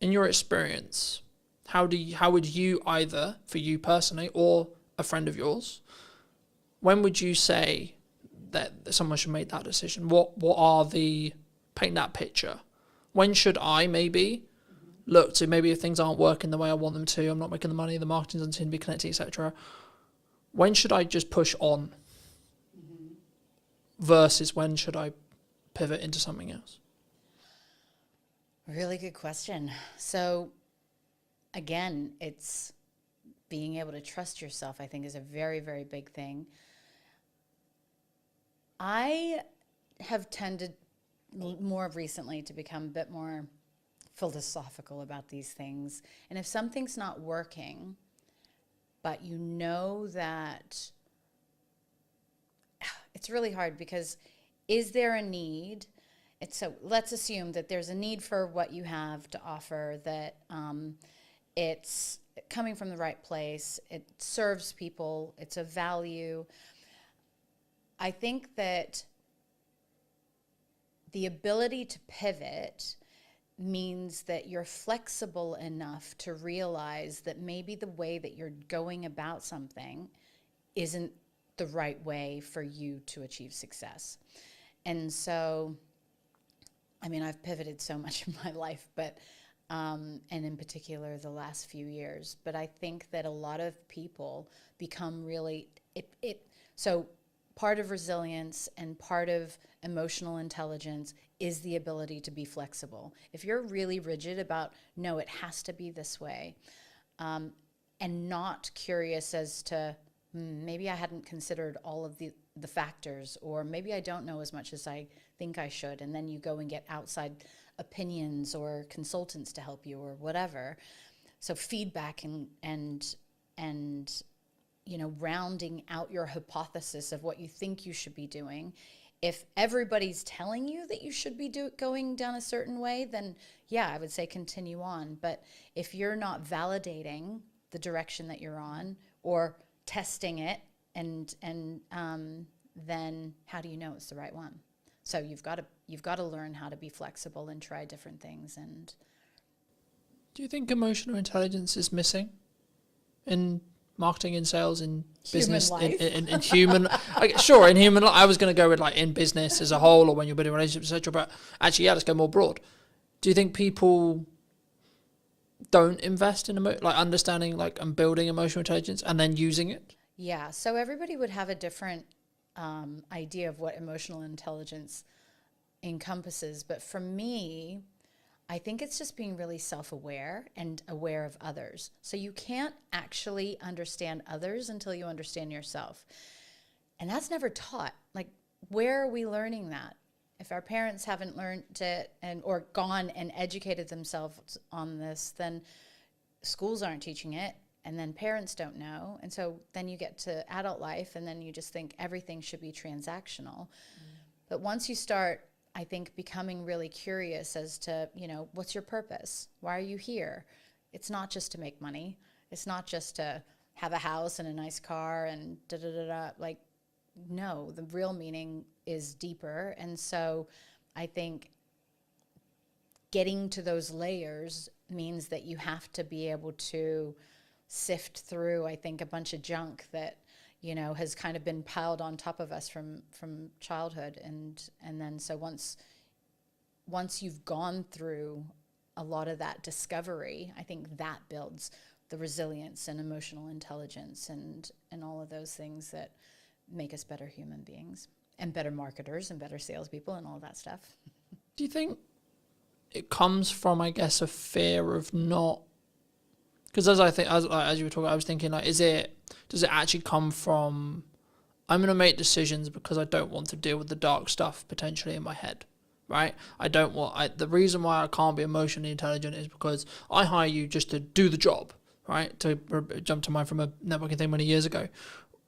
In your experience, how would you, either for you personally or a friend of yours, when would you say that someone should make that decision? What are paint that picture? When should I maybe look to, maybe if things aren't working the way I want them to, I'm not making the money, the marketing doesn't seem to be connected, etc. When should I just push on versus when should I pivot into something else? Really good question. So again, it's being able to trust yourself, I think, is a very, very big thing. I have tended more recently to become a bit more philosophical about these things. And if something's not working, but you know that it's really hard, because is there a need? So let's assume that there's a need for what you have to offer, that it's coming from the right place, it serves people, it's a value. I think that the ability to pivot means that you're flexible enough to realize that maybe the way that you're going about something isn't the right way for you to achieve success. And so, I mean, I've pivoted so much in my life, but and in particular the last few years, but I think that a lot of people become really, so part of resilience and part of emotional intelligence is the ability to be flexible. If you're really rigid about, no, it has to be this way, and not curious as to, maybe I hadn't considered all of the factors, or maybe I don't know as much as I think I should, and then you go and get outside opinions or consultants to help you or whatever. So feedback and you know, rounding out your hypothesis of what you think you should be doing. If everybody's telling you that you should be going down a certain way, then yeah, I would say continue on. But if you're not validating the direction that you're on or testing it, and then how do you know it's the right one? So you've got to learn how to be flexible and try different things. And do you think emotional intelligence is missing in marketing, in sales, in business, in human? Sure, in human life. I was going to go with like in business as a whole, or when you're building relationships, etc. But actually, yeah, let's go more broad. Do you think people don't invest in like understanding, like, and building emotional intelligence and then using it? Yeah. So everybody would have a different idea of what emotional intelligence encompasses, but for me, I think it's just being really self-aware and aware of others. So you can't actually understand others until you understand yourself. And that's never taught. Like, where are we learning that? If our parents haven't learned it or gone and educated themselves on this, then schools aren't teaching it, and then parents don't know. And so then you get to adult life, and then you just think everything should be transactional. But once you start, I think, becoming really curious as to, you know, what's your purpose? Why are you here? It's not just to make money. It's not just to have a house and a nice car and da-da-da-da. Like, no, the real meaning is deeper. And so I think getting to those layers means that you have to be able to sift through, I think, a bunch of junk that, you know, has kind of been piled on top of us from childhood. And then so once you've gone through a lot of that discovery, I think that builds the resilience and emotional intelligence and all of those things that make us better human beings and better marketers and better salespeople and all that stuff. Do you think it comes from, I guess, a fear of not? Because as you were talking, I was thinking, like, does it actually come from, I'm going to make decisions because I don't want to deal with the dark stuff potentially in my head, right? The reason why I can't be emotionally intelligent is because I hire you just to do the job, right? To jump to mind from a networking thing many years ago,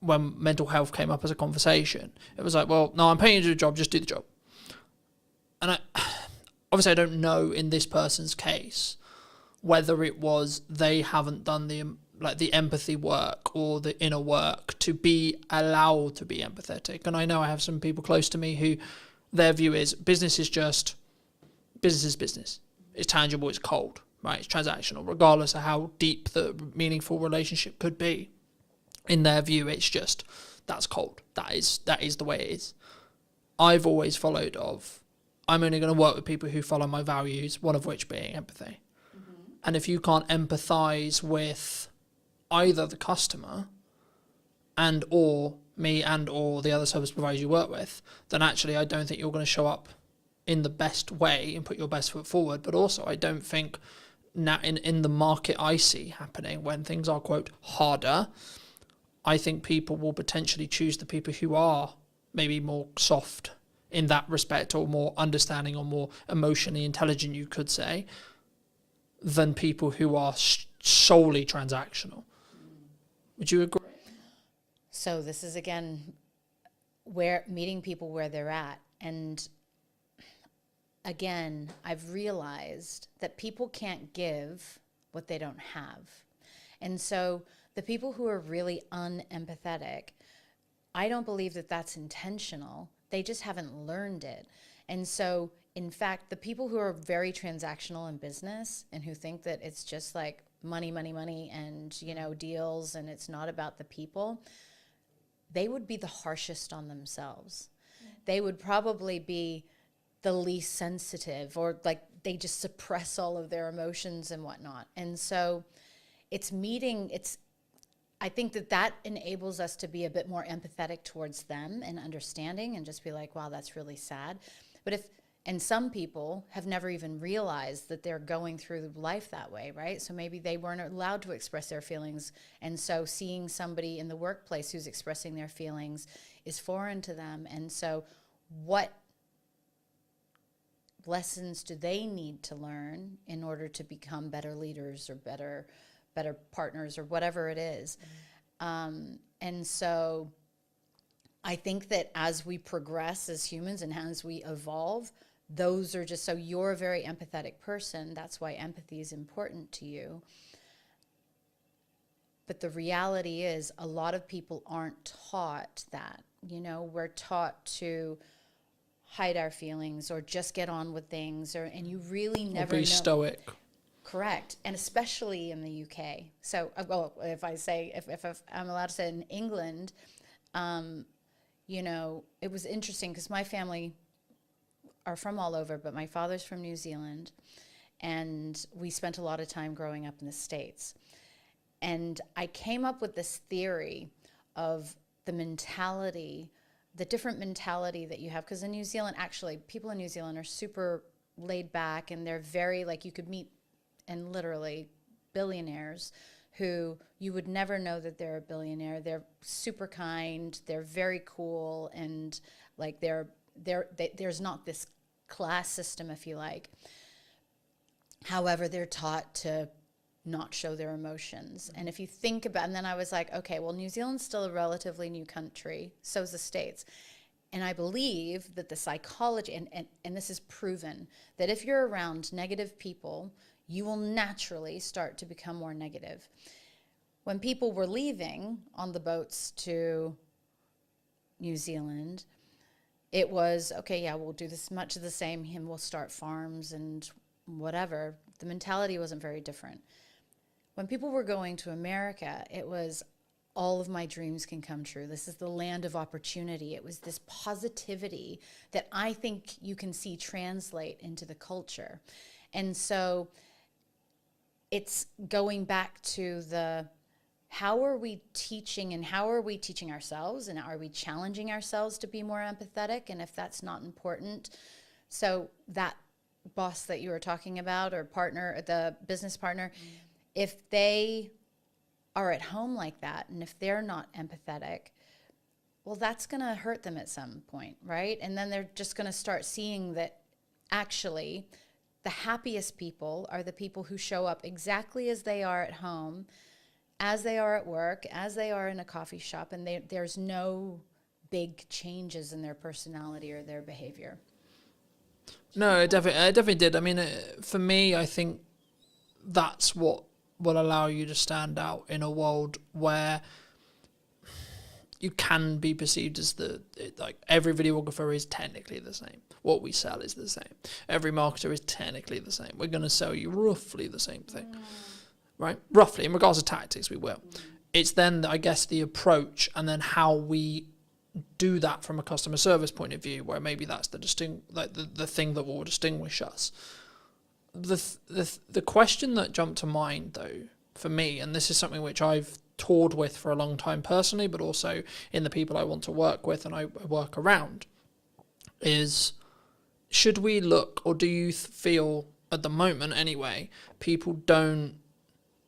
when mental health came up as a conversation, it was like, well, no, I'm paying you to do the job, just do the job. And obviously I don't know in this person's case whether it was they haven't done the empathy work or the inner work to be allowed to be empathetic. And I know I have some people close to me who their view is business is business. It's tangible, it's cold, right? It's transactional, regardless of how deep the meaningful relationship could be. In their view, it's just, that's cold. That is the way it is. I've always followed I'm only going to work with people who follow my values, one of which being empathy. Mm-hmm. And if you can't empathize with either the customer and or me and or the other service providers you work with, then actually I don't think you're going to show up in the best way and put your best foot forward. But also I don't think now in the market I see happening when things are, quote, harder, I think people will potentially choose the people who are maybe more soft in that respect, or more understanding, or more emotionally intelligent, you could say, than people who are solely transactional. Would you agree? So this is, again, where meeting people where they're at. And again, I've realized that people can't give what they don't have. And so the people who are really unempathetic, I don't believe that that's intentional. They just haven't learned it. And so, in fact, the people who are very transactional in business and who think that it's just like money, and, you know, deals, and it's not about the people, they would be the harshest on themselves. They would probably be the least sensitive, or like they just suppress all of their emotions and whatnot. And so I think that enables us to be a bit more empathetic towards them and understanding, and just be like, wow, that's really sad. And some people have never even realized that they're going through life that way, right? So maybe they weren't allowed to express their feelings. And so seeing somebody in the workplace who's expressing their feelings is foreign to them. And so what lessons do they need to learn in order to become better leaders or better partners or whatever it is? And so I think that as we progress as humans and as we evolve, those are just, so you're a very empathetic person. That's why empathy is important to you. But the reality is a lot of people aren't taught that. You know, we're taught to hide our feelings or just get on with things, and you really never be know. Stoic. Correct. And especially in the UK. So, well, if I'm allowed to say, in England, you know, it was interesting because my family are from all over, but my father's from New Zealand, and we spent a lot of time growing up in the States. And I came up with this theory of the different mentality that you have. Because in New Zealand, actually, people in New Zealand are super laid back, and they're very, like, you could meet, and literally billionaires who you would never know that they're a billionaire. They're super kind, they're very cool, and like there's not this class system, if you like. However, they're taught to not show their emotions. And if you think about, and then I was like, okay, well, New Zealand's still a relatively new country, so is the States. And I believe that the psychology, and this is proven, that if you're around negative people, you will naturally start to become more negative. When people were leaving on the boats to New Zealand, it was, okay, yeah, we'll do this much of the same, and we'll start farms and whatever. The mentality wasn't very different. when people were going to America, it was all of my dreams can come true. This is the land of opportunity. It was this positivity that I think you can see translate into the culture. And so it's going back to the, how are we teaching, and how are we teaching ourselves, and are we challenging ourselves to be more empathetic? And if that's not important, so that boss that you were talking about, or partner, the business partner, if they are at home like that, and if they're not empathetic, well, that's going to hurt them at some point, right? And then they're just going to start seeing that actually the happiest people are the people who show up exactly as they are at home, as they are at work, as they are in a coffee shop, and there's no big changes in their personality or their behavior. No, it definitely did. I mean, for me, I think that's what will allow you to stand out in a world where you can be perceived as like every videographer is technically the same. What we sell is the same. Every marketer is technically the same. We're going to sell you roughly the same thing, right? Roughly, in regards to tactics, we will. It's then, I guess, the approach and then how we do that from a customer service point of view, where maybe that's the thing that will distinguish us. The question that jumped to mind, though, for me, and this is something which I've toured with for a long time personally, but also in the people I want to work with and I work around, is should we look, or do you feel at the moment anyway, people don't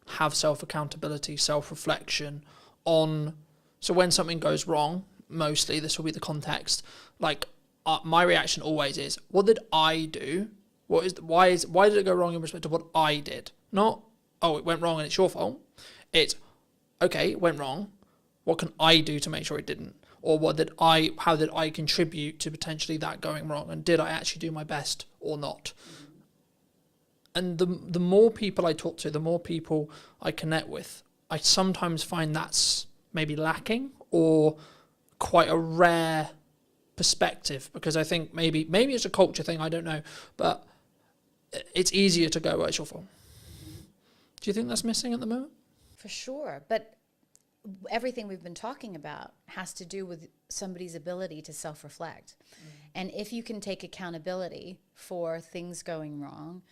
have self-accountability, self-reflection on, so when something goes wrong, mostly this will be the context, like my reaction always is, what did I do? Why did it go wrong in respect to what I did? Not, oh, it went wrong and it's your fault. It's, okay, it went wrong. What can I do to make sure it didn't? Or how did I contribute to potentially that going wrong? And did I actually do my best or not? And the more people I talk to, the more people I connect with, I sometimes find that's maybe lacking or quite a rare perspective, because I think maybe it's a culture thing, I don't know, but it's easier to go, well, it's your fault. Do you think that's missing at the moment? For sure, but everything we've been talking about has to do with somebody's ability to self-reflect. And if you can take accountability for things going wrong,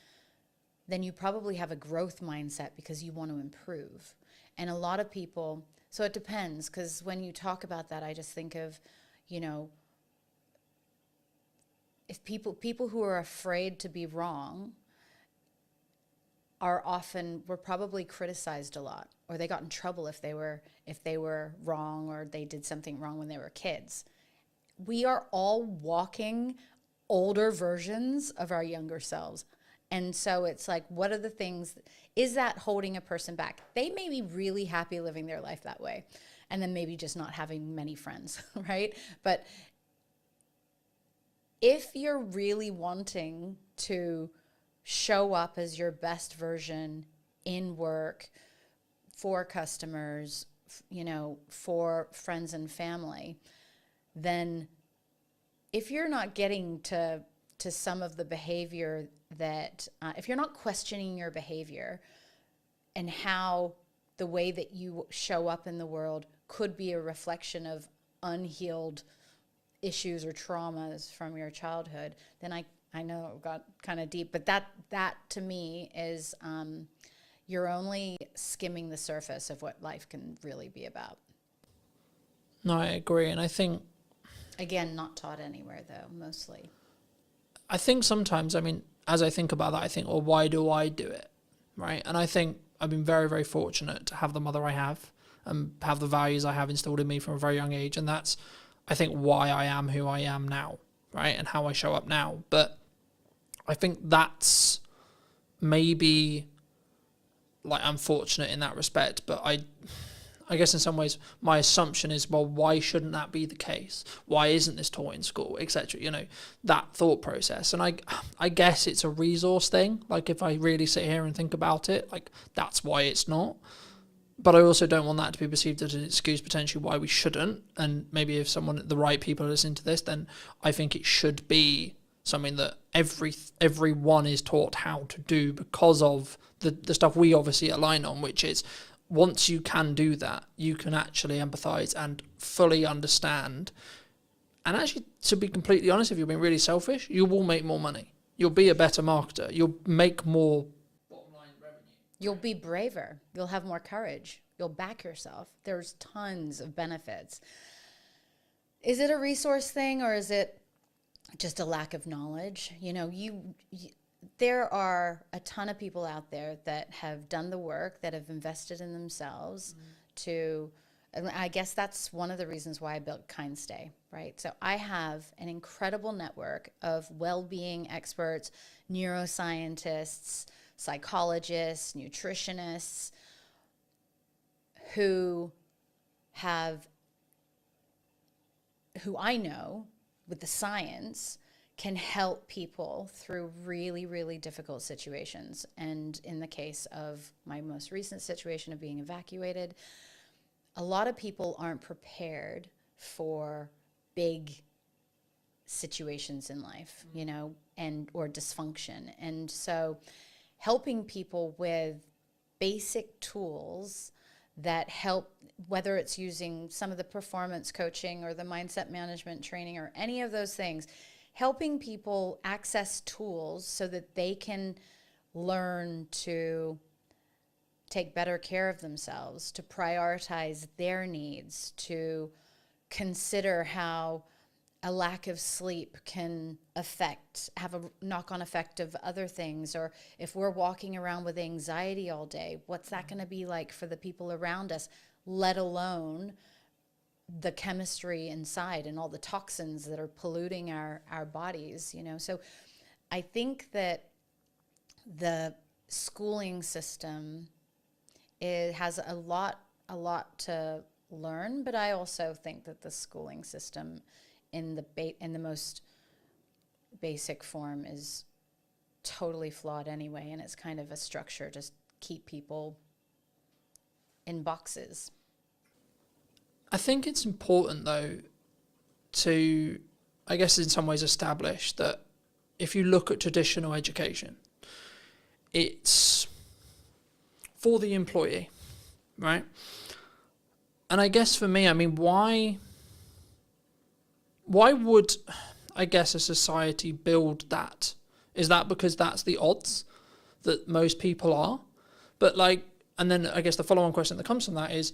then you probably have a growth mindset because you want to improve. And a lot of people, so it depends, because when you talk about that, I just think of, if people who are afraid to be wrong were probably criticized a lot, or they got in trouble if they were wrong, or they did something wrong when they were kids. We are all walking older versions of our younger selves. And so it's like, what are the things, is that holding a person back? They may be really happy living their life that way, and then maybe just not having many friends, right? But if you're really wanting to show up as your best version in work, for customers, for friends and family, then if you're not getting to some of the behavior that, if you're not questioning your behavior and how the way that you show up in the world could be a reflection of unhealed issues or traumas from your childhood, then I know it got kind of deep, but that to me is you're only skimming the surface of what life can really be about. No, I agree. And I think, again, not taught anywhere though, mostly. I think sometimes, I mean, as I think about that, I think, well, why do I do it? Right. And I think I've been very, very fortunate to have the mother I have and have the values I have instilled in me from a very young age. And that's, I think, why I am who I am now, right? And how I show up now. But I think that's maybe, like, I'm fortunate in that respect, but I guess in some ways my assumption is, well, why shouldn't that be the case? Why isn't this taught in school, etc.? That thought process. And I guess it's a resource thing. Like, if I really sit here and think about it, like, that's why it's not. But I also don't want that to be perceived as an excuse potentially why we shouldn't. And maybe if the right people are listening to this, then I think it should be something that everyone is taught how to do because of the stuff we obviously align on, which is once you can do that, you can actually empathize and fully understand. And actually, to be completely honest, if you're being really selfish, you will make more money. You'll be a better marketer. You'll make more bottom line revenue. You'll be braver. You'll have more courage. You'll back yourself. There's tons of benefits. Is it a resource thing, or is it just a lack of knowledge? You know, there are a ton of people out there that have done the work, that have invested in themselves to, and I guess that's one of the reasons why I built KindStay, right? So I have an incredible network of well-being experts, neuroscientists, psychologists, nutritionists, who I know with the science can help people through really, really difficult situations. And in the case of my most recent situation of being evacuated, a lot of people aren't prepared for big situations in life, you know, or dysfunction. And so helping people with basic tools that help, whether it's using some of the performance coaching or the mindset management training or any of those things, helping people access tools so that they can learn to take better care of themselves, to prioritize their needs, to consider how a lack of sleep can have a knock-on effect of other things. Or if we're walking around with anxiety all day, what's that going to be like for the people around us, let alone the chemistry inside and all the toxins that are polluting our bodies, you know? So I think that the schooling system has a lot to learn, but I also think that the schooling system in the most basic form is totally flawed anyway, and it's kind of a structure to keep people in boxes. I think it's important, though, to, I guess in some ways, establish that if you look at traditional education, it's for the employee, right? And I guess for me, I mean, why would, I guess, a society build that? Is that because that's the odds that most people are? But like, and then I guess the follow-on question that comes from that is,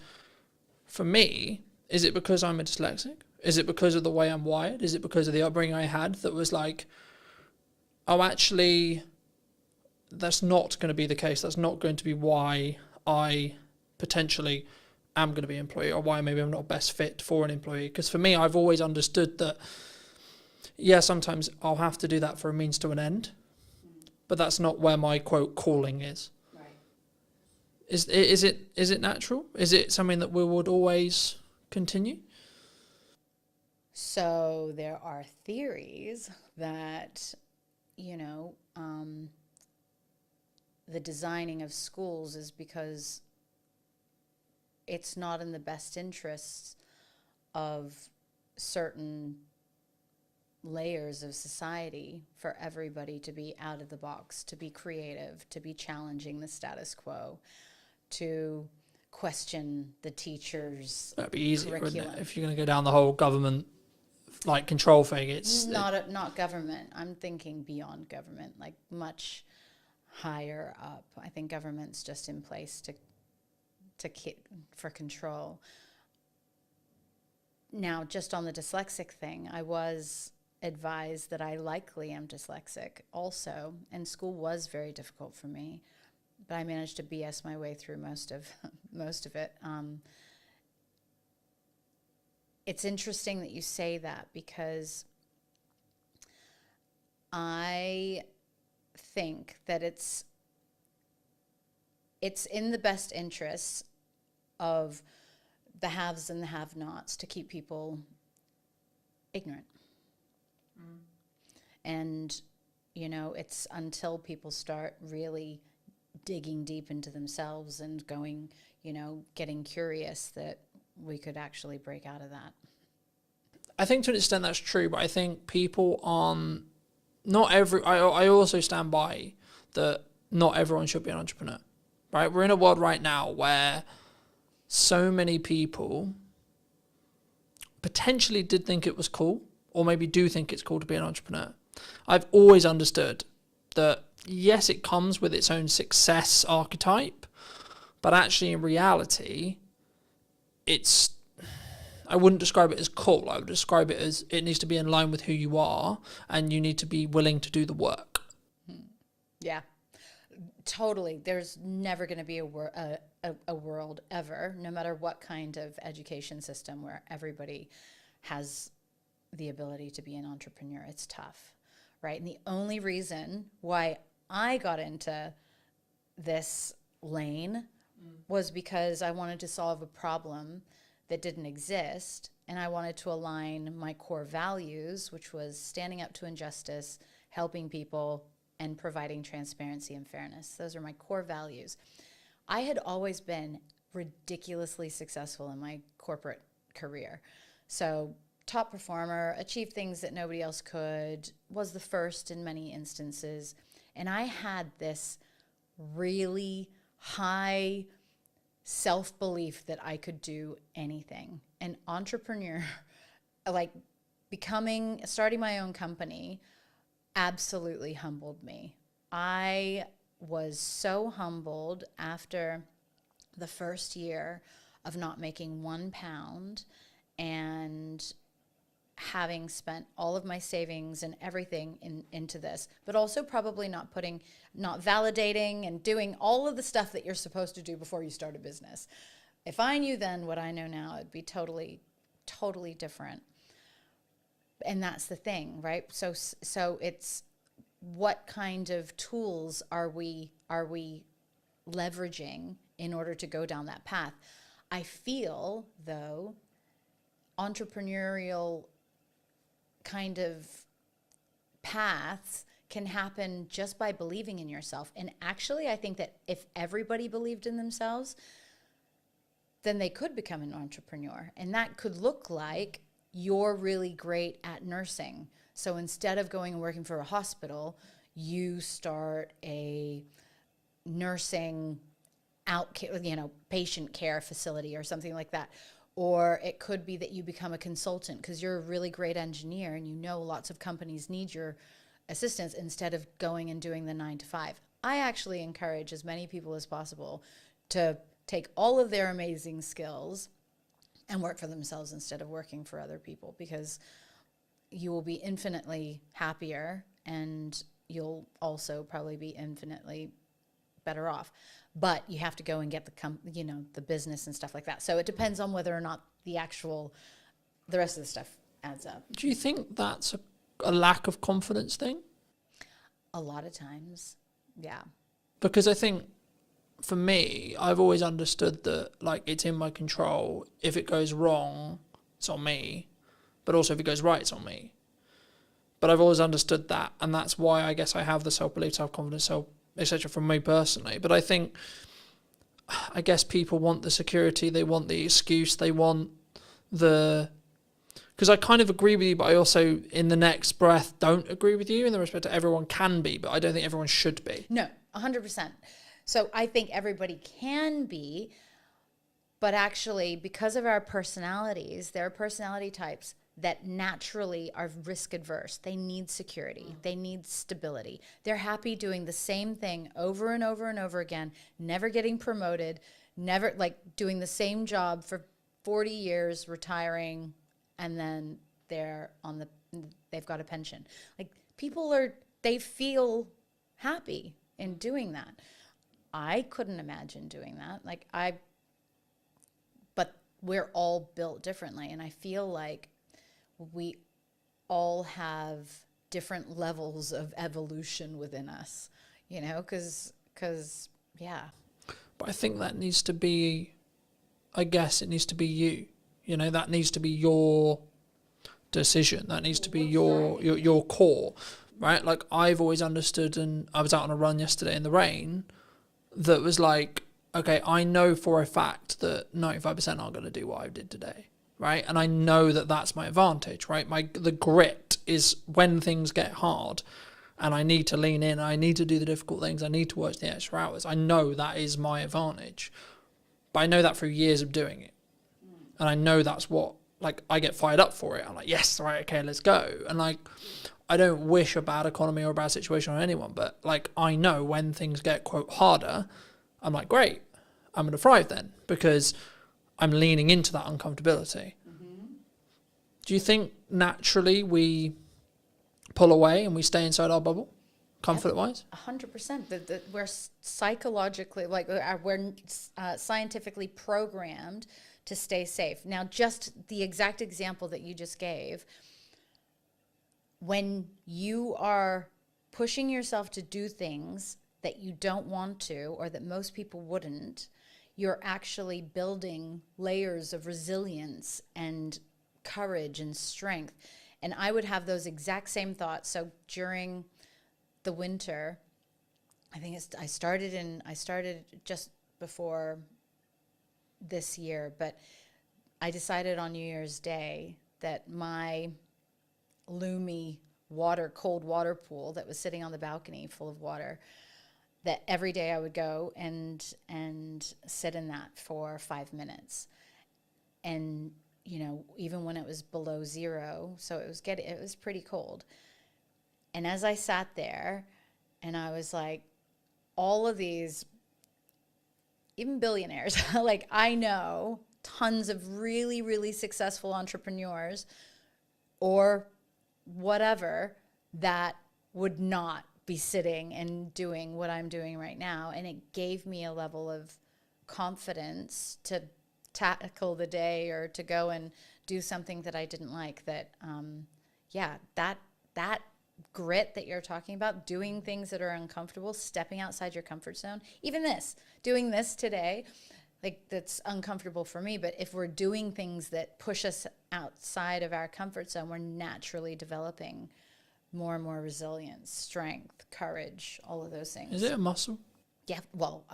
for me, is it because I'm a dyslexic? Is it because of the way I'm wired? Is it because of the upbringing I had that was like, oh, actually, that's not going to be the case. That's not going to be why I potentially am going to be an employee, or why maybe I'm not best fit for an employee. Because for me, I've always understood that, yeah, sometimes I'll have to do that for a means to an end, but that's not where my, quote, calling is. Right. Is it natural? Is it something that we would always continue? So there are theories that, you know, the designing of schools is because it's not in the best interests of certain layers of society for everybody to be out of the box, to be creative, to be challenging the status quo, to question the teachers' That'd be easier, curriculum. wouldn't it? If you're going to go down the whole government like control thing, it's not government. I'm thinking beyond government, like much higher up. I think government's just in place for control. Now, just on the dyslexic thing, I was advised that I likely am dyslexic also, and school was very difficult for me, but I managed to BS my way through most of it. It's interesting that you say that, because I think that it's in the best interests of the haves and the have-nots to keep people ignorant. And, you know, it's until people start really digging deep into themselves and going, you know, getting curious, that we could actually break out of that. I think to an extent that's true, but I think people aren't I also stand by that not everyone should be an entrepreneur, right? We're in a world right now where so many people potentially did think it was cool, or maybe do think it's cool to be an entrepreneur. I've always understood that, yes, it comes with its own success archetype, but actually in reality, I wouldn't describe it as cool. I would describe it as it needs to be in line with who you are, and you need to be willing to do the work. Yeah, totally. There's never going to be a world ever, no matter what kind of education system, where everybody has the ability to be an entrepreneur. It's tough, right? And the only reason why I got into this lane was because I wanted to solve a problem that didn't exist, and I wanted to align my core values, which was standing up to injustice, helping people, and providing transparency and fairness. Those are my core values. I had always been ridiculously successful in my corporate career. So top performer, achieved things that nobody else could, was the first in many instances. And I had this really high self-belief that I could do anything. An entrepreneur, like starting my own company, absolutely humbled me. I was so humbled after the first year of not making £1 and having spent all of my savings and everything into this, but also probably not validating and doing all of the stuff that you're supposed to do before you start a business. If I knew then what I know now, it'd be totally, totally different. And that's the thing, right? So it's what kind of tools are we leveraging in order to go down that path? I feel, though, entrepreneurial kind of paths can happen just by believing in yourself. And actually, I think that if everybody believed in themselves, then they could become an entrepreneur. And that could look like you're really great at nursing. So instead of going and working for a hospital, you start a nursing patient care facility or something like that. Or it could be that you become a consultant because you're a really great engineer and you know lots of companies need your assistance instead of going and doing the 9 to 5. I actually encourage as many people as possible to take all of their amazing skills and work for themselves instead of working for other people, because you will be infinitely happier and you'll also probably be infinitely better off. But you have to go and get the business and stuff like that. So it depends on whether or not the rest of the stuff adds up. Do you think that's a lack of confidence thing? A lot of times, yeah. Because I think for me, I've always understood that it's in my control. If it goes wrong, it's on me. But also if it goes right, it's on me. But I've always understood that, and that's why I guess I have the self-belief, self-confidence, etc. from me personally. But I guess people want the security, they want the excuse, they want because I kind of agree with you, but I also, in the next breath, don't agree with you in the respect that everyone can be, but I don't think everyone should be. No, 100%. So I think everybody can be, but actually, because of our personalities, there are personality types that naturally are risk adverse. They need security. They need stability. They're happy doing the same thing over and over and over again, never getting promoted, never doing the same job for 40 years, retiring, and then they've got a pension. People they feel happy in doing that. I couldn't imagine doing that. But we're all built differently, and I feel like we all have different levels of evolution within us, because yeah. But I think that needs to be, it needs to be you. That needs to be your decision. That needs to be your core, right? I've always understood, and I was out on a run yesterday in the rain, that was okay, I know for a fact that 95% aren't going to do what I did today. Right, and I know that that's my advantage. Right, the grit is when things get hard. and I need to lean in, I need to do the difficult things, I need to work the extra hours, I know that is my advantage. But I know that through years of doing it. And I know that's what, like, I get fired up for it. I'm like, yes, right, okay, let's go. And, like, I don't wish a bad economy or a bad situation on anyone, but, like, I know when things get, quote, harder, I'm like, great, I'm going to thrive then, because I'm leaning into that uncomfortability. Do you think naturally we pull away and we stay inside our bubble, comfort-wise? 100%. We're psychologically, like, we're scientifically programmed to stay safe. Now, just the exact example that you just gave, when you are pushing yourself to do things that you don't want to, or that most people wouldn't, you're actually building layers of resilience and courage and strength. And I would have those exact same thoughts. So during the winter, I think I started just before this year, but I decided on New Year's Day that my Lumi cold water pool that was sitting on the balcony full of water, that every day I would go and sit in that for 5 minutes. And, you know, even when it was below zero, so it was pretty cold. And as I sat there, and I was like, all of these, even billionaires, like, I know tons of really, really successful entrepreneurs or whatever that would not be sitting and doing what I'm doing right now. And it gave me a level of confidence to tackle the day or to go and do something that I didn't like. That, that grit that you're talking about, doing things that are uncomfortable, stepping outside your comfort zone, even doing this today, like, that's uncomfortable for me. But if we're doing things that push us outside of our comfort zone, we're naturally developing more and more resilience, strength, courage, all of those things. Is it a muscle? Yeah, well,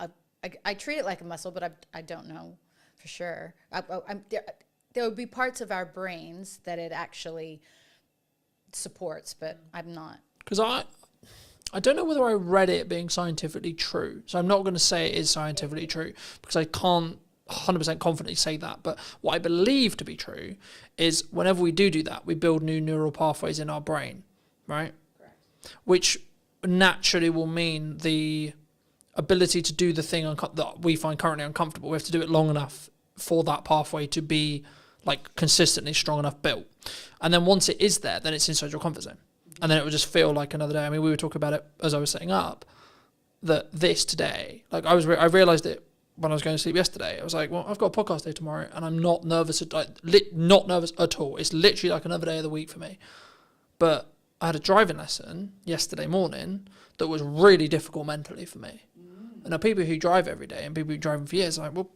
I treat it like a muscle, but I don't know for sure. There would be parts of our brains that it actually supports, but I'm not. Because I don't know whether I read it being scientifically true. So I'm not going to say it is scientifically true, because I can't 100% confidently say that. But what I believe to be true is whenever we do that, we build new neural pathways in our brain, right? Correct. Which naturally will mean the ability to do the thing that we find currently uncomfortable. We have to do it long enough for that pathway to be, like, consistently strong enough built. And then once it is there, then it's inside your comfort zone. And then it will just feel like another day. I mean, we were talking about it as I was setting up, that this today, like, I realized it when I was going to sleep yesterday. I was like, well, I've got a podcast day tomorrow, and I'm not nervous, not nervous at all. It's literally like another day of the week for me. But I had a driving lesson yesterday morning that was really difficult mentally for me. And now people who drive every day and people who drive for years are like, well,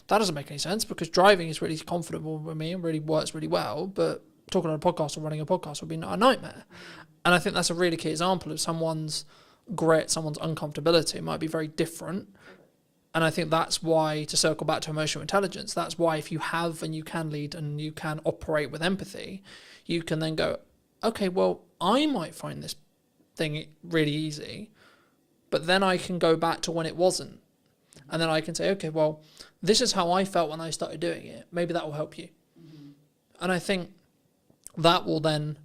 that doesn't make any sense, because driving is really comfortable with me and really works really well, but talking on a podcast or running a podcast would be a nightmare. And I think that's a really key example of someone's grit, someone's uncomfortability might be very different. And I think that's why, to circle back to emotional intelligence, that's why if you have and you can lead and you can operate with empathy, you can then go, okay, well, I might find this thing really easy, but then I can go back to when it wasn't. And then I can say, okay, well, this is how I felt when I started doing it. Maybe that will help you. Mm-hmm. And I think that will then,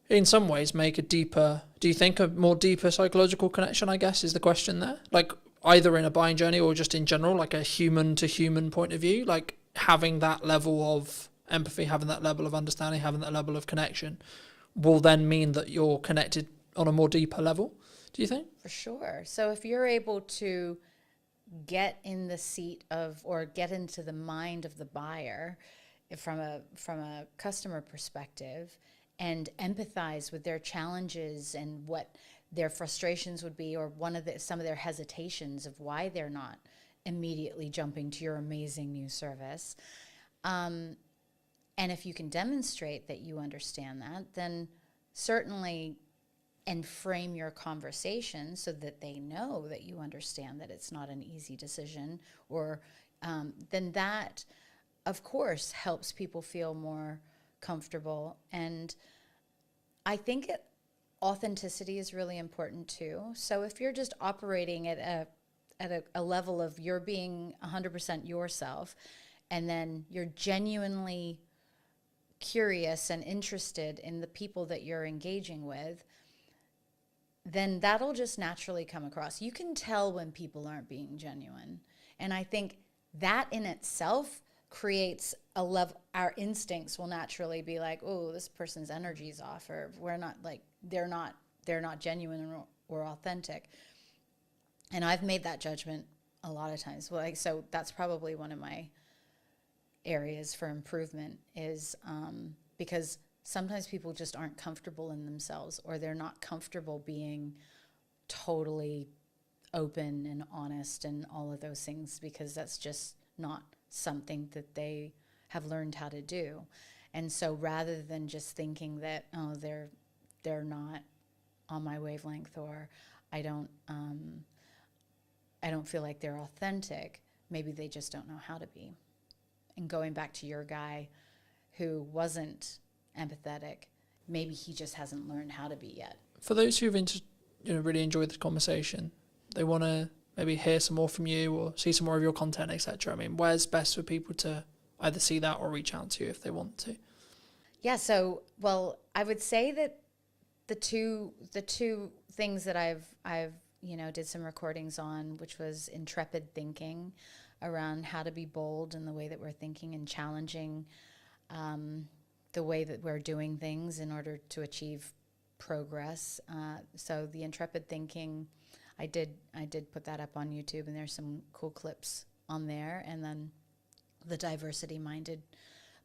in some ways, make a more deeper psychological connection, I guess, is the question there. Like, either in a buying journey or just in general, like a human to human point of view, like having that level of empathy, having that level of understanding, having that level of connection will then mean that you're connected on a more deeper level. Do you think? For sure. So if you're able to get in the seat of, or get into the mind of the buyer from a customer perspective, and empathize with their challenges and what their frustrations would be, or some of their hesitations of why they're not immediately jumping to your amazing new service, and if you can demonstrate that you understand that, then certainly, and frame your conversation so that they know that you understand that it's not an easy decision, or then that, of course, helps people feel more comfortable. And I think authenticity is really important too. So if you're just operating at a level of you're being 100% yourself, and then you're genuinely curious and interested in the people that you're engaging with, then that'll just naturally come across. You can tell when people aren't being genuine. And I think that in itself creates a level, our instincts will naturally be like, oh, this person's energy's off, or we're not like, they're not genuine or authentic. And I've made that judgment a lot of times. So that's probably one of my areas for improvement is because sometimes people just aren't comfortable in themselves, or they're not comfortable being totally open and honest and all of those things, because that's just not something that they have learned how to do. And so rather than just thinking that, oh, they're not on my wavelength, or I don't feel like they're authentic, maybe they just don't know how to be. And going back to your guy who wasn't empathetic, maybe he just hasn't learned how to be yet. For those who've really enjoyed this conversation, they want to maybe hear some more from you or see some more of your content, etc. I mean, where's best for people to either see that or reach out to you if they want to? Yeah, so I would say that the two things that I've did some recordings on, which was intrepid thinking around how to be bold in the way that we're thinking and challenging the way that we're doing things in order to achieve progress. So the intrepid thinking, I did put that up on YouTube, and there's some cool clips on there. And then the diversity minded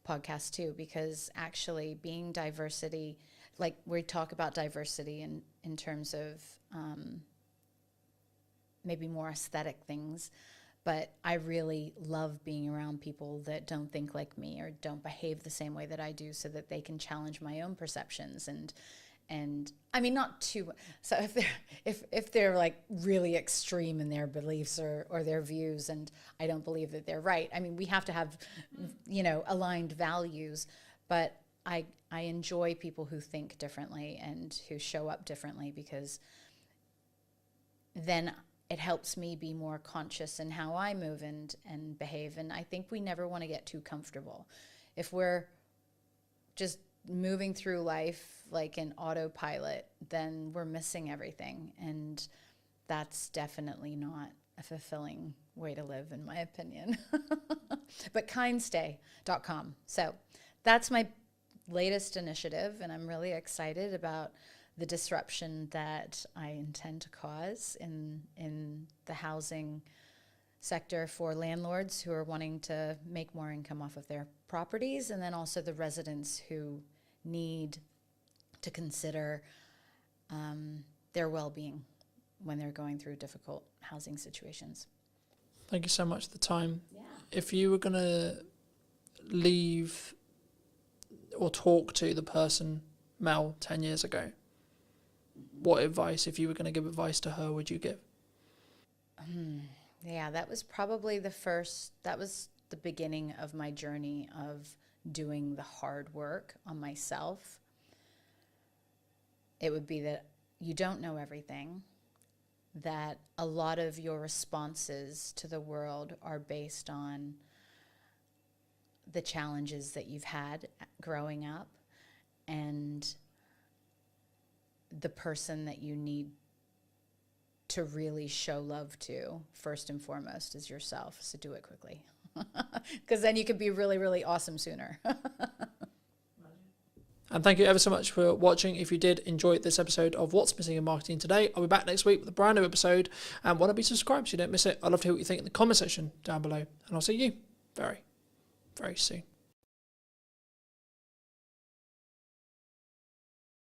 podcast too, because actually being diversity, like we talk about diversity in terms of maybe more aesthetic things, but I really love being around people that don't think like me or don't behave the same way that I do, so that they can challenge my own perceptions. And I mean, not too, so if they're like really extreme in their beliefs or their views, and I don't believe that they're right, I mean, we have to have, aligned values, but I enjoy people who think differently and who show up differently, because then it helps me be more conscious in how I move and behave. And I think we never want to get too comfortable. If we're just moving through life like an autopilot, then we're missing everything. And that's definitely not a fulfilling way to live, in my opinion. But kindstay.com. So that's my latest initiative, and I'm really excited about the disruption that I intend to cause in the housing sector for landlords who are wanting to make more income off of their properties, and then also the residents who need to consider their well-being when they're going through difficult housing situations. Thank you so much for the time. Yeah. If you were going to leave or talk to the person, Mel, 10 years ago, what advice, if you were going to give advice to her, would you give? Yeah, that was probably that was the beginning of my journey of doing the hard work on myself. It would be that you don't know everything, that a lot of your responses to the world are based on the challenges that you've had growing up, and the person that you need to really show love to first and foremost is yourself. So do it quickly, because then you can be really, really awesome sooner. And thank you ever so much for watching. If you did enjoy this episode of What's Missing in Marketing Today, I'll be back next week with a brand new episode. And why not be subscribed so you don't miss it? I'd love to hear what you think in the comment section down below. And I'll see you very, very soon.